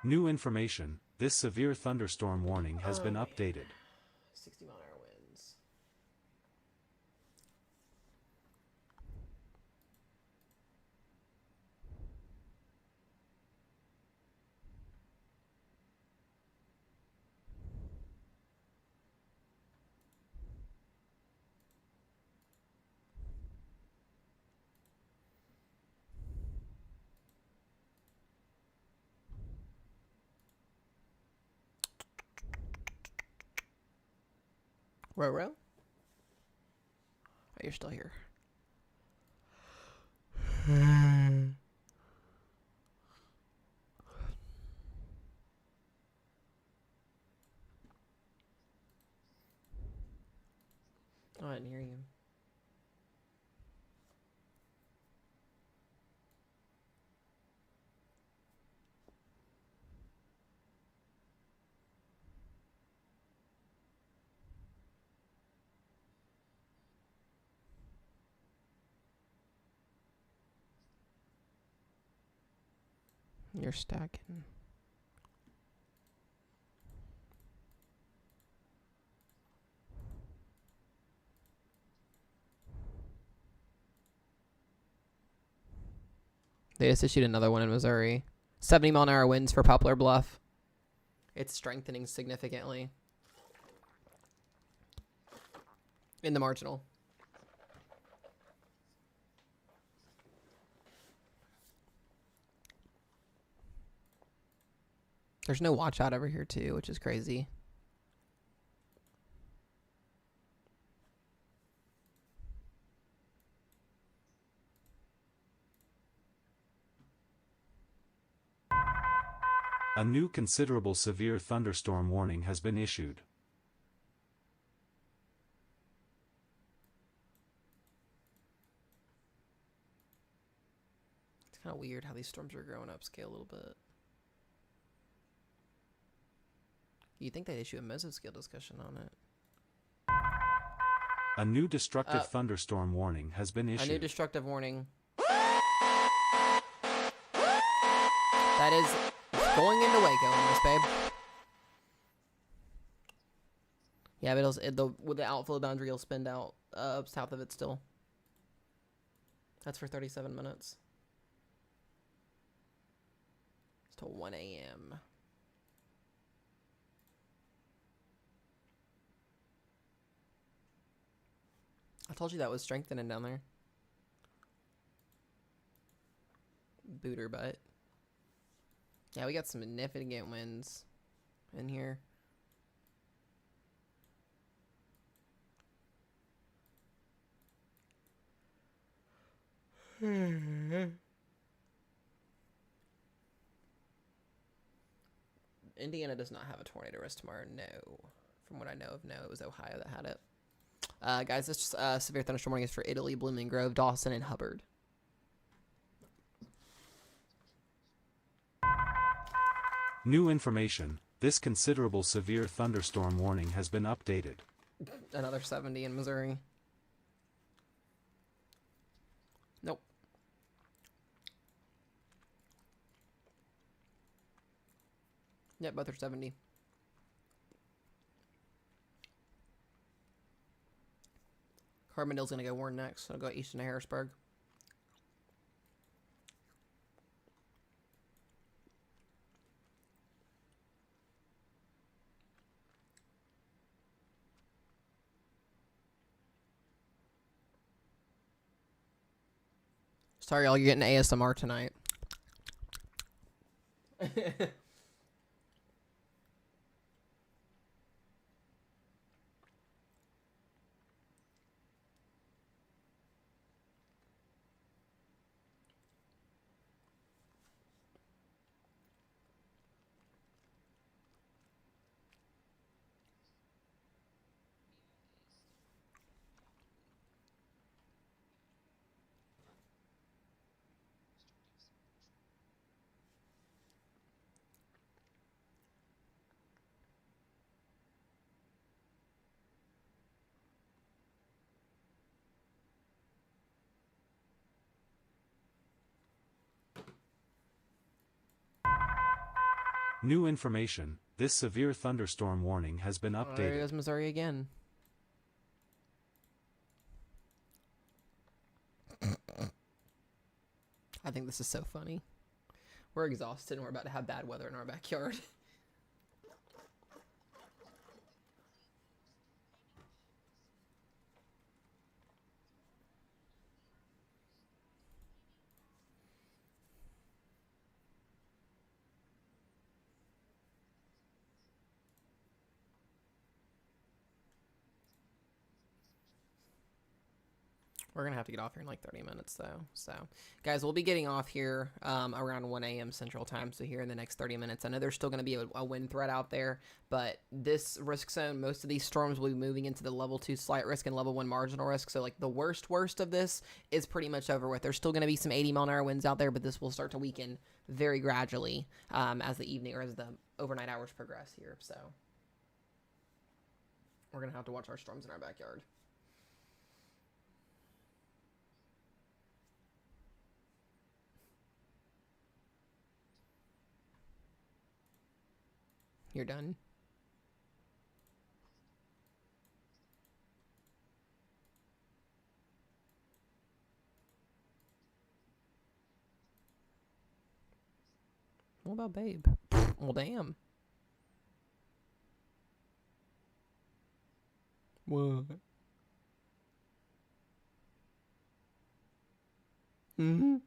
New information, this severe thunderstorm warning has been updated.
60-mile-an-hour winds. Row. Oh, you're still here. Oh, I didn't hear you. You're stacking. They just issued another one in Missouri. 70-mile-an-hour winds for Poplar Bluff. It's strengthening significantly. In the marginal. There's no watch out over here too, which is crazy.
A new considerable severe thunderstorm warning has been issued.
It's kind of weird how these storms are growing upscale a little bit. You'd think they'd issue a mesoscale discussion on it.
A new destructive thunderstorm warning has been issued.
A new destructive warning. That is going into Waco in this, babe. Yeah, but with the outflow boundary, it'll spin out south of it still. That's for 37 minutes. It's till 1 a.m. I told you that was strengthening down there. Booter butt. Yeah, we got some significant winds in here. Indiana does not have a tornado risk tomorrow. No. From what I know of, no. It was Ohio that had it. Guys, this severe thunderstorm warning is for Italy, Blooming Grove, Dawson, and Hubbard.
New information, this considerable severe thunderstorm warning has been updated.
Another 70 in Missouri. Nope. Yep, both are 70. Carbondale's going to go Warren next. So I'll go Easton to Harrisburg. Sorry, y'all, you're getting ASMR tonight.
New information, this severe thunderstorm warning has been
Oh, there
updated.
goes Missouri again. I think this is so funny. We're exhausted and we're about to have bad weather in our backyard. We're going to have to get off here in like 30 minutes, though. So, guys, we'll be getting off here around 1 a.m. Central Time. So, here in the next 30 minutes. I know there's still going to be a wind threat out there, but this risk zone, most of these storms will be moving into the level 2 slight risk and level 1 marginal risk. So, like, the worst of this is pretty much over with. There's still going to be some 80-mile-an-hour winds out there, but this will start to weaken very gradually as the evening or as the overnight hours progress here. So, we're going to have to watch our storms in our backyard. You're done? What about Babe? Well, damn. What? Mm-hmm.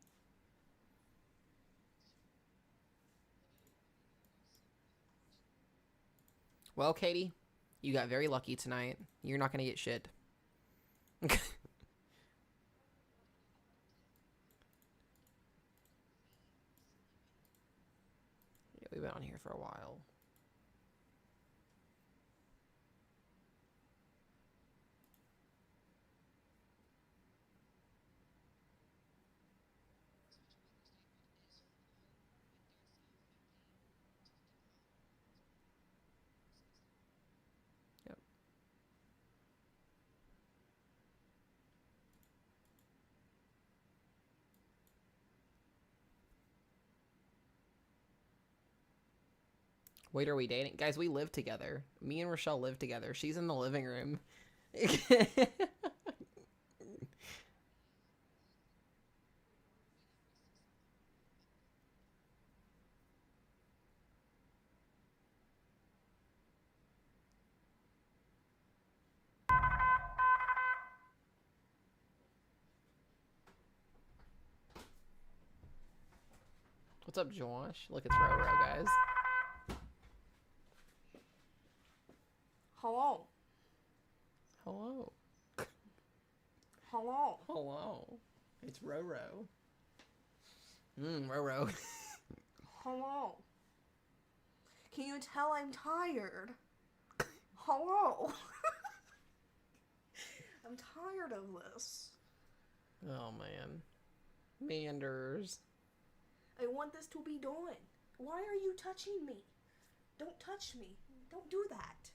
Well, Katie, you got very lucky tonight. You're not going to get shit. Yeah, we've been on here for a while. Yep. Wait, are we dating? Guys, we live together. Me and Rochelle live together. She's in the living room. What's up, Josh? Look, it's Roro, guys.
Hello.
Hello.
Hello.
Hello. It's Roro. Roro.
Hello. Can you tell I'm tired? Hello. I'm tired of this.
Oh, man. Meanders.
I want this to be done. Why are you touching me? Don't touch me. Don't do that.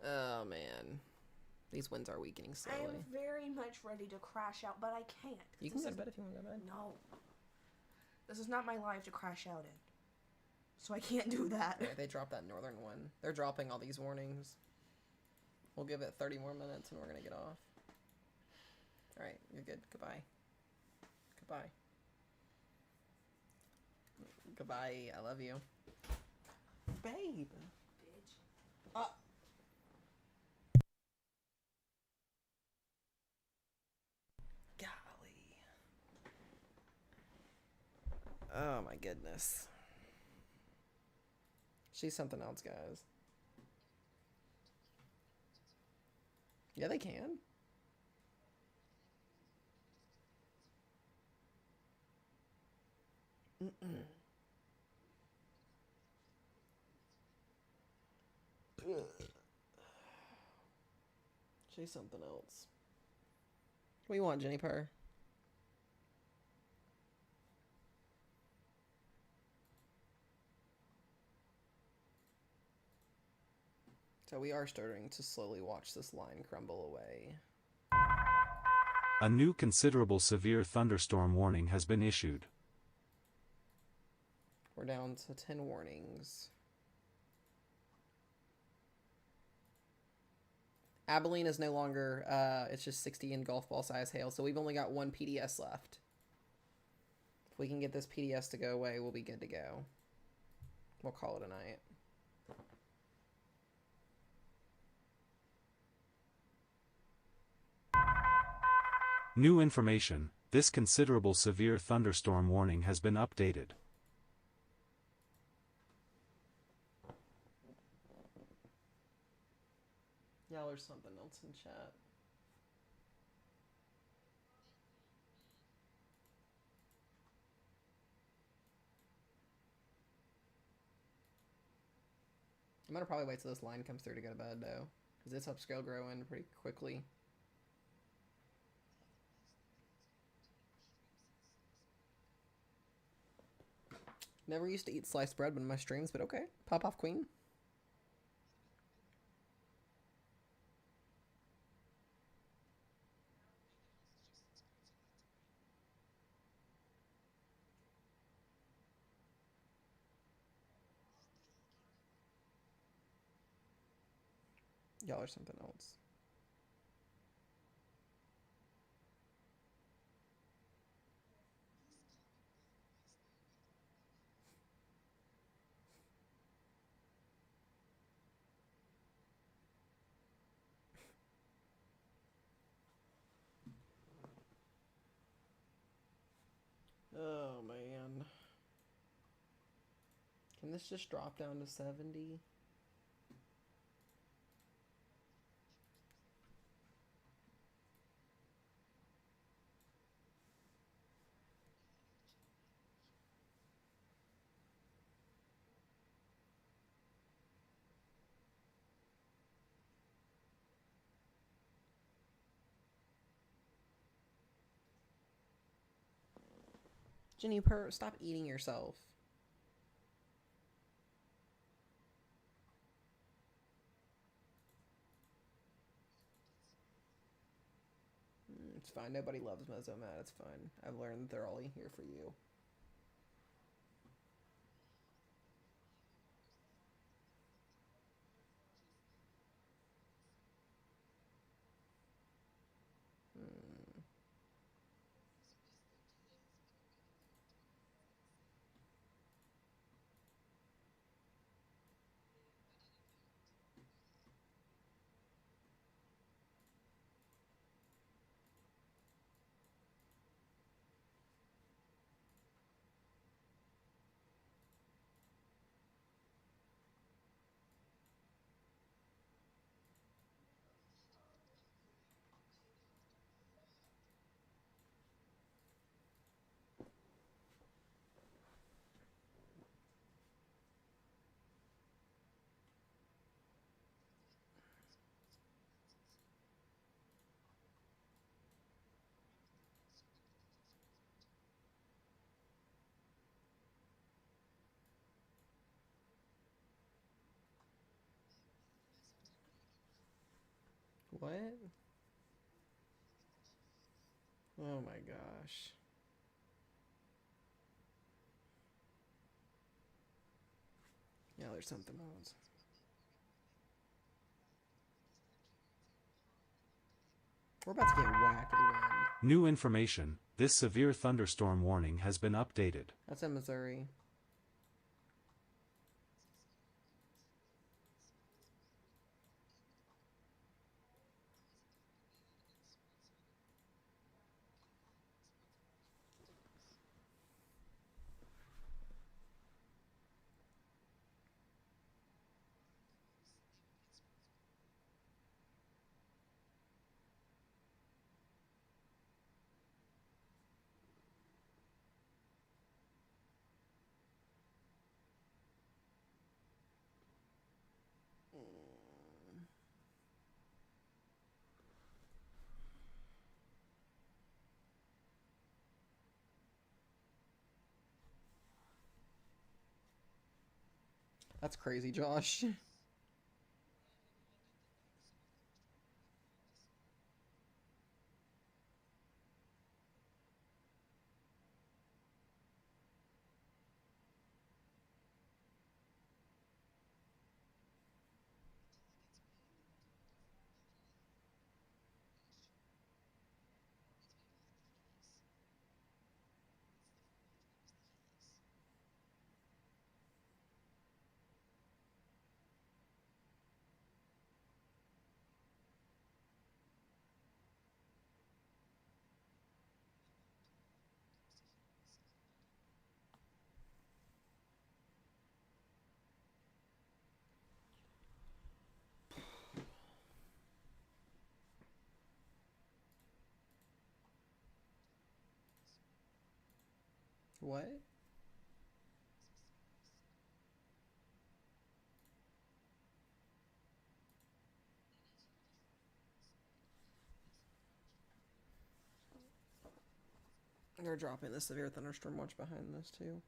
Oh, man. These winds are weakening
I
slowly.
am very much ready to crash out, but I can't.
You can go to bed if you want to go to bed.
No. This is not my life to crash out in. So I can't do that.
Yeah, they dropped that northern one. They're dropping all these warnings. We'll give it 30 more minutes and we're going to get off. Alright, you're good. Goodbye. Goodbye. Goodbye. I love you. Babe.
Bitch.
Golly. Oh my goodness. She's something else, guys. Yeah, they can. She's something else. What do you want, Jenny Purr? So we are starting to slowly watch this line crumble away.
A new considerable severe thunderstorm warning has been issued.
We're down to 10 warnings. Abilene is no longer, it's just 60 in golf ball size hail, so we've only got one PDS left. If we can get this PDS to go away, we'll be good to go. We'll call it a night.
New information, this considerable severe thunderstorm warning has been updated.
Yeah, there's something else in chat. I'm gonna probably wait till this line comes through to go to bed, though, because it's upscale growing pretty quickly. Never used to eat sliced bread in my streams, but okay. Pop off, queen. Y'all are something else. Oh, man. Can this just drop down to 70? Juniper, stop eating yourself. It's fine. Nobody loves Mesomat. It's fine. I've learned that they're all here for you. What? Oh my gosh. Yeah, there's something else. We're about to get whacked at the wind.
New information, this severe thunderstorm warning has been updated.
That's in Missouri. That's crazy, Josh. What? They're dropping the severe thunderstorm watch behind this too.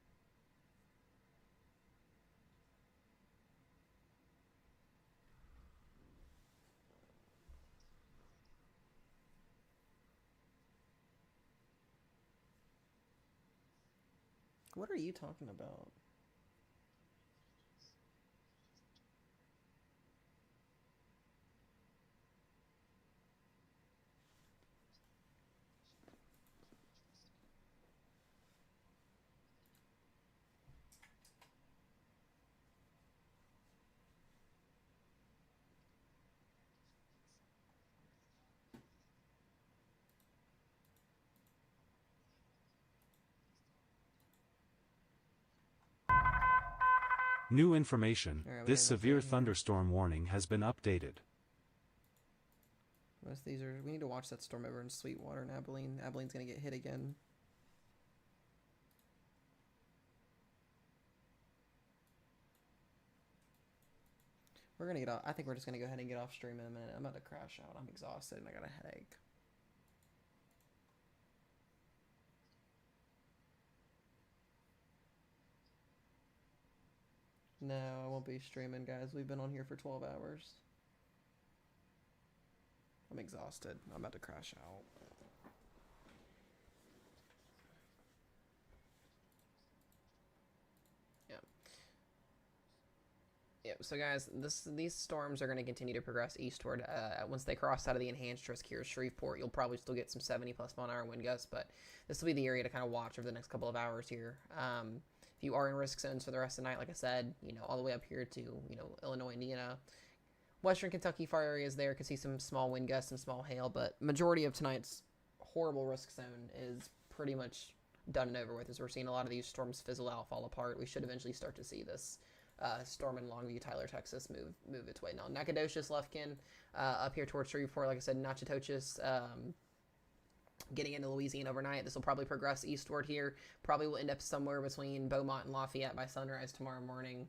What are you talking about?
New information.
Alright, we
This
have an
severe
update here.
thunderstorm warning has been updated.
Most of these are. We need to watch that storm over in Sweetwater and Abilene. Abilene's gonna get hit again. We're gonna get off. I think we're just gonna go ahead and get off stream in a minute. I'm about to crash out. I'm exhausted and I got a headache. No, I won't be streaming, guys. We've been on here for 12 hours. I'm exhausted. I'm about to crash out. Yeah, so guys, these storms are going to continue to progress eastward. Once they cross out of the enhanced risk here, Shreveport, you'll probably still get some 70+ mile-an-hour wind gusts, but this will be the area to kind of watch over the next couple of hours here. If you are in risk zones for the rest of the night, like I said, all the way up here to, Illinois, Indiana, Western Kentucky far areas there could see some small wind gusts and small hail, but majority of tonight's horrible risk zone is pretty much done and over with, as we're seeing a lot of these storms fizzle out, fall apart. We should eventually start to see this storm in Longview, Tyler, Texas, move its way. Now, Nacogdoches, Lufkin, up here towards Shreveport, like I said, Natchitoches, getting into Louisiana overnight. This will probably progress eastward here. Probably will end up somewhere between Beaumont and Lafayette by sunrise tomorrow morning.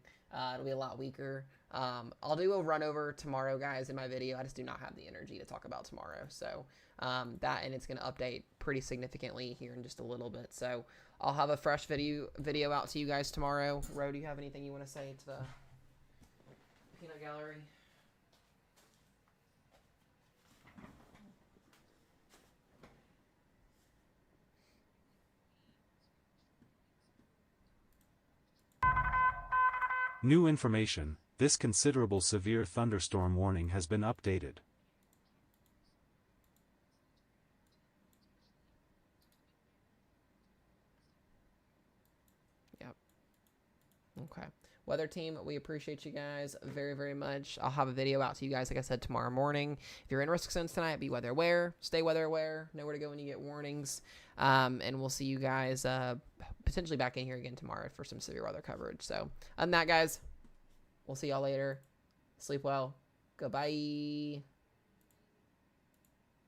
It'll be a lot weaker. I'll do a run over tomorrow, guys, in my video. I just do not have the energy to talk about tomorrow. So that, and it's going to update pretty significantly here in just a little bit. So I'll have a fresh video out to you guys tomorrow. Ro, do you have anything you want to say to the peanut gallery?
New information. This considerable severe thunderstorm warning has been updated.
Yep. Okay. Weather team, we appreciate you guys very, very much. I'll have a video out to you guys, like I said, tomorrow morning. If you're in risk zones tonight, be weather aware. Stay weather aware. Know where to go when you get warnings. And we'll see you guys potentially back in here again tomorrow for some severe weather coverage. So, other than that, guys, we'll see y'all later. Sleep well. Goodbye.